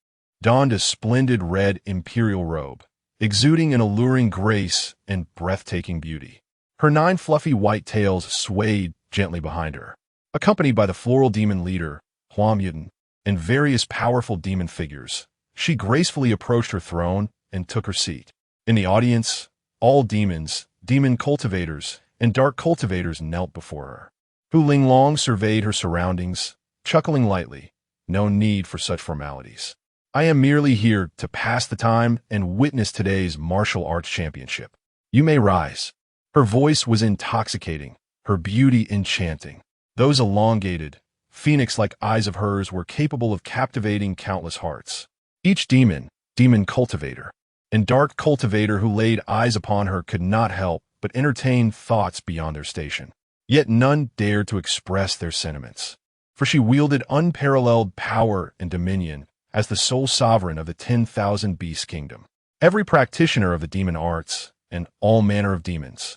donned a splendid red imperial robe, exuding an alluring grace and breathtaking beauty. Her 9 fluffy white tails swayed gently behind her. Accompanied by the floral demon leader, Huam Yuden, and various powerful demon figures, she gracefully approached her throne and took her seat. In the audience, all demons, demon cultivators, and dark cultivators knelt before her. Hu Linglong surveyed her surroundings, chuckling lightly. No need for such formalities. I am merely here to pass the time and witness today's martial arts championship. You may rise. Her voice was intoxicating, her beauty enchanting. Those elongated, phoenix-like eyes of hers were capable of captivating countless hearts. Each demon, demon cultivator, and dark cultivator who laid eyes upon her could not help but entertain thoughts beyond their station. Yet none dared to express their sentiments, for she wielded unparalleled power and dominion as the sole sovereign of the 10,000 Beast Kingdom. Every practitioner of the demon arts, and all manner of demons,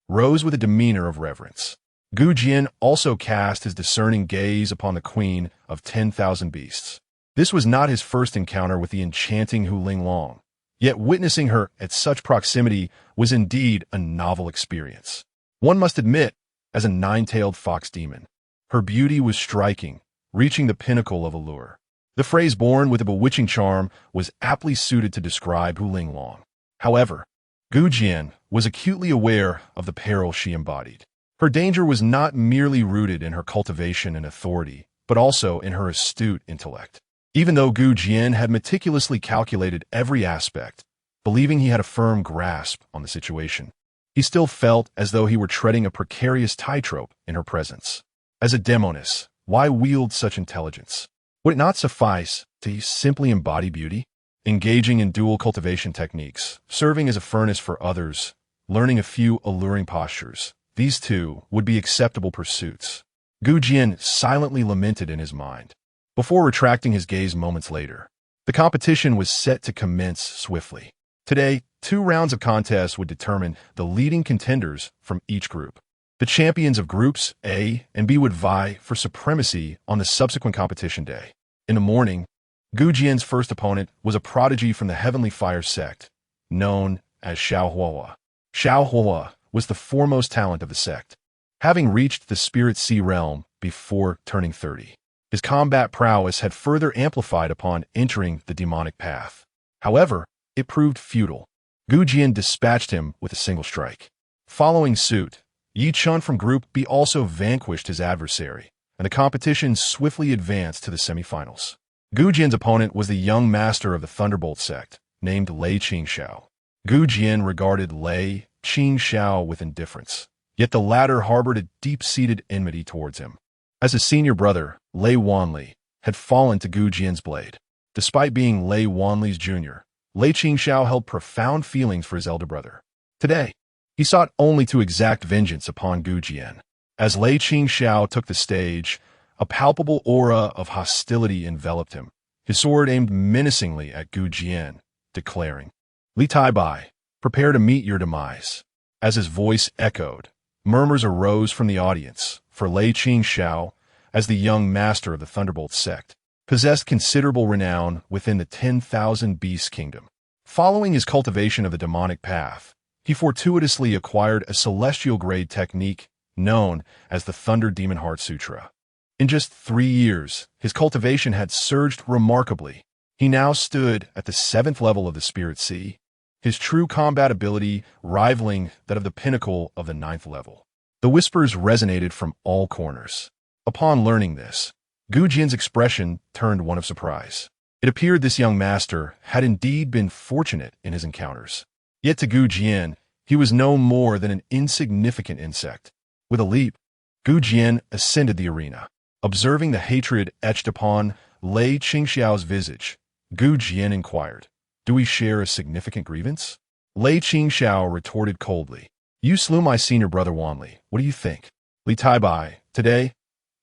rose with a demeanor of reverence. Jian also cast his discerning gaze upon the queen of 10,000 beasts. This was not his first encounter with the enchanting Hu Linglong, yet witnessing her at such proximity was indeed a novel experience. One must admit, as a 9-tailed fox demon, her beauty was striking, reaching the pinnacle of allure. The phrase born with a bewitching charm was aptly suited to describe Hu Linglong. However, Jian was acutely aware of the peril she embodied. Her danger was not merely rooted in her cultivation and authority, but also in her astute intellect. Even though Jian had meticulously calculated every aspect, believing he had a firm grasp on the situation, he still felt as though he were treading a precarious tightrope in her presence. As a demoness, why wield such intelligence? Would it not suffice to simply embody beauty? Engaging in dual cultivation techniques, serving as a furnace for others, learning a few alluring postures, these two would be acceptable pursuits. Jian silently lamented in his mind, before retracting his gaze moments later. The competition was set to commence swiftly. Today, 2 rounds of contest would determine the leading contenders from each group. The champions of groups A and B would vie for supremacy on the subsequent competition day. In the morning, Jian's first opponent was a prodigy from the Heavenly Fire sect, known as Xiaohua. Xiaohua was the foremost talent of the sect, having reached the Spirit Sea realm before turning 30. His combat prowess had further amplified upon entering the demonic path. However, it proved futile. Jian dispatched him with a single strike. Following suit, Yichun from Group B also vanquished his adversary, and the competition swiftly advanced to the semifinals. Jian's opponent was the young master of the Thunderbolt sect, named Lei Qingxiao. Jian regarded Lei Qingxiao with indifference, yet the latter harbored a deep-seated enmity towards him. As a senior brother, Lei Wanli had fallen to Jian's blade. Despite being Lei Wanli's junior, Lei Qingxiao held profound feelings for his elder brother. Today, he sought only to exact vengeance upon Jian. As Lei Qingxiao took the stage, a palpable aura of hostility enveloped him, his sword aimed menacingly at Jian, declaring, "Li Taibai, prepare to meet your demise." As his voice echoed, murmurs arose from the audience, for Lei Qingxiao, as the young master of the Thunderbolt sect, possessed considerable renown within the 10,000 Beast Kingdom. Following his cultivation of the demonic path, he fortuitously acquired a celestial-grade technique known as the Thunder Demon Heart Sutra. In just 3 years, his cultivation had surged remarkably. He now stood at the 7th level of the Spirit Sea, his true combat ability rivaling that of the pinnacle of the 9th level. The whispers resonated from all corners. Upon learning this, Gu Jian's expression turned one of surprise. It appeared this young master had indeed been fortunate in his encounters. Yet to Gu Jian, he was no more than an insignificant insect. With a leap, Gu Jian ascended the arena. Observing the hatred etched upon Lei Qingxiao's visage, Gu Jian inquired, "Do we share a significant grievance?" Lei Qingxiao retorted coldly, "You slew my senior brother Wanli. What do you think? Li Taibai, today,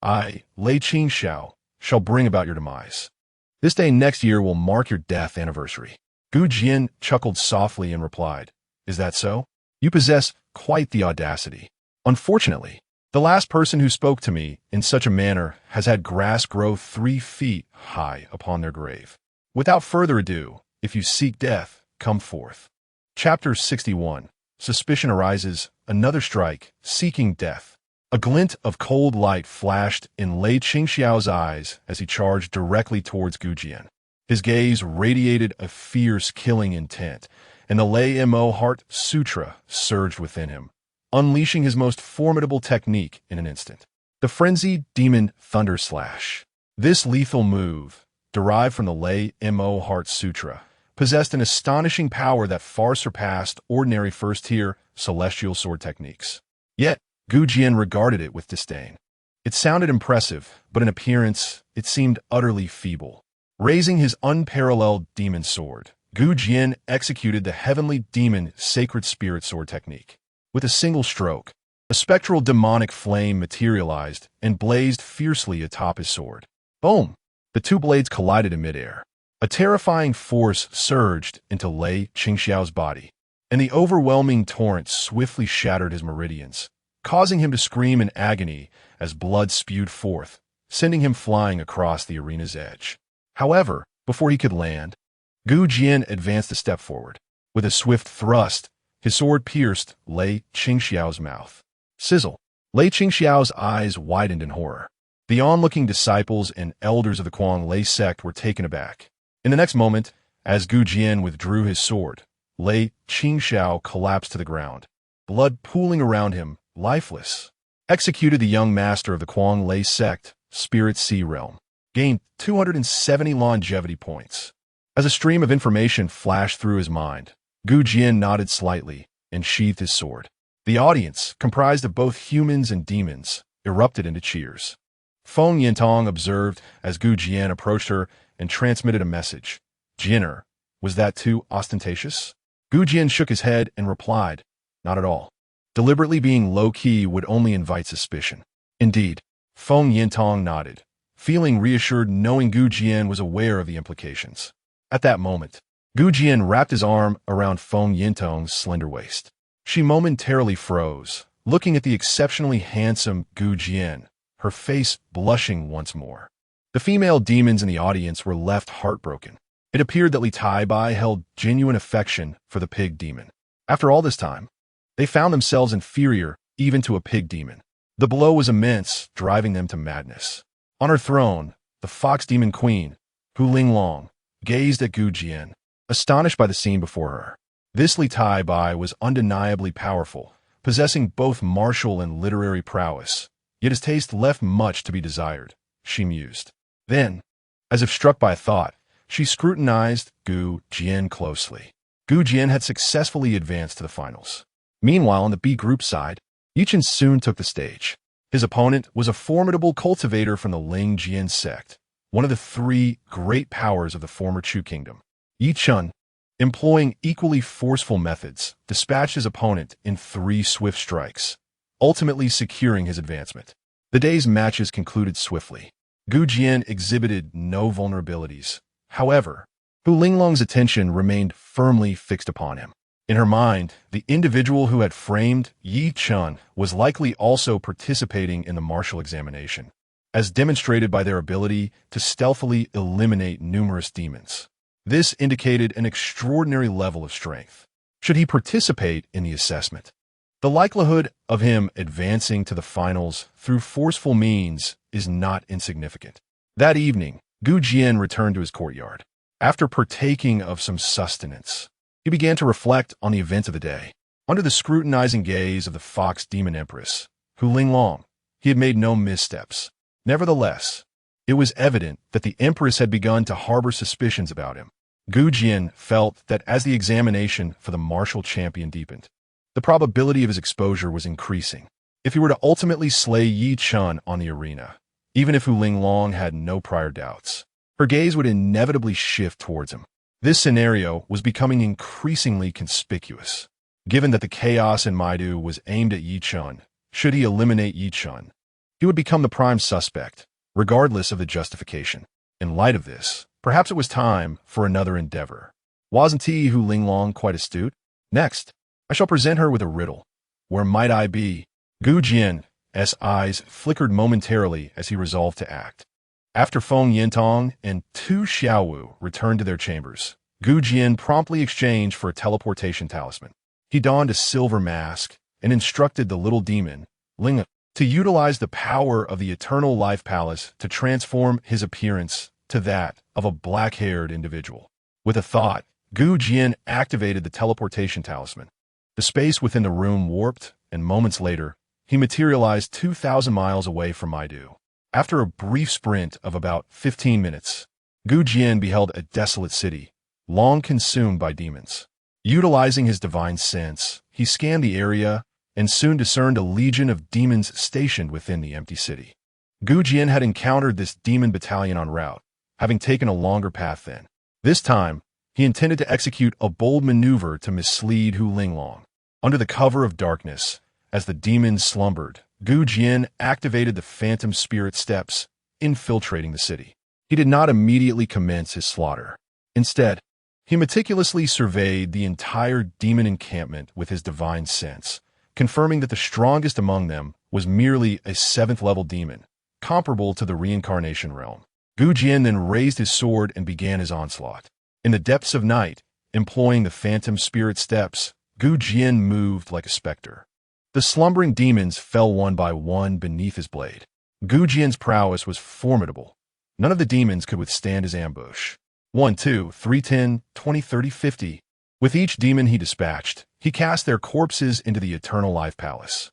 I, Lei Qingxiao, shall bring about your demise. This day next year will mark your death anniversary." Gu Jian chuckled softly and replied, "Is that so? You possess quite the audacity. Unfortunately, the last person who spoke to me in such a manner has had grass grow 3 feet high upon their grave. Without further ado, if you seek death, come forth." Chapter 61. Suspicion arises, another strike, seeking death. A glint of cold light flashed in Lei Qingxiao's eyes as he charged directly towards Gu Jian. His gaze radiated a fierce killing intent, and the Lei Mo Heart Sutra surged within him, unleashing his most formidable technique in an instant. The Frenzied Demon Thunder Slash. This lethal move, derived from the Lei Mo Heart Sutra, possessed an astonishing power that far surpassed ordinary first-tier celestial sword techniques. Yet, Gu Jian regarded it with disdain. It sounded impressive, but in appearance, it seemed utterly feeble. Raising his unparalleled demon sword, Gu Jian executed the heavenly demon sacred spirit sword technique. With a single stroke, a spectral demonic flame materialized and blazed fiercely atop his sword. Boom! The 2 blades collided in midair. A terrifying force surged into Lei Qingxiao's body, and the overwhelming torrent swiftly shattered his meridians, causing him to scream in agony as blood spewed forth, sending him flying across the arena's edge. However, before he could land, Gu Jian advanced a step forward. With a swift thrust, his sword pierced Lei Qingxiao's mouth. Sizzle! Lei Qingxiao's eyes widened in horror. The onlooking disciples and elders of the Kuang Lei sect were taken aback. In the next moment, as Gu Jian withdrew his sword, Lei Qingxiao collapsed to the ground, blood pooling around him, lifeless. Executed the young master of the Kuang Lei sect, Spirit Sea Realm. Gained 270 longevity points. As a stream of information flashed through his mind, Gu Jian nodded slightly and sheathed his sword. The audience, comprised of both humans and demons, erupted into cheers. Feng Yintong observed as Gu Jian approached her and transmitted a message. "Jinner, was that too ostentatious?" Gu Jian shook his head and replied, "Not at all. Deliberately being low-key would only invite suspicion." Indeed, Feng Yintong nodded, feeling reassured knowing Gu Jian was aware of the implications. At that moment, Gu Jian wrapped his arm around Feng Yintong's slender waist. She momentarily froze, looking at the exceptionally handsome Gu Jian, her face blushing once more. The female demons in the audience were left heartbroken. It appeared that Li Taibai held genuine affection for the pig demon. After all this time, they found themselves inferior even to a pig demon. The blow was immense, driving them to madness. On her throne, the fox demon queen, Hu Linglong, gazed at Gu Jian, astonished by the scene before her. This Li Taibai was undeniably powerful, possessing both martial and literary prowess, yet his taste left much to be desired, she mused. Then, as if struck by a thought, she scrutinized Gu Jian closely. Gu Jian had successfully advanced to the finals. Meanwhile, on the B group side, Yichen soon took the stage. His opponent was a formidable cultivator from the Ling Jian sect, one of the 3 great powers of the former Chu kingdom. Yichen, employing equally forceful methods, dispatched his opponent in 3 swift strikes, ultimately securing his advancement. The day's matches concluded swiftly. Gu Jian exhibited no vulnerabilities. However, Hu Linglong's attention remained firmly fixed upon him. In her mind, the individual who had framed Yi Chun was likely also participating in the martial examination, as demonstrated by their ability to stealthily eliminate numerous demons. This indicated an extraordinary level of strength. Should he participate in the assessment? The likelihood of him advancing to the finals through forceful means is not insignificant. That evening, Jian returned to his courtyard. After partaking of some sustenance, he began to reflect on the events of the day. Under the scrutinizing gaze of the Fox Demon Empress, Hu Linglong, he had made no missteps. Nevertheless, it was evident that the Empress had begun to harbor suspicions about him. Jian felt that as the examination for the martial champion deepened, the probability of his exposure was increasing. If he were to ultimately slay Yi Chun on the arena, even if Hu Linglong had no prior doubts, her gaze would inevitably shift towards him. This scenario was becoming increasingly conspicuous. Given that the chaos in Maidu was aimed at Yi Chun, should he eliminate Yi Chun, he would become the prime suspect, regardless of the justification. In light of this, perhaps it was time for another endeavor. Wasn't Hu Linglong quite astute? Next, I shall present her with a riddle. Where might I be? Jian's eyes flickered momentarily as he resolved to act. After Feng Yintong and Tu Xiaowu returned to their chambers, Jian promptly exchanged for a teleportation talisman. He donned a silver mask and instructed the little demon, Ling, to utilize the power of the Eternal Life Palace to transform his appearance to that of a black-haired individual. With a thought, Jian activated the teleportation talisman. The space within the room warped, and moments later, he materialized 2,000 miles away from Maidu. After a brief sprint of about 15 minutes, Jian beheld a desolate city, long consumed by demons. Utilizing his divine sense, he scanned the area and soon discerned a legion of demons stationed within the empty city. Jian had encountered this demon battalion en route, having taken a longer path then. This time, he intended to execute a bold maneuver to mislead Hu Linglong. Under the cover of darkness, as the demons slumbered, Jian activated the phantom spirit steps, infiltrating the city. He did not immediately commence his slaughter. Instead, he meticulously surveyed the entire demon encampment with his divine sense, confirming that the strongest among them was merely a 7th-level demon, comparable to the reincarnation realm. Jian then raised his sword and began his onslaught. In the depths of night, employing the phantom spirit steps, Jian moved like a specter. The slumbering demons fell one by one beneath his blade. Jian's prowess was formidable. None of the demons could withstand his ambush. 1, 2, 3, 10, 20, 30, 50. With each demon he dispatched, he cast their corpses into the Eternal Life Palace.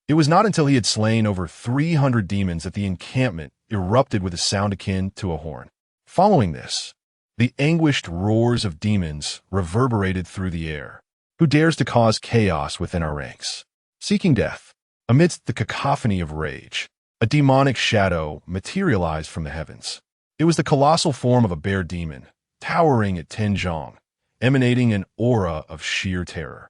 It was not until he had slain over 300 demons that the encampment erupted with a sound akin to a horn. Following this, the anguished roars of demons reverberated through the air. Who dares to cause chaos within our ranks? Seeking death. Amidst the cacophony of rage, a demonic shadow materialized from the heavens. It was the colossal form of a bear demon, towering at 10 zhong, emanating an aura of sheer terror.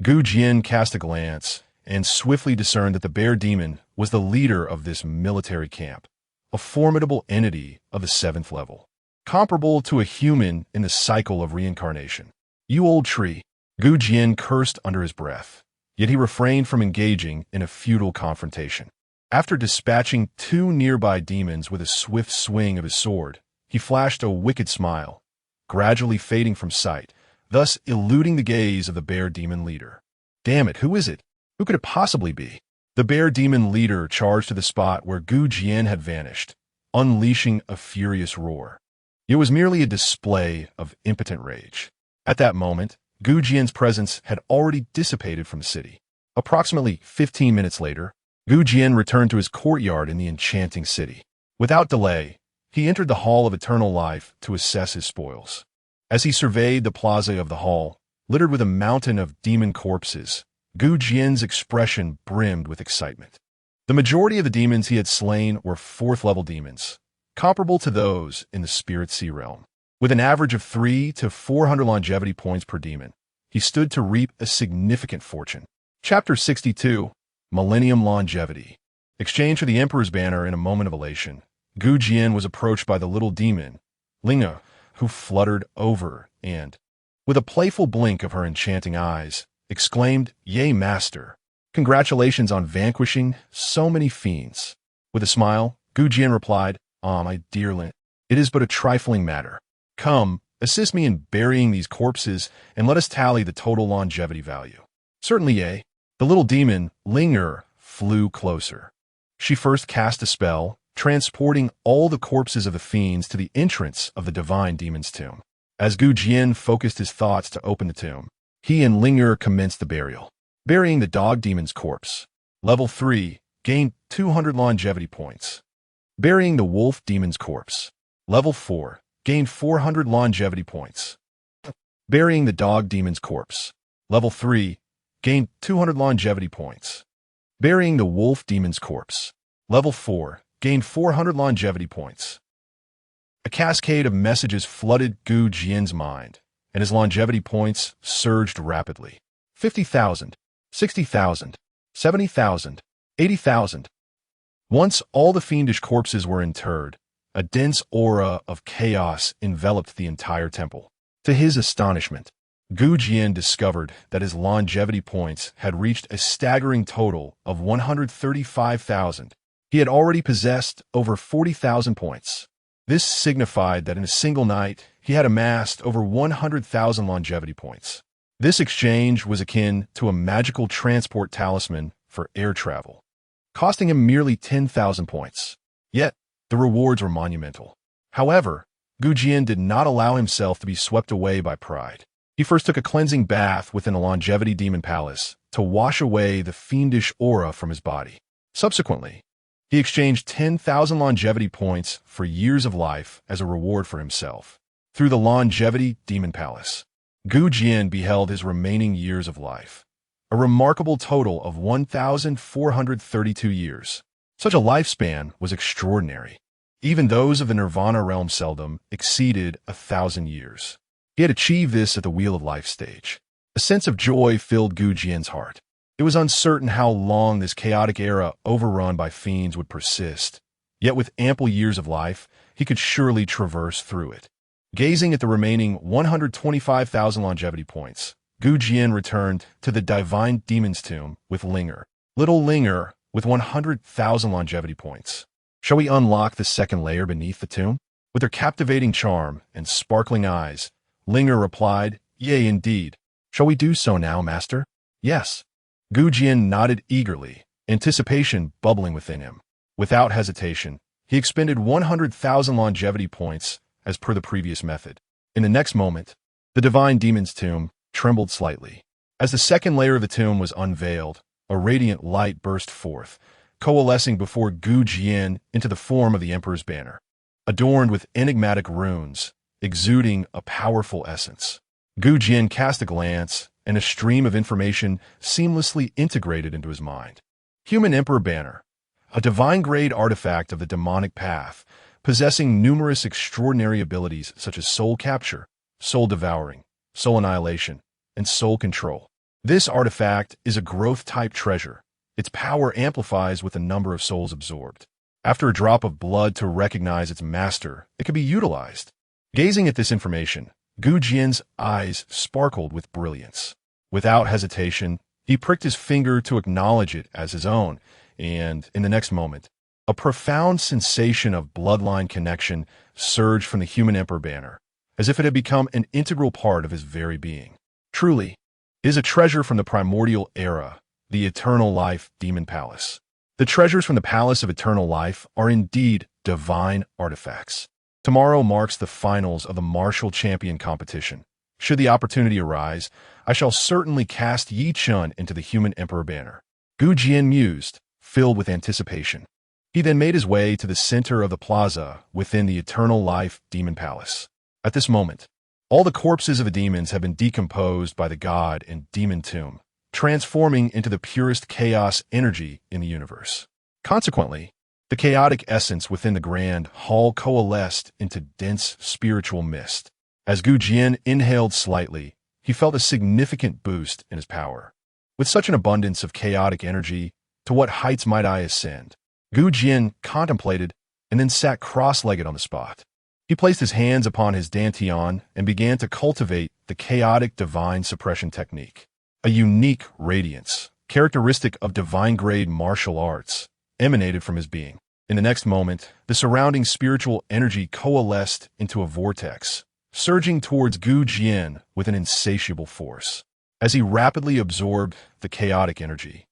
Jian cast a glance and swiftly discerned that the bear demon was the leader of this military camp, a formidable entity of the 7th level, comparable to a human in the cycle of reincarnation. You old tree, Jian cursed under his breath, yet he refrained from engaging in a futile confrontation. After dispatching 2 nearby demons with a swift swing of his sword, he flashed a wicked smile, gradually fading from sight, thus eluding the gaze of the bear demon leader. Damn it, who is it? Who could it possibly be? The bear demon leader charged to the spot where Jian had vanished, unleashing a furious roar. It was merely a display of impotent rage. At that moment, Jian's presence had already dissipated from the city. Approximately 15 minutes later, Jian returned to his courtyard in the enchanting city. Without delay, he entered the Hall of Eternal Life to assess his spoils. As he surveyed the plaza of the hall, littered with a mountain of demon corpses, Jian's expression brimmed with excitement. The majority of the demons he had slain were 4th-level demons, comparable to those in the Spirit Sea realm. With an average of 300 to 400 longevity points per demon, he stood to reap a significant fortune. Chapter 62, Millennium Longevity. Exchanged for the Emperor's banner in a moment of elation, Jian was approached by the little demon, Linga, who fluttered over and, with a playful blink of her enchanting eyes, exclaimed, "Yea, master! Congratulations on vanquishing so many fiends." With a smile, Jian replied, "Ah, my dear Lin, it is but a trifling matter. Come, assist me in burying these corpses, and let us tally the total longevity value." "Certainly, Ye." The little demon, Linger, flew closer. She first cast a spell, transporting all the corpses of the fiends to the entrance of the divine demon's tomb. As Jian focused his thoughts to open the tomb, he and Linger commenced the burial. Burying the dog demon's corpse. Level 3, gained 200 longevity points. Burying the wolf demon's corpse. Level 4, gained 400 longevity points. Burying the dog demon's corpse. Level 3, gained 200 longevity points. Burying the wolf demon's corpse. Level 4, gained 400 longevity points. A cascade of messages flooded Jian's mind, and his longevity points surged rapidly. 50,000, 60,000, 70,000, 80,000. Once all the fiendish corpses were interred, a dense aura of chaos enveloped the entire temple. To his astonishment, Jian discovered that his longevity points had reached a staggering total of 135,000. He had already possessed over 40,000 points. This signified that in a single night, he had amassed over 100,000 longevity points. This exchange was akin to a magical transport talisman for air travel, costing him merely 10,000 points. Yet, the rewards were monumental. However, Jian did not allow himself to be swept away by pride. He first took a cleansing bath within a longevity demon palace to wash away the fiendish aura from his body. Subsequently, he exchanged 10,000 longevity points for years of life as a reward for himself. Through the longevity demon palace, Jian beheld his remaining years of life, a remarkable total of 1,432 years. Such a lifespan was extraordinary. Even those of the Nirvana realm seldom exceeded 1,000 years. He had achieved this at the Wheel of Life stage. A sense of joy filled Jian's heart. It was uncertain how long this chaotic era overrun by fiends would persist, yet with ample years of life, he could surely traverse through it. Gazing at the remaining 125,000 longevity points, Jian returned to the divine demon's tomb with Linger. Little Linger with 100,000 longevity points. Shall we unlock the second layer beneath the tomb? With her captivating charm and sparkling eyes, Linger replied, "Yea, indeed. Shall we do so now, master?" "Yes." Jian nodded eagerly, anticipation bubbling within him. Without hesitation, he expended 100,000 longevity points as per the previous method. In the next moment, the divine demon's tomb trembled slightly. As the second layer of the tomb was unveiled, a radiant light burst forth, coalescing before Jian into the form of the Emperor's banner, adorned with enigmatic runes, exuding a powerful essence. Jian cast a glance, and a stream of information seamlessly integrated into his mind. Human Emperor Banner, a divine-grade artifact of the demonic path, possessing numerous extraordinary abilities such as soul capture, soul devouring, soul annihilation, and soul control. This artifact is a growth-type treasure. Its power amplifies with the number of souls absorbed. After a drop of blood to recognize its master, it can be utilized. Gazing at this information, Jian's eyes sparkled with brilliance. Without hesitation, he pricked his finger to acknowledge it as his own, and, in the next moment, a profound sensation of bloodline connection surged from the human Emperor banner, as if it had become an integral part of his very being. Truly, it is a treasure from the primordial era, the Eternal Life Demon Palace. The treasures from the Palace of Eternal Life are indeed divine artifacts. Tomorrow marks the finals of the Martial Champion competition. Should the opportunity arise, I shall certainly cast Yi Chun into the human Emperor banner. Jian mused, filled with anticipation. He then made his way to the center of the plaza within the Eternal Life Demon Palace. At this moment, all the corpses of the demons have been decomposed by the god and demon tomb, transforming into the purest chaos energy in the universe. Consequently, the chaotic essence within the grand hall coalesced into dense spiritual mist. As Jian inhaled slightly, he felt a significant boost in his power. With such an abundance of chaotic energy, to what heights might I ascend? Jian contemplated and then sat cross-legged on the spot. He placed his hands upon his dantian and began to cultivate the chaotic divine suppression technique. A unique radiance, characteristic of divine-grade martial arts, emanated from his being. In the next moment, the surrounding spiritual energy coalesced into a vortex, surging towards Jian with an insatiable force. as he rapidly absorbed the chaotic energy.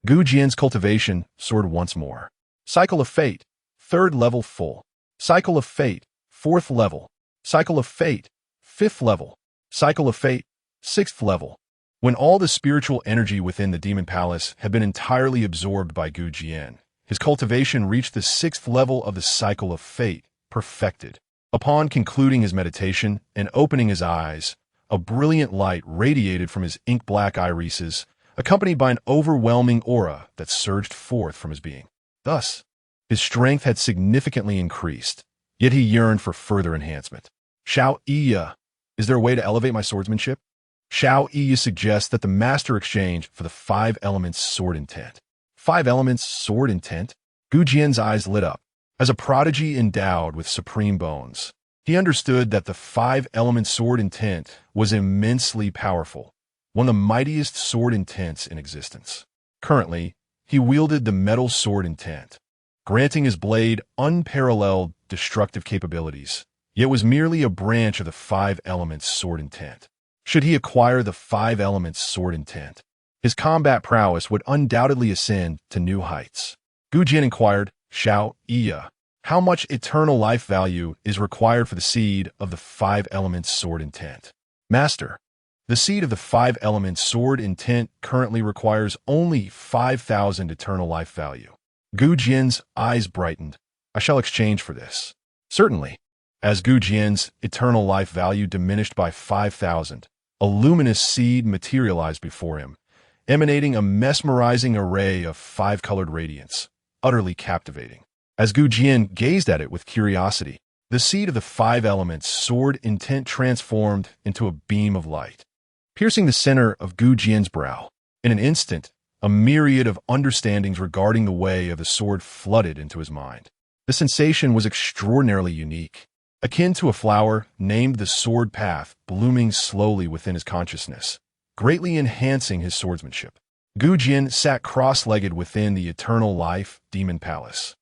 Gu Jian's cultivation soared once more. Cycle of Fate, 3rd level full. Cycle of Fate, 4th level. Cycle of Fate, 5th level. Cycle of Fate, 6th level. When all the spiritual energy within the Demon Palace had been entirely absorbed by Gu Jian, his cultivation reached the 6th level of the Cycle of Fate, perfected. Upon concluding his meditation and opening his eyes, a brilliant light radiated from his ink-black irises, accompanied by an overwhelming aura that surged forth from his being. Thus, his strength had significantly increased, yet he yearned for further enhancement. Xiao Iya, is there a way to elevate my swordsmanship? Xiao Iya suggests that the master exchange for the 5 elements sword intent. 5 elements sword intent? Gu Jian's eyes lit up. As a prodigy endowed with supreme bones, he understood that the 5 element sword intent was immensely powerful, one of the mightiest sword intents in existence. Currently, he wielded the metal sword intent, granting his blade unparalleled destructive capabilities, yet was merely a branch of the 5 elements sword intent. Should he acquire the 5 elements sword intent, his combat prowess would undoubtedly ascend to new heights. Gu Jian inquired, Xiao Iya, how much eternal life value is required for the seed of the 5 elements sword intent? Master, the seed of the 5 elements sword intent currently requires only 5,000 eternal life value. Gu Jian's eyes brightened. I shall exchange for this. Certainly. As Gu Jian's eternal life value diminished by 5,000, a luminous seed materialized before him, emanating a mesmerizing array of 5-colored radiance, utterly captivating. As Gu Jian gazed at it with curiosity, the seed of the 5 elements sword intent transformed into a beam of light, piercing the center of Gu Jian's brow. In an instant, a myriad of understandings regarding the way of the sword flooded into his mind. The sensation was extraordinarily unique, akin to a flower named the sword path blooming slowly within his consciousness, greatly enhancing his swordsmanship. Gu Jian sat cross-legged within the eternal life demon palace,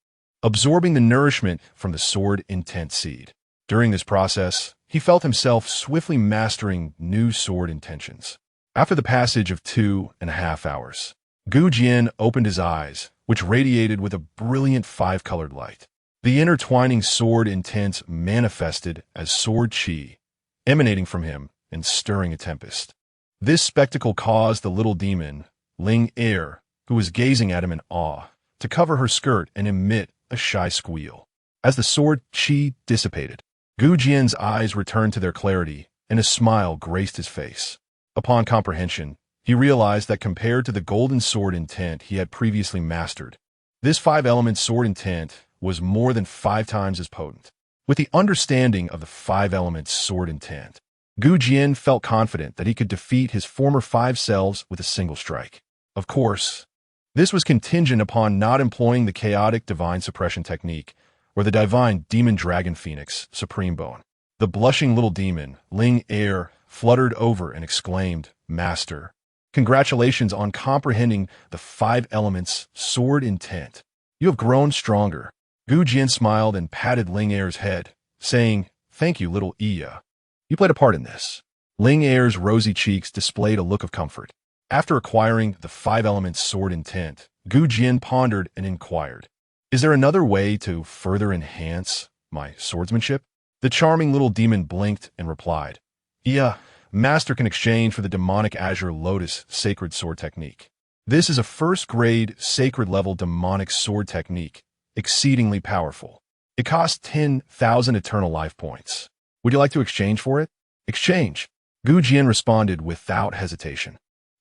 absorbing the nourishment from the sword intent seed. During this process, he felt himself swiftly mastering new sword intentions. After the passage of 2.5 hours, Gu Jian opened his eyes, which radiated with a brilliant 5-colored light. The intertwining sword intents manifested as sword qi, emanating from him and stirring a tempest. This spectacle caused the little demon, Ling Er, who was gazing at him in awe, to cover her skirt and emit a shy squeal. As the sword qi dissipated, Gu Jian's eyes returned to their clarity, and a smile graced his face. Upon comprehension, he realized that compared to the golden sword intent he had previously mastered, this 5-element sword intent was more than 5 times as potent. With the understanding of the 5-element sword intent, Gu Jian felt confident that he could defeat his former 5 selves with a single strike. Of course, this was contingent upon not employing the chaotic divine suppression technique or the divine demon dragon phoenix supreme bone. The blushing little demon, Ling Er, fluttered over and exclaimed, Master, congratulations on comprehending the 5 elements sword intent. You have grown stronger. Gu Jian smiled and patted Ling Er's head, saying, Thank you, little Iya. You played a part in this. Ling Er's rosy cheeks displayed a look of comfort. After acquiring the 5 elements sword intent, Gu Jian pondered and inquired, Is there another way to further enhance my swordsmanship? The charming little demon blinked and replied, Yeah, Master can exchange for the demonic azure lotus sacred sword technique. This is a first-grade sacred-level demonic sword technique, exceedingly powerful. It costs 10,000 eternal life points. Would you like to exchange for it? Exchange. Gu Jian responded without hesitation.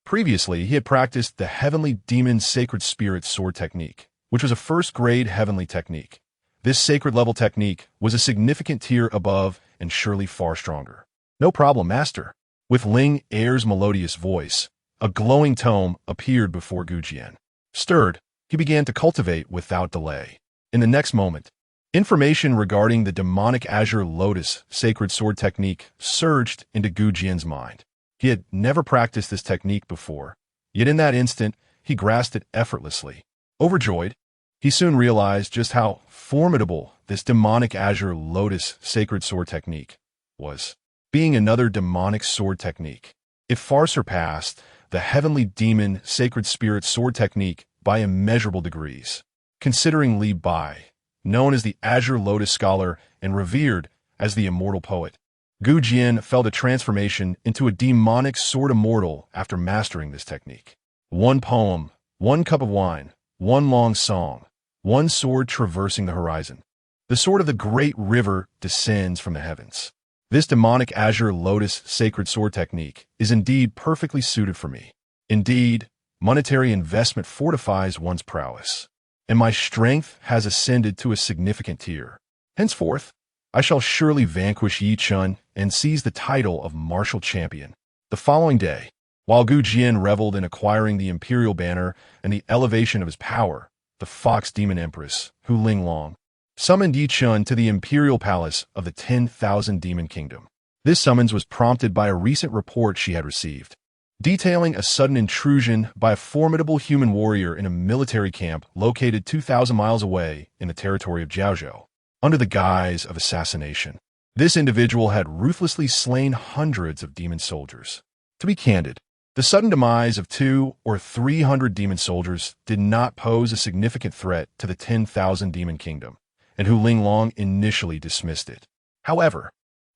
Previously, he had practiced the Heavenly Demon Sacred Spirit Sword Technique, which was a first-grade heavenly technique. This sacred-level technique was a significant tier above and surely far stronger. No problem, Master. With Ling Er's melodious voice, a glowing tome appeared before Gu Jian. Stirred, he began to cultivate without delay. In the next moment, information regarding the demonic azure lotus sacred sword technique surged into Gu Jian's mind. He had never practiced this technique before, yet in that instant, he grasped it effortlessly. Overjoyed, he soon realized just how formidable this demonic azure lotus sacred sword technique was. Being another demonic sword technique, It far surpassed the heavenly demon sacred spirit sword technique by immeasurable degrees. Considering Li Bai, known as the Azure Lotus Scholar and revered as the immortal poet, Gu Jian felt a transformation into a demonic sword immortal after mastering this technique. One poem, one cup of wine, one long song, one sword traversing the horizon. The sword of the great river descends from the heavens. This demonic Azure Lotus sacred sword technique is indeed perfectly suited for me. Indeed, monetary investment fortifies one's prowess, and my strength has ascended to a significant tier. Henceforth, I shall surely vanquish Yi Chun and seize the title of martial champion. The following day, while Gu Jian reveled in acquiring the imperial banner and the elevation of his power, the Fox Demon Empress, Hu Linglong, summoned Yi Chun to the imperial palace of the 10,000 Demon Kingdom. This summons was prompted by a recent report she had received, detailing a sudden intrusion by a formidable human warrior in a military camp located 2,000 miles away in the territory of Jiaozhou, under the guise of assassination. This individual had ruthlessly slain hundreds of demon soldiers. To be candid, the sudden demise of 200 or 300 demon soldiers did not pose a significant threat to the 10,000 Demon Kingdom, and Hu Linglong initially dismissed it. However,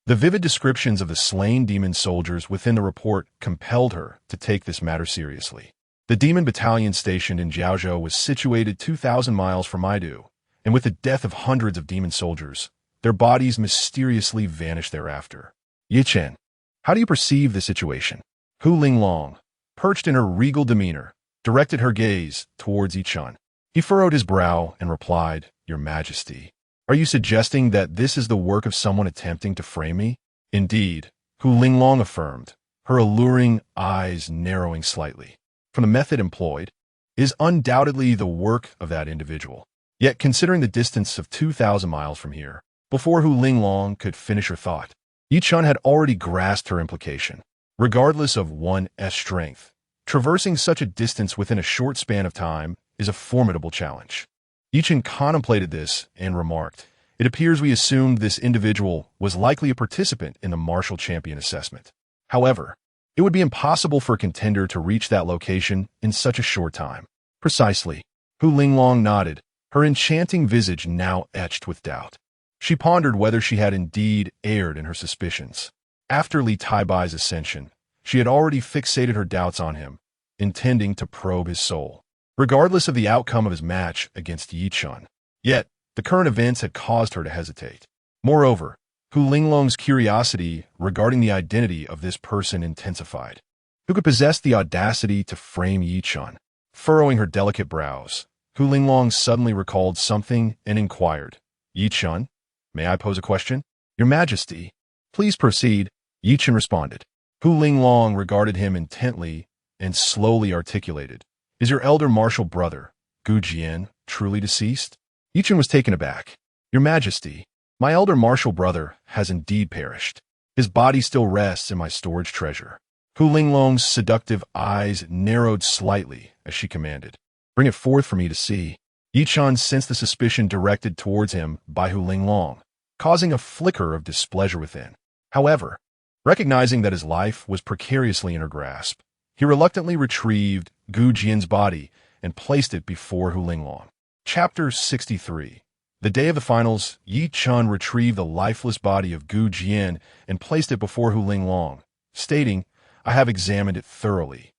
the vivid descriptions of the slain demon soldiers within the report compelled her to take this matter seriously. The demon battalion stationed in Jiaozhou was situated 2,000 miles from Aidu, and with the death of hundreds of demon soldiers, their bodies mysteriously vanished thereafter. Yi Chen, how do you perceive the situation? Hu Linglong, perched in her regal demeanor, directed her gaze towards Yi Chun. He furrowed his brow and replied, "Your Majesty, are you suggesting that this is the work of someone attempting to frame me?" "Indeed," Hu Linglong affirmed, her alluring eyes narrowing slightly. "From the method employed, is undoubtedly the work of that individual. Yet, considering the distance of 2,000 miles from here," before Hu Linglong could finish her thought, Yi Chun had already grasped her implication. Regardless of one's strength, traversing such a distance within a short span of time is a formidable challenge. Yi Chun contemplated this and remarked, "It appears we assumed this individual was likely a participant in the martial champion assessment. However, it would be impossible for a contender to reach that location in such a short time." "Precisely." Hu Linglong nodded, her enchanting visage now etched with doubt. She pondered whether she had indeed erred in her suspicions. After Li Taibai's ascension, she had already fixated her doubts on him, intending to probe his soul, regardless of the outcome of his match against Yi Chun. Yet, the current events had caused her to hesitate. Moreover, Hu Linglong's curiosity regarding the identity of this person intensified. Who could possess the audacity to frame Yi Chun? Furrowing her delicate brows, Hu Linglong suddenly recalled something and inquired, "Yi Chun, may I pose a question?" "Your Majesty, please proceed," Yi Chun responded. Hu Linglong regarded him intently and slowly articulated, "Is your elder martial brother, Gu Jian, truly deceased?" Yi Chun was taken aback. "Your Majesty, my elder martial brother has indeed perished. His body still rests in my storage treasure." Hu Linglong's seductive eyes narrowed slightly as she commanded, "Bring it forth for me to see." Yi Chun sensed the suspicion directed towards him by Hu Linglong, causing a flicker of displeasure within. However, recognizing that his life was precariously in her grasp, he reluctantly retrieved Gu Jian's body and placed it before Hu Linglong. Chapter 63. The day of the finals, Yi Chun retrieved the lifeless body of Gu Jian and placed it before Hu Linglong, stating, "I have examined it thoroughly,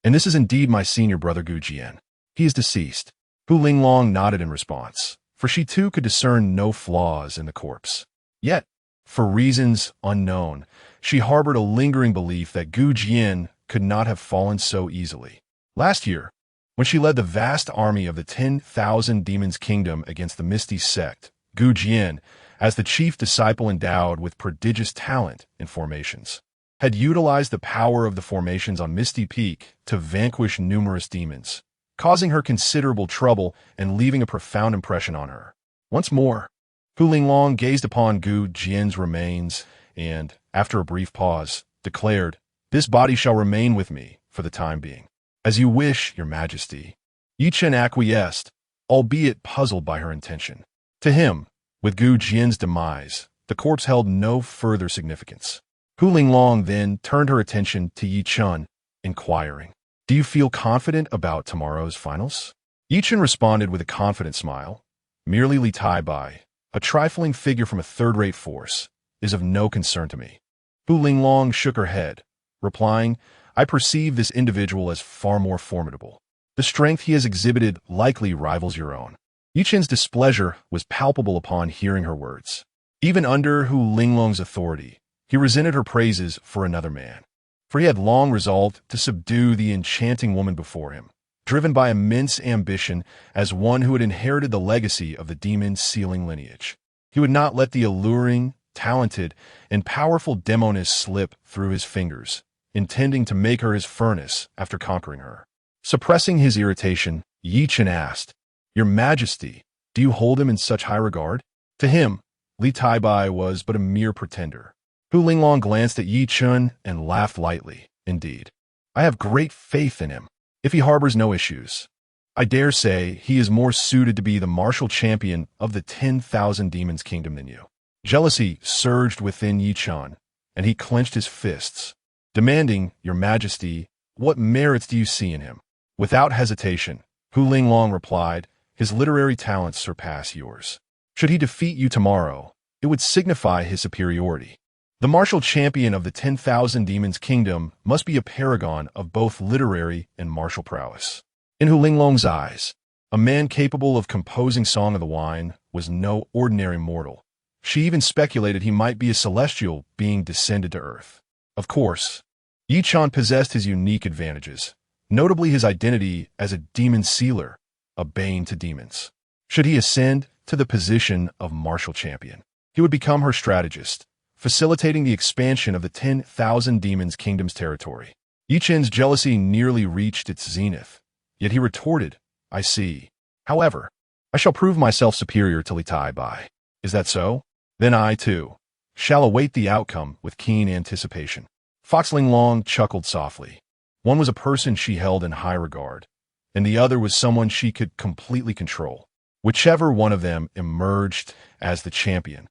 and this is indeed my senior brother Gu Jian. He is deceased." Hu Linglong nodded in response, for she too could discern no flaws in the corpse. Yet, for reasons unknown, she harbored a lingering belief that Gu Jian could not have fallen so easily. Last year, when she led the vast army of the 10,000 Demons Kingdom against the Misty sect, Gu Jian, as the chief disciple endowed with prodigious talent in formations, had utilized the power of the formations on Misty Peak to vanquish numerous demons, causing her considerable trouble and leaving a profound impression on her. Once more, Hu Linglong gazed upon Gu Jian's remains and, after a brief pause, declared, "This body shall remain with me for the time being." "As you wish, Your Majesty." Yi Chun acquiesced, albeit puzzled by her intention. To him, with Gu Jian's demise, the corpse held no further significance. Hu Linglong then turned her attention to Yi Chun, inquiring, "Do you feel confident about tomorrow's finals?" Yi Chun responded with a confident smile. "Merely Li Tai-bai, a trifling figure from a third-rate force, is of no concern to me." Hu Linglong shook her head, replying, "I perceive this individual as far more formidable. The strength he has exhibited likely rivals your own." Yi Chun's displeasure was palpable upon hearing her words. Even under Hu Linglong's authority, he resented her praises for another man, for he had long resolved to subdue the enchanting woman before him, driven by immense ambition as one who had inherited the legacy of the demon-sealing lineage. He would not let the alluring, talented, and powerful demoness slip through his fingers, intending to make her his furnace after conquering her. Suppressing his irritation, Yi Chun asked, "Your Majesty, do you hold him in such high regard?" To him, Li Tai-bai was but a mere pretender. Hu Linglong glanced at Yi Chun and laughed lightly. "Indeed, I have great faith in him, if he harbors no issues. I dare say he is more suited to be the martial champion of the 10,000 Demons Kingdom than you." Jealousy surged within Yi Chun, and he clenched his fists, demanding, "Your Majesty, what merits do you see in him?" Without hesitation, Hu Linglong replied, "His literary talents surpass yours. Should he defeat you tomorrow, it would signify his superiority. The martial champion of the 10,000 Demons Kingdom must be a paragon of both literary and martial prowess." In Hu Linglong's eyes, a man capable of composing Song of the Wine was no ordinary mortal. She even speculated he might be a celestial being descended to Earth. Of course, Yi Chun possessed his unique advantages, notably his identity as a demon sealer, a bane to demons. Should he ascend to the position of martial champion, he would become her strategist, facilitating the expansion of the 10,000 Demons Kingdom's territory. Yi Chun's jealousy nearly reached its zenith, yet he retorted, "I see. However, I shall prove myself superior to Li Tai-bai. Is that so? Then I, too, shall await the outcome with keen anticipation." Fox Linglong chuckled softly. One was a person she held in high regard, and the other was someone she could completely control. Whichever one of them emerged as the champion,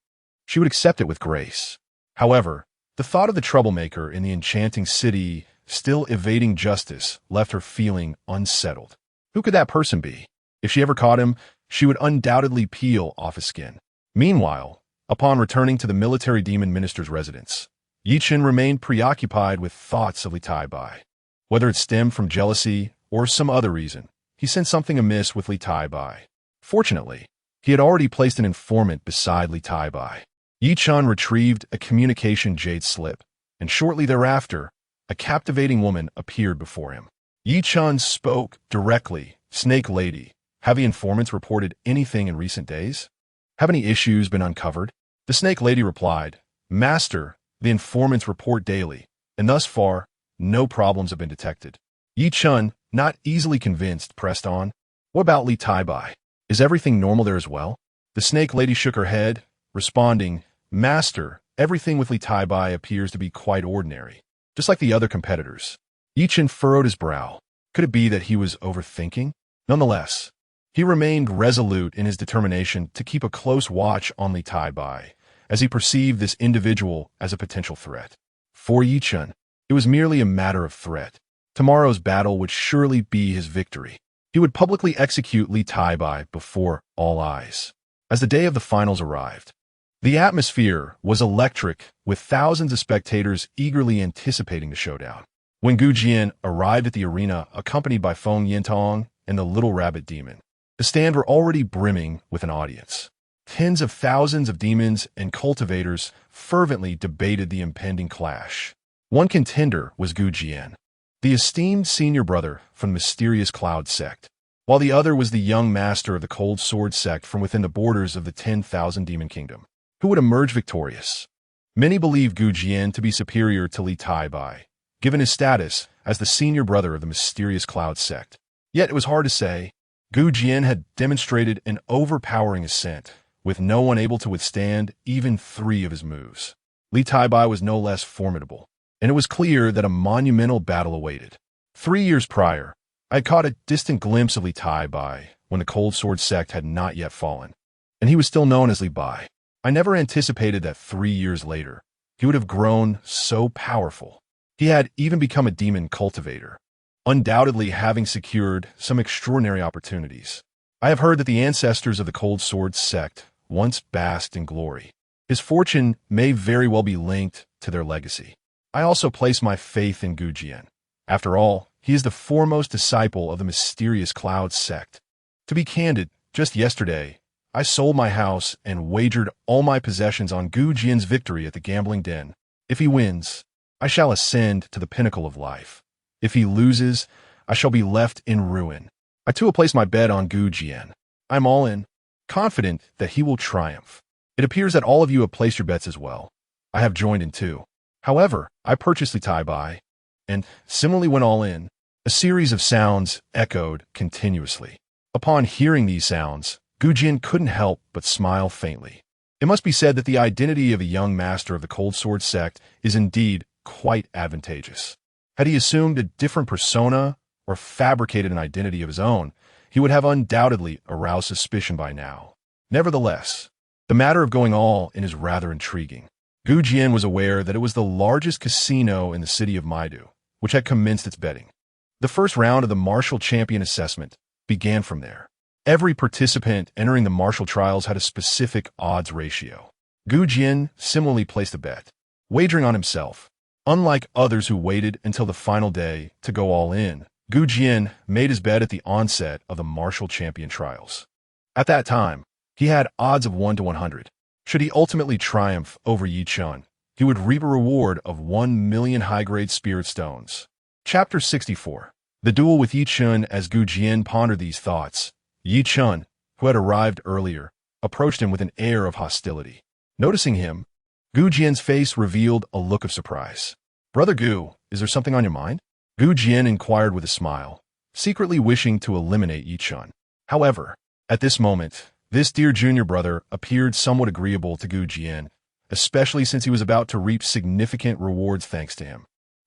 she would accept it with grace. However, the thought of the troublemaker in the enchanting city still evading justice left her feeling unsettled. Who could that person be? If she ever caught him, she would undoubtedly peel off his skin. Meanwhile, upon returning to the military demon minister's residence, Yi Chun remained preoccupied with thoughts of Li Tai-bai. Whether it stemmed from jealousy or some other reason, he sensed something amiss with Li Tai-bai. Fortunately, he had already placed an informant beside Li Tai-bai. Yi Chun retrieved a communication jade slip, and shortly thereafter, a captivating woman appeared before him. Yi Chun spoke directly, "Snake Lady, have the informants reported anything in recent days? Have any issues been uncovered?" The Snake Lady replied, "Master, the informants report daily, and thus far, no problems have been detected." Yi Chun, not easily convinced, pressed on, "What about Li Tai-bai? Is everything normal there as well?" The Snake Lady shook her head, responding, "Master, everything with Li Tai-bai appears to be quite ordinary, just like the other competitors." Yi Chun furrowed his brow. Could it be that he was overthinking? Nonetheless, he remained resolute in his determination to keep a close watch on Li Tai-bai, as he perceived this individual as a potential threat. For Yi Chun, it was merely a matter of threat. Tomorrow's battle would surely be his victory. He would publicly execute Li Tai-bai before all eyes. As the day of the finals arrived, the atmosphere was electric, with thousands of spectators eagerly anticipating the showdown. When Jian arrived at the arena accompanied by Feng Yintong and the Little Rabbit Demon, the stand were already brimming with an audience. Tens of thousands of demons and cultivators fervently debated the impending clash. One contender was Jian, the esteemed senior brother from the mysterious Cloud sect, while the other was the young master of the Cold Sword sect from within the borders of the 10,000 Demon Kingdom. Who would emerge victorious? Many believed Jian to be superior to Li Tai-bai, given his status as the senior brother of the mysterious Cloud sect. Yet it was hard to say. Jian had demonstrated an overpowering ascent, with no one able to withstand even 3 of his moves. Li Tai-bai was no less formidable, and it was clear that a monumental battle awaited. 3 years prior, I had caught a distant glimpse of Li Tai-bai when the Cold Sword sect had not yet fallen, and he was still known as Li Bai. I never anticipated that 3 years later, he would have grown so powerful. He had even become a demon cultivator, undoubtedly having secured some extraordinary opportunities. I have heard that the ancestors of the Cold Sword sect once basked in glory. His fortune may very well be linked to their legacy. I also place my faith in Jian. After all, he is the foremost disciple of the mysterious Cloud sect. To be candid, just yesterday, I sold my house and wagered all my possessions on Jian's victory at the gambling den. If he wins, I shall ascend to the pinnacle of life. If he loses, I shall be left in ruin. I too will place my bet on Jian. I'm all in, confident that he will triumph. It appears that all of you have placed your bets as well. I have joined in too. However, I purchased the tie-buy, and similarly went all in. A series of sounds echoed continuously. Upon hearing these sounds, Jian couldn't help but smile faintly. It must be said that the identity of a young master of the Cold Sword sect is indeed quite advantageous. Had he assumed a different persona or fabricated an identity of his own, he would have undoubtedly aroused suspicion by now. Nevertheless, the matter of going all in is rather intriguing. Jian was aware that it was the largest casino in the city of Maidu, which had commenced its betting. The first round of the martial champion assessment began from there. Every participant entering the martial trials had a specific odds ratio. Jian similarly placed a bet, wagering on himself. Unlike others who waited until the final day to go all in, Jian made his bet at the onset of the martial champion trials. At that time, he had odds of 1 to 100. Should he ultimately triumph over Jian, he would reap a reward of 1 million high-grade spirit stones. Chapter 64. The duel with Jian. As Jian pondered these thoughts, Jian, who had arrived earlier, approached him with an air of hostility. Noticing him, Jian's face revealed a look of surprise. "Brother Gu, is there something on your mind?" Jian inquired with a smile, secretly wishing to eliminate Jian. However, at this moment, this dear junior brother appeared somewhat agreeable to Jian, especially since he was about to reap significant rewards thanks to him.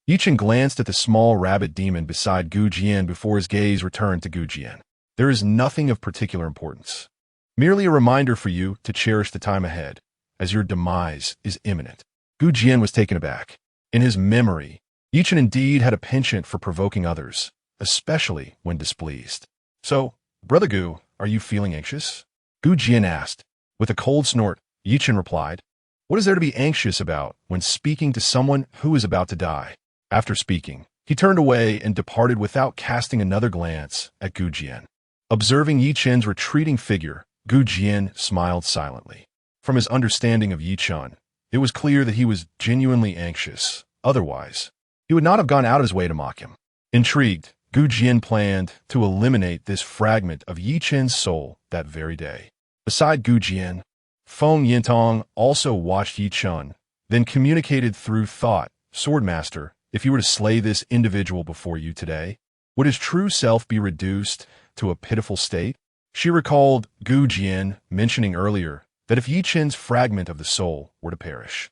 Jian glanced at the small rabbit demon beside Jian before his gaze returned to Jian. "There is nothing of particular importance. Merely a reminder for you to cherish the time ahead, as your demise is imminent." Jian was taken aback. In his memory, Jian indeed had a penchant for provoking others, especially when displeased. "So, Brother Gu, are you feeling anxious?" Jian asked. With a cold snort, Jian replied, "What is there to be anxious about when speaking to someone who is about to die?" After speaking, he turned away and departed without casting another glance at Jian. Observing Jian's retreating figure, Jian smiled silently. From his understanding of Jian, it was clear that he was genuinely anxious. Otherwise, he would not have gone out of his way to mock him. Intrigued, Jian planned to eliminate this fragment of Jian's soul that very day. Beside Jian, Feng Yintong also watched Jian, then communicated through thought, "Swordmaster, if you were to slay this individual before you today, would his true self be reduced to a pitiful state?" She recalled Jian mentioning earlier that if Jian's fragment of the soul were to perish,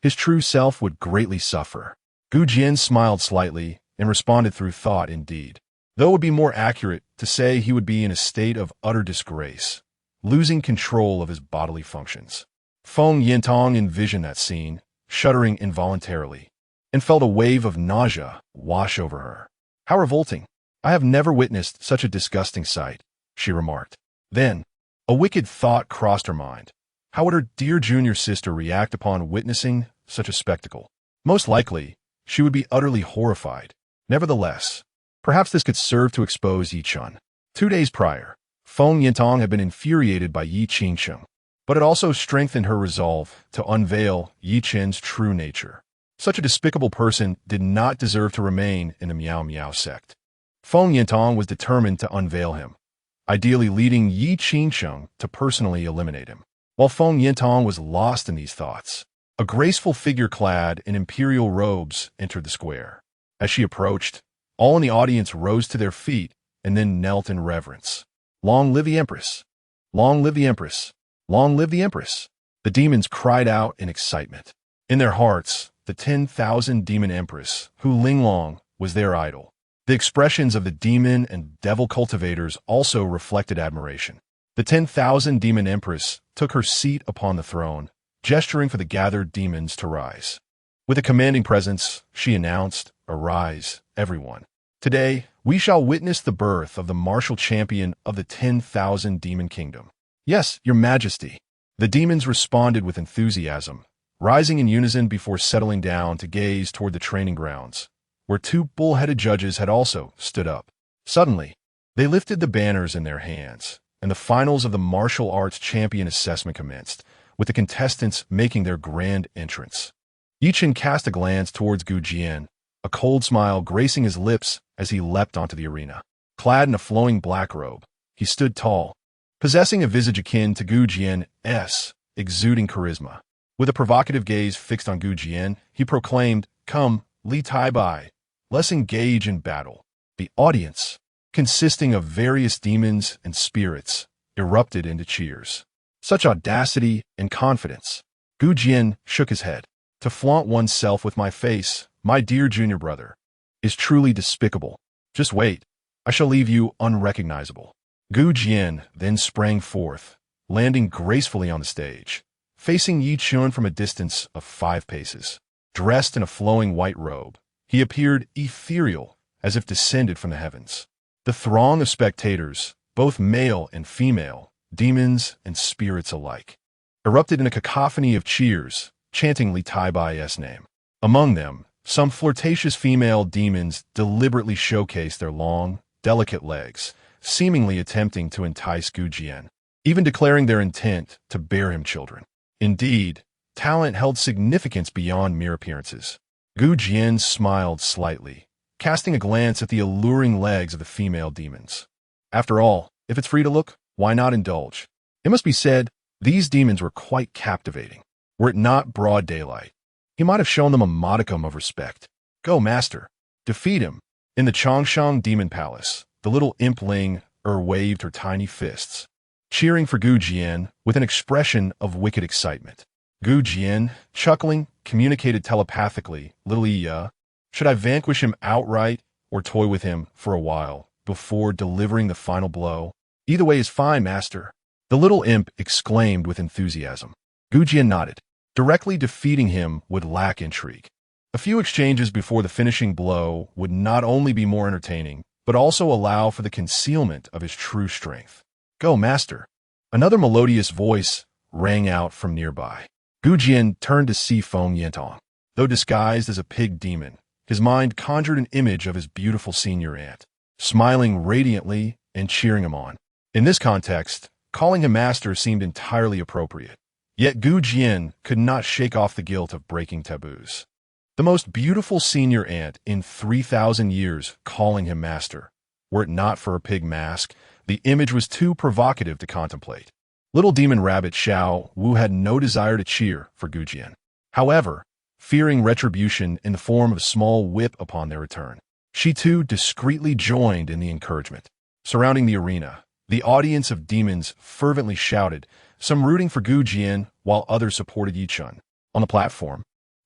his true self would greatly suffer. Jian smiled slightly and responded through thought indeed, though it would be more accurate to say he would be in a state of utter disgrace, losing control of his bodily functions. Feng Yintong envisioned that scene, shuddering involuntarily, and felt a wave of nausea wash over her. "How revolting! I have never witnessed such a disgusting sight," she remarked. Then, a wicked thought crossed her mind. How would her dear junior sister react upon witnessing such a spectacle? Most likely, she would be utterly horrified. Nevertheless, perhaps this could serve to expose Jian. 2 days prior, Feng Yintong had been infuriated by Yi Qingsheng, but it also strengthened her resolve to unveil Jian's true nature. Such a despicable person did not deserve to remain in the Miao Miao sect. Feng Yintong was determined to unveil him, ideally leading Yi Qingsheng to personally eliminate him. While Feng Yintong was lost in these thoughts, a graceful figure clad in imperial robes entered the square. As she approached, all in the audience rose to their feet and then knelt in reverence. "Long live the Empress! Long live the Empress! Long live the Empress!" The demons cried out in excitement. In their hearts, the 10,000 demon empress, who Linglong was their idol. The expressions of the demon and devil cultivators also reflected admiration. The 10,000 demon empress took her seat upon the throne, gesturing for the gathered demons to rise. With a commanding presence, she announced, "Arise, everyone. Today, we shall witness the birth of the martial champion of the 10,000 demon kingdom." "Yes, your majesty." The demons responded with enthusiasm, rising in unison before settling down to gaze toward the training grounds, where two bull-headed judges had also stood up. Suddenly, they lifted the banners in their hands, and the finals of the martial arts champion assessment commenced, with the contestants making their grand entrance. Jian cast a glance towards Jian, a cold smile gracing his lips as he leapt onto the arena. Clad in a flowing black robe, he stood tall, possessing a visage akin to Jian's, exuding charisma. With a provocative gaze fixed on Jian, he proclaimed, "Come, Li Tai Bai, let's engage in battle." The audience, consisting of various demons and spirits, erupted into cheers. Such audacity and confidence. Jian shook his head. "To flaunt oneself with my face, my dear junior brother, is truly despicable. Just wait, I shall leave you unrecognizable." Jian then sprang forth, landing gracefully on the stage, facing Jian from a distance of 5 paces. Dressed in a flowing white robe, he appeared ethereal, as if descended from the heavens. The throng of spectators, both male and female, demons and spirits alike, erupted in a cacophony of cheers, chanting Li Tai Bai's name. Among them, some flirtatious female demons deliberately showcased their long, delicate legs, seemingly attempting to entice Jian, even declaring their intent to bear him children. Indeed, talent held significance beyond mere appearances. Jian smiled slightly, casting a glance at the alluring legs of the female demons. After all, if it's free to look, why not indulge? It must be said, these demons were quite captivating. Were it not broad daylight, he might have shown them a modicum of respect. "Go, master. Defeat him." In the Changshang Demon Palace, the little impling waved her tiny fists, cheering for Jian with an expression of wicked excitement. Jian, chuckling, communicated telepathically, "Little Iya, should I vanquish him outright or toy with him for a while before delivering the final blow?" "Either way is fine, master." The little imp exclaimed with enthusiasm. Jian nodded. Directly defeating him would lack intrigue. A few exchanges before the finishing blow would not only be more entertaining, but also allow for the concealment of his true strength. "Go, master." Another melodious voice rang out from nearby. Jian turned to see Feng Yentong. Though disguised as a pig demon, his mind conjured an image of his beautiful senior aunt, smiling radiantly and cheering him on. In this context, calling him master seemed entirely appropriate. Yet Jian could not shake off the guilt of breaking taboos. The most beautiful senior aunt in 3,000 years calling him master. Were it not for a pig mask, the image was too provocative to contemplate. Little demon rabbit Xiao Wu had no desire to cheer for Jian. However, fearing retribution in the form of a small whip upon their return, she too discreetly joined in the encouragement. Surrounding the arena, the audience of demons fervently shouted, some rooting for Jian while others supported Yichun. On the platform,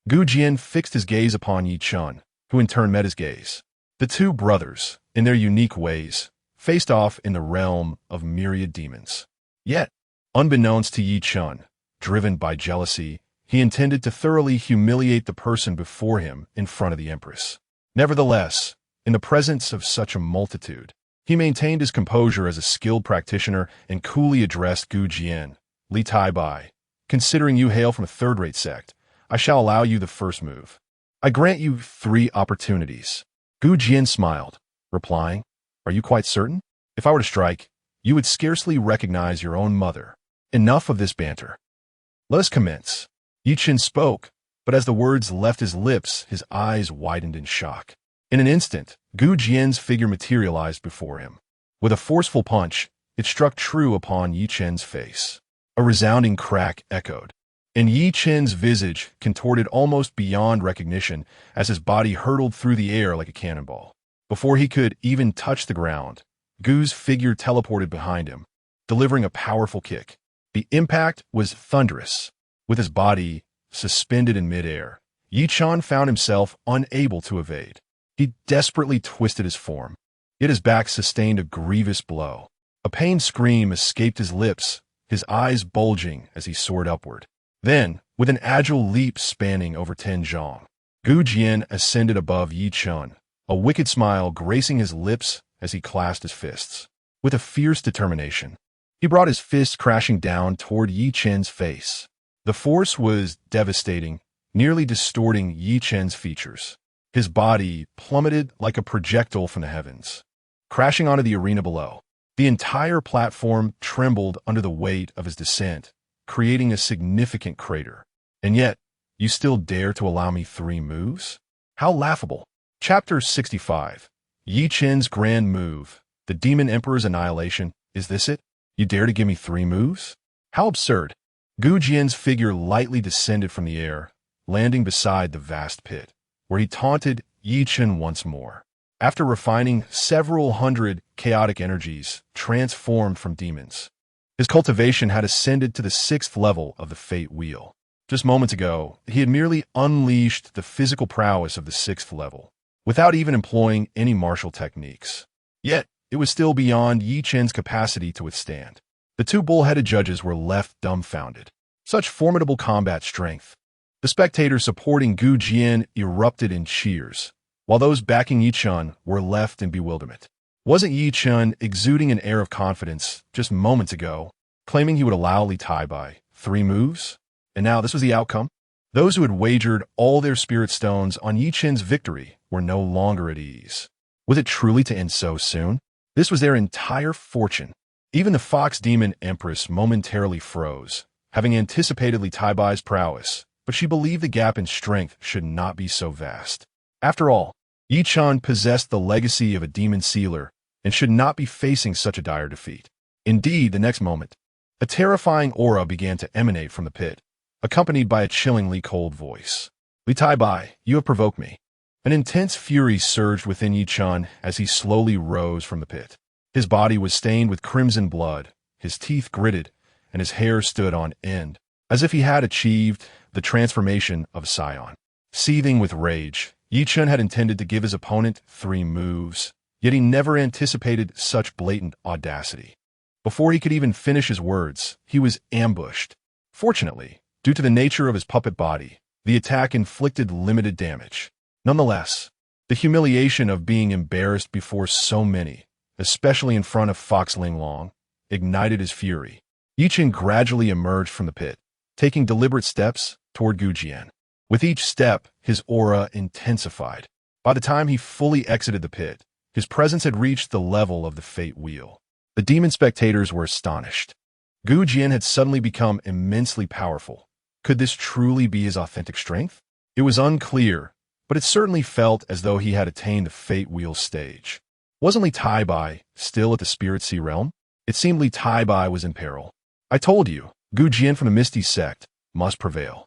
Jian fixed his gaze upon Yichun, who in turn met his gaze. The two brothers, in their unique ways, faced off in the realm of myriad demons. Yet, unbeknownst to Yichun, driven by jealousy, he intended to thoroughly humiliate the person before him in front of the Empress. Nevertheless, in the presence of such a multitude, he maintained his composure as a skilled practitioner and coolly addressed Jian. "Li Tai Bai, considering you hail from a third-rate sect, I shall allow you the first move. I grant you 3 opportunities." Jian smiled, replying, "Are you quite certain? If I were to strike, you would scarcely recognize your own mother. Enough of this banter. Let us commence." Yichun spoke, but as the words left his lips, his eyes widened in shock. In an instant, Jian's figure materialized before him. With a forceful punch, it struck true upon Yichun's face. A resounding crack echoed, and Yichun's visage contorted almost beyond recognition as his body hurtled through the air like a cannonball. Before he could even touch the ground, Gu's figure teleported behind him, delivering a powerful kick. The impact was thunderous. With his body suspended in midair, Yichun found himself unable to evade. He desperately twisted his form, yet his back sustained a grievous blow. A pained scream escaped his lips, his eyes bulging as he soared upward. Then, With an agile leap spanning over 10 zhong, Gu Jian ascended above Yi Chun, a wicked smile gracing his lips as he clasped his fists. With a fierce determination, he brought his fist crashing down toward Yi Chen's face. The force was devastating, nearly distorting Yi Chen's features. His body plummeted like a projectile from the heavens, crashing onto the arena below. The entire platform trembled under the weight of his descent, creating a significant crater. And yet, you still dare to allow me 3 moves? How laughable. Chapter 65. Yi Chen's grand move. The Demon Emperor's annihilation. Is this it? You dare to give me 3 moves? How absurd. Gu Jian's figure lightly descended from the air, landing beside the vast pit, where he taunted Yi Chen once more. After refining several hundred chaotic energies transformed from demons, his cultivation had ascended to the 6th level of the fate wheel. Just moments ago, he had merely unleashed the physical prowess of the 6th level, without even employing any martial techniques. Yet, it was still beyond Yi Chen's capacity to withstand. The 2 bull-headed judges were left dumbfounded. Such formidable combat strength. The spectators supporting Gu Jian erupted in cheers, while those backing Yi Chun were left in bewilderment. Wasn't Yi Chun exuding an air of confidence just moments ago, claiming he would allow Li Tai by 3 moves? And now this was the outcome? Those who had wagered all their spirit stones on Yi Chen's victory were no longer at ease. Was it truly to end so soon? This was their entire fortune. Even the Fox Demon Empress momentarily froze, having anticipated Li Tai Bai's prowess, but she believed the gap in strength should not be so vast. After all, Yi Chun possessed the legacy of a demon sealer and should not be facing such a dire defeat. Indeed, the next moment, a terrifying aura began to emanate from the pit, accompanied by a chillingly cold voice. Li Tai Bai, you have provoked me. An intense fury surged within Yi Chun as he slowly rose from the pit. His body was stained with crimson blood, his teeth gritted, and his hair stood on end, as if he had achieved the transformation of a scion. Seething with rage, Yi Chun had intended to give his opponent 3 moves, yet he never anticipated such blatant audacity. Before he could even finish his words, he was ambushed. Fortunately, due to the nature of his puppet body, the attack inflicted limited damage. Nonetheless, the humiliation of being embarrassed before so many, especially in front of Fox Linglong, ignited his fury. Yi Chun gradually emerged from the pit, taking deliberate steps toward Gu Jian. With each step, his aura intensified. By the time he fully exited the pit, his presence had reached the level of the fate wheel. The demon spectators were astonished. Gu Jian had suddenly become immensely powerful. Could this truly be his authentic strength? It was unclear, but it certainly felt as though he had attained the fate wheel stage. Wasn't Li Tai Bai still at the Spirit Sea realm? It seemed Li Tai Bai was in peril. I told you, Gu Jian from the Misty Sect must prevail.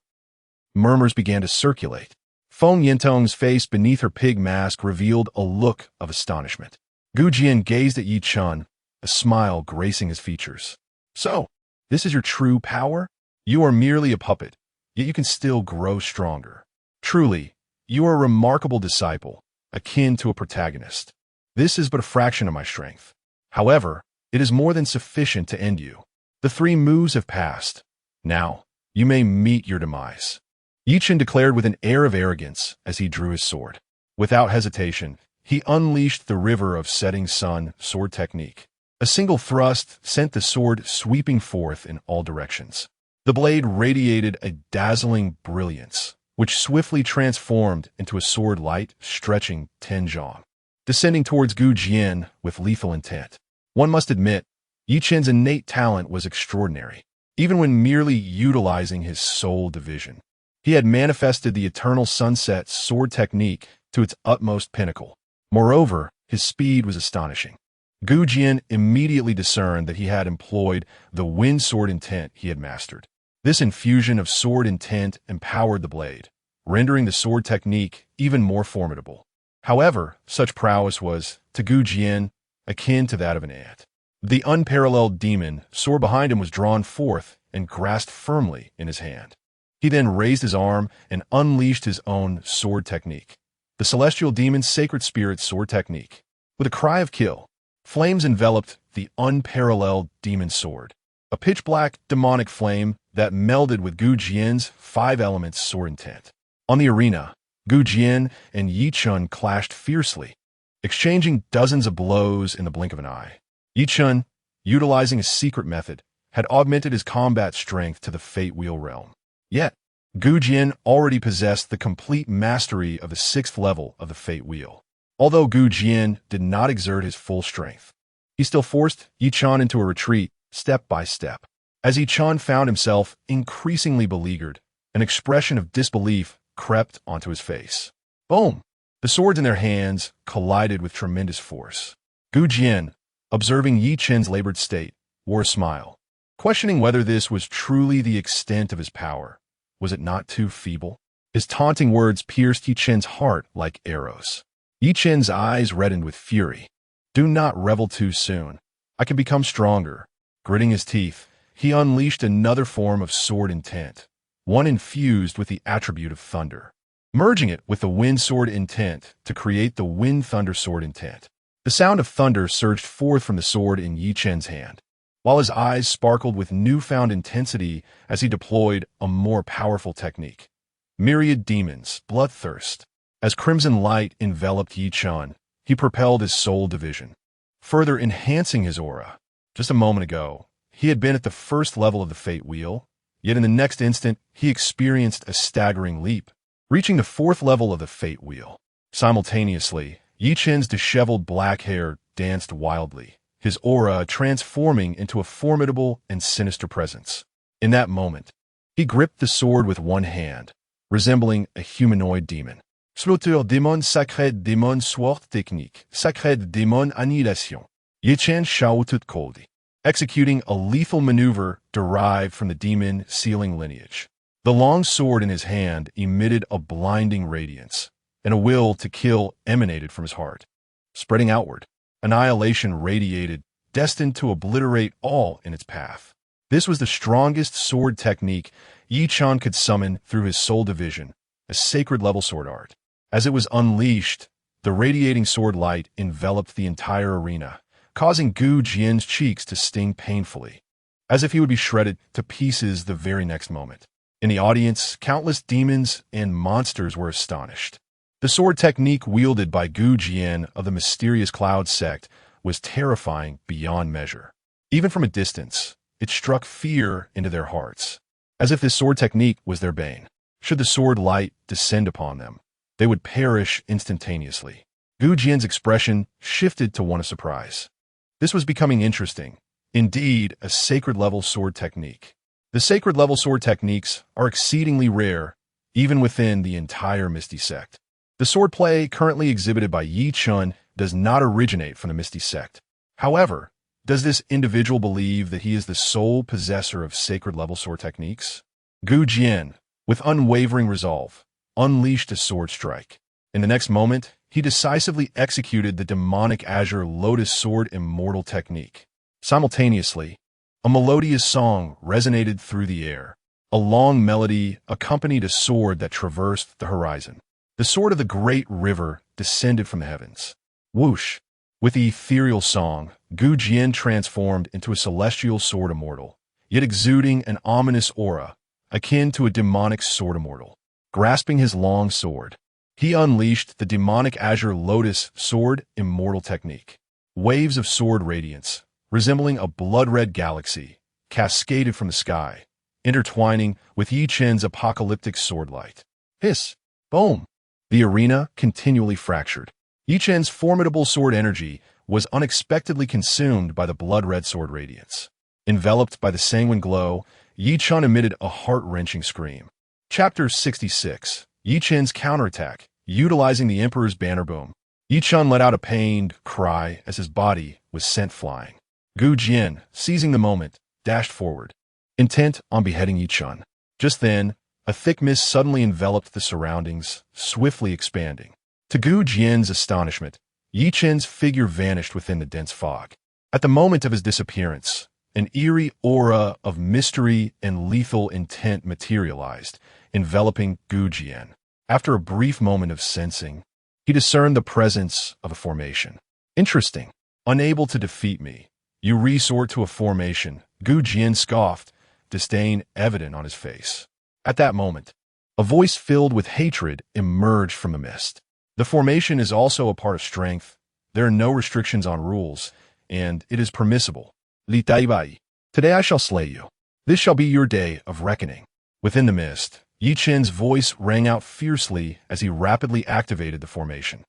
Murmurs began to circulate. Feng Yintong's face beneath her pig mask revealed a look of astonishment. Gu Jian gazed at Yi Chun, a smile gracing his features. So, this is your true power? You are merely a puppet, yet you can still grow stronger. Truly, you are a remarkable disciple, akin to a protagonist. This is but a fraction of my strength. However, it is more than sufficient to end you. The 3 moves have passed. Now, you may meet your demise. Yi Chun declared with an air of arrogance as he drew his sword. Without hesitation, he unleashed the River of Setting Sun sword technique. A single thrust sent the sword sweeping forth in all directions. The blade radiated a dazzling brilliance, which swiftly transformed into a sword light stretching 10 zhong, descending towards Gu Jian with lethal intent. One must admit, Yi Chun's innate talent was extraordinary, even when merely utilizing his soul division. He had manifested the Eternal Sunset sword technique to its utmost pinnacle. Moreover, his speed was astonishing. Gu Jian immediately discerned that he had employed the wind sword intent he had mastered. This infusion of sword intent empowered the blade, rendering the sword technique even more formidable. However, such prowess was, to Gu Jian, akin to that of an ant. The unparalleled demon sword behind him was drawn forth and grasped firmly in his hand. He then raised his arm and unleashed his own sword technique, the celestial demon's sacred spirit sword technique. With a cry of kill, flames enveloped the unparalleled demon sword. A pitch-black demonic flame that melded with Gu Jian's five elements sword intent. On the arena, Gu Jian and Yi Chun clashed fiercely, exchanging dozens of blows in the blink of an eye. Yi Chun, utilizing a secret method, had augmented his combat strength to the Fate Wheel realm. Yet, Gu Jian already possessed the complete mastery of the 6th level of the Fate Wheel. Although Gu Jian did not exert his full strength, he still forced Yi Chun into a retreat step by step. As Yi Chun found himself increasingly beleaguered, an expression of disbelief crept onto his face. Boom! The swords in their hands collided with tremendous force. Gu Jian, observing Yi Chun's labored state, wore a smile, questioning whether this was truly the extent of his power. Was it not too feeble? His taunting words pierced Yi Chun's heart like arrows. Yi Chun's eyes reddened with fury. Do not revel too soon. I can become stronger. Gritting his teeth, he unleashed another form of sword intent, one infused with the attribute of thunder, merging it with the wind sword intent to create the wind thunder sword intent. The sound of thunder surged forth from the sword in Yi Chun's hand, while his eyes sparkled with newfound intensity as he deployed a more powerful technique. Myriad demons, bloodthirst. As crimson light enveloped Yi Chun, he propelled his soul division, further enhancing his aura. Just a moment ago, he had been at the 1st level of the Fate Wheel, yet in the next instant, he experienced a staggering leap, reaching the 4th level of the Fate Wheel. Simultaneously, Yi Chun's disheveled black hair danced wildly, his aura transforming into a formidable and sinister presence. In that moment, he gripped the sword with one hand, resembling a humanoid demon. Slaughter démon sacré démon sword technique, sacré démon annihilation. Yi Chun shouted coldly, executing a lethal maneuver derived from the demon sealing lineage. The long sword in his hand emitted a blinding radiance, and a will to kill emanated from his heart. Spreading outward, annihilation radiated, destined to obliterate all in its path. This was the strongest sword technique Yi Chun could summon through his soul division, a sacred level sword art. As it was unleashed, the radiating sword light enveloped the entire arena, causing Gu Jian's cheeks to sting painfully, as if he would be shredded to pieces the very next moment. In the audience, countless demons and monsters were astonished. The sword technique wielded by Gu Jian of the mysterious Cloud sect was terrifying beyond measure. Even from a distance, it struck fear into their hearts, as if this sword technique was their bane. Should the sword light descend upon them, they would perish instantaneously. Gu Jian's expression shifted to one of surprise. This was becoming interesting. Indeed, a sacred-level sword technique. The sacred-level sword techniques are exceedingly rare, even within the entire Misty sect. The swordplay currently exhibited by Yi Chun does not originate from the Misty sect. However, does this individual believe that he is the sole possessor of sacred-level sword techniques? Gu Jian, with unwavering resolve, unleashed a sword strike. In the next moment, he decisively executed the demonic azure lotus sword immortal technique. Simultaneously, a melodious song resonated through the air. A long melody accompanied a sword that traversed the horizon. The sword of the great river descended from the heavens. Whoosh! With the ethereal song, Gu Jian transformed into a celestial sword immortal, yet exuding an ominous aura, akin to a demonic sword immortal. Grasping his long sword, he unleashed the demonic azure lotus sword immortal technique. Waves of sword radiance, resembling a blood-red galaxy, cascaded from the sky, intertwining with Yi Chun's apocalyptic sword light. Hiss! Boom! The arena continually fractured. Yi Chun's formidable sword energy was unexpectedly consumed by the blood-red sword radiance. Enveloped by the sanguine glow, Yi Chun emitted a heart-wrenching scream. Chapter 66. Yi Chun's counterattack. Utilizing the Emperor's banner boom, Yi Chun let out a pained cry as his body was sent flying. Gu Jian, seizing the moment, dashed forward, intent on beheading Yi Chun. Just then, a thick mist suddenly enveloped the surroundings, swiftly expanding. To Gu Jian's astonishment, Yi Chun's figure vanished within the dense fog. At the moment of his disappearance, an eerie aura of mystery and lethal intent materialized, enveloping Gu Jian. After a brief moment of sensing, he discerned the presence of a formation. Interesting. Unable to defeat me, you resort to a formation, Gu Jian scoffed, disdain evident on his face. At that moment, a voice filled with hatred emerged from the mist. The formation is also a part of strength. There are no restrictions on rules, and it is permissible. Li Taibai. Today I shall slay you. This shall be your day of reckoning. Within the mist, Yi Qin's voice rang out fiercely as he rapidly activated the formation.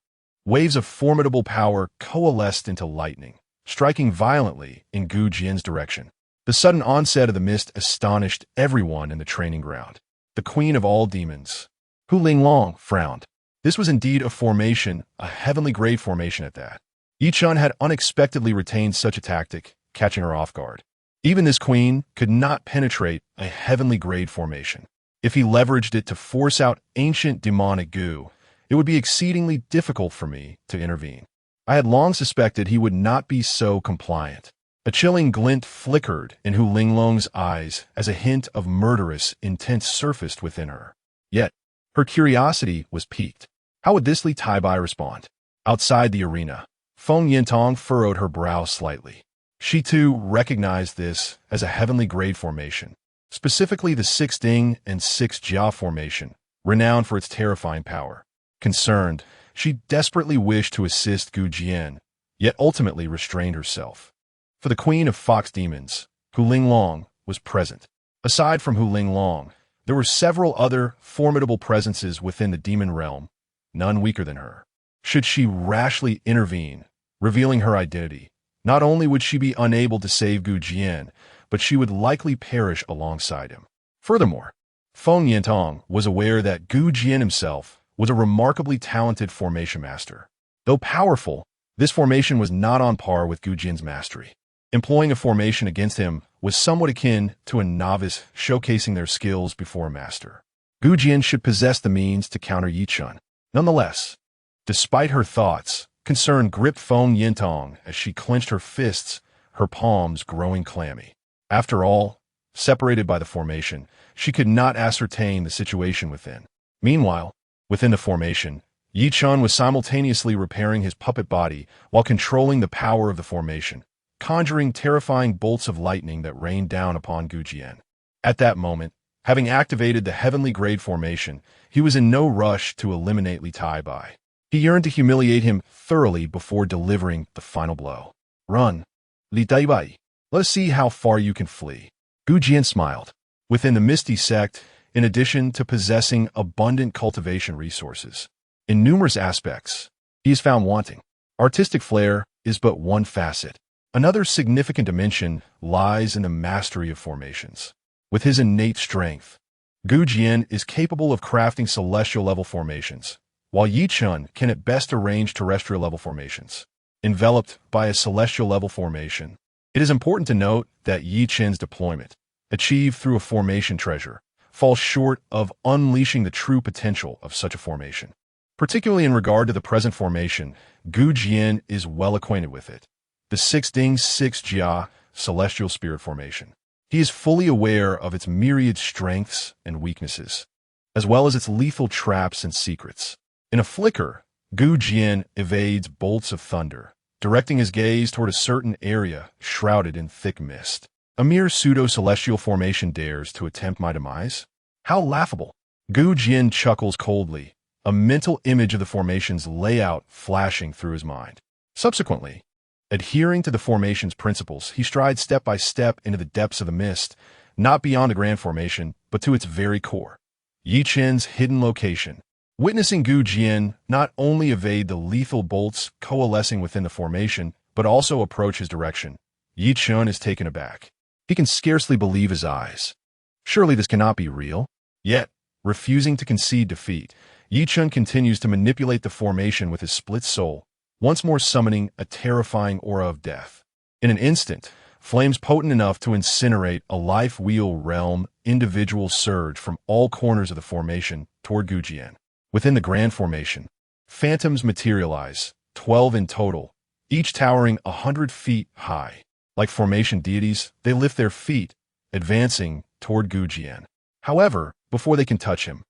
Waves of formidable power coalesced into lightning, striking violently in Gu Jian's direction. The sudden onset of the mist astonished everyone in the training ground. The queen of all demons, Hu Linglong, frowned. This was indeed a formation, a heavenly grade formation at that. Yi Qin had unexpectedly retained such a tactic, catching her off guard. Even this queen could not penetrate a heavenly grade formation. If he leveraged it to force out ancient demonic goo, it would be exceedingly difficult for me to intervene. I had long suspected he would not be so compliant. A chilling glint flickered in Hu Linglong's eyes as a hint of murderous intent surfaced within her. Yet, her curiosity was piqued. How would this Li Taibai respond? Outside the arena, Feng Yintong furrowed her brow slightly. She too recognized this as a heavenly grade formation, specifically the 6 Ding and 6 Jia formation, renowned for its terrifying power. Concerned, she desperately wished to assist Gu Jian, yet ultimately restrained herself. For the queen of fox demons, Hu Linglong was present. Aside from Hu Linglong, there were several other formidable presences within the demon realm, none weaker than her. Should she rashly intervene, revealing her identity, not only would she be unable to save Gu Jian, but she would likely perish alongside him. Furthermore, Feng Yintong was aware that Gu Jian himself was a remarkably talented formation master. Though powerful, this formation was not on par with Gu Jian's mastery. Employing a formation against him was somewhat akin to a novice showcasing their skills before a master. Gu Jian should possess the means to counter Yi Qin. Nonetheless, despite her thoughts, concern gripped Feng Yintong as she clenched her fists, her palms growing clammy. After all, separated by the formation, she could not ascertain the situation within. Meanwhile, within the formation, Yi Qin was simultaneously repairing his puppet body while controlling the power of the formation, conjuring terrifying bolts of lightning that rained down upon Gu Jian. At that moment, having activated the heavenly grade formation, he was in no rush to eliminate Li Taibai. He yearned to humiliate him thoroughly before delivering the final blow. Run, Li Taibai. Let us see how far you can flee. Gu Jian smiled. Within the Misty sect, in addition to possessing abundant cultivation resources, in numerous aspects, he is found wanting. Artistic flair is but one facet. Another significant dimension lies in the mastery of formations. With his innate strength, Gu Jian is capable of crafting celestial-level formations, while Yi Qin can at best arrange terrestrial-level formations. Enveloped by a celestial-level formation, it is important to note that Yi Qin's deployment, achieved through a formation treasure, falls short of unleashing the true potential of such a formation. Particularly in regard to the present formation, Gu Jian is well acquainted with it. The 6 Ding 6 Jia celestial spirit formation. He is fully aware of its myriad strengths and weaknesses, as well as its lethal traps and secrets. In a flicker, Gu Jian evades bolts of thunder, directing his gaze toward a certain area shrouded in thick mist. A mere pseudo-celestial formation dares to attempt my demise? How laughable! Gu Jian chuckles coldly, a mental image of the formation's layout flashing through his mind. Subsequently, adhering to the formation's principles, he strides step by step into the depths of the mist, not beyond the grand formation, but to its very core. Yi Qin's hidden location. Witnessing Gu Jian not only evade the lethal bolts coalescing within the formation, but also approach his direction, Yi Qin is taken aback. He can scarcely believe his eyes. Surely this cannot be real? Yet, refusing to concede defeat, Yi Qin continues to manipulate the formation with his split soul, once more summoning a terrifying aura of death. In an instant, flames potent enough to incinerate a life wheel realm individual surge from all corners of the formation toward Gu Jian. Within the grand formation, phantoms materialize, 12 in total, each towering 100 feet high. Like formation deities, they lift their feet, advancing toward Gu Jian. However, before they can touch him,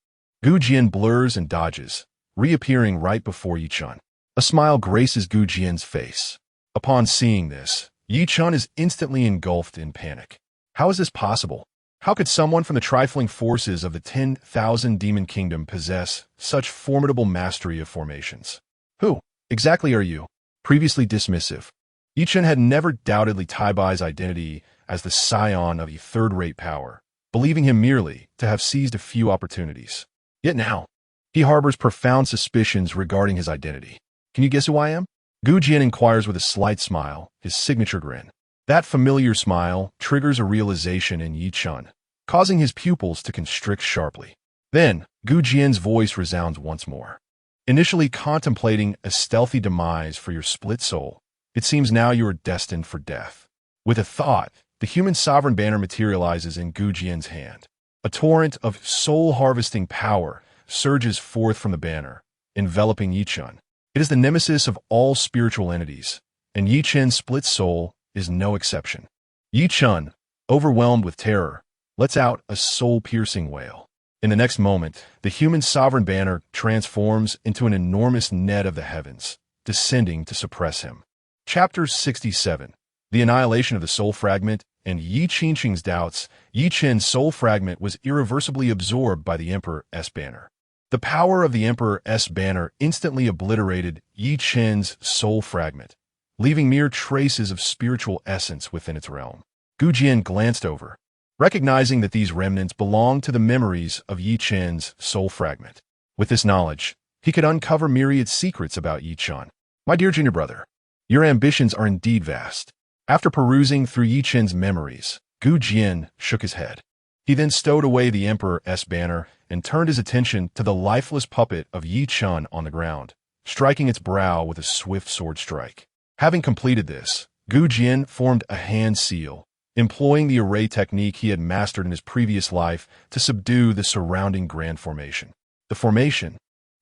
Gu Jian blurs and dodges, reappearing right before Yi Qin. A smile graces Gu Jian's face. Upon seeing this, Yi Qin is instantly engulfed in panic. How is this possible? How could someone from the trifling forces of the 10,000 demon kingdom possess such formidable mastery of formations? Who exactly are you? Previously dismissive, Jian had never doubted Li Taibai's identity as the scion of a third-rate power, believing him merely to have seized a few opportunities. Yet now, he harbors profound suspicions regarding his identity. Can you guess who I am? Jian inquires with a slight smile, his signature grin. That familiar smile triggers a realization in Jian, causing his pupils to constrict sharply. Then, Jian's voice resounds once more. Initially contemplating a stealthy demise for your split soul, it seems now you are destined for death. With a thought, the human sovereign banner materializes in Jian's hand. A torrent of soul-harvesting power surges forth from the banner, enveloping Jian. It is the nemesis of all spiritual entities, and Jian's split soul is no exception. Jian, overwhelmed with terror, lets out a soul-piercing wail. In the next moment, the human sovereign banner transforms into an enormous net of the heavens, descending to suppress him. Chapter 67. The Annihilation of the Soul Fragment and Yi Qingqing's doubts. Jian's soul fragment was irreversibly absorbed by the Emperor's banner. The power of the Emperor's banner instantly obliterated Jian's soul fragment, leaving mere traces of spiritual essence within its realm. Jian glanced over, recognizing that these remnants belonged to the memories of Jian's soul fragment. With this knowledge, he could uncover myriad secrets about Jian. My dear junior brother, your ambitions are indeed vast. After perusing through Jian's memories, Jian shook his head. He then stowed away the Emperor's banner and turned his attention to the lifeless puppet of Jian on the ground, striking its brow with a swift sword strike. Having completed this, Jian formed a hand seal, employing the array technique he had mastered in his previous life to subdue the surrounding grand formation. The formation,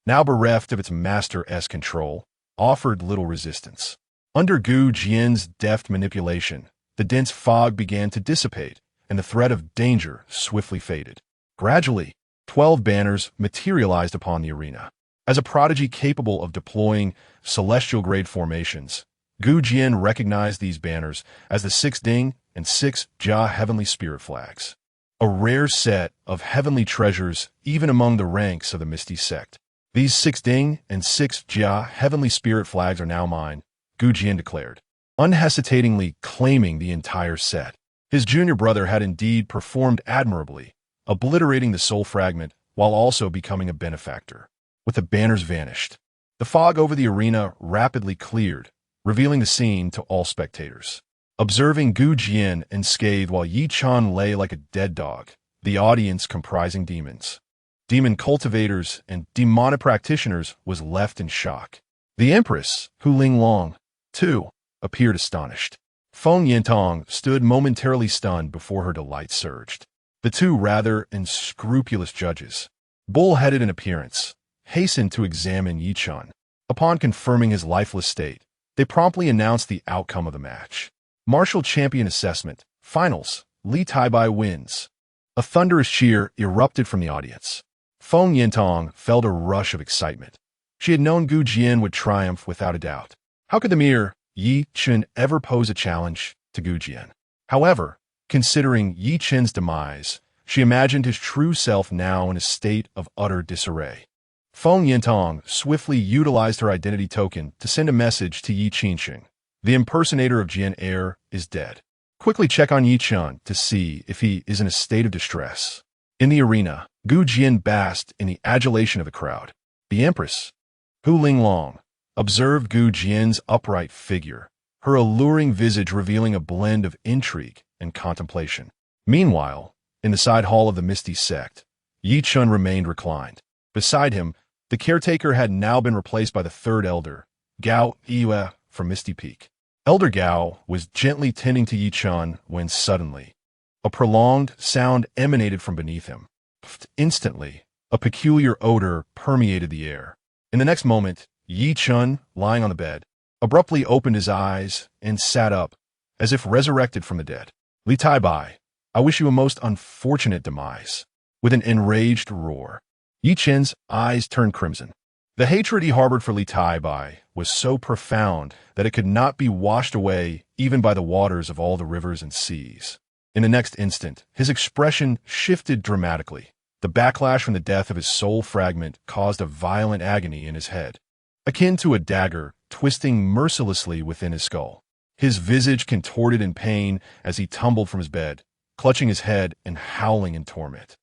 now bereft of its master's control, offered little resistance. Under Jian's deft manipulation, the dense fog began to dissipate, and the threat of danger swiftly faded. Gradually, 12 banners materialized upon the arena. As a prodigy capable of deploying celestial-grade formations, Jian recognized these banners as the 6 Ding and 6 Jia heavenly spirit flags. A rare set of heavenly treasures even among the ranks of the Misty sect. These 6 Ding and 6 Jia heavenly spirit flags are now mine, Jian declared, unhesitatingly claiming the entire set. His junior brother had indeed performed admirably, obliterating the soul fragment while also becoming a benefactor. With the banners vanished, the fog over the arena rapidly cleared, revealing the scene to all spectators. Observing Jian unscathed while Jian lay like a dead dog, the audience comprising demons, demon cultivators, and demonic practitioners was left in shock. The Empress, Hu Linglong, too, appeared astonished. Feng Yintong stood momentarily stunned before her delight surged. The two rather unscrupulous judges, bull-headed in appearance, hastened to examine Jian. Upon confirming his lifeless state, they promptly announced the outcome of the match. Martial Champion Assessment, Finals, Li Taibai wins. A thunderous cheer erupted from the audience. Feng Yintong felt a rush of excitement. She had known Jian would triumph without a doubt. How could the mere Jian ever pose a challenge to Jian? However, considering Jian's demise, she imagined his true self now in a state of utter disarray. Feng Yintong swiftly utilized her identity token to send a message to Yi Qingqing. The impersonator of Jian heir is dead. Quickly check on Jian to see if he is in a state of distress. In the arena, Jian basked in the adulation of the crowd. The Empress, Hu Linglong, observed Jian's upright figure, her alluring visage revealing a blend of intrigue and contemplation. Meanwhile, in the side hall of the Misty sect, Jian remained reclined. Beside him, the caretaker had now been replaced by the third elder, Gao Yue from Misty Peak. Elder Gao was gently tending to Jian when suddenly, a prolonged sound emanated from beneath him. Instantly, a peculiar odor permeated the air. In the next moment, Jian, lying on the bed, abruptly opened his eyes and sat up, as if resurrected from the dead. Li Taibai, I wish you a most unfortunate demise. With an enraged roar, Jian's eyes turned crimson. The hatred he harbored for Li Taibai was so profound that it could not be washed away even by the waters of all the rivers and seas. In the next instant, his expression shifted dramatically. The backlash from the death of his soul fragment caused a violent agony in his head, akin to a dagger twisting mercilessly within his skull. His visage contorted in pain as he tumbled from his bed, clutching his head and howling in torment.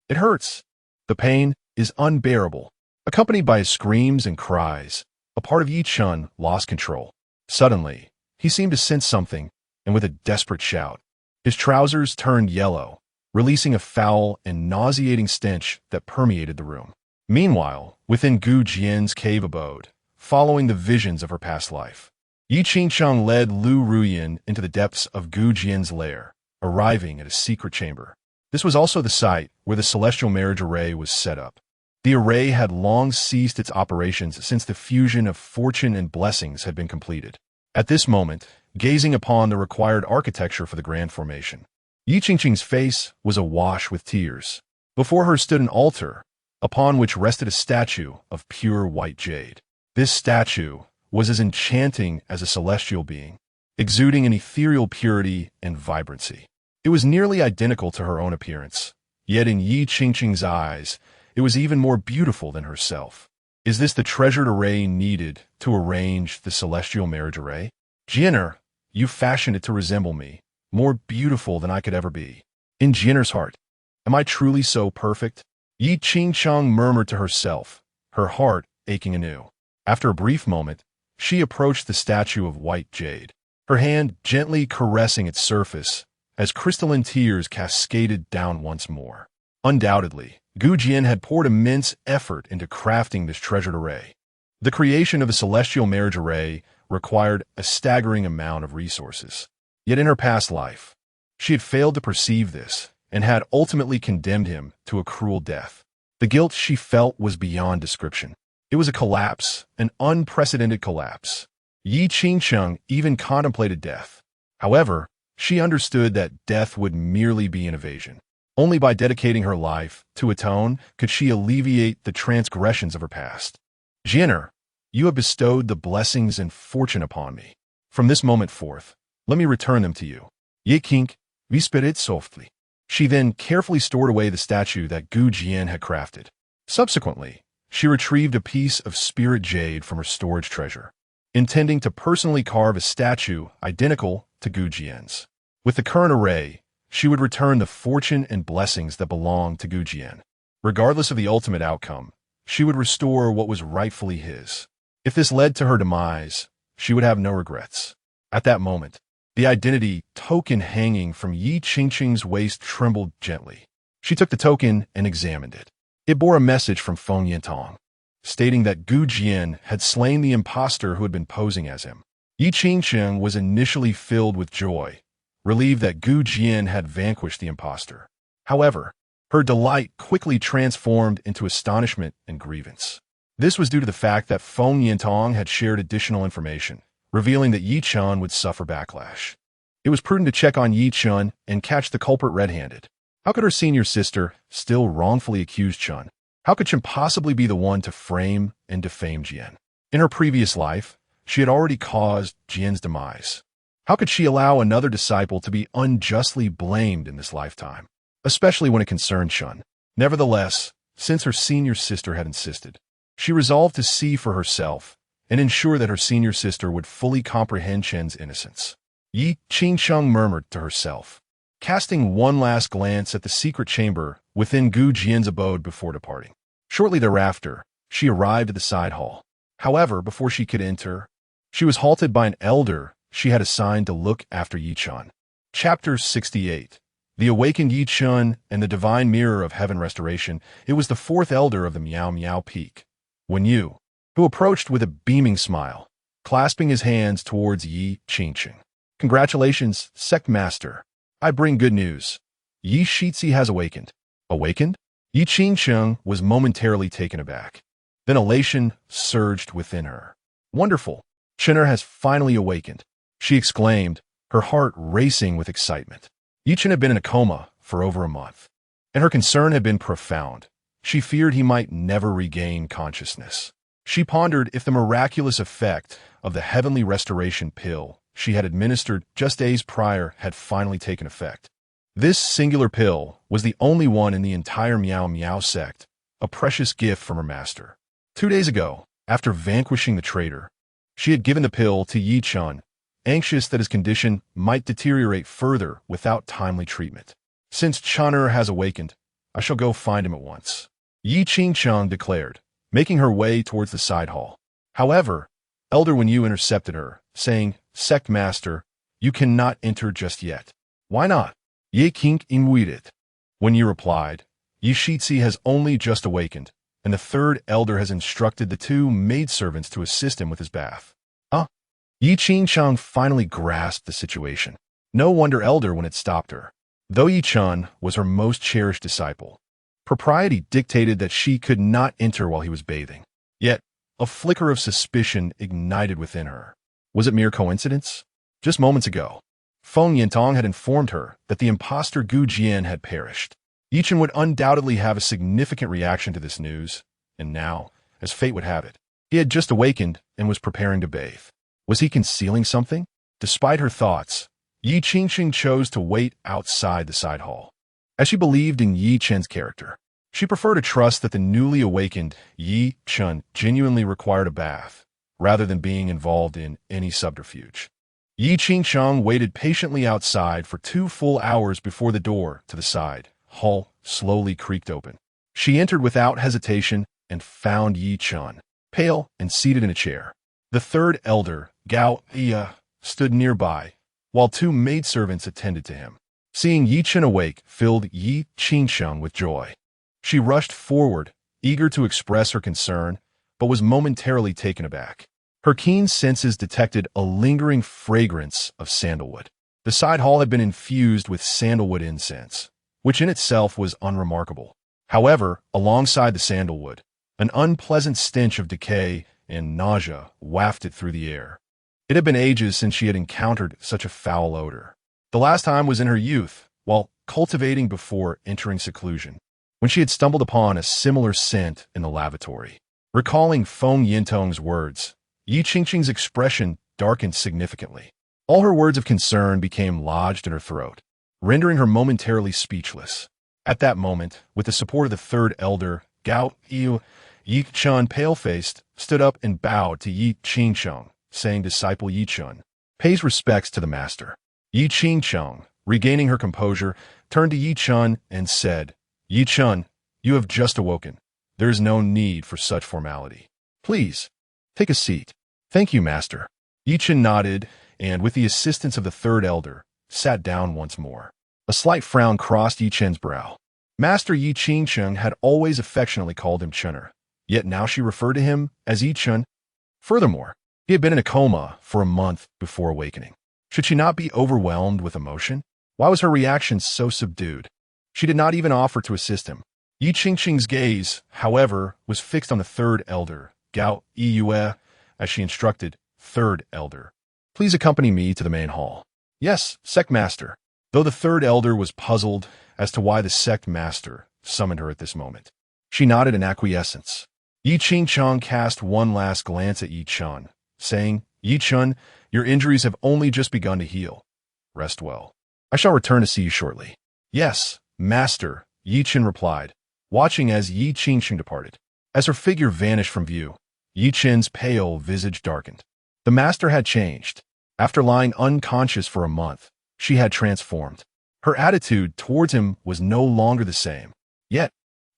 It hurts. The pain is unbearable. Accompanied by his screams and cries, a part of Yi Chun lost control. Suddenly, he seemed to sense something, and with a desperate shout, his trousers turned yellow, releasing a foul and nauseating stench that permeated the room. Meanwhile, within Gu Jian's cave abode, following the visions of her past life, Yi Qingcheng led Lu Ruyin into the depths of Gu Jian's lair, arriving at a secret chamber. This was also the site where the celestial marriage array was set up. The array had long ceased its operations since the fusion of fortune and blessings had been completed. At this moment, gazing upon the required architecture for the grand formation, Yi Qingqing's face was awash with tears. Before her stood an altar, upon which rested a statue of pure white jade. This statue was as enchanting as a celestial being, exuding an ethereal purity and vibrancy. It was nearly identical to her own appearance, yet in Yi Qingqing's eyes, it was even more beautiful than herself. Is this the treasured array needed to arrange the celestial marriage array? Jianer, you fashioned it to resemble me, more beautiful than I could ever be. In Jianer's heart, am I truly so perfect? Yi Qingcheng murmured to herself, her heart aching anew. After a brief moment, she approached the statue of white jade, her hand gently caressing its surface as crystalline tears cascaded down once more. Undoubtedly, Gu Jian had poured immense effort into crafting this treasured array. The creation of the celestial marriage array required a staggering amount of resources. Yet in her past life, she had failed to perceive this and had ultimately condemned him to a cruel death. The guilt she felt was beyond description. It was a collapse, an unprecedented collapse. Yi Qingcheng even contemplated death. However, she understood that death would merely be an evasion. Only by dedicating her life to atone could she alleviate the transgressions of her past. Jianer, you have bestowed the blessings and fortune upon me. From this moment forth, let me return them to you. Ye King, whispered softly. She then carefully stored away the statue that Gu Jian had crafted. Subsequently, she retrieved a piece of spirit jade from her storage treasure, intending to personally carve a statue identical to Gu Jian's. With the current array, she would return the fortune and blessings that belonged to Gu Jian. Regardless of the ultimate outcome, she would restore what was rightfully his. If this led to her demise, she would have no regrets. At that moment, the identity token hanging from Yi Qingqing's waist trembled gently. She took the token and examined it. It bore a message from Feng Yintong, stating that Gu Jian had slain the impostor who had been posing as him. Yi Qingqing was initially filled with joy, relieved that Gu Jian had vanquished the impostor. However, her delight quickly transformed into astonishment and grievance. This was due to the fact that Feng Yintong had shared additional information, revealing that Yi Chun would suffer backlash. It was prudent to check on Yi Chun and catch the culprit red-handed. How could her senior sister still wrongfully accuse Chun? How could Chun possibly be the one to frame and defame Jian? In her previous life, she had already caused Jian's demise. How could she allow another disciple to be unjustly blamed in this lifetime, especially when it concerned Chun? Nevertheless, since her senior sister had insisted, she resolved to see for herself and ensure that her senior sister would fully comprehend Chen's innocence. Yi Qingcheng murmured to herself, casting one last glance at the secret chamber within Gu Jian's abode before departing. Shortly thereafter, she arrived at the side hall. However, before she could enter, she was halted by an elder she had assigned to look after Yi Chun. Chapter 68. The Awakened Yi Chun and the Divine Mirror of Heaven Restoration. It was the fourth elder of the Miao Miao Peak, Wen Yu, who approached with a beaming smile, clasping his hands towards Yi Qingqing. Congratulations, sect master. I bring good news. Yi Shizhi has awakened. Awakened? Yi Qingqing was momentarily taken aback. Then elation surged within her. Wonderful. Chen'er has finally awakened, she exclaimed, her heart racing with excitement. Yi Chen had been in a coma for over a month, and her concern had been profound. She feared he might never regain consciousness. She pondered if the miraculous effect of the heavenly restoration pill she had administered just days prior had finally taken effect. This singular pill was the only one in the entire Miao Miao sect, a precious gift from her master. 2 days ago, after vanquishing the traitor, she had given the pill to Yi Chun, anxious that his condition might deteriorate further without timely treatment. Since Chun'er has awakened, I shall go find him at once, Yi Qingcheng declared, making her way towards the side hall. However, Elder Wen Yu intercepted her, saying, "Sect Master, you cannot enter just yet." "Why not?" Ye King inwaited. Wen Yu replied, "Yi Shitzi has only just awakened, and the third elder has instructed the 2 maidservants to assist him with his bath." Huh? Yi Qingcheng finally grasped the situation. No wonder Elder Wen had stopped her. Though Yi Chun was her most cherished disciple, propriety dictated that she could not enter while he was bathing. Yet, a flicker of suspicion ignited within her. Was it mere coincidence? Just moments ago, Feng Yintong had informed her that the impostor Gu Jian had perished. Yi Chun would undoubtedly have a significant reaction to this news, and now, as fate would have it, he had just awakened and was preparing to bathe. Was he concealing something? Despite her thoughts, Yi Qingxing chose to wait outside the side hall. As she believed in Yi Chen's character, she preferred to trust that the newly awakened Yi Chun genuinely required a bath, rather than being involved in any subterfuge. Yi Qingcheng waited patiently outside for 2 full hours before the door to the side hall slowly creaked open. She entered without hesitation and found Yi Chun, pale and seated in a chair. The third elder, Gao Iya, stood nearby, while 2 maidservants attended to him. Seeing Yi Chun awake filled Yi Qingcheng with joy. She rushed forward, eager to express her concern, but was momentarily taken aback. Her keen senses detected a lingering fragrance of sandalwood. The side hall had been infused with sandalwood incense, which in itself was unremarkable. However, alongside the sandalwood, an unpleasant stench of decay and nausea wafted through the air. It had been ages since she had encountered such a foul odor. The last time was in her youth, while cultivating before entering seclusion, when she had stumbled upon a similar scent in the lavatory. Recalling Feng Yintong's words, Yi Qingxing's expression darkened significantly. All her words of concern became lodged in her throat, rendering her momentarily speechless. At that moment, with the support of the third elder, Gao Yu, Yi Chun, pale-faced, stood up and bowed to Yi Qingcheng, saying, "Disciple Yi Chun, pays respects to the master." Yi Qingcheng, regaining her composure, turned to Yi Chun and said, "Yi Chun, you have just awoken. There is no need for such formality. Please, take a seat." "Thank you, master." Yi Chun nodded, and with the assistance of the third elder, sat down once more. A slight frown crossed Yi Chun's brow. Master Yi Qingcheng had always affectionately called him Chun'er, yet now she referred to him as Yi Chun. Furthermore, he had been in a coma for a month before awakening. Should she not be overwhelmed with emotion? Why was her reaction so subdued? She did not even offer to assist him. Yi Qingxing's gaze, however, was fixed on the third elder, Gao Yue, as she instructed, "Third elder, please accompany me to the main hall." "Yes, sect master." Though the third elder was puzzled as to why the sect master summoned her at this moment, she nodded in acquiescence. Yi Qingcheng cast one last glance at Yi Chun, saying, "Yi Chun, your injuries have only just begun to heal. Rest well. I shall return to see you shortly." "Yes, master," Yi Chun replied, watching as Yi Qingcheng departed. As her figure vanished from view, Yi Chun's pale visage darkened. The master had changed. After lying unconscious for a month, she had transformed. Her attitude towards him was no longer the same. Yet,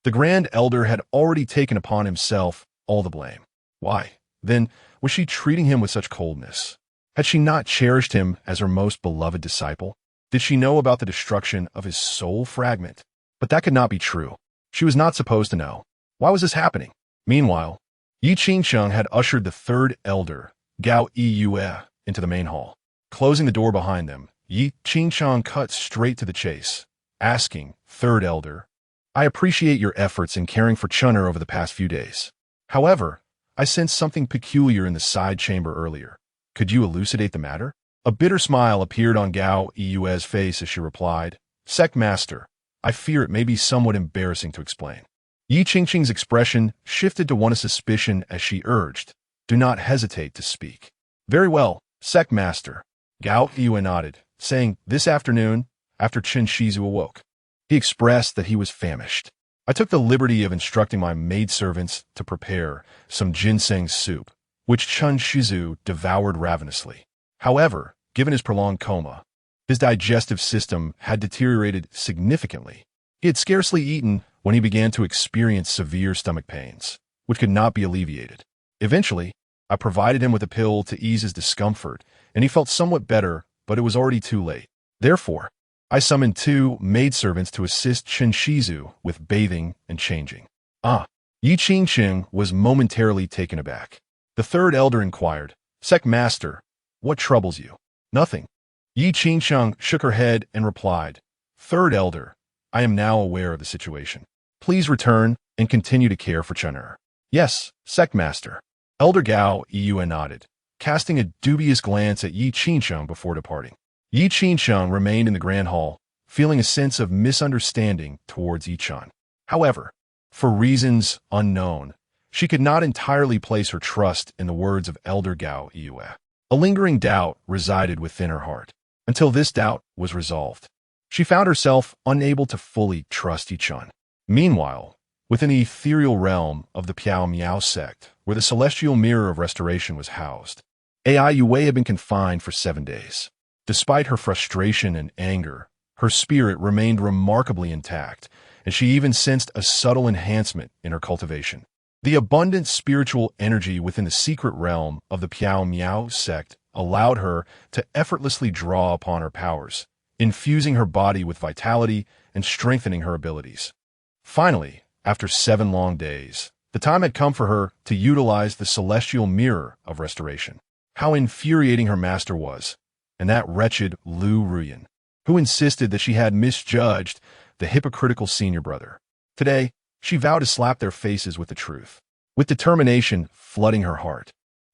the Grand Elder had already taken upon himself all the blame. Why, then, was she treating him with such coldness? Had she not cherished him as her most beloved disciple? Did she know about the destruction of his soul fragment? But that could not be true. She was not supposed to know. Why was this happening? Meanwhile, Yi Qingcheng had ushered the third elder, Gao Yue, into the main hall. Closing the door behind them, Yi Qingcheng cut straight to the chase, asking, "Third elder, I appreciate your efforts in caring for Chun'er over the past few days. However, I sensed something peculiar in the side chamber earlier. Could you elucidate the matter?" A bitter smile appeared on Gao Yue's face as she replied, "Sect master, I fear it may be somewhat embarrassing to explain." Yi Qingxing's expression shifted to one of suspicion as she urged, "Do not hesitate to speak." "Very well, sect master. Gao Yue nodded, saying, "This afternoon, after Chen Shizu awoke, he expressed that he was famished. I took the liberty of instructing my maidservants to prepare some ginseng soup, which Chen Shizu devoured ravenously. However, given his prolonged coma, his digestive system had deteriorated significantly. He had scarcely eaten when he began to experience severe stomach pains, which could not be alleviated. Eventually, I provided him with a pill to ease his discomfort, and he felt somewhat better, but it was already too late. Therefore, I summoned 2 maidservants to assist Chen Shizu with bathing and changing." Yi Qingqing was momentarily taken aback. The third elder inquired, "Sect master, what troubles you?" "Nothing." Yi Qingqing shook her head and replied, "Third elder, I am now aware of the situation. Please return and continue to care for Chener." "Yes, sect master." Elder Gao Yue nodded, casting a dubious glance at Yi Qingqing before departing. Yi Qingqing remained in the grand hall, feeling a sense of misunderstanding towards Yichun. However, for reasons unknown, she could not entirely place her trust in the words of Elder Gao Yue. A lingering doubt resided within her heart. Until this doubt was resolved, she found herself unable to fully trust Yichun. Meanwhile, within the ethereal realm of the Piao Miao sect, where the celestial mirror of restoration was housed, Ai Yue had been confined for 7 days. Despite her frustration and anger, her spirit remained remarkably intact, and she even sensed a subtle enhancement in her cultivation. The abundant spiritual energy within the secret realm of the Piao Miao sect allowed her to effortlessly draw upon her powers, infusing her body with vitality and strengthening her abilities. Finally, after 7 long days, the time had come for her to utilize the celestial mirror of restoration. How infuriating her master was, and that wretched Lu Ruyan, who insisted that she had misjudged the hypocritical senior brother. Today, she vowed to slap their faces with the truth. With determination flooding her heart,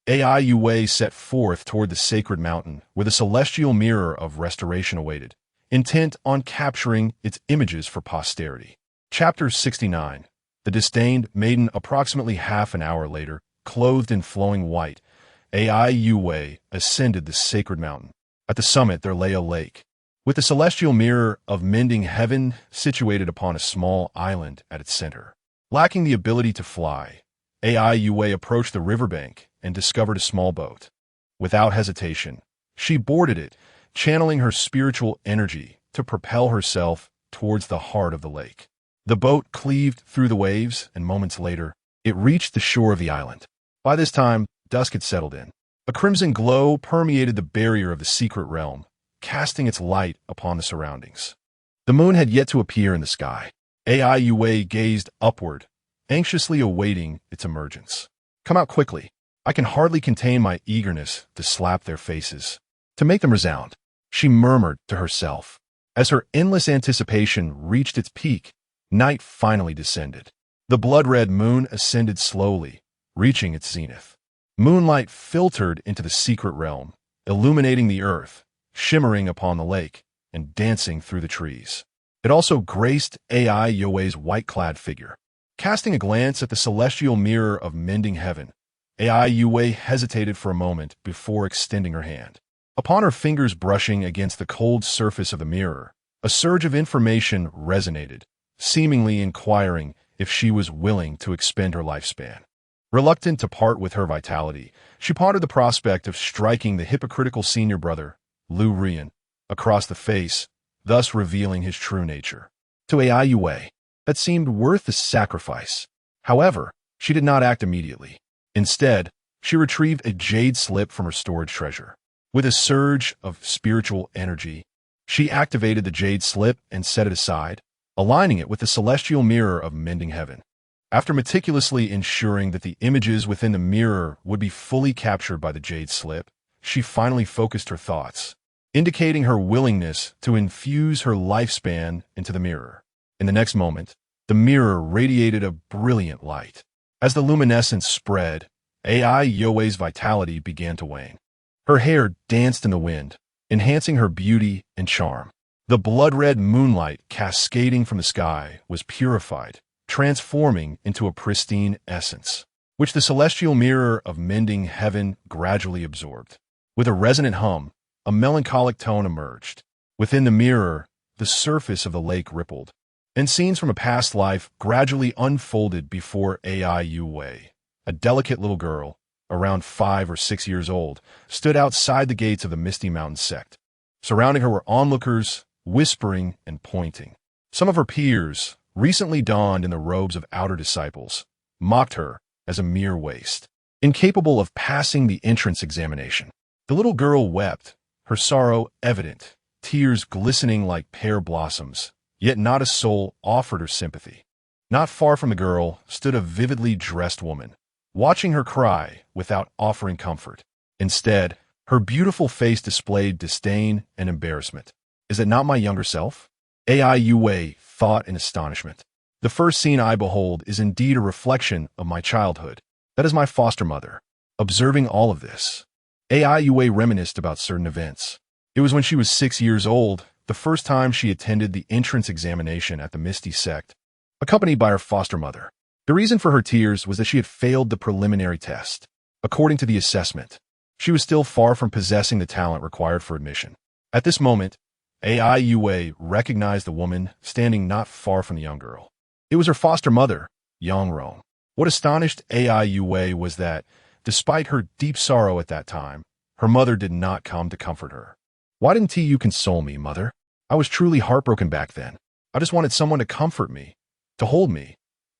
Ai Yue set forth toward the sacred mountain where the celestial mirror of restoration awaited, intent on capturing its images for posterity. Chapter 69. The disdained maiden. Approximately half an hour later, clothed in flowing white, Ai Yue ascended the sacred mountain. At the summit there lay a lake, with the celestial mirror of mending heaven situated upon a small island at its center. Lacking the ability to fly, Ai Yue approached the riverbank and discovered a small boat. Without hesitation, she boarded it, channeling her spiritual energy to propel herself towards the heart of the lake. The boat cleaved through the waves, and moments later, it reached the shore of the island. By this time, dusk had settled in. A crimson glow permeated the barrier of the secret realm, casting its light upon the surroundings. The moon had yet to appear in the sky. Ai Yue gazed upward, anxiously awaiting its emergence. "Come out quickly. I can hardly contain my eagerness to slap their faces, to make them resound," she murmured to herself. As her endless anticipation reached its peak, night finally descended. The blood-red moon ascended slowly, reaching its zenith. Moonlight filtered into the secret realm, illuminating the earth, shimmering upon the lake, and dancing through the trees. It also graced Ai Yue's white-clad figure. Casting a glance at the celestial mirror of mending heaven, Ai Yue hesitated for a moment before extending her hand. Upon her fingers brushing against the cold surface of the mirror, a surge of information resonated, seemingly inquiring if she was willing to expend her lifespan. Reluctant to part with her vitality, she pondered the prospect of striking the hypocritical senior brother, Lu Rian, across the face, thus revealing his true nature. To Ai Yue, that seemed worth the sacrifice. However, she did not act immediately. Instead, she retrieved a jade slip from her storage treasure. With a surge of spiritual energy, she activated the jade slip and set it aside, aligning it with the celestial mirror of mending heaven. After meticulously ensuring that the images within the mirror would be fully captured by the jade slip, she finally focused her thoughts, indicating her willingness to infuse her lifespan into the mirror. In the next moment, the mirror radiated a brilliant light. As the luminescence spread, Ai Yue's vitality began to wane. Her hair danced in the wind, enhancing her beauty and charm. The blood-red moonlight cascading from the sky was purified, transforming into a pristine essence, which the celestial mirror of mending heaven gradually absorbed. With a resonant hum, a melancholic tone emerged. Within the mirror, the surface of the lake rippled, and scenes from a past life gradually unfolded before Ai Wei. A delicate little girl, around 5 or 6 years old, stood outside the gates of the Misty Mountain sect. Surrounding her were onlookers, whispering and pointing. Some of her peers, recently donned in the robes of outer disciples, mocked her as a mere waste, incapable of passing the entrance examination. The little girl wept, her sorrow evident, tears glistening like pear blossoms, yet not a soul offered her sympathy. Not far from the girl stood a vividly dressed woman, watching her cry without offering comfort. Instead, her beautiful face displayed disdain and embarrassment. Is it not my younger self? Ai Wei thought in astonishment. The first scene I behold is indeed a reflection of my childhood. That is my foster mother. Observing all of this, Ai Wei reminisced about certain events. It was when she was 6 years old, the first time she attended the entrance examination at the Misty sect, accompanied by her foster mother. The reason for her tears was that she had failed the preliminary test. According to the assessment, she was still far from possessing the talent required for admission. At this moment, Ai Wei recognized the woman standing not far from the young girl. It was her foster mother, Yang Rong. What astonished Ai Wei was that, despite her deep sorrow at that time, her mother did not come to comfort her. Why didn't you console me, mother? I was truly heartbroken back then. I just wanted someone to comfort me, to hold me.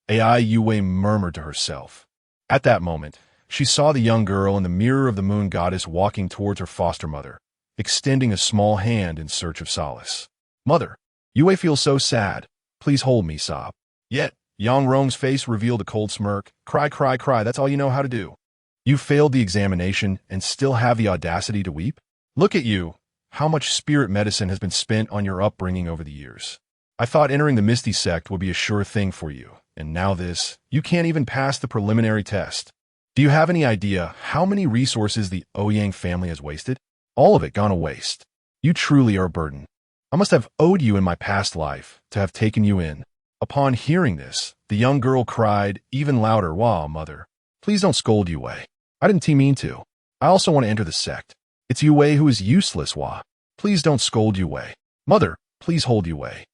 Ai Wei murmured to herself. At that moment, she saw the young girl in the mirror of the moon goddess walking towards her foster mother, extending a small hand in search of solace. Mother, Yue feels so sad. Please hold me, sob. Yet, Yang Rong's face revealed a cold smirk. Cry, cry, cry, that's all you know how to do. You failed the examination and still have the audacity to weep? Look at you. How much spirit medicine has been spent on your upbringing over the years. I thought entering the Misty sect would be a sure thing for you, and now this, you can't even pass the preliminary test. Do you have any idea how many resources the Ouyang family has wasted? All of it gone to waste. You truly are a burden. I must have owed you in my past life to have taken you in. Upon hearing this, the young girl cried even louder, "Wow, mother, please don't scold Yue. I didn't mean to. I also want to enter the sect. It's Yue who is useless, Wa. Please don't scold Yue. Mother, please hold Yue."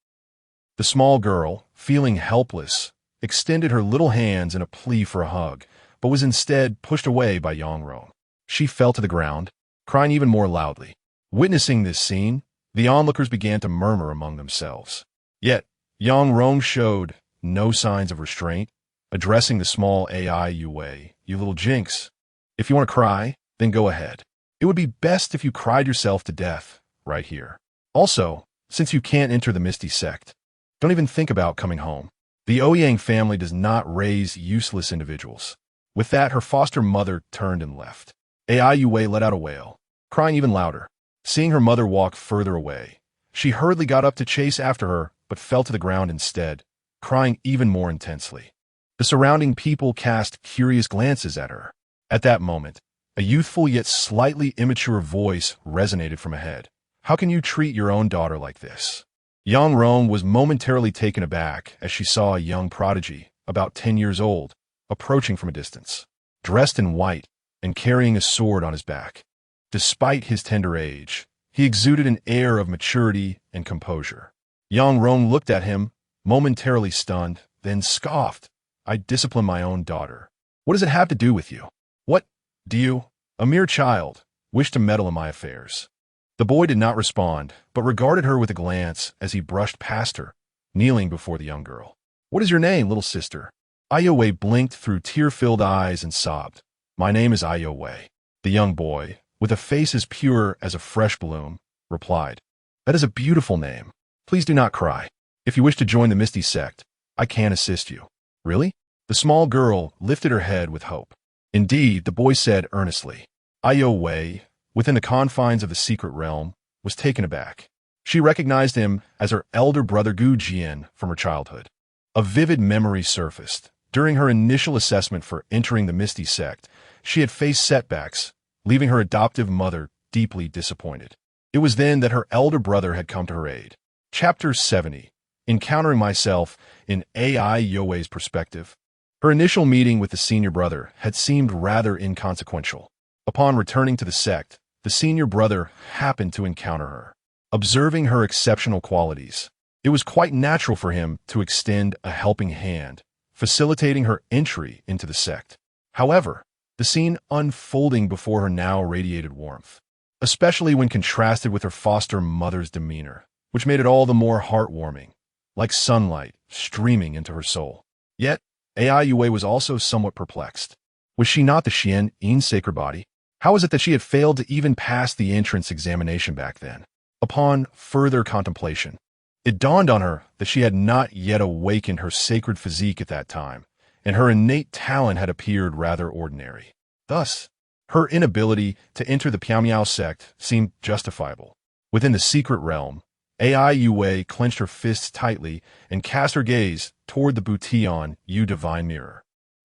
The small girl, feeling helpless, extended her little hands in a plea for a hug, but was instead pushed away by Yang Rong. She fell to the ground, crying even more loudly. Witnessing this scene, the onlookers began to murmur among themselves. Yet, Yang Rong showed no signs of restraint, addressing the small Ai Yue. "You little jinx. If you want to cry, then go ahead. It would be best if you cried yourself to death, right here. Also, since you can't enter the Misty sect, don't even think about coming home. The Ouyang family does not raise useless individuals." With that, her foster mother turned and left. Ai Yue let out a wail, crying even louder. Seeing her mother walk further away, she hurriedly got up to chase after her, but fell to the ground instead, crying even more intensely. The surrounding people cast curious glances at her. At that moment, a youthful yet slightly immature voice resonated from ahead. "How can you treat your own daughter like this?" Yang Rong was momentarily taken aback as she saw a young prodigy, about 10 years old, approaching from a distance, dressed in white and carrying a sword on his back. Despite his tender age, he exuded an air of maturity and composure. Yang Rong looked at him, momentarily stunned, then scoffed. "I discipline my own daughter. What does it have to do with you? What, do you, a mere child, wish to meddle in my affairs?" The boy did not respond, but regarded her with a glance as he brushed past her, kneeling before the young girl. "What is your name, little sister?" Ai Wei blinked through tear-filled eyes and sobbed. "My name is Ai Wei." The young boy, with a face as pure as a fresh bloom, replied, "That is a beautiful name. Please do not cry. If you wish to join the Misty sect, I can assist you." "Really?" The small girl lifted her head with hope. "Indeed," the boy said earnestly. Ai Wei, within the confines of the secret realm, was taken aback. She recognized him as her elder brother Gu Jian from her childhood. A vivid memory surfaced. During her initial assessment for entering the Misty sect, she had faced setbacks, leaving her adoptive mother deeply disappointed. It was then that her elder brother had come to her aid. Chapter 70. Encountering myself in Ai Yue's perspective. Her initial meeting with the senior brother had seemed rather inconsequential. Upon returning to the sect, the senior brother happened to encounter her. Observing her exceptional qualities, it was quite natural for him to extend a helping hand, facilitating her entry into the sect. However, the scene unfolding before her now radiated warmth, especially when contrasted with her foster mother's demeanor, which made it all the more heartwarming, like sunlight streaming into her soul. Yet, Ai Yue was also somewhat perplexed. Was she not the Xian Yin's sacred body? How was it that she had failed to even pass the entrance examination back then? Upon further contemplation, it dawned on her that she had not yet awakened her sacred physique at that time, and her innate talent had appeared rather ordinary. Thus, her inability to enter the Piao sect seemed justifiable. Within the secret realm, Ai Yue clenched her fists tightly and cast her gaze toward the Butian Yu divine mirror.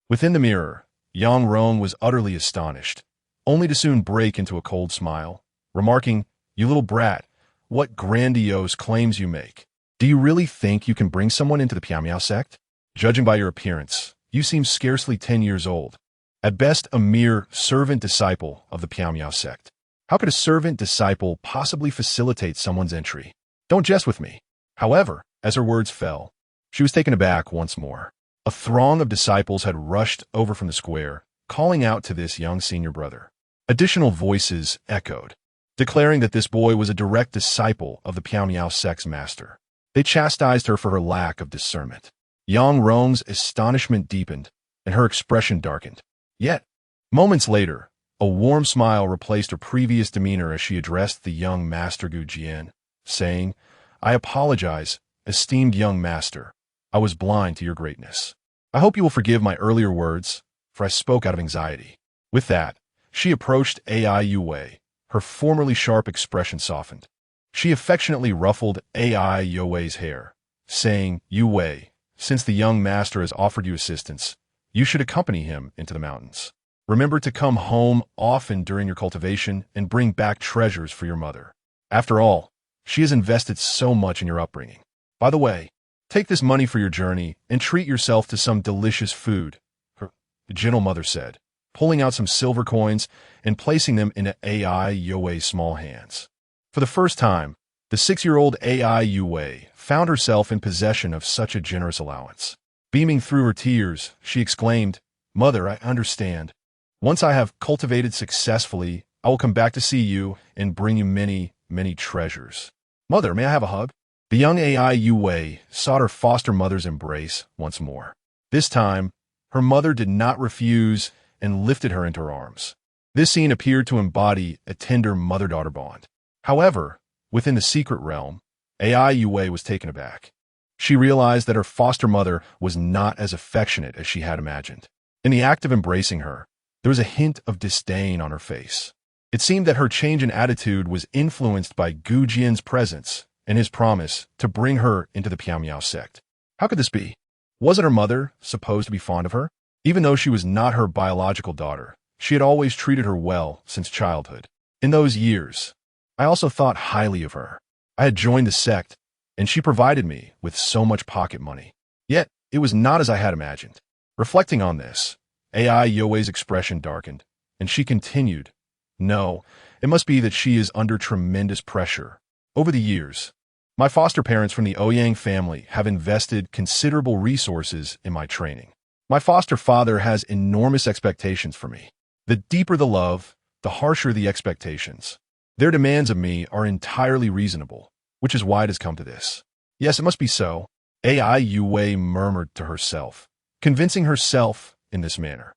Within the mirror, Yang Rong was utterly astonished, only to soon break into a cold smile, remarking, "You little brat, what grandiose claims you make. Do you really think you can bring someone into the Piao sect? Judging by your appearance, you seem scarcely 10 years old. At best, a mere servant disciple of the Piao sect. How could a servant disciple possibly facilitate someone's entry? Don't jest with me." However, as her words fell, she was taken aback once more. A throng of disciples had rushed over from the square, calling out to this young senior brother. Additional voices echoed, declaring that this boy was a direct disciple of the Piao sect's master. They chastised her for her lack of discernment. Yang Rong's astonishment deepened, and her expression darkened. Yet, moments later, a warm smile replaced her previous demeanor as she addressed the young Master Gu Jian, saying, "I apologize, esteemed young master. I was blind to your greatness. I hope you will forgive my earlier words, for I spoke out of anxiety." With that, she approached Ai Yue. Her formerly sharp expression softened. She affectionately ruffled Ai Yue's hair, saying, "Yue, since the young master has offered you assistance, you should accompany him into the mountains. Remember to come home often during your cultivation and bring back treasures for your mother. After all, she has invested so much in your upbringing. By the way, take this money for your journey and treat yourself to some delicious food," her gentle mother said, pulling out some silver coins and placing them into Ai Yue's small hands. For the first time, the 6-year-old Ai Yue found herself in possession of such a generous allowance. Beaming through her tears, she exclaimed, "Mother, I understand. Once I have cultivated successfully, I will come back to see you and bring you many, many treasures. Mother, may I have a hug?" The young Ai Yue sought her foster mother's embrace once more. This time, her mother did not refuse and lifted her into her arms. This scene appeared to embody a tender mother-daughter bond. However, within the secret realm, Ai Yue was taken aback. She realized that her foster mother was not as affectionate as she had imagined. In the act of embracing her, there was a hint of disdain on her face. It seemed that her change in attitude was influenced by Gu Jian's presence and his promise to bring her into the Piao sect. How could this be? Wasn't her mother supposed to be fond of her? Even though she was not her biological daughter, she had always treated her well since childhood. In those years, I also thought highly of her. I had joined the sect, and she provided me with so much pocket money. Yet, it was not as I had imagined. Reflecting on this, Ai Yue's expression darkened, and she continued, "No, it must be that she is under tremendous pressure. Over the years, my foster parents from the Ouyang family have invested considerable resources in my training. My foster father has enormous expectations for me. The deeper the love, the harsher the expectations. Their demands of me are entirely reasonable, which is why it has come to this. Yes, it must be so," Ai Yue murmured to herself, convincing herself in this manner.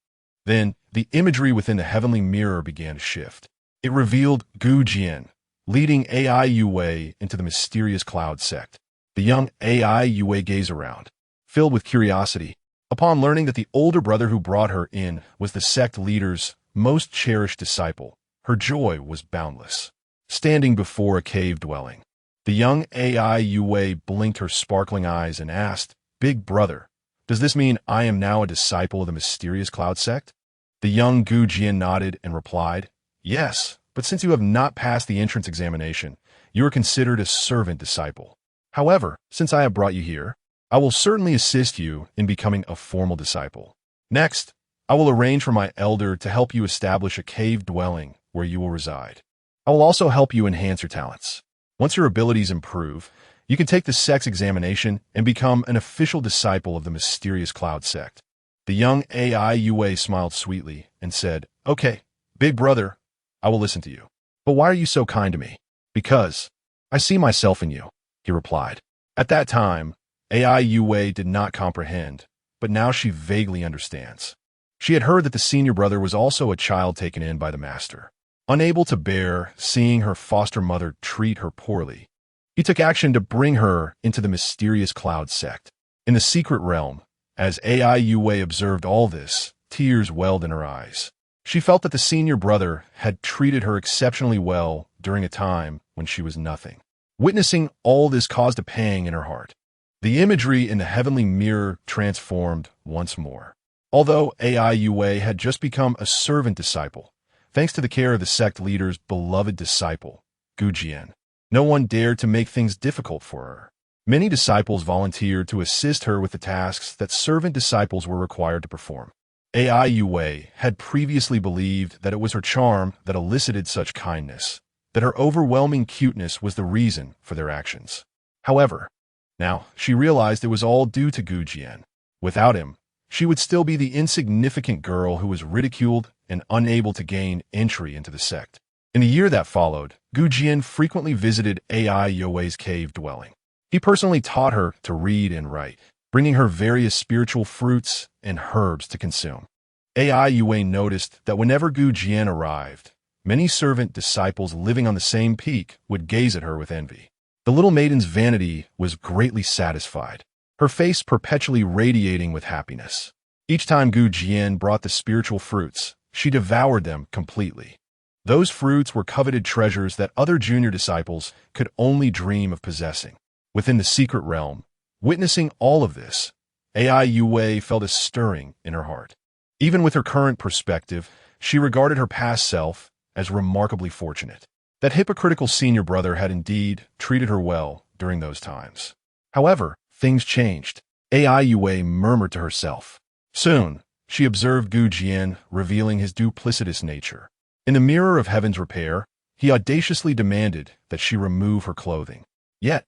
Then, the imagery within the heavenly mirror began to shift. It revealed Gu Jian, leading Ai Yue into the mysterious cloud sect. The young Ai Yue gazed around, filled with curiosity, upon learning that the older brother who brought her in was the sect leader's most cherished disciple. Her joy was boundless. Standing before a cave dwelling, the young Ai Yue blinked her sparkling eyes and asked, "Big brother, does this mean I am now a disciple of the mysterious cloud sect?" The young Gu Jian nodded and replied, "Yes, but since you have not passed the entrance examination, you are considered a servant disciple. However, since I have brought you here, I will certainly assist you in becoming a formal disciple. Next, I will arrange for my elder to help you establish a cave dwelling where you will reside. I will also help you enhance your talents. Once your abilities improve, you can take the sect's examination and become an official disciple of the mysterious Cloud sect. The young AI Yue smiled sweetly and said, "Okay, big brother, I will listen to you. But why are you so kind to me?" "Because I see myself in you," he replied. At that time, AI Yue did not comprehend, but now she vaguely understands. She had heard that the senior brother was also a child taken in by the master. Unable to bear seeing her foster mother treat her poorly, he took action to bring her into the mysterious Cloud sect. In the secret realm, as AI Yue observed all this, tears welled in her eyes. She felt that the senior brother had treated her exceptionally well during a time when she was nothing. Witnessing all this caused a pang in her heart. The imagery in the heavenly mirror transformed once more. Although AI Yue had just become a servant disciple, thanks to the care of the sect leader's beloved disciple, Jian, no one dared to make things difficult for her. Many disciples volunteered to assist her with the tasks that servant disciples were required to perform. AI Yue had previously believed that it was her charm that elicited such kindness, that her overwhelming cuteness was the reason for their actions. However, now she realized it was all due to Jian. Without him, she would still be the insignificant girl who was ridiculed and unable to gain entry into the sect. In the year that followed, Jian frequently visited AI Yue's cave dwelling. He personally taught her to read and write, bringing her various spiritual fruits and herbs to consume. AI Yue noticed that whenever Jian arrived, many servant disciples living on the same peak would gaze at her with envy. The little maiden's vanity was greatly satisfied, her face perpetually radiating with happiness. Each time Jian brought the spiritual fruits, she devoured them completely. Those fruits were coveted treasures that other junior disciples could only dream of possessing. Within the secret realm, witnessing all of this, AI Yue felt a stirring in her heart. Even with her current perspective, she regarded her past self as remarkably fortunate. That hypocritical senior brother had indeed treated her well during those times. However, things changed. AI Yue murmured to herself. Soon, she observed Jian revealing his duplicitous nature. In the mirror of heaven's repair, he audaciously demanded that she remove her clothing. Yet,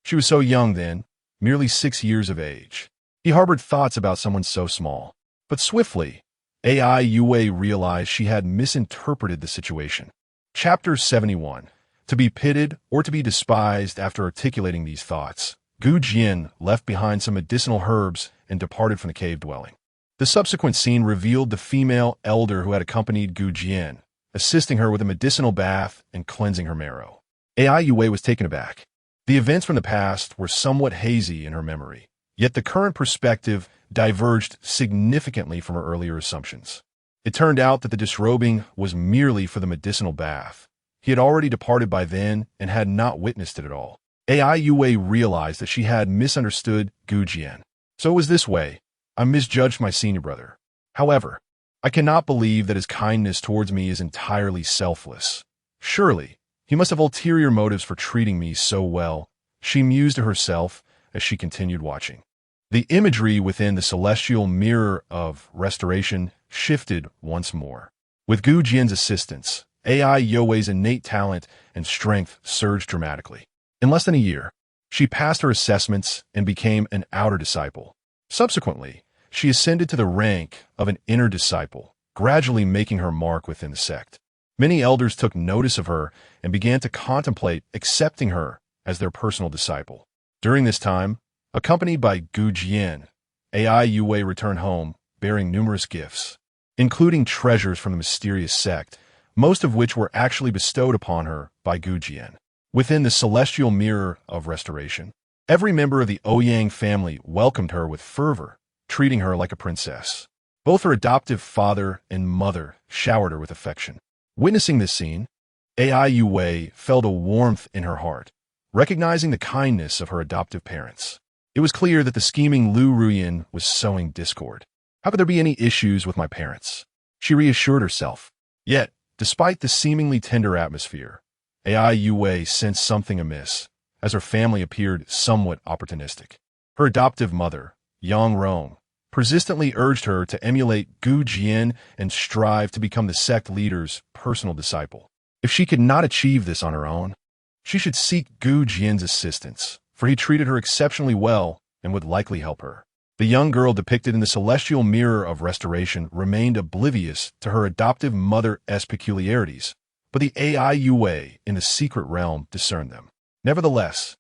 she was so young then, merely 6 years of age. He harbored thoughts about someone so small. But swiftly, AI Yue realized she had misinterpreted the situation. Chapter 71. To be pitied or to be despised. After articulating these thoughts, Jian left behind some medicinal herbs and departed from the cave dwelling. The subsequent scene revealed the female elder who had accompanied Jian, assisting her with a medicinal bath and cleansing her marrow. AI Yue was taken aback. The events from the past were somewhat hazy in her memory, yet the current perspective diverged significantly from her earlier assumptions. It turned out that the disrobing was merely for the medicinal bath. He had already departed by then and had not witnessed it at all. AI Yue realized that she had misunderstood Jian. So it was this way. I misjudged my senior brother. However, I cannot believe that his kindness towards me is entirely selfless. Surely, he must have ulterior motives for treating me so well, she mused to herself as she continued watching. The imagery within the celestial mirror of restoration shifted once more. With Jian's assistance, AI Yue's innate talent and strength surged dramatically. In less than a year, she passed her assessments and became an outer disciple. Subsequently, she ascended to the rank of an inner disciple, gradually making her mark within the sect. Many elders took notice of her and began to contemplate accepting her as their personal disciple. During this time, accompanied by Jian, AI Yue returned home, bearing numerous gifts, including treasures from the mysterious sect, most of which were actually bestowed upon her by Jian. Within the celestial mirror of restoration, every member of the Ouyang family welcomed her with fervor, treating her like a princess. Both her adoptive father and mother showered her with affection. Witnessing this scene, AI Yue felt a warmth in her heart, recognizing the kindness of her adoptive parents. It was clear that the scheming Lu Ruyan was sowing discord. How could there be any issues with my parents? She reassured herself. Yet, despite the seemingly tender atmosphere, AI Yue sensed something amiss, as her family appeared somewhat opportunistic. Her adoptive mother, Yang Rong, persistently urged her to emulate Jian and strive to become the sect leader's personal disciple. If she could not achieve this on her own, she should seek Gu Jian's assistance, for he treated her exceptionally well and would likely help her. The young girl depicted in the celestial mirror of restoration remained oblivious to her adoptive mother's peculiarities, but the AI Yue in the secret realm discerned them. Nevertheless,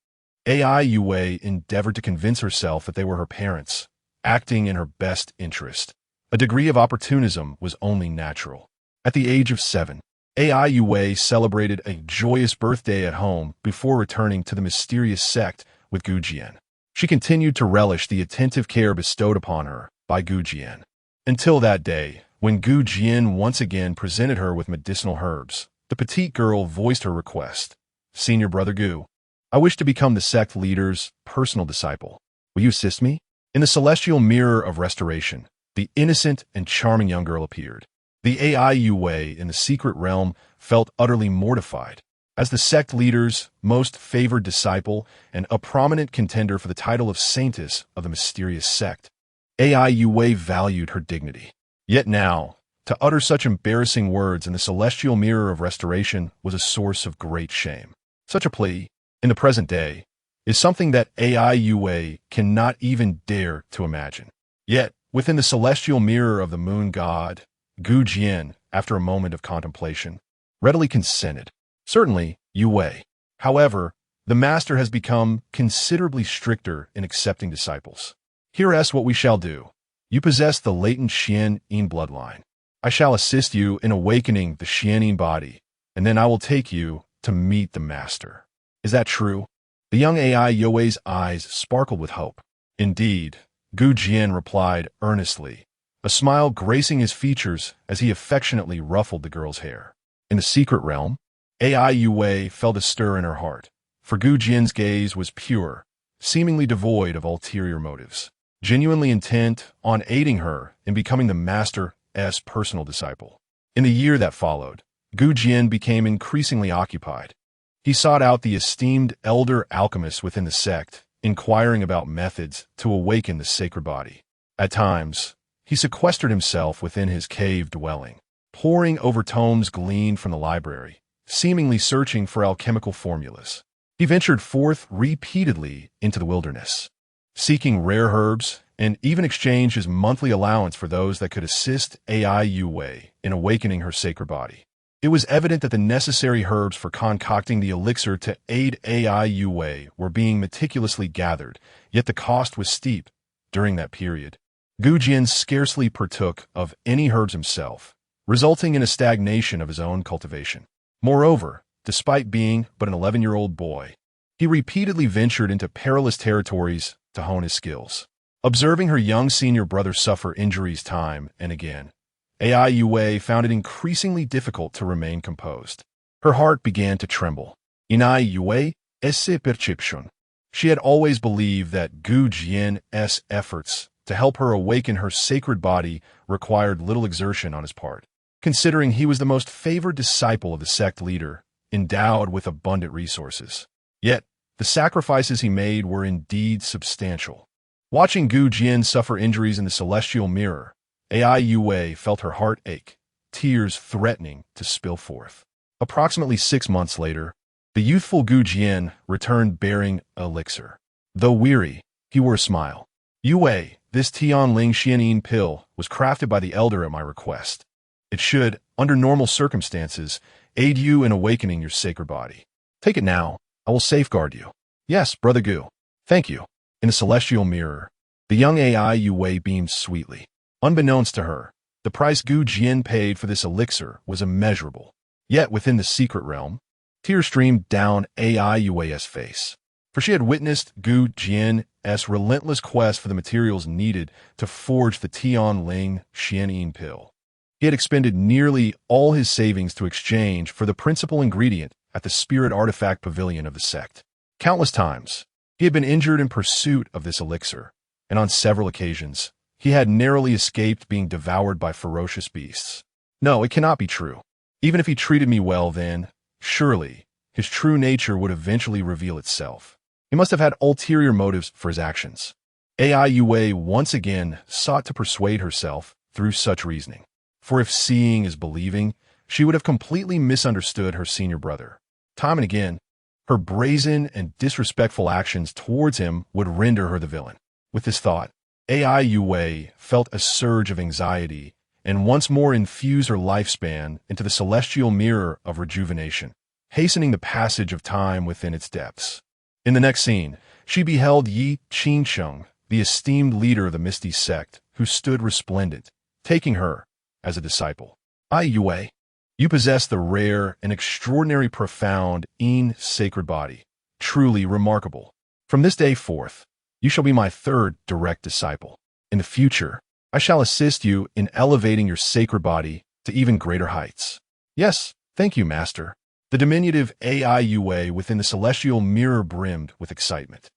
AI Yue endeavored to convince herself that they were her parents, acting in her best interest. A degree of opportunism was only natural. At the age of 7, AI Yue celebrated a joyous birthday at home before returning to the mysterious sect with Gu Jian. She continued to relish the attentive care bestowed upon her by Gu Jian. Until that day, when Gu Jian once again presented her with medicinal herbs, the petite girl voiced her request. "Senior brother Gu, I wish to become the sect leader's personal disciple. Will you assist me?" In the celestial mirror of restoration, the innocent and charming young girl appeared. The AI Yue in the secret realm felt utterly mortified. As the sect leader's most favored disciple and a prominent contender for the title of saintess of the mysterious sect, AI Yue valued her dignity. Yet now, to utter such embarrassing words in the celestial mirror of restoration was a source of great shame. Such a plea, in the present day, is something that AI Yue cannot even dare to imagine. Yet, within the celestial mirror of the moon god, Gu Jian, after a moment of contemplation, readily consented. Certainly, Yue. However, the master has become considerably stricter in accepting disciples. Here's what we shall do. You possess the latent Xian-yin bloodline. I shall assist you in awakening the Xian-yin body, and then I will take you to meet the master. Is that true? The young AI Yue's eyes sparkled with hope. Indeed, Gu Jian replied earnestly, a smile gracing his features as he affectionately ruffled the girl's hair. In the secret realm, AI Yue felt a stir in her heart, for Gu Jian's gaze was pure, seemingly devoid of ulterior motives, genuinely intent on aiding her in becoming the master's personal disciple. In the year that followed, Gu Jian became increasingly occupied. He sought out the esteemed elder alchemists within the sect, inquiring about methods to awaken the sacred body. At times, he sequestered himself within his cave dwelling, poring over tomes gleaned from the library, seemingly searching for alchemical formulas. He ventured forth repeatedly into the wilderness, seeking rare herbs, and even exchanged his monthly allowance for those that could assist AI Yue in awakening her sacred body. It was evident that the necessary herbs for concocting the elixir to aid AI Yue were being meticulously gathered, yet the cost was steep. During that period, Gu Jian scarcely partook of any herbs himself, resulting in a stagnation of his own cultivation. Moreover, despite being but an 11-year-old boy, he repeatedly ventured into perilous territories to hone his skills. Observing her young senior brother suffer injuries time and again, AI Yue found it increasingly difficult to remain composed. Her heart began to tremble. Inai Yue esse perception. She had always believed that Gu Jian's efforts to help her awaken her sacred body required little exertion on his part, considering he was the most favored disciple of the sect leader, endowed with abundant resources. Yet, the sacrifices he made were indeed substantial. Watching Gu Jian suffer injuries in the celestial mirror, AI Yue felt her heart ache, tears threatening to spill forth. Approximately 6 months later, the youthful Gu Jian returned bearing elixir. Though weary, he wore a smile. Yue, this Tianling Xianyin pill was crafted by the elder at my request. It should, under normal circumstances, aid you in awakening your sacred body. Take it now. I will safeguard you. Yes, Brother Gu. Thank you. In the celestial mirror, the young AI Yue beamed sweetly. Unbeknownst to her, the price Gu Jian paid for this elixir was immeasurable. Yet within the secret realm, tears streamed down AI Yue's face, for she had witnessed Gu Jian's relentless quest for the materials needed to forge the Tianling Xianyin pill. He had expended nearly all his savings to exchange for the principal ingredient at the spirit artifact pavilion of the sect. Countless times, he had been injured in pursuit of this elixir, and on several occasions, he had narrowly escaped being devoured by ferocious beasts. No, it cannot be true. Even if he treated me well then, surely, his true nature would eventually reveal itself. He must have had ulterior motives for his actions. AI Yue once again sought to persuade herself through such reasoning. For if seeing is believing, she would have completely misunderstood her senior brother. Time and again, her brazen and disrespectful actions towards him would render her the villain. With this thought, Ai Yue felt a surge of anxiety and once more infused her lifespan into the celestial mirror of rejuvenation, hastening the passage of time within its depths. In the next scene, she beheld Yi Qingsheng, the esteemed leader of the Misty sect, who stood resplendent, taking her as a disciple. Ai Yue, you possess the rare and extraordinary profound Yin sacred body, truly remarkable. From this day forth, you shall be my third direct disciple. In the future, I shall assist you in elevating your sacred body to even greater heights. Yes, thank you, Master. The diminutive Ai Yue within the celestial mirror brimmed with excitement.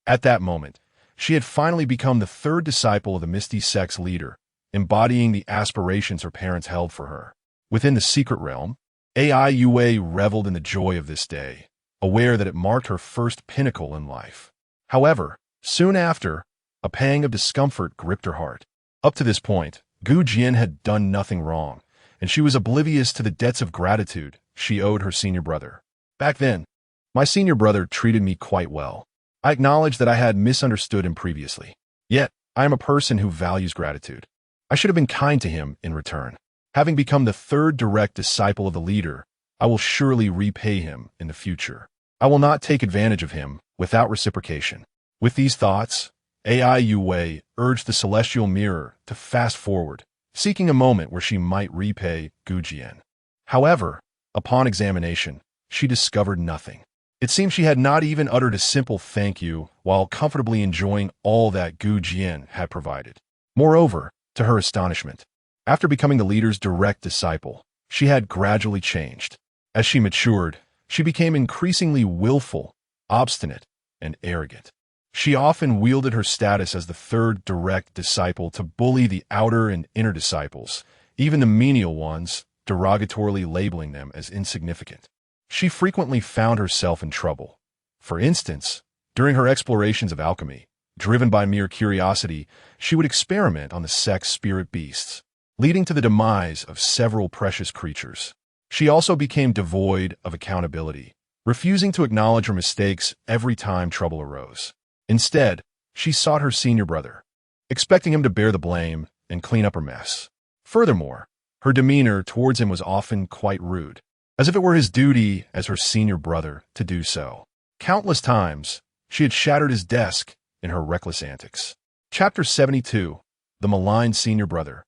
At that moment, she had finally become the third disciple of the Misty sect's leader, embodying the aspirations her parents held for her. Within the secret realm, Ai Yue reveled in the joy of this day, aware that it marked her first pinnacle in life. However, soon after, a pang of discomfort gripped her heart. Up to this point, Jian had done nothing wrong, and she was oblivious to the debts of gratitude she owed her senior brother. Back then, my senior brother treated me quite well. I acknowledge that I had misunderstood him previously. Yet, I am a person who values gratitude. I should have been kind to him in return. Having become the third direct disciple of the leader, I will surely repay him in the future. I will not take advantage of him without reciprocation. With these thoughts, Ai Yue urged the celestial mirror to fast forward, seeking a moment where she might repay Jian. However, upon examination, she discovered nothing. It seemed she had not even uttered a simple thank you while comfortably enjoying all that Jian had provided. Moreover, to her astonishment, after becoming the leader's direct disciple, she had gradually changed. As she matured, she became increasingly willful, obstinate, and arrogant. She often wielded her status as the third direct disciple to bully the outer and inner disciples, even the menial ones, derogatorily labeling them as insignificant. She frequently found herself in trouble. For instance, during her explorations of alchemy, driven by mere curiosity, she would experiment on the sect's spirit beasts, leading to the demise of several precious creatures. She also became devoid of accountability, refusing to acknowledge her mistakes every time trouble arose. Instead, she sought her senior brother, expecting him to bear the blame and clean up her mess. Furthermore, her demeanor towards him was often quite rude, as if it were his duty as her senior brother to do so. Countless times, she had shattered his desk in her reckless antics. Chapter 72. The Maligned Senior Brother.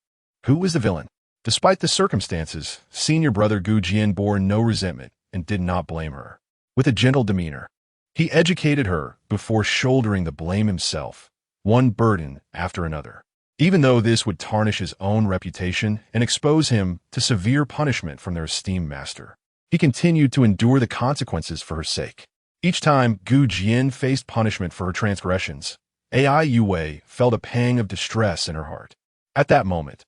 Who was the villain? Despite the circumstances, senior brother Jian bore no resentment and did not blame her. With a gentle demeanor, he educated her before shouldering the blame himself, one burden after another. Even though this would tarnish his own reputation and expose him to severe punishment from their esteemed master, he continued to endure the consequences for her sake. Each time Jian faced punishment for her transgressions, Ai Yue felt a pang of distress in her heart. At that moment,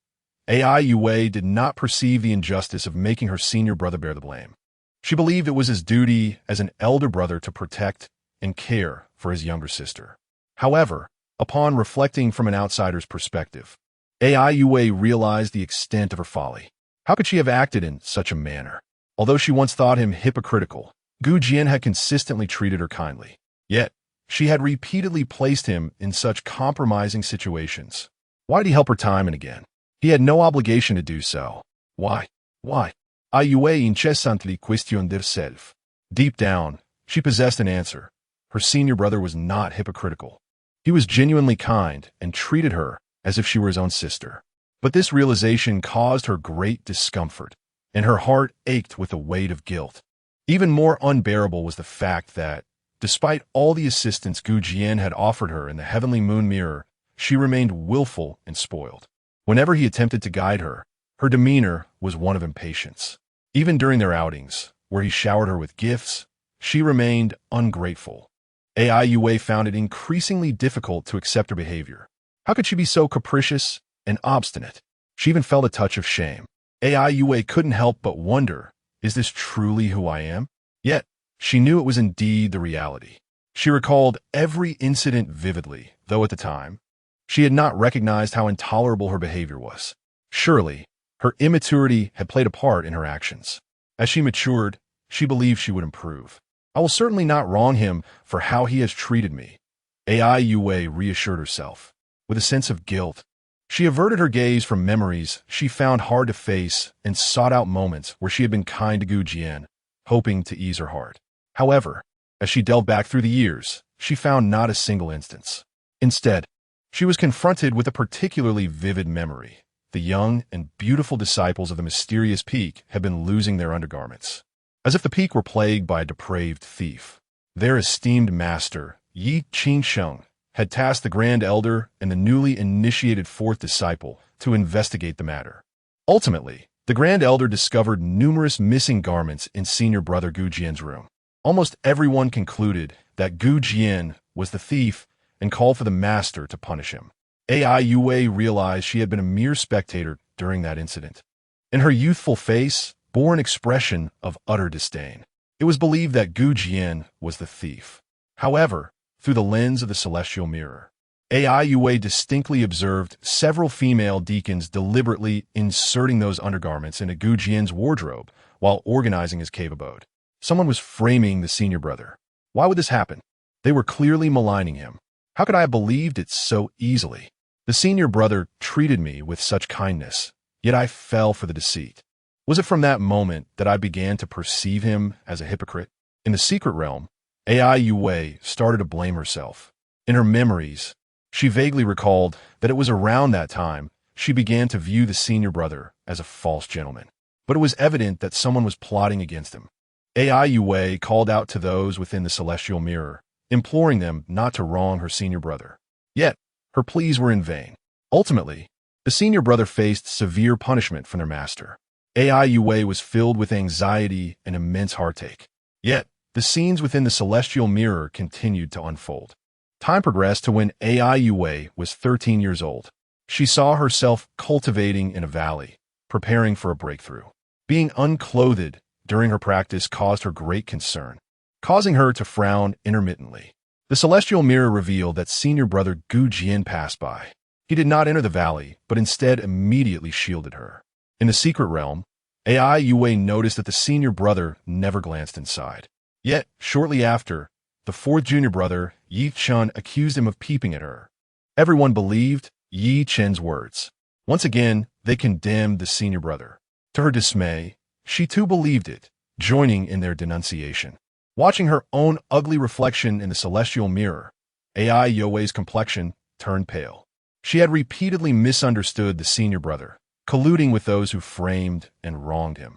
Ai Yue did not perceive the injustice of making her senior brother bear the blame. She believed it was his duty as an elder brother to protect and care for his younger sister. However, upon reflecting from an outsider's perspective, Ai Yue realized the extent of her folly. How could she have acted in such a manner? Although she once thought him hypocritical, Jian had consistently treated her kindly. Yet, she had repeatedly placed him in such compromising situations. Why did he help her time and again? He had no obligation to do so. Why? Ai Yue incessantly questioned herself. Deep down, she possessed an answer. Her senior brother was not hypocritical. He was genuinely kind and treated her as if she were his own sister. But this realization caused her great discomfort, and her heart ached with the weight of guilt. Even more unbearable was the fact that, despite all the assistance Jian had offered her in the heavenly moon mirror, she remained willful and spoiled. Whenever he attempted to guide her, her demeanor was one of impatience. Even during their outings, where he showered her with gifts, she remained ungrateful. Ai Yue found it increasingly difficult to accept her behavior. How could she be so capricious and obstinate? She even felt a touch of shame. Ai Yue couldn't help but wonder, is this truly who I am? Yet, she knew it was indeed the reality. She recalled every incident vividly, though at the time, she had not recognized how intolerable her behavior was. Surely, Her immaturity had played a part in her actions. As she matured, she believed she would improve. I will certainly not wrong him for how he has treated me, Ai Yue reassured herself. With a sense of guilt, she averted her gaze from memories she found hard to face and sought out moments where she had been kind to Gu Jian, hoping to ease her heart. However, as she delved back through the years, she found not a single instance. Instead, she was confronted with a particularly vivid memory. The young and beautiful disciples of the mysterious peak had been losing their undergarments. As if the peak were plagued by a depraved thief. Their esteemed master, Yi Qingsheng, had tasked the Grand Elder and the newly initiated fourth disciple to investigate the matter. Ultimately, the Grand Elder discovered numerous missing garments in senior brother Gu Jian's room. Almost everyone concluded that Gu Jian was the thief and called for the master to punish him. Ai Yue realized she had been a mere spectator during that incident. In her youthful face bore an expression of utter disdain. It was believed that Gu Jian was the thief. However, through the lens of the celestial mirror, Ai Yue distinctly observed several female deacons deliberately inserting those undergarments into Gu Jian's wardrobe while organizing his cave abode. Someone was framing the senior brother. Why would this happen? They were clearly maligning him. How could I have believed it so easily? The senior brother treated me with such kindness, yet I fell for the deceit. Was it from that moment that I began to perceive him as a hypocrite? In the secret realm, Ai Yue started to blame herself. In her memories, she vaguely recalled that it was around that time she began to view the senior brother as a false gentleman. But it was evident that someone was plotting against him. Ai Yue called out to those within the celestial mirror, imploring them not to wrong her senior brother. Yet, her pleas were in vain. Ultimately, the senior brother faced severe punishment from their master. Ai Yue was filled with anxiety and immense heartache. Yet, the scenes within the celestial mirror continued to unfold. Time progressed to when Ai Yue was 13 years old. She saw herself cultivating in a valley, preparing for a breakthrough. Being unclothed during her practice caused her great concern, causing her to frown intermittently. The celestial mirror revealed that senior brother Gu Jian passed by. He did not enter the valley, but instead immediately shielded her. In the secret realm, Ai Yue noticed that the senior brother never glanced inside. Yet, shortly after, the fourth junior brother, Yi Chen, accused him of peeping at her. Everyone believed Yi Chen's words. Once again, they condemned the senior brother. To her dismay, she too believed it, joining in their denunciation. Watching her own ugly reflection in the celestial mirror, Ai Yue's complexion turned pale. She had repeatedly misunderstood the senior brother, colluding with those who framed and wronged him.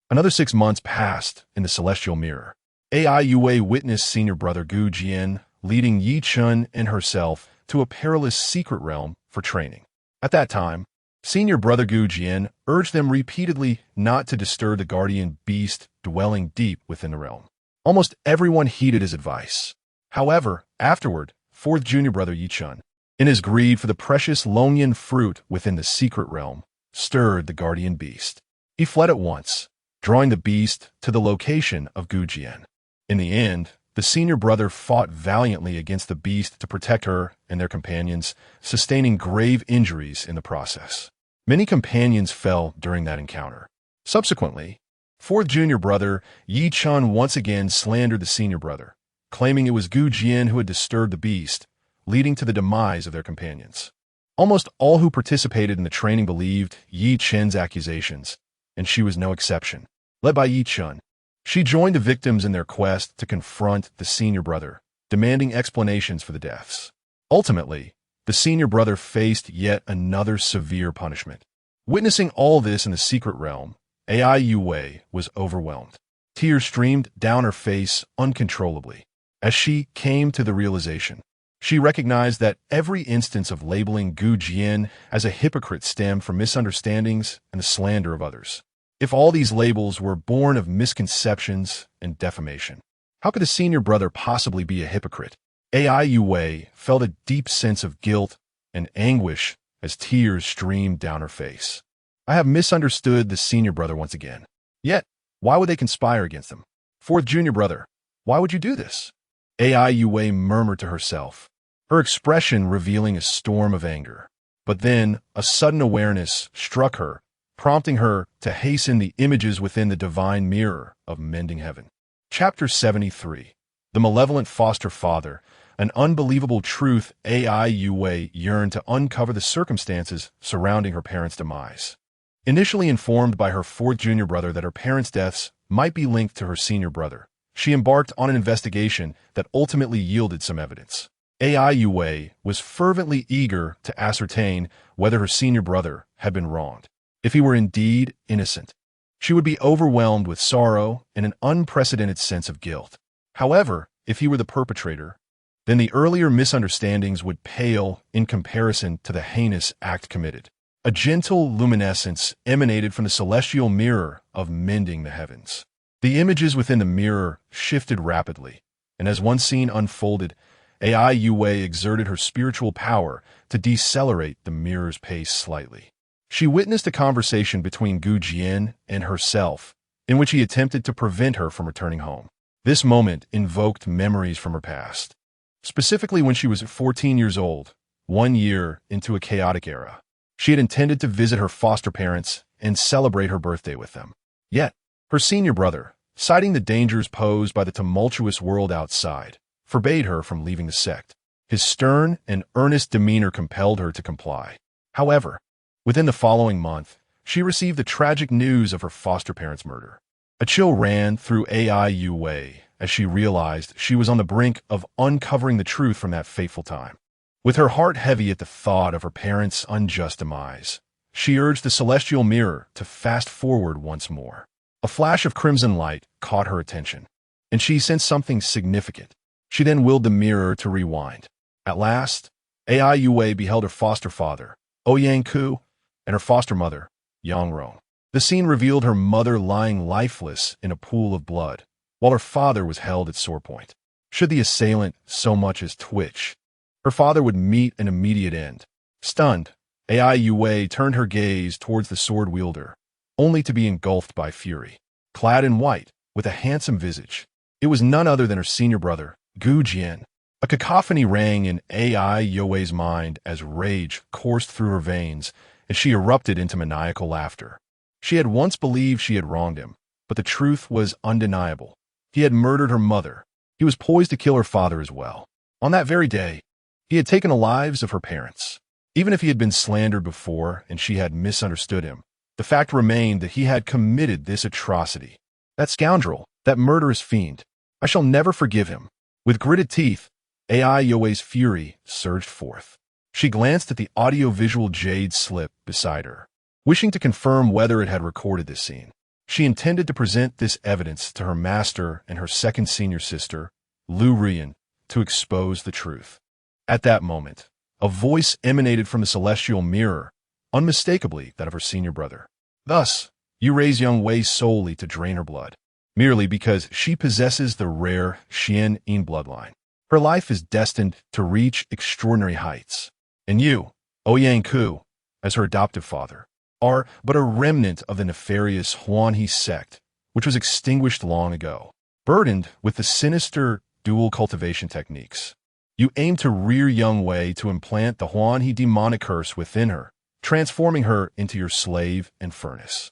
Another 6 months passed in the celestial mirror. Ai Yue witnessed senior brother Gu Jian leading Yi Chen and herself to a perilous secret realm for training. At that time, senior brother Gu Jian urged them repeatedly not to disturb the guardian beast dwelling deep within the realm. Almost everyone heeded his advice. However, afterward, fourth junior brother Yi Chen, in his greed for the precious Longyan fruit within the secret realm, stirred the guardian beast. He fled at once, drawing the beast to the location of Gu Jian. In the end, the senior brother fought valiantly against the beast to protect her and their companions, sustaining grave injuries in the process. Many companions fell during that encounter. Subsequently, fourth junior brother Yi Chen once again slandered the senior brother, claiming it was Gu Jian who had disturbed the beast, leading to the demise of their companions. Almost all who participated in the training believed Yi Chen's accusations, and she was no exception. Led by Yi Chen, she joined the victims in their quest to confront the senior brother, demanding explanations for the deaths. Ultimately, the senior brother faced yet another severe punishment. Witnessing all this in the secret realm, Ai Yue was overwhelmed. Tears streamed down her face uncontrollably. As she came to the realization, she recognized that every instance of labeling Gu Jian as a hypocrite stemmed from misunderstandings and the slander of others. If all these labels were born of misconceptions and defamation, how could the senior brother possibly be a hypocrite? Ai Yue felt a deep sense of guilt and anguish as tears streamed down her face. I have misunderstood the senior brother once again. Yet, why would they conspire against him? Fourth junior brother, why would you do this? Ai Yue murmured to herself, her expression revealing a storm of anger. But then, a sudden awareness struck her prompting her to hasten the images within the divine mirror of mending heaven. Chapter 73. The Malevolent Foster Father. An unbelievable truth. Ai Yue yearned to uncover the circumstances surrounding her parents' demise. Initially informed by her fourth junior brother that her parents' deaths might be linked to her senior brother, she embarked on an investigation that ultimately yielded some evidence. Ai Yue was fervently eager to ascertain whether her senior brother had been wronged. If he were indeed innocent, she would be overwhelmed with sorrow and an unprecedented sense of guilt. However, if he were the perpetrator, then the earlier misunderstandings would pale in comparison to the heinous act committed. A gentle luminescence emanated from the celestial mirror of mending the heavens. The images within the mirror shifted rapidly, and as one scene unfolded, Ai Yue exerted her spiritual power to decelerate the mirror's pace slightly. She witnessed a conversation between Jian and herself, in which he attempted to prevent her from returning home. This moment invoked memories from her past, specifically when she was 14 years old, 1 year into a chaotic era. She had intended to visit her foster parents and celebrate her birthday with them. Yet, her senior brother, citing the dangers posed by the tumultuous world outside, forbade her from leaving the sect. His stern and earnest demeanor compelled her to comply. However, within the following month, she received the tragic news of her foster parents' murder. A chill ran through Ai Yue as she realized she was on the brink of uncovering the truth from that fateful time. With her heart heavy at the thought of her parents' unjust demise, she urged the celestial mirror to fast forward once more. A flash of crimson light caught her attention, and she sensed something significant. She then willed the mirror to rewind. At last, Ai Yue beheld her foster father, Ouyang-ku, and her foster mother, Yang-rong. The scene revealed her mother lying lifeless in a pool of blood, while her father was held at sore point. Should the assailant so much as twitch, her father would meet an immediate end. Stunned, Ai Yue turned her gaze towards the sword wielder, only to be engulfed by fury. Clad in white, with a handsome visage, it was none other than her senior brother, Jian. A cacophony rang in Ai Yue's mind as rage coursed through her veins, and she erupted into maniacal laughter. She had once believed she had wronged him, but the truth was undeniable. He had murdered her mother. He was poised to kill her father as well. On that very day, he had taken the lives of her parents. Even if he had been slandered before and she had misunderstood him, the fact remained that he had committed this atrocity. That scoundrel, that murderous fiend, I shall never forgive him. With gritted teeth, Ai Yue's fury surged forth. She glanced at the audio-visual jade slip beside her, wishing to confirm whether it had recorded this scene. She intended to present this evidence to her master and her second senior sister, Lu Rian, to expose the truth. At that moment, a voice emanated from the celestial mirror, unmistakably that of her senior brother. Thus, you raise young Wei solely to drain her blood, merely because she possesses the rare Xian Yin bloodline. Her life is destined to reach extraordinary heights. And you, Ouyang-ku, as her adoptive father, are but a remnant of the nefarious Huanhe sect, which was extinguished long ago. Burdened with the sinister dual cultivation techniques, you aim to rear young Wei to implant the Huanhe demonic curse within her, transforming her into your slave and furnace.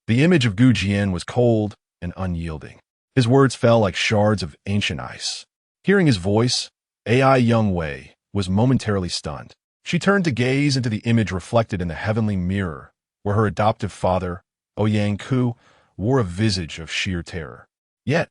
The image of Jian was cold and unyielding. His words fell like shards of ancient ice. Hearing his voice, Ai young Wei was momentarily stunned. She turned to gaze into the image reflected in the heavenly mirror, where her adoptive father, Ouyang-ku, wore a visage of sheer terror. Yet,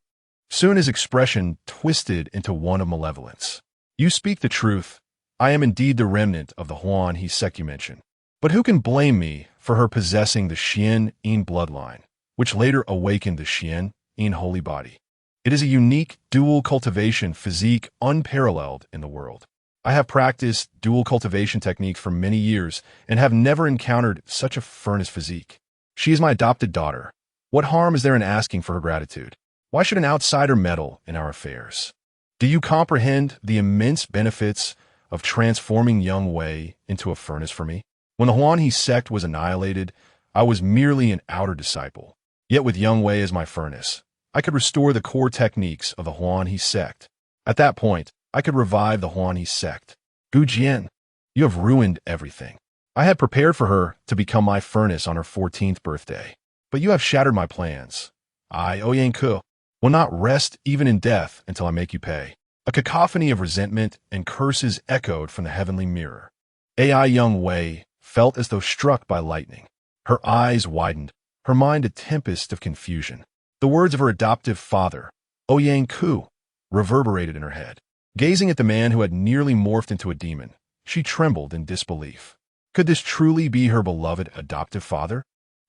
soon his expression twisted into one of malevolence. You speak the truth. I am indeed the remnant of the Huanhe sect you mentioned. But who can blame me for her possessing the Xian Yin bloodline, which later awakened the Xian Yin holy body? It is a unique dual cultivation physique unparalleled in the world. I have practiced dual cultivation techniques for many years and have never encountered such a furnace physique. She is my adopted daughter. What harm is there in asking for her gratitude? Why should an outsider meddle in our affairs? Do you comprehend the immense benefits of transforming young Wei into a furnace for me? When the Huanhe sect was annihilated, I was merely an outer disciple. Yet with young Wei as my furnace, I could restore the core techniques of the Huanhe sect. At that point, I could revive the Huanhe sect. Jian, you have ruined everything. I had prepared for her to become my furnace on her 14th birthday. But you have shattered my plans. I, Oyenku, will not rest even in death until I make you pay. A cacophony of resentment and curses echoed from the heavenly mirror. AI Young Wei felt as though struck by lightning. Her eyes widened, her mind a tempest of confusion. The words of her adoptive father, Oyenku, reverberated in her head. Gazing at the man who had nearly morphed into a demon, she trembled in disbelief. Could this truly be her beloved adoptive father?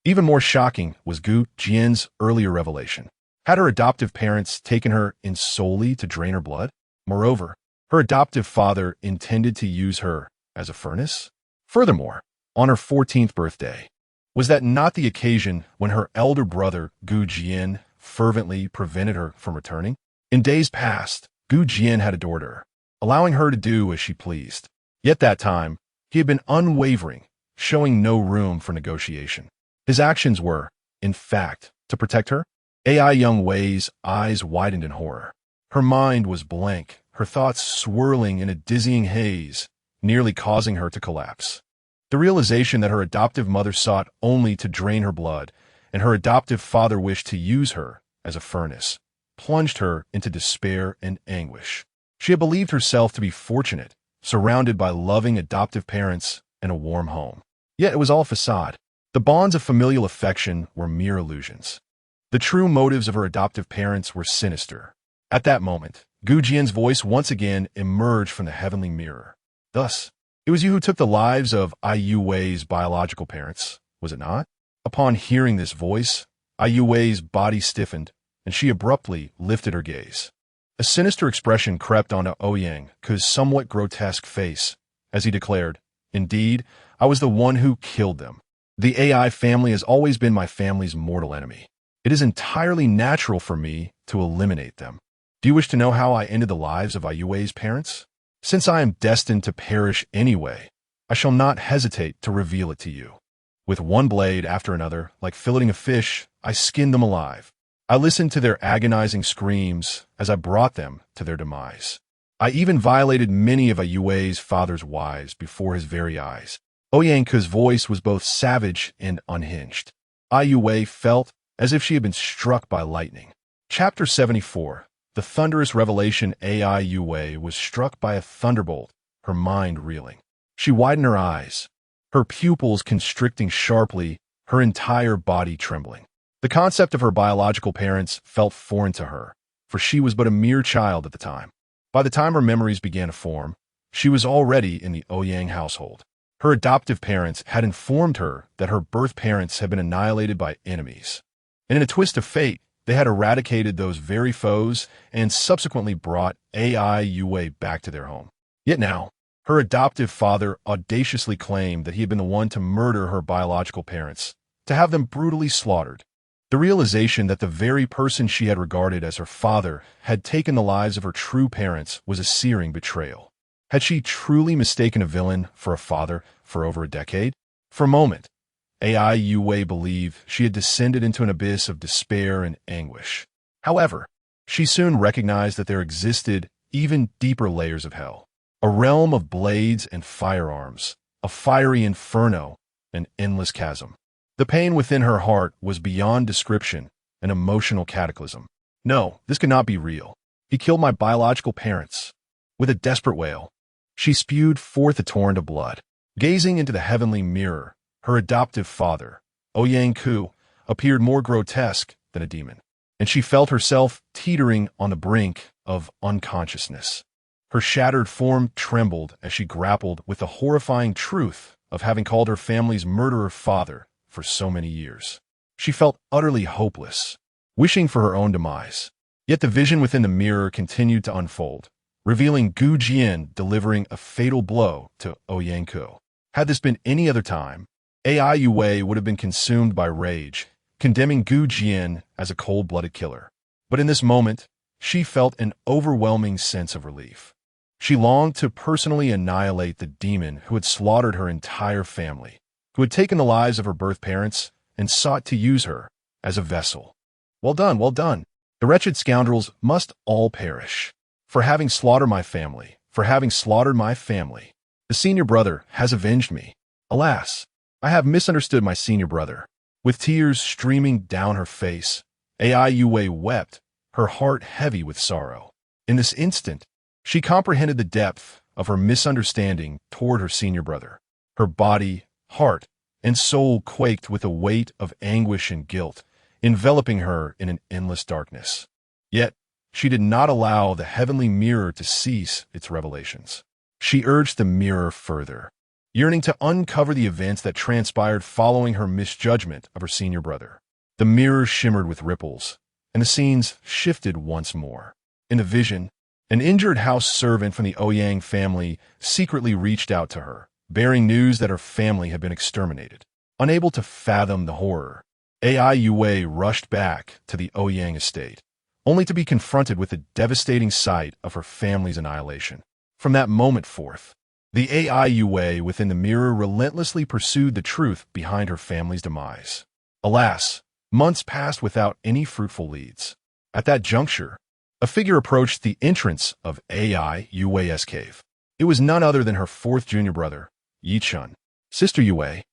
Even more shocking was Gu Jian's earlier revelation. Had her adoptive parents taken her in solely to drain her blood? Moreover, her adoptive father intended to use her as a furnace? Furthermore, on her 14th birthday, was that not the occasion when her elder brother, Gu Jian, fervently prevented her from returning? In days past, Gu Jian had adored her, allowing her to do as she pleased. Yet that time, he had been unwavering, showing no room for negotiation. His actions were, in fact, to protect her. AI Young Wei's eyes widened in horror. Her mind was blank, her thoughts swirling in a dizzying haze, nearly causing her to collapse. The realization that her adoptive mother sought only to drain her blood, and her adoptive father wished to use her as a furnace, plunged her into despair and anguish. She had believed herself to be fortunate, surrounded by loving adoptive parents and a warm home. Yet it was all facade. The bonds of familial affection were mere illusions. The true motives of her adoptive parents were sinister. At that moment, Gu Jian's voice once again emerged from the heavenly mirror. Thus, it was you who took the lives of Ai Wei's biological parents, was it not? Upon hearing this voice, Ai Wei's body stiffened, and she abruptly lifted her gaze. A sinister expression crept onto Oyenku's somewhat grotesque face as he declared, "Indeed, I was the one who killed them. The AI family has always been my family's mortal enemy. It is entirely natural for me to eliminate them. Do you wish to know how I ended the lives of Ai Wei's parents? Since I am destined to perish anyway, I shall not hesitate to reveal it to you. With one blade after another, like filleting a fish, I skinned them alive. I listened to their agonizing screams as I brought them to their demise. I even violated many of Ai Wei's father's wives before his very eyes." Oyenku's voice was both savage and unhinged. Ai Wei felt as if she had been struck by lightning. Chapter 74. The thunderous revelation. Ai Wei was struck by a thunderbolt, her mind reeling. She widened her eyes, her pupils constricting sharply, her entire body trembling. The concept of her biological parents felt foreign to her, for she was but a mere child at the time. By the time her memories began to form, she was already in the Ouyang household. Her adoptive parents had informed her that her birth parents had been annihilated by enemies. And in a twist of fate, they had eradicated those very foes and subsequently brought Ai Wei back to their home. Yet now, her adoptive father audaciously claimed that he had been the one to murder her biological parents, to have them brutally slaughtered. The realization that the very person she had regarded as her father had taken the lives of her true parents was a searing betrayal. Had she truly mistaken a villain for a father for over a decade? For a moment, Ai Wei believed she had descended into an abyss of despair and anguish. However, she soon recognized that there existed even deeper layers of hell, a realm of blades and firearms, a fiery inferno, an endless chasm. The pain within her heart was beyond description, an emotional cataclysm. No, this could not be real. He killed my biological parents. With a desperate wail, she spewed forth a torrent of blood. Gazing into the heavenly mirror, her adoptive father, Oyenku, appeared more grotesque than a demon, and she felt herself teetering on the brink of unconsciousness. Her shattered form trembled as she grappled with the horrifying truth of having called her family's murderer father for so many years. She felt utterly hopeless, wishing for her own demise. Yet the vision within the mirror continued to unfold, revealing Gu Jian delivering a fatal blow to Oyenku. Had this been any other time, Ai Wei would have been consumed by rage, condemning Gu Jian as a cold-blooded killer. But in this moment, she felt an overwhelming sense of relief. She longed to personally annihilate the demon who had slaughtered her entire family, who had taken the lives of her birth parents and sought to use her as a vessel. Well done, well done. The wretched scoundrels must all perish. For having slaughtered my family, for having slaughtered my family. The senior brother has avenged me. Alas, I have misunderstood my senior brother. With tears streaming down her face, Ai Yue wept, her heart heavy with sorrow. In this instant, she comprehended the depth of her misunderstanding toward her senior brother. Her body, heart, and soul quaked with a weight of anguish and guilt, enveloping her in an endless darkness. Yet, she did not allow the heavenly mirror to cease its revelations. She urged the mirror further, yearning to uncover the events that transpired following her misjudgment of her senior brother. The mirror shimmered with ripples, and the scenes shifted once more. In the vision, an injured house servant from the Ouyang family secretly reached out to her, bearing news that her family had been exterminated. Unable to fathom the horror, Ai Yue rushed back to the Ouyang estate, only to be confronted with the devastating sight of her family's annihilation. From that moment forth, the Ai Yue within the mirror relentlessly pursued the truth behind her family's demise. Alas, months passed without any fruitful leads. At that juncture, a figure approached the entrance of Ai Yue's cave. It was none other than her fourth junior brother, Yi Chun. "Sister Yue, I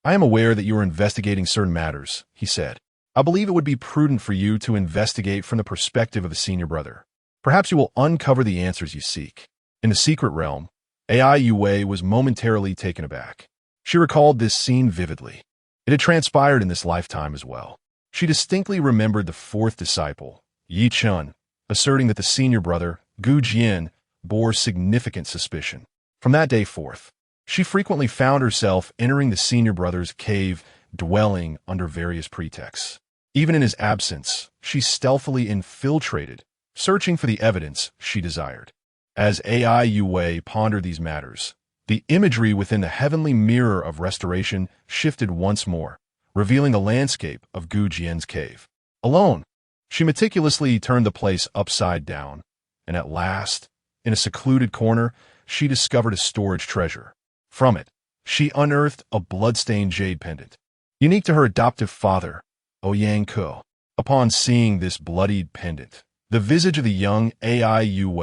am aware that you are investigating certain matters," he said. "I believe it would be prudent for you to investigate from the perspective of a senior brother. Perhaps you will uncover the answers you seek." In the secret realm, Ai Yue was momentarily taken aback. She recalled this scene vividly. It had transpired in this lifetime as well. She distinctly remembered the fourth disciple, Yi Chun, asserting that the senior brother, Jian, bore significant suspicion. From that day forth, she frequently found herself entering the senior brother's cave, dwelling under various pretexts. Even in his absence, she stealthily infiltrated, searching for the evidence she desired. As Ai Yue pondered these matters, the imagery within the heavenly mirror of restoration shifted once more, revealing the landscape of Jian's cave. Alone, she meticulously turned the place upside down, and at last, in a secluded corner, she discovered a storage treasure. From it, she unearthed a blood-stained jade pendant, unique to her adoptive father, Ouyang Ko. Upon seeing this bloodied pendant, the visage of the young Ai Yue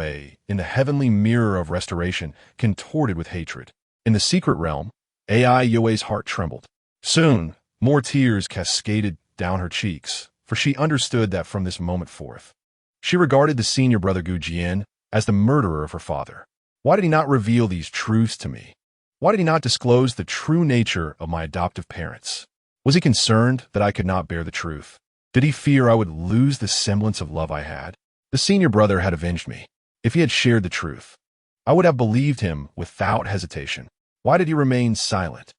in the heavenly mirror of restoration contorted with hatred. In the secret realm, Ai Yue's heart trembled. Soon, more tears cascaded down her cheeks, for she understood that from this moment forth, she regarded the senior brother Jian as the murderer of her father. Why did he not reveal these truths to me? Why did he not disclose the true nature of my adoptive parents? Was he concerned that I could not bear the truth? Did he fear I would lose the semblance of love I had? The senior brother had avenged me. If he had shared the truth, I would have believed him without hesitation. Why did he remain silent?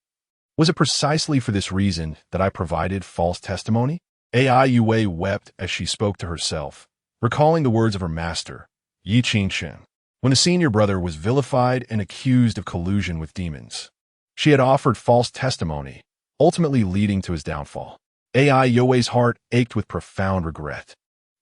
Was it precisely for this reason that I provided false testimony? Ai Yue wept as she spoke to herself, recalling the words of her master, Yi Qingchen, when the senior brother was vilified and accused of collusion with demons. She had offered false testimony, ultimately leading to his downfall. Ai Yue's heart ached with profound regret.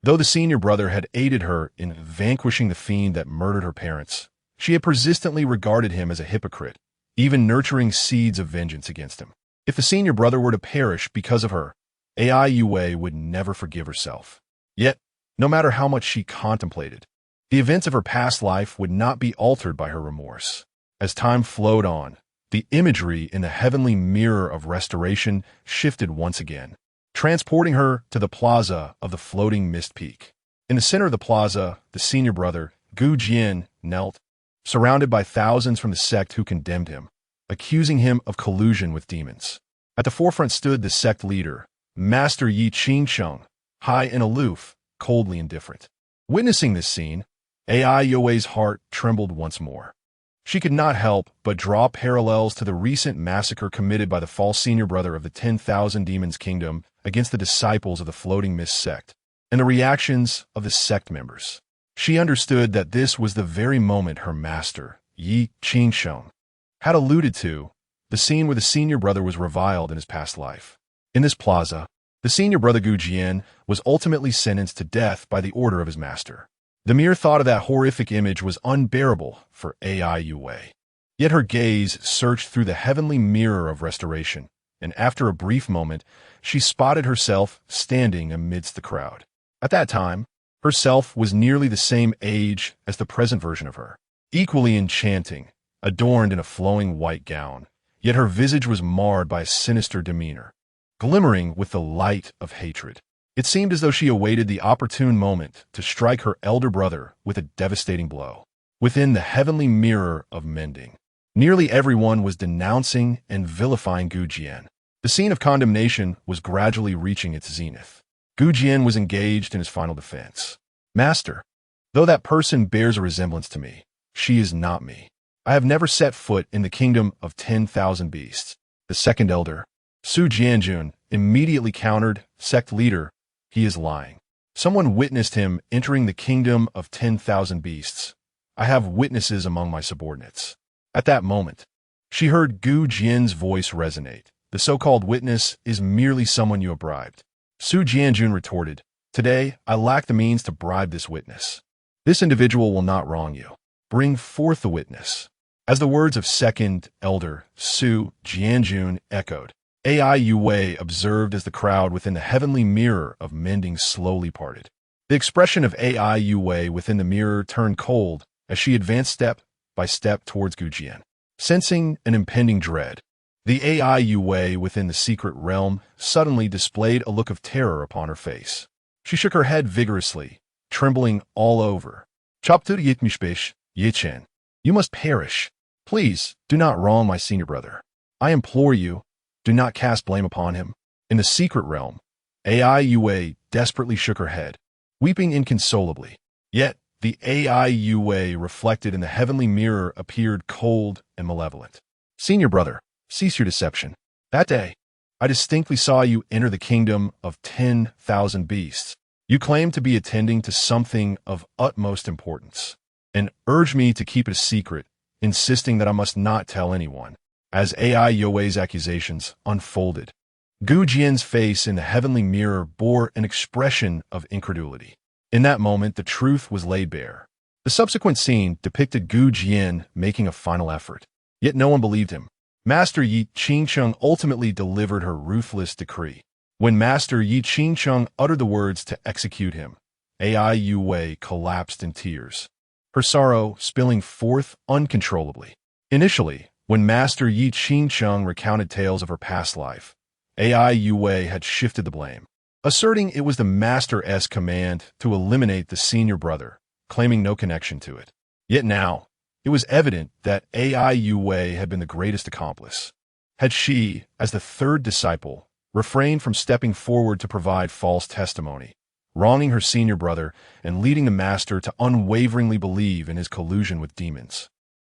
Though the senior brother had aided her in vanquishing the fiend that murdered her parents, she had persistently regarded him as a hypocrite, even nurturing seeds of vengeance against him. If the senior brother were to perish because of her, Ai Yue would never forgive herself. Yet, no matter how much she contemplated, the events of her past life would not be altered by her remorse. As time flowed on, the imagery in the heavenly mirror of restoration shifted once again, transporting her to the plaza of the floating mist peak. In the center of the plaza, the senior brother, Jian, knelt, surrounded by thousands from the sect who condemned him, accusing him of collusion with demons. At the forefront stood the sect leader, Master Yi Qingcheng, high and aloof, coldly indifferent. Witnessing this scene, Ai Yue's heart trembled once more. She could not help but draw parallels to the recent massacre committed by the false senior brother of the 10,000 Demons Kingdom against the disciples of the Floating Mist sect, and the reactions of the sect members. She understood that this was the very moment her master, Yi Qingsheng, had alluded to, the scene where the senior brother was reviled in his past life. In this plaza, the senior brother Jian was ultimately sentenced to death by the order of his master. The mere thought of that horrific image was unbearable for Ai Yue. Yet her gaze searched through the heavenly mirror of restoration, and after a brief moment, she spotted herself standing amidst the crowd. At that time, herself was nearly the same age as the present version of her. Equally enchanting, adorned in a flowing white gown, yet her visage was marred by a sinister demeanor, glimmering with the light of hatred. It seemed as though she awaited the opportune moment to strike her elder brother with a devastating blow. Within the heavenly mirror of mending, nearly everyone was denouncing and vilifying Jian. The scene of condemnation was gradually reaching its zenith. Jian was engaged in his final defense. Master, though that person bears a resemblance to me, she is not me. I have never set foot in the kingdom of 10,000 beasts. The second elder, Su Jianjun, immediately countered, sect leader, he is lying. Someone witnessed him entering the kingdom of 10,000 beasts. I have witnesses among my subordinates. At that moment, she heard Gu Jian's voice resonate. The so-called witness is merely someone you have bribed. Su Jianjun retorted, today, I lack the means to bribe this witness. This individual will not wrong you. Bring forth the witness. As the words of second elder Su Jianjun echoed, Ai Yue observed as the crowd within the heavenly mirror of mending slowly parted. The expression of Ai Yue within the mirror turned cold as she advanced step by step towards Jian. Sensing an impending dread, the Ai Yue within the secret realm suddenly displayed a look of terror upon her face. She shook her head vigorously, trembling all over. Choptu yitmishbesh, Yichen. You must perish. Please, do not wrong my senior brother. I implore you, do not cast blame upon him. In the secret realm, Ai Yue desperately shook her head, weeping inconsolably. Yet, the Ai Yue reflected in the heavenly mirror appeared cold and malevolent. Senior brother, cease your deception. That day, I distinctly saw you enter the kingdom of 10,000 beasts. You claimed to be attending to something of utmost importance, and urged me to keep it a secret, insisting that I must not tell anyone. As Ai Yue's accusations unfolded, Gu Jian's face in the heavenly mirror bore an expression of incredulity. In that moment, the truth was laid bare. The subsequent scene depicted Gu Jian making a final effort, yet no one believed him. Master Yi Qingcheng ultimately delivered her ruthless decree. When Master Yi Qingcheng uttered the words to execute him, Ai Yue collapsed in tears, her sorrow spilling forth uncontrollably. Initially, when Master Yi Qingcheng recounted tales of her past life, Ai Yue had shifted the blame, asserting it was the Master's command to eliminate the senior brother, claiming no connection to it. Yet now, it was evident that Ai Yue had been the greatest accomplice. Had she, as the third disciple, refrained from stepping forward to provide false testimony, wronging her senior brother and leading the master to unwaveringly believe in his collusion with demons,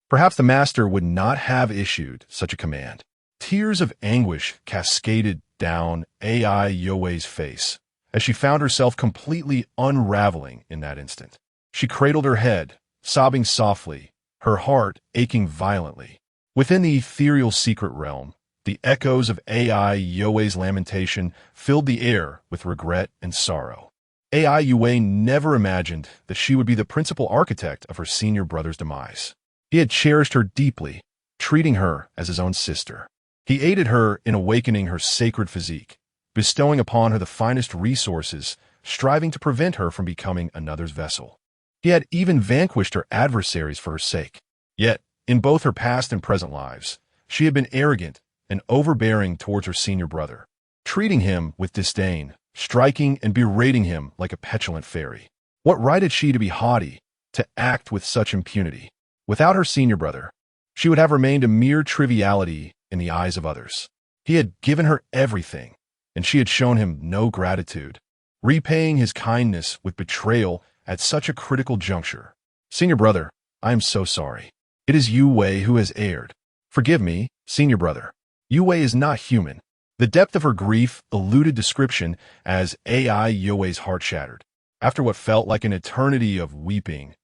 perhaps the master would not have issued such a command. Tears of anguish cascaded down Ai Yue's face as she found herself completely unraveling in that instant. She cradled her head, sobbing softly, her heart aching violently. Within the ethereal secret realm, the echoes of Ai Yue's lamentation filled the air with regret and sorrow. Ai Yue never imagined that she would be the principal architect of her senior brother's demise. He had cherished her deeply, treating her as his own sister. He aided her in awakening her sacred physique, bestowing upon her the finest resources, striving to prevent her from becoming another's vessel. He had even vanquished her adversaries for her sake. Yet, in both her past and present lives, she had been arrogant and overbearing towards her senior brother, treating him with disdain, striking and berating him like a petulant fairy. What right had she to be haughty, to act with such impunity? Without her senior brother, she would have remained a mere triviality in the eyes of others. He had given her everything, and she had shown him no gratitude, repaying his kindness with betrayal at such a critical juncture. Senior brother, I am so sorry. It is Yue who has erred. Forgive me, senior brother. Yue is not human. The depth of her grief eluded description as Ai Yue's heart shattered. After what felt like an eternity of weeping,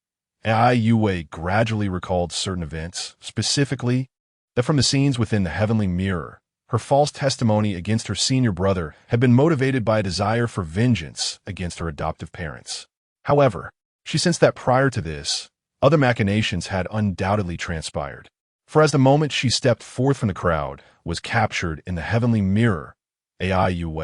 Ai Yue gradually recalled certain events, specifically that from the scenes within the heavenly mirror, her false testimony against her senior brother had been motivated by a desire for vengeance against her adoptive parents. However, she sensed that prior to this, other machinations had undoubtedly transpired. For as the moment she stepped forth from the crowd was captured in the heavenly mirror, Ai Yue,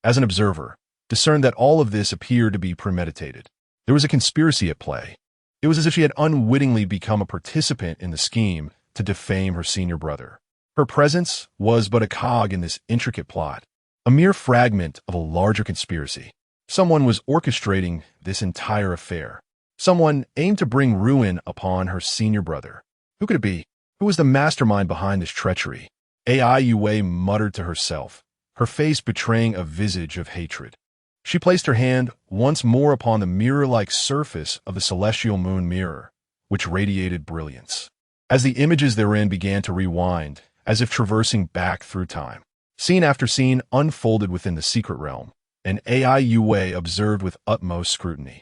as an observer, discerned that all of this appeared to be premeditated. There was a conspiracy at play. It was as if she had unwittingly become a participant in the scheme to defame her senior brother. Her presence was but a cog in this intricate plot, a mere fragment of a larger conspiracy. Someone was orchestrating this entire affair. Someone aimed to bring ruin upon her senior brother. Who could it be? Who was the mastermind behind this treachery? Ai Yue muttered to herself, her face betraying a visage of hatred. She placed her hand once more upon the mirror-like surface of the celestial moon mirror, which radiated brilliance. As the images therein began to rewind, as if traversing back through time, scene after scene unfolded within the secret realm, and Ai Yue observed with utmost scrutiny.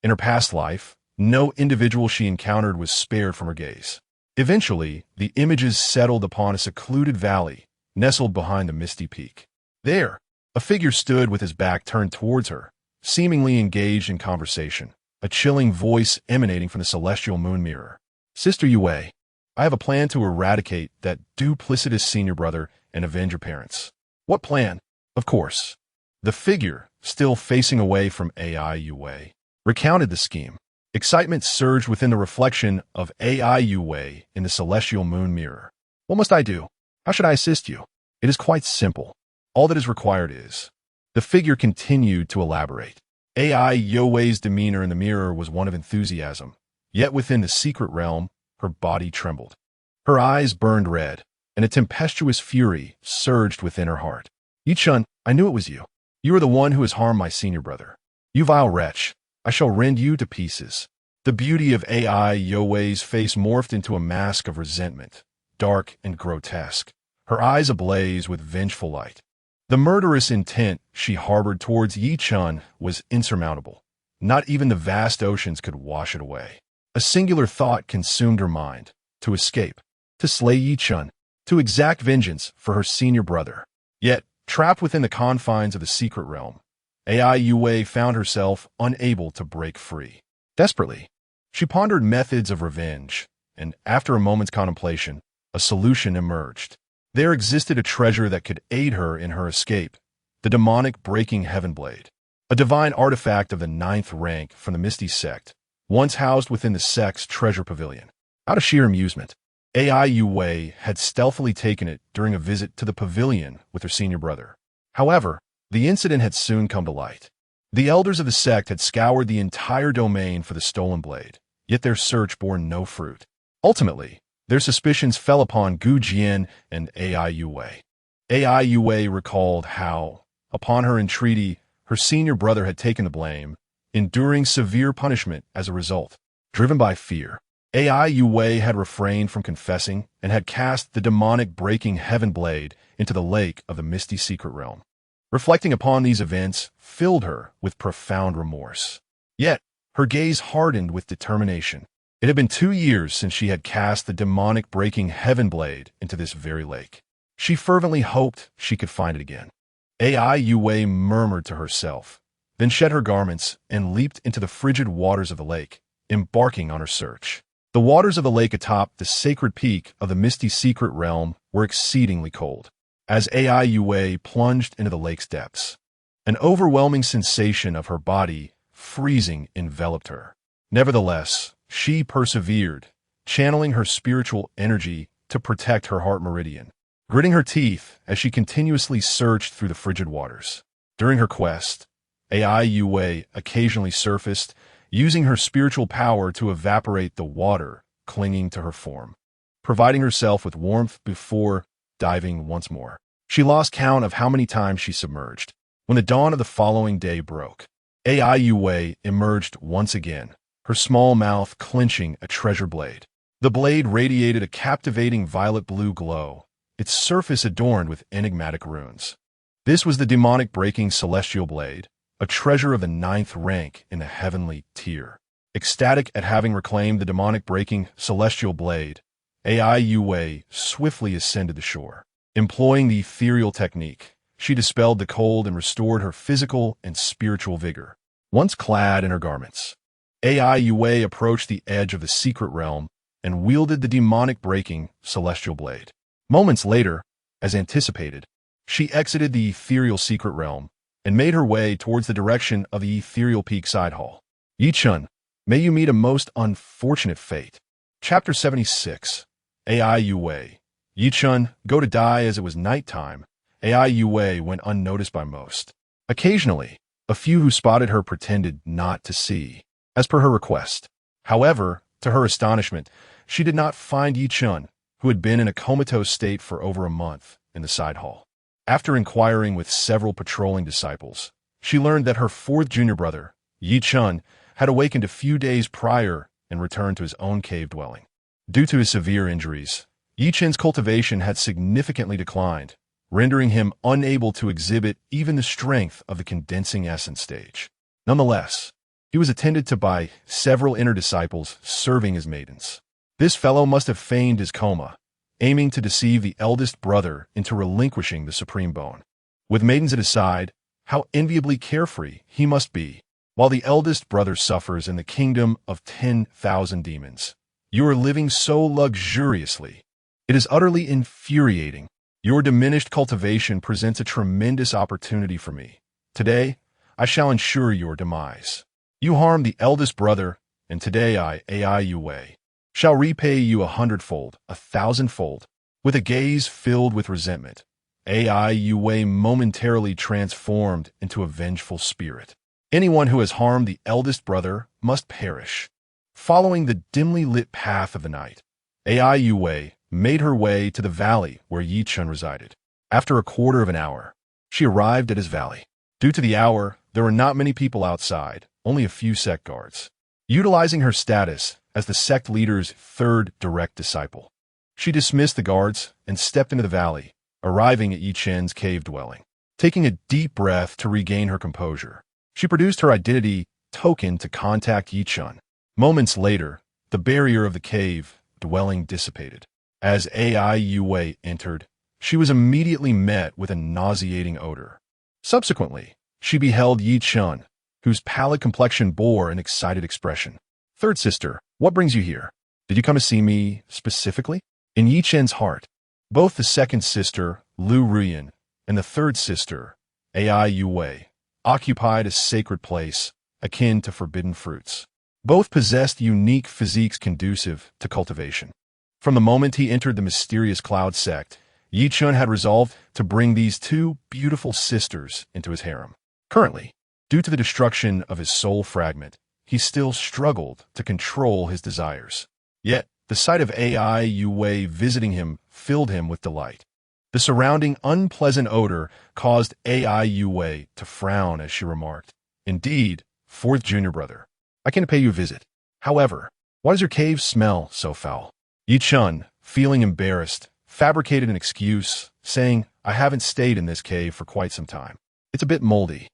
In her past life, no individual she encountered was spared from her gaze. Eventually, the images settled upon a secluded valley, nestled behind the misty peak. There, a figure stood with his back turned towards her, seemingly engaged in conversation, a chilling voice emanating from the celestial moon mirror. Sister Yue, I have a plan to eradicate that duplicitous senior brother and avenge your parents. What plan? Of course. The figure, still facing away from Ai Yue, recounted the scheme. Excitement surged within the reflection of Ai Yue in the celestial moon mirror. What must I do? How should I assist you? It is quite simple. All that is required is... The figure continued to elaborate. Ai Yue's demeanor in the mirror was one of enthusiasm, yet within the secret realm, her body trembled. Her eyes burned red, and a tempestuous fury surged within her heart. Yichun, I knew it was you. You are the one who has harmed my senior brother. You vile wretch, I shall rend you to pieces. The beauty of Ai Yue's face morphed into a mask of resentment, dark and grotesque, her eyes ablaze with vengeful light. The murderous intent she harbored towards Yichun was insurmountable. Not even the vast oceans could wash it away. A singular thought consumed her mind: to escape, to slay Yichun, to exact vengeance for her senior brother. Yet, trapped within the confines of the secret realm, Ai Yue found herself unable to break free. Desperately, she pondered methods of revenge, and after a moment's contemplation, a solution emerged. There existed a treasure that could aid her in her escape, the demonic breaking heaven blade, a divine artifact of the 9th rank from the Misty sect, once housed within the sect's treasure pavilion. Out of sheer amusement, Ai Yue had stealthily taken it during a visit to the pavilion with her senior brother. However, the incident had soon come to light. The elders of the sect had scoured the entire domain for the stolen blade, yet their search bore no fruit. Ultimately, their suspicions fell upon Gu Jian and Ai Yue. Ai Yue recalled how, upon her entreaty, her senior brother had taken the blame, enduring severe punishment as a result. Driven by fear, Ai Yue had refrained from confessing and had cast the demonic breaking heaven blade into the lake of the misty secret realm. Reflecting upon these events filled her with profound remorse. Yet, her gaze hardened with determination. It had been 2 years since she had cast the demonic breaking heaven blade into this very lake. She fervently hoped she could find it again. Ai Yue murmured to herself, then shed her garments and leaped into the frigid waters of the lake, embarking on her search. The waters of the lake atop the sacred peak of the misty secret realm were exceedingly cold. As Ai Yue plunged into the lake's depths, an overwhelming sensation of her body freezing enveloped her. Nevertheless, she persevered, channeling her spiritual energy to protect her heart meridian, gritting her teeth as she continuously searched through the frigid waters. During her quest, Ai Yue occasionally surfaced, using her spiritual power to evaporate the water clinging to her form, providing herself with warmth before diving once more. She lost count of how many times she submerged. When the dawn of the following day broke, Ai Yue emerged once again, her small mouth clenching a treasure blade. The blade radiated a captivating violet-blue glow, its surface adorned with enigmatic runes. This was the demonic breaking celestial blade, a treasure of the 9th rank in the heavenly tier. Ecstatic at having reclaimed the demonic breaking celestial blade, Ai Yue swiftly ascended the shore. Employing the ethereal technique, she dispelled the cold and restored her physical and spiritual vigor. Once clad in her garments, Ai Yue approached the edge of the secret realm and wielded the demonic breaking celestial blade. Moments later, as anticipated, she exited the ethereal secret realm and made her way towards the direction of the ethereal peak side hall. Yichun, may you meet a most unfortunate fate. Chapter 76. Ai Yue, Yi Chun, go to die as it was nighttime. Ai Yue went unnoticed by most. Occasionally, a few who spotted her pretended not to see, as per her request. However, to her astonishment, she did not find Yi Chun, who had been in a comatose state for over a month, in the side hall. After inquiring with several patrolling disciples, she learned that her fourth junior brother, Yi Chun, had awakened a few days prior and returned to his own cave dwelling. Due to his severe injuries, Yi Chun's cultivation had significantly declined, rendering him unable to exhibit even the strength of the condensing essence stage. Nonetheless, he was attended to by several inner disciples serving as maidens. This fellow must have feigned his coma, aiming to deceive the eldest brother into relinquishing the supreme bone. With maidens at his side, how enviably carefree he must be, while the eldest brother suffers in the kingdom of 10,000 demons. You are living so luxuriously. It is utterly infuriating. Your diminished cultivation presents a tremendous opportunity for me. Today, I shall ensure your demise. You harmed the eldest brother, and today I, Ai Yue, shall repay you 100-fold, 1,000-fold. With a gaze filled with resentment, Ai Yue momentarily transformed into a vengeful spirit. Anyone who has harmed the eldest brother must perish. Following the dimly lit path of the night, Ai Yue made her way to the valley where Yi Chun resided. After a quarter of an hour, she arrived at his valley. Due to the hour, there were not many people outside, only a few sect guards. Utilizing her status as the sect leader's third direct disciple, she dismissed the guards and stepped into the valley, arriving at Yi Chun's cave dwelling. Taking a deep breath to regain her composure, she produced her identity token to contact Yi Chun. Moments later, the barrier of the cave dwelling dissipated. As Ai Yue entered, she was immediately met with a nauseating odor. Subsequently, she beheld Yi Chun, whose pallid complexion bore an excited expression. Third sister, what brings you here? Did you come to see me specifically? In Yi Chun's heart, both the second sister, Lu Ruyan, and the third sister, Ai Yue, occupied a sacred place akin to forbidden fruits. Both possessed unique physiques conducive to cultivation. From the moment he entered the mysterious Cloud sect, Yi Chun had resolved to bring these two beautiful sisters into his harem. Currently, due to the destruction of his soul fragment, he still struggled to control his desires. Yet, the sight of Ai Yue visiting him filled him with delight. The surrounding unpleasant odor caused Ai Yue to frown as she remarked, "Indeed, fourth junior brother, I can pay you a visit. However, why does your cave smell so foul?" Yi Chun, feeling embarrassed, fabricated an excuse, saying, "I haven't stayed in this cave for quite some time. It's a bit moldy."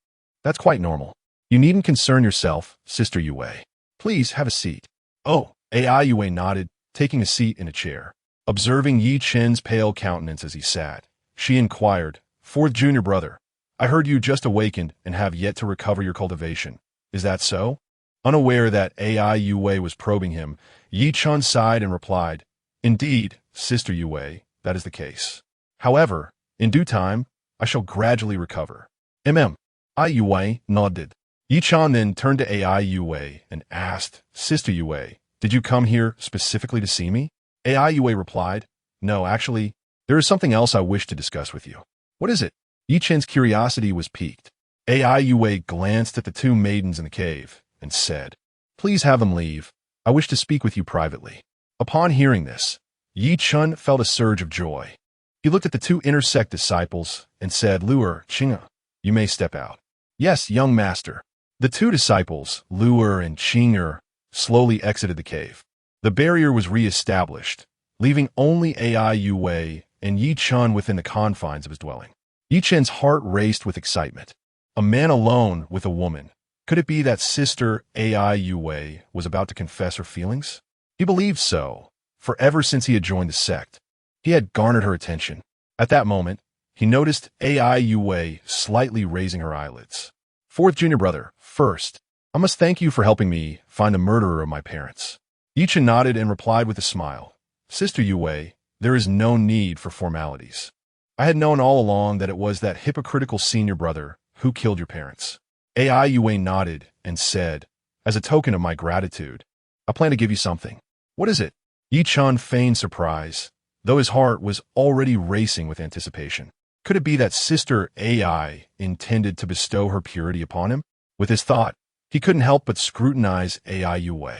"That's quite normal. You needn't concern yourself, Sister Yue. Please have a seat." "Oh," Ai Yue nodded, taking a seat in a chair. Observing Yi Chun's pale countenance as he sat, she inquired, "Fourth junior brother, I heard you just awakened and have yet to recover your cultivation. Is that so?" Unaware that Ai Yue was probing him, Yi Chun sighed and replied, "Indeed, Sister Yue, that is the case. However, in due time, I shall gradually recover." Ai Yue nodded. Yi Chun then turned to Ai Yue and asked, "Sister Yue, did you come here specifically to see me?" Ai Yue replied, "No, actually, there is something else I wish to discuss with you." "What is it?" Yi Chun's curiosity was piqued. Ai Yue glanced at the two maidens in the cave and said, "Please have them leave. I wish to speak with you privately." Upon hearing this, Yi Chun felt a surge of joy. He looked at the two inner sect disciples and said, "Luer, Qing'e, you may step out." "Yes, young master." The two disciples, Luer and Qing'e, slowly exited the cave. The barrier was re-established, leaving only Ai Yue and Yi Chun within the confines of his dwelling. Yi Chun's heart raced with excitement. A man alone with a woman. Could it be that Sister Ai Yue was about to confess her feelings? He believed so, for ever since he had joined the sect, he had garnered her attention. At that moment, he noticed Ai Yue slightly raising her eyelids. "Fourth junior brother, first, I must thank you for helping me find the murderer of my parents." Yi Chun nodded and replied with a smile, "Sister Yue, there is no need for formalities. I had known all along that it was that hypocritical senior brother who killed your parents." Ai Yue nodded and said, "As a token of my gratitude, I plan to give you something." "What is it?" Yi Chun feigned surprise. though his heart was already racing with anticipation. Could it be that Sister AI intended to bestow her purity upon him? With his thought, he couldn't help but scrutinize AI Yue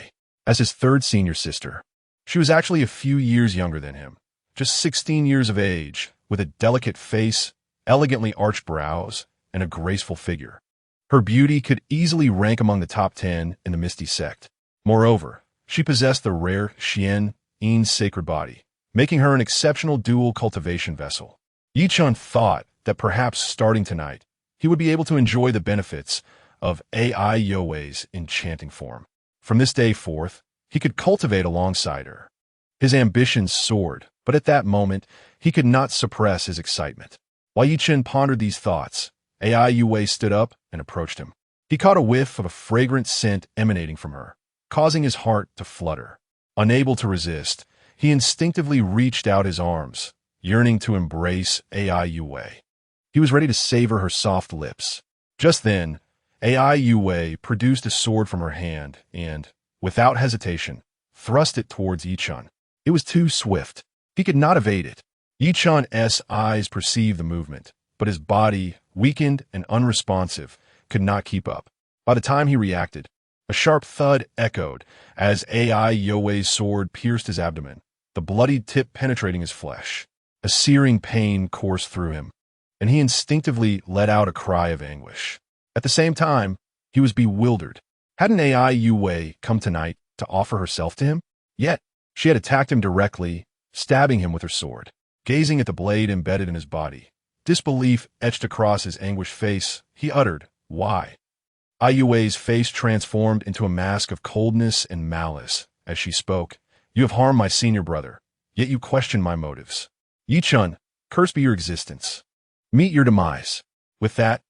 as his third senior sister. She was actually a few years younger than him, just 16 years of age, with a delicate face, elegantly arched brows, and a graceful figure. Her beauty could easily rank among the top 10 in the Misty sect. Moreover, she possessed the rare Jian sacred body, making her an exceptional dual cultivation vessel. Yichun thought that perhaps starting tonight, he would be able to enjoy the benefits of AI Yue's enchanting form. From this day forth, he could cultivate alongside her. His ambitions soared, but at that moment, he could not suppress his excitement. While Yichun pondered these thoughts, AI Yue stood up and approached him. He caught a whiff of a fragrant scent emanating from her, causing his heart to flutter. Unable to resist, he instinctively reached out his arms, yearning to embrace AI Yue. He was ready to savor her soft lips. Just then, AI Yue produced a sword from her hand and, without hesitation, thrust it towards Yichun. It was too swift. He could not evade it. Yichun's eyes perceived the movement, but his body, weakened and unresponsive, could not keep up. By the time he reacted, a sharp thud echoed as AI Yue's sword pierced his abdomen, the bloodied tip penetrating his flesh. A searing pain coursed through him, and he instinctively let out a cry of anguish. At the same time, he was bewildered. Hadn't AI Yue come tonight to offer herself to him? Yet, she had attacked him directly, stabbing him with her sword. Gazing at the blade embedded in his body, disbelief etched across his anguished face, he uttered, "Why?" Yue's face transformed into a mask of coldness and malice as she spoke. "You have harmed my senior brother, yet you question my motives. Yichun, cursed be your existence. Meet your demise." With that,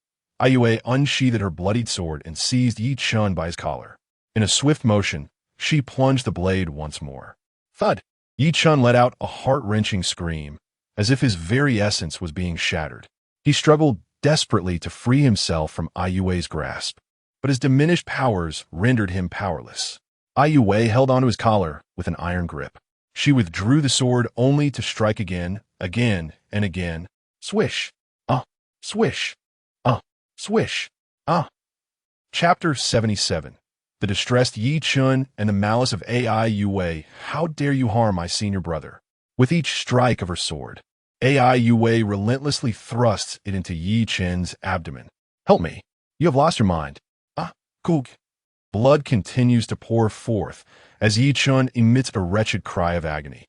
Yue unsheathed her bloodied sword and seized Yichun by his collar. In a swift motion, she plunged the blade once more. Thud! Yichun let out a heart-wrenching scream, as if his very essence was being shattered. He struggled desperately to free himself from Yue's grasp, but his diminished powers rendered him powerless. Yue held onto his collar with an iron grip. She withdrew the sword only to strike again, and again. Swish! Swish! Swish! Chapter 77. The distressed Yichun and the malice of AI Yue. How dare you harm my senior brother? With each strike of her sword, AI Yue relentlessly thrusts it into Yichun's abdomen. Help me. You have lost your mind. Kook. Blood continues to pour forth as Yichun emits a wretched cry of agony.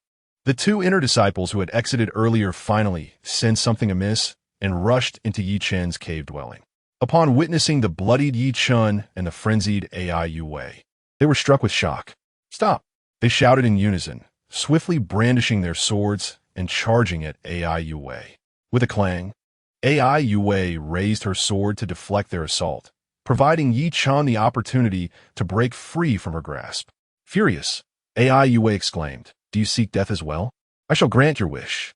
The two inner disciples who had exited earlier finally sensed something amiss and rushed into Yichun's cave dwelling. Upon witnessing the bloodied Yichun and the frenzied AI Yue, they were struck with shock. "Stop!" they shouted in unison, swiftly brandishing their swords and charging at AI Yue. With a clang, AI Yue raised her sword to deflect their assault, providing Yichun the opportunity to break free from her grasp. Furious, AI Yue exclaimed, "Do you seek death as well? I shall grant your wish."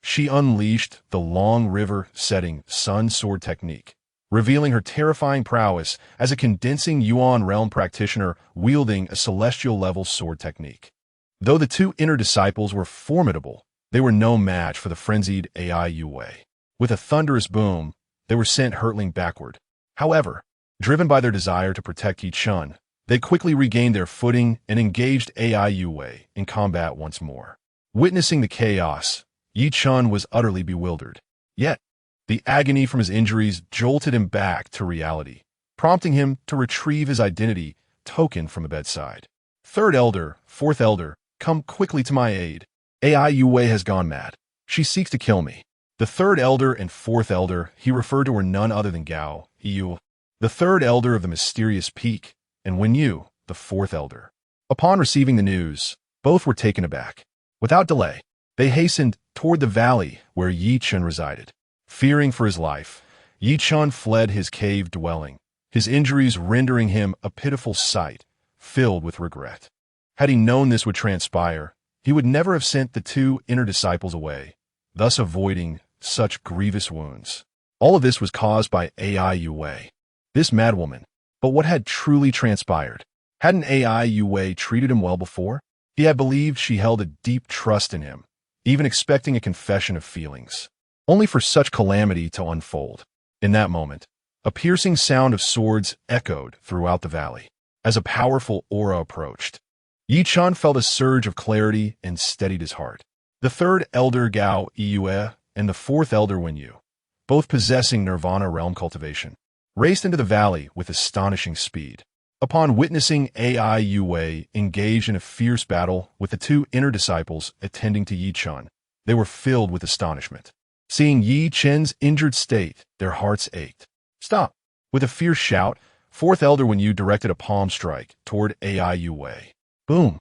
She unleashed the long river-setting sun sword technique, revealing her terrifying prowess as a condensing Yuan realm practitioner wielding a celestial-level sword technique. Though the two inner disciples were formidable, they were no match for the frenzied AI Yue. With a thunderous boom, they were sent hurtling backward. However, driven by their desire to protect Yichun, they quickly regained their footing and engaged AI Yue in combat once more. Witnessing the chaos, Yichun was utterly bewildered. Yet, the agony from his injuries jolted him back to reality, prompting him to retrieve his identity token from the bedside. "Third elder, fourth elder, come quickly to my aid. AI Yue has gone mad. She seeks to kill me." The third elder and fourth elder he referred to were none other than Gao Yu, the third elder of the mysterious peak, and Wen Yu, the fourth elder. Upon receiving the news, both were taken aback. Without delay, they hastened toward the valley where Yichun resided. Fearing for his life, Yichun fled his cave dwelling, his injuries rendering him a pitiful sight, filled with regret. Had he known this would transpire, he would never have sent the two inner disciples away, thus avoiding such grievous wounds. All of this was caused by AI Yue, this madwoman. But what had truly transpired? Hadn't AI Yue treated him well before? He had believed she held a deep trust in him, even expecting a confession of feelings, only for such calamity to unfold. In that moment, a piercing sound of swords echoed throughout the valley. As a powerful aura approached, Yichun felt a surge of clarity and steadied his heart. The third elder Gao Yue and the fourth elder Wenyu, both possessing Nirvana realm cultivation, raced into the valley with astonishing speed. Upon witnessing Ai Yue engage in a fierce battle with the two inner disciples attending to Yichun, they were filled with astonishment. Seeing Yi Chen's injured state, their hearts ached. Stop! With a fierce shout, fourth elder Wenyu directed a palm strike toward Ai Yue. Boom!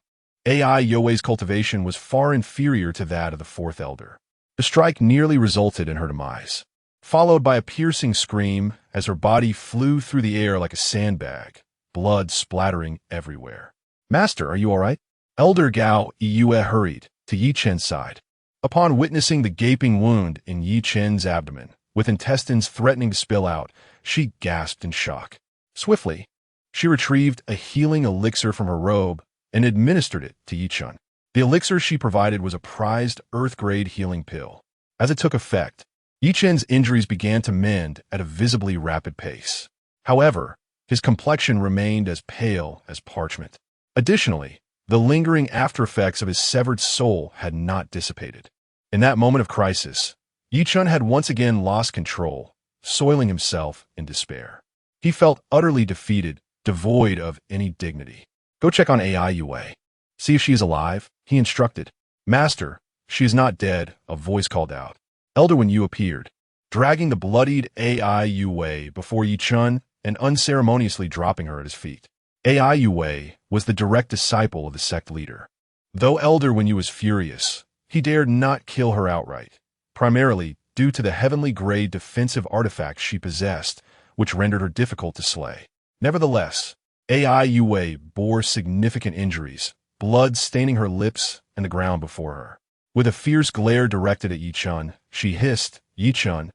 Ai Yue's cultivation was far inferior to that of the fourth elder. The strike nearly resulted in her demise, followed by a piercing scream as her body flew through the air like a sandbag, blood splattering everywhere. Master, are you all right? Elder Gao Yue hurried to Yi Chen's side. Upon witnessing the gaping wound in Yi Chen's abdomen, with intestines threatening to spill out, she gasped in shock. Swiftly, she retrieved a healing elixir from her robe and administered it to Yichun. The elixir she provided was a prized Earth-grade healing pill. As it took effect, Yichen's injuries began to mend at a visibly rapid pace. However, his complexion remained as pale as parchment. Additionally, the lingering aftereffects of his severed soul had not dissipated. In that moment of crisis, Yichun had once again lost control, soiling himself in despair. He felt utterly defeated, devoid of any dignity. Go check on Ai Yue. See if she is alive, he instructed. Master, she is not dead, a voice called out. Elder Wenyu appeared, dragging the bloodied Ai Yue before Yichun and unceremoniously dropping her at his feet. Ai Yue was the direct disciple of the sect leader. Though Elder Wenyu was furious, he dared not kill her outright, primarily due to the heavenly-grade defensive artifacts she possessed, which rendered her difficult to slay. Nevertheless, Ai Yue bore significant injuries, blood staining her lips and the ground before her. With a fierce glare directed at Yichun, she hissed, Yichun,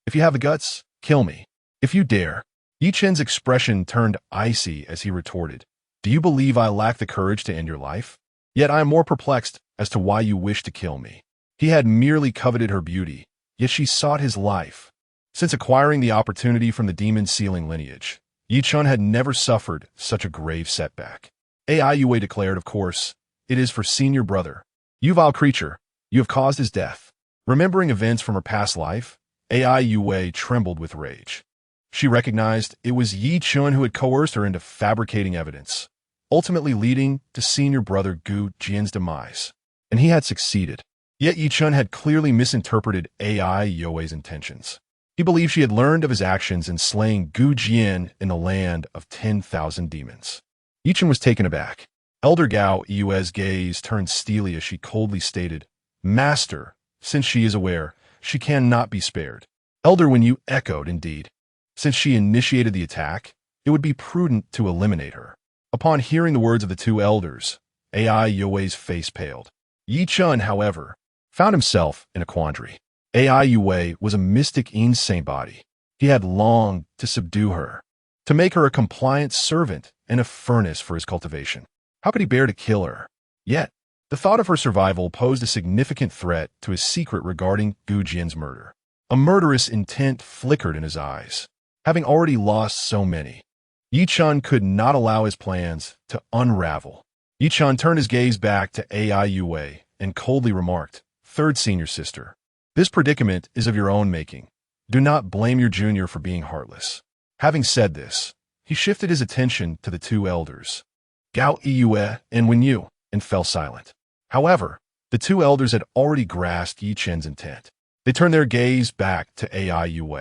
if you have the guts, kill me. If you dare. Yichen's expression turned icy as he retorted, do you believe I lack the courage to end your life? Yet I am more perplexed as to why you wish to kill me. He had merely coveted her beauty, yet she sought his life. Since acquiring the opportunity from the demon-sealing lineage, Yichun had never suffered such a grave setback. Ai Yue declared, of course, it is for senior brother. You vile creature, you have caused his death. Remembering events from her past life, Ai Yue trembled with rage. She recognized it was Yichun who had coerced her into fabricating evidence, ultimately leading to senior brother Gu Jian's demise. And he had succeeded. Yet Yichun had clearly misinterpreted Ai Yue's intentions. He believed she had learned of his actions in slaying Gu Jian in the land of 10,000 demons. Yichun was taken aback. Elder Gao Yue's gaze turned steely as she coldly stated, Master, since she is aware, she cannot be spared. Elder Wenyu echoed, indeed. Since she initiated the attack, it would be prudent to eliminate her. Upon hearing the words of the two elders, Ai Yue's face paled. Yichun, however, found himself in a quandary. Ai Yue was a mystic insane body. He had longed to subdue her, to make her a compliant servant and a furnace for his cultivation. How could he bear to kill her? Yet, the thought of her survival posed a significant threat to his secret regarding Gu Jian's murder. A murderous intent flickered in his eyes. Having already lost so many, Yichun could not allow his plans to unravel. Yichun turned his gaze back to Ai Yue and coldly remarked, Third senior sister, this predicament is of your own making. Do not blame your junior for being heartless. Having said this, he shifted his attention to the two elders, Gao Yue and Wenyu, and fell silent. However, the two elders had already grasped Yichen's intent. They turned their gaze back to Ai Yue,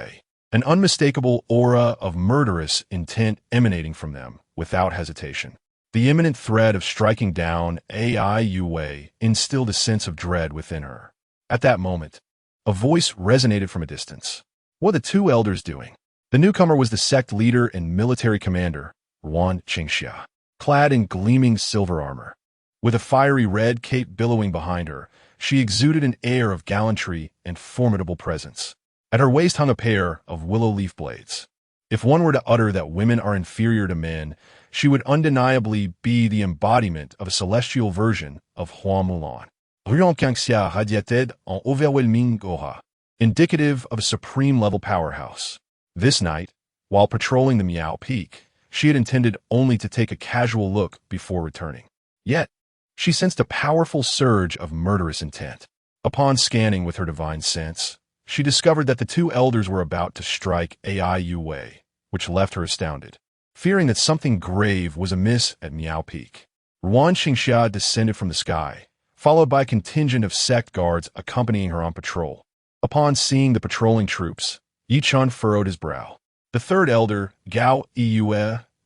an unmistakable aura of murderous intent emanating from them without hesitation. The imminent threat of striking down Ai Yue instilled a sense of dread within her. At that moment, a voice resonated from a distance. What are the two elders doing? The newcomer was the sect leader and military commander, Ruan Qingxia, clad in gleaming silver armor. With a fiery red cape billowing behind her, she exuded an air of gallantry and formidable presence. At her waist hung a pair of willow leaf blades. If one were to utter that women are inferior to men, she would undeniably be the embodiment of a celestial version of Hua Mulan. reincarnation radiated en overwhelming aura, indicative of a supreme-level powerhouse. This night, while patrolling the Miao Peak, she had intended only to take a casual look before returning. Yet, she sensed a powerful surge of murderous intent. Upon scanning with her divine sense, she discovered that the two elders were about to strike Ai Yue, which left her astounded. Fearing that something grave was amiss at Miao Peak, Ruan Xingxia descended from the sky, followed by a contingent of sect guards accompanying her on patrol. Upon seeing the patrolling troops, Yi Chun furrowed his brow. The third elder, Gao Yue,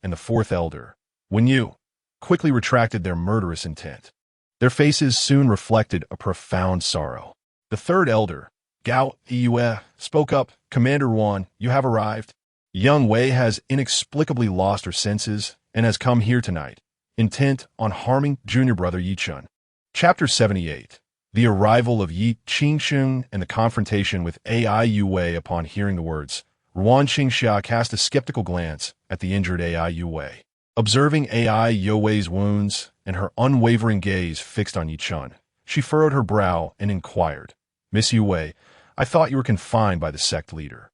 and the fourth elder, Wen Yu, quickly retracted their murderous intent. Their faces soon reflected a profound sorrow. The third elder, Gao Yue, spoke up, "Commander Wan, you have arrived. Young Wei has inexplicably lost her senses and has come here tonight, intent on harming junior brother Yi Chun." Chapter 78. The arrival of Yi Qingsheng and the confrontation with Ai Yue. Upon hearing the words, Ruan Xingxia cast a skeptical glance at the injured Ai Yue. Observing Ai Yue's wounds and her unwavering gaze fixed on Yi Chun, she furrowed her brow and inquired, "Miss Yue, I thought you were confined by the sect leader.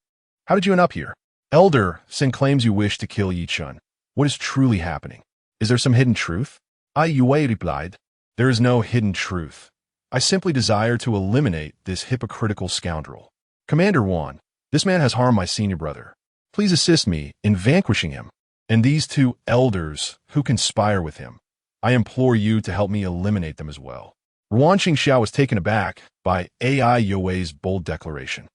How did you end up here?" "Elder, Sin claims you wish to kill Yi Chun. What is truly happening? Is there some hidden truth?" Ai Yue replied, "There is no hidden truth. I simply desire to eliminate this hypocritical scoundrel. Commander Wan, this man has harmed my senior brother. Please assist me in vanquishing him. And these two elders who conspire with him, I implore you to help me eliminate them as well." Ruan Xingxia was taken aback by Ai Yue's bold declaration.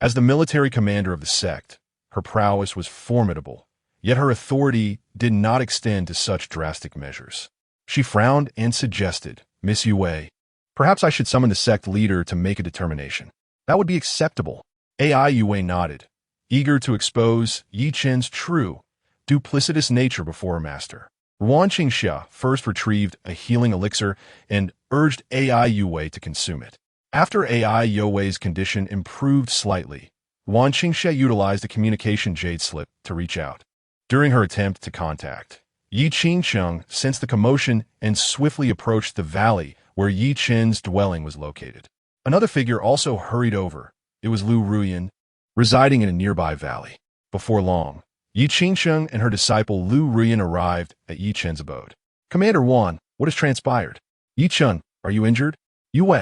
As the military commander of the sect, her prowess was formidable, yet her authority did not extend to such drastic measures. She frowned and suggested, "Miss Yue, perhaps I should summon the sect leader to make a determination. That would be acceptable." Ai Yue nodded, eager to expose Yi Chen's true, duplicitous nature before her master. Ruan Xingxia first retrieved a healing elixir and urged Ai Yue to consume it. After Ai Yue's condition improved slightly, Ruan Xingxia utilized a communication jade slip to reach out. During her attempt to contact, Yi Qingsheng sensed the commotion and swiftly approached the valley where Yi Chen's dwelling was located. Another figure also hurried over. It was Lu Ruyan, residing in a nearby valley. Before long, Yi Qingsheng and her disciple Lu Ruyan arrived at Yi Chen's abode. "Commander Wan, what has transpired? Yi Chun, are you injured? Yue,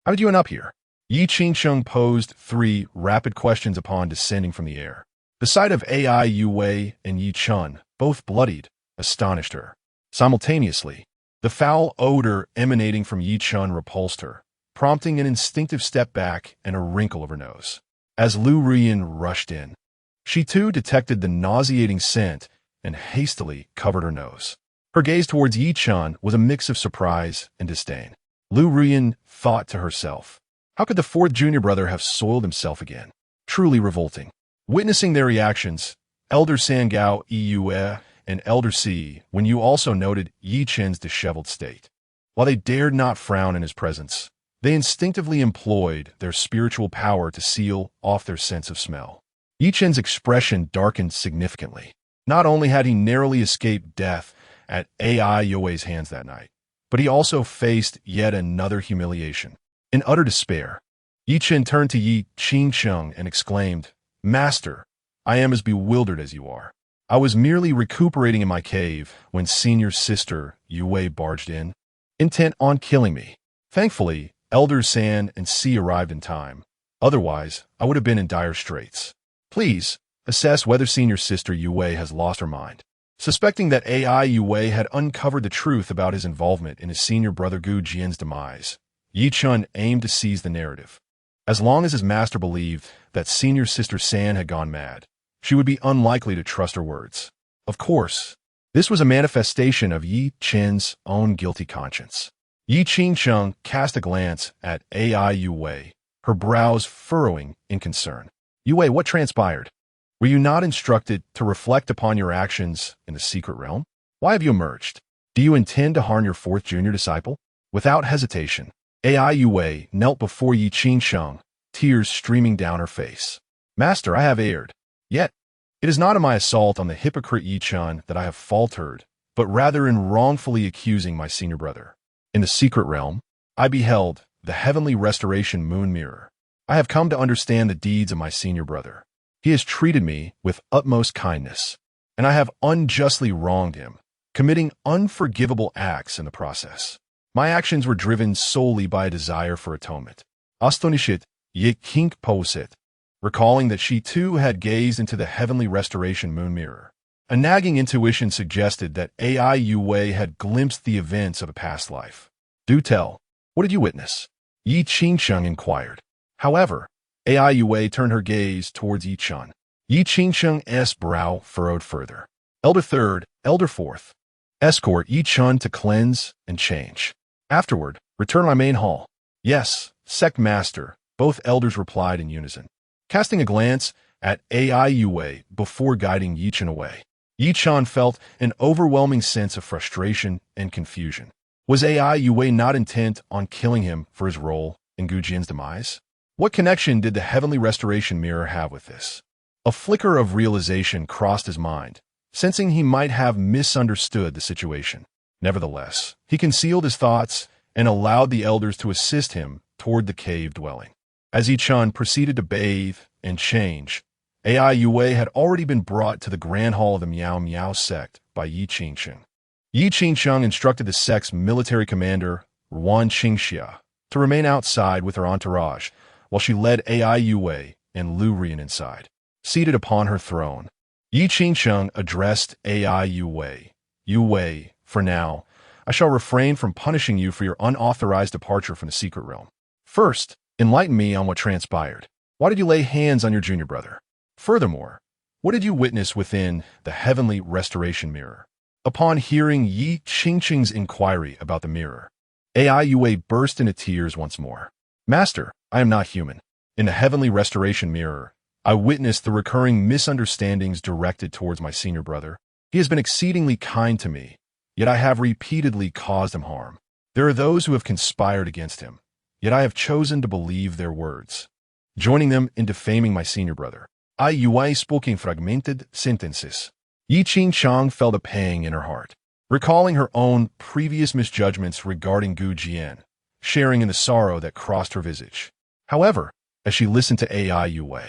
how did you end up here?" Yi Qingsheng posed 3 rapid questions upon descending from the air. The sight of Ai Yue and Yi Chun, both bloodied, astonished her. Simultaneously, the foul odor emanating from Yi Chun repulsed her, prompting an instinctive step back and a wrinkle of her nose. As Lu Ruyan rushed in, she too detected the nauseating scent and hastily covered her nose. Her gaze towards Yi Chun was a mix of surprise and disdain. Lu Ruyan thought to herself, how could the fourth junior brother have soiled himself again? Truly revolting. Witnessing their reactions, Elder Sangao Yue and Elder Si, when you also noted Yi Chen's disheveled state. While they dared not frown in his presence, they instinctively employed their spiritual power to seal off their sense of smell. Yi Chen's expression darkened significantly. Not only had he narrowly escaped death at Ai Yue's hands that night, but he also faced yet another humiliation. In utter despair, Yi Chen turned to Yi Qingsheng and exclaimed, "Master, I am as bewildered as you are. I was merely recuperating in my cave when senior sister Yue barged in, intent on killing me. Thankfully, Elders San and Si arrived in time. Otherwise, I would have been in dire straits. Please, assess whether senior sister Yue has lost her mind." Suspecting that Ai Yue had uncovered the truth about his involvement in his senior brother Gu Jian's demise, Yi Chun aimed to seize the narrative. As long as his master believed that senior sister San had gone mad, she would be unlikely to trust her words. Of course, this was a manifestation of Yi Chen's own guilty conscience. Yi Qingsheng cast a glance at Ai Yue, her brows furrowing in concern. "Yue, what transpired? Were you not instructed to reflect upon your actions in the secret realm? Why have you emerged? Do you intend to harm your fourth junior disciple?" Without hesitation, Ai Yue knelt before Yi Qingsheng, tears streaming down her face. "Master, I have erred. Yet, it is not in my assault on the hypocrite Yi Chun that I have faltered, but rather in wrongfully accusing my senior brother. In the secret realm, I beheld the heavenly restoration moon mirror. I have come to understand the deeds of my senior brother. He has treated me with utmost kindness, and I have unjustly wronged him, committing unforgivable acts in the process. My actions were driven solely by a desire for atonement. Astonished, ye kink posit, recalling that she too had gazed into the heavenly restoration moon mirror. A nagging intuition suggested that Ai Yue had glimpsed the events of a past life. Do tell, what did you witness? Yi Qingsheng inquired. However, Ai Yue turned her gaze towards Yi Chun. Yi Qingsheng's brow furrowed further. Elder third, elder fourth. Escort Yi Chun to cleanse and change. Afterward, return my main hall. Yes, sect master, both elders replied in unison. Casting a glance at Ai Yue before guiding Yi Chun away, Yi Chun felt an overwhelming sense of frustration and confusion. Was Ai Yue not intent on killing him for his role in Gu Jian's demise? What connection did the heavenly restoration mirror have with this? A flicker of realization crossed his mind, sensing he might have misunderstood the situation. Nevertheless, he concealed his thoughts and allowed the elders to assist him toward the cave dwelling. As Yi Chun proceeded to bathe and change, Ai Yue had already been brought to the grand hall of the Miao Miao sect by Yi Qingsheng. Yi Qingsheng instructed the sect's military commander, Wan Qingxia, to remain outside with her entourage, while she led Ai Yue and Lu Rian inside. Seated upon her throne, Yi Qingsheng addressed Ai Yue. Yue, for now, I shall refrain from punishing you for your unauthorized departure from the secret realm. First, enlighten me on what transpired. Why did you lay hands on your junior brother? Furthermore, what did you witness within the heavenly restoration mirror? Upon hearing Yi Qingsheng's inquiry about the mirror, Ai Yue burst into tears once more. Master, I am not human. In the heavenly restoration mirror, I witnessed the recurring misunderstandings directed towards my senior brother. He has been exceedingly kind to me, yet I have repeatedly caused him harm. There are those who have conspired against him, yet I have chosen to believe their words, joining them in defaming my senior brother. Ai Yue spoke in fragmented sentences. Yi Qingsheng felt a pang in her heart, recalling her own previous misjudgments regarding Gu Jian, sharing in the sorrow that crossed her visage. However, as she listened to Ai Yue,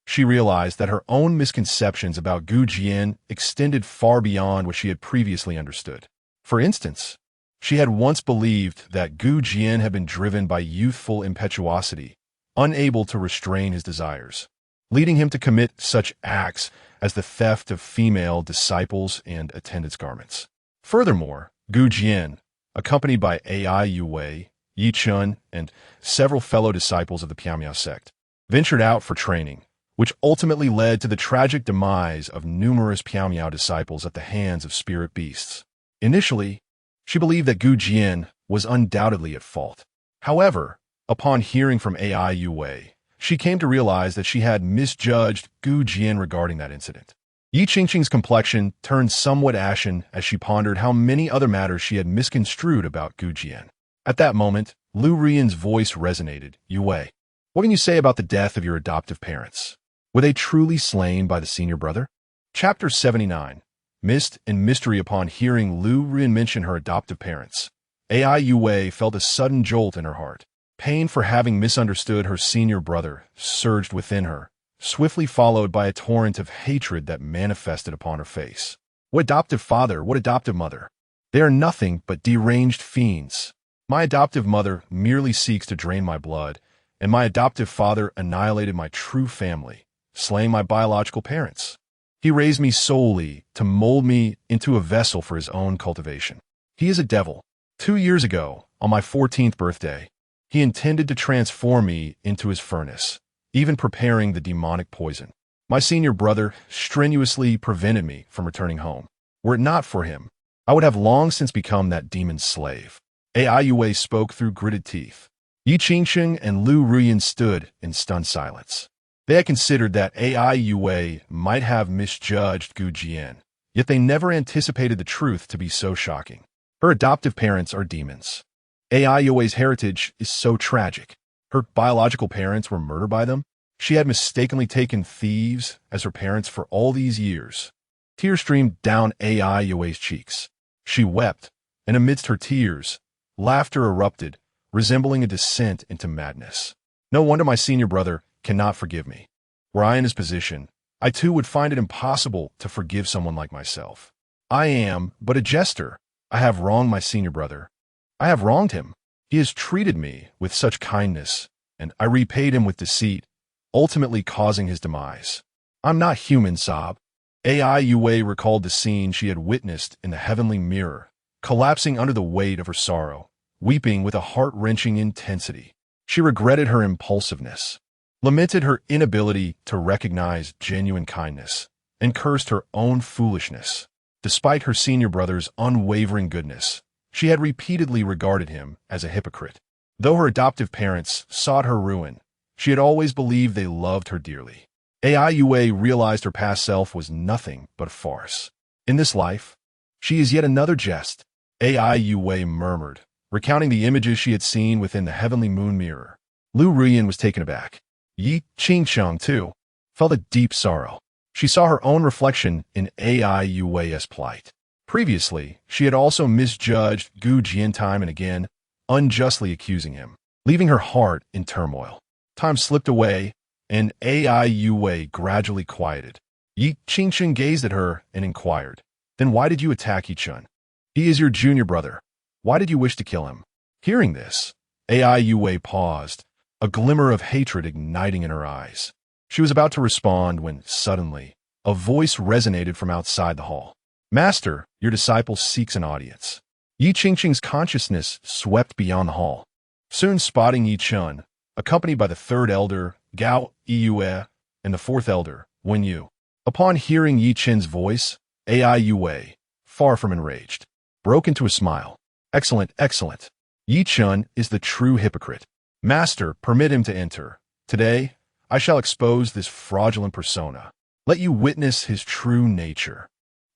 she realized that her own misconceptions about Gu Jian extended far beyond what she had previously understood. For instance, she had once believed that Gu Jian had been driven by youthful impetuosity, unable to restrain his desires, leading him to commit such acts as the theft of female disciples and attendants' garments. Furthermore, Gu Jian, accompanied by Ai Yue, Yi Chun, and several fellow disciples of the Piamiao sect, ventured out for training, which ultimately led to the tragic demise of numerous Piamiao disciples at the hands of spirit beasts. Initially, she believed that Gu Jian was undoubtedly at fault. However, upon hearing from Ai Yue, she came to realize that she had misjudged Gu Jian regarding that incident. Yi Qingsheng's complexion turned somewhat ashen as she pondered how many other matters she had misconstrued about Gu Jian. At that moment, Lu Rian's voice resonated. Yue, what can you say about the death of your adoptive parents? Were they truly slain by the senior brother? Chapter 79. Mist and mystery. Upon hearing Lu Rian mention her adoptive parents, Ai Yue felt a sudden jolt in her heart. Pain for having misunderstood her senior brother surged within her, swiftly followed by a torrent of hatred that manifested upon her face. What adoptive father, what adoptive mother? They are nothing but deranged fiends. My adoptive mother merely seeks to drain my blood, and my adoptive father annihilated my true family, slaying my biological parents. He raised me solely to mold me into a vessel for his own cultivation. He is a devil. 2 years ago, on my 14th birthday, he intended to transform me into his furnace, even preparing the demonic poison. My senior brother strenuously prevented me from returning home. Were it not for him, I would have long since become that demon's slave. Ai Yue spoke through gritted teeth. Yi Qingsheng and Lu Rian stood in stunned silence. They had considered that Ai Yue might have misjudged Gu Jian, yet they never anticipated the truth to be so shocking. Her adoptive parents are demons. Ai Yue's heritage is so tragic. Her biological parents were murdered by them. She had mistakenly taken thieves as her parents for all these years. Tears streamed down Ai Yue's cheeks. She wept, and amidst her tears, laughter erupted, resembling a descent into madness. No wonder my senior brother cannot forgive me. Were I in his position, I too would find it impossible to forgive someone like myself. I am but a jester. I have wronged my senior brother. I have wronged him. He has treated me with such kindness, and I repaid him with deceit, ultimately causing his demise. I'm not human, sob. Ai Yue recalled the scene she had witnessed in the heavenly mirror, collapsing under the weight of her sorrow, weeping with a heart-wrenching intensity. She regretted her impulsiveness, lamented her inability to recognize genuine kindness, and cursed her own foolishness. Despite her senior brother's unwavering goodness, she had repeatedly regarded him as a hypocrite. Though her adoptive parents sought her ruin, she had always believed they loved her dearly. Ai Yue realized her past self was nothing but a farce. In this life, she is yet another jest, Ai Yue murmured, recounting the images she had seen within the heavenly moon mirror. Lu Ruyan was taken aback. Yi Qingqiang, too, felt a deep sorrow. She saw her own reflection in Ai Yue's plight. Previously, she had also misjudged Gu Jian time and again, unjustly accusing him, leaving her heart in turmoil. Time slipped away, and Ai Yue gradually quieted. Yi Qingqiang gazed at her and inquired, "Then why did you attack Yichun? He is your junior brother. Why did you wish to kill him?" Hearing this, Ai Yue paused, a glimmer of hatred igniting in her eyes. She was about to respond when, suddenly, a voice resonated from outside the hall. "Master, your disciple seeks an audience." Yi Qingqiang's consciousness swept beyond the hall, soon spotting Yi Chun, accompanied by the third elder, Gao Yue, and the fourth elder, Wen Yu. Upon hearing Yi Chen's voice, Ai Yue, far from enraged, broke into a smile. "Excellent, excellent. Yi Chun is the true hypocrite. Master, permit him to enter. Today, I shall expose this fraudulent persona. Let you witness his true nature."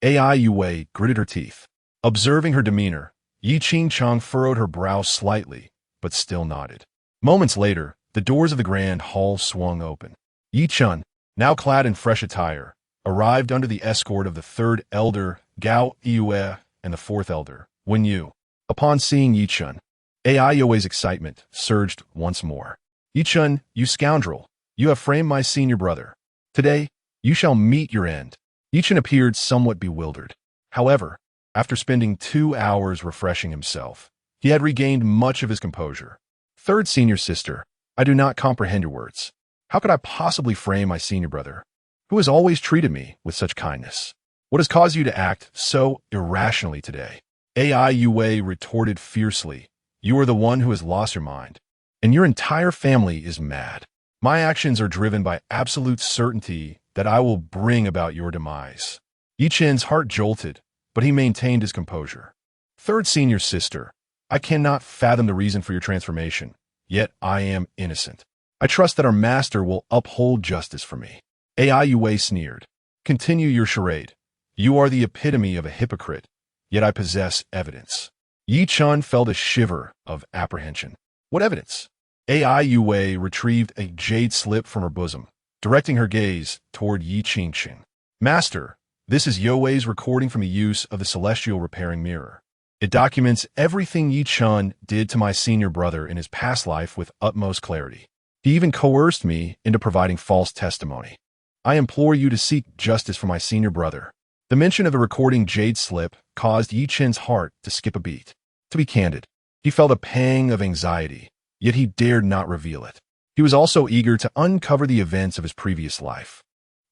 Ai Yue gritted her teeth. Observing her demeanor, Yi Qingqiang furrowed her brow slightly, but still nodded. Moments later, the doors of the grand hall swung open. Yi Chun, now clad in fresh attire, arrived under the escort of the third elder, Gao Yue, and the fourth elder, Wen Yu. Upon seeing Yi Chun, Ai Yue's excitement surged once more. "Yi Chun, you scoundrel, you have framed my senior brother. Today, you shall meet your end." Yi Chun appeared somewhat bewildered. However, after spending 2 hours refreshing himself, he had regained much of his composure. "Third senior sister, I do not comprehend your words. How could I possibly frame my senior brother, who has always treated me with such kindness? What has caused you to act so irrationally today?" Ai Yue retorted fiercely. "You are the one who has lost your mind, and your entire family is mad. My actions are driven by absolute certainty that I will bring about your demise." Yi Chen's heart jolted, but he maintained his composure. "Third senior sister, I cannot fathom the reason for your transformation, yet I am innocent. I trust that our master will uphold justice for me." Ai Yue sneered. "Continue your charade. You are the epitome of a hypocrite, yet I possess evidence." Yi Chun felt a shiver of apprehension. "What evidence?" Ai Yue retrieved a jade slip from her bosom, directing her gaze toward Yi Qingqiang. "Master, this is Yue's recording from the use of the celestial repairing mirror. It documents everything Yi Chun did to my senior brother in his past life with utmost clarity. He even coerced me into providing false testimony. I implore you to seek justice for my senior brother." The mention of the recording jade slip caused Yi Chen's heart to skip a beat. To be candid, he felt a pang of anxiety, yet he dared not reveal it. He was also eager to uncover the events of his previous life.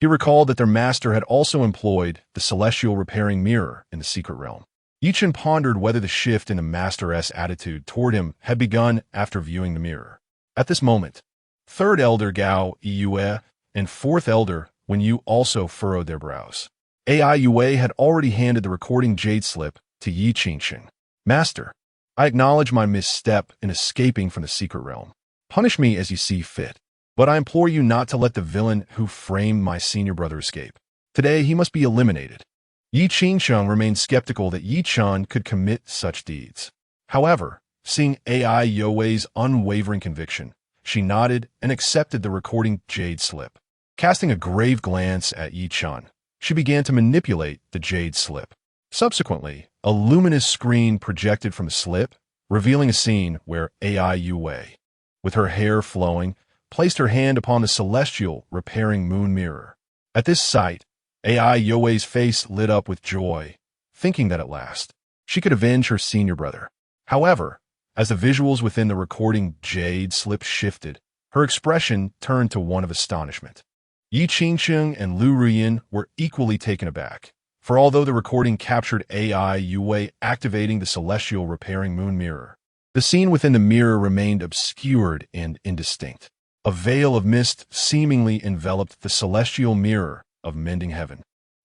He recalled that their master had also employed the celestial repairing mirror in the secret realm. Yi Chen pondered whether the shift in the master's attitude toward him had begun after viewing the mirror. At this moment, third elder Gao Yue and fourth elder Wen Yu also furrowed their brows. Ai Yue had already handed the recording jade slip to Yi Qingqiang. "Master, I acknowledge my misstep in escaping from the secret realm. Punish me as you see fit, but I implore you not to let the villain who framed my senior brother escape. Today he must be eliminated." Yi Qingqiang remained skeptical that Yi Chun could commit such deeds. However, seeing Ai Yue's unwavering conviction, she nodded and accepted the recording jade slip. Casting a grave glance at Yi Chun, she began to manipulate the jade slip. Subsequently, a luminous screen projected from the slip, revealing a scene where Ai Yue, with her hair flowing, placed her hand upon the celestial repairing moon mirror. At this sight, Ai Yue's face lit up with joy, thinking that at last she could avenge her senior brother. However, as the visuals within the recording jade slip shifted, her expression turned to one of astonishment. Yi Qingsheng and Lu Ruyin were equally taken aback, for although the recording captured Ai Yue activating the celestial repairing moon mirror, the scene within the mirror remained obscured and indistinct. A veil of mist seemingly enveloped the celestial mirror of mending heaven,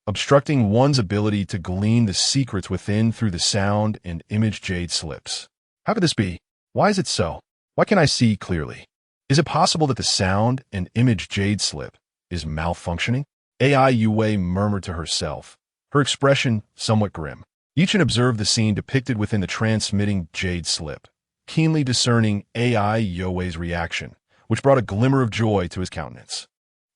obstructing one's ability to glean the secrets within through the sound and image jade slips. How could this be? Why is it so? Why can't I see clearly? Is it possible that the sound and image jade slip is malfunctioning? Ai Yue murmured to herself, her expression somewhat grim. Yichen observed the scene depicted within the transmitting jade slip, keenly discerning Ai Yue's reaction, which brought a glimmer of joy to his countenance.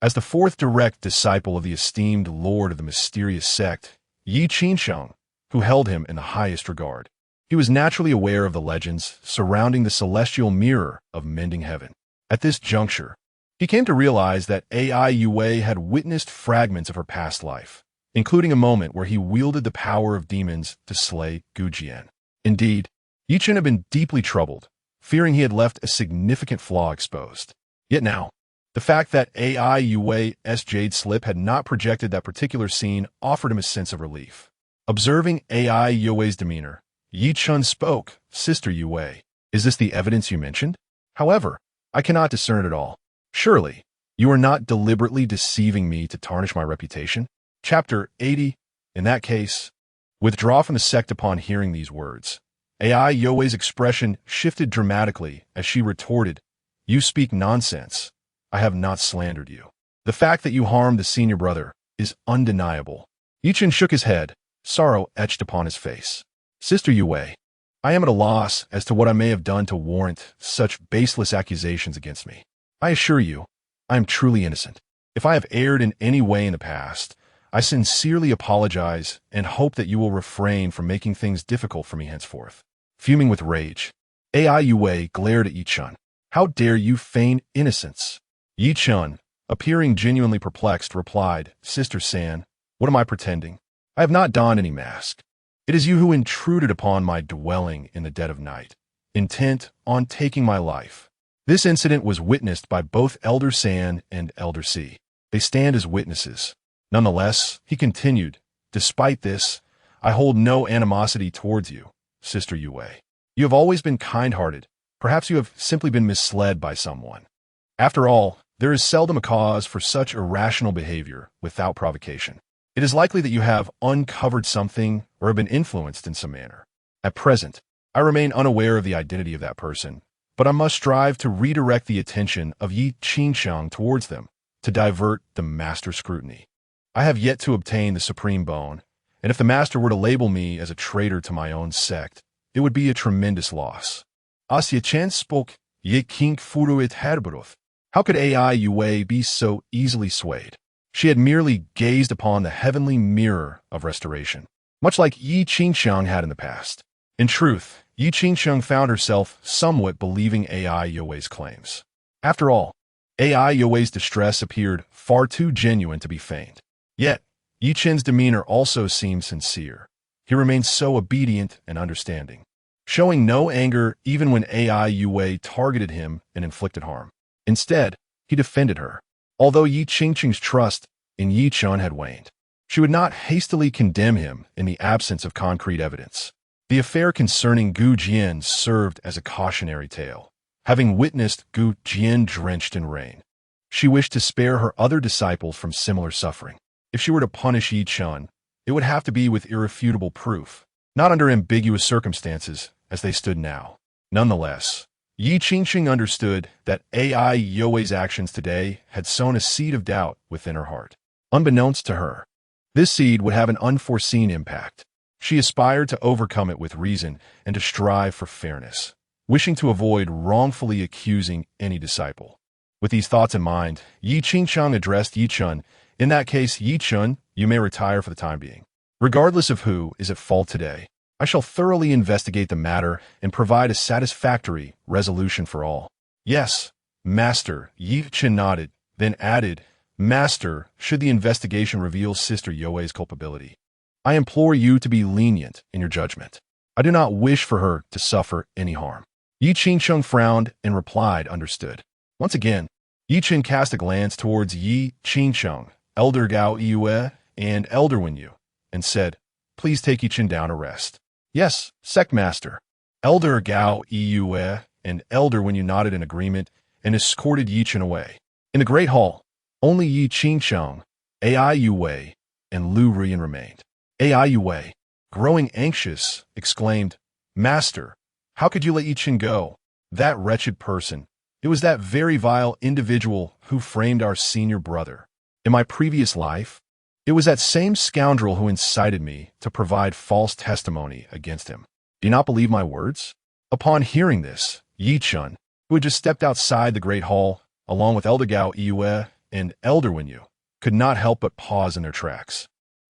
As the fourth direct disciple of the esteemed lord of the mysterious sect, Yi Qingsheng, who held him in the highest regard, he was naturally aware of the legends surrounding the celestial mirror of mending heaven. At this juncture, he came to realize that Ai Yue had witnessed fragments of her past life, including a moment where he wielded the power of demons to slay Jian. Indeed, Yichen had been deeply troubled, fearing he had left a significant flaw exposed. Yet now, the fact that Ai Yue's jade slip had not projected that particular scene offered him a sense of relief. Observing Ai Yue's demeanor, Yichen spoke, "Sister Yue, is this the evidence you mentioned? However, I cannot discern it all. Surely, you are not deliberately deceiving me to tarnish my reputation?" Chapter 80. In that case, withdraw from the sect. Upon hearing these words, Ai Yue's expression shifted dramatically as she retorted, "You speak nonsense. I have not slandered you. The fact that you harmed the senior brother is undeniable." Yichen shook his head, sorrow etched upon his face. "Sister Yue, I am at a loss as to what I may have done to warrant such baseless accusations against me. I assure you, I am truly innocent. If I have erred in any way in the past, I sincerely apologize and hope that you will refrain from making things difficult for me henceforth." Fuming with rage, Ai Yue glared at Yichen. "How dare you feign innocence?" Yichen, appearing genuinely perplexed, replied, "Sister San, what am I pretending? I have not donned any mask. It is you who intruded upon my dwelling in the dead of night, intent on taking my life. This incident was witnessed by both Elder San and Elder Si. They stand as witnesses. Nonetheless," he continued, "despite this, I hold no animosity towards you, Sister Yue. You have always been kind-hearted. Perhaps you have simply been misled by someone. After all, there is seldom a cause for such irrational behavior without provocation. It is likely that you have uncovered something or have been influenced in some manner. At present, I remain unaware of the identity of that person, but I must strive to redirect the attention of Yi Qingsheng towards them, to divert the master scrutiny. I have yet to obtain the supreme bone, and if the master were to label me as a traitor to my own sect, it would be a tremendous loss." Asya Chen spoke, "Ye king furuit herbruth." How could Ai Yue be so easily swayed? She had merely gazed upon the heavenly mirror of restoration, much like Yi Qingsheng had in the past. In truth, Yi Qingsheng found herself somewhat believing Ai Yue's claims. After all, Ai Yue's distress appeared far too genuine to be feigned. Yet, Yi Chen's demeanor also seemed sincere. He remained so obedient and understanding, showing no anger even when Ai Yue targeted him and inflicted harm. Instead, he defended her. Although Yi Qingsheng's trust in Yi Chen had waned, she would not hastily condemn him in the absence of concrete evidence. The affair concerning Jian served as a cautionary tale. Having witnessed Jian drenched in rain, she wished to spare her other disciples from similar suffering. If she were to punish Yi Chen, it would have to be with irrefutable proof, not under ambiguous circumstances as they stood now. Nonetheless, Yi Qingsheng understood that Ai Yue's actions today had sown a seed of doubt within her heart. Unbeknownst to her, this seed would have an unforeseen impact. She aspired to overcome it with reason and to strive for fairness, wishing to avoid wrongfully accusing any disciple. With these thoughts in mind, Yi Qingsheng addressed Yi Chen. "In that case, Yi Chen, you may retire for the time being. Regardless of who is at fault today, I shall thoroughly investigate the matter and provide a satisfactory resolution for all. Yes, Master, Yi Chen nodded, then added, Master, should the investigation reveal Sister Yue's culpability, I implore you to be lenient in your judgment. I do not wish for her to suffer any harm. Yi Qingsheng frowned and replied, understood. Once again, Yi Chen cast a glance towards Yi Qingsheng, Elder Gao Yue, and Elder Wenyu, and said, Please take Yi Chen down to rest. Yes, Sect Master. Elder Gao Yue and Elder Wenyu nodded in agreement and escorted Yi Chen away. In the Great Hall, only Yi Qingsheng, Ai Yue, and Lu Rian remained. Ai Yue, growing anxious, exclaimed, Master, how could you let Yi Chen go? That wretched person. It was that very vile individual who framed our senior brother. In my previous life, it was that same scoundrel who incited me to provide false testimony against him. Do you not believe my words? Upon hearing this, Yi Chen, who had just stepped outside the Great Hall, along with Elder Gao Yue and Elder Wenyu, could not help but pause in their tracks.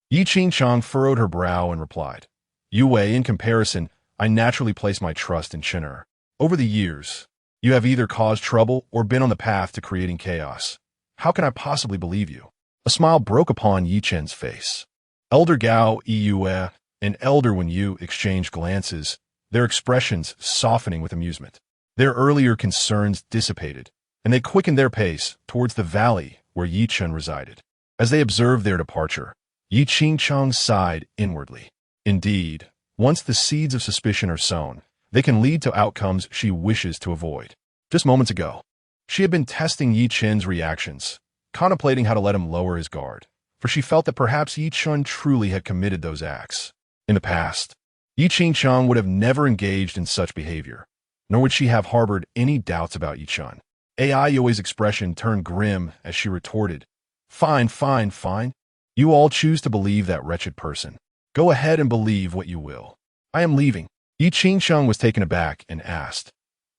Yi Qingsheng furrowed her brow and replied, Yue, in comparison, I naturally place my trust in Chen. Over the years, you have either caused trouble or been on the path to creating chaos. How can I possibly believe you? A smile broke upon Yi Chen's face. Elder Gao Yue and Elder Wenyu exchanged glances, their expressions softening with amusement. Their earlier concerns dissipated, and they quickened their pace towards the valley where Yi Chen resided. As they observed their departure, Yi Qingsheng sighed inwardly. Indeed, once the seeds of suspicion are sown, they can lead to outcomes she wishes to avoid. Just moments ago, she had been testing Yi Chen's reactions, contemplating how to let him lower his guard, for she felt that perhaps Yi Chen truly had committed those acts. In the past, Yi Qingsheng would have never engaged in such behavior, nor would she have harbored any doubts about Yi Chen. Ai Yue's expression turned grim as she retorted, Fine, fine, fine. You all choose to believe that wretched person. Go ahead and believe what you will. I am leaving. Yi Qingsheng was taken aback and asked,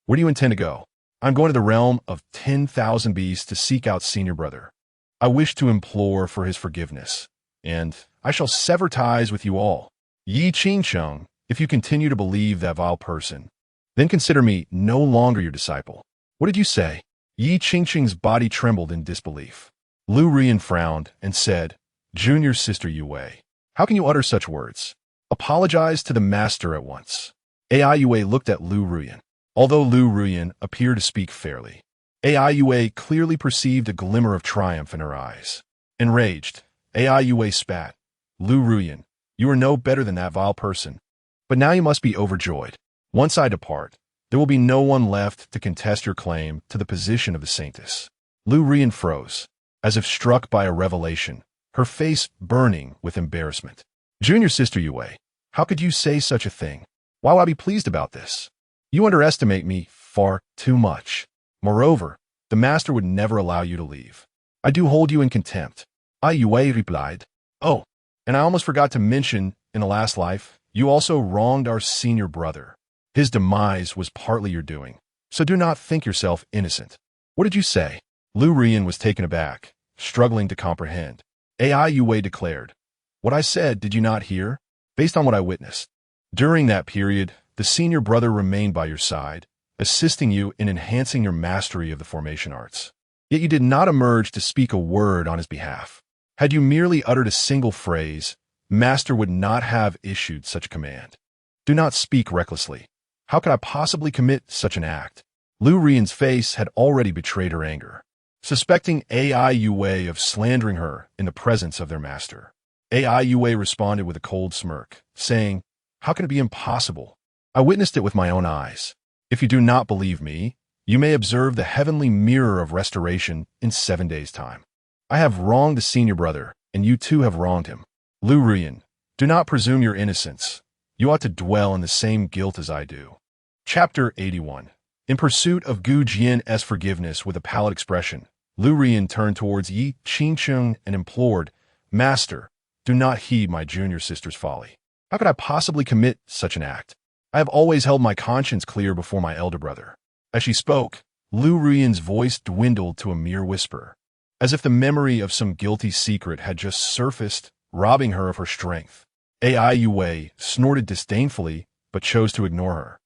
Where do you intend to go? I'm going to the realm of 10,000 beasts to seek out senior brother. I wish to implore for his forgiveness, and I shall sever ties with you all. Yi Qingsheng, if you continue to believe that vile person, then consider me no longer your disciple. What did you say? Yi Qingsheng's body trembled in disbelief. Lu Rian frowned and said, Junior Sister Yue, how can you utter such words? Apologize to the master at once. Ai Yue looked at Lu Rian. Although Lu Rian appeared to speak fairly, Ai Yue clearly perceived a glimmer of triumph in her eyes. Enraged, Ai Yue spat, Lu Rian, you are no better than that vile person. But now you must be overjoyed. Once I depart, there will be no one left to contest your claim to the position of the saintess. Lu Rian froze, as if struck by a revelation, her face burning with embarrassment. Junior Sister Yue, how could you say such a thing? Why would I be pleased about this? You underestimate me far too much. Moreover, the master would never allow you to leave. I do hold you in contempt. Ai Yue replied, Oh, and I almost forgot to mention, in the last life, you also wronged our senior brother. His demise was partly your doing, so do not think yourself innocent. What did you say? Lu Rian was taken aback, struggling to comprehend. Ai Yue declared, What I said, did you not hear? Based on what I witnessed. During that period, the senior brother remained by your side, assisting you in enhancing your mastery of the formation arts. Yet you did not emerge to speak a word on his behalf. Had you merely uttered a single phrase, Master would not have issued such a command. Do not speak recklessly. How could I possibly commit such an act? Lu Rian's face had already betrayed her anger. Suspecting Ai Yue of slandering her in the presence of their master, Ai Yue responded with a cold smirk, saying, How can it be impossible? I witnessed it with my own eyes. If you do not believe me, you may observe the heavenly mirror of restoration in 7 days' time. I have wronged the senior brother, and you too have wronged him. Lu Rian, do not presume your innocence. You ought to dwell in the same guilt as I do. Chapter 81. In pursuit of Gu Jian's forgiveness with a pallid expression, Lu Rian turned towards Yi Qingsheng and implored, Master, do not heed my junior sister's folly. How could I possibly commit such an act? I have always held my conscience clear before my elder brother. As she spoke, Lu Rian's voice dwindled to a mere whisper, as if the memory of some guilty secret had just surfaced, robbing her of her strength. AI Yue snorted disdainfully, but chose to ignore her,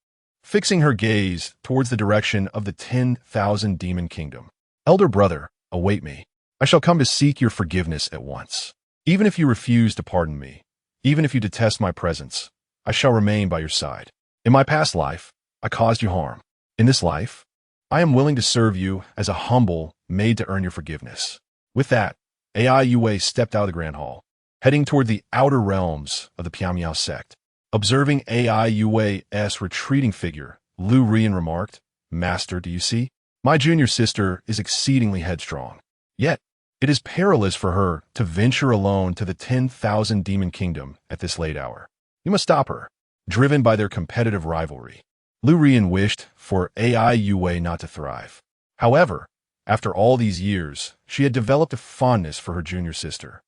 fixing her gaze towards the direction of the 10,000 demon kingdom. Elder brother, await me. I shall come to seek your forgiveness at once. Even if you refuse to pardon me, even if you detest my presence, I shall remain by your side. In my past life, I caused you harm. In this life, I am willing to serve you as a humble maid to earn your forgiveness. With that, AI Yue stepped out of the Grand Hall, heading toward the outer realms of the Piamiao sect. Observing AI Yue's retreating figure, Lu Rian remarked, Master, do you see? My junior sister is exceedingly headstrong. Yet, it is perilous for her to venture alone to the 10,000 demon kingdom at this late hour. You must stop her, driven by their competitive rivalry. Lu Rian wished for AI Yue not to thrive. However, after all these years, she had developed a fondness for her junior sister.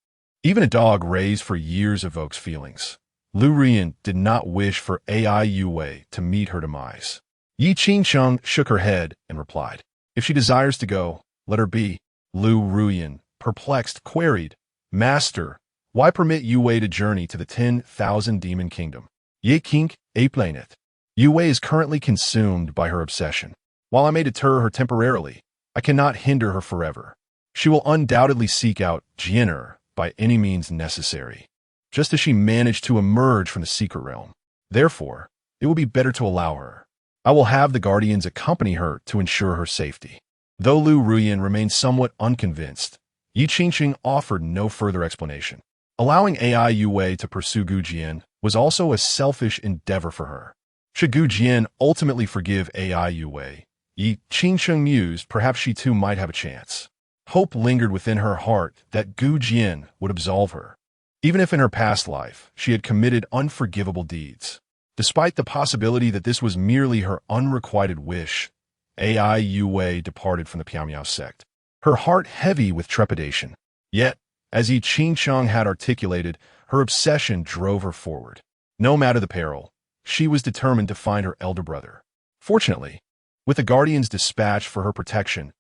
Even a dog raised for years evokes feelings. Lu Rian did not wish for AI Yue to meet her demise. Yi Qingsheng shook her head and replied, If she desires to go, let her be. Lu Ruyan, perplexed, queried, Master, why permit Yue to journey to the 10,000 demon kingdom? Ye Kink, a planet. Yue is currently consumed by her obsession. While I may deter her temporarily, I cannot hinder her forever. She will undoubtedly seek out Jian by any means necessary, just as she managed to emerge from the secret realm. Therefore, it will be better to allow her. I will have the guardians accompany her to ensure her safety. Though Lu Ruyan remained somewhat unconvinced, Yi Qingxing offered no further explanation. Allowing AI Yue to pursue Gu Jian was also a selfish endeavor for her. Should Gu Jian ultimately forgive AI Yue, Yi Qingxing mused perhaps she too might have a chance. Hope lingered within her heart that Gu Jian would absolve her, even if in her past life she had committed unforgivable deeds. Despite the possibility that this was merely her unrequited wish, AI Yue departed from the Piamiao sect, her heart heavy with trepidation. Yet, as Yi Qingsheng had articulated, her obsession drove her forward. No matter the peril, she was determined to find her elder brother. Fortunately, with the guardians dispatched for her protection,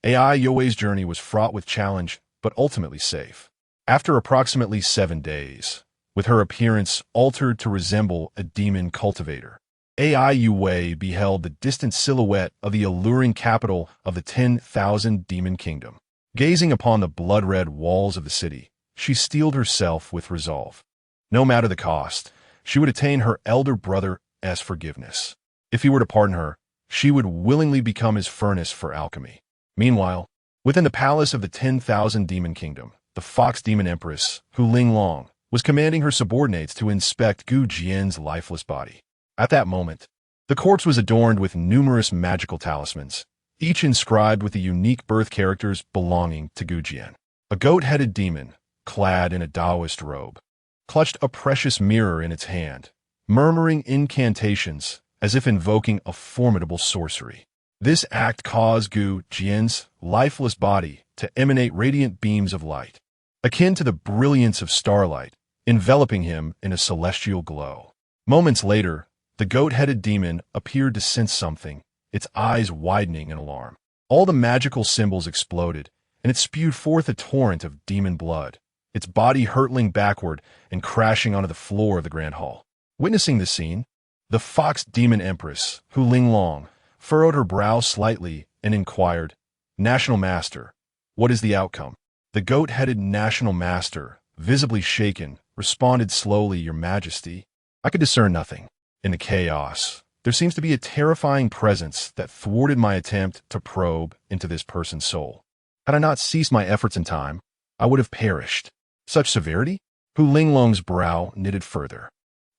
AI Yue's journey was fraught with challenge, but ultimately safe. After approximately 7 days, with her appearance altered to resemble a demon cultivator, AI Yue beheld the distant silhouette of the alluring capital of the 10,000 demon kingdom. Gazing upon the blood-red walls of the city, she steeled herself with resolve. No matter the cost, she would attain her elder brother's forgiveness. If he were to pardon her, she would willingly become his furnace for alchemy. Meanwhile, within the palace of the 10,000 demon kingdom, the fox demon empress, Hu Linglong, was commanding her subordinates to inspect Gu Jian's lifeless body. At that moment, the corpse was adorned with numerous magical talismans, each inscribed with the unique birth characters belonging to Gu Jian. A goat-headed demon, clad in a Taoist robe, clutched a precious mirror in its hand, murmuring incantations as if invoking a formidable sorcery. This act caused Gu Jian's lifeless body to emanate radiant beams of light, akin to the brilliance of starlight, enveloping him in a celestial glow. Moments later, the goat-headed demon appeared to sense something, its eyes widening in alarm. All the magical symbols exploded, and it spewed forth a torrent of demon blood, its body hurtling backward and crashing onto the floor of the Grand Hall. Witnessing the scene, the fox demon empress, Hu Linglong, furrowed her brow slightly and inquired, National Master, what is the outcome? The goat-headed National Master, visibly shaken, responded slowly, Your Majesty. I could discern nothing. In the chaos, there seems to be a terrifying presence that thwarted my attempt to probe into this person's soul. Had I not ceased my efforts in time, I would have perished. Such severity? Hu Linglong's brow knitted further.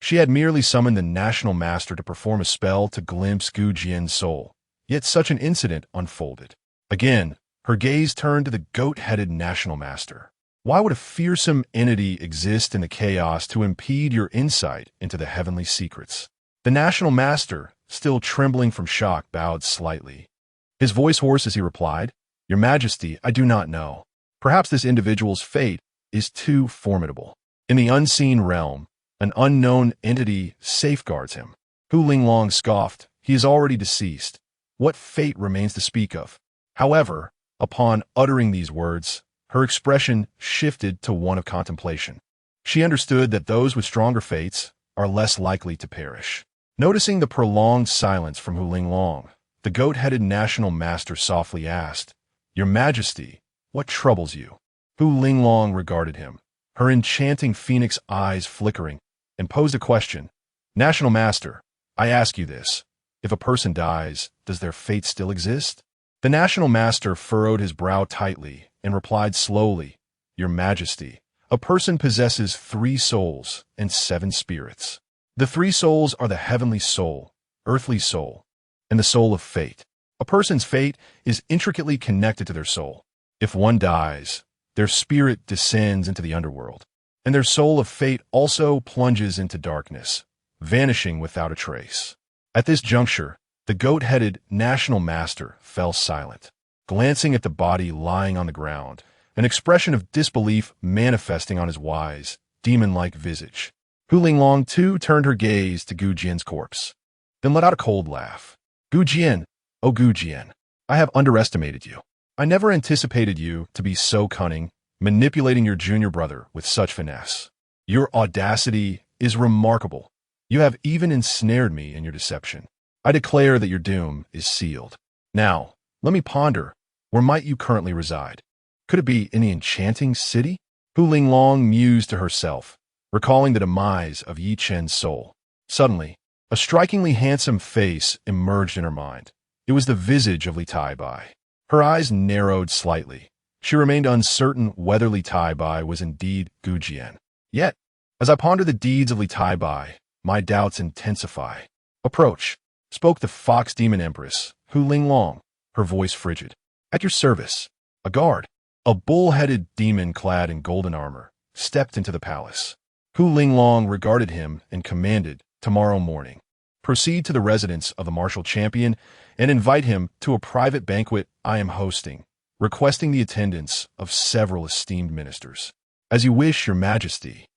She had merely summoned the National Master to perform a spell to glimpse Gu Jian's soul, yet such an incident unfolded. Again, her gaze turned to the goat-headed National Master. Why would a fearsome entity exist in the chaos to impede your insight into the heavenly secrets? The National Master, still trembling from shock, bowed slightly. His voice hoarse as he replied, Your Majesty, I do not know. Perhaps this individual's fate is too formidable. In the unseen realm, an unknown entity safeguards him. Hu Linglong scoffed, He is already deceased. What fate remains to speak of? However, upon uttering these words, her expression shifted to one of contemplation. She understood that those with stronger fates are less likely to perish. Noticing the prolonged silence from Hu Linglong, the goat-headed national master softly asked, "Your Majesty, what troubles you?" Hu Linglong regarded him, her enchanting phoenix eyes flickering, and posed a question. "National Master, I ask you this. If a person dies, does their fate still exist?" The National Master furrowed his brow tightly and replied slowly, "Your Majesty, a person possesses 3 souls and 7 spirits. The 3 souls are the heavenly soul, earthly soul, and the soul of fate. A person's fate is intricately connected to their soul. If one dies, their spirit descends into the underworld, and their soul of fate also plunges into darkness, vanishing without a trace." At this juncture, the goat-headed national master fell silent, glancing at the body lying on the ground, an expression of disbelief manifesting on his wise, demon-like visage. Hu Linglong too turned her gaze to Gu Jian's corpse, then let out a cold laugh. "Gu Jian, oh Gu Jian, I have underestimated you. I never anticipated you to be so cunning, manipulating your junior brother with such finesse. Your audacity is remarkable. You have even ensnared me in your deception. I declare that your doom is sealed. Now, let me ponder, where might you currently reside? Could it be in the enchanting city?" Hu Linglong mused to herself, recalling the demise of Yi Chen's soul. Suddenly, a strikingly handsome face emerged in her mind. It was the visage of Li Tai Bai. Her eyes narrowed slightly. She remained uncertain whether Li Tai Bai was indeed Gu Jian. Yet, as I ponder the deeds of Li Tai Bai, my doubts intensify. "Approach," spoke the Fox Demon Empress, Hu Linglong, her voice frigid. "At your service." A guard, a bull-headed demon clad in golden armor, stepped into the palace. Hu Linglong regarded him and commanded, "Tomorrow morning, proceed to the residence of the martial champion and invite him to a private banquet I am hosting, requesting the attendance of several esteemed ministers." "As you wish, Your Majesty."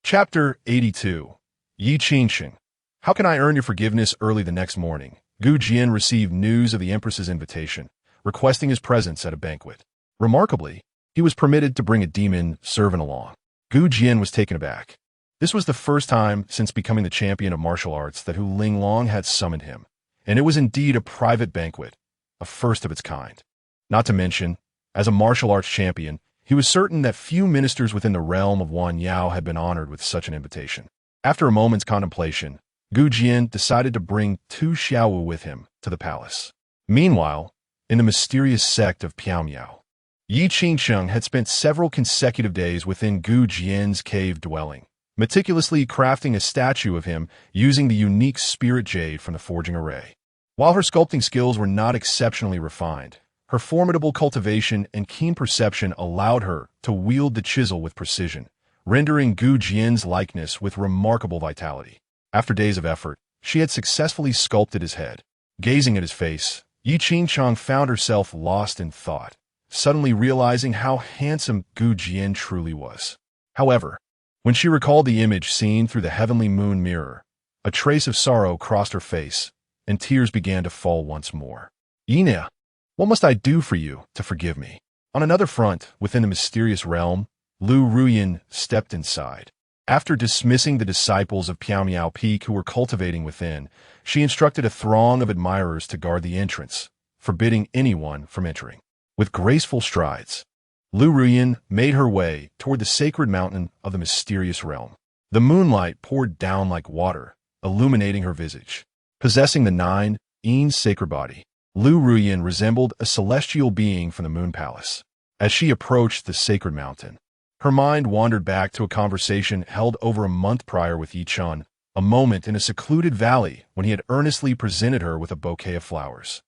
Chapter 82. Yi Qingsheng. How can I earn your forgiveness? Early the next morning, Gu Jian received news of the Empress's invitation, requesting his presence at a banquet. Remarkably, he was permitted to bring a demon servant along. Gu Jian was taken aback. This was the first time since becoming the champion of martial arts that Hu Linglong had summoned him, and it was indeed a private banquet, a first of its kind. Not to mention, as a martial arts champion, he was certain that few ministers within the realm of Wan Yao had been honored with such an invitation. After a moment's contemplation, Gu Jian decided to bring 2 Xiaowu with him to the palace. Meanwhile, in the mysterious sect of Piaomiao, Yi Qingsheng had spent several consecutive days within Gu Jian's cave dwelling, meticulously crafting a statue of him using the unique spirit jade from the forging array. While her sculpting skills were not exceptionally refined, her formidable cultivation and keen perception allowed her to wield the chisel with precision, rendering Gu Jian's likeness with remarkable vitality. After days of effort, she had successfully sculpted his head. Gazing at his face, Yi Qingsheng found herself lost in thought, suddenly realizing how handsome Gu Jian truly was. However, when she recalled the image seen through the heavenly moon mirror, a trace of sorrow crossed her face, and tears began to fall once more. "Yina, what must I do for you to forgive me?" On another front, within the mysterious realm, Lu Ruyin stepped inside. After dismissing the disciples of Piaomiao Peak who were cultivating within, she instructed a throng of admirers to guard the entrance, forbidding anyone from entering. With graceful strides, Lu Ruyin made her way toward the sacred mountain of the mysterious realm. The moonlight poured down like water, illuminating her visage. Possessing the 9 Yin sacred body, Lu Ruyin resembled a celestial being from the Moon Palace. As she approached the sacred mountain, her mind wandered back to a conversation held over a month prior with Yi Chun, a moment in a secluded valley when he had earnestly presented her with a bouquet of flowers.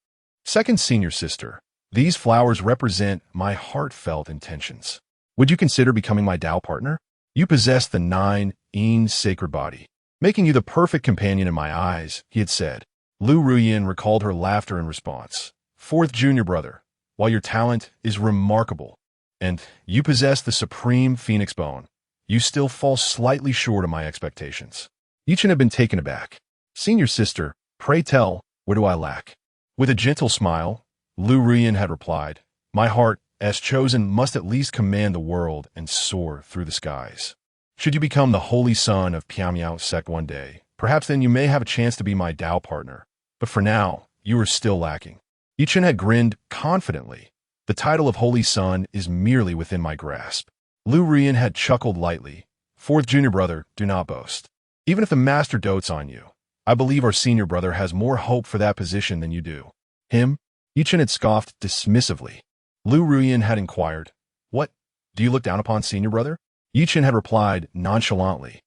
"Second senior sister, these flowers represent my heartfelt intentions. Would you consider becoming my Tao partner? You possess the 9 Yin sacred body, making you the perfect companion in my eyes," he had said. Lu Ruyin recalled her laughter in response. "Fourth junior brother, while your talent is remarkable, and you possess the supreme phoenix bone, you still fall slightly short of my expectations." Yi Chen had been taken aback. "Senior sister, pray tell, where do I lack?" With a gentle smile, Lu Ruyin had replied, "My heart, as chosen, must at least command the world and soar through the skies." Should you become the holy son of Pyamyao sect one day, perhaps then you may have a chance to be my Tao partner. But for now, you are still lacking. Jian had grinned confidently. The title of Holy Son is merely within my grasp. Lu Rian had chuckled lightly. Fourth junior brother, do not boast. Even if the master dotes on you, I believe our senior brother has more hope for that position than you do. Him? Jian had scoffed dismissively. Lu Rian had inquired, what? Do you look down upon senior brother? Jian had replied nonchalantly.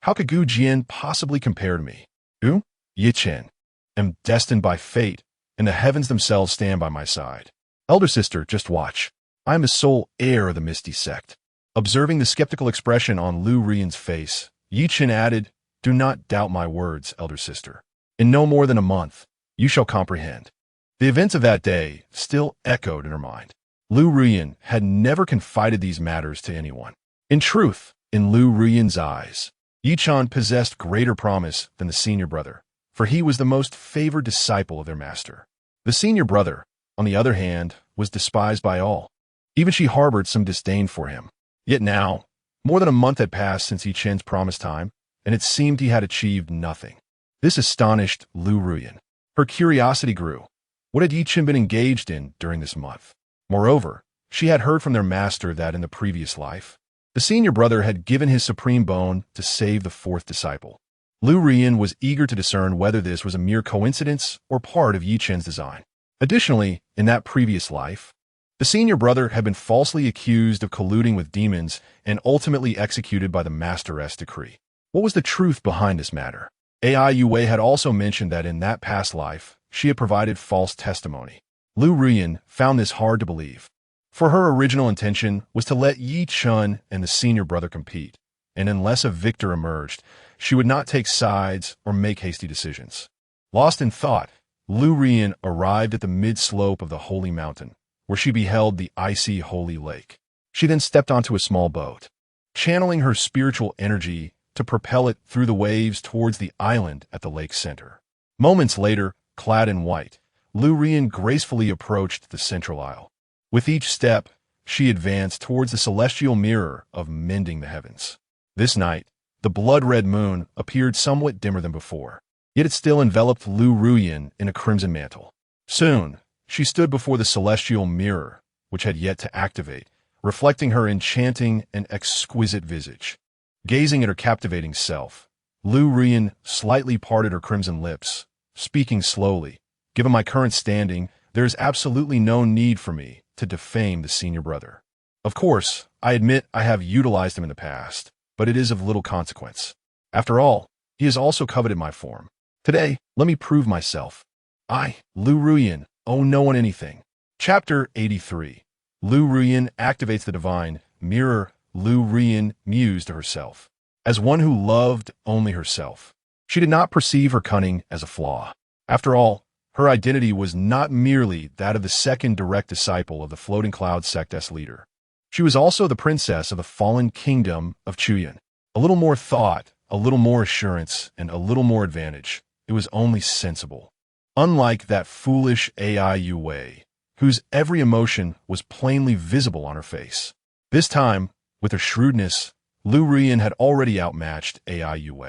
How could Gu Jian possibly compare to me? Who? Jian. Am destined by fate, and the heavens themselves stand by my side. Elder sister, just watch. I am the sole heir of the Misty sect. Observing the skeptical expression on Lu Rian's face, Jian added, do not doubt my words, elder sister. In no more than a month, you shall comprehend. The events of that day still echoed in her mind. Lu Rian had never confided these matters to anyone. In truth, in Lu Rian's eyes, Jian possessed greater promise than the senior brother, for he was the most favored disciple of their master. The senior brother, on the other hand, was despised by all. Even she harbored some disdain for him. Yet now, more than a month had passed since Jian's promised time, and it seemed he had achieved nothing. This astonished Lu Rian. Her curiosity grew. What had Jian been engaged in during this month? Moreover, she had heard from their master that in the previous life, the senior brother had given his supreme bone to save the fourth disciple. Lu Rian was eager to discern whether this was a mere coincidence or part of Jian's design. Additionally, in that previous life, the senior brother had been falsely accused of colluding with demons and ultimately executed by the master's decree. What was the truth behind this matter? Ai Yue had also mentioned that in that past life, she had provided false testimony. Lu Rian found this hard to believe. For her original intention was to let Jian and the senior brother compete, and unless a victor emerged, she would not take sides or make hasty decisions. Lost in thought, Lu Rian arrived at the mid-slope of the holy mountain, where she beheld the icy holy lake. She then stepped onto a small boat, channeling her spiritual energy to propel it through the waves towards the island at the lake's center. Moments later, clad in white, Lu Rian gracefully approached the central isle. With each step, she advanced towards the celestial mirror of mending the heavens. This night, the blood-red moon appeared somewhat dimmer than before, yet it still enveloped Lu Rian in a crimson mantle. Soon, she stood before the celestial mirror, which had yet to activate, reflecting her enchanting and exquisite visage. Gazing at her captivating self, Lu Rian slightly parted her crimson lips, speaking slowly. Given my current standing, there is absolutely no need for me to defame the senior brother. Of course, I admit I have utilized him in the past, but it is of little consequence. After all, he has also coveted my form. Today, let me prove myself. I, Lu Rian, owe no one anything. Chapter 83. Lu Rian activates the divine mirror. Lu Rian mused to herself. As one who loved only herself, she did not perceive her cunning as a flaw. After all, her identity was not merely that of the second direct disciple of the Floating Cloud sect's leader. She was also the princess of the fallen kingdom of Jian. A little more thought, a little more assurance, and a little more advantage. It was only sensible. Unlike that foolish Ai Yue, whose every emotion was plainly visible on her face. This time, with her shrewdness, Lu Rian had already outmatched Ai Yue.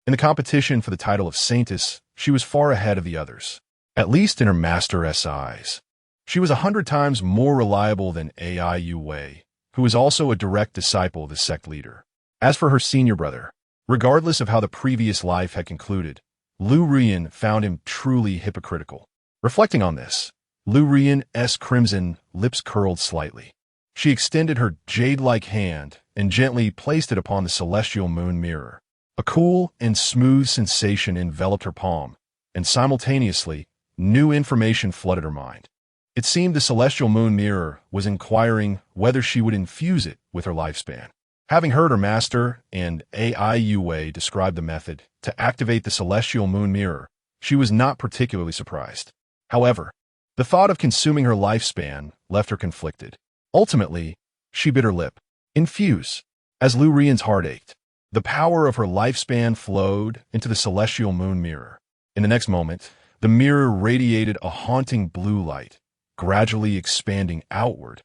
In the competition for the title of Saintess, she was far ahead of the others. At least in her master's eyes. She was 100 times more reliable than Ai Yue, who was also a direct disciple of the sect leader. As for her senior brother, regardless of how the previous life had concluded, Lu Rian found him truly hypocritical. Reflecting on this, Lu Rian's crimson lips curled slightly. She extended her jade-like hand and gently placed it upon the celestial moon mirror. A cool and smooth sensation enveloped her palm, and simultaneously, new information flooded her mind. It seemed the celestial moon mirror was inquiring whether she would infuse it with her lifespan. Having heard her master and Ai Yue describe the method to activate the celestial moon mirror, she was not particularly surprised. However, the thought of consuming her lifespan left her conflicted. Ultimately, she bit her lip. Infuse. As Lu Rian's heart ached, the power of her lifespan flowed into the celestial moon mirror. In the next moment, the mirror radiated a haunting blue light, gradually expanding outward,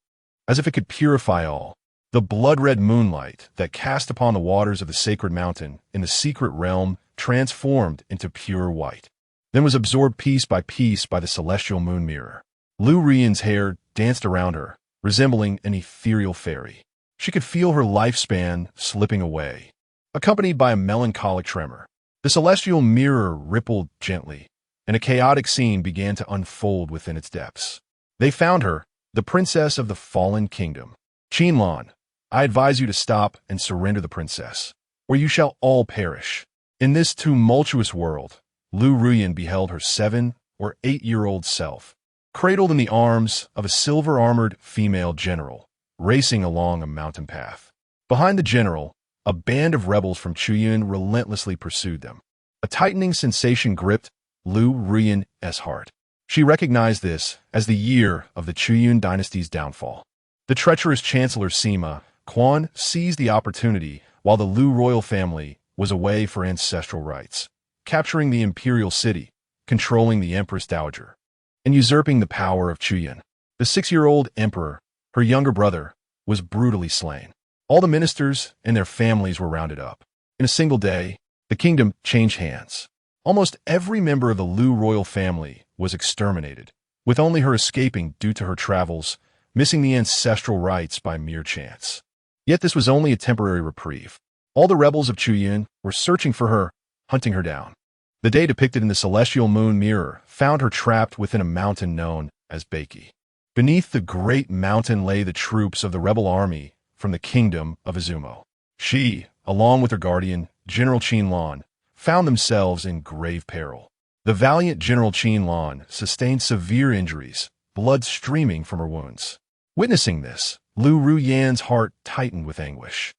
as if it could purify all. The blood-red moonlight that cast upon the waters of the sacred mountain in the secret realm transformed into pure white, then was absorbed piece by piece by the celestial moon mirror. Lu Rian's hair danced around her, resembling an ethereal fairy. She could feel her lifespan slipping away, accompanied by a melancholic tremor. The celestial mirror rippled gently, and a chaotic scene began to unfold within its depths. They found her, the princess of the fallen kingdom. Qianlan, I advise you to stop and surrender the princess, or you shall all perish. In this tumultuous world, Lu Ruyan beheld her 7- or 8-year-old self, cradled in the arms of a silver-armored female general, racing along a mountain path. Behind the general, a band of rebels from Chuyun relentlessly pursued them. A tightening sensation gripped Lu Ruyan's heart. She recognized this as the year of the Chuyun dynasty's downfall. The treacherous Chancellor Sima Quan seized the opportunity while the Lu royal family was away for ancestral rites, capturing the imperial city, controlling the Empress Dowager, and usurping the power of Chuyun. The 6-year-old emperor, her younger brother, was brutally slain. All the ministers and their families were rounded up. In a single day, the kingdom changed hands. Almost every member of the Lu royal family was exterminated, with only her escaping due to her travels, missing the ancestral rites by mere chance. Yet this was only a temporary reprieve. All the rebels of Chuyun were searching for her, hunting her down. The day depicted in the celestial moon mirror found her trapped within a mountain known as Beiki. Beneath the great mountain lay the troops of the rebel army from the kingdom of Izumo. She, along with her guardian, General Qianlan, found themselves in grave peril. The valiant General Qianlan sustained severe injuries, blood streaming from her wounds. Witnessing this, Lu Ruyan's heart tightened with anguish.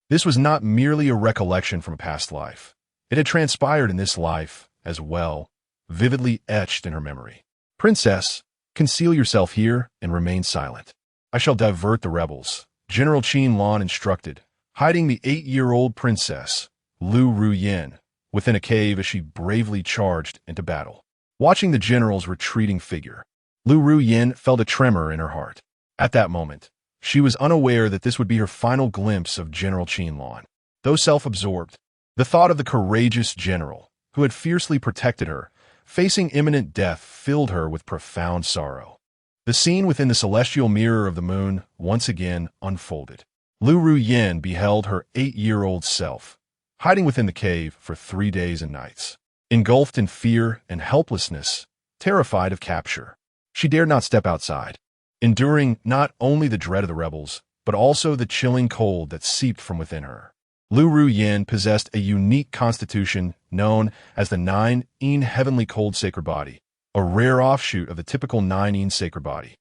This was not merely a recollection from a past life. It had transpired in this life as well, vividly etched in her memory. Princess, conceal yourself here and remain silent. I shall divert the rebels, General Qianlan instructed, hiding the 8-year-old princess, Lu Ruyan, within a cave as she bravely charged into battle. Watching the general's retreating figure, Lu Ruyan felt a tremor in her heart. At that moment, she was unaware that this would be her final glimpse of General Qianlan. Though self-absorbed, the thought of the courageous general, who had fiercely protected her, facing imminent death filled her with profound sorrow. The scene within the celestial mirror of the moon once again unfolded. Lu Ruyan beheld her 8-year-old self, hiding within the cave for 3 days and nights. Engulfed in fear and helplessness, terrified of capture, she dared not step outside, enduring not only the dread of the rebels, but also the chilling cold that seeped from within her. Lu Ruyan possessed a unique constitution known as the 9-yin heavenly cold sacred body, a rare offshoot of the typical 9-yin sacred body,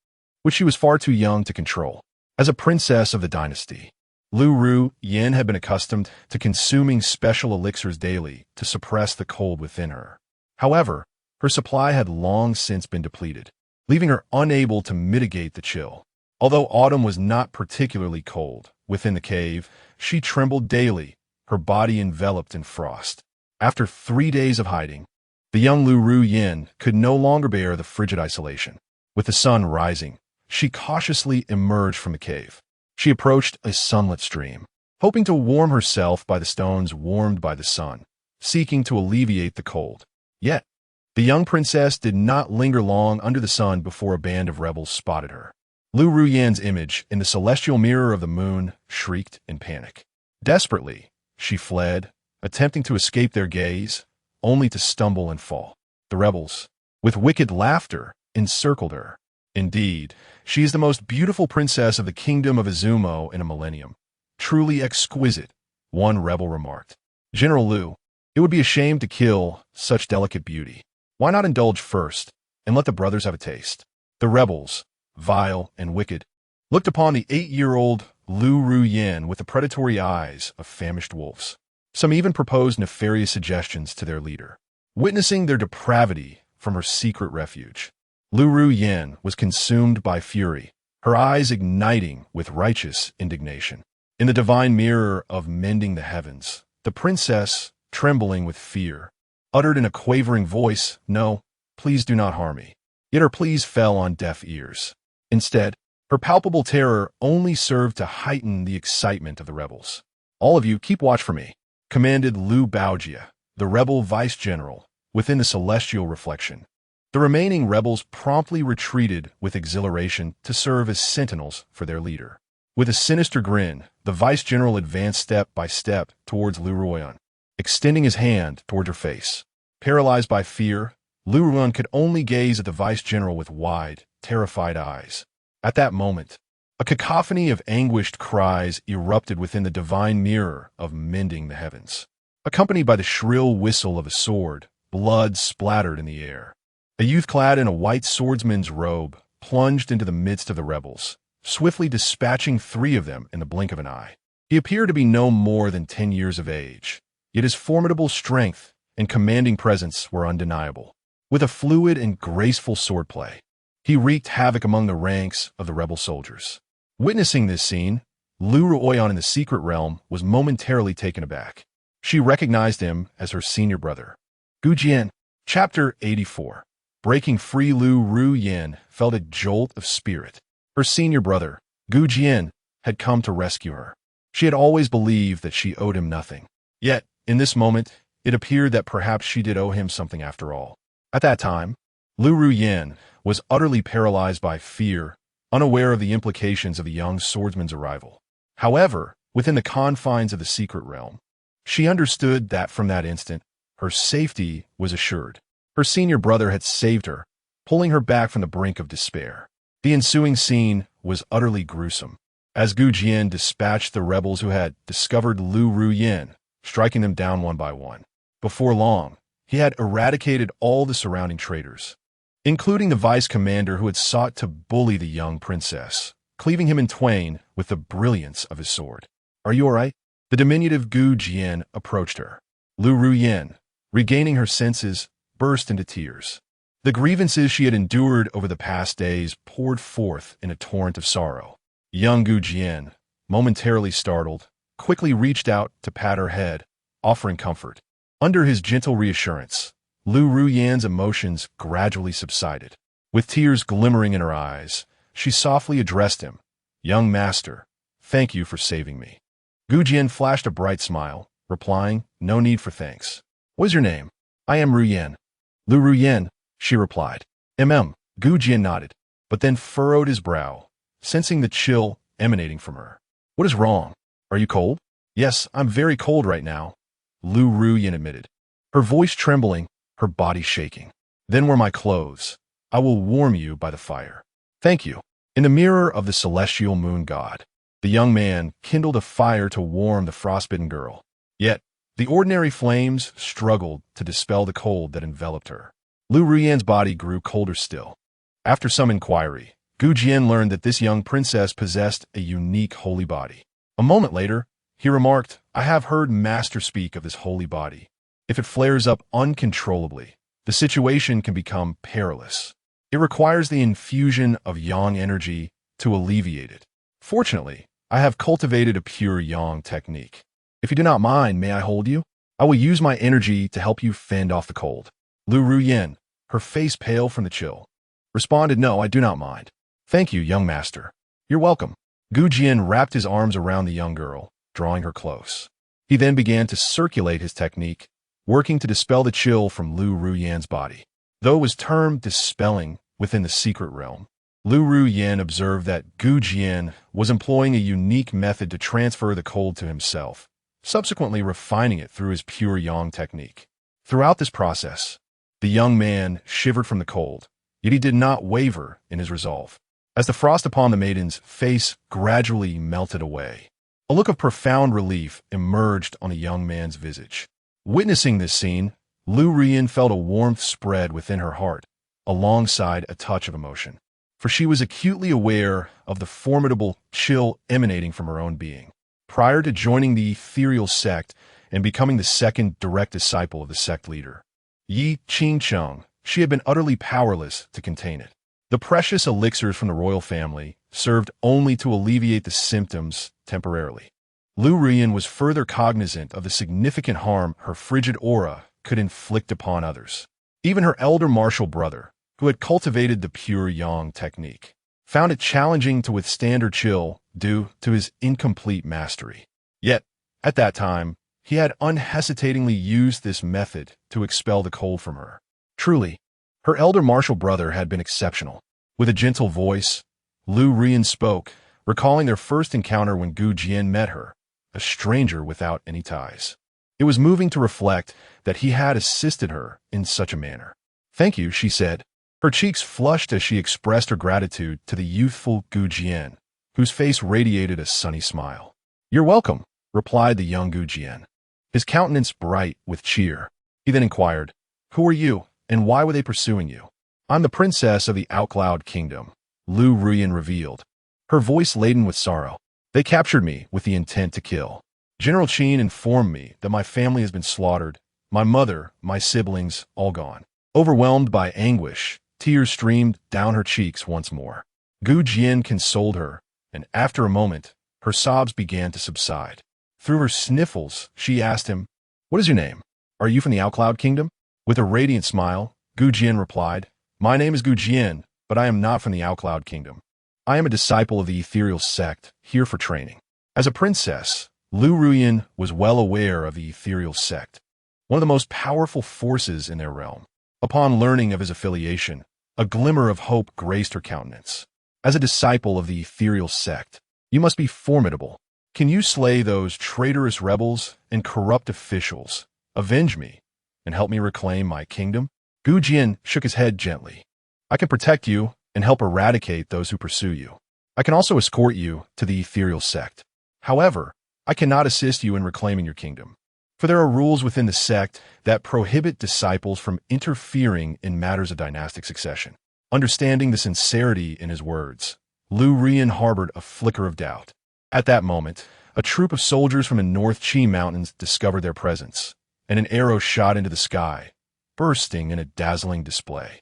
which she was far too young to control. As a princess of the dynasty, Lu Ruyan had been accustomed to consuming special elixirs daily to suppress the cold within her. However, her supply had long since been depleted, leaving her unable to mitigate the chill. Although autumn was not particularly cold, within the cave, she trembled daily, her body enveloped in frost. After 3 days of hiding, the young Lu Ruyan could no longer bear the frigid isolation. With the sun rising, she cautiously emerged from the cave. She approached a sunlit stream, hoping to warm herself by the stones warmed by the sun, seeking to alleviate the cold. Yet, the young princess did not linger long under the sun before a band of rebels spotted her. Lu Ruyan's image in the celestial mirror of the moon shrieked in panic. Desperately, she fled, attempting to escape their gaze, only to stumble and fall. The rebels, with wicked laughter, encircled her. Indeed, she is the most beautiful princess of the kingdom of Izumo in a millennium. Truly exquisite, one rebel remarked. General Lu, it would be a shame to kill such delicate beauty. Why not indulge first, and let the brothers have a taste? The rebels, vile and wicked, looked upon the 8-year-old Lu Ruyan with the predatory eyes of famished wolves. Some even proposed nefarious suggestions to their leader. Witnessing their depravity from her secret refuge, Lu Ruyan was consumed by fury, her eyes igniting with righteous indignation. In the divine mirror of mending the heavens, the princess, trembling with fear, uttered in a quavering voice, "No, please do not harm me." Yet her pleas fell on deaf ears. Instead, Her palpable terror only served to heighten the excitement of the rebels. "All of you, keep watch for me," commanded Lu Baojie, the rebel vice-general, within the celestial reflection. The remaining rebels promptly retreated with exhilaration to serve as sentinels for their leader. With a sinister grin, the vice-general advanced step by step towards Lu Ruoyan, extending his hand toward her face. Paralyzed by fear, Lu Ruoyan could only gaze at the vice-general with wide, terrified eyes. At that moment, a cacophony of anguished cries erupted within the divine mirror of mending the heavens. Accompanied by the shrill whistle of a sword, blood splattered in the air. A youth clad in a white swordsman's robe plunged into the midst of the rebels, swiftly dispatching 3 of them in the blink of an eye. He appeared to be no more than 10 years of age, yet his formidable strength and commanding presence were undeniable. With a fluid and graceful swordplay, he wreaked havoc among the ranks of the rebel soldiers. Witnessing this scene, Lu Ruoyan in the secret realm was momentarily taken aback. She recognized him as her senior brother. Gu Jian, Chapter 84. Breaking free, Lu Ruoyan felt a jolt of spirit. Her senior brother, Gu Jian, had come to rescue her. She had always believed that she owed him nothing. Yet, in this moment, it appeared that perhaps she did owe him something after all. At that time, Lu Ruoyan was utterly paralyzed by fear, unaware of the implications of the young swordsman's arrival. However, within the confines of the secret realm, she understood that from that instant, her safety was assured. Her senior brother had saved her, pulling her back from the brink of despair. The ensuing scene was utterly gruesome, as Gu Jian dispatched the rebels who had discovered Lu Ruoyan, striking them down one by one. Before long, he had eradicated all the surrounding traitors, including the vice-commander who had sought to bully the young princess, cleaving him in twain with the brilliance of his sword. "Are you all right?" The diminutive Gu Jian approached her. Lu Ruoyan, regaining her senses, burst into tears. The grievances she had endured over the past days poured forth in a torrent of sorrow. Young Gu Jian, momentarily startled, quickly reached out to pat her head, offering comfort. Under his gentle reassurance, Lu Ruoyan's emotions gradually subsided. With tears glimmering in her eyes, she softly addressed him. "Young master, thank you for saving me." Gu Jian flashed a bright smile, replying, "No need for thanks. What is your name?" "I am Ruoyan." "Lu Ruoyan," she replied. Gu Jian nodded, but then furrowed his brow, sensing the chill emanating from her. "What is wrong? Are you cold?" "Yes, I'm very cold right now," Lu Ruoyan admitted, her voice trembling, her body shaking. "Then wear my clothes. I will warm you by the fire." "Thank you." In the mirror of the celestial moon god, the young man kindled a fire to warm the frostbitten girl. Yet, the ordinary flames struggled to dispel the cold that enveloped her. Lu Ruoyan's body grew colder still. After some inquiry, Gu Jian learned that this young princess possessed a unique holy body. A moment later, he remarked, "I have heard Master speak of this holy body. If it flares up uncontrollably, the situation can become perilous. It requires the infusion of yang energy to alleviate it. Fortunately, I have cultivated a pure yang technique. If you do not mind, may I hold you? I will use my energy to help you fend off the cold." Lu Ruoyan, her face pale from the chill, responded, "No, I do not mind. Thank you, young master." "You're welcome." Gu Jian wrapped his arms around the young girl, drawing her close. He then began to circulate his technique, working to dispel the chill from Lu Ruoyan's body. Though it was termed dispelling within the secret realm, Lu Ruoyan observed that Gu Jian was employing a unique method to transfer the cold to himself, subsequently refining it through his pure yang technique. Throughout this process, the young man shivered from the cold, yet he did not waver in his resolve. As the frost upon the maiden's face gradually melted away, a look of profound relief emerged on the young man's visage. Witnessing this scene, Lu Ruoyan felt a warmth spread within her heart, alongside a touch of emotion, for she was acutely aware of the formidable chill emanating from her own being. Prior to joining the ethereal sect and becoming the second direct disciple of the sect leader, Yi Qingcheng, she had been utterly powerless to contain it. The precious elixirs from the royal family served only to alleviate the symptoms temporarily. Lu Ruoyan was further cognizant of the significant harm her frigid aura could inflict upon others. Even her elder martial brother, who had cultivated the pure yang technique, found it challenging to withstand her chill due to his incomplete mastery. Yet, at that time, he had unhesitatingly used this method to expel the cold from her. Truly, her elder martial brother had been exceptional. With a gentle voice, Lu Rian spoke, recalling their first encounter when Gu Jian met her, a stranger without any ties. It was moving to reflect that he had assisted her in such a manner. "Thank you," she said. Her cheeks flushed as she expressed her gratitude to the youthful Gu Jian, whose face radiated a sunny smile. "You're welcome," replied the young Gu Jian, his countenance bright with cheer. He then inquired, "Who are you, and why were they pursuing you?" "I'm the princess of the Outcloud Kingdom," Lu Ruyan revealed, her voice laden with sorrow. "They captured me with the intent to kill. General Qin informed me that my family has been slaughtered, my mother, my siblings, all gone." Overwhelmed by anguish, tears streamed down her cheeks once more. Gu Jian consoled her, and after a moment, her sobs began to subside. Through her sniffles, she asked him, "What is your name? Are you from the Outcloud Kingdom?" With a radiant smile, Gu Jian replied, "My name is Gu Jian, but I am not from the Outcloud Kingdom. I am a disciple of the ethereal sect, here for training." As a princess, Lu Ruyan was well aware of the ethereal sect, one of the most powerful forces in their realm. Upon learning of his affiliation, a glimmer of hope graced her countenance. "As a disciple of the ethereal sect, you must be formidable. Can you slay those traitorous rebels and corrupt officials, avenge me, and help me reclaim my kingdom?" Gu Jian shook his head gently. "I can protect you and help eradicate those who pursue you. I can also escort you to the ethereal sect. However, I cannot assist you in reclaiming your kingdom, for there are rules within the sect that prohibit disciples from interfering in matters of dynastic succession." Understanding the sincerity in his words, Lu Rian harbored a flicker of doubt. At that moment, a troop of soldiers from the North Qi Mountains discovered their presence, and an arrow shot into the sky, bursting in a dazzling display.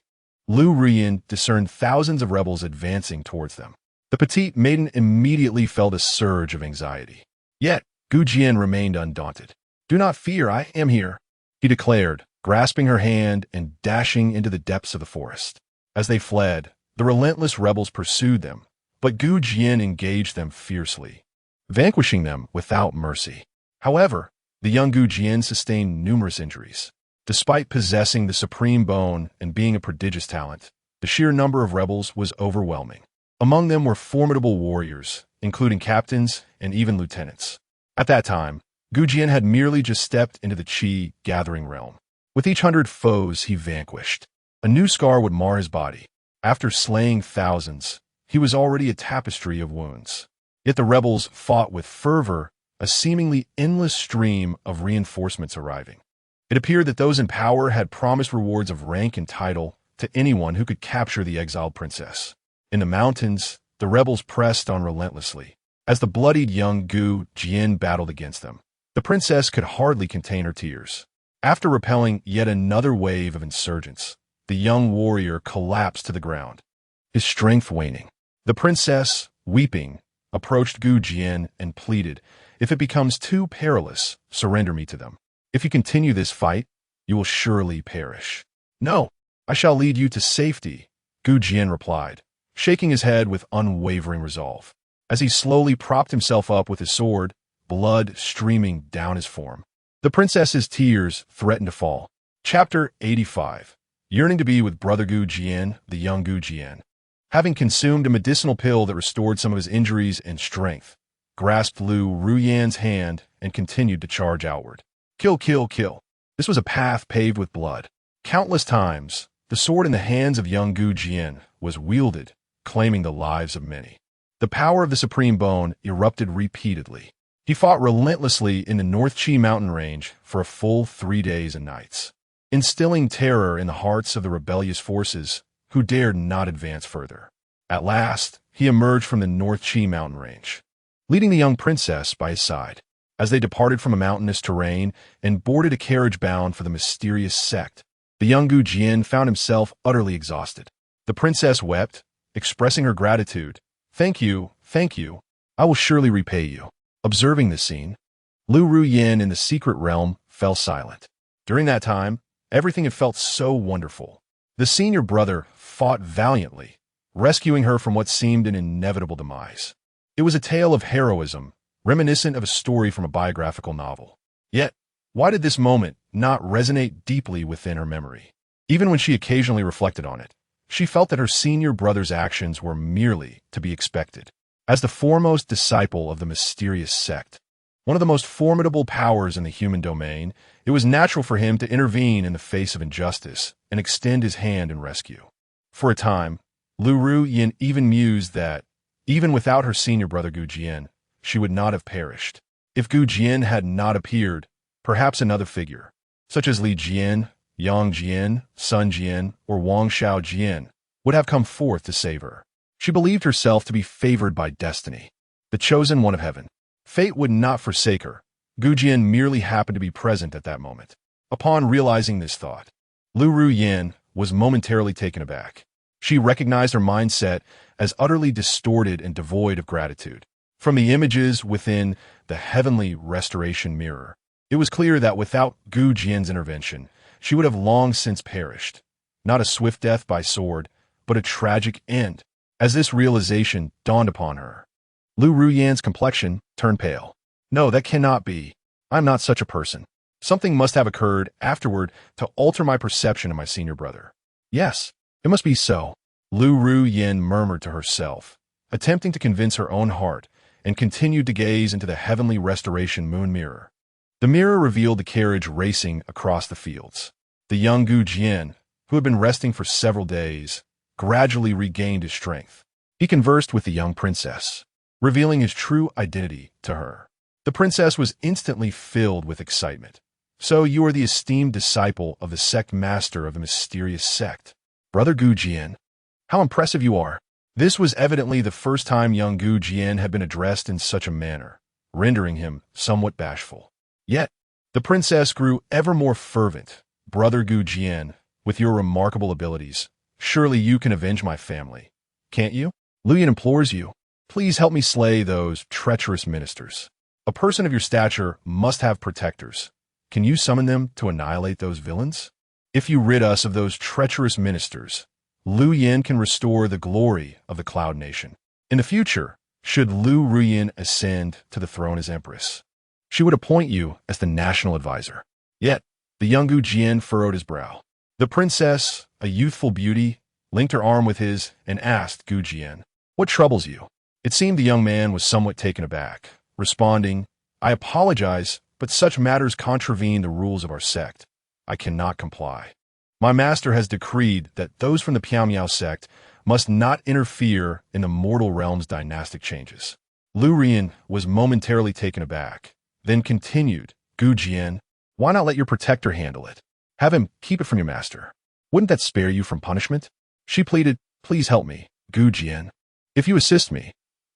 Lu Rian discerned thousands of rebels advancing towards them. The petite maiden immediately felt a surge of anxiety. Yet, Gu Jian remained undaunted. "Do not fear, I am here," he declared, grasping her hand and dashing into the depths of the forest. As they fled, the relentless rebels pursued them, but Gu Jian engaged them fiercely, vanquishing them without mercy. However, the young Gu Jian sustained numerous injuries. Despite possessing the supreme bone and being a prodigious talent, the sheer number of rebels was overwhelming. Among them were formidable warriors, including captains and even lieutenants. At that time, Gu Jian had merely just stepped into the Qi gathering realm. With each 100 foes he vanquished, a new scar would mar his body. After slaying thousands, he was already a tapestry of wounds. Yet the rebels fought with fervor, a seemingly endless stream of reinforcements arriving. It appeared that those in power had promised rewards of rank and title to anyone who could capture the exiled princess. In the mountains, the rebels pressed on relentlessly. As the bloodied young Gu Jian battled against them, the princess could hardly contain her tears. After repelling yet another wave of insurgents, the young warrior collapsed to the ground, his strength waning. The princess, weeping, approached Gu Jian and pleaded, "If it becomes too perilous, surrender me to them. If you continue this fight, you will surely perish." "No, I shall lead you to safety," Gu Jian replied, shaking his head with unwavering resolve. As he slowly propped himself up with his sword, blood streaming down his form, the princess's tears threatened to fall. Chapter 85. Yearning to be with Brother Gu Jian, the young Gu Jian, having consumed a medicinal pill that restored some of his injuries and strength, grasped Lu Ruyan's hand and continued to charge outward. Kill, kill, kill. This was a path paved with blood. Countless times, the sword in the hands of young Gu Jian was wielded, claiming the lives of many. The power of the supreme bone erupted repeatedly. He fought relentlessly in the North Qi mountain range for a full 3 days and nights, instilling terror in the hearts of the rebellious forces who dared not advance further. At last, he emerged from the North Qi mountain range, leading the young princess by his side. As they departed from a mountainous terrain and boarded a carriage bound for the mysterious sect, the young Gu Jian found himself utterly exhausted. The princess wept, expressing her gratitude. Thank you. I will surely repay you." Observing this scene, Lu Ruyan in the secret realm fell silent. During that time, everything had felt so wonderful. The senior brother fought valiantly, rescuing her from what seemed an inevitable demise. It was a tale of heroism, reminiscent of a story from a biographical novel. Yet, why did this moment not resonate deeply within her memory? Even when she occasionally reflected on it, she felt that her senior brother's actions were merely to be expected. As the foremost disciple of the mysterious sect, one of the most formidable powers in the human domain, it was natural for him to intervene in the face of injustice and extend his hand in rescue. For a time, Lu Ruyin even mused that, even without her senior brother Gu Jian, she would not have perished. If Gu Jian had not appeared, perhaps another figure, such as Li Jian, Yang Jian, Sun Jian, or Wang Xiao Jian, would have come forth to save her. She believed herself to be favored by destiny, the chosen one of heaven. Fate would not forsake her. Gu Jian merely happened to be present at that moment. Upon realizing this thought, Lu Ruyin was momentarily taken aback. She recognized her mindset as utterly distorted and devoid of gratitude. From the images within the heavenly restoration mirror, it was clear that without Gu Jian's intervention, she would have long since perished. Not a swift death by sword, but a tragic end. As this realization dawned upon her, Lu Ruyin's complexion turned pale. No, that cannot be. I'm not such a person. Something must have occurred afterward to alter my perception of my senior brother. Yes, it must be so, Lu Ruyin murmured to herself, attempting to convince her own heart, and continued to gaze into the heavenly restoration moon mirror. The mirror revealed the carriage racing across the fields. The young Gu Jian, who had been resting for several days, gradually regained his strength. He conversed with the young princess, revealing his true identity to her. The princess was instantly filled with excitement. So you are the esteemed disciple of the sect master of the mysterious sect, Brother Gu Jian. How impressive you are. This was evidently the first time young Gu Jian had been addressed in such a manner, rendering him somewhat bashful. Yet, the princess grew ever more fervent. Brother Gu Jian, with your remarkable abilities, surely you can avenge my family, can't you? Luyan implores you, please help me slay those treacherous ministers. A person of your stature must have protectors. Can you summon them to annihilate those villains? If you rid us of those treacherous ministers, Lu Yin can restore the glory of the Cloud Nation. In the future, should Lu Ruyin ascend to the throne as empress, she would appoint you as the national advisor. Yet, the young Gu Jian furrowed his brow. The princess, a youthful beauty, linked her arm with his and asked Gu Jian, "What troubles you?" It seemed the young man was somewhat taken aback, responding, "I apologize, but such matters contravene the rules of our sect. I cannot comply. My master has decreed that those from the Piao sect must not interfere in the mortal realm's dynastic changes." Lu Rian was momentarily taken aback, then continued, "Gu Jian, why not let your protector handle it? Have him keep it from your master. Wouldn't that spare you from punishment?" She pleaded, "Please help me, Gu Jian. If you assist me,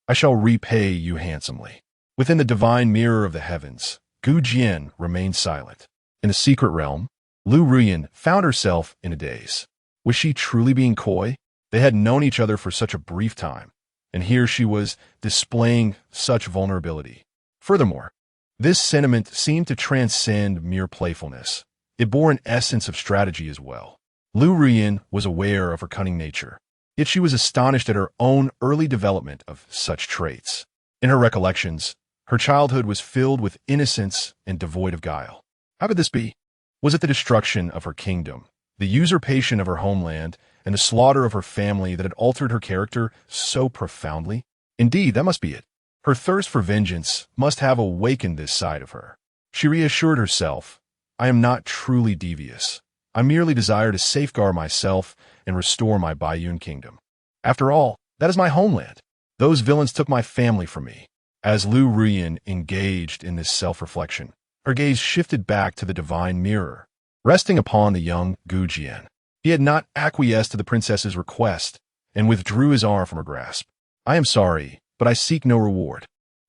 I shall repay you handsomely." Within the divine mirror of the heavens, Gu Jian remained silent. In the secret realm, Lu Ruyin found herself in a daze. Was she truly being coy? They had known each other for such a brief time, and here she was displaying such vulnerability. Furthermore, this sentiment seemed to transcend mere playfulness. It bore an essence of strategy as well. Lu Ruyin was aware of her cunning nature, yet she was astonished at her own early development of such traits. In her recollections, her childhood was filled with innocence and devoid of guile. How could this be? Was it the destruction of her kingdom, the usurpation of her homeland, and the slaughter of her family that had altered her character so profoundly? Indeed, that must be it. Her thirst for vengeance must have awakened this side of her. She reassured herself, "I am not truly devious. I merely desire to safeguard myself and restore my Baiyun kingdom. After all, that is my homeland. Those villains took my family from me." As Lu Ruyin engaged in this self-reflection, her gaze shifted back to the divine mirror, resting upon the young Gu Jian. He had not acquiesced to the princess's request and withdrew his arm from her grasp. "I am sorry, but I seek no reward.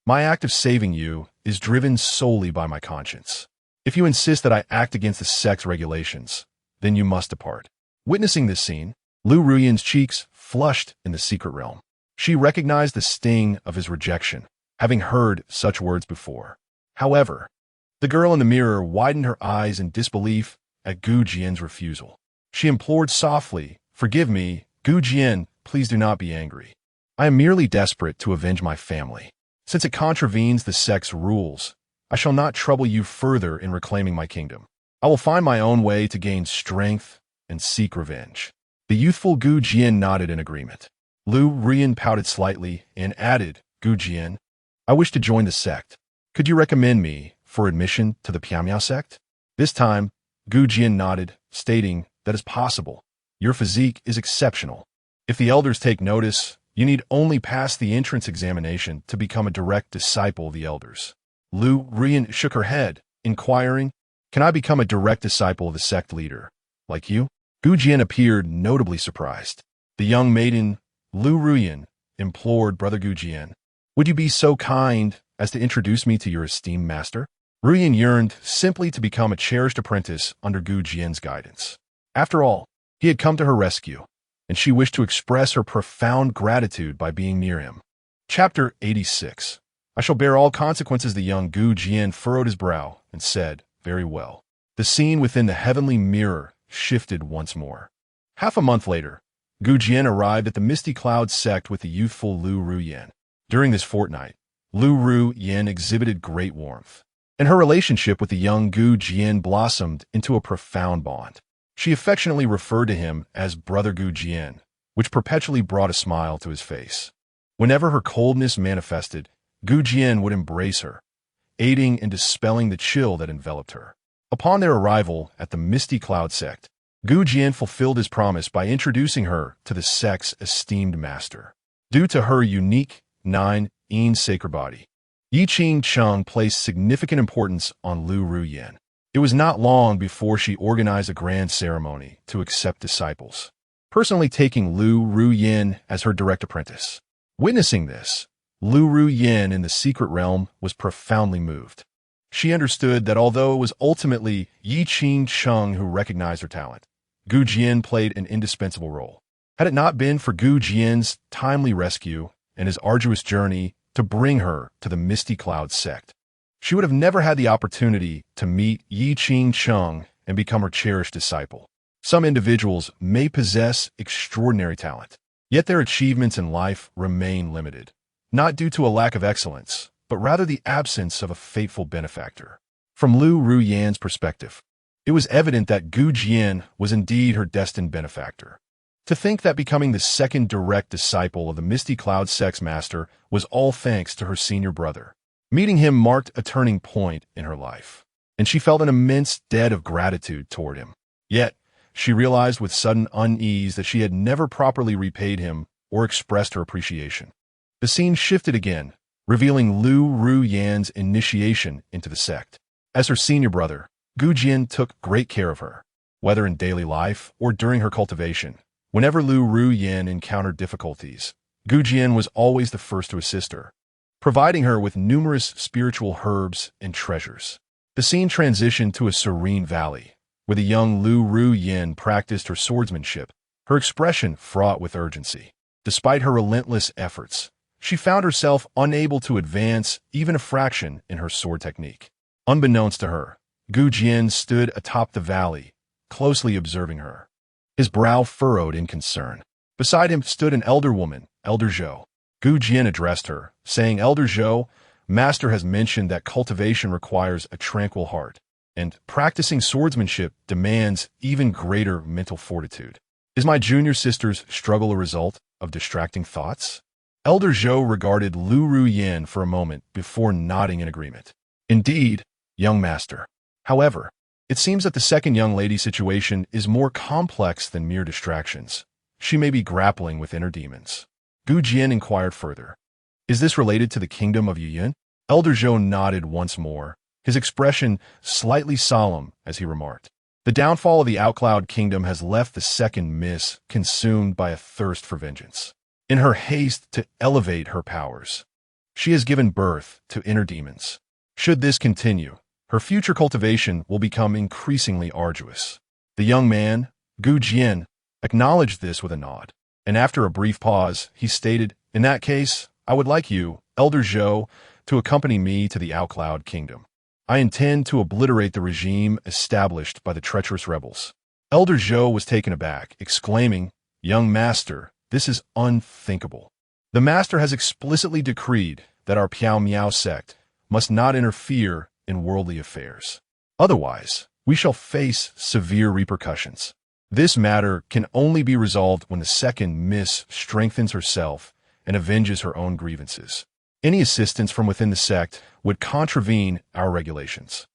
My act of saving you is driven solely by my conscience. If you insist that I act against the sect's regulations, then you must depart." Witnessing this scene, Lu Ruyin's cheeks flushed in the secret realm. She recognized the sting of his rejection, having heard such words before. However, the girl in the mirror widened her eyes in disbelief at Gu Jian's refusal. She implored softly, "Forgive me, Gu Jian, please do not be angry. I am merely desperate to avenge my family. Since it contravenes the sect's rules, I shall not trouble you further in reclaiming my kingdom. I will find my own way to gain strength and seek revenge." The youthful Gu Jian nodded in agreement. Lu Rian pouted slightly and added, "Gu Jian, I wish to join the sect. Could you recommend me for admission to the Piamiao sect?" This time, Gu Jian nodded, stating, "That is possible. Your physique is exceptional. If the elders take notice, you need only pass the entrance examination to become a direct disciple of the elders." Lu Rian shook her head, inquiring, "Can I become a direct disciple of the sect leader, like you?" Gu Jian appeared notably surprised. The young maiden, Lu Ruyan, implored Brother Gu Jian, "Would you be so kind as to introduce me to your esteemed master?" Ruyan yearned simply to become a cherished apprentice under Gu Jian's guidance. After all, he had come to her rescue, and she wished to express her profound gratitude by being near him. Chapter 86. "I shall bear all consequences." The young Gu Jian furrowed his brow and said, "Very well." The scene within the heavenly mirror shifted once more. Half a month later, Gu Jian arrived at the Misty Cloud sect with the youthful Lu Ruyan. During this fortnight, Lu Ruyan exhibited great warmth, and her relationship with the young Gu Jian blossomed into a profound bond. She affectionately referred to him as Brother Gu Jian, which perpetually brought a smile to his face. Whenever her coldness manifested, Gu Jian would embrace her, aiding in dispelling the chill that enveloped her. Upon their arrival at the Misty Cloud sect, Gu Jian fulfilled his promise by introducing her to the sect's esteemed master. Due to her unique sacred body, Yi Qing Cheng placed significant importance on Lu Ruyan. It was not long before she organized a grand ceremony to accept disciples, personally taking Lu Ruyan as her direct apprentice. Witnessing this, Lu Ruyan in the secret realm was profoundly moved. She understood that although it was ultimately Yi Qing Cheng who recognized her talent, Gu Jian played an indispensable role. Had it not been for Gu Jian's timely rescue and his arduous journey to bring her to the Misty Cloud sect, she would have never had the opportunity to meet Yi Qing Cheng and become her cherished disciple. Some individuals may possess extraordinary talent, yet their achievements in life remain limited, not due to a lack of excellence, but rather the absence of a faithful benefactor. From Lu Ruyan's perspective, it was evident that Gu Jian was indeed her destined benefactor. To think that becoming the second direct disciple of the Misty Cloud sect's master was all thanks to her senior brother. Meeting him marked a turning point in her life, and she felt an immense debt of gratitude toward him. Yet, she realized with sudden unease that she had never properly repaid him or expressed her appreciation. The scene shifted again, revealing Lu Ruyan's initiation into the sect. As her senior brother, Gu Jian took great care of her, whether in daily life or during her cultivation. Whenever Lu Ruyan encountered difficulties, Gu Jian was always the first to assist her, providing her with numerous spiritual herbs and treasures. The scene transitioned to a serene valley, where the young Lu Ruyan practiced her swordsmanship, her expression fraught with urgency. Despite her relentless efforts, she found herself unable to advance even a fraction in her sword technique. Unbeknownst to her, Gu Jian stood atop the valley, closely observing her, his brow furrowed in concern. Beside him stood an elder woman, Elder Zhou. Gu Jian addressed her, saying, "Elder Zhou, Master has mentioned that cultivation requires a tranquil heart, and practicing swordsmanship demands even greater mental fortitude. Is my junior sister's struggle a result of distracting thoughts?" Elder Zhou regarded Lu Ruyan for a moment before nodding in agreement. "Indeed, young master. However, it seems that the second young lady's situation is more complex than mere distractions. She may be grappling with inner demons." Gu Jian inquired further, "Is this related to the kingdom of Yuan?" Elder Zhou nodded once more, his expression slightly solemn as he remarked, "The downfall of the Outcloud kingdom has left the second miss consumed by a thirst for vengeance. In her haste to elevate her powers, she has given birth to inner demons. Should this continue, her future cultivation will become increasingly arduous." The young man, Gu Jian, acknowledged this with a nod, and after a brief pause, he stated, "In that case, I would like you, Elder Zhou, to accompany me to the Outcloud kingdom. I intend to obliterate the regime established by the treacherous rebels." Elder Zhou was taken aback, exclaiming, "Young master, This is unthinkable. The master has explicitly decreed that our Piao Miao sect must not interfere in worldly affairs. Otherwise, we shall face severe repercussions. This matter can only be resolved when the second miss strengthens herself and avenges her own grievances. Any assistance from within the sect would contravene our regulations.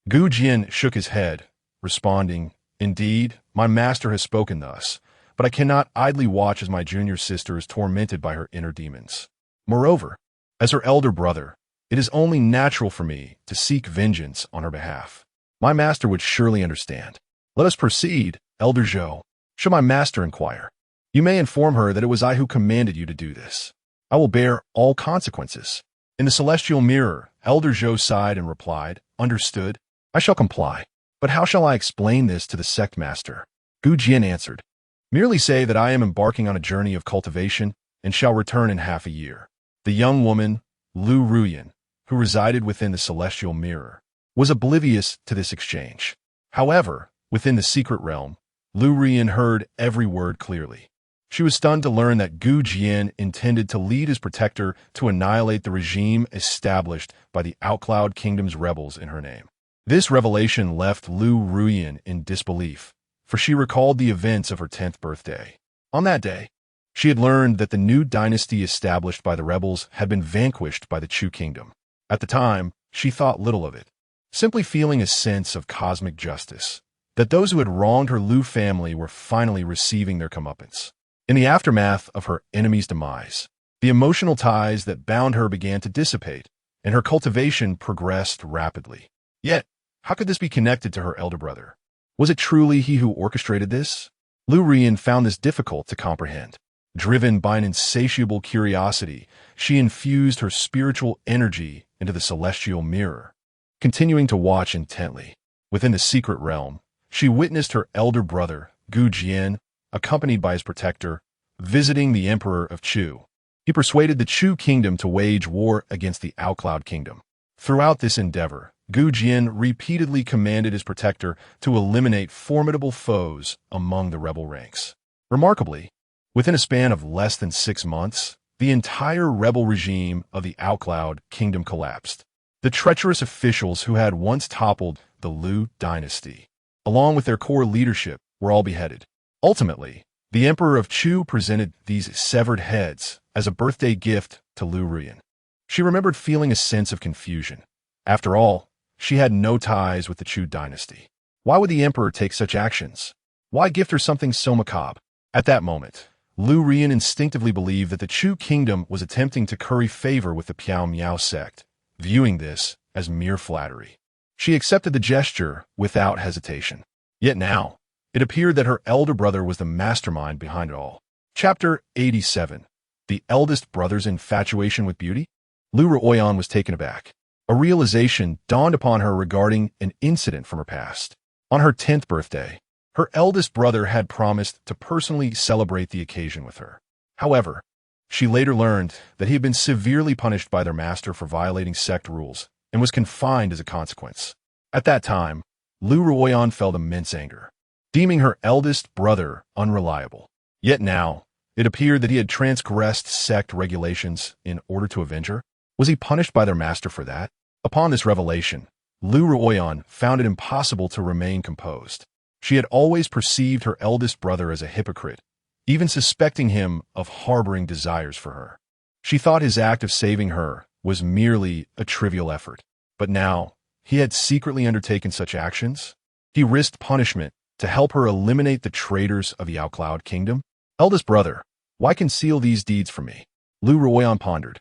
Gu Jian shook his head, responding, "Indeed, my master has spoken thus, but I cannot idly watch as my junior sister is tormented by her inner demons. Moreover, as her elder brother, it is only natural for me to seek vengeance on her behalf. My master would surely understand. Let us proceed, Elder Zhou. Should my master inquire, you may inform her that it was I who commanded you to do this. I will bear all consequences." In the celestial mirror, Elder Zhou sighed and replied, "Understood. I shall comply. But how shall I explain this to the sect master?" Gu Jian answered, "Merely say that I am embarking on a journey of cultivation and shall return in half a year." The young woman, Lu Ruyan, who resided within the celestial mirror, was oblivious to this exchange. However, within the secret realm, Lu Ruyan heard every word clearly. She was stunned to learn that Gu Jian intended to lead his protector to annihilate the regime established by the Outcloud Kingdom's rebels in her name. This revelation left Lu Ruyan in disbelief, for she recalled the events of her 10th birthday. On that day, she had learned that the new dynasty established by the rebels had been vanquished by the Chu Kingdom. At the time, she thought little of it, simply feeling a sense of cosmic justice, that those who had wronged her Lu family were finally receiving their comeuppance. In the aftermath of her enemy's demise, the emotional ties that bound her began to dissipate, and her cultivation progressed rapidly. Yet, how could this be connected to her elder brother? Was it truly he who orchestrated this? Lu Ruyan found this difficult to comprehend. Driven by an insatiable curiosity, she infused her spiritual energy into the celestial mirror, continuing to watch intently. Within the secret realm, she witnessed her elder brother, Gu Jian, accompanied by his protector, visiting the Emperor of Chu. He persuaded the Chu Kingdom to wage war against the Outcloud Kingdom. Throughout this endeavor, Gu Jian repeatedly commanded his protector to eliminate formidable foes among the rebel ranks. Remarkably, within a span of less than 6 months, the entire rebel regime of the Outcloud Kingdom collapsed. The treacherous officials who had once toppled the Lu dynasty, along with their core leadership, were all beheaded. Ultimately, the Emperor of Chu presented these severed heads as a birthday gift to Lu Ruyan. She remembered feeling a sense of confusion. After all, she had no ties with the Chu dynasty. Why would the Emperor take such actions? Why gift her something so macabre? At that moment, Lu Ruyan instinctively believed that the Chu Kingdom was attempting to curry favor with the Piao Miao sect, viewing this as mere flattery. She accepted the gesture without hesitation. Yet now, it appeared that her elder brother was the mastermind behind it all. Chapter 87. The Eldest Brother's Infatuation with Beauty? Lu Ruyan was taken aback. A realization dawned upon her regarding an incident from her past. On her 10th birthday, her eldest brother had promised to personally celebrate the occasion with her. However, she later learned that he had been severely punished by their master for violating sect rules and was confined as a consequence. At that time, Lu Ruyan felt immense anger, deeming her eldest brother unreliable. Yet now, it appeared that he had transgressed sect regulations in order to avenge her. Was he punished by their master for that? Upon this revelation, Lu Ruyan found it impossible to remain composed. She had always perceived her eldest brother as a hypocrite, even suspecting him of harboring desires for her. She thought his act of saving her was merely a trivial effort. But now, he had secretly undertaken such actions. He risked punishment to help her eliminate the traitors of the Outcloud Kingdom. Eldest brother, why conceal these deeds from me? Lu Ruyan pondered.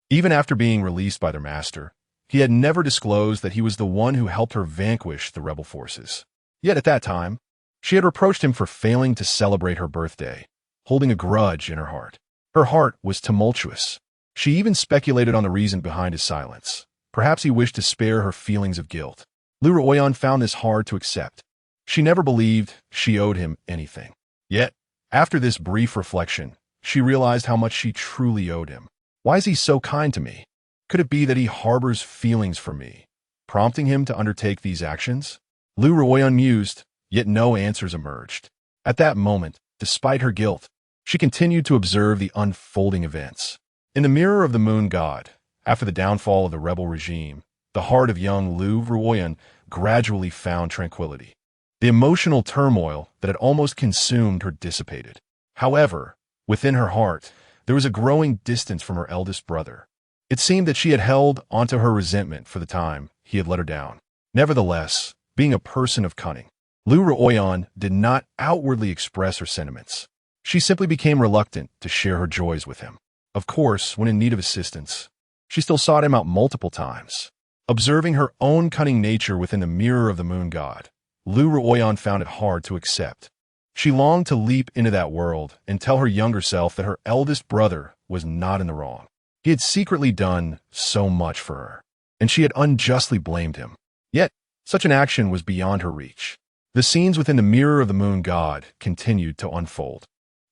Even after being released by their master, he had never disclosed that he was the one who helped her vanquish the rebel forces. Yet at that time, she had reproached him for failing to celebrate her birthday, holding a grudge in her heart. Her heart was tumultuous. She even speculated on the reason behind his silence. Perhaps he wished to spare her feelings of guilt. Lu Ruyan found this hard to accept. She never believed she owed him anything. Yet, after this brief reflection, she realized how much she truly owed him. Why is he so kind to me? Could it be that he harbors feelings for me, prompting him to undertake these actions? Lu Ruyan mused, yet no answers emerged. At that moment, despite her guilt, She continued to observe the unfolding events. In the mirror of the moon god, after the downfall of the rebel regime, the heart of young Lu Ruoyan gradually found tranquility. The emotional turmoil that had almost consumed her dissipated. However, within her heart, there was a growing distance from her eldest brother. It seemed that she had held onto her resentment for the time he had let her down. Nevertheless, being a person of cunning, Lu Ruoyan did not outwardly express her sentiments. She simply became reluctant to share her joys with him. Of course, when in need of assistance, she still sought him out multiple times. Observing her own cunning nature within the mirror of the moon god, Lu Ruoyan found it hard to accept. She longed to leap into that world and tell her younger self that her eldest brother was not in the wrong. He had secretly done so much for her, and she had unjustly blamed him. Yet, such an action was beyond her reach. The scenes within the mirror of the moon god continued to unfold.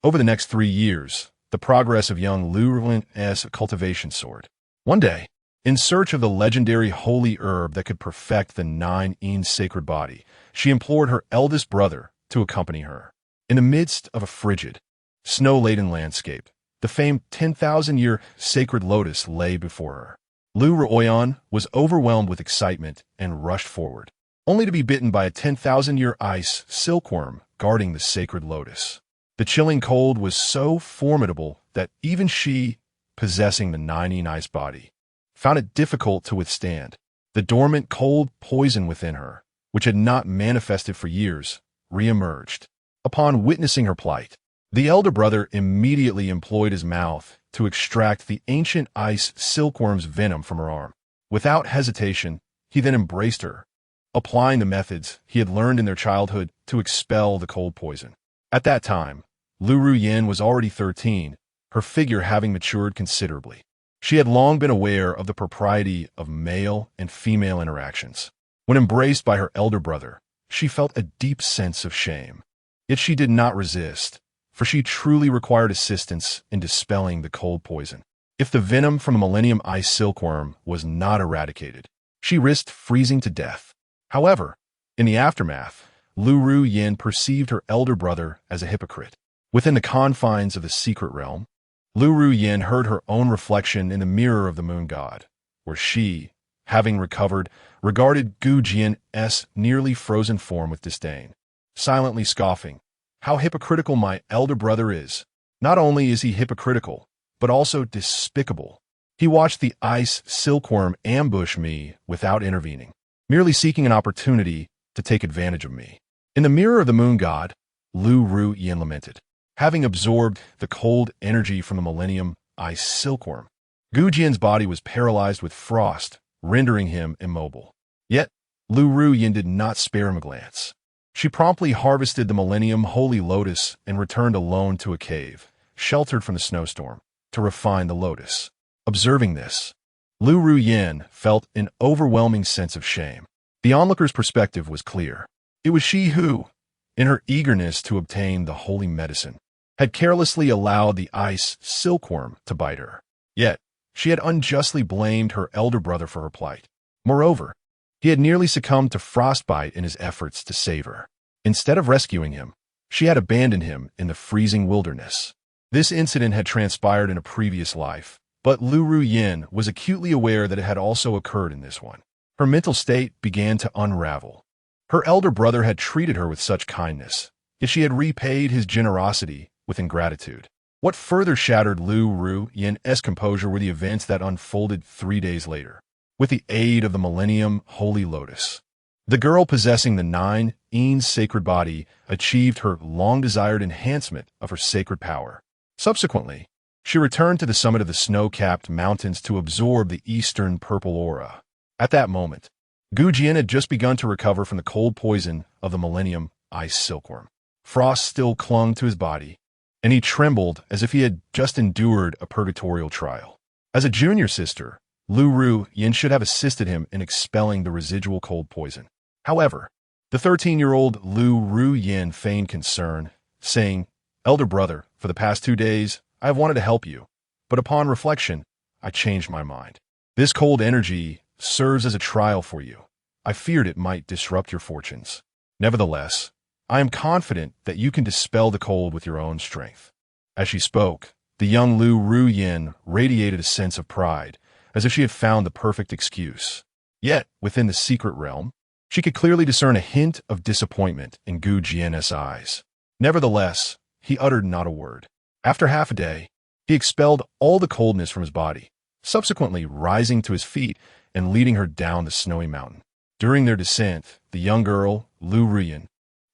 Over the next 3 years, the progress of young Lu Ruoyan's cultivation soared. One day, in search of the legendary holy herb that could perfect the 9 sacred body, she implored her eldest brother to accompany her. In the midst of a frigid, snow-laden landscape, the famed 10,000-year sacred lotus lay before her. Lu Ruoyan was overwhelmed with excitement and rushed forward, only to be bitten by a 10,000-year ice silkworm guarding the sacred lotus. The chilling cold was so formidable that even she, possessing the 9 ice body, found it difficult to withstand. The dormant cold poison within her, which had not manifested for years, reemerged. Upon witnessing her plight, the elder brother immediately employed his mouth to extract the ancient ice silkworm's venom from her arm. Without hesitation, he then embraced her, applying the methods he had learned in their childhood to expel the cold poison. At that time, Lu Ruoyan was already 13, her figure having matured considerably. She had long been aware of the propriety of male and female interactions. When embraced by her elder brother, she felt a deep sense of shame. Yet she did not resist, for she truly required assistance in dispelling the cold poison. If the venom from the Millennium Ice Silkworm was not eradicated, she risked freezing to death. However, in the aftermath, Lu Ruoyan perceived her elder brother as a hypocrite. Within the confines of the secret realm, Lu Ruoyan heard her own reflection in the mirror of the moon god, where she, having recovered, regarded Gu Jian's nearly frozen form with disdain, silently scoffing. How hypocritical my elder brother is. Not only is he hypocritical, but also despicable. He watched the ice silkworm ambush me without intervening, merely seeking an opportunity to take advantage of me. In the mirror of the moon god, Lu Ruoyan lamented. Having absorbed the cold energy from the Millennium Ice Silkworm, Gu Jian's body was paralyzed with frost, rendering him immobile. Yet, Lu Ruoyan did not spare him a glance. She promptly harvested the Millennium Holy Lotus and returned alone to a cave, sheltered from the snowstorm, to refine the lotus. Observing this, Lu Ruoyan felt an overwhelming sense of shame. The onlooker's perspective was clear. It was she who, in her eagerness to obtain the holy medicine, had carelessly allowed the ice silkworm to bite her. Yet, she had unjustly blamed her elder brother for her plight. Moreover, he had nearly succumbed to frostbite in his efforts to save her. Instead of rescuing him, she had abandoned him in the freezing wilderness. This incident had transpired in a previous life, but Lu Ruoyan was acutely aware that it had also occurred in this one. Her mental state began to unravel. Her elder brother had treated her with such kindness, yet she had repaid his generosity with ingratitude. What further shattered Lu Ruoyan's composure were the events that unfolded 3 days later. With the aid of the Millennium Holy Lotus, the girl possessing the 9 sacred body achieved her long-desired enhancement of her sacred power. Subsequently, she returned to the summit of the snow-capped mountains to absorb the eastern purple aura. At that moment, Gu Jian had just begun to recover from the cold poison of the Millennium Ice Silkworm. Frost still clung to his body, and he trembled as if he had just endured a purgatorial trial. As a junior sister, Lu Ruoyan should have assisted him in expelling the residual cold poison. However, the 13-year-old Lu Ruoyan feigned concern, saying, "Elder brother, for the past 2 days, I have wanted to help you, but upon reflection, I changed my mind. This cold energy serves as a trial for you. I feared it might disrupt your fortunes. Nevertheless, I am confident that you can dispel the cold with your own strength." As she spoke, the young Lu Ruyin radiated a sense of pride, as if she had found the perfect excuse. Yet, within the secret realm, she could clearly discern a hint of disappointment in Gu Jian's eyes. Nevertheless, he uttered not a word. After half a day, he expelled all the coldness from his body, subsequently rising to his feet and leading her down the snowy mountain. During their descent, the young girl, Lu Ruyin,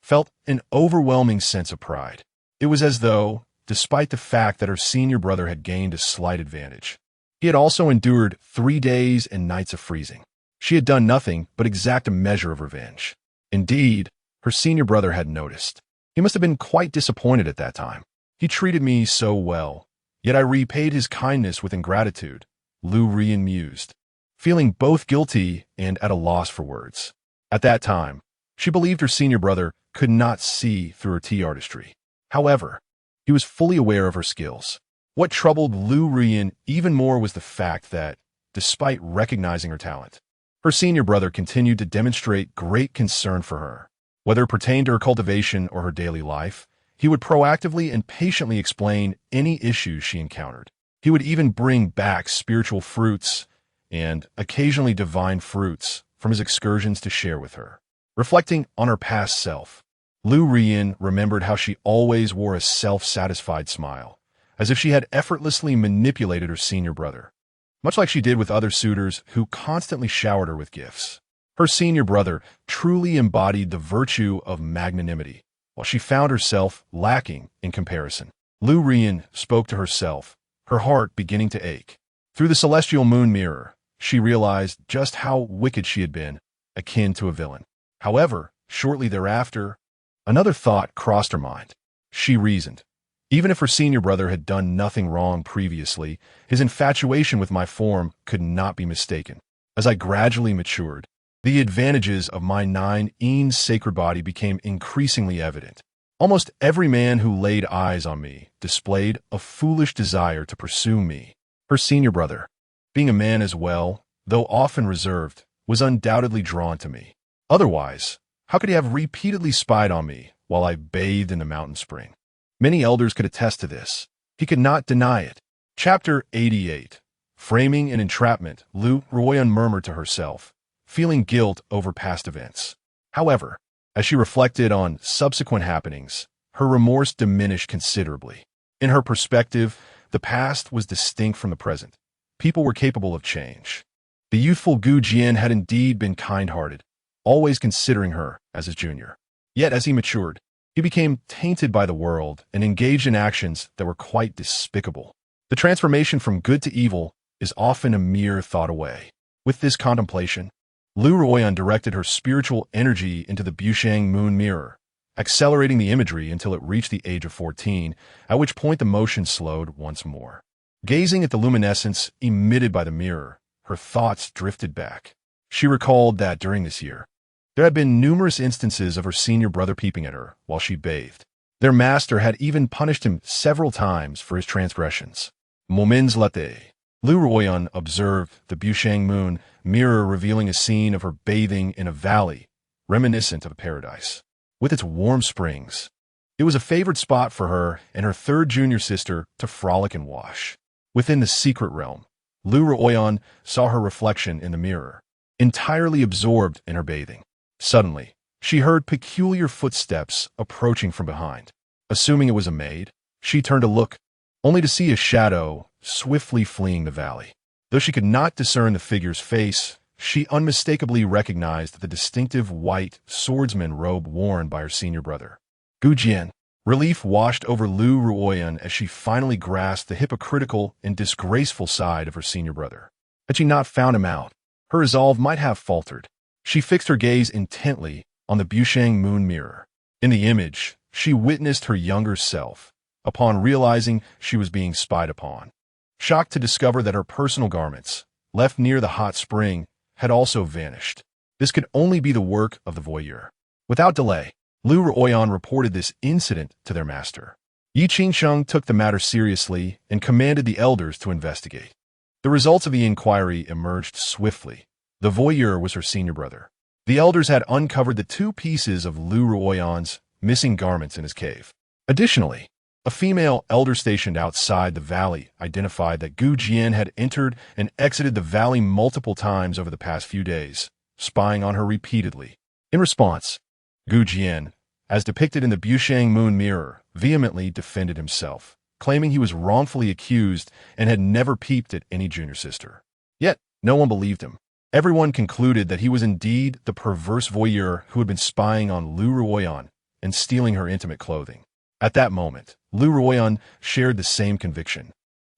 felt an overwhelming sense of pride. It was as though, despite the fact that her senior brother had gained a slight advantage, he had also endured 3 days and nights of freezing. She had done nothing but exact a measure of revenge. Indeed, her senior brother had noticed. He must have been quite disappointed at that time. He treated me so well, yet I repaid his kindness with ingratitude, Lu Ruyin mused, feeling both guilty and at a loss for words. At that time, she believed her senior brother could not see through her tea artistry. However, he was fully aware of her skills. What troubled Lu Ruyin even more was the fact that, despite recognizing her talent, her senior brother continued to demonstrate great concern for her. Whether it pertained to her cultivation or her daily life, he would proactively and patiently explain any issues she encountered. He would even bring back spiritual fruits and occasionally divine fruits from his excursions to share with her. Reflecting on her past self, Lu Ruyin remembered how she always wore a self-satisfied smile, as if she had effortlessly manipulated her senior brother, much like she did with other suitors who constantly showered her with gifts. Her senior brother truly embodied the virtue of magnanimity, while she found herself lacking in comparison. Lu Ruyin spoke to herself, her heart beginning to ache. Through the celestial moon mirror, she realized just how wicked she had been, akin to a villain. However, shortly thereafter, another thought crossed her mind. She reasoned. Even if her senior brother had done nothing wrong previously, his infatuation with my form could not be mistaken. As I gradually matured, the advantages of my 9 sacred body became increasingly evident. Almost every man who laid eyes on me displayed a foolish desire to pursue me. Her senior brother, being a man as well, though often reserved, was undoubtedly drawn to me. Otherwise, how could he have repeatedly spied on me while I bathed in the mountain spring? Many elders could attest to this. He could not deny it. Chapter 88. Framing an entrapment, Lu Ruyin murmured to herself, feeling guilt over past events. However, as she reflected on subsequent happenings, her remorse diminished considerably. In her perspective, the past was distinct from the present. People were capable of change. The youthful Gu Jian had indeed been kind-hearted, always considering her as his junior. Yet as he matured, he became tainted by the world and engaged in actions that were quite despicable. The transformation from good to evil is often a mere thought away. With this contemplation, Lu Ruyin directed her spiritual energy into the Bushang moon mirror, accelerating the imagery until it reached the age of 14, at which point the motion slowed once more. Gazing at the luminescence emitted by the mirror, her thoughts drifted back. She recalled that during this year, there had been numerous instances of her senior brother peeping at her while she bathed. Their master had even punished him several times for his transgressions. Moments later, Lu Ruyin observed the Bushang moon mirror revealing a scene of her bathing in a valley reminiscent of a paradise. With its warm springs, it was a favored spot for her and her third junior sister to frolic and wash. Within the secret realm, Lu Ruyin saw her reflection in the mirror, entirely absorbed in her bathing. Suddenly, she heard peculiar footsteps approaching from behind. Assuming it was a maid, she turned to look, only to see a shadow swiftly fleeing the valley. Though she could not discern the figure's face, she unmistakably recognized the distinctive white swordsman robe worn by her senior brother. Gu Jian. Relief washed over Lu Ruyin as she finally grasped the hypocritical and disgraceful side of her senior brother. Had she not found him out, her resolve might have faltered. She fixed her gaze intently on the Bushang moon mirror. In the image, she witnessed her younger self, upon realizing she was being spied upon. Shocked to discover that her personal garments, left near the hot spring, had also vanished. This could only be the work of the voyeur. Without delay, Lu Ruyin reported this incident to their master. Yi Qingsheng took the matter seriously and commanded the elders to investigate. The results of the inquiry emerged swiftly. The voyeur was her senior brother. The elders had uncovered the 2 pieces of Lu Ruyin's missing garments in his cave. Additionally, A female elder stationed outside the valley identified that Gu Jian had entered and exited the valley multiple times over the past few days, spying on her repeatedly. In response, Gu Jian, as depicted in the Bushang Moon Mirror, vehemently defended himself, claiming he was wrongfully accused and had never peeped at any junior sister. Yet, no one believed him. Everyone concluded that he was indeed the perverse voyeur who had been spying on Lu Ruoyan and stealing her intimate clothing. At that moment, Lu Ruoyan shared the same conviction,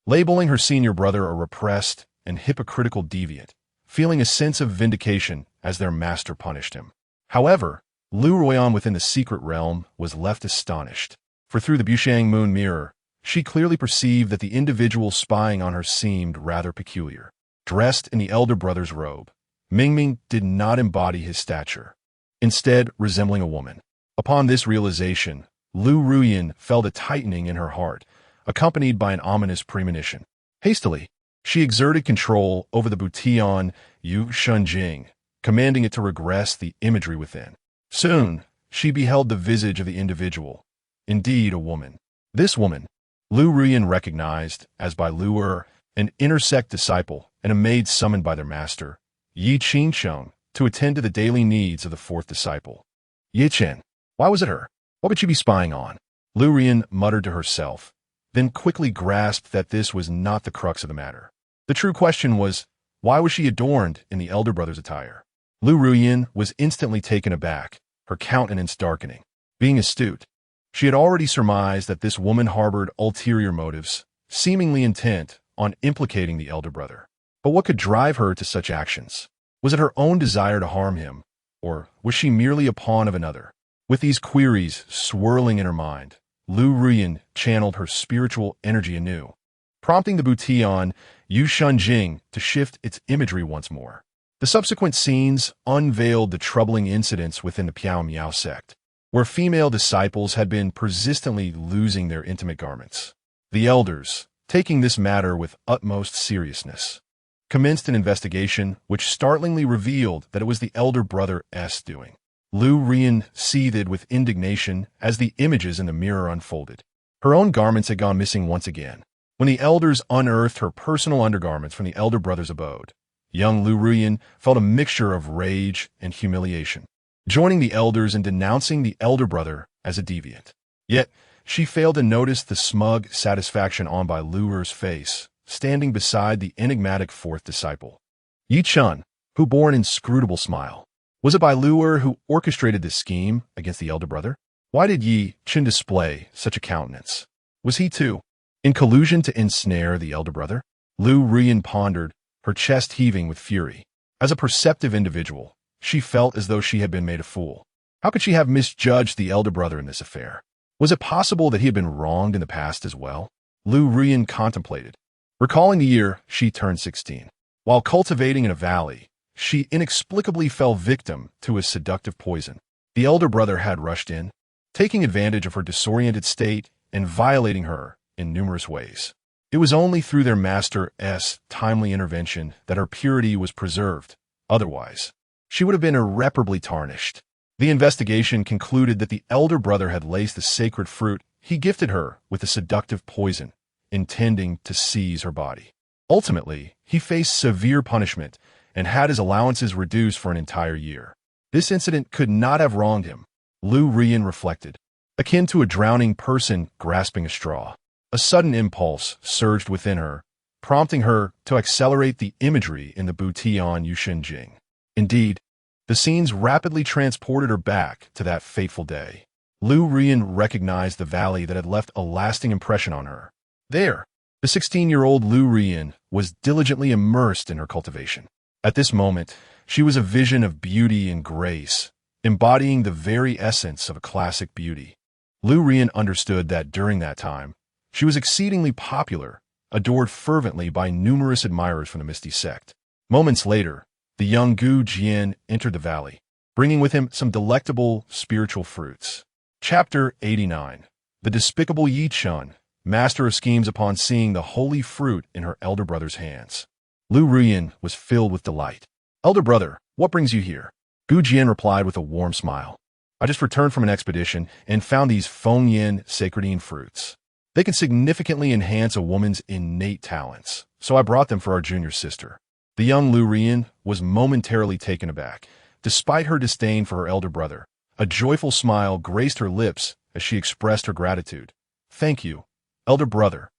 labeling her senior brother a repressed and hypocritical deviant, feeling a sense of vindication as their master punished him. However, Lu Ruoyan within the secret realm was left astonished, for through the Bushang Moon Mirror, she clearly perceived that the individual spying on her seemed rather peculiar. Dressed in the elder brother's robe, Mingming did not embody his stature, instead resembling a woman. Upon this realization, Lu Ruoyan felt a tightening in her heart, accompanied by an ominous premonition. Hastily, she exerted control over the Butian Yu Shunjing, commanding it to regress the imagery within. Soon, she beheld the visage of the individual, indeed a woman. This woman, Lu Ruoyan recognized as by Lu an inner sect disciple and a maid summoned by their master, Yi Qingsheng, to attend to the daily needs of the fourth disciple. Yi Chen, why was it her? What would she be spying on? Lu Ruoyan muttered to herself, then quickly grasped that this was not the crux of the matter. The true question was, why was she adorned in the elder brother's attire? Lu Ruoyan was instantly taken aback, her countenance darkening. Being astute, she had already surmised that this woman harbored ulterior motives, seemingly intent on implicating the elder brother. But what could drive her to such actions? Was it her own desire to harm him, or was she merely a pawn of another? With these queries swirling in her mind, Lu Ruoyan channeled her spiritual energy anew, prompting the Butian Yu Shunjing to shift its imagery once more. The subsequent scenes unveiled the troubling incidents within the Piao Miao sect, where female disciples had been persistently losing their intimate garments. The elders, taking this matter with utmost seriousness, commenced an investigation which startlingly revealed that it was the elder brother's doing. Lu Ruoyan seethed with indignation as the images in the mirror unfolded. Her own garments had gone missing once again. When the elders unearthed her personal undergarments from the elder brother's abode, young Lu Ruoyan felt a mixture of rage and humiliation, joining the elders in denouncing the elder brother as a deviant. Yet, she failed to notice the smug satisfaction on by Lu Er's face, standing beside the enigmatic fourth disciple. Yi Chun, who bore an inscrutable smile. Was it by Lu Er who orchestrated this scheme against the elder brother? Why did Yi Chun display such a countenance? Was he, too, in collusion to ensnare the elder brother? Lu Ruoyan pondered, her chest heaving with fury. As a perceptive individual, she felt as though she had been made a fool. How could she have misjudged the elder brother in this affair? Was it possible that he had been wronged in the past as well? Lu Ruoyan contemplated, recalling the year she turned 16. While cultivating in a valley, she inexplicably fell victim to a seductive poison. The elder brother had rushed in, taking advantage of her disoriented state and violating her in numerous ways. It was only through their master's timely intervention that her purity was preserved. Otherwise, she would have been irreparably tarnished. The investigation concluded that the elder brother had laced the sacred fruit he gifted her with a seductive poison, intending to seize her body. Ultimately, he faced severe punishment and had his allowances reduced for an entire year. This incident could not have wronged him, Lu Ruoyan reflected, akin to a drowning person grasping a straw. A sudden impulse surged within her, prompting her to accelerate the imagery in the Butian Yu Shunjing. Indeed, the scenes rapidly transported her back to that fateful day. Lu Ruoyan recognized the valley that had left a lasting impression on her. There, the 16-year-old Lu Ruoyan was diligently immersed in her cultivation. At this moment, she was a vision of beauty and grace, embodying the very essence of a classic beauty. Lu Ruoyan understood that during that time, she was exceedingly popular, adored fervently by numerous admirers from the Misty sect. Moments later, the young Gu Jian entered the valley, bringing with him some delectable spiritual fruits. Chapter 89. The despicable Yi Chun, master of schemes upon seeing the holy fruit in her elder brother's hands. Lu Ruoyan was filled with delight. Elder brother, what brings you here? Gu Jian replied with a warm smile. I just returned from an expedition and found these Feng Yin sacredine fruits. They can significantly enhance a woman's innate talents, so I brought them for our junior sister. The young Lu Rian was momentarily taken aback. Despite her disdain for her elder brother, a joyful smile graced her lips as she expressed her gratitude. Thank you, elder brother.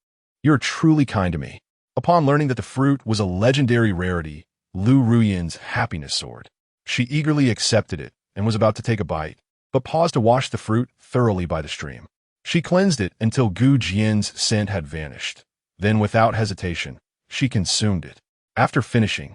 You are truly kind to me. Upon learning that the fruit was a legendary rarity, Lu Ruyan's happiness soared. She eagerly accepted it and was about to take a bite, but paused to wash the fruit thoroughly by the stream. She cleansed it until Gu Jian's scent had vanished. Then, without hesitation, she consumed it. After finishing,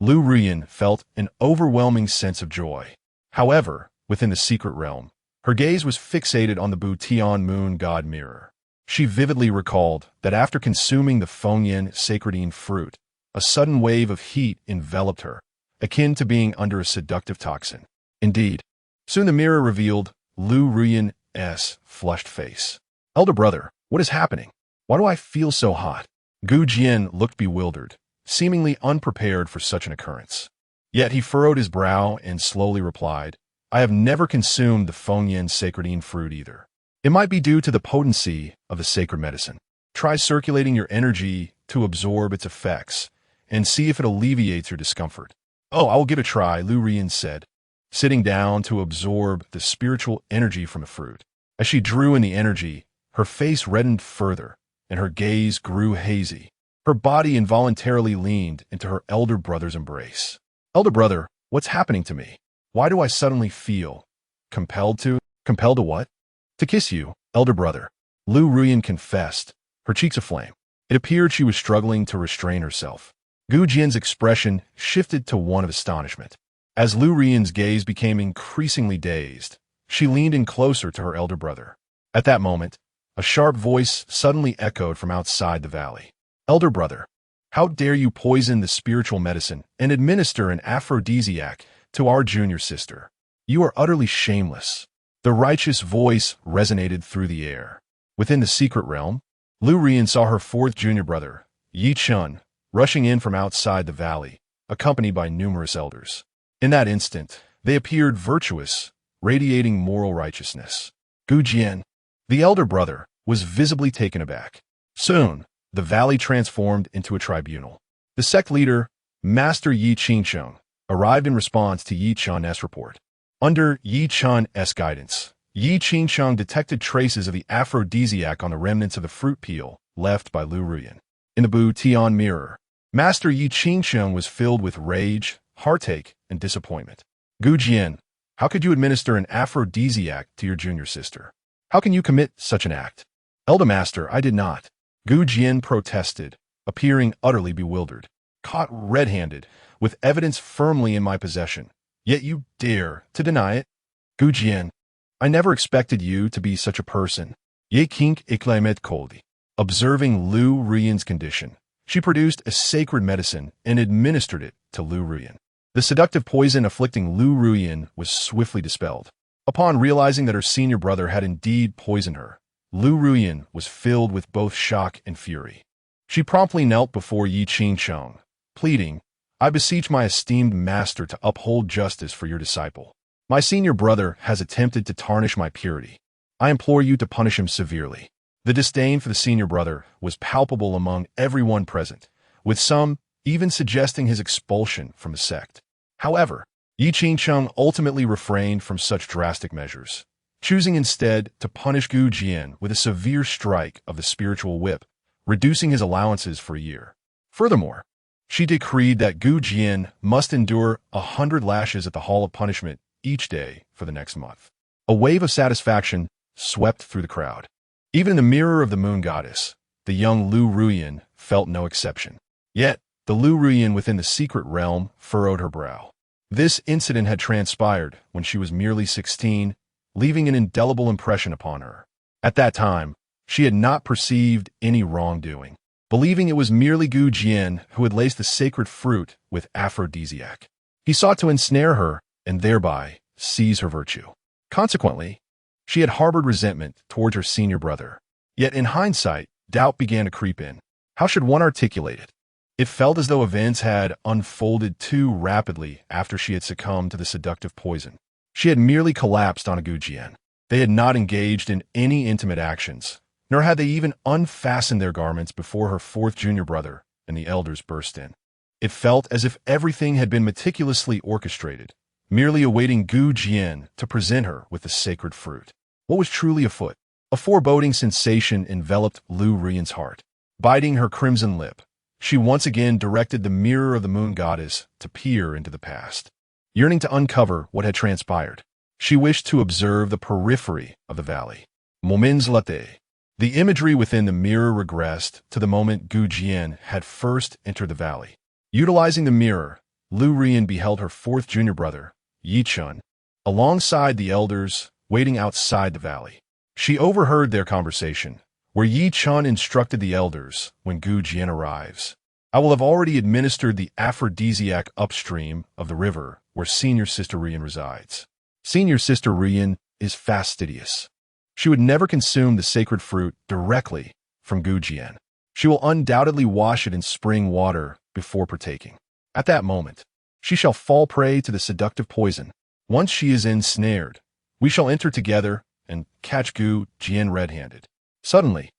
Lu Ruyan felt an overwhelming sense of joy. However, within the secret realm, her gaze was fixated on the Butian moon god mirror. She vividly recalled that after consuming the Fengyan sacredine fruit, a sudden wave of heat enveloped her, akin to being under a seductive toxin. Indeed, soon the mirror revealed Lu Ruyan's flushed face. Elder brother, what is happening? Why do I feel so hot? Gu Jian looked bewildered, seemingly unprepared for such an occurrence. Yet he furrowed his brow and slowly replied, I have never consumed the Fengyan sacredine fruit either. It might be due to the potency of the sacred medicine. Try circulating your energy to absorb its effects and see if it alleviates your discomfort. Oh, I will give it a try, Lu Rian said, sitting down to absorb the spiritual energy from the fruit. As she drew in the energy, her face reddened further, and her gaze grew hazy. Her body involuntarily leaned into her elder brother's embrace. Elder brother, what's happening to me? Why do I suddenly feel compelled to what? To kiss you, elder brother. Lu Ruyan confessed, her cheeks aflame. It appeared she was struggling to restrain herself. Gu Jian's expression shifted to one of astonishment. As Lu Ruyan's gaze became increasingly dazed, she leaned in closer to her elder brother. At that moment, a sharp voice suddenly echoed from outside the valley. Elder brother, how dare you poison the spiritual medicine and administer an aphrodisiac to our junior sister? You are utterly shameless. The righteous voice resonated through the air. Within the secret realm, Lu Ruyan saw her fourth junior brother, Yi Chun, rushing in from outside the valley, accompanied by numerous elders. In that instant, they appeared virtuous, radiating moral righteousness. Gu Jian, the elder brother, was visibly taken aback. Soon, the valley transformed into a tribunal. The sect leader, Master Yi Qingcheng, arrived in response to Yi Chun's report. Under Yi Chun's guidance, Yi Qingcheng detected traces of the aphrodisiac on the remnants of the fruit peel left by Lu Ruyan. In the Butian mirror, Master Yi Qingcheng was filled with rage, heartache, and disappointment. Gu Jian, how could you administer an aphrodisiac to your junior sister? How can you commit such an act? Elder Master, I did not. Gu Jian protested, appearing utterly bewildered. Caught red-handed, with evidence firmly in my possession, yet you dare to deny it? Gu Jian, I never expected you to be such a person. Ye kink iklamet koldi. Observing Lu Ruyan's condition, she produced a sacred medicine and administered it to Lu Ruyan. The seductive poison afflicting Lu Ruyan was swiftly dispelled. Upon realizing that her senior brother had indeed poisoned her, Lu Ruyan was filled with both shock and fury. She promptly knelt before Yi Qingcheng, pleading, I beseech my esteemed master to uphold justice for your disciple. My senior brother has attempted to tarnish my purity. I implore you to punish him severely. The disdain for the senior brother was palpable among everyone present, with some even suggesting his expulsion from the sect. However, Yi Qingcheng ultimately refrained from such drastic measures, choosing instead to punish Gu Jian with a severe strike of the spiritual whip, reducing his allowances for a year. Furthermore, she decreed that Gu Jian must endure 100 lashes at the Hall of Punishment each day for the next month. A wave of satisfaction swept through the crowd. Even in the mirror of the moon goddess, the young Lu Ruyan felt no exception. Yet, the Lu Ruyan within the secret realm furrowed her brow. This incident had transpired when she was merely 16, leaving an indelible impression upon her. At that time, she had not perceived any wrongdoing, believing it was merely Gu Jian who had laced the sacred fruit with aphrodisiac. He sought to ensnare her and thereby seize her virtue. Consequently, she had harbored resentment towards her senior brother. Yet in hindsight, doubt began to creep in. How should one articulate it? It felt as though events had unfolded too rapidly after she had succumbed to the seductive poison. She had merely collapsed on a Gu Jian. They had not engaged in any intimate actions, nor had they even unfastened their garments before her fourth junior brother and the elders burst in. It felt as if everything had been meticulously orchestrated, merely awaiting Jian to present her with the sacred fruit. What was truly afoot? A foreboding sensation enveloped Lu Rian's heart. Biting her crimson lip, she once again directed the mirror of the moon goddess to peer into the past. Yearning to uncover what had transpired, she wished to observe the periphery of the valley. Moments latte. The imagery within the mirror regressed to the moment Jian had first entered the valley. Utilizing the mirror, Lu Rian beheld her fourth junior brother, Jian, alongside the elders waiting outside the valley. She overheard their conversation, where Jian instructed the elders when Jian arrives. I will have already administered the aphrodisiac upstream of the river where senior sister Rian resides. Senior sister Rian is fastidious. She would never consume the sacred fruit directly from Jian. She will undoubtedly wash it in spring water before partaking. At that moment, she shall fall prey to the seductive poison. Once she is ensnared, we shall enter together and catch Jian red-handed. Suddenly,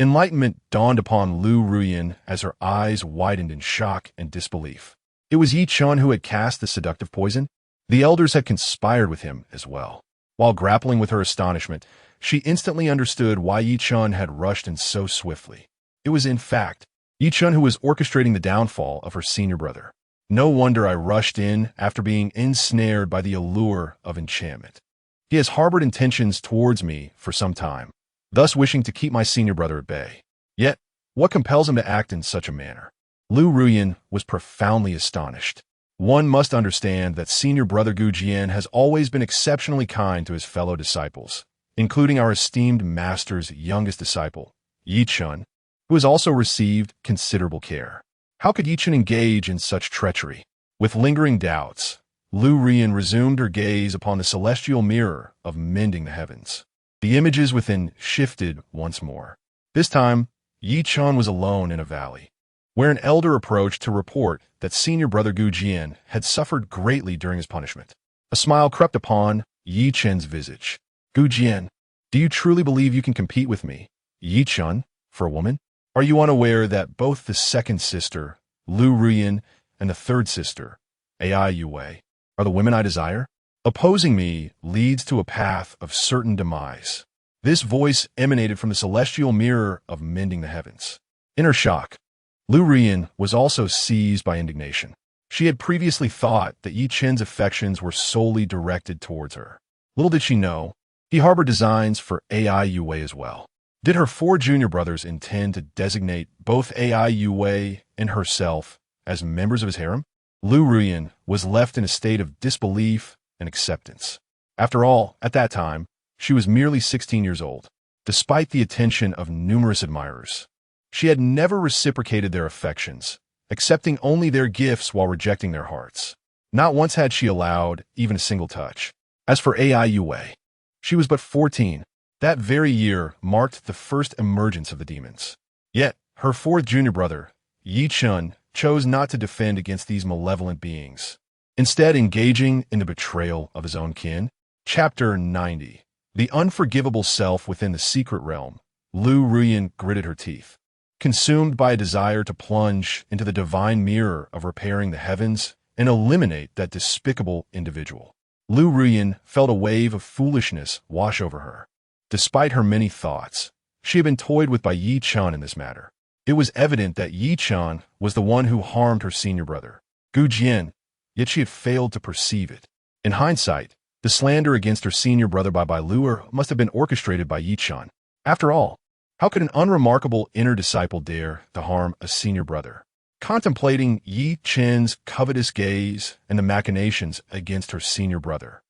enlightenment dawned upon Lu Rian as her eyes widened in shock and disbelief. It was Jian who had cast the seductive poison. The elders had conspired with him as well. While grappling with her astonishment, she instantly understood why Jian had rushed in so swiftly. It was, in fact, Jian who was orchestrating the downfall of her senior brother. No wonder I rushed in after being ensnared by the allure of enchantment. He has harbored intentions towards me for some time, thus wishing to keep my senior brother at bay. Yet, what compels him to act in such a manner? Lu Rian was profoundly astonished. One must understand that senior brother Jian has always been exceptionally kind to his fellow disciples, including our esteemed master's youngest disciple, Jian, who has also received considerable care. How could Jian engage in such treachery? With lingering doubts, Lu Rian resumed her gaze upon the celestial mirror of mending the heavens. The images within shifted once more. This time, Jian was alone in a valley, where an elder approached to report that senior brother Jian had suffered greatly during his punishment. A smile crept upon Jian's visage. Jian, do you truly believe you can compete with me, Jian, for a woman? Are you unaware that both the second sister, Lu Rian, and the third sister, Ai Yue, are the women I desire? Opposing me leads to a path of certain demise. This voice emanated from the celestial mirror of mending the heavens. In her shock, Lu Rian was also seized by indignation. She had previously thought that Jian's affections were solely directed towards her. Little did she know, he harbored designs for Ai Yue as well. Did her four junior brothers intend to designate both Ai Yue and herself as members of his harem? Lu Rian was left in a state of disbelief and acceptance. After all, at that time, she was merely 16 years old. Despite the attention of numerous admirers, she had never reciprocated their affections, accepting only their gifts while rejecting their hearts. Not once had she allowed even a single touch. As for Ai Yue, she was but 14. That very year marked the first emergence of the demons. Yet, her fourth junior brother, Jian, chose not to defend against these malevolent beings, instead engaging in the betrayal of his own kin. Chapter 90. The unforgivable self within the secret realm. Lu Rian gritted her teeth. Consumed by a desire to plunge into the divine mirror of repairing the heavens and eliminate that despicable individual, Lu Rian felt a wave of foolishness wash over her. Despite her many thoughts, she had been toyed with by Jian in this matter. It was evident that Jian was the one who harmed her senior brother, Jian, yet she had failed to perceive it. In hindsight, the slander against her senior brother by Lu must have been orchestrated by Jian. After all, how could an unremarkable inner disciple dare to harm a senior brother? Contemplating Jian's covetous gaze and the machinations against her senior brother,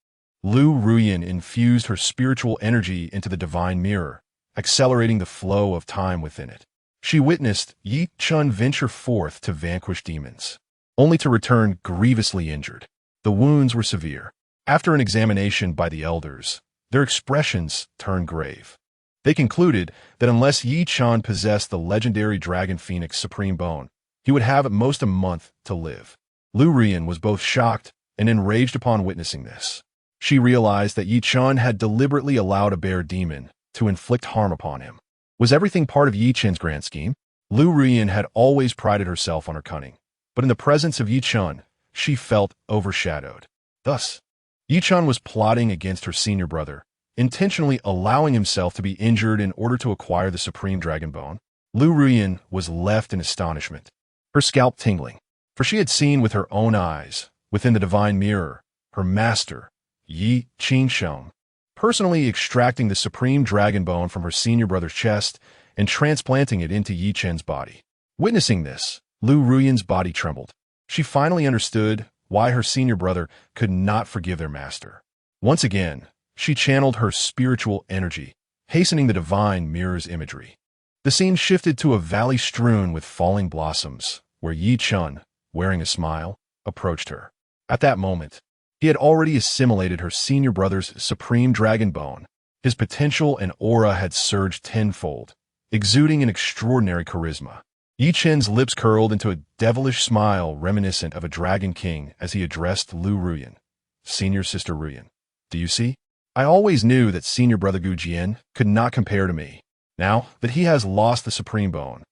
Lu Rian infused her spiritual energy into the divine mirror, accelerating the flow of time within it. She witnessed Jian venture forth to vanquish demons, only to return grievously injured. The wounds were severe. After an examination by the elders, their expressions turned grave. They concluded that unless Jian possessed the legendary Dragon Phoenix Supreme Bone, he would have at most a month to live. Lu Rian was both shocked and enraged upon witnessing this. She realized that Jian had deliberately allowed a bear demon to inflict harm upon him. Was everything part of Yi Chen's grand scheme? Lu Ruyan had always prided herself on her cunning, but in the presence of Yi Chen, she felt overshadowed. Thus, Yi Chen was plotting against her senior brother, intentionally allowing himself to be injured in order to acquire the supreme dragon bone. Lu Ruyan was left in astonishment, her scalp tingling, for she had seen with her own eyes, within the divine mirror, her master, Yi Qingsheng, personally extracting the supreme dragon bone from her senior brother's chest and transplanting it into Yi Chen's body. Witnessing this, Lu Ruyan's body trembled. She finally understood why her senior brother could not forgive their master. Once again, she channeled her spiritual energy, hastening the divine mirror's imagery. The scene shifted to a valley strewn with falling blossoms, where Yi Chen, wearing a smile, approached her. At that moment, he had already assimilated her senior brother's supreme dragon bone. His potential and aura had surged tenfold, exuding an extraordinary charisma. Yi Chen's lips curled into a devilish smile reminiscent of a dragon king as he addressed Lu Ruyan. Senior sister Ruyan, do you see? I always knew that senior brother Gu Jian could not compare to me. Now that he has lost the supreme bone,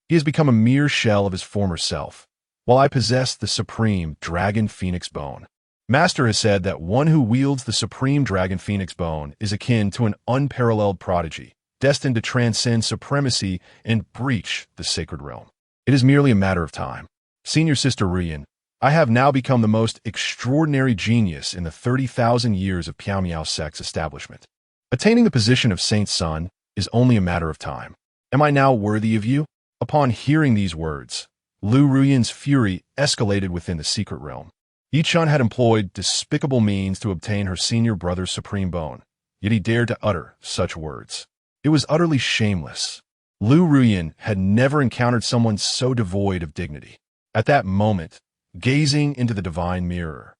he has become a mere shell of his former self, while I possess the supreme dragon phoenix bone. Master has said that one who wields the supreme dragon phoenix bone is akin to an unparalleled prodigy, destined to transcend supremacy and breach the sacred realm. It is merely a matter of time. Senior sister Ruyan, I have now become the most extraordinary genius in the 30,000 years of Piao Miao sect's establishment. Attaining the position of Saint's son is only a matter of time. Am I now worthy of you? Upon hearing these words, Lu Ruyan's fury escalated within the secret realm. Yi Chen had employed despicable means to obtain her senior brother's supreme bone, yet he dared to utter such words. It was utterly shameless. Lu Ruyan had never encountered someone so devoid of dignity. At that moment, gazing into the divine mirror,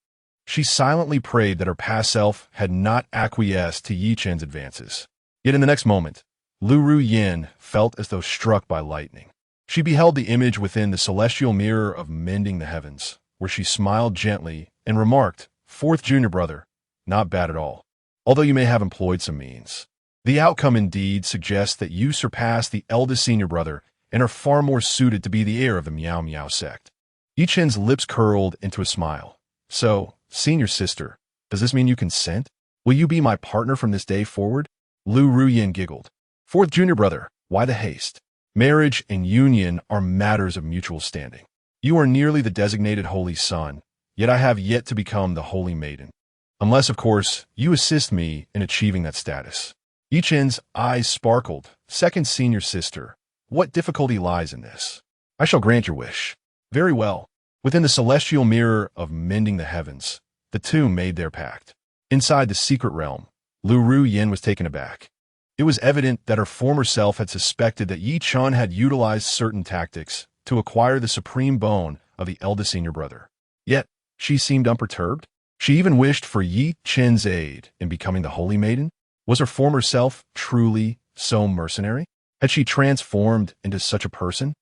she silently prayed that her past self had not acquiesced to Yi Chen's advances. Yet in the next moment, Lu Ruyan felt as though struck by lightning. She beheld the image within the celestial mirror of mending the heavens, where she smiled gently and remarked, "Fourth junior brother, not bad at all, although you may have employed some means. The outcome indeed suggests that you surpass the eldest senior brother and are far more suited to be the heir of the Miao Miao sect." Yi Chen's lips curled into a smile. "So, senior sister, does this mean you consent? Will you be my partner from this day forward?" Lu Ruyan giggled. "Fourth junior brother, why the haste? Marriage and union are matters of mutual standing. You are nearly the designated holy son, yet I have yet to become the holy maiden. Unless, of course, you assist me in achieving that status." Yi Chen's eyes sparkled. "Second senior sister, what difficulty lies in this? I shall grant your wish." Very well. Within the celestial mirror of mending the heavens, the two made their pact. Inside the secret realm, Lu Ruyan was taken aback. It was evident that her former self had suspected that Yi Chen had utilized certain tactics to acquire the supreme bone of the eldest senior brother. Yet, she seemed unperturbed. She even wished for Yi Chen's aid in becoming the holy maiden. Was her former self truly so mercenary? Had she transformed into such a person?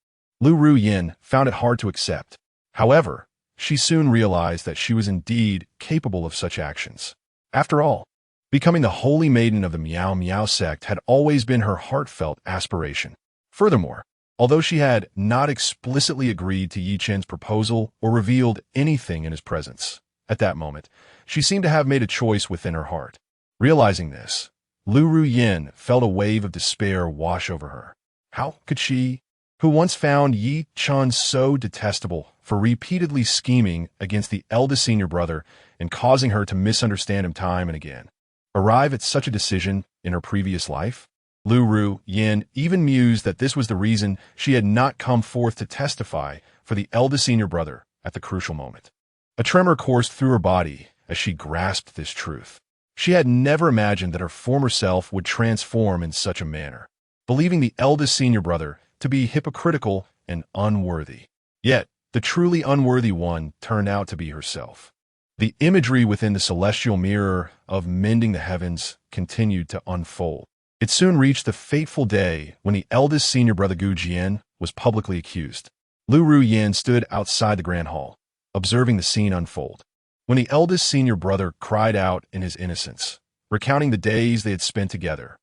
Lu Ruyan found it hard to accept. However, she soon realized that she was indeed capable of such actions. After all, becoming the holy maiden of the Miao Miao sect had always been her heartfelt aspiration. Furthermore, although she had not explicitly agreed to Yi Chen's proposal or revealed anything in his presence, at that moment, she seemed to have made a choice within her heart. Realizing this, Lu Ruyan felt a wave of despair wash over her. How could she, who once found Yi Chen so detestable for repeatedly scheming against the eldest senior brother and causing her to misunderstand him time and again, arrive at such a decision in her previous life? Lu Ruyan even mused that this was the reason she had not come forth to testify for the eldest senior brother at the crucial moment. A tremor coursed through her body as she grasped this truth. She had never imagined that her former self would transform in such a manner, believing the eldest senior brother to be hypocritical and unworthy. Yet, the truly unworthy one turned out to be herself. The imagery within the celestial mirror of mending the heavens continued to unfold. It soon reached the fateful day when the eldest senior brother Gu Jian was publicly accused. Lu Ruyan stood outside the grand hall, observing the scene unfold. When the eldest senior brother cried out in his innocence, recounting the days they had spent together,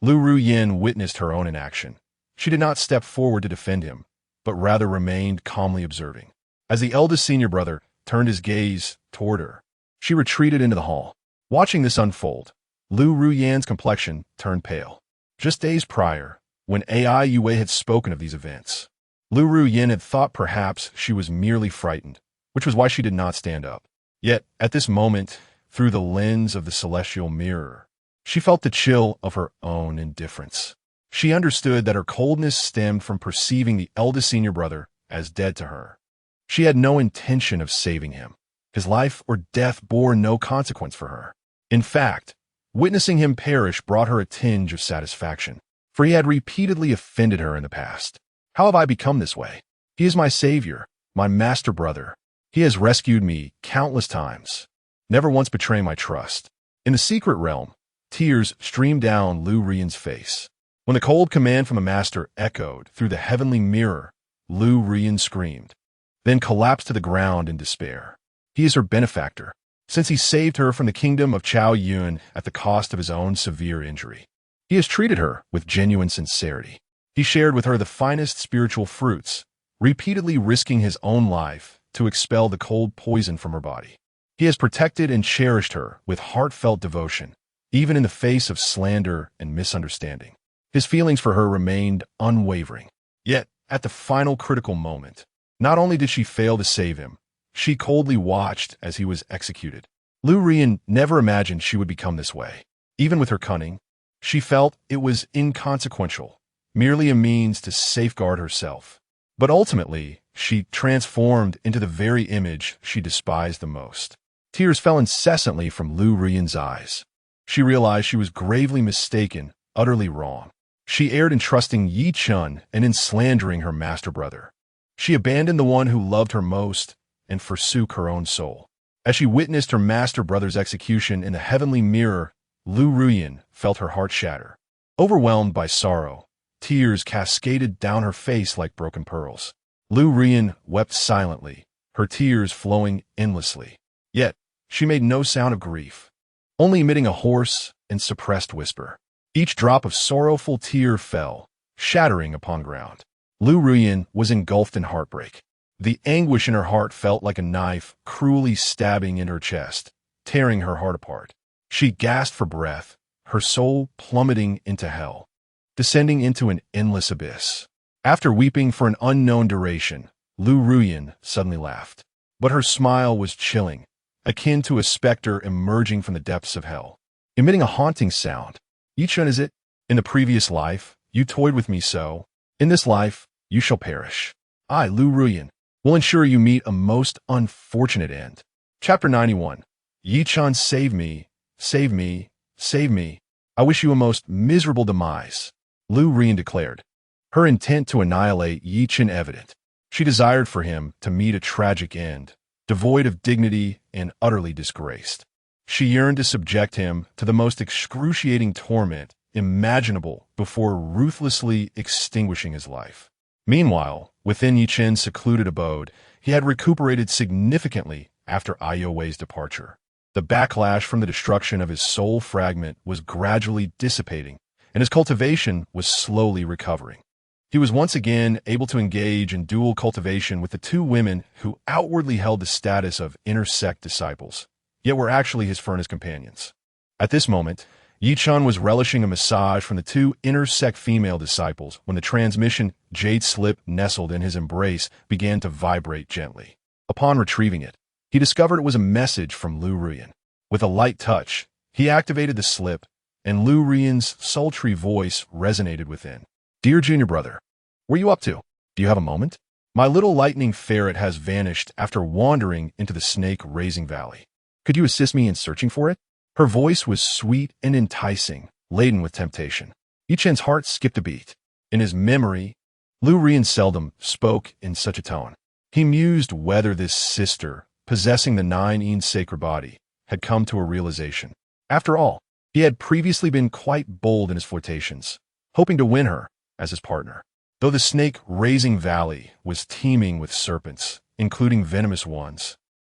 Lu Ruyin witnessed her own inaction. She did not step forward to defend him, but rather remained calmly observing. As the eldest senior brother turned his gaze toward her, she retreated into the hall. Watching this unfold, Lu Ruyin's complexion turned pale. Just days prior, when Ai Yue had spoken of these events, Lu Ruyin had thought perhaps she was merely frightened, which was why she did not stand up. Yet, at this moment, through the lens of the celestial mirror, she felt the chill of her own indifference. She understood that her coldness stemmed from perceiving the eldest senior brother as dead to her. She had no intention of saving him. His life or death bore no consequence for her. In fact, witnessing him perish brought her a tinge of satisfaction, for he had repeatedly offended her in the past. How have I become this way? He is my savior, my master brother. He has rescued me countless times. Never once betray my trust. In the secret realm, tears streamed down Lu Ruyin's face. When the cold command from the master echoed through the heavenly mirror, Lu Ruyin screamed, then collapsed to the ground in despair. He is her benefactor, since he saved her from the kingdom of Chao Yun at the cost of his own severe injury. He has treated her with genuine sincerity. He shared with her the finest spiritual fruits, repeatedly risking his own life to expel the cold poison from her body. He has protected and cherished her with heartfelt devotion, even in the face of slander and misunderstanding. His feelings for her remained unwavering. Yet, at the final critical moment, not only did she fail to save him, she coldly watched as he was executed. Lu Ruyin never imagined she would become this way. Even with her cunning, she felt it was inconsequential, merely a means to safeguard herself. But ultimately, she transformed into the very image she despised the most. Tears fell incessantly from Lu Ruyin's eyes. She realized she was gravely mistaken, utterly wrong. She erred in trusting Yi Chun and in slandering her master brother. She abandoned the one who loved her most and forsook her own soul. As she witnessed her master brother's execution in the heavenly mirror, Lu Ruyin felt her heart shatter. Overwhelmed by sorrow, tears cascaded down her face like broken pearls. Lu Ruyin wept silently, her tears flowing endlessly. Yet, she made no sound of grief, only emitting a hoarse and suppressed whisper. Each drop of sorrowful tear fell, shattering upon ground. Lu Ruyin was engulfed in heartbreak. The anguish in her heart felt like a knife cruelly stabbing in her chest, tearing her heart apart. She gasped for breath, her soul plummeting into hell, descending into an endless abyss. After weeping for an unknown duration, Lu Ruyin suddenly laughed. But her smile was chilling, akin to a specter emerging from the depths of hell, emitting a haunting sound. Yi Chun, is it? In the previous life, you toyed with me so. In this life, you shall perish. I, Lu Ruyin, will ensure you meet a most unfortunate end. Chapter 91. Yi Chun, save me, save me, save me. I wish you a most miserable demise, Lu Ruyin declared, her intent to annihilate Yi Chun evident. She desired for him to meet a tragic end, devoid of dignity and utterly disgraced. She yearned to subject him to the most excruciating torment imaginable before ruthlessly extinguishing his life. Meanwhile, within Yi Chun's secluded abode, he had recuperated significantly after Ai Yue's departure. The backlash from the destruction of his soul fragment was gradually dissipating, and his cultivation was slowly recovering. He was once again able to engage in dual cultivation with the two women who outwardly held the status of inner sect disciples, yet were actually his furnace companions. At this moment, Yi Chun was relishing a massage from the two inner sect female disciples when the transmission jade slip nestled in his embrace began to vibrate gently. Upon retrieving it, he discovered it was a message from Lu Ruyin. With a light touch, he activated the slip, and Lu Ruyin's sultry voice resonated within. Dear junior brother, where are you up to? Do you have a moment? My little lightning ferret has vanished after wandering into the snake-raising valley. Could you assist me in searching for it? Her voice was sweet and enticing, laden with temptation. Yi Chun's heart skipped a beat. In his memory, Lu Ruyin seldom spoke in such a tone. He mused whether this sister, possessing the 9 sacred body, had come to a realization. After all, he had previously been quite bold in his flirtations, hoping to win her as his partner. Though the snake-raising valley was teeming with serpents, including venomous ones,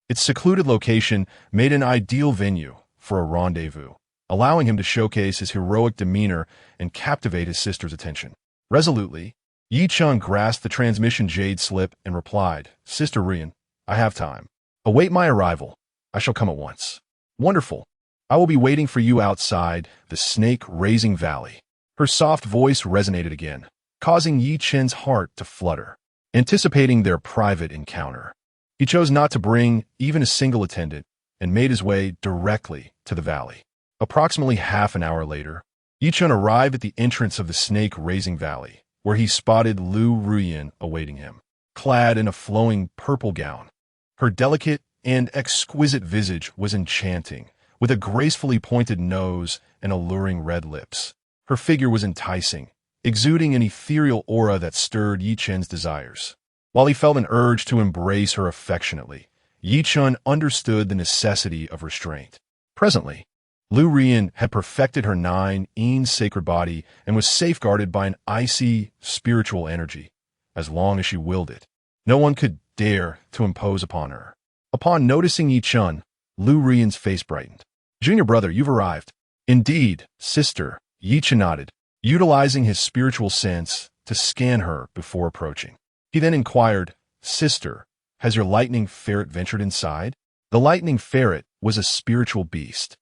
its secluded location made an ideal venue for a rendezvous. allowing him to showcase his heroic demeanor and captivate his sister's attention. Resolutely, Yi-chan grasped the transmission jade slip and replied, "Sister Rian, I have time. Await my arrival. I shall come at once." "Wonderful. I will be waiting for you outside the snake-raising valley." Her soft voice resonated again, causing Yi-chen's heart to flutter. Anticipating their private encounter, he chose not to bring even a single attendant and made his way directly to the valley. Approximately half an hour later, Yi-chen arrived at the entrance of the snake-raising valley, where he spotted Lu Ruyan awaiting him, clad in a flowing purple gown. Her delicate and exquisite visage was enchanting, with a gracefully pointed nose and alluring red lips. Her figure was enticing, exuding an ethereal aura that stirred Yi-chen's desires. While he felt an urge to embrace her affectionately, Yi-chen understood the necessity of restraint. Presently, Lu Ruyan had perfected her 9-yin sacred body and was safeguarded by an icy spiritual energy. As long as she willed it, no one could dare to impose upon her. Upon noticing Yi-chen, Lu Ruyan's face brightened. "Junior brother, you've arrived." "Indeed, sister," Yi-chen nodded, utilizing his spiritual sense to scan her before approaching. He then inquired, "Sister, has your lightning ferret ventured inside?" The lightning ferret was a spiritual beast,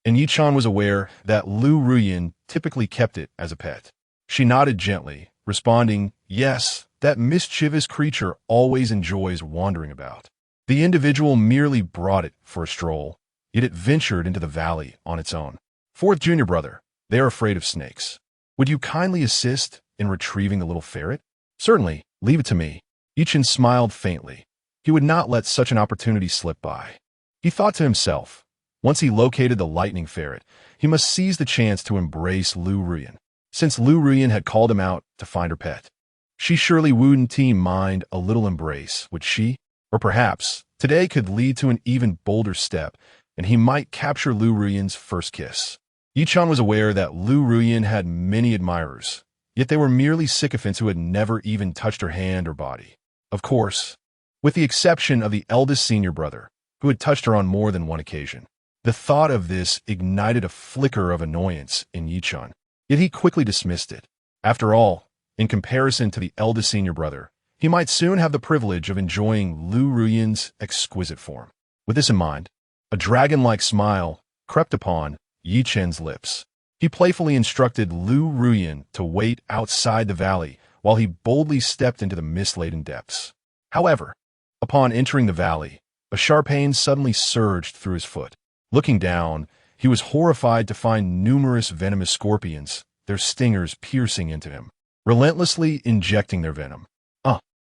and Yi-chan was aware that Lu Ruyan typically kept it as a pet. She nodded gently, responding, "Yes, that mischievous creature always enjoys wandering about." The individual merely brought it for a stroll, yet it ventured into the valley on its own. "Fourth junior brother, they are afraid of snakes. Would you kindly assist in retrieving the little ferret?" "Certainly, leave it to me." Yi-chen smiled faintly. He would not let such an opportunity slip by. He thought to himself, once he located the lightning ferret, he must seize the chance to embrace Lu Ruyan. Since Lu Ruyan had called him out to find her pet, she surely wouldn't mind a little embrace, would she? Or perhaps today could lead to an even bolder step, and he might capture Lu Ruyan's first kiss. Yi-chan was aware that Lu Ruyan had many admirers, yet they were merely sycophants who had never even touched her hand or body. Of course, with the exception of the eldest senior brother, who had touched her on more than one occasion. The thought of this ignited a flicker of annoyance in Yi-chan, yet he quickly dismissed it. After all, in comparison to the eldest senior brother, he might soon have the privilege of enjoying Lu Ruyan's exquisite form. With this in mind, a dragon-like smile crept upon Yi-chen's lips. He playfully instructed Lu Ruyan to wait outside the valley while he boldly stepped into the mist-laden depths. However, upon entering the valley, a sharp pain suddenly surged through his foot. Looking down, he was horrified to find numerous venomous scorpions, their stingers piercing into him, relentlessly injecting their venom.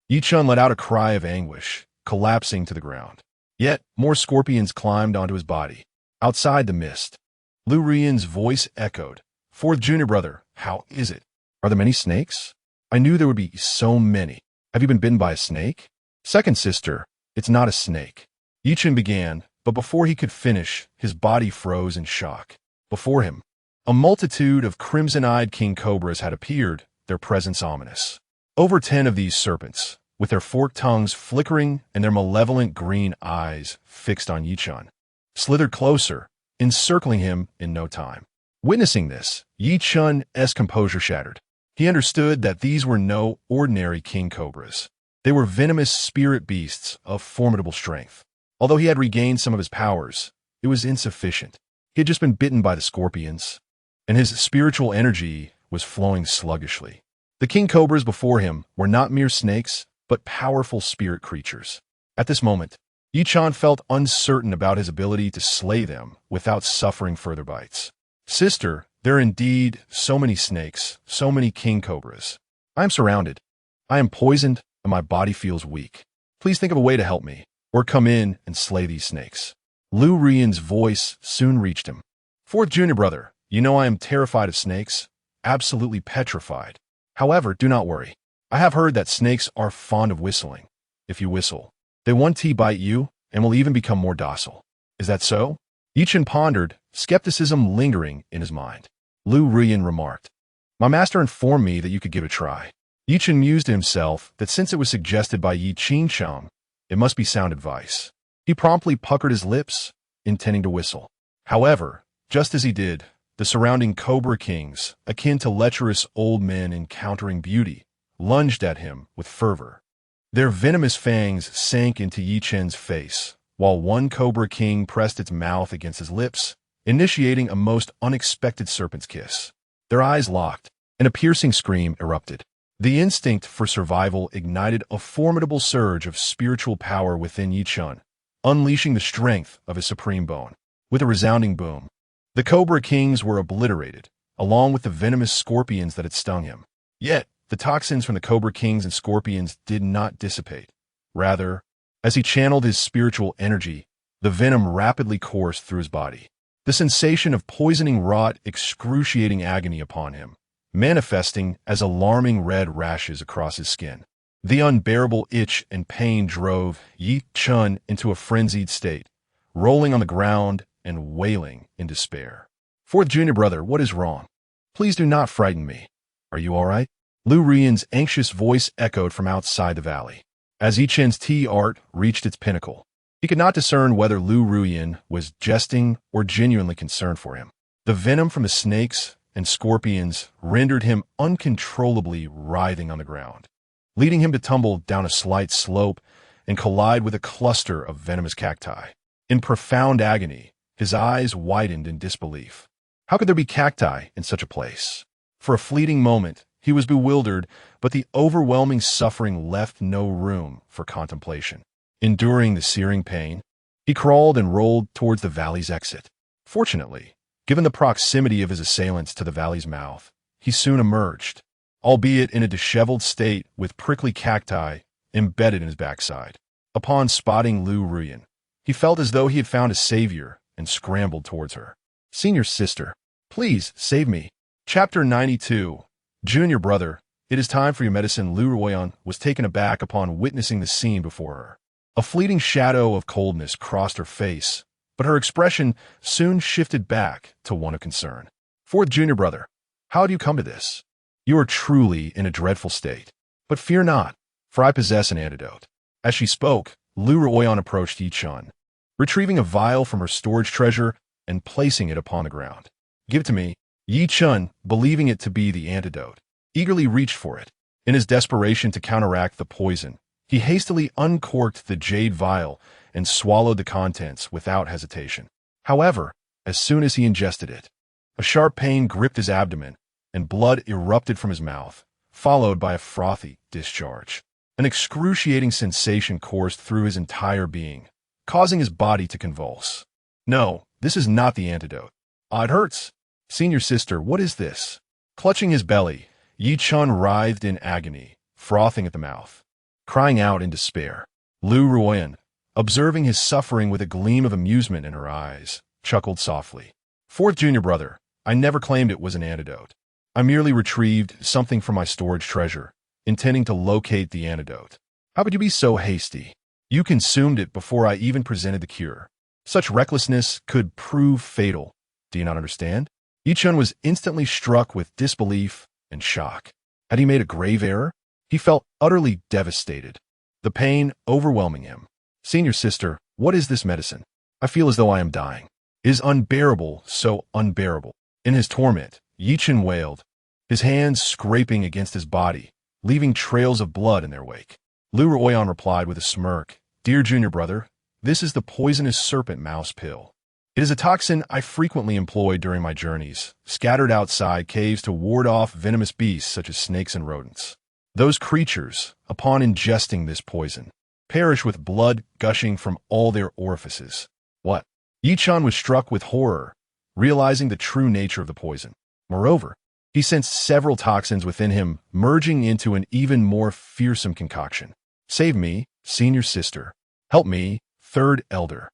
Yi-chan let out a cry of anguish, collapsing to the ground. Yet more scorpions climbed onto his body. Outside the mist, Lu Ruyan's voice echoed, "Fourth junior brother, how is it? Are there many snakes? I knew there would be so many. Have you been bitten by a snake?" "Second sister, it's not a snake." Yi-chan began, but before he could finish, his body froze in shock. Before him, a multitude of crimson-eyed king cobras had appeared, their presence ominous. Over 10 of these serpents, with their forked tongues flickering and their malevolent green eyes fixed on Yi-chan, slithered closer, encircling him in no time. Witnessing this, Yi-chan's composure shattered. He understood that these were no ordinary king cobras. They were venomous spirit beasts of formidable strength. Although he had regained some of his powers, it was insufficient. He had just been bitten by the scorpions, and his spiritual energy was flowing sluggishly. The king cobras before him were not mere snakes, but powerful spirit creatures. At this moment, Yi-chan felt uncertain about his ability to slay them without suffering further bites. "Sister, there are indeed so many snakes, so many king cobras. I am surrounded. I am poisoned, and my body feels weak. Please think of a way to help me, or come in and slay these snakes." Lu Ruyan's voice soon reached him. "Fourth junior brother, you know I am terrified of snakes, absolutely petrified. However, do not worry. I have heard that snakes are fond of whistling. If you whistle, they won't bite you and will even become more docile. Is that so?" Yi-chan pondered, skepticism lingering in his mind. Lu Ruyan remarked, "My master informed me that you could give it a try." Yi-chan mused to himself that since it was suggested by Yi-chan, it must be sound advice. He promptly puckered his lips, intending to whistle. However, Just as he did, the surrounding Cobra Kings, akin to lecherous old men encountering beauty, lunged at him with fervor. Their venomous fangs sank into Yi Chen's face, while one Cobra King pressed its mouth against his lips, initiating a most unexpected serpent's kiss. Their eyes locked, and a piercing scream erupted. The instinct for survival ignited a formidable surge of spiritual power within Yi Chen, unleashing the strength of his supreme bone. With a resounding boom, the Cobra Kings were obliterated, along with the venomous scorpions that had stung him. Yet, the toxins from the Cobra Kings and scorpions did not dissipate. Rather, as he channeled his spiritual energy, the venom rapidly coursed through his body. The sensation of poisoning wrought excruciating agony upon him, manifesting as alarming red rashes across his skin. The unbearable itch and pain drove Yi Chen into a frenzied state, rolling on the ground and wailing in despair. Fourth junior brother, what is wrong? Please do not frighten me. Are you all right? Lu Ruiyan's anxious voice echoed from outside the valley. As Yi Chen's tea art reached its pinnacle, he could not discern whether Lu Ruiyan was jesting or genuinely concerned for him. The venom from the snakes and scorpions rendered him uncontrollably writhing on the ground, leading him to tumble down a slight slope and collide with a cluster of venomous cacti. In profound agony, his eyes widened in disbelief. How could there be cacti in such a place? For a fleeting moment, he was bewildered, but the overwhelming suffering left no room for contemplation. Enduring the searing pain, he crawled and rolled towards the valley's exit. Fortunately, given the proximity of his assailants to the valley's mouth, he soon emerged, albeit in a disheveled state with prickly cacti embedded in his backside. Upon spotting Lu Ruiyan, he felt as though he had found a savior and scrambled towards her. Senior sister, please save me. Chapter 92. Junior brother, it is time for your medicine. Lu Ruiyan was taken aback upon witnessing the scene before her. A fleeting shadow of coldness crossed her face, but her expression soon shifted back to one of concern. Fourth junior brother, how do you come to this? You are truly in a dreadful state. But fear not, for I possess an antidote. As she spoke, Lu Ruiyan approached Yi Chen, retrieving a vial from her storage treasure and placing it upon the ground. Give it to me. Yi Chen, believing it to be the antidote, eagerly reached for it. In his desperation to counteract the poison, he hastily uncorked the jade vial and swallowed the contents without hesitation. However, as soon as he ingested it, a sharp pain gripped his abdomen, and blood erupted from his mouth, followed by a frothy discharge. An excruciating sensation coursed through his entire being, causing his body to convulse. No, this is not the antidote. Ah, it hurts. Senior sister, what is this? Clutching his belly, Yi Chen writhed in agony, frothing at the mouth, crying out in despair. Lu Ruiyan, observing his suffering with a gleam of amusement in her eyes, chuckled softly. Fourth junior brother, I never claimed it was an antidote. I merely retrieved something from my storage treasure, intending to locate the antidote. How could you be so hasty? You consumed it before I even presented the cure. Such recklessness could prove fatal. Do you not understand? Yi Chen was instantly struck with disbelief and shock. Had he made a grave error? He felt utterly devastated, the pain overwhelming him. Senior sister, what is this medicine? I feel as though I am dying. It is unbearable, so unbearable. In his torment, Yi Chen wailed, his hands scraping against his body, leaving trails of blood in their wake. Lu Ruiyan replied with a smirk, Dear junior brother, this is the poisonous serpent mouse pill. It is a toxin I frequently employ during my journeys, scattered outside caves to ward off venomous beasts such as snakes and rodents. Those creatures, upon ingesting this poison, perish with blood gushing from all their orifices. What? Yi Chen was struck with horror, realizing the true nature of the poison. Moreover, he sensed several toxins within him merging into an even more fearsome concoction. Save me, senior sister. Help me, third elder.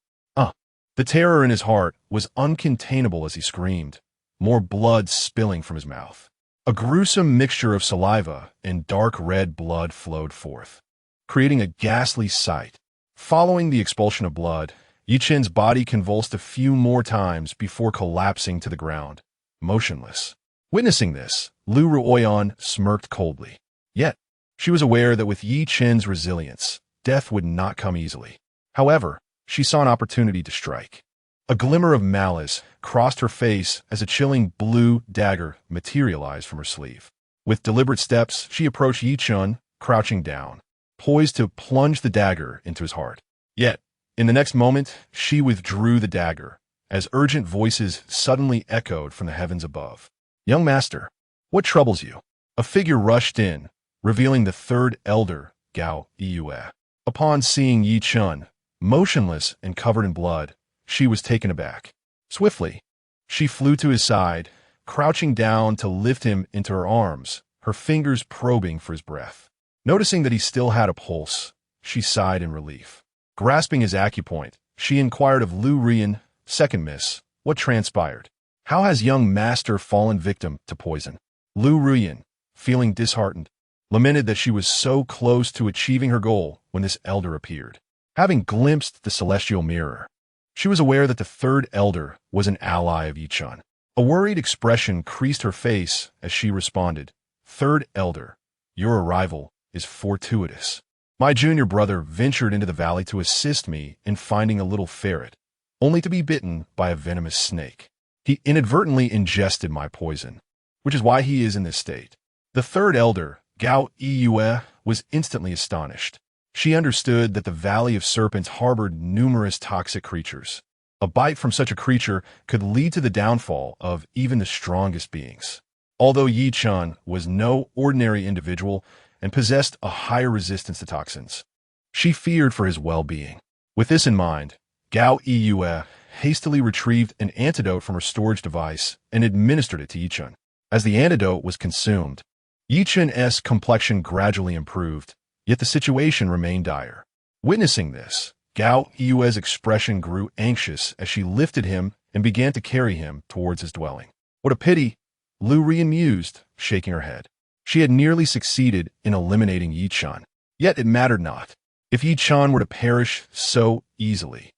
The terror in his heart was uncontainable as he screamed, more blood spilling from his mouth. A gruesome mixture of saliva and dark red blood flowed forth, creating a ghastly sight. Following the expulsion of blood, Yi Chen's body convulsed a few more times before collapsing to the ground, motionless. Witnessing this, Lu Ruiyan smirked coldly. Yet, she was aware that with Yi Chen's resilience, death would not come easily. However, she saw an opportunity to strike. A glimmer of malice crossed her face as a chilling blue dagger materialized from her sleeve. With deliberate steps, she approached Yi Chun, crouching down, poised to plunge the dagger into his heart. Yet, in the next moment, she withdrew the dagger, as urgent voices suddenly echoed from the heavens above. "Young master, what troubles you?" A figure rushed in, revealing the third elder, Gao Yue. Upon seeing Yi Chun, motionless and covered in blood, she was taken aback. Swiftly, she flew to his side, crouching down to lift him into her arms, her fingers probing for his breath. Noticing that he still had a pulse, she sighed in relief. Grasping his acupoint, she inquired of Lu Rian, "Second miss, what transpired? How has young master fallen victim to poison?" Lu Rian, feeling disheartened, lamented that she was so close to achieving her goal when this elder appeared. Having glimpsed the celestial mirror, she was aware that the third elder was an ally of Yi Chun. A worried expression creased her face as she responded, "Third elder, your arrival is fortuitous. My junior brother ventured into the valley to assist me in finding a little ferret, only to be bitten by a venomous snake. He inadvertently ingested my poison, which is why he is in this state." The third elder, Gao Yue, was instantly astonished. She understood that the Valley of Serpents harbored numerous toxic creatures. A bite from such a creature could lead to the downfall of even the strongest beings. Although Yi Chun was no ordinary individual and possessed a higher resistance to toxins, she feared for his well-being. With this in mind, Gao Yue hastily retrieved an antidote from her storage device and administered it to Yi Chun. As the antidote was consumed, Yi Chun's complexion gradually improved, yet the situation remained dire. Witnessing this, Gao Yue's expression grew anxious as she lifted him and began to carry him towards his dwelling. "What a pity," Lu Rian mused, shaking her head. She had nearly succeeded in eliminating Yi Chun. Yet it mattered not. If Yi Chun were to perish so easily,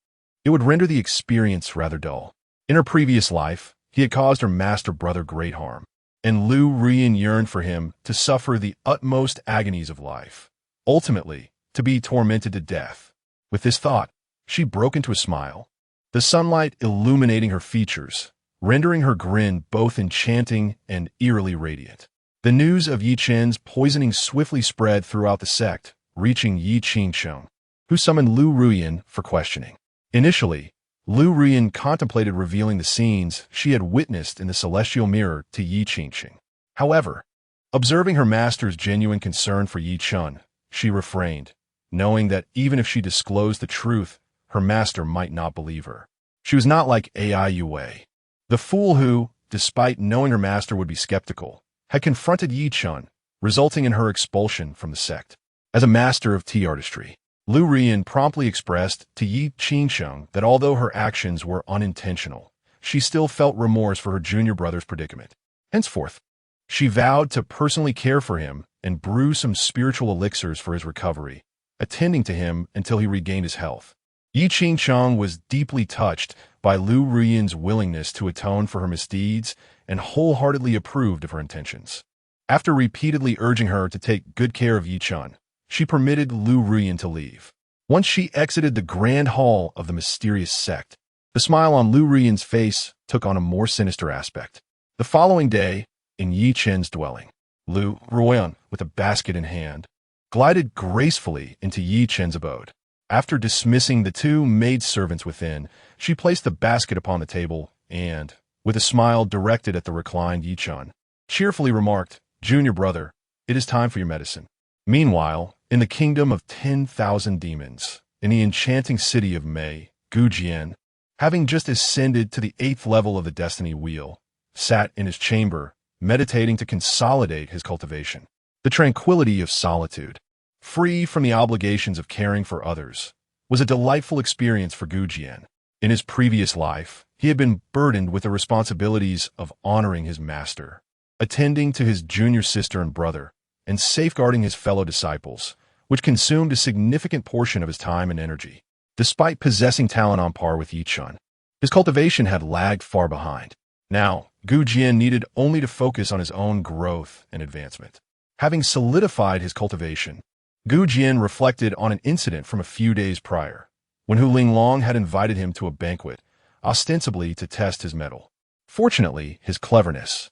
it would render the experience rather dull. In her previous life, he had caused her master brother great harm, and Lu Rian yearned for him to suffer the utmost agonies of life, ultimately to be tormented to death. With this thought, she broke into a smile, the sunlight illuminating her features, rendering her grin both enchanting and eerily radiant. The news of Yi Chen's poisoning swiftly spread throughout the sect, reaching Yi Qingsheng, who summoned Lu Rian for questioning. Initially, Lu Rian contemplated revealing the scenes she had witnessed in the celestial mirror to Yi Qingsheng. However, observing her master's genuine concern for Yi Chun, she refrained, knowing that even if she disclosed the truth, her master might not believe her. She was not like Ai Yue, the fool who, despite knowing her master would be skeptical, had confronted Yi Chun, resulting in her expulsion from the sect. As a master of tea artistry, Lu Rian promptly expressed to Yi Qingsheng that although her actions were unintentional, she still felt remorse for her junior brother's predicament. Henceforth, she vowed to personally care for him and brew some spiritual elixirs for his recovery, attending to him until he regained his health. Yi Qingsheng was deeply touched by Lu Rian's willingness to atone for her misdeeds and wholeheartedly approved of her intentions. After repeatedly urging her to take good care of Yi Chun, she permitted Lu Rian to leave. Once she exited the grand hall of the mysterious sect, the smile on Lu Rian's face took on a more sinister aspect. The following day, in Yi Chen's dwelling, Lu Rian, with a basket in hand, glided gracefully into Yi Chen's abode. After dismissing the two maidservants within, she placed the basket upon the table and, with a smile directed at the reclined Yi Chun, cheerfully remarked, "Junior brother, it is time for your medicine." Meanwhile, in the kingdom of 10,000 demons, in the enchanting city of Mei, Jian, having just ascended to the 8th level of the destiny wheel, sat in his chamber, meditating to consolidate his cultivation. The tranquility of solitude, free from the obligations of caring for others, was a delightful experience for Jian. In his previous life, he had been burdened with the responsibilities of honoring his master, attending to his junior sister and brother, and safeguarding his fellow disciples, which consumed a significant portion of his time and energy. Despite possessing talent on par with Yi Chun, his cultivation had lagged far behind. Now, Jian needed only to focus on his own growth and advancement. Having solidified his cultivation, Jian reflected on an incident from a few days prior, when Hu Linglong had invited him to a banquet, ostensibly to test his mettle. Fortunately, his cleverness,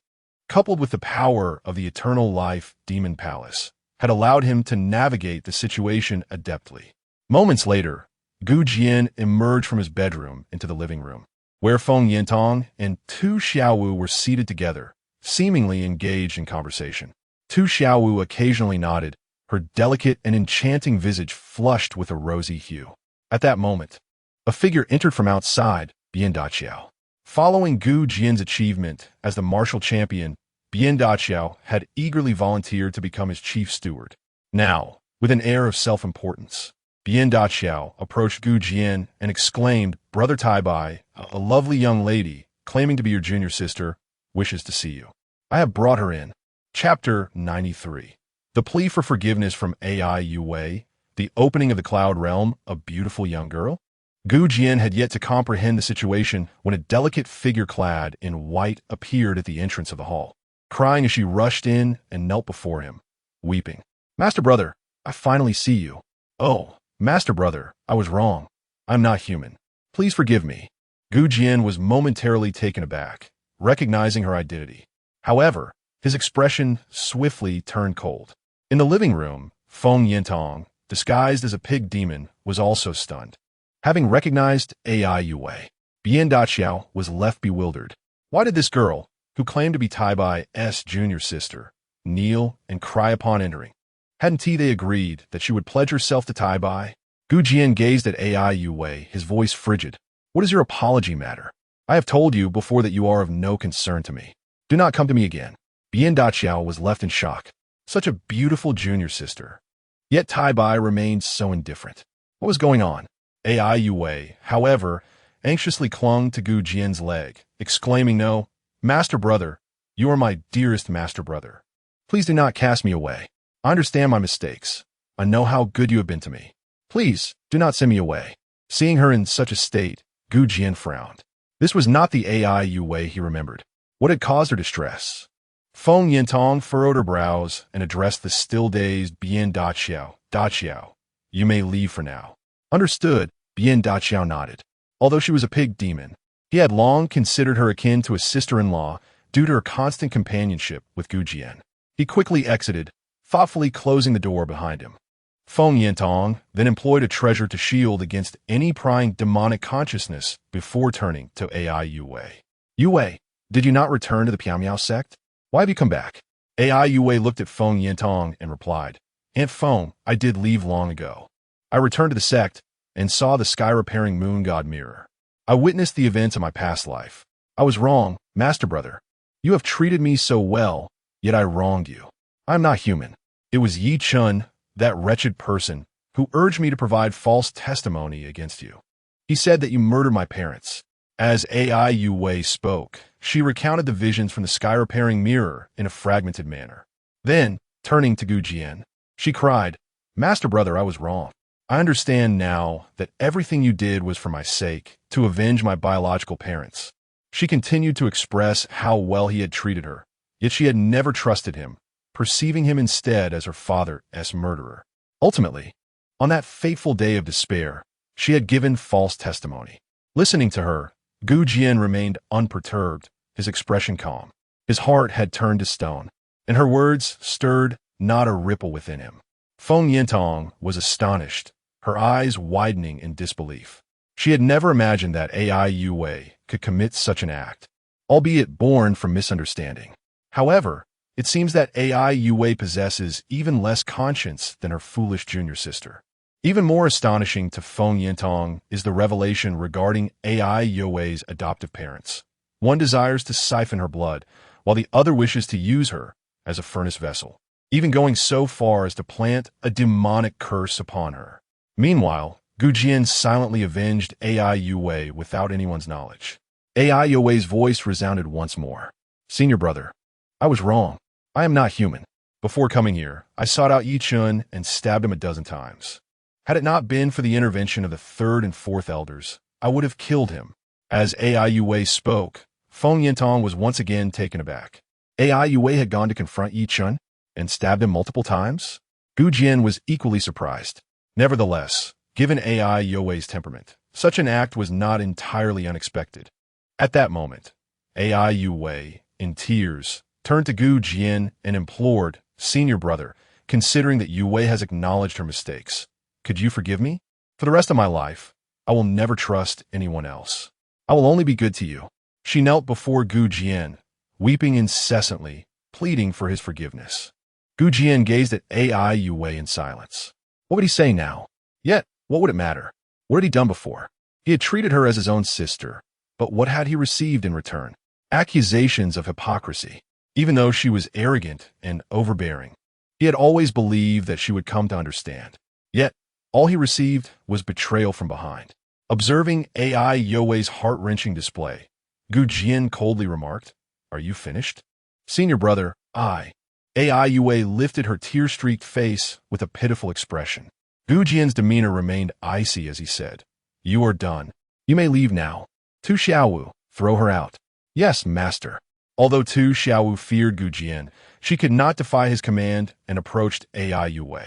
coupled with the power of the Eternal Life Demon Palace, had allowed him to navigate the situation adeptly. Moments later, Gu Jian emerged from his bedroom into the living room, where Feng Yintong and Tu Xiaowu were seated together, seemingly engaged in conversation. Tu Xiaowu occasionally nodded, her delicate and enchanting visage flushed with a rosy hue. At that moment, a figure entered from outside, Bian Daqiao. Following Gu Jian's achievement as the martial champion, Bian Daqiao had eagerly volunteered to become his chief steward. Now, with an air of self-importance, Bian Daqiao approached Gu Jian and exclaimed, "Brother Tai Bai, a lovely young lady, claiming to be your junior sister, wishes to see you. I have brought her in." Chapter 93. The plea for forgiveness from AI Yue, the opening of the Cloud Realm, a beautiful young girl? Gu Jian had yet to comprehend the situation when a delicate figure clad in white appeared at the entrance of the hall, crying as she rushed in and knelt before him, weeping. "Master Brother, I finally see you." "Oh, Master Brother, I was wrong. I'm not human. Please forgive me." Gu Jian was momentarily taken aback, recognizing her identity. However, his expression swiftly turned cold. In the living room, Feng Yintong, disguised as a pig demon, was also stunned. Having recognized AI Yue, Bian Daqiao was left bewildered. Why did this girl, who claimed to be Tai Bai's junior sister, kneel and cry upon entering? Hadn't they agreed that she would pledge herself to Tai Bai? Gu Jian gazed at AI Yue, his voice frigid. "What does your apology matter? I have told you before that you are of no concern to me. Do not come to me again." Bian Daqiao was left in shock. Such a beautiful junior sister. Yet Tai Bai remained so indifferent. What was going on? AI Yue, however, anxiously clung to Gu Jian's leg, exclaiming, "No, Master Brother, you are my dearest Master Brother. Please do not cast me away. I understand my mistakes. I know how good you have been to me. Please, do not send me away." Seeing her in such a state, Gu Jian frowned. This was not the AI Yue he remembered. What had caused her distress? Feng Yintong furrowed her brows and addressed the still-dazed Bian Daqiao. "Daqiao, you may leave for now." "Understood," Bian Daqiao nodded. Although she was a pig demon, he had long considered her akin to a sister-in-law due to her constant companionship with Gu Jian. He quickly exited, thoughtfully closing the door behind him. Feng Yintong then employed a treasure to shield against any prying demonic consciousness before turning to AI Yue. "Yue, did you not return to the Piamiao sect? Why have you come back?" AI Yue looked at Feng Yintong and replied, "Aunt Feng, I did leave long ago. I returned to the sect and saw the sky-repairing moon god mirror. I witnessed the events of my past life. I was wrong, Master Brother. You have treated me so well, yet I wronged you. I am not human. It was Yi Chun, that wretched person, who urged me to provide false testimony against you. He said that you murdered my parents." As AI Yue spoke, she recounted the visions from the sky-repairing mirror in a fragmented manner. Then, turning to Gu Jian, she cried, "Master Brother, I was wrong. I understand now that everything you did was for my sake, to avenge my biological parents." She continued to express how well he had treated her, yet she had never trusted him, perceiving him instead as her father's murderer. Ultimately, on that fateful day of despair, she had given false testimony. Listening to her, Gu Jian remained unperturbed, his expression calm. His heart had turned to stone, and her words stirred not a ripple within him. Feng Yintong was astonished, her eyes widening in disbelief. She had never imagined that AI Yue could commit such an act, albeit born from misunderstanding. However, it seems that AI Yue possesses even less conscience than her foolish junior sister. Even more astonishing to Feng Yintong is the revelation regarding AI Yue's adoptive parents. One desires to siphon her blood, while the other wishes to use her as a furnace vessel, even going so far as to plant a demonic curse upon her. Meanwhile, Gu Jian silently avenged AI Yue without anyone's knowledge. AI Yue's voice resounded once more. "Senior brother, I was wrong. I am not human. Before coming here, I sought out Yi Chun and stabbed him a dozen times. Had it not been for the intervention of the third and fourth elders, I would have killed him." As AI Yue spoke, Feng Yintong was once again taken aback. AI Yue had gone to confront Yi Chun and stabbed him multiple times? Gu Jian was equally surprised. Nevertheless, given AI Yue's temperament, such an act was not entirely unexpected. At that moment, AI Yue, in tears, turned to Gu Jian and implored, "Senior brother, considering that Yue has acknowledged her mistakes, could you forgive me? For the rest of my life, I will never trust anyone else. I will only be good to you." She knelt before Gu Jian, weeping incessantly, pleading for his forgiveness. Gu Jian gazed at AI Yue in silence. What would he say now? Yet, what would it matter? What had he done before? He had treated her as his own sister, but what had he received in return? Accusations of hypocrisy. Even though she was arrogant and overbearing, he had always believed that she would come to understand. Yet, all he received was betrayal from behind. Observing AI Yue's heart-wrenching display, Gu Jian coldly remarked, "Are you finished?" "Senior brother, AI Yue lifted her tear-streaked face with a pitiful expression. Gu Jian's demeanor remained icy as he said, "You are done. You may leave now. Tu Xiaowu, throw her out." "Yes, master." Although Tu Xiaowu feared Gu Jian, she could not defy his command and approached AI Yue.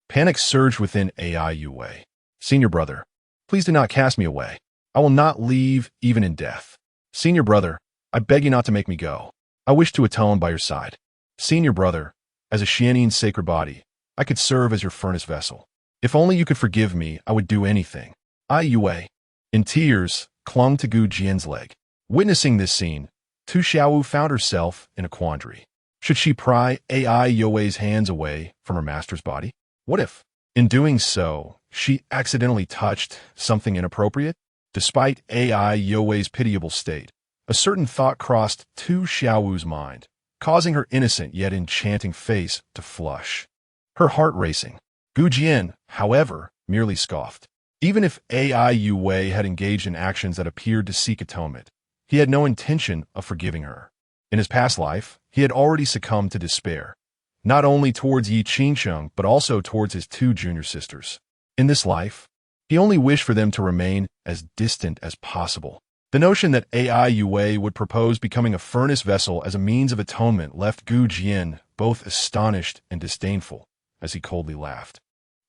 Panic surged within AI Yue. "Senior brother, please do not cast me away. I will not leave even in death. Senior brother, I beg you not to make me go. I wish to atone by your side. Senior brother, as a Xiannian sacred body, I could serve as your furnace vessel. If only you could forgive me, I would do anything." Ai Yue, in tears, clung to Gu Jian's leg. Witnessing this scene, Tu Xiaowu found herself in a quandary. Should she pry AI Yue's hands away from her master's body? What if, in doing so, she accidentally touched something inappropriate? Despite AI Yue's pitiable state, a certain thought crossed Tu Xiaowu's mind, causing her innocent yet enchanting face to flush. Her heart racing. Gu Jian, however, merely scoffed. Even if AI Yue had engaged in actions that appeared to seek atonement, he had no intention of forgiving her. In his past life, he had already succumbed to despair, not only towards Yi Qingsheng, but also towards his two junior sisters. In this life, he only wished for them to remain as distant as possible. The notion that AI Yue would propose becoming a furnace vessel as a means of atonement left Gu Jian both astonished and disdainful, as he coldly laughed.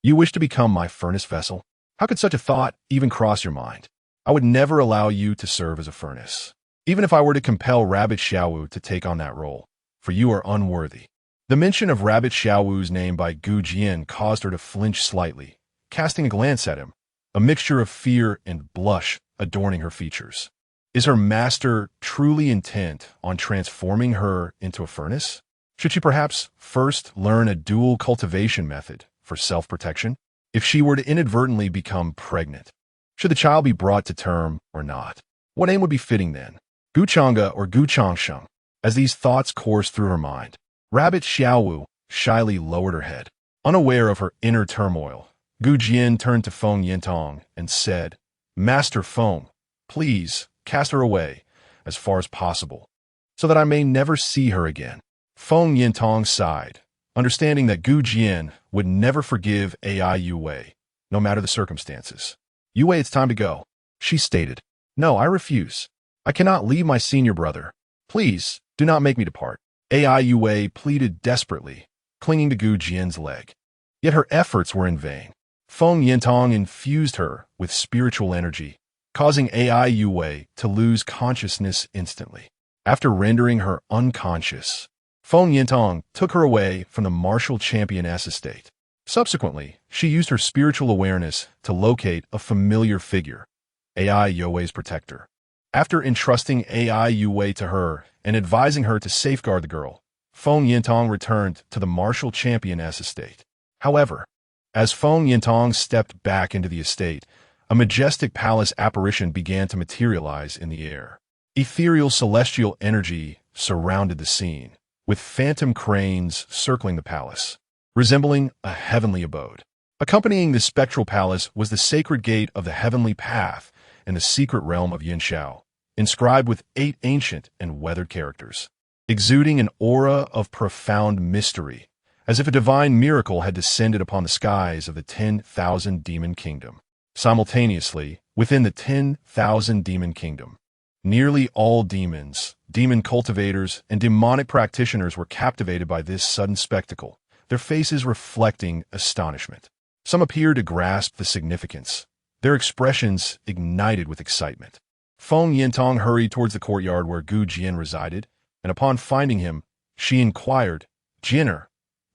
"You wish to become my furnace vessel? How could such a thought even cross your mind? I would never allow you to serve as a furnace, even if I were to compel Rabbit Xiaowu to take on that role, for you are unworthy." The mention of Rabbit Xiaowu's name by Gu Jian caused her to flinch slightly, casting a glance at him, a mixture of fear and blush adorning her features. Is her master truly intent on transforming her into a furnace? Should she perhaps first learn a dual cultivation method for self-protection? If she were to inadvertently become pregnant, should the child be brought to term or not? What name would be fitting then? Gu Changge or Gu Changsheng? As these thoughts coursed through her mind, Rabbit Xiaowu shyly lowered her head. Unaware of her inner turmoil, Gu Jian turned to Feng Yintong and said, "Master Feng, please cast her away as far as possible, so that I may never see her again." Feng Yintong sighed, understanding that Gu Jian would never forgive AI Yue, no matter the circumstances. "Yue, it's time to go," she stated. "No, I refuse. I cannot leave my senior brother. Please, do not make me depart." AI Yue pleaded desperately, clinging to Gu Jian's leg. Yet her efforts were in vain. Feng Yintong infused her with spiritual energy, causing AI Yue to lose consciousness instantly. After rendering her unconscious, Feng Yintong took her away from the martial championess estate. Subsequently, she used her spiritual awareness to locate a familiar figure, AI Yue's protector. After entrusting AI Yue to her and advising her to safeguard the girl, Feng Yintong returned to the martial championess estate. However, as Feng Yintong stepped back into the estate, a majestic palace apparition began to materialize in the air. Ethereal celestial energy surrounded the scene, with phantom cranes circling the palace, resembling a heavenly abode. Accompanying this spectral palace was the sacred gate of the heavenly path in the secret realm of Yinshao, inscribed with 8 ancient and weathered characters, exuding an aura of profound mystery, as if a divine miracle had descended upon the skies of the 10,000 demon kingdom. Simultaneously, within the 10,000 demon kingdom, nearly all demons, demon cultivators, and demonic practitioners were captivated by this sudden spectacle, their faces reflecting astonishment. Some appeared to grasp the significance, their expressions ignited with excitement. Feng Yintong hurried towards the courtyard where Gu Jian resided, and upon finding him, she inquired, "Jianer,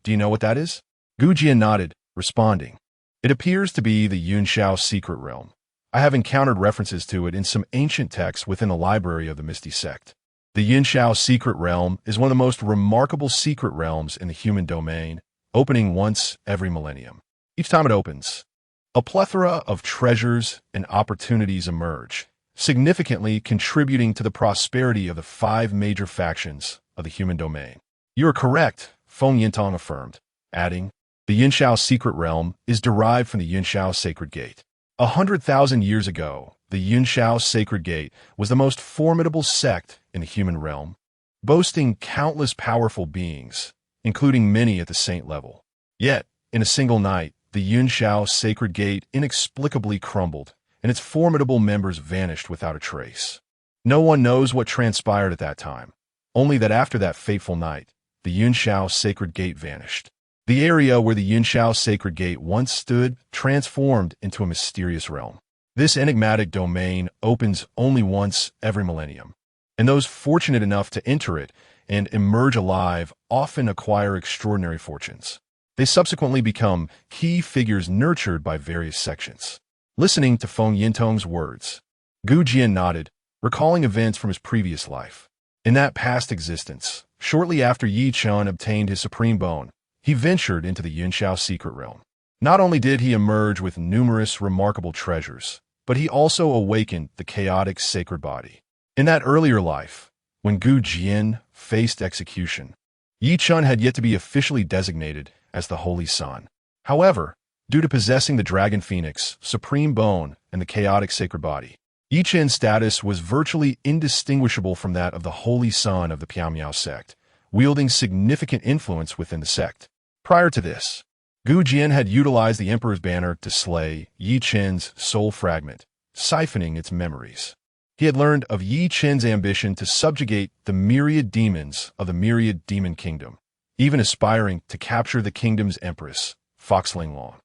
do you know what that is?" Gu Jian nodded, responding, "It appears to be the Yunshao secret realm. I have encountered references to it in some ancient texts within the library of the Misty Sect. The Yunshao secret realm is one of the most remarkable secret realms in the human domain, opening once every millennium. Each time it opens, a plethora of treasures and opportunities emerge, significantly contributing to the prosperity of the 5 major factions of the human domain." "You are correct," Feng Yintong affirmed, adding, "The Yunshao secret realm is derived from the Yunshao sacred gate. 100,000 years ago, the Yunshao sacred gate was the most formidable sect in the human realm, boasting countless powerful beings, including many at the saint level. Yet, in a single night, the Yunshao sacred gate inexplicably crumbled, and its formidable members vanished without a trace. No one knows what transpired at that time, only that after that fateful night, the Yunshao sacred gate vanished. The area where the Yunshao sacred gate once stood transformed into a mysterious realm. This enigmatic domain opens only once every millennium, and those fortunate enough to enter it and emerge alive often acquire extraordinary fortunes. They subsequently become key figures nurtured by various sections." Listening to Feng Yintong's words, Gu Jian nodded, recalling events from his previous life. In that past existence, shortly after Yi Chun obtained his supreme bone, he ventured into the Yunshao secret realm. Not only did he emerge with numerous remarkable treasures, but he also awakened the chaotic sacred body. In that earlier life, when Gu Jian faced execution, Yi Chun had yet to be officially designated as the Holy Sun. However, due to possessing the Dragon Phoenix, Supreme Bone, and the chaotic sacred body, Yi Chun's status was virtually indistinguishable from that of the Holy Son of the Piamiao sect, wielding significant influence within the sect. Prior to this, Gu Jian had utilized the Emperor's banner to slay Yi Chun's soul fragment, siphoning its memories. He had learned of Yi Chun's ambition to subjugate the myriad demons of the myriad demon kingdom, even aspiring to capture the kingdom's empress, Fox Linglong.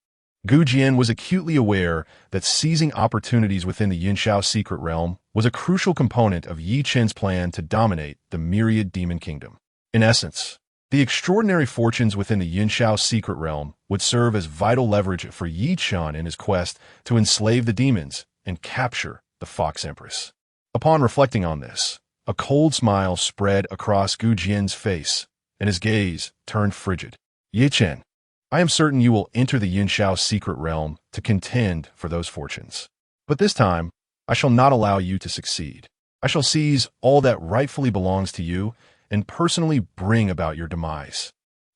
Gu Jian was acutely aware that seizing opportunities within the Yunshao secret realm was a crucial component of Yi Chun's plan to dominate the myriad demon kingdom. In essence, the extraordinary fortunes within the Yunshao secret realm would serve as vital leverage for Yi Chun in his quest to enslave the demons and capture the Fox Empress. Upon reflecting on this, a cold smile spread across Gu Jian's face, and his gaze turned frigid. "Yi Chun, I am certain you will enter the Yunshao secret realm to contend for those fortunes. But this time, I shall not allow you to succeed. I shall seize all that rightfully belongs to you and personally bring about your demise."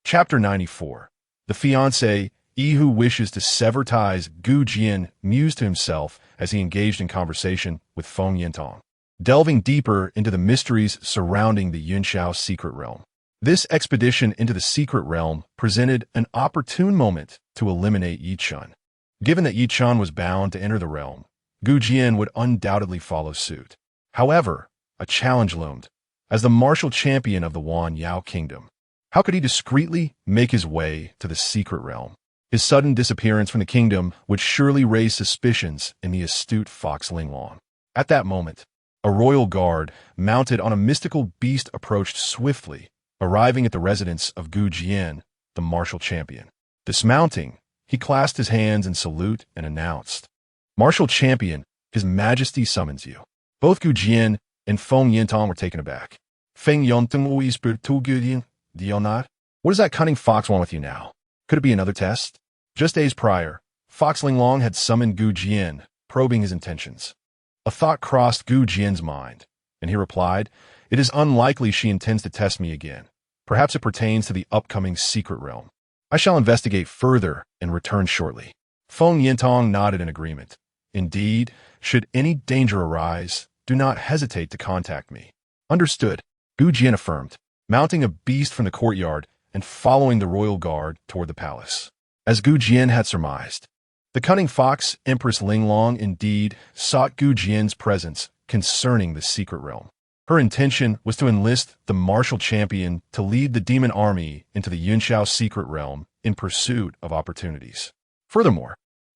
Chapter 94. The fiancé, Yi who wishes to sever ties. Gu Jian mused to himself as he engaged in conversation with Feng Yintong, delving deeper into the mysteries surrounding the Yunshao secret realm. This expedition into the secret realm presented an opportune moment to eliminate Yi Chun. Given that Yi Chun was bound to enter the realm, Gu Jian would undoubtedly follow suit. However, a challenge loomed. As the martial champion of the Wan Yao kingdom, how could he discreetly make his way to the secret realm? His sudden disappearance from the kingdom would surely raise suspicions in the astute Fox Linglong. At that moment, a royal guard mounted on a mystical beast approached swiftly, arriving at the residence of Gu Jian, the martial champion. Dismounting, he clasped his hands in salute and announced, "Martial champion, His Majesty summons you." Both Gu Jian and Feng Yintong were taken aback. "Feng Yintong whispered to Gu Jian, do you not? What does that cunning fox want with you now? Could it be another test?" Just days prior, Fox Linglong had summoned Gu Jian, probing his intentions. A thought crossed Gu Jian's mind, and he replied, "It is unlikely she intends to test me again. Perhaps it pertains to the upcoming secret realm. I shall investigate further and return shortly." Feng Yintong nodded in agreement. "Indeed, should any danger arise, do not hesitate to contact me." "Understood," Gu Jian affirmed, mounting a beast from the courtyard and following the royal guard toward the palace. As Gu Jian had surmised, the cunning fox Empress Linglong indeed sought Gu Jian's presence concerning the secret realm. Her intention was to enlist the martial champion to lead the demon army into the Yunshao secret realm in pursuit of opportunities. Furthermore,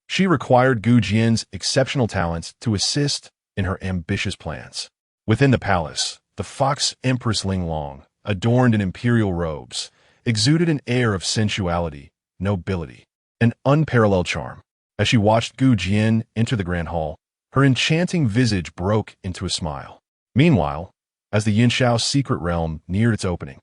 She required Gu Jian's exceptional talents to assist in her ambitious plans. Within the palace, the Fox Empress Linglong, adorned in imperial robes, exuded an air of sensuality, nobility, and unparalleled charm. As she watched Gu Jian enter the grand hall, her enchanting visage broke into a smile. Meanwhile, as the Yinshao secret realm neared its opening,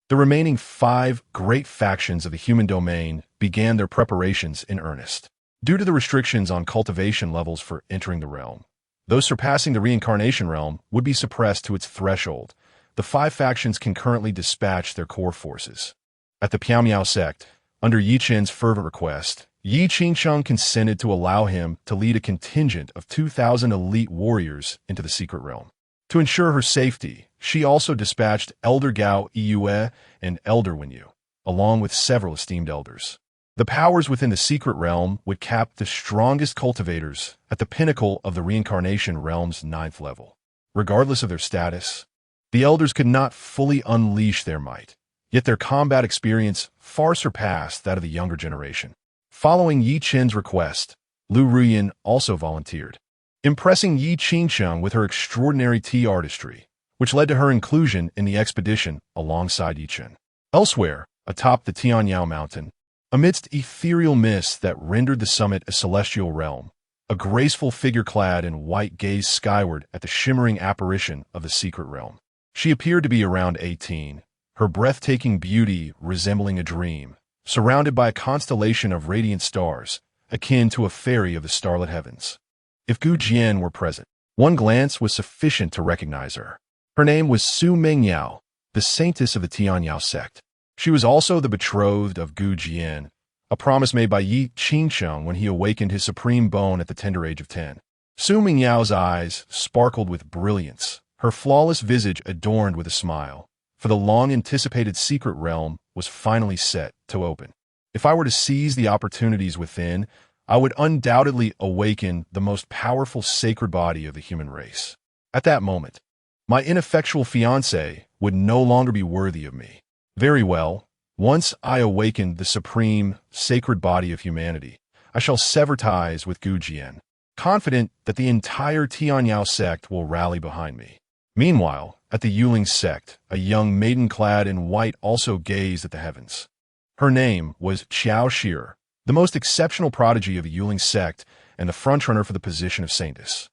the remaining 5 great factions of the human domain began their preparations in earnest. Due to the restrictions on cultivation levels for entering the realm, those surpassing the reincarnation realm would be suppressed to its threshold. The 5 factions concurrently dispatched their core forces. At the Piaomiao sect, under Yi Qin's fervent request, Yi Qingsheng consented to allow him to lead a contingent of 2,000 elite warriors into the secret realm. To ensure her safety, she also dispatched Elder Gao Yue and Elder Wenyu, along with several esteemed elders. The powers within the secret realm would cap the strongest cultivators at the pinnacle of the reincarnation realm's 9th level. Regardless of their status, the elders could not fully unleash their might, yet their combat experience far surpassed that of the younger generation. Following Yi Qin's request, Lu Ruyin also volunteered, impressing Yi Qingsheng with her extraordinary tea artistry, which led to her inclusion in the expedition alongside Yi Qin. Elsewhere, atop the Tianyao mountain, amidst ethereal mists that rendered the summit a celestial realm, a graceful figure clad in white gazed skyward at the shimmering apparition of the secret realm. She appeared to be around 18, her breathtaking beauty resembling a dream, surrounded by a constellation of radiant stars, akin to a fairy of the starlit heavens. If Gu Jian were present, one glance was sufficient to recognize her. Her name was Su Mingyao, the saintess of the Tianyao sect. She was also the betrothed of Gu Jian, a promise made by Yi Qingsheng when he awakened his supreme bone at the tender age of 10. Su Mingyao's eyes sparkled with brilliance, her flawless visage adorned with a smile, for the long-anticipated secret realm was finally set to open. If I were to seize the opportunities within, I would undoubtedly awaken the most powerful sacred body of the human race. At that moment, my ineffectual fiancé would no longer be worthy of me. Very well, once I awaken the supreme, sacred body of humanity, I shall sever ties with Gu Jian, confident that the entire Tianyao sect will rally behind me. Meanwhile, at the Yuling sect, a young maiden clad in white also gazed at the heavens. Her name was Qiao Shir, the most exceptional prodigy of the Yuling sect and the frontrunner for the position of saintess.